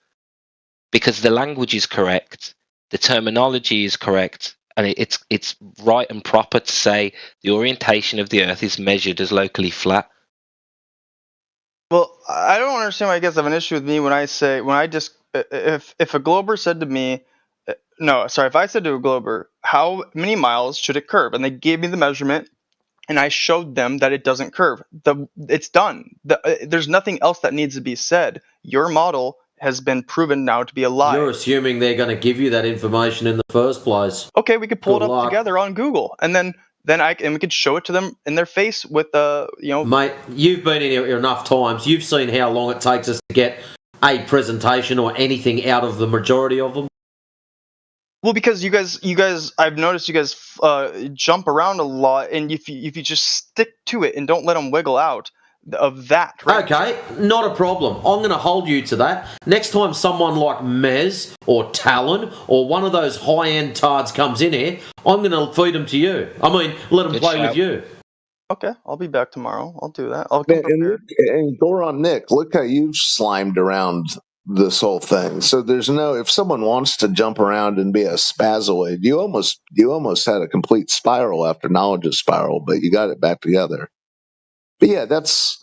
because the language is correct, the terminology is correct, and it's right and proper to say the orientation of the Earth is measured as locally flat. Well, I don't understand why you guys have an issue with me when I just if a glober said to me, if I said to a glober, how many miles should it curve, and they gave me the measurement, and I showed them that it doesn't curve, it's done. There's nothing else that needs to be said. Your model has been proven now to be a lie. You're assuming they're going to give you that information in the first place. Okay, we could pull it up together on we could show it to them in their face with Mate, you've been in here enough times. You've seen how long it takes us to get a presentation or anything out of the majority of them. Well, because you guys, I've noticed you guys jump around a lot, and if you just stick to it and don't let them wiggle out of that. Right? Okay, not a problem. I'm going to hold you to that. Next time someone like Mez or Talon or one of those high-end tards comes in here, I'm going to feed them to you. I mean, let them play with you. Okay, I'll be back tomorrow. I'll do that. And Goron, Nick, look how you've slimed around this whole thing. So if someone wants to jump around and be a spazoid, you almost had a complete spiral after knowledge's spiral, but you got it back together. But yeah, that's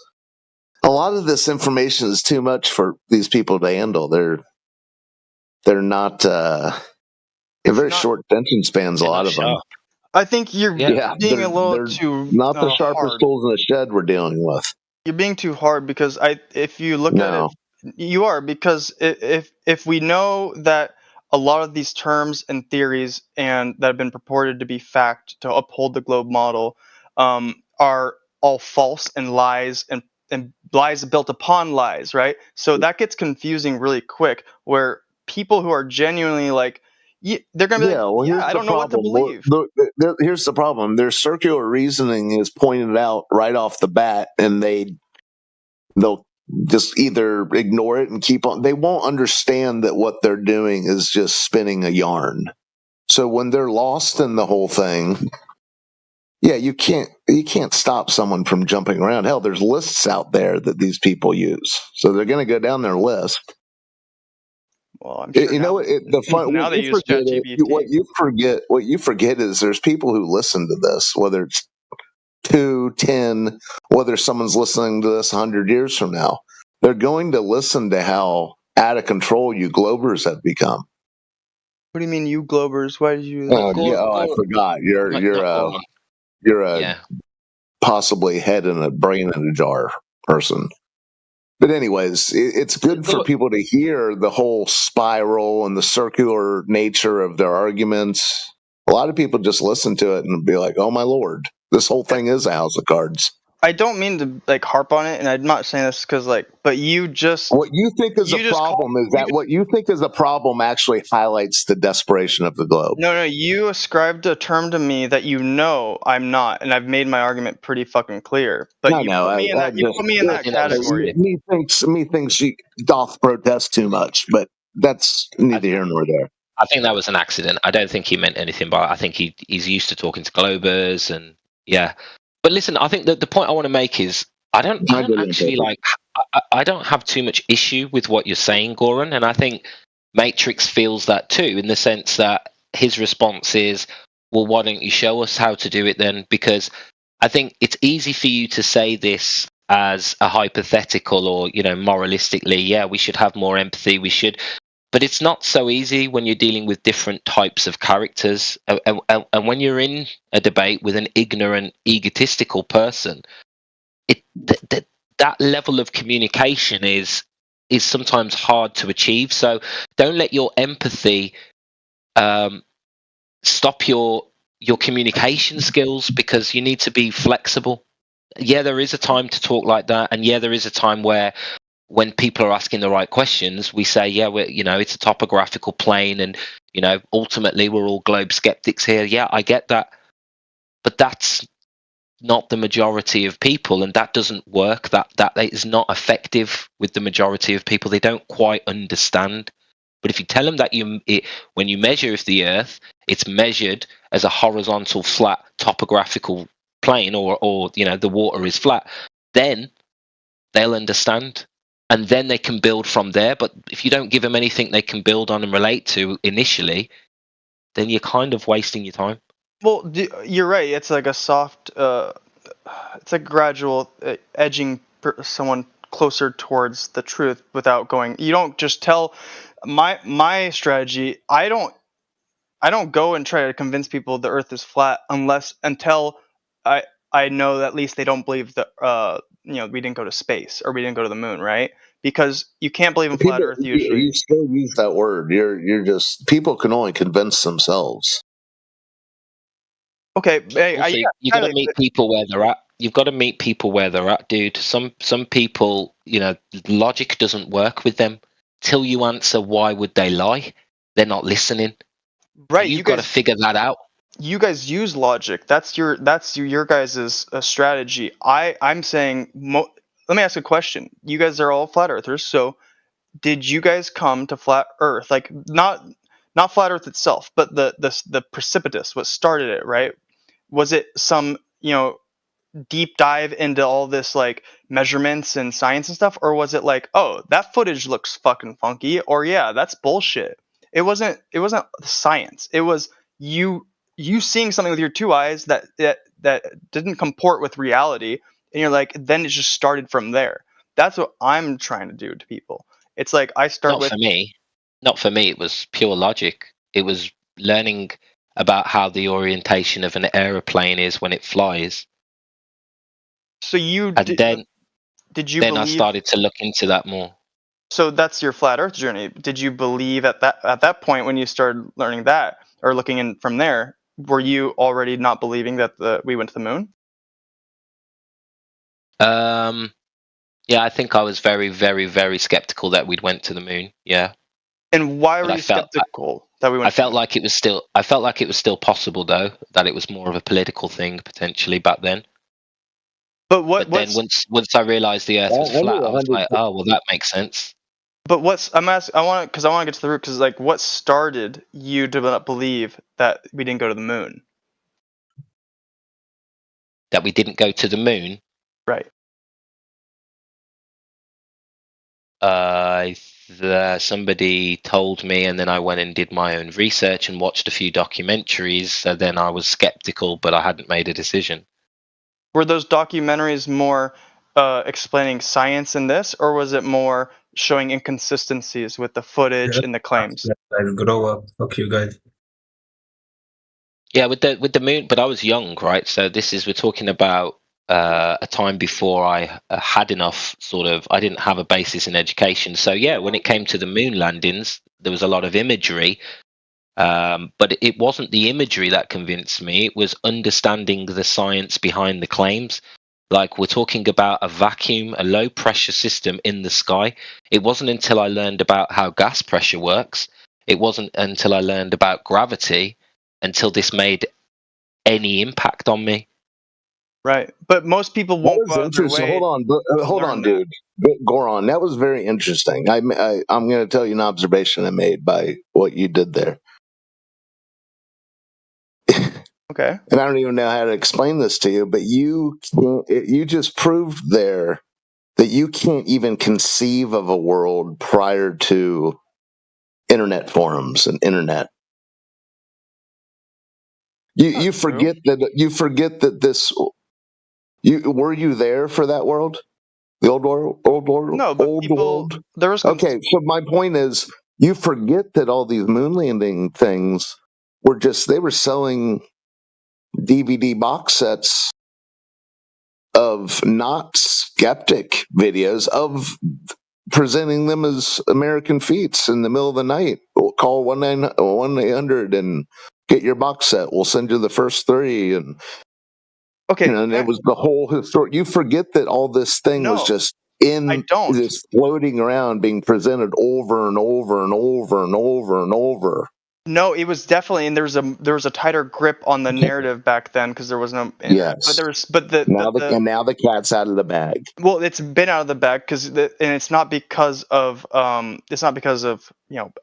a lot of this information is too much for these people to handle. They're not very short attention spans. A lot of them. I think you're being a little too not the sharpest tools in the shed we're dealing with. You're being too hard because if you look at it, you are, because if we know that a lot of these terms and theories and that have been purported to be fact to uphold the globe model are all false and lies and lies built upon lies, right? So that gets confusing really quick, where people who are genuinely like, they're going to be I don't know what to believe. Here's the problem. Their circular reasoning is pointed out right off the bat, and they'll just either ignore it and keep on. They won't understand that what they're doing is just spinning a yarn. So when they're lost in the whole thing, you can't stop someone from jumping around. Hell, there's lists out there that these people use, so they're going to go down their list. Well, I'm sure what you forget is there's people who listen to this, whether it's 2, 10, whether someone's listening to this 100 years from now. They're going to listen to how out of control you globers have become. What do you mean, you globers? Why did you? I forgot. You're a possibly head and a brain in a jar person. But anyways, it's good for people to hear the whole spiral and the circular nature of their arguments. A lot of people just listen to it and be like, oh my Lord, this whole thing is a house of cards. I don't mean to harp on it, and I'm not saying this because but you just what you think is a problem is that what you think is a problem actually highlights the desperation of the globe. No, you ascribed a term to me that I'm not, and I've made my argument pretty fucking clear. But you put me in that category. Me thinks she doth protest too much, but that's neither here nor there. I think that was an accident. I don't think he meant anything by it. I think he's used to talking to globers and But listen, I think that the point I want to make is I don't have too much issue with what you're saying, Goran, and I think Matrix feels that too, in the sense that his response is, well, why don't you show us how to do it then? Because I think it's easy for you to say this as a hypothetical or, moralistically, we should have more empathy, but it's not so easy when you're dealing with different types of characters. And when you're in a debate with an ignorant, egotistical person, that level of communication is sometimes hard to achieve. So don't let your empathy stop your communication skills, because you need to be flexible. Yeah, there is a time to talk like that. And there is a time where when people are asking the right questions, we say, it's a topographical plane, and ultimately we're all globe skeptics here. Yeah, I get that, but that's not the majority of people, and that doesn't work. That is not effective with the majority of people. They don't quite understand. But if you tell them that when you measure the Earth, it's measured as a horizontal, flat topographical plane, or the water is flat, then they'll understand. And then they can build from there. But if you don't give them anything they can build on and relate to initially, then you're kind of wasting your time. Well, you're right. It's like a soft, it's like gradual edging someone closer towards the truth without going. You don't just tell. My strategy. I don't go and try to convince people the Earth is flat until I know that at least they don't believe that we didn't go to space or we didn't go to the moon, right? Because you can't believe in flat Earth usually. You still use that word. You're just, people can only convince themselves. Okay, you got to meet people where they're at. You've got to meet people where they're at, dude. Some people, logic doesn't work with them. Till you answer why would they lie, they're not listening. Right, so you've got to figure that out. You guys use logic. That's your guys' strategy. I'm saying. Let me ask a question. You guys are all flat earthers, so did you guys come to flat Earth? Like not flat Earth itself, but the precipitous, what started it, right? Was it some deep dive into all this like measurements and science and stuff, or was it like, oh, that footage looks fucking funky, or yeah, that's bullshit? It wasn't science. It was you seeing something with your two eyes that didn't comport with reality, and you're like, then it just started from there. That's what I'm trying to do to people. It's like I start with. Not for me. It was pure logic. It was learning about how the orientation of an aeroplane is when it flies. So did you then believe, I started to look into that more. So that's your flat Earth journey. Did you believe at that point when you started learning that or looking in from there? Were you already not believing that we went to the moon? Yeah, I think I was very, very, very skeptical that we'd went to the moon. Yeah. And why were you skeptical that we went? I felt like it was still possible, though. That it was more of a political thing potentially back then. But then once I realized the Earth was flat, I was like, oh well, that makes sense. But I want to get to the root, because like, what started you to not believe that we didn't go to the moon? That we didn't go to the moon, right? Somebody told me, and then I went and did my own research and watched a few documentaries. So then I was skeptical, but I hadn't made a decision. Were those documentaries more explaining science in this, or was it more showing inconsistencies with the footage and the claims? Guys, grow up. Fuck you guys. Yeah, with the moon, but I was young, right? So we're talking about a time before I had enough I didn't have a basis in education. So yeah, when it came to the moon landings, there was a lot of imagery. But it wasn't the imagery that convinced me. It was understanding the science behind the claims. Like, we're talking about a vacuum, a low pressure system in the sky. It wasn't until I learned about how gas pressure works. It wasn't until I learned about gravity until this made any impact on me. Right. But most people won't go out their way. Hold on, dude. Goron, that was very interesting. I'm going to tell you an observation I made by what you did there. Okay. And I don't even know how to explain this to you, but you just proved there that you can't even conceive of a world prior to internet forums and internet. You forget that this. Were you there for that world? The old world? No, but world? There was okay, so my point is, you forget that all these moon landing things they were selling DVD box sets of not skeptic videos of presenting them as American feats in the middle of the night. Call 1-800 and get your box set. We'll send you the first 3. And okay, and it was the whole historic. You forget that all this thing was just this floating around, being presented over and over and over and over and over. No, it was definitely, and there was a tighter grip on the narrative back then because there was no. Yes. But now the cat's out of the bag. Well, it's been out of the bag and it's not because of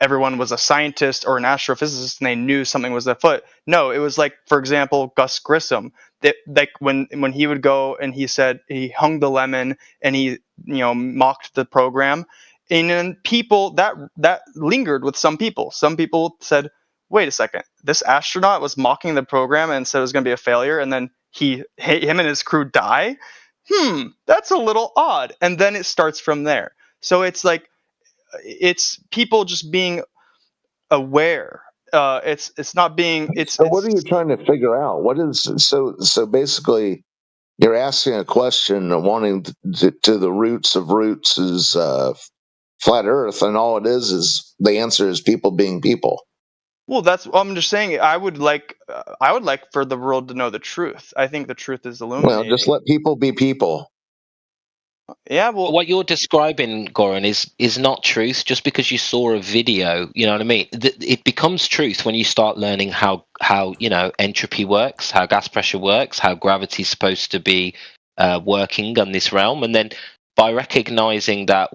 everyone was a scientist or an astrophysicist and they knew something was afoot. No, it was like, for example, Gus Grissom. That like when he would go and he said he hung the lemon and he mocked the program. And then people that lingered with some people. Some people said, "Wait a second, this astronaut was mocking the program and said it was going to be a failure, and then him and his crew die. That's a little odd." And then it starts from there. So it's like it's people just being aware. It's not being. So what are you trying to figure out? What is so basically? You're asking a question and wanting to the roots of roots is flat Earth, and all it is the answer is people being people. Well, I'm just saying. I would like for the world to know the truth. I think the truth is illuminating. Well, just let people be people. Yeah, well, what you're describing, Goran, is not truth. Just because you saw a video, you know what I mean. It becomes truth when you start learning how entropy works, how gas pressure works, how gravity's supposed to be working on this realm, and then by recognizing that,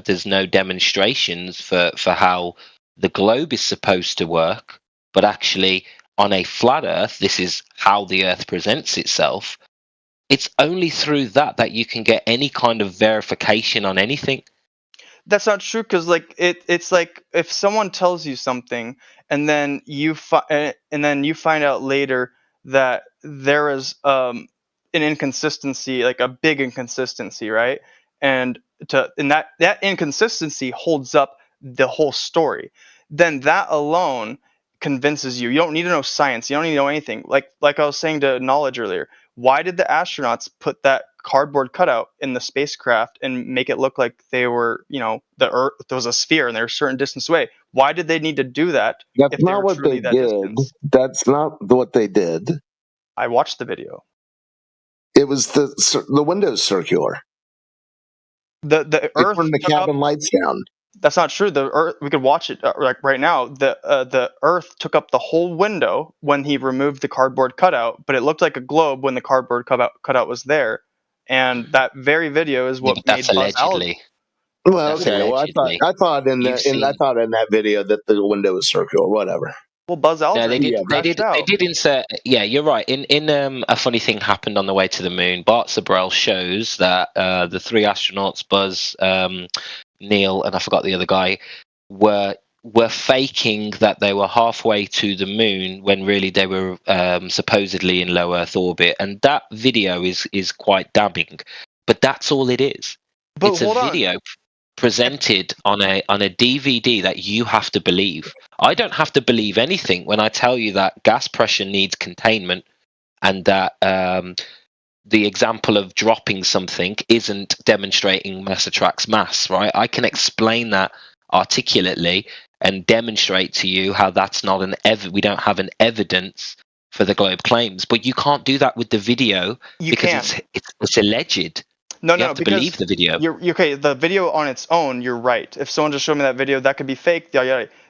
there's no demonstrations for how the globe is supposed to work, but actually on a flat Earth, this is how the Earth presents itself. It's only through that you can get any kind of verification on anything. That's not true, because it's like if someone tells you something and then you find out later that there is an inconsistency, like a big inconsistency, right? And that inconsistency holds up the whole story. Then that alone convinces you. You don't need to know science. You don't need to know anything. Like I was saying to Knowledge earlier. Why did the astronauts put that cardboard cutout in the spacecraft and make it look like they were, the Earth, there was a sphere and they're a certain distance away? Why did they need to do that? That's not what they did. That's not what they did. I watched the video. It was the window's circular. The Earth turned the cabin lights down. That's not true. The Earth, we could watch it right now. The Earth took up the whole window when he removed the cardboard cutout, but it looked like a globe when the cardboard cutout was there. And that very video is what made Buzz Aldrin. Well, okay. Well, I thought in that video that the window was circular. Whatever. Well, Buzz Aldrin. They did insert. Yeah, you're right. In a funny thing happened on the way to the moon. Bart Sibrel shows that the three astronauts, Buzz, Neil, and I forgot the other guy, were faking that they were halfway to the moon when really they were supposedly in low Earth orbit, and that video is quite damning. But that's all it is. It's a video presented on a DVD that you have to believe. I don't have to believe anything when I tell you that gas pressure needs containment, and that the example of dropping something isn't demonstrating mass attracts mass, right? I can explain that articulately and demonstrate to you how that's not we don't have an evidence for the globe claims. But you can't do that with the video because it's alleged. No, you have to believe the video. You're okay. The video on its own, you're right. If someone just showed me that video, that could be fake.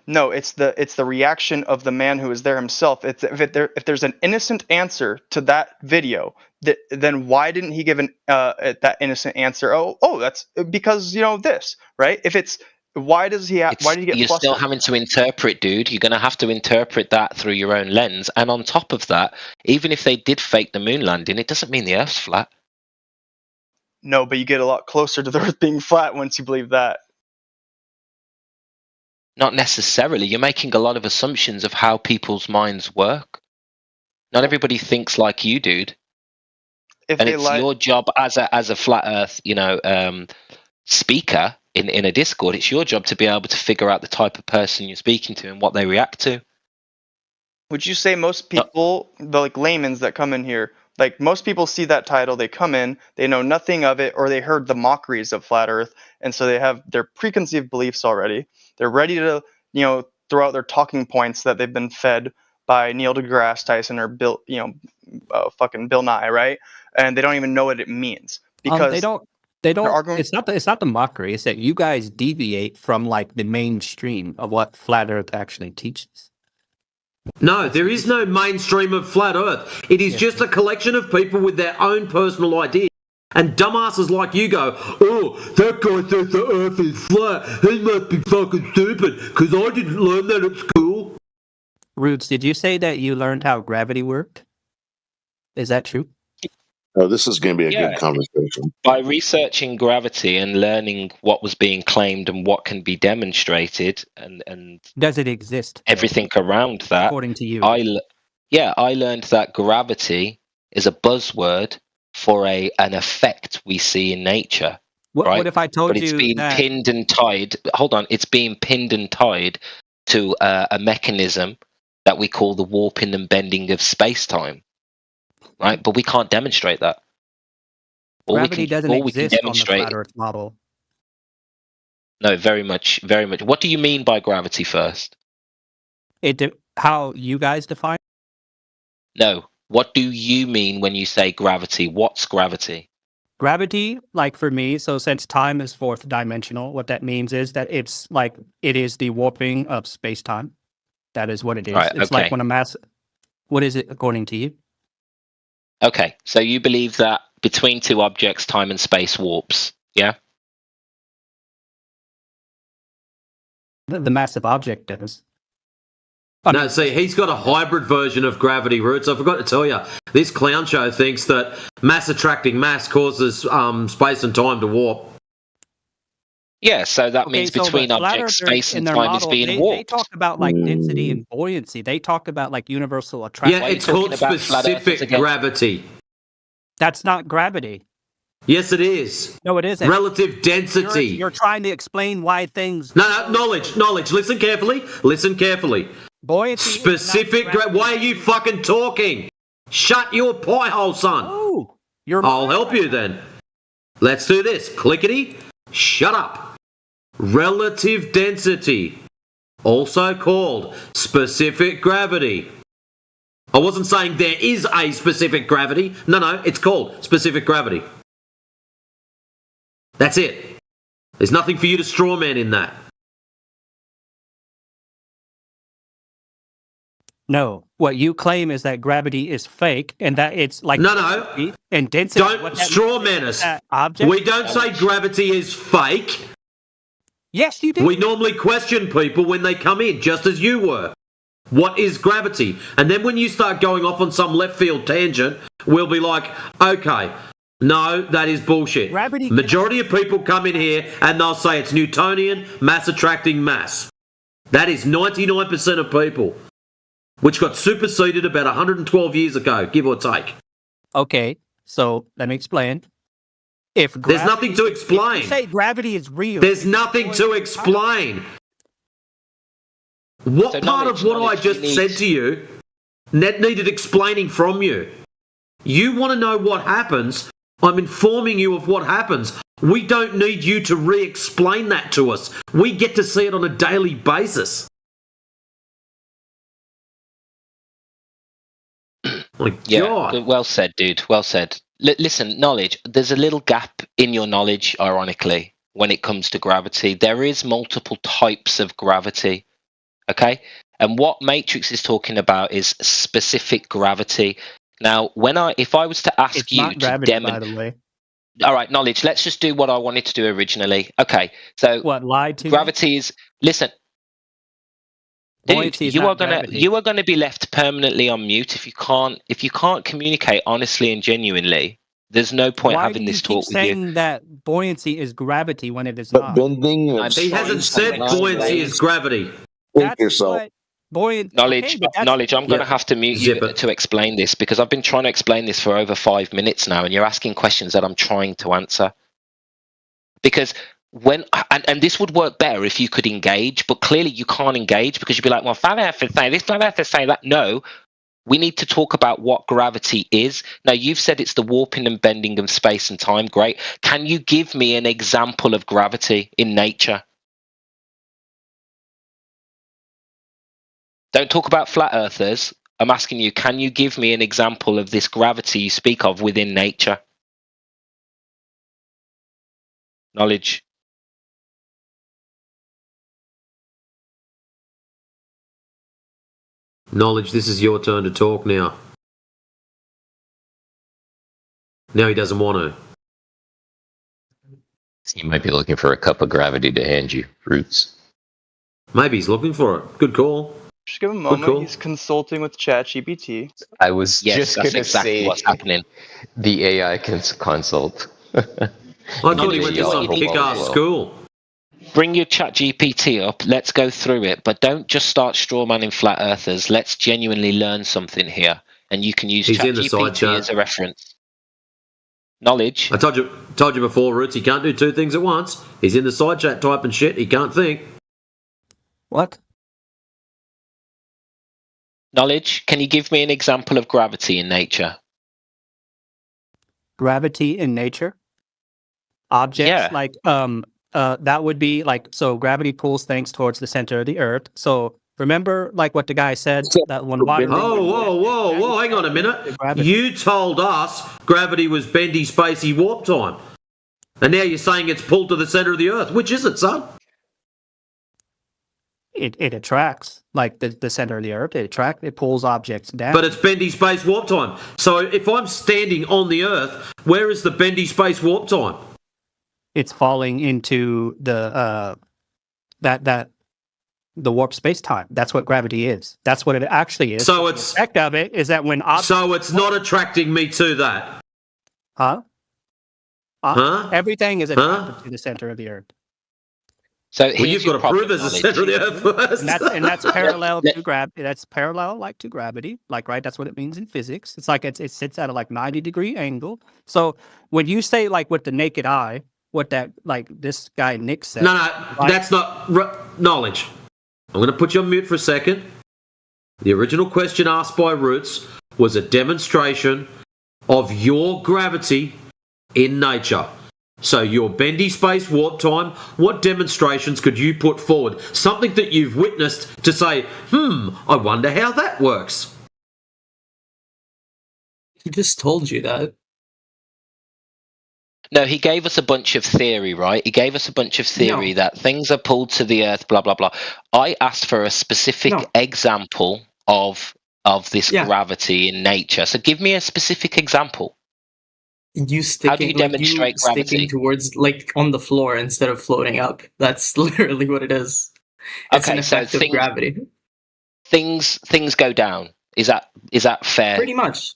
No, it's the reaction of the man who was there himself. If there's an innocent answer to that video, then why didn't he give that innocent answer? Oh, that's because this, right? If it's why did he get? You're flustered? Still having to interpret, dude. You're going to have to interpret that through your own lens. And on top of that, even if they did fake the moon landing, it doesn't mean the Earth's flat. No, but you get a lot closer to the Earth being flat once you believe that. Not necessarily. You're making a lot of assumptions of how people's minds work. Not everybody thinks like you, dude. And it's your job as a flat Earth, speaker in a Discord. It's your job to be able to figure out the type of person you're speaking to and what they react to. Would you say most people, the laymen that come in here, most people see that title, they come in, they know nothing of it, or they heard the mockeries of flat Earth, and so they have their preconceived beliefs already. They're ready to, throw out their talking points that they've been fed by Neil deGrasse Tyson or Bill, fucking Bill Nye, right? And they don't even know what it means because they don't. It's not the mockery. It's that you guys deviate from the mainstream of what flat Earth actually teaches. No, there is no mainstream of flat Earth. It is just a collection of people with their own personal ideas. And dumbasses like you go, oh, that guy says the Earth is flat. He must be fucking stupid, because I didn't learn that at school. Roots, did you say that you learned how gravity worked? Is that true? Oh, this is going to be a good conversation. By researching gravity and learning what was being claimed and what can be demonstrated, and does it exist? Everything around that, according to you, I learned that gravity is a buzzword for an effect we see in nature. What if I told you it's being that... pinned and tied? Hold on, it's being pinned and tied to a mechanism that we call the warping and bending of space-time. Right, but we can't demonstrate that. Gravity doesn't exist on the flat Earth model. No, very much, very much. What do you mean by gravity first? How you guys define? No, what do you mean when you say gravity? What's gravity? Gravity, like for me, so since time is fourth dimensional, what that means is that it's like it is the warping of space-time. That is what it is. Right, it's like when a mass. What is it according to you? Okay, so you believe that between two objects, time and space warps, yeah? The massive object does. No, see, he's got a hybrid version of gravity, Roots. I forgot to tell you. This clown show thinks that mass attracting mass causes space and time to warp. Yeah, so that means between objects, space and time is being warped. They talk about like density and buoyancy. They talk about like universal attraction. Yeah, it's called specific gravity. That's not gravity. Yes, it is. No, it isn't. Relative density. You're trying to explain why things... No, knowledge. Listen carefully. Buoyancy. Specific. Why are you fucking talking? Shut your pie hole, son. Oh, I'll help you then. Let's do this. Clickety. Shut up. Relative density, also called specific gravity. I wasn't saying there is a specific gravity. No, it's called specific gravity. That's it. There's nothing for you to straw man in that. No, what you claim is that gravity is fake and that it's like... No. And density... Don't straw man us. We don't say gravity is fake. Yes, you do. We normally question people when they come in, just as you were. What is gravity? And then when you start going off on some left field tangent, we'll be like, okay, no, that is bullshit. Gravity. Majority of people come in here and they'll say it's Newtonian, mass attracting mass. That is 99% of people, which got superseded about 112 years ago, give or take. Okay, so let me explain. There's nothing to explain. If you say gravity is real. There's nothing to explain. What part of what I just said to you needed explaining from you? You want to know what happens? I'm informing you of what happens. We don't need you to re-explain that to us. We get to see it on a daily basis. My God. Well said, dude. Well said. Listen, knowledge, there's a little gap in your knowledge, ironically, when it comes to gravity. There is multiple types of gravity, okay? And what Matrix is talking about is specific gravity. Now, if I was to ask you to demonstrate... by the way. All right, knowledge, let's just do what I wanted to do originally. Okay, so... What, lied to gravity is... Listen... Dude, you are gonna be left permanently on mute if you can't communicate honestly and genuinely. There's no point having this talk with you. Why do you keep saying that buoyancy is gravity when it is not? Bending. He hasn't said buoyancy is gravity. Think yourself. Knowledge. I'm going to have to mute you to explain this because I've been trying to explain this for over 5 minutes now, and you're asking questions that I'm trying to answer. Because and this would work better if you could engage, but clearly you can't engage because you'd be like, well, flat earthers say this, flat earthers say that. No, we need to talk about what gravity is. Now, you've said it's the warping and bending of space and time. Great. Can you give me an example of gravity in nature? Don't talk about flat earthers. I'm asking you, can you give me an example of this gravity you speak of within nature? Knowledge. Knowledge, this is your turn to talk now. Now he doesn't want to. You might be looking for a cup of gravity to hand you, Roots. Maybe he's looking for it. Good call. Just give him a moment. He's consulting with ChatGPT. I was just going to say what's happening. The AI can consult. I thought he went to some kick-ass school. Bring your ChatGPT up. Let's go through it, but don't just start strawmanning flat earthers. Let's genuinely learn something here, and you can use ChatGPT as a reference. Knowledge. I told you before, Roots. He can't do two things at once. He's in the side chat typing shit. He can't think. What? Knowledge. Can you give me an example of gravity in nature? Gravity in nature. Objects like that would be like, so gravity pulls things towards the center of the earth. So remember, like what the guy said, that when water. Whoa! Hang on a minute. You told us gravity was bendy, spacey, warp time, and now you're saying it's pulled to the center of the earth. Which is it, son? It attracts, like the center of the earth. It pulls objects down. But it's bendy space warp time. So if I'm standing on the earth, where is the bendy space warp time? It's falling into the the warp space time. That's what gravity is. That's what it actually is. So it's the effect of it is that when so it's not attracting me to that. Huh? Everything is attracted to the center of the earth. So you've got to prove there's a center of the earth first. And that's parallel to gravity. That's parallel like to gravity. Like, right, that's what it means in physics. It's like it sits at a 90-degree angle. So when you say like with the naked eye, what that like this guy Nick said. No, that's not knowledge. I'm going to put you on mute for a second. The original question asked by Roots was a demonstration of your gravity in nature. So your bendy space warp time, what demonstrations could you put forward? Something that you've witnessed to say, I wonder how that works. He just told you that. No, he gave us a bunch of theory, right? He gave us a bunch of theory that things are pulled to the earth, blah, blah, blah. I asked for a specific example of this gravity in nature. So give me a specific example. How do you demonstrate gravity? Sticking towards, like, on the floor instead of floating up. That's literally what it is. It's an effect of gravity. Things go down. Is that fair? Pretty much.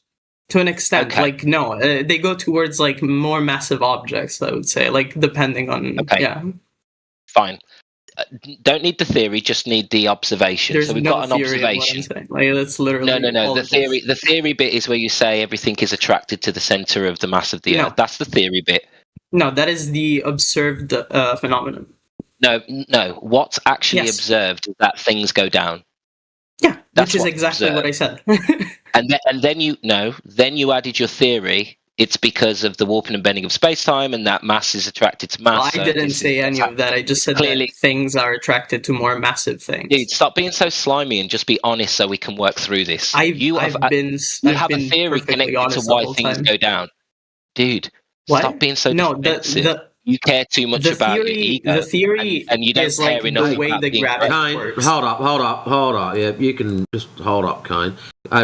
To an extent. Okay. Like, no, they go towards, like, more massive objects, I would say. Like, depending on... Okay. Yeah. Fine. Don't need the theory, just need the observation. There's so we've no got an observation. Like, that's literally No. The theory bit is where you say everything is attracted to the center of the mass of the earth. That's the theory bit. No, that is the observed phenomenon. No. What's actually observed is that things go down. Yeah, which is exactly what I said. and then you added your theory. It's because of the warping and bending of space-time, and that mass is attracted to mass. I didn't say any of that. I just said that things are attracted to more massive things. Dude, stop being so slimy and just be honest so we can work through this. You have a theory connected to why things go down. Dude, stop being so defensive. You care too much about your ego. The theory and you don't is care like enough the way about the gravity works. Hold up. Yeah, you can just hold up, Kane.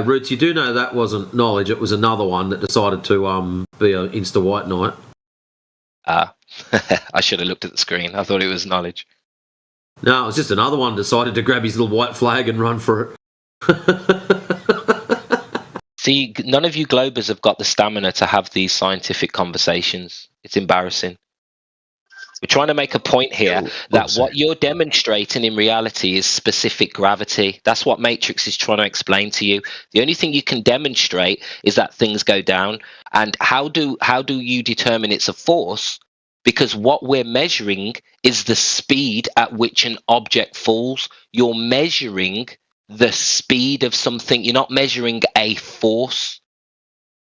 Roots, you do know that wasn't knowledge. It was another one that decided to be an Insta White Knight. I should have looked at the screen. I thought it was knowledge. No, it was just another one decided to grab his little white flag and run for it. See, none of you Globers have got the stamina to have these scientific conversations. It's embarrassing. We're trying to make a point here that what you're demonstrating in reality is specific gravity. That's what Matrix is trying to explain to you. The only thing you can demonstrate is that things go down. And how do you determine it's a force? Because what we're measuring is the speed at which an object falls. You're measuring the speed of something. You're not measuring a force.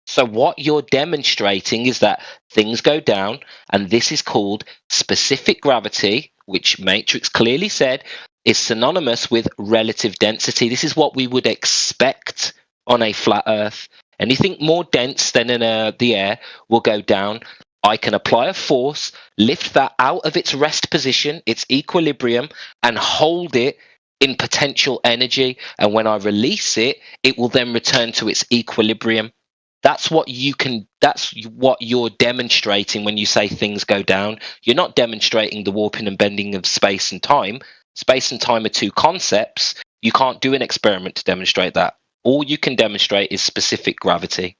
So what you're demonstrating is that things go down, and this is called specific gravity, which Matrix clearly said is synonymous with relative density. This is what we would expect on a flat Earth. Anything more dense than in the air will go down. I can apply a force, lift that out of its rest position, its equilibrium, and hold it in potential energy, and when I release it, it will then return to its equilibrium. That's what you're demonstrating when you say things go down. You're not demonstrating the warping and bending of space and time. Space and time are two concepts. You can't do an experiment to demonstrate that. All you can demonstrate is specific gravity.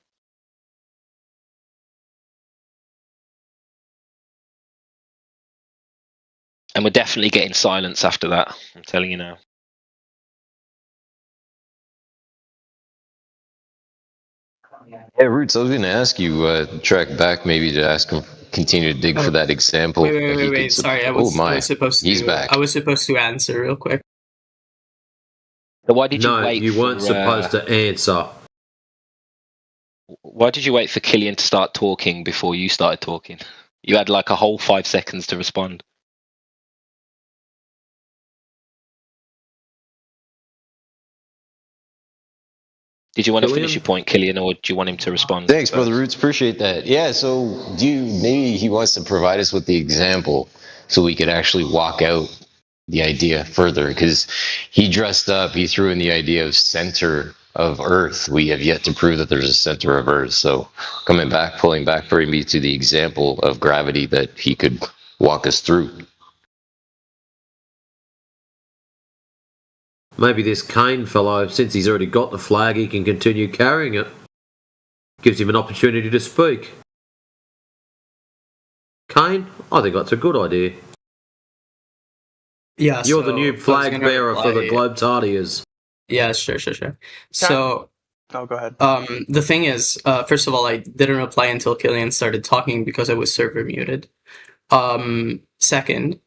And we're definitely getting silence after that, I'm telling you now. Yeah, Roots, I was going to ask you, track back maybe to ask him, continue to dig for that example. Wait. Sorry, I was supposed to. He's back. I was supposed to answer real quick. So why did you wait? You weren't supposed to answer. Why did you wait for Killian to start talking before you started talking? You had like a whole 5 seconds to respond. Did you want to finish your point, Killian, or do you want him to respond? Thanks, Brother Roots. Appreciate that. Yeah, so maybe he wants to provide us with the example so we could actually walk out the idea further, because he dressed up, he threw in the idea of center of Earth. We have yet to prove that there's a center of Earth. So pulling back for me to the example of gravity that he could walk us through. Maybe this Kane fellow, since he's already got the flag, he can continue carrying it. Gives him an opportunity to speak. Kane, I think that's a good idea. Yeah, You're the new flag bearer for the Globetardiers. Yeah, sure. So, go ahead. The thing is, first of all, I didn't reply until Killian started talking because I was server muted. Second,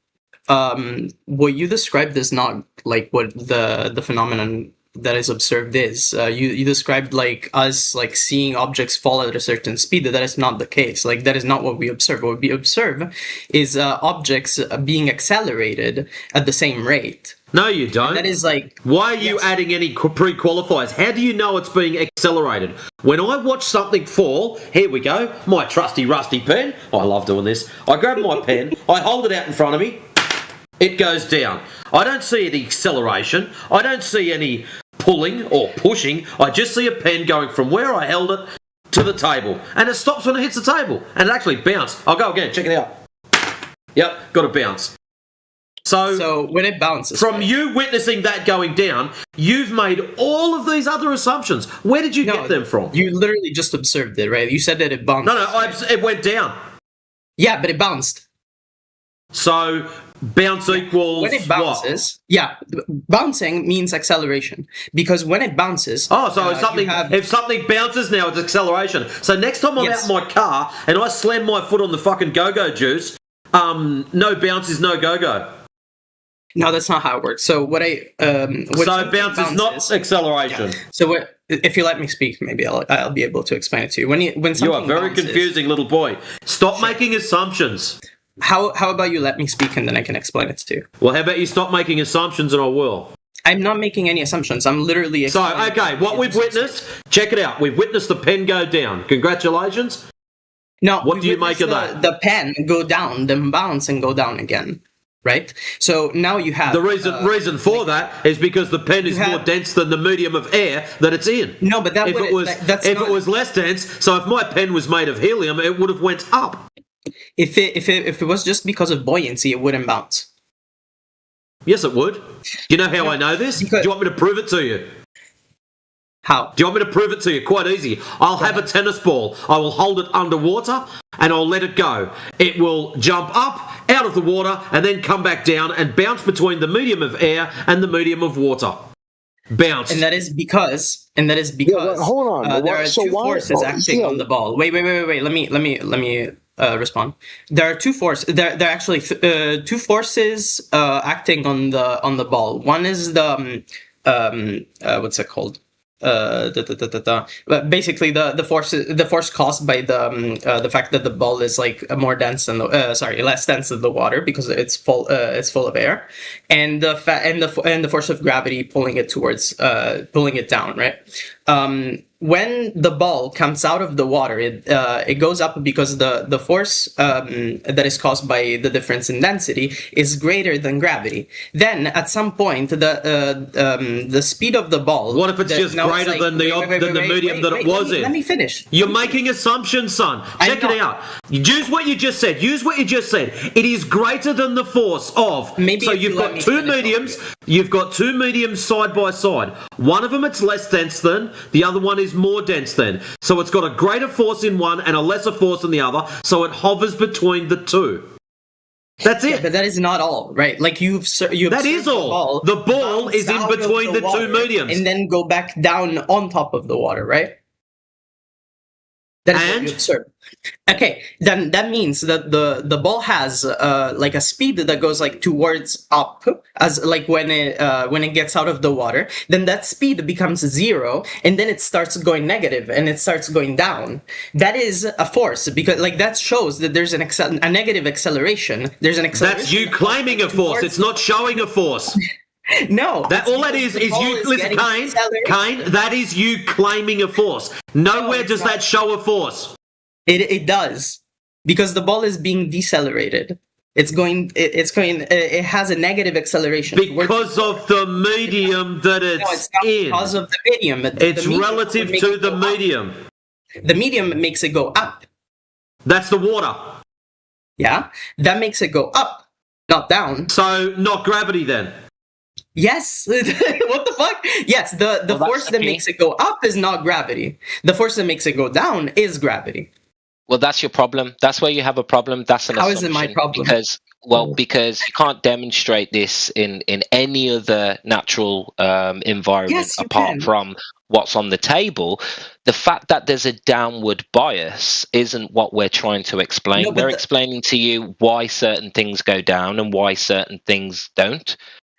what you described is not like what the phenomenon that is observed is. You described like us like seeing objects fall at a certain speed. That is not the case. Like that is not what we observe. What we observe is objects being accelerated at the same rate. No, you don't. And that is like... Why are you adding any pre-qualifiers? How do you know it's being accelerated? When I watch something fall, here we go, my trusty rusty pen. I love doing this. I grab my pen, I hold it out in front of me, it goes down. I don't see any acceleration. I don't see any pulling or pushing. I just see a pen going from where I held it to the table. And it stops when it hits the table. And it actually bounced. I'll go again, check it out. Yep, got to bounce. So when it bounces, from you witnessing that going down, you've made all of these other assumptions. Where did you get them from? You literally just observed it, right? You said that it bounced. No, it went down. Yeah, but it bounced. So bounce equals when it bounces. What? Yeah, bouncing means acceleration because when it bounces. Oh, so if something bounces now, it's acceleration. So next time I'm out in my car and I slam my foot on the fucking go-go juice, no bounce is no go-go. No, that's not how it works. So what I so bounce is not acceleration. Yeah. So if you let me speak, maybe I'll be able to explain it to you. When you are very confusing, little boy. Stop making assumptions. How about you let me speak and then I can explain it to you? Well, how about you stop making assumptions and I will. I'm not making any assumptions. I'm literally. So okay, what we've witnessed. Check it out. We've witnessed the pen go down. Congratulations. No. What do you make of that? The pen go down, then bounce and go down again. Right, so now you have the reason for that is because the pen is more dense than the medium of air that it's in. No, but if it was less dense, so if my pen was made of helium, it would have went up. If it was just because of buoyancy, it wouldn't bounce. Yes, it would. Do you know how I know this? Do you want me to prove it to you? How? Do you want me to prove it to you? Quite easy. I'll have a tennis ball. I will hold it underwater and I'll let it go. It will jump up out of the water and then come back down and bounce between the medium of air and the medium of water. Bounce. And that is because hold on. There are two forces acting on the ball. Wait. Let me respond. There are two forces. There are actually two forces acting on the ball. One is the what's it called? But basically the force caused by the fact that the ball is like more dense than less dense than the water because it's full of air, and the force of gravity pulling it down, right? when the ball comes out of the water, it goes up because the force that is caused by the difference in density is greater than gravity. Then at some point, the speed of the ball. What if it's just greater than the medium that it was in? Let me finish. You're making assumptions, son. Check it out. Use what you just said. It is greater than the force of. Maybe so you've got two mediums. You've got two mediums side by side. One of them it's less dense than. The other one is more dense than. So it's got a greater force in one and a lesser force in the other. So it hovers between the two. That's it. Yeah, but that is not all, right? Like you. That is all. The ball is in between the two mediums, and then go back down on top of the water, right? That is what you observe. Okay, then that means that the ball has like a speed that goes like towards up, as like when it gets out of the water. Then that speed becomes 0, and then it starts going negative, and it starts going down. That is a force, because like that shows that there's a negative acceleration. There's an acceleration. That's you claiming a force. It's not showing a force. No, all that is you. Listen, Kane. That is you claiming a force. Nowhere does that show a force. It does, because the ball is being decelerated. It has a negative acceleration because of the medium that it's in. Because of the medium. It's relative to the medium. The medium makes it go up. That's the water. Yeah, that makes it go up, not down. So not gravity then. Yes. What the fuck? Yes, the force that makes it go up is not gravity. The force that makes it go down is gravity. Well, that's your problem. That's where you have a problem. That's an assumption. How is it my problem? Because you can't demonstrate this in any other natural environment apart from what's on the table. The fact that there's a downward bias isn't what we're trying to explain. We're explaining to you why certain things go down and why certain things don't.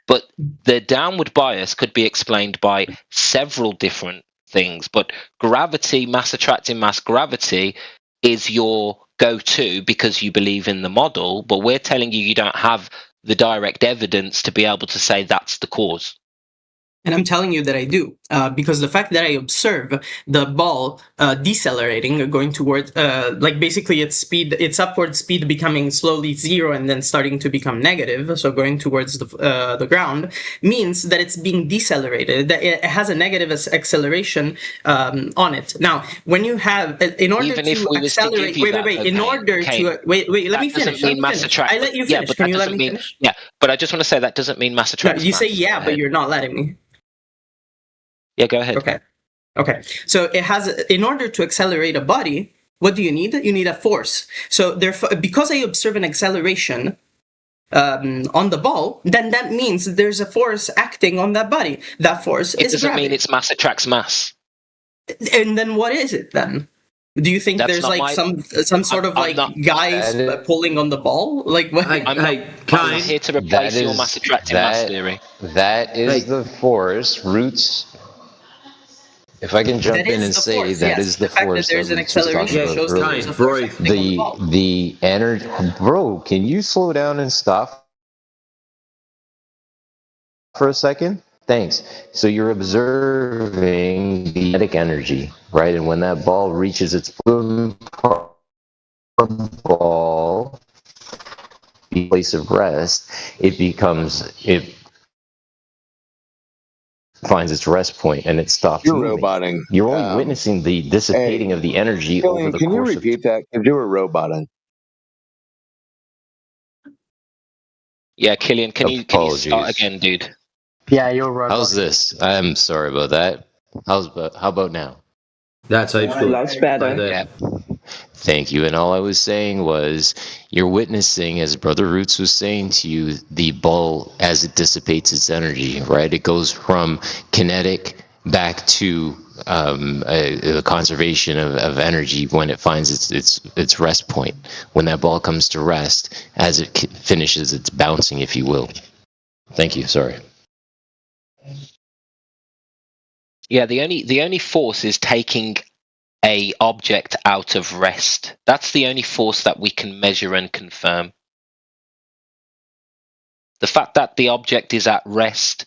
But the downward bias could be explained by several different things. But gravity, mass attracting mass, gravity is your go-to because you believe in the model. But we're telling you don't have the direct evidence to be able to say that's the cause. And I'm telling you that I do, because the fact that I observe the ball decelerating, going towards, like basically its upward speed becoming slowly 0 and then starting to become negative, so going towards the ground, means that it's being decelerated, that it has a negative acceleration on it. Now, when you have, in order to accelerate, let me finish. I let you finish. Can you let me finish? Yeah, but I just want to say that doesn't mean mass attracts mass. You say yeah, but you're not letting me. Yeah, go ahead. Okay. So it has, in order to accelerate a body, what do you need? You need a force. So therefore, because I observe an acceleration on the ball, then that means there's a force acting on that body. That force is gravity. It doesn't mean it's mass attracts mass. And then what is it then? Do you think there's like some sort of like guys pulling on the ball? Like what? I'm not here to replace your mass attracting mass theory. That is the force. Roots. If I can jump in and say that is the force. There's an acceleration shows the energy. Bro, can you slow down and stop for a second? Thanks. So you're observing the kinetic energy, right? And when that ball reaches its ball, the place of rest, it finds its rest point and it stops moving. Roboting. You're only witnessing the dissipating of the energy over the course. Can you repeat that? Because you were roboting. Yeah, Killian, can you start again, dude? Yeah, you're right. How's this? I'm sorry about that. How about now? That's good. That's better. Yeah. Thank you. And all I was saying was, you're witnessing, as Brother Roots was saying to you, the ball as it dissipates its energy, right? It goes from kinetic back to a conservation of energy when it finds its rest point. When that ball comes to rest, as it finishes its bouncing, if you will. Thank you. Sorry. Yeah, the only force is taking a object out of rest. That's the only force that we can measure and confirm. The fact that the object is at rest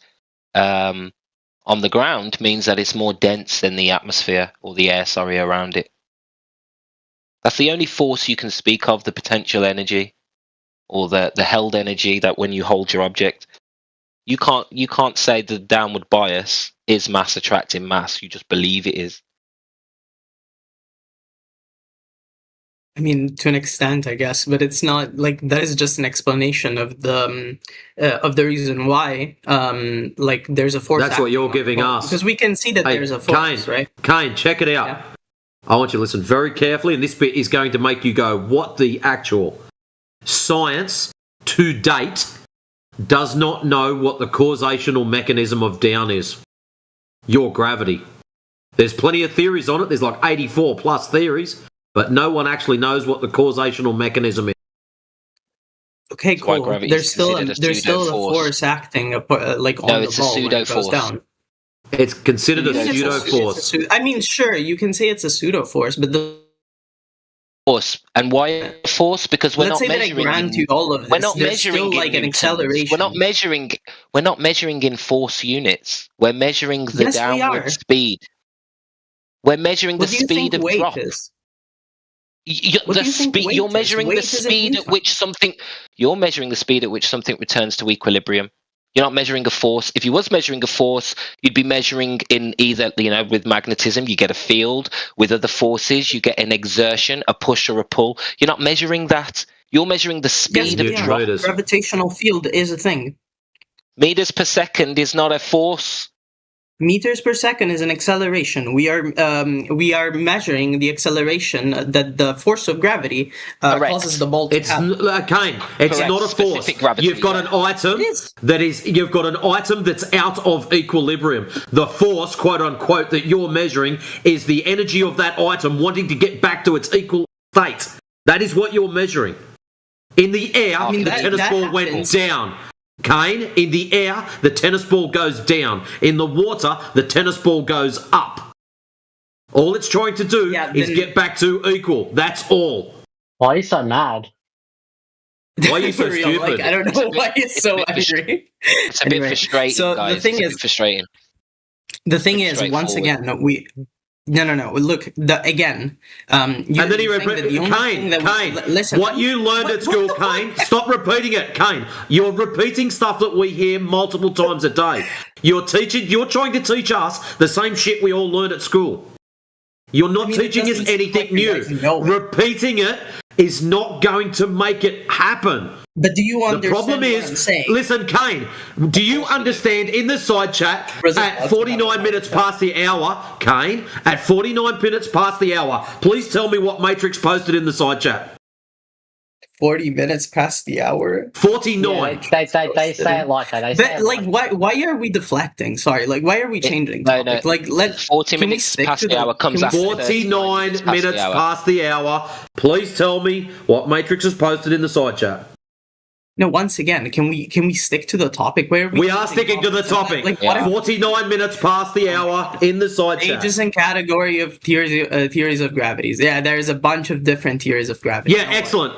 on the ground means that it's more dense than the atmosphere or the air, around it. That's the only force you can speak of, the potential energy or the held energy that when you hold your object. You can't say the downward bias is mass attracting mass. You just believe it is. I mean, to an extent, I guess, but it's not like that is just an explanation of the reason why, like there's a force. That's what you're giving us, because we can see that there's a force, right? Kane, check it out. Yeah. I want you to listen very carefully, and this bit is going to make you go, "What the actual?" Science to date does not know what the causational mechanism of down is. Your gravity. There's plenty of theories on it. There's like 84 plus theories. But no one actually knows what the causational mechanism is. Okay, cool. There's still a force acting like on the ball it's a pseudo force. Down. It's considered a pseudo force. I mean, sure, you can say it's a pseudo force, but the force. And why a force? Because we're Let's not say measuring. That I grant you all of this. We're not There's measuring still like an acceleration. We're not measuring in force units. We're measuring the downward speed. We're measuring the speed of drop. You're measuring the speed at which something. You're measuring the speed at which something returns to equilibrium. You're not measuring a force. If you was measuring a force, you'd be measuring in either, with magnetism, you get a field. With other forces, you get an exertion, a push or a pull. You're not measuring that. You're measuring the speed of drop. Gravitational field is a thing. Meters per second is not a force. Meters per second is an acceleration. We are measuring the acceleration that the force of gravity causes the ball to have. Kane, it's not a force. You've got an item you've got an item that's out of equilibrium. The force, quote unquote, that you're measuring is the energy of that item wanting to get back to its equal state. That is what you're measuring. In the air, the tennis ball went down. Kane, in the air, the tennis ball goes down. In the water, the tennis ball goes up. All it's trying to do is get back to equal. That's all. Why are you so mad? Why are you so stupid? I don't know why you're so angry. It's a bit frustrating, so guys. The thing is, frustrating. The thing is, once again, No. Look, again. And then he repeated, Kane, listen, what you learned at school, Kane, stop repeating it, Kane. You're repeating stuff that we hear multiple times a day. You're trying to teach us the same shit we all learned at school. You're not teaching us anything new. Repeating it is not going to make it happen. But do you understand the problem what is, I'm saying? Listen, Kane, do you understand in the side chat at 49 minutes past the hour, Kane, at 49 minutes past the hour, please tell me what Matrix posted in the side chat. 40 minutes past the hour? 49. Yeah, they say it like that. Why are we deflecting? Sorry, why are we changing topic? No. 40 minutes past the hour comes after 49 minutes past the hour. Please tell me what Matrix has posted in the side chat. No, once again, can we stick to the topic? We are sticking to the topic. 49 minutes past the hour in the side chat. Ages and category of theories of gravities. Yeah, there's a bunch of different theories of gravity. Yeah, excellent.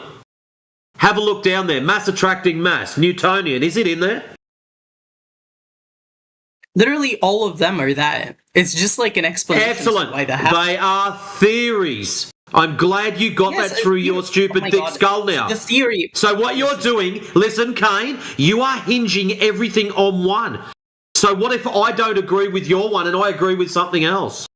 Have a look down there. Mass attracting mass. Newtonian. Is it in there? Literally all of them are that. It's just like an explanation. Excellent. Why they are theories. I'm glad you got that through your stupid thick skull now. The theory. So what you're doing, listen, Kane, you are hinging everything on one. So what if I don't agree with your one and I agree with something else?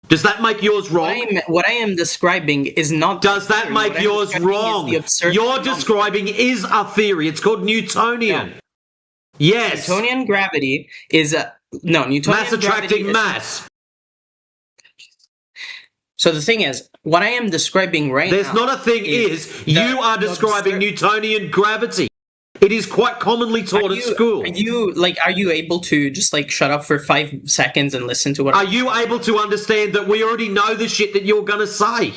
Does that make yours wrong? What I am describing is not. Does that make yours wrong? You're describing is a theory. It's called Newtonian. No. Yes. Newtonian gravity is Newtonian mass attracting mass. So the thing is, what I am describing right now... There's not a thing you are describing Newtonian gravity. It is quite commonly taught at school. Are you able to just shut up for 5 seconds and listen to what... Are you able to understand that we already know the shit that you're going to say?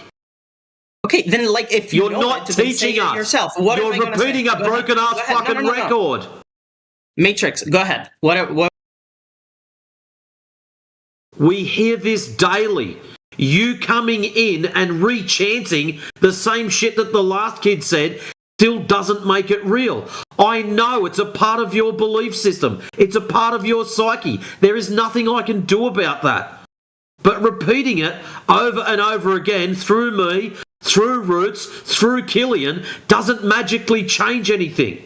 Okay, then if you're not teaching us yourself, you're repeating a broken ass fucking record. Matrix, go ahead. What? We hear this daily. You coming in and re-chanting the same shit that the last kid said still doesn't make it real. I know it's a part of your belief system. It's a part of your psyche. There is nothing I can do about that. But repeating it over and over again through me, through Roots, through Killian, doesn't magically change anything.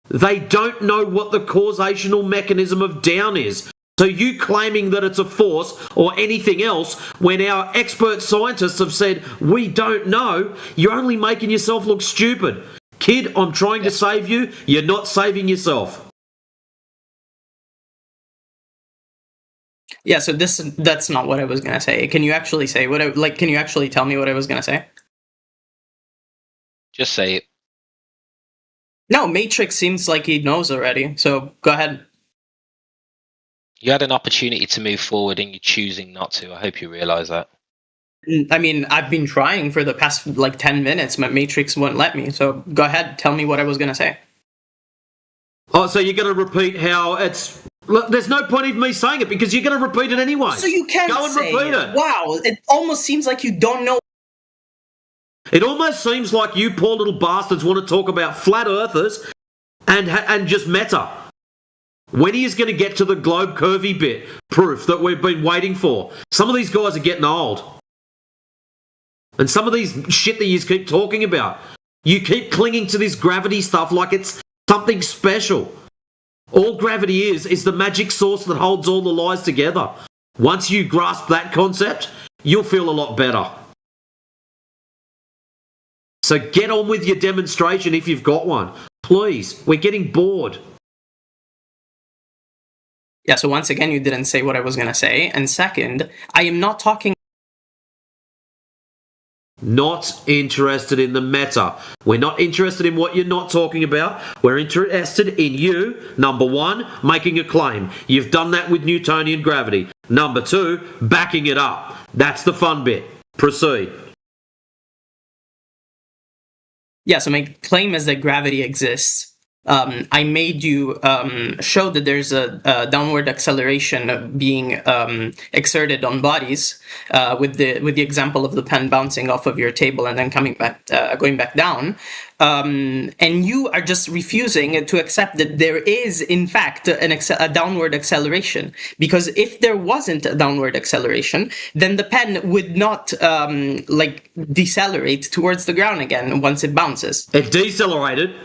They don't know what the causational mechanism of down is. So you claiming that it's a force or anything else when our expert scientists have said we don't know, you're only making yourself look stupid. Kid, I'm trying to save you. You're not saving yourself. Yeah, so that's not what I was going to say. Can you actually say what can you actually tell me what I was going to say? Just say it. No, Matrix seems like he knows already. So go ahead. You had an opportunity to move forward and you're choosing not to. I hope you realize that. I mean, I've been trying for the past 10 minutes, but Matrix wouldn't let me. So go ahead, tell me what I was going to say. Oh, so you're going to repeat how it's... Look, there's no point in me saying it because you're going to repeat it anyway. So you can't go and repeat it. Wow, it almost seems like you don't know. It almost seems like you poor little bastards want to talk about flat earthers and just meta. When are you going to get to the globe curvy bit proof that we've been waiting for? Some of these guys are getting old. And some of these shit that you keep talking about, you keep clinging to this gravity stuff like it's something special. All gravity is the magic source that holds all the lies together. Once you grasp that concept, you'll feel a lot better. So get on with your demonstration if you've got one. Please, we're getting bored. Yeah, so once again, you didn't say what I was going to say. And second, I am not talking... Not interested in the meta. We're not interested in what you're not talking about. We're interested in you, number one, making a claim. You've done that with Newtonian gravity. Number two, backing it up. That's the fun bit. Proceed. Yeah, so my claim is that gravity exists. I made you show that there's a downward acceleration being exerted on bodies with the example of the pen bouncing off of your table and then coming back, going back down. And you are just refusing to accept that there is, in fact, a downward acceleration. Because if there wasn't a downward acceleration, then the pen would not decelerate towards the ground again once it bounces. It decelerated.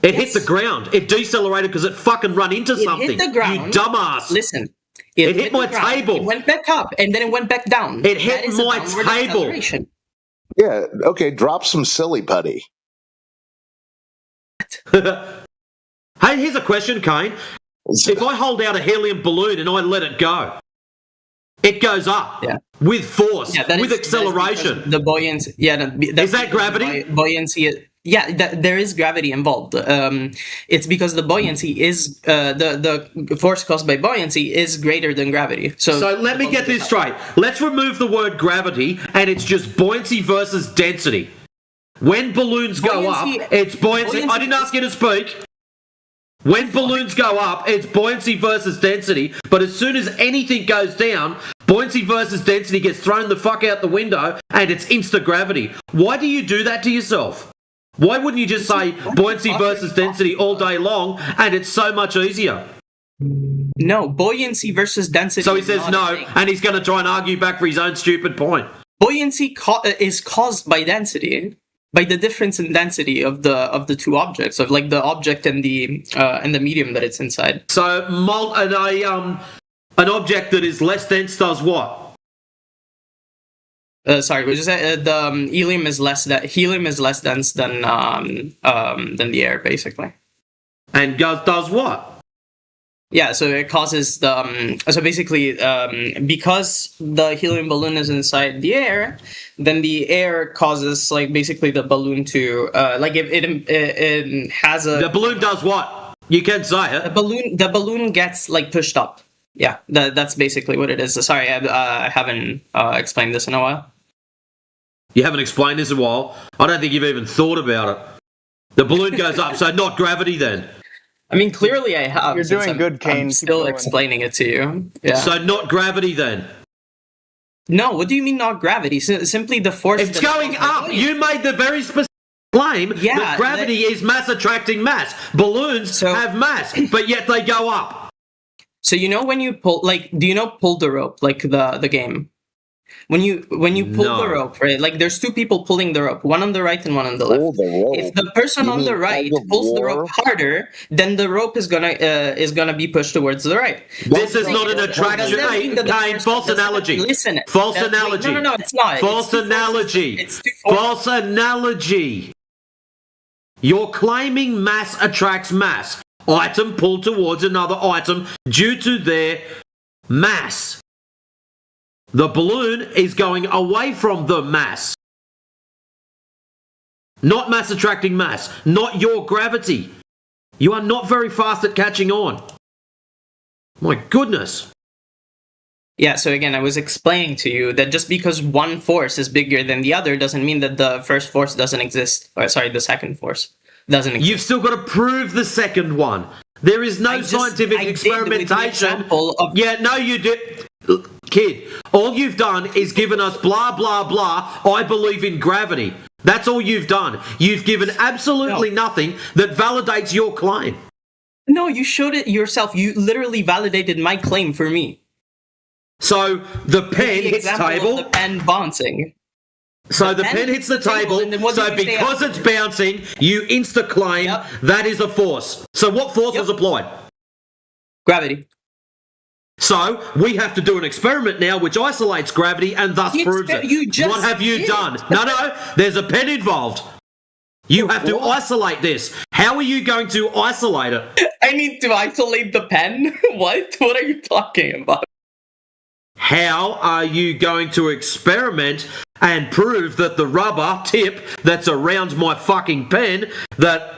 It hit the ground. It decelerated because it fucking run into something. It hit the ground. You dumbass. Listen. It hit my table. It went back up and then it went back down. It hit my table. Yeah, okay, drop some silly putty. Hey, here's a question, Kane. If I hold out a helium balloon and I let it go, it goes up with force, with acceleration. The buoyancy. Yeah, is that gravity? Buoyancy. Yeah, there is gravity involved. It's because the buoyancy is the force caused by buoyancy is greater than gravity. So let me get this straight. Let's remove the word gravity, and it's just buoyancy versus density. When balloons go up, it's buoyancy. I didn't ask you to speak. When balloons go up, it's buoyancy versus density. But as soon as anything goes down, buoyancy versus density gets thrown the fuck out the window, and it's insta-gravity. Why do you do that to yourself? Why wouldn't you just say buoyancy versus density all day long, and it's so much easier? No, buoyancy versus density. So he says no, and he's going to try and argue back for his own stupid point. Buoyancy is caused by density, by the difference in density of the two objects, of the object and the medium that it's inside. So an object that is less dense does what? Sorry, we just said the helium is less dense than the air, basically. And does what? Yeah, so it causes the so basically because the helium balloon is inside the air, then the air causes basically the balloon to it has a. The balloon does what? You can say it. The balloon gets pushed up. Yeah, that's basically what it is. Sorry, I haven't explained this in a while. You haven't explained this in a while? I don't think you've even thought about it. The balloon goes up, so not gravity then. I mean, clearly I have. You're doing good, Kane. I'm still explaining it to you. Yeah. So not gravity then? No, what do you mean not gravity? Simply the force... It's going up! You made the very specific claim that gravity is mass attracting mass. Balloons have mass, but yet they go up. So you know when you pull, like, do you know pull the rope, like the game? When you pull the rope, right? Like there's two people pulling the rope, one on the right and one on the left. If the person on the right pulls the rope harder, then the rope is gonna be pushed towards the right. This is not an attraction. Kane, false analogy. Listen, false analogy. No, it's not. False analogy. False analogy. You're claiming mass attracts mass. Item pulled towards another item due to their mass. The balloon is going away from the mass. Not mass attracting mass. Not your gravity. You are not very fast at catching on. My goodness. Yeah, so again, I was explaining to you that just because one force is bigger than the other doesn't mean that the first force doesn't exist. Or sorry, the second force doesn't exist. You've still got to prove the second one. There is no scientific experimentation. Yeah, no, you did. Kid, all you've done is given us blah, blah, blah, I believe in gravity. That's all you've done. You've given absolutely nothing that validates your claim. No, you showed it yourself. You literally validated my claim for me. So the pen hits table. The pen bouncing. So the pen hits the table. So because it's bouncing, you insta-claim that is a force. So what force was applied? Gravity. So we have to do an experiment now which isolates gravity and thus proves it. What have you done? No, there's a pen involved. You have to isolate this. How are you going to isolate it? I need to isolate the pen? What? What are you talking about? How are you going to experiment and prove that the rubber tip that's around my fucking pen that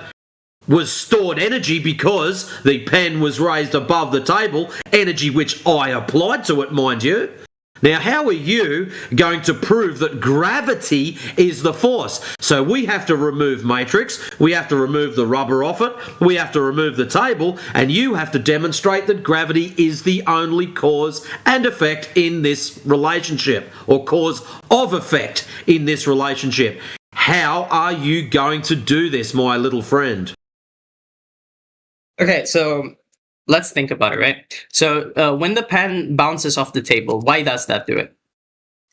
was stored energy because the pen was raised above the table, energy which I applied to it, mind you. Now, how are you going to prove that gravity is the force? So we have to remove matrix, we have to remove the rubber off it, we have to remove the table, and you have to demonstrate that gravity is the only cause and effect in this relationship, or cause of effect in this relationship. How are you going to do this, my little friend? Okay, so let's think about it, right? So when the pen bounces off the table, why does that do it?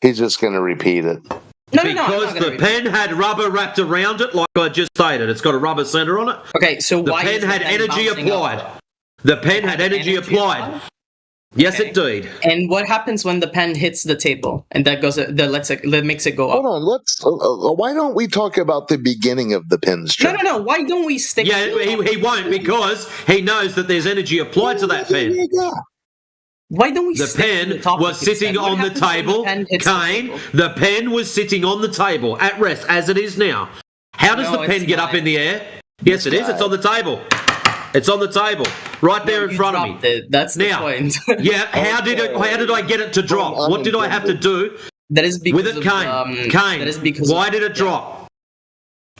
He's just going to repeat it. Because the pen had rubber wrapped around it, like I just stated. It's got a rubber center on it. Okay, so the why pen had energy applied. The pen had energy applied. Yes, it did. And what happens when the pen hits the table and that goes? That makes it go up. Hold on. Why don't we talk about the beginning of the pen's journey? No. Why don't we stick? Yeah, he won't because he knows that there's energy applied to that pen. Why don't we? The pen was sitting on the table. Kane, the pen was sitting on the table at rest, as it is now. How does the pen get up in the air? Yes, it is. It's on the table. It's on the table, right there in front of me. That's the point. Yeah, how did I get it to drop? What did I have to do? That is because with it, Kane. Kane, that is because why did it drop?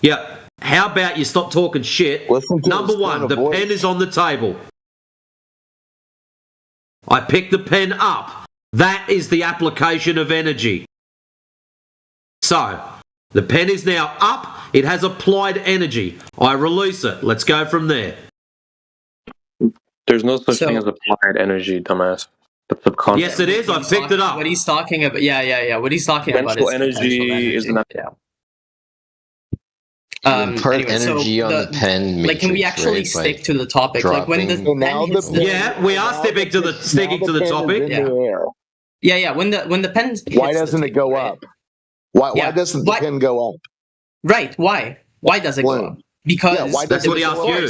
Yeah. How about you stop talking shit? Number one, the pen is on the table. I pick the pen up. That is the application of energy. So, the pen is now up. It has applied energy. I release it. Let's go from there. There's no such thing as applied energy, dumbass. The subconscious. Yes, it is. I've picked it up. What he's talking about. Yeah. What he's talking about is energy. Is not. Part energy on the pen. Like, can we actually stick to the topic? Like when the pen hits yeah, we are sticking to the topic. Yeah. When the pen. Why doesn't it go up? Why doesn't the pen go up? Right. Why? Why does it go up? Because that's what he asked you.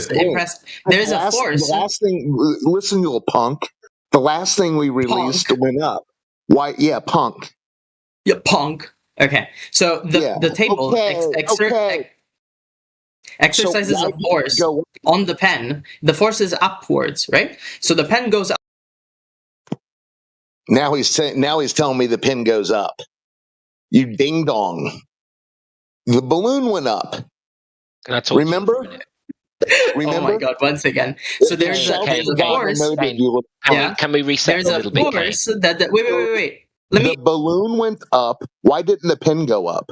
There's a force. The last thing, listen, you little punk. The last thing we released went up. Why? Yeah, punk. Yeah, punk. Okay, so the table exercises a force on the pen. The force is upwards, right? So the pen goes up. Now he's telling me the pen goes up. You ding dong. The balloon went up. Remember? Oh my god, once again. So there's a force. Can we reset a little bit? There's a force wait. The balloon went up. Why didn't the pen go up?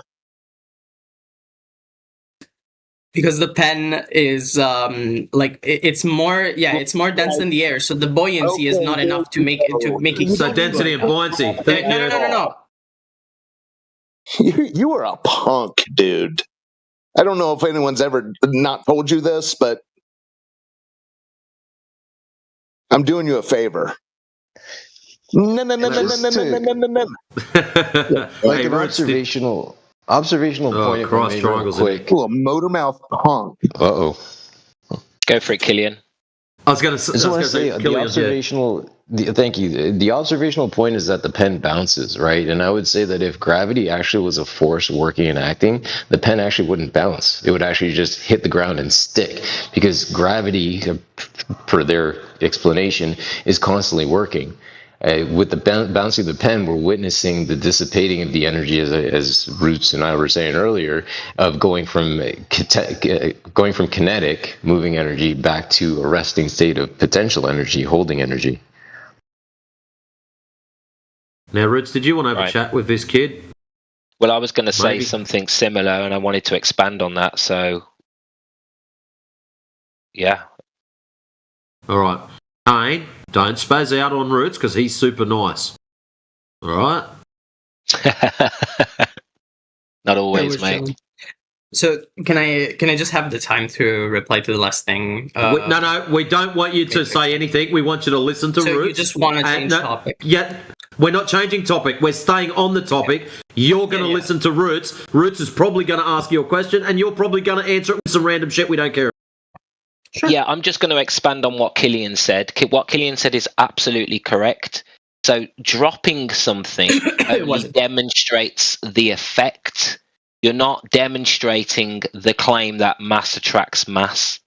Because the pen is it's more dense than the air, so the buoyancy is not enough to make it. So density and buoyancy. Thank you. No. You are a punk, dude. I don't know if anyone's ever not told you this, but I'm doing you a favor. No. Like an observational point. Cross triangles. Quick. Ooh, a motor mouth punk. Uh-oh. Go for it, Killian. I was going to say the observational. Thank you. The observational point is that the pen bounces, right? And I would say that if gravity actually was a force working and acting, the pen actually wouldn't bounce. It would actually just hit the ground and stick, because gravity, per their explanation, is constantly working. With the bouncing of the pen, we're witnessing the dissipating of the energy, as Roots and I were saying earlier, of going from kinetic, moving energy, back to a resting state of potential energy, holding energy. Now, Roots, did you want to have a chat with this kid? Well, I was going to say something similar, and I wanted to expand on that, so... Yeah. All right. Kane, don't spaz out on Roots, because he's super nice. All right? Not always, mate. So can I just have the time to reply to the last thing? No, we don't want you to say anything. We want you to listen to Roots. You just want to change topic? Yeah, we're not changing topic. We're staying on the topic. You're going to listen to Roots. Roots is probably going to ask you a question, and you're probably going to answer it with some random shit we don't care about. Sure. Yeah, I'm just going to expand on what Killian said. What Killian said is absolutely correct. So dropping something only demonstrates the effect. You're not demonstrating the claim that mass attracts mass.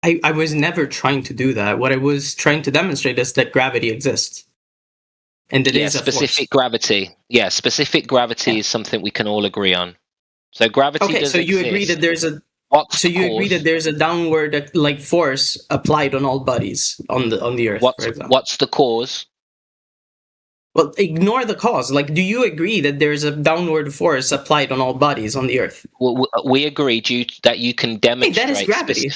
I was never trying to do that. What I was trying to demonstrate is that gravity exists. And it is a specific gravity. Yeah, specific gravity is something we can all agree on. So gravity does so you exist. agree that there's a agree that there's a downward force applied on all bodies on the Earth, for example. What's the cause? Well, ignore the cause. Do you agree that there's a downward force applied on all bodies on the Earth? Well, we agree that you can demonstrate. That is gravity.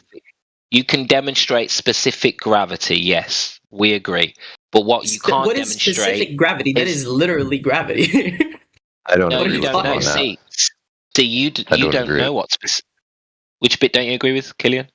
You can demonstrate specific gravity. Yes, we agree. But what you can't what is demonstrate specific gravity? That is literally gravity. I don't know. agree You with don't that. know. See, you don't know what specific. Which bit don't you agree with, Killian?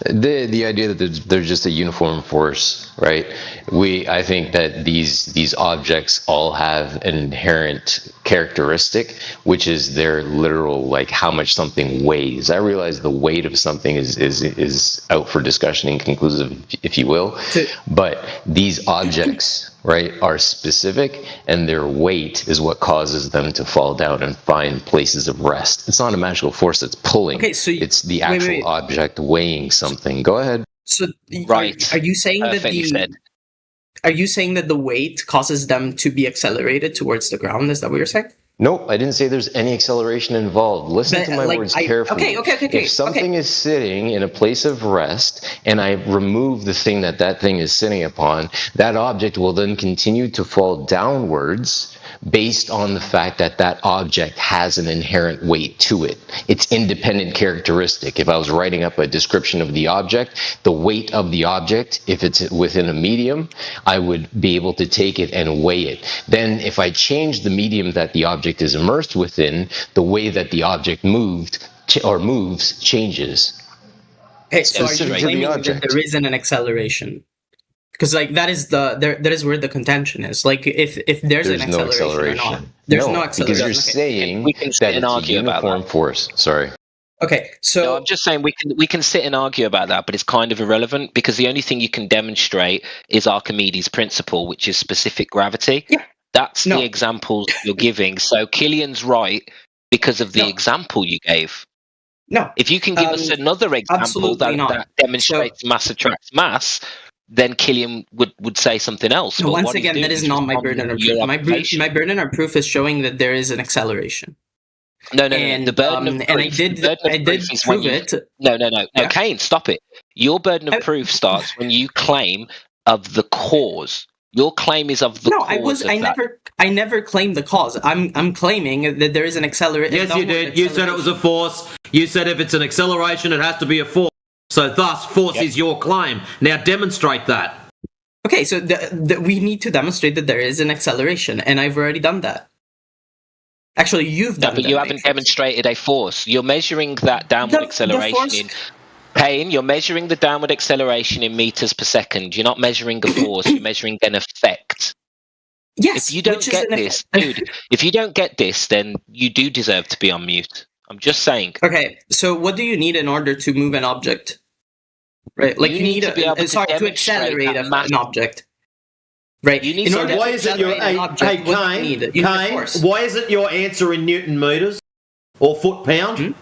The idea that there's just a uniform force, right? I think that these objects all have an inherent characteristic, which is their literal, how much something weighs. I realize the weight of something is out for discussion, inconclusive, if you will. But these objects, right, are specific, and their weight is what causes them to fall down and find places of rest. It's not a magical force that's pulling. Okay, so it's the actual object weighing something. Go ahead. So, right. Are you saying Are you saying that the weight causes them to be accelerated towards the ground? Is that what you're saying? Nope, I didn't say there's any acceleration involved. Listen to my words carefully. Okay. If something is sitting in a place of rest, and I remove the thing that thing is sitting upon, that object will then continue to fall downwards based on the fact that that object has an inherent weight to it. It's independent characteristic. If I was writing up a description of the object, the weight of the object, if it's within a medium, I would be able to take it and weigh it. Then if I change the medium that the object is immersed within, the way that the object moves changes. Okay, so are you claiming that there isn't an acceleration? Because that is where the contention is. If there's an acceleration or not, there's no acceleration. Because you're saying we can sit and argue about uniform force. Sorry. Okay, so no, I'm just saying we can sit and argue about that, but it's kind of irrelevant because the only thing you can demonstrate is Archimedes' principle, which is specific gravity. Yeah. That's the examples you're giving. So Killian's right because of the example you gave. No. If you can give us another example that demonstrates mass attracts mass, then Killian would say something else. No, once again, that is not my burden of proof. My burden of proof is showing that there is an acceleration. No. The burden of proof. And I did prove it. No. Kane, stop it. Your burden of proof starts when you claim of the cause. Your claim is of the cause. I never claimed the cause. I'm claiming that there is an acceleration. Yes, you did. You said it was a force. You said if it's an acceleration, it has to be a force. So thus, force is your claim. Now demonstrate that. Okay, so we need to demonstrate that there is an acceleration, and I've already done that. Actually, you've done that. But you haven't demonstrated a force. You're measuring that downward acceleration in... Payne, you're measuring the downward acceleration in meters per second. You're not measuring a force. You're measuring an effect. Yes. If you don't get this, dude, if you don't get this, then you do deserve to be on mute. I'm just saying. Okay, so what do you need in order to move an object? Right, like you need to be able to accelerate an object. Right. You need why is it your why isn't your answer in Newton meters or foot pound?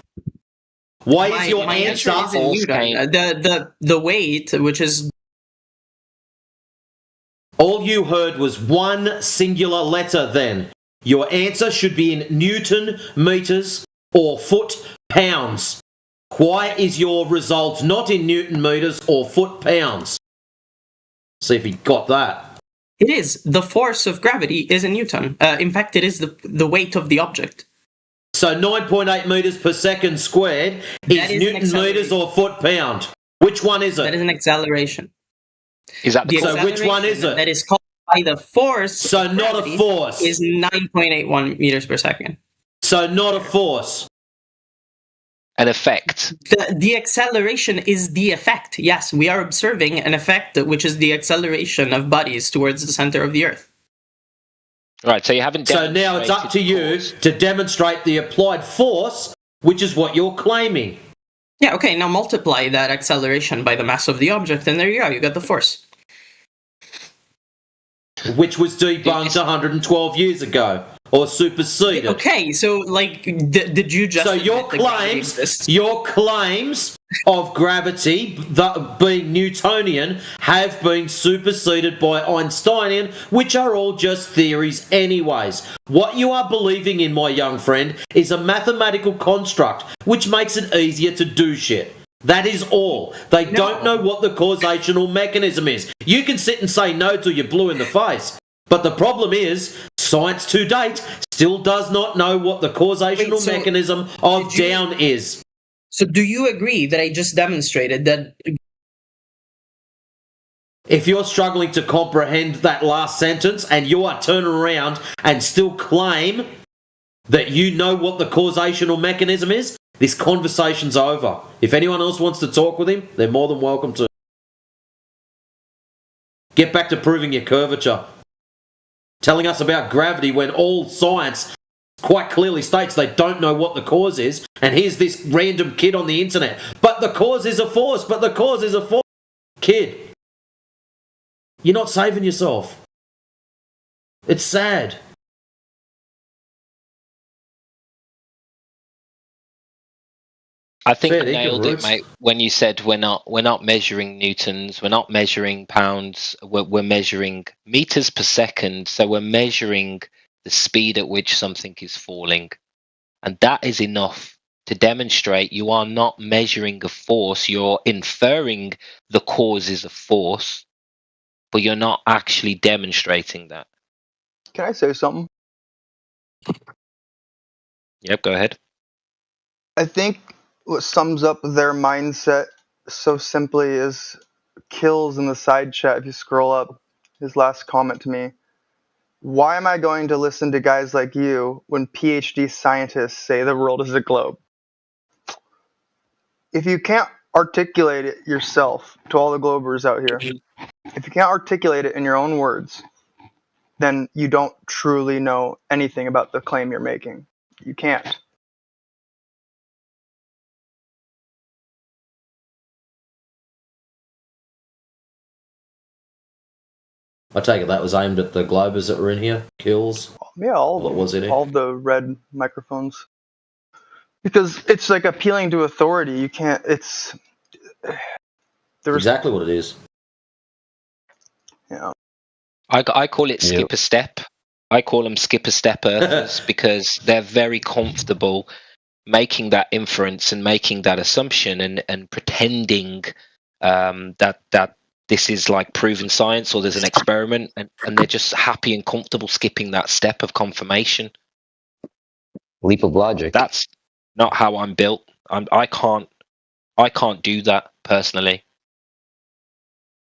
Why is your answer in Newton? The weight, which is all you heard was one singular letter. Then your answer should be in Newton meters or foot pounds. Why is your result not in Newton meters or foot pounds? See if he got that. It is. The force of gravity is in Newton. In fact, it is the weight of the object. So 9.8 meters per second squared is Newton meters or foot pound. Which one is it? That is an acceleration. Is that the so? Which one is it? That is called by the force. So not a force. Is 9.81 meters per second. So not a force. An effect. The acceleration is the effect. Yes, we are observing an effect, which is the acceleration of bodies towards the center of the Earth. Right, so you haven't. So now it's up to you to demonstrate the applied force, which is what you're claiming. Yeah. Okay. Now multiply that acceleration by the mass of the object, and there you go. You got the force. Which was debunked 112 years ago, or superseded. Okay, so like, did you just? So your claims of gravity being Newtonian have been superseded by Einsteinian, which are all just theories anyways. What you are believing in, my young friend, is a mathematical construct which makes it easier to do shit. That is all. They don't know what the causational mechanism is. You can sit and say no till you're blue in the face. But the problem is, science to date still does not know what the causational mechanism of down is. So do you agree that I just demonstrated that? If you're struggling to comprehend that last sentence and you are turning around and still claim that you know what the causational mechanism is, this conversation's over. If anyone else wants to talk with him, they're more than welcome to. Get back to proving your curvature. Telling us about gravity when all science quite clearly states they don't know what the cause is, and here's this random kid on the internet. But the cause is a force, but the cause is a force. Kid, you're not saving yourself. It's sad. I think you nailed it, mate, when you said we're not measuring newtons, we're not measuring pounds, we're measuring meters per second, so we're measuring the speed at which something is falling. And that is enough to demonstrate you are not measuring a force, you're inferring the causes of force, but you're not actually demonstrating that. Can I say something? Yep, go ahead. I think what sums up their mindset so simply is Kills in the side chat. If you scroll up, his last comment to me: why am I going to listen to guys like you when PhD scientists say the world is a globe? If you can't articulate it yourself to all the globers out here, if you can't articulate it in your own words, then you don't truly know anything about the claim you're making. You can't. I take it that was aimed at the globers that were in here. Kills. Yeah, all the red microphones. Because it's like appealing to authority. You can't. It's exactly what it is. Yeah. I call it skip a step. I call them skip a step earthers because they're very comfortable making that inference and making that assumption and pretending that this is like proven science or there's an experiment, and they're just happy and comfortable skipping that step of confirmation. Leap of logic. That's not how I'm built. I can't do that personally.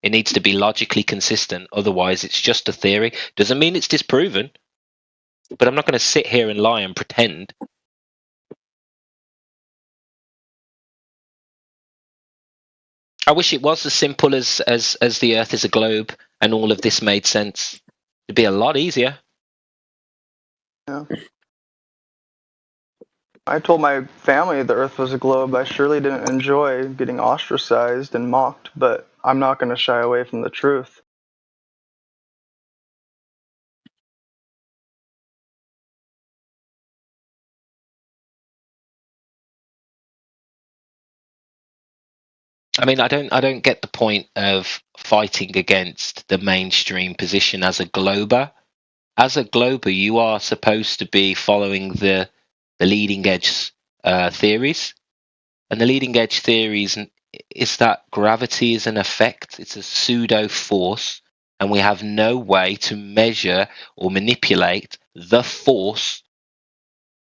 It needs to be logically consistent. Otherwise, it's just a theory. Doesn't mean it's disproven. But I'm not going to sit here and lie and pretend. I wish it was as simple as the Earth is a globe and all of this made sense. It'd be a lot easier. Yeah. I told my family the Earth was a globe. I surely didn't enjoy getting ostracized and mocked, but I'm not going to shy away from the truth. I mean, I don't get the point of fighting against the mainstream position as a glober. As a glober, you are supposed to be following the leading edge theories, and the leading edge theories is that gravity is an effect. It's a pseudo force, and we have no way to measure or manipulate the force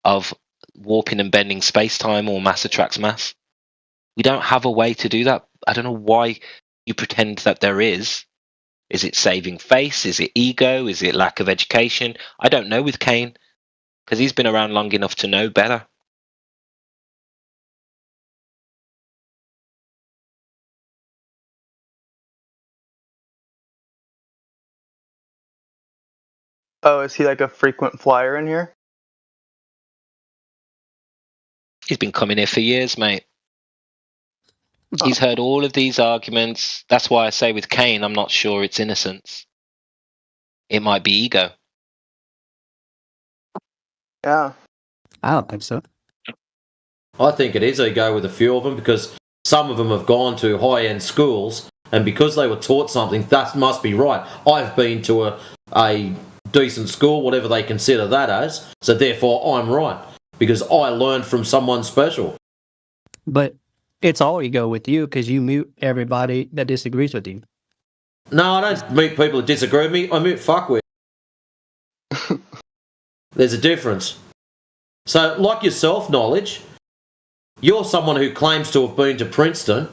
of warping and bending space-time or mass attracts mass. We don't have a way to do that. I don't know why you pretend that there is. Is it saving face? Is it ego? Is it lack of education? I don't know with Kane, because he's been around long enough to know better. Oh, is he like a frequent flyer in here? He's been coming here for years, mate. He's heard all of these arguments. That's why I say with Kane, I'm not sure it's innocence. It might be ego. Yeah. I don't think so. I think it is ego with a few of them, because some of them have gone to high-end schools, and because they were taught something, that must be right. I've been to a decent school, whatever they consider that as, so therefore I'm right, because I learned from someone special. But it's all ego with you, because you mute everybody that disagrees with you. No, I don't mute people that disagree with me. I mute fuckwit. There's a difference. So, like yourself, Knowledge, you're someone who claims to have been to Princeton.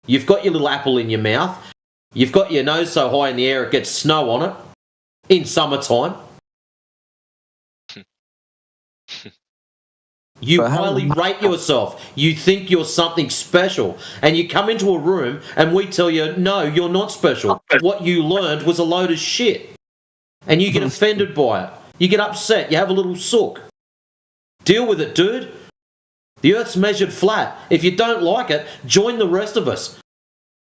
You've got your little apple in your mouth. You've got your nose so high in the air it gets snow on it in summertime. You highly rate yourself. You think you're something special. And you come into a room and we tell you, no, you're not special. What you learned was a load of shit. And you get offended by it. You get upset. You have a little sook. Deal with it, dude. The Earth's measured flat. If you don't like it, join the rest of us.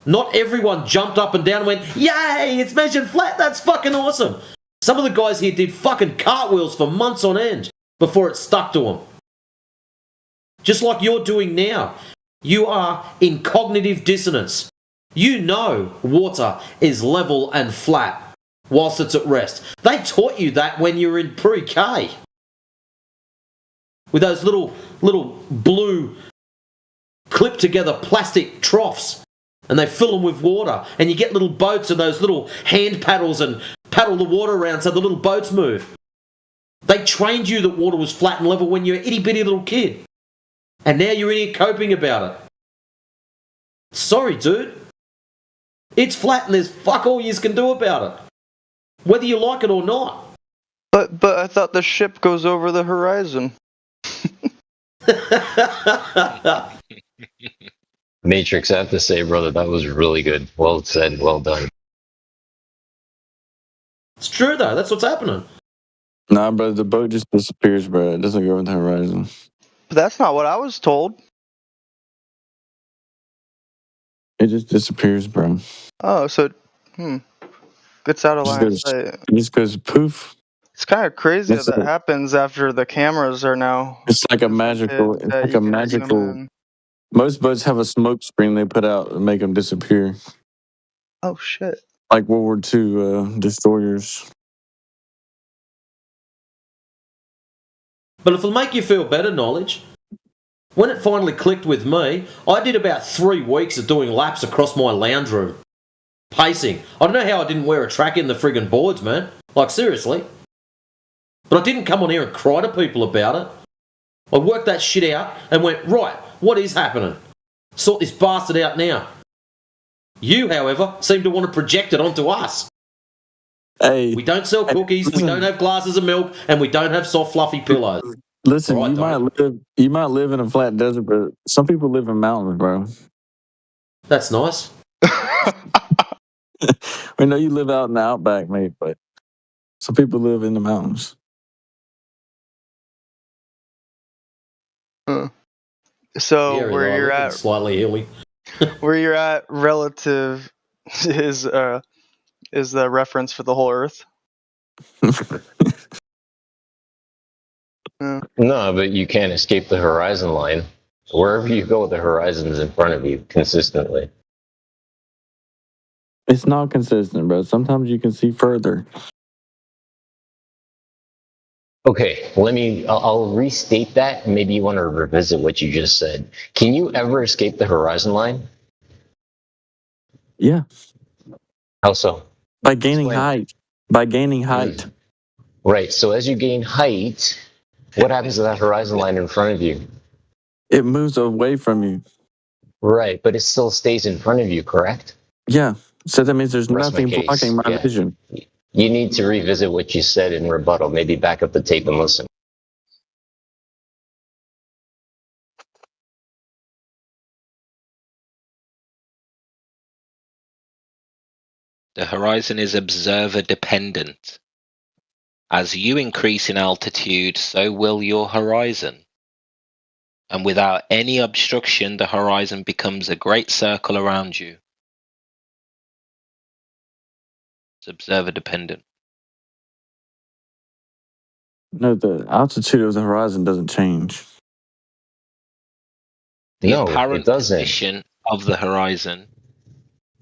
Not everyone jumped up and down and went, yay, it's measured flat. That's fucking awesome. Some of the guys here did fucking cartwheels for months on end before it stuck to them. Just like you're doing now. You are in cognitive dissonance. You know water is level and flat whilst it's at rest. They taught you that when you were in pre-K. With those little blue clipped together plastic troughs. And they fill them with water. And you get little boats and those little hand paddles and paddle the water around so the little boats move. They trained you that water was flat and level when you were an itty-bitty little kid. And now you're in here coping about it. Sorry, dude. It's flat and there's fuck all you can do about it. Whether you like it or not. But I thought the ship goes over the horizon. Matrix, I have to say, brother, that was really good. Well said, well done. It's true, though. That's what's happening. Nah, bro, the boat just disappears, bro. It doesn't go over the horizon. But that's not what I was told. It just disappears, bro. Oh, so, gets out of line of sight. It just goes poof. It's kind of crazy that happens after the cameras are now. It's like a magical. It's like a magical. Most boats have a smoke screen they put out to make them disappear. Oh shit! Like World War II destroyers. But if it'll make you feel better, Knowledge, When it finally clicked with me, I did about 3 weeks of doing laps across my lounge room. Pacing. I don't know how I didn't wear a track in the friggin' boards, man. Like, seriously. But I didn't come on here and cry to people about it. I worked that shit out and went, right, what is happening? Sort this bastard out now. You, however, seem to want to project it onto us. Hey, we don't sell cookies, we don't have glasses of milk, and we don't have soft, fluffy pillows. Listen, right, you might live in a flat desert, but some people live in mountains, bro. That's nice. We know you live out in the outback, mate, but some people live in the mountains. So Yeah, where you're at, slightly hilly. where you're at relative is the reference for the whole Earth. No, but you can't escape the horizon line. Wherever you go, the horizon's in front of you consistently. It's not consistent, bro. Sometimes you can see further. Okay, I'll restate that. Maybe you want to revisit what you just said. Can you ever escape the horizon line? Yeah. How so? By gaining height. By gaining height. Right. So as you gain height, what happens to that horizon line in front of you? It moves away from you. Right, but it still stays in front of you, correct? Yeah. So that means there's nothing blocking my vision. You need to revisit what you said in rebuttal. Maybe back up the tape and listen. The horizon is observer dependent. As you increase in altitude, so will your horizon. And without any obstruction, the horizon becomes a great circle around you. It's observer dependent. No, the altitude of the horizon doesn't change. The No, apparent it doesn't. position of the horizon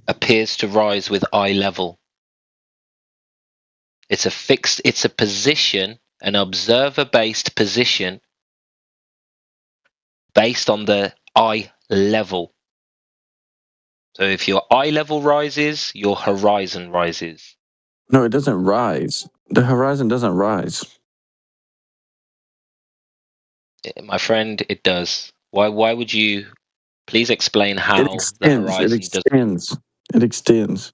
appears to rise with eye level. It's a position, an observer-based position based on the eye level. So if your eye level rises, your horizon rises. No, it doesn't rise. The horizon doesn't rise. My friend, it does. Why would you please explain how the horizon does? It extends.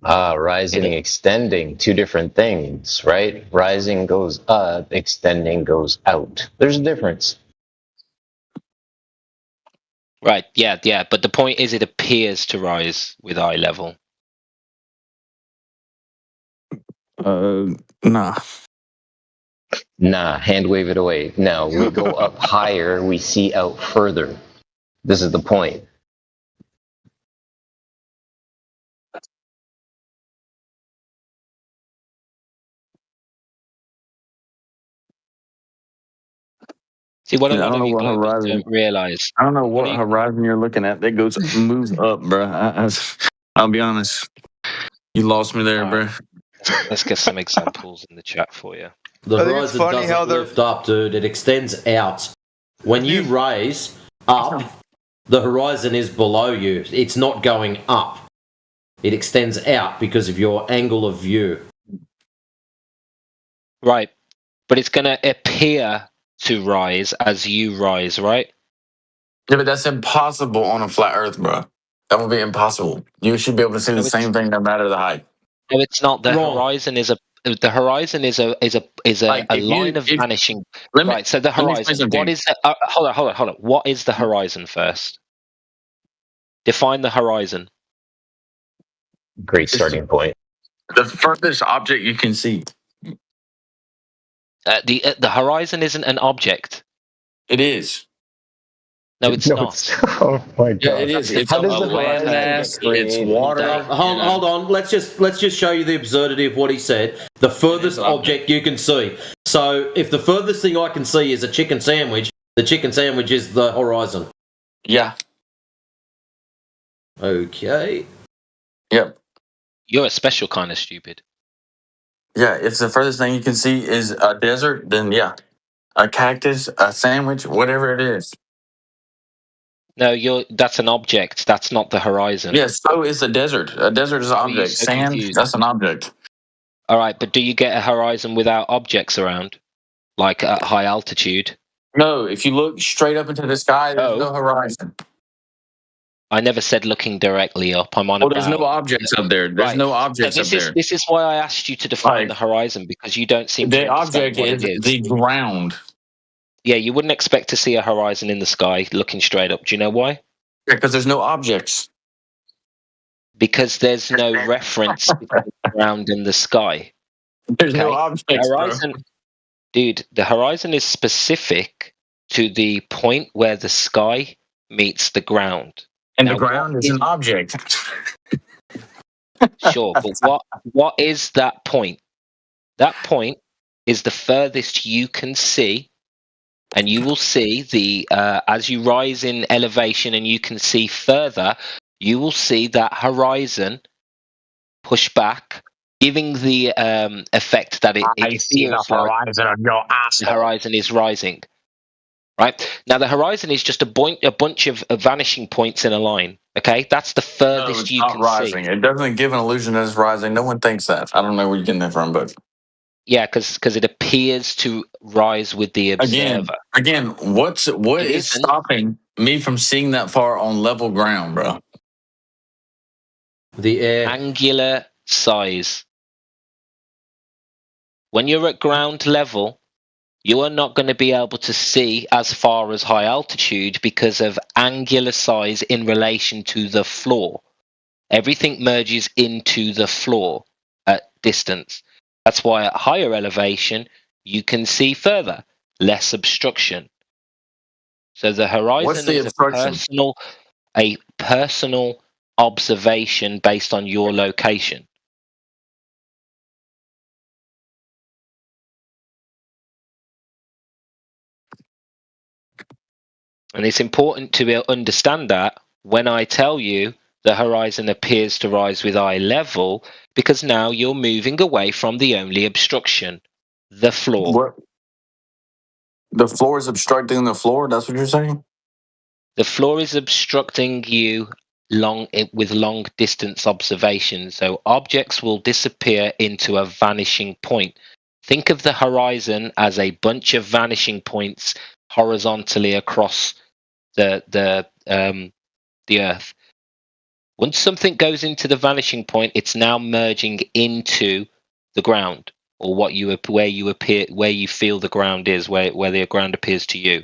Rising, extending, two different things, right? Rising goes up, extending goes out. There's a difference. Right, yeah, but the point is it appears to rise with eye level. Nah. Nah, hand wave it away. Now, we go up higher, we see out further. This is the point. See, what a I lot don't of know you what horizon. don't realize. I don't know what horizon you're looking at. That moves up, bro. I'll be honest. You lost me there, bro. Let's get some examples in the chat for you. The horizon doesn't lift up, dude. It extends out. When you raise up, the horizon is below you. It's not going up. It extends out because of your angle of view. Right. But it's going to appear to rise as you rise, right? Yeah, but that's impossible on a flat Earth, bro. That would be impossible. You should be able to see the same thing no matter the height. No, it's not. The horizon is a line of vanishing. Right. So the horizon. What is the? Hold on. What is the horizon first? Define the horizon. Great starting point. The furthest object you can see. The horizon isn't an object. It is. No, it's not. Oh my god! Yeah, it is. It's a landmass. It's water. Hold on. Let's just show you the absurdity of what he said. The furthest object you can see. So if the furthest thing I can see is a chicken sandwich, the chicken sandwich is the horizon. Yeah. Okay. Yep. You're a special kind of stupid. Yeah, if the furthest thing you can see is a desert, then yeah. a cactus, a sandwich, whatever it is. No, that's an object. That's not the horizon. Yes, so is a desert. A desert is an object. So Sand, confused. that's an object. All right, but do you get a horizon without objects around, like at high altitude? No, if you look straight up into the sky, there's no horizon. I never said looking directly up. I'm on about... there's no objects up there. There's no objects up there. This is why I asked you to define the horizon, because you don't seem to understand what it is. The ground. Yeah, you wouldn't expect to see a horizon in the sky looking straight up. Do you know why? Yeah, because there's no objects. Because there's no reference between the ground and the sky. There's no objects, horizon, dude, the horizon is specific to the point where the sky meets the ground. And the ground is an object. Sure, but what is that point? That point is the furthest you can see, and you will see the as you rise in elevation and you can see further, you will see that horizon push back, giving the effect that it see the horizon of your ass. The horizon is rising. Right? Now the horizon is just a bunch of vanishing points in a line. Okay? That's the furthest you can rising. see. It doesn't give an illusion that it's rising. No one thinks that. I don't know where you're getting that from, but yeah, because it appears to rise with the observer. Again, what is stopping me from seeing that far on level ground, bro? The air. Angular size. When you're at ground level, you are not going to be able to see as far as high altitude because of angular size in relation to the floor. Everything merges into the floor at distance. That's why at higher elevation, you can see further, less obstruction. So the horizon is a personal observation based on your location. And it's important to understand that when I tell you the horizon appears to rise with eye level, because now you're moving away from the only obstruction, the floor. What? The floor is obstructing the floor? That's what you're saying? The floor is obstructing you with long distance observation. So objects will disappear into a vanishing point. Think of the horizon as a bunch of vanishing points horizontally across the earth. Once something goes into the vanishing point, it's now merging into the ground, or where you feel the ground is, where the ground appears to you.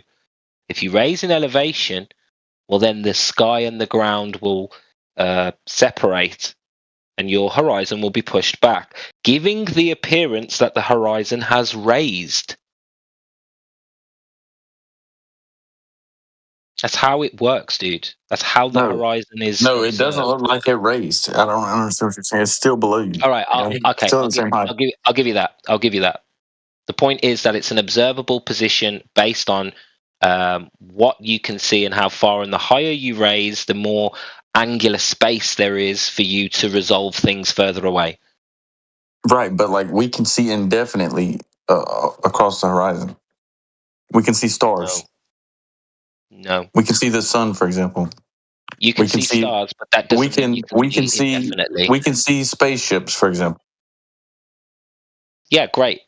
If you raise an elevation, well, then the sky and the ground will separate, and your horizon will be pushed back, giving the appearance that the horizon has raised. That's how it works, dude. That's how the horizon is. No, it doesn't look like it raised. I don't understand what you're saying. It's still below you. All right. I'll give you that. I'll give you that. The point is that it's an observable position based on what you can see and how far. And the higher you raise, the more angular space there is for you to resolve things further away. Right, but like we can see indefinitely across the horizon. We can see stars. No. We can see the sun, for example. You can see stars, but that doesn't mean we can see spaceships, for example. Yeah, great.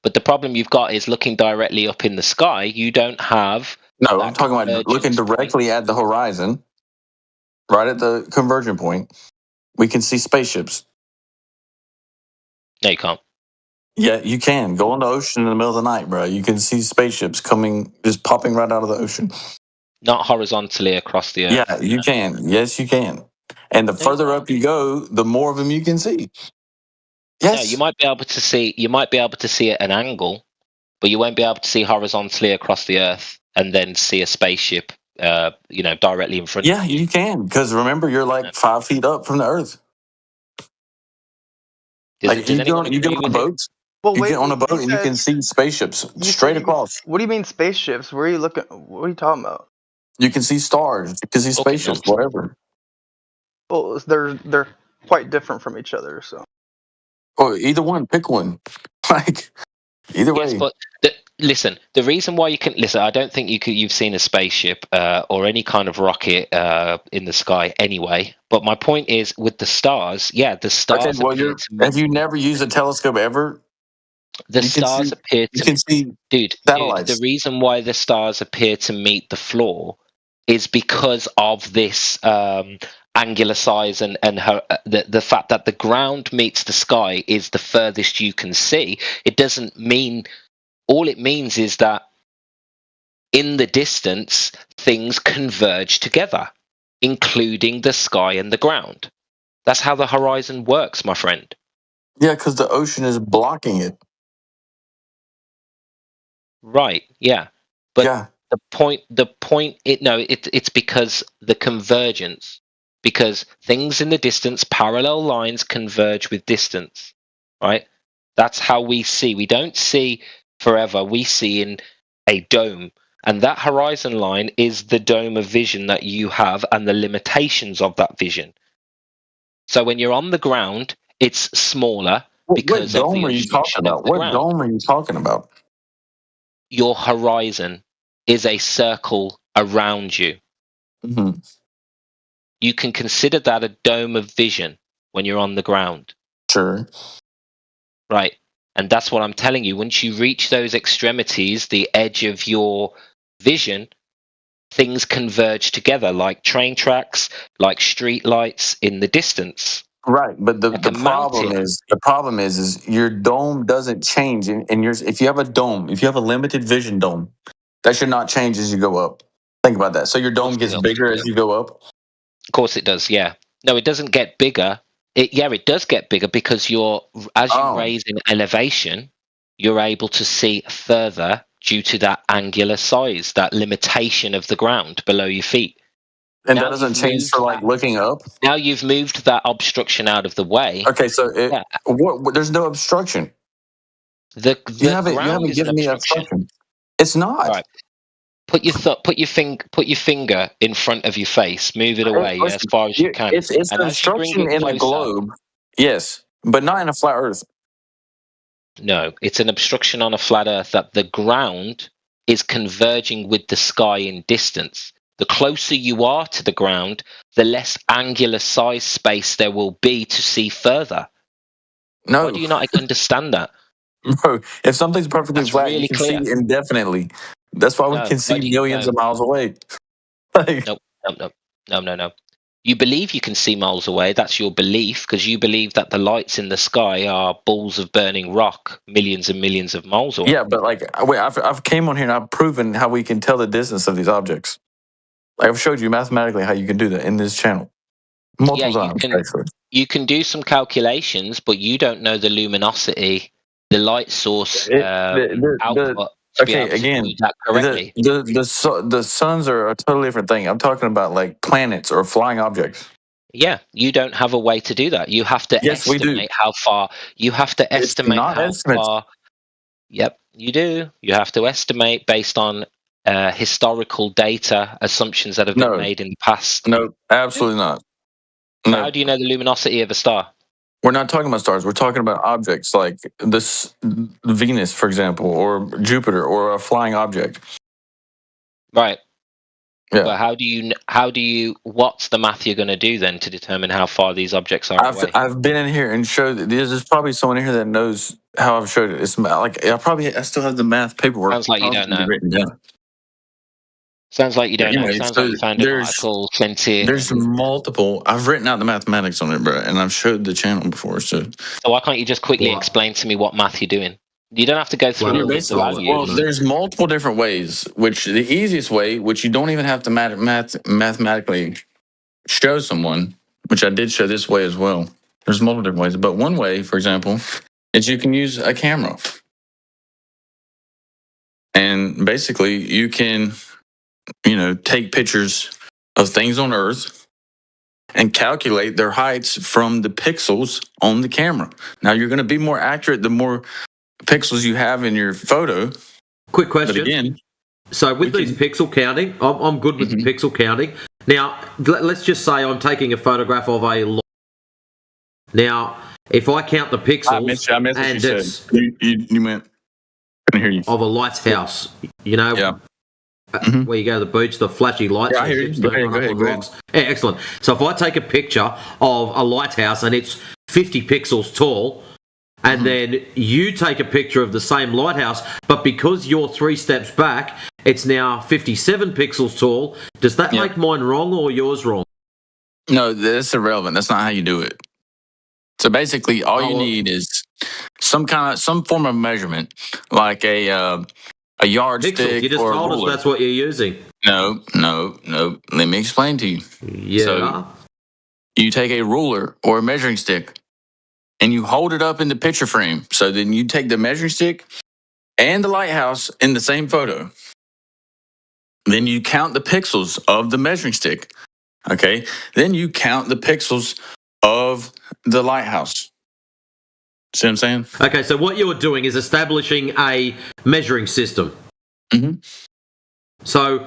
But the problem you've got is looking directly up in the sky. You don't have. No, I'm talking about looking directly at the horizon, right at the convergent point. We can see spaceships. No, you can't. Yeah, you can. Go in the ocean in the middle of the night, bro. You can see spaceships just popping right out of the ocean. Not horizontally across the earth. Yeah, you can. Yes, you can. And the further up you go, the more of them you can see. Yes. No, you might be able to see. You might be able to see at an angle, but you won't be able to see horizontally across the earth and then see a spaceship, directly in front. Yeah, you can, because remember, you're like 5 feet up from the earth. You get on a boat. Well, you get on a boat and you can see spaceships straight across. What do you mean spaceships? Where are you looking? What are you talking about? You can see stars. You can see spaceships, whatever. Well, they're quite different from each other, so. Oh, either one, pick one. Like either way. But listen, the reason why you can listen, I don't think you've seen a spaceship or any kind of rocket in the sky anyway. But my point is, with the stars, the stars. Okay, well, have you never used a telescope ever? The stars appear to. You can see satellites. The reason why the stars appear to meet the floor is because of this angular size and the fact that the ground meets the sky is the furthest you can see. It doesn't mean. All it means is that in the distance, things converge together, including the sky and the ground. That's how the horizon works, my friend. Yeah, because the ocean is blocking it. Right, yeah. But it's because the convergence, because things in the distance, parallel lines converge with distance, right? That's how we see. We don't see forever. We see in a dome. And that horizon line is the dome of vision that you have and the limitations of that vision. So when you're on the ground, it's smaller because what dome are you talking about? What dome are you talking about? Your horizon is a circle around you. Mm-hmm. You can consider that a dome of vision when you're on the ground. Sure. Right. And that's what I'm telling you. Once you reach those extremities, the edge of your vision, things converge together like train tracks, like street lights in the distance. Right, but the problem is your dome doesn't change. And if you have a dome, if you have a limited vision dome, that should not change as you go up. Think about that. So your dome gets bigger as you go up. Of course it does. Yeah. No, it doesn't get bigger. It does get bigger because you raise in elevation, you're able to see further due to that angular size, that limitation of the ground below your feet. And that doesn't change for like looking up? Now you've moved that obstruction out of the way. Okay, so there's no obstruction. You haven't given me obstruction. It's not. Right. Put your finger in front of your face. Move it away as far as you can. It's an obstruction in the globe. Yes, but not in a flat Earth. No, it's an obstruction on a flat Earth that the ground is converging with the sky in distance. The closer you are to the ground, the less angular size space there will be to see further. No. Why do you not understand that? Bro, if something's perfectly flat, really you can see indefinitely. That's why we can see millions of miles away. No. You believe you can see miles away. That's your belief, because you believe that the lights in the sky are balls of burning rock millions and millions of miles away. Yeah, but I've came on here and I've proven how we can tell the distance of these objects. I've showed you mathematically how you can do that in this channel. Multiple times. You can do some calculations, but you don't know the luminosity, the light source output. Okay, again, the suns are a totally different thing. I'm talking about like planets or flying objects. Yeah, you don't have a way to do that. You have to estimate how far. You have to estimate how far. Yep, you do. You have to estimate based on historical data, assumptions that have been made in the past. No, absolutely not. So how do you know the luminosity of a star? We're not talking about stars. We're talking about objects like this Venus, for example, or Jupiter, or a flying object. Right. Yeah. But how do you? What's the math you're going to do then to determine how far these objects are away? I've been in here and showed. There's probably someone in here that knows how I've showed it. It's like I still have the math paperwork. Sounds like you don't know. Written down. Sounds like you don't know. Sounds like you found an article plenty. There's multiple. I've written out the mathematics on it, bro, and I've showed the channel before. So why can't you just quickly explain to me what math you're doing? You don't have to go through Well, there's multiple different ways. Which the easiest way, which you don't even have to mathematically show someone, which I did show this way as well. There's multiple different ways, but one way, for example, is you can use a camera, and basically you can, take pictures of things on Earth and calculate their heights from the pixels on the camera. Now, you're going to be more accurate the more pixels you have in your photo. Quick question. But again, so with these pixel counting, I'm good with the pixel counting. Now, let's just say I'm taking a photograph of a lot. Now, if I count the pixels, I missed what you said. You meant I can hear you. of a lighthouse, you know, where you go to the beach, the flashy lights, Yeah, I hear you. Go ahead. Yeah, excellent. So if I take a picture of a lighthouse and it's 50 pixels tall, and then you take a picture of the same lighthouse, but because you're 3 steps back, it's now 57 pixels tall. Does that make mine wrong or yours wrong? No, that's irrelevant. That's not how you do it. So basically, all you need is some form of measurement, like a yardstick Pixels. You just or a told us ruler. that's what you're using. No. Let me explain to you. Yeah. So you take a ruler or a measuring stick, and you hold it up in the picture frame. So then you take the measuring stick and the lighthouse in the same photo. Then you count the pixels of the measuring stick. Okay. Then you count the pixels of the lighthouse. See what I'm saying? Okay, so what you're doing is establishing a measuring system. Mm-hmm. So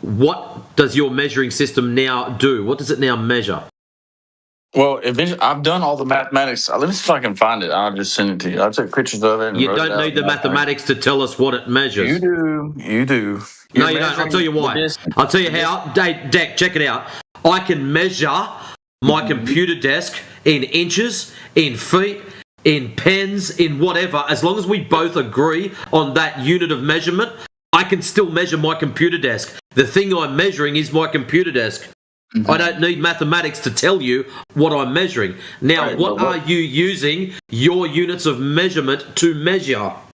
what does your measuring system now do? What does it now measure? Well, eventually, I've done all the mathematics. Let me see if I can find it. I'll just send it to you. I took pictures of it. And You don't need the mathematics to tell us what it measures. You do. No, you don't. I'll tell you why. I'll tell you how. Deck, check it out. I can measure my computer desk in inches, in feet, in pens, in whatever. As long as we both agree on that unit of measurement, I can still measure my computer desk. The thing I'm measuring is my computer desk. I don't need mathematics to tell you what I'm measuring. Now, what are you using your units of measurement to measure?